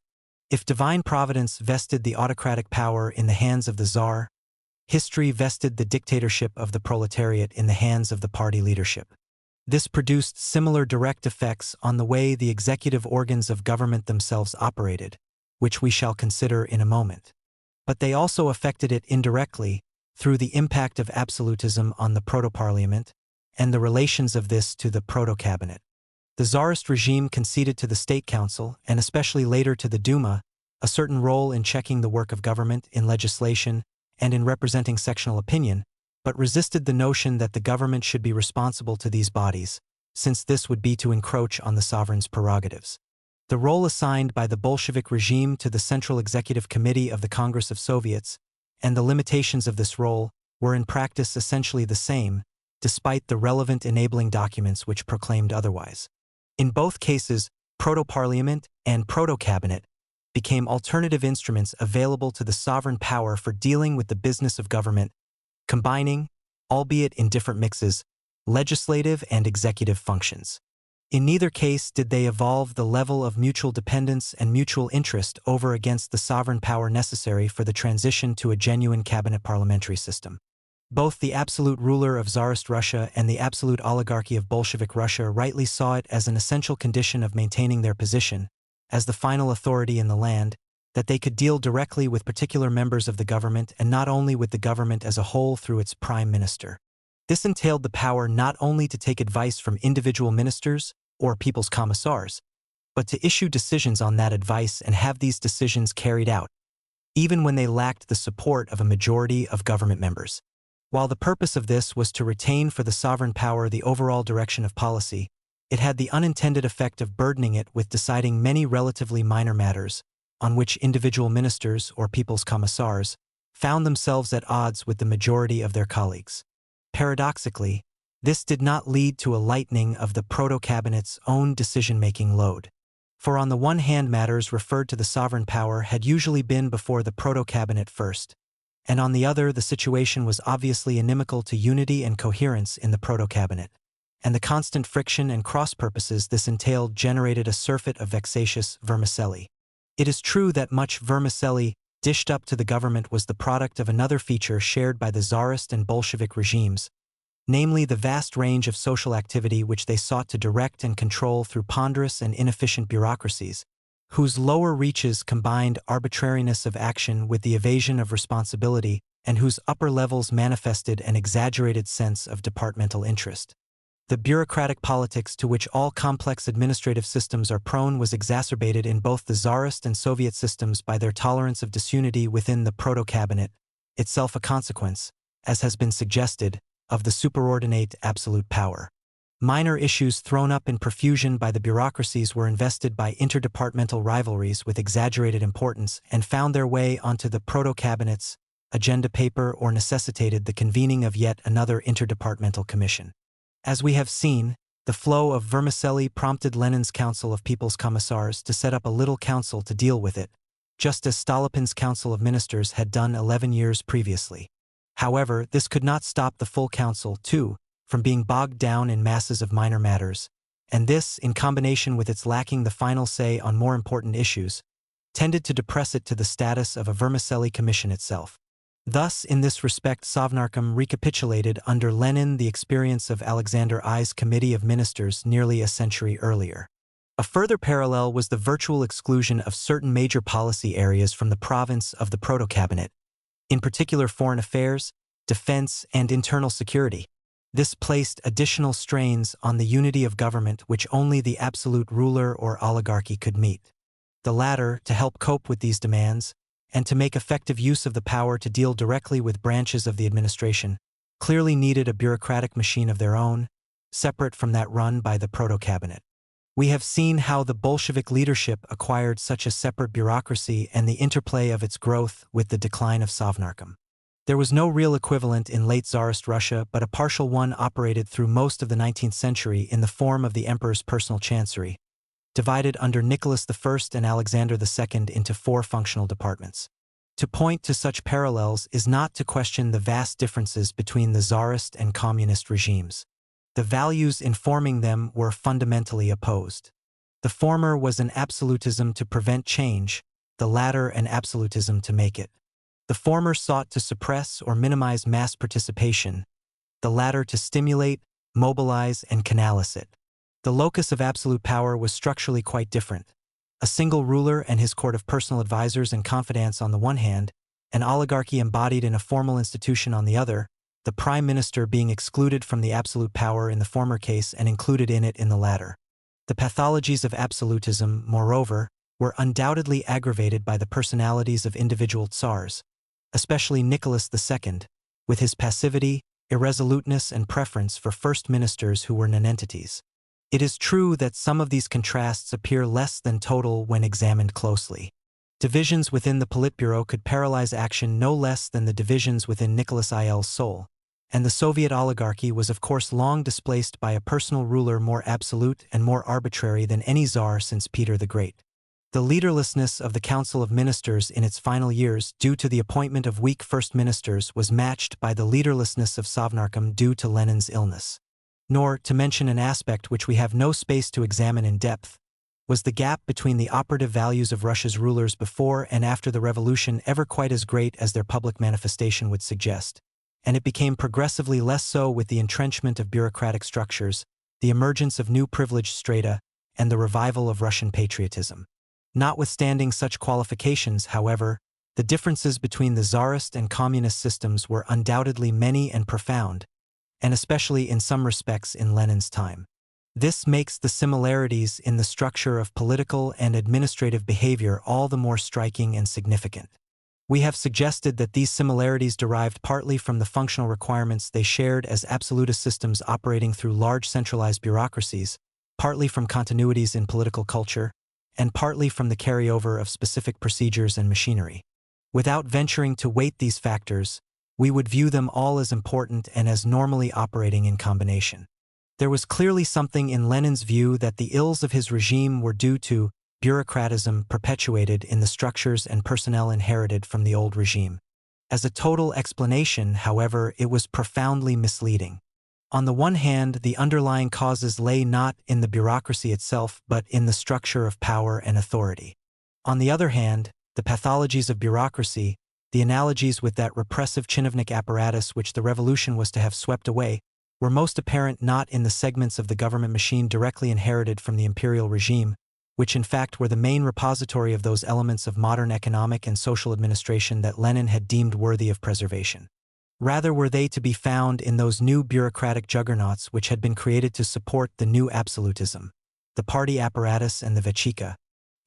If divine providence vested the autocratic power in the hands of the Tsar, history vested the dictatorship of the proletariat in the hands of the party leadership. This produced similar direct effects on the way the executive organs of government themselves operated, which we shall consider in a moment. But they also affected it indirectly through the impact of absolutism on the proto-parliament and the relations of this to the proto-cabinet. The Tsarist regime conceded to the State Council, and especially later to the Duma, a certain role in checking the work of government, in legislation, and in representing sectional opinion, but resisted the notion that the government should be responsible to these bodies, since this would be to encroach on the sovereign's prerogatives. The role assigned by the Bolshevik regime to the Central Executive Committee of the Congress of Soviets, and the limitations of this role, were in practice essentially the same, despite the relevant enabling documents which proclaimed otherwise. In both cases, proto-parliament and proto-cabinet became alternative instruments available to the sovereign power for dealing with the business of government, combining, albeit in different mixes, legislative and executive functions. In neither case did they evolve the level of mutual dependence and mutual interest over against the sovereign power necessary for the transition to a genuine cabinet parliamentary system. Both the absolute ruler of Tsarist Russia and the absolute oligarchy of Bolshevik Russia rightly saw it as an essential condition of maintaining their position, as the final authority in the land, that they could deal directly with particular members of the government and not only with the government as a whole through its prime minister. This entailed the power not only to take advice from individual ministers or people's commissars, but to issue decisions on that advice and have these decisions carried out, even when they lacked the support of a majority of government members. While the purpose of this was to retain for the sovereign power the overall direction of policy, it had the unintended effect of burdening it with deciding many relatively minor matters, on which individual ministers or people's commissars found themselves at odds with the majority of their colleagues. Paradoxically, this did not lead to a lightening of the proto-cabinet's own decision-making load. For on the one hand, matters referred to the sovereign power had usually been before the proto-cabinet first, and on the other the situation was obviously inimical to unity and coherence in the proto-cabinet, and the constant friction and cross-purposes this entailed generated a surfeit of vexatious vermicelli. It is true that much vermicelli dished up to the government was the product of another feature shared by the Tsarist and Bolshevik regimes, namely the vast range of social activity which they sought to direct and control through ponderous and inefficient bureaucracies, whose lower reaches combined arbitrariness of action with the evasion of responsibility and whose upper levels manifested an exaggerated sense of departmental interest. The bureaucratic politics to which all complex administrative systems are prone was exacerbated in both the Tsarist and Soviet systems by their tolerance of disunity within the proto-cabinet, itself a consequence, as has been suggested, of the superordinate absolute power. Minor issues thrown up in profusion by the bureaucracies were invested by interdepartmental rivalries with exaggerated importance and found their way onto the proto-cabinet's agenda paper or necessitated the convening of yet another interdepartmental commission. As we have seen, the flow of vermicelli prompted Lenin's Council of People's Commissars to set up a little council to deal with it, just as Stolypin's Council of Ministers had done 11 years previously. However, this could not stop the full council, too, from being bogged down in masses of minor matters, and this, in combination with its lacking the final say on more important issues, tended to depress it to the status of a vermicelli commission itself. Thus, in this respect, Sovnarkom recapitulated under Lenin the experience of Alexander I's Committee of Ministers nearly a century earlier. A further parallel was the virtual exclusion of certain major policy areas from the province of the proto-cabinet, in particular foreign affairs, defense, and internal security. This placed additional strains on the unity of government which only the absolute ruler or oligarchy could meet. The latter, to help cope with these demands, and to make effective use of the power to deal directly with branches of the administration, clearly needed a bureaucratic machine of their own, separate from that run by the proto-cabinet. We have seen how the Bolshevik leadership acquired such a separate bureaucracy and the interplay of its growth with the decline of Sovnarkom. There was no real equivalent in late Tsarist Russia, but a partial one operated through most of the 19th century in the form of the emperor's personal chancery, divided under Nicholas I and Alexander II into 4 functional departments. To point to such parallels is not to question the vast differences between the Tsarist and communist regimes. The values informing them were fundamentally opposed. The former was an absolutism to prevent change, the latter an absolutism to make it. The former sought to suppress or minimize mass participation, the latter to stimulate, mobilize, and canalize it. The locus of absolute power was structurally quite different. A single ruler and his court of personal advisors and confidants on the one hand, an oligarchy embodied in a formal institution on the other, the prime minister being excluded from the absolute power in the former case and included in it in the latter. The pathologies of absolutism, moreover, were undoubtedly aggravated by the personalities of individual tsars, especially Nicholas II, with his passivity, irresoluteness, and preference for first ministers who were nonentities. It is true that some of these contrasts appear less than total when examined closely. Divisions within the Politburo could paralyze action no less than the divisions within Nicholas IL's soul, and the Soviet oligarchy was of course long displaced by a personal ruler more absolute and more arbitrary than any czar since Peter the Great. The leaderlessness of the Council of Ministers in its final years due to the appointment of weak first ministers was matched by the leaderlessness of Sovnarkom due to Lenin's illness. Nor, to mention an aspect which we have no space to examine in depth, was the gap between the operative values of Russia's rulers before and after the revolution ever quite as great as their public manifestation would suggest, and it became progressively less so with the entrenchment of bureaucratic structures, the emergence of new privileged strata, and the revival of Russian patriotism. Notwithstanding such qualifications, however, the differences between the Tsarist and communist systems were undoubtedly many and profound, and especially in some respects in Lenin's time. This makes the similarities in the structure of political and administrative behavior all the more striking and significant. We have suggested that these similarities derived partly from the functional requirements they shared as absolutist systems operating through large centralized bureaucracies, partly from continuities in political culture, and partly from the carryover of specific procedures and machinery. Without venturing to weight these factors, we would view them all as important and as normally operating in combination. There was clearly something in Lenin's view that the ills of his regime were due to bureaucratism perpetuated in the structures and personnel inherited from the old regime. As a total explanation, however, it was profoundly misleading. On the one hand, the underlying causes lay not in the bureaucracy itself but in the structure of power and authority. On the other hand, the pathologies of bureaucracy, the analogies with that repressive chinovnik apparatus which the revolution was to have swept away, were most apparent not in the segments of the government machine directly inherited from the imperial regime, which in fact were the main repository of those elements of modern economic and social administration that Lenin had deemed worthy of preservation. Rather were they to be found in those new bureaucratic juggernauts which had been created to support the new absolutism, the party apparatus and the vechika.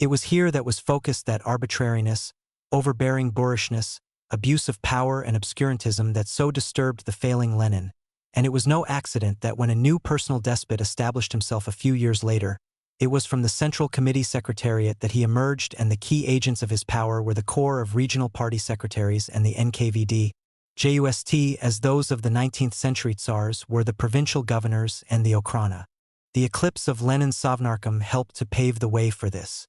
It was here that was focused that arbitrariness, overbearing boorishness, abuse of power and obscurantism that so disturbed the failing Lenin, and it was no accident that when a new personal despot established himself a few years later, it was from the Central Committee Secretariat that he emerged, and the key agents of his power were the core of regional party secretaries and the NKVD, JUST as those of the 19th century Tsars were the provincial governors and the Okhrana. The eclipse of Lenin's Sovnarkom helped to pave the way for this.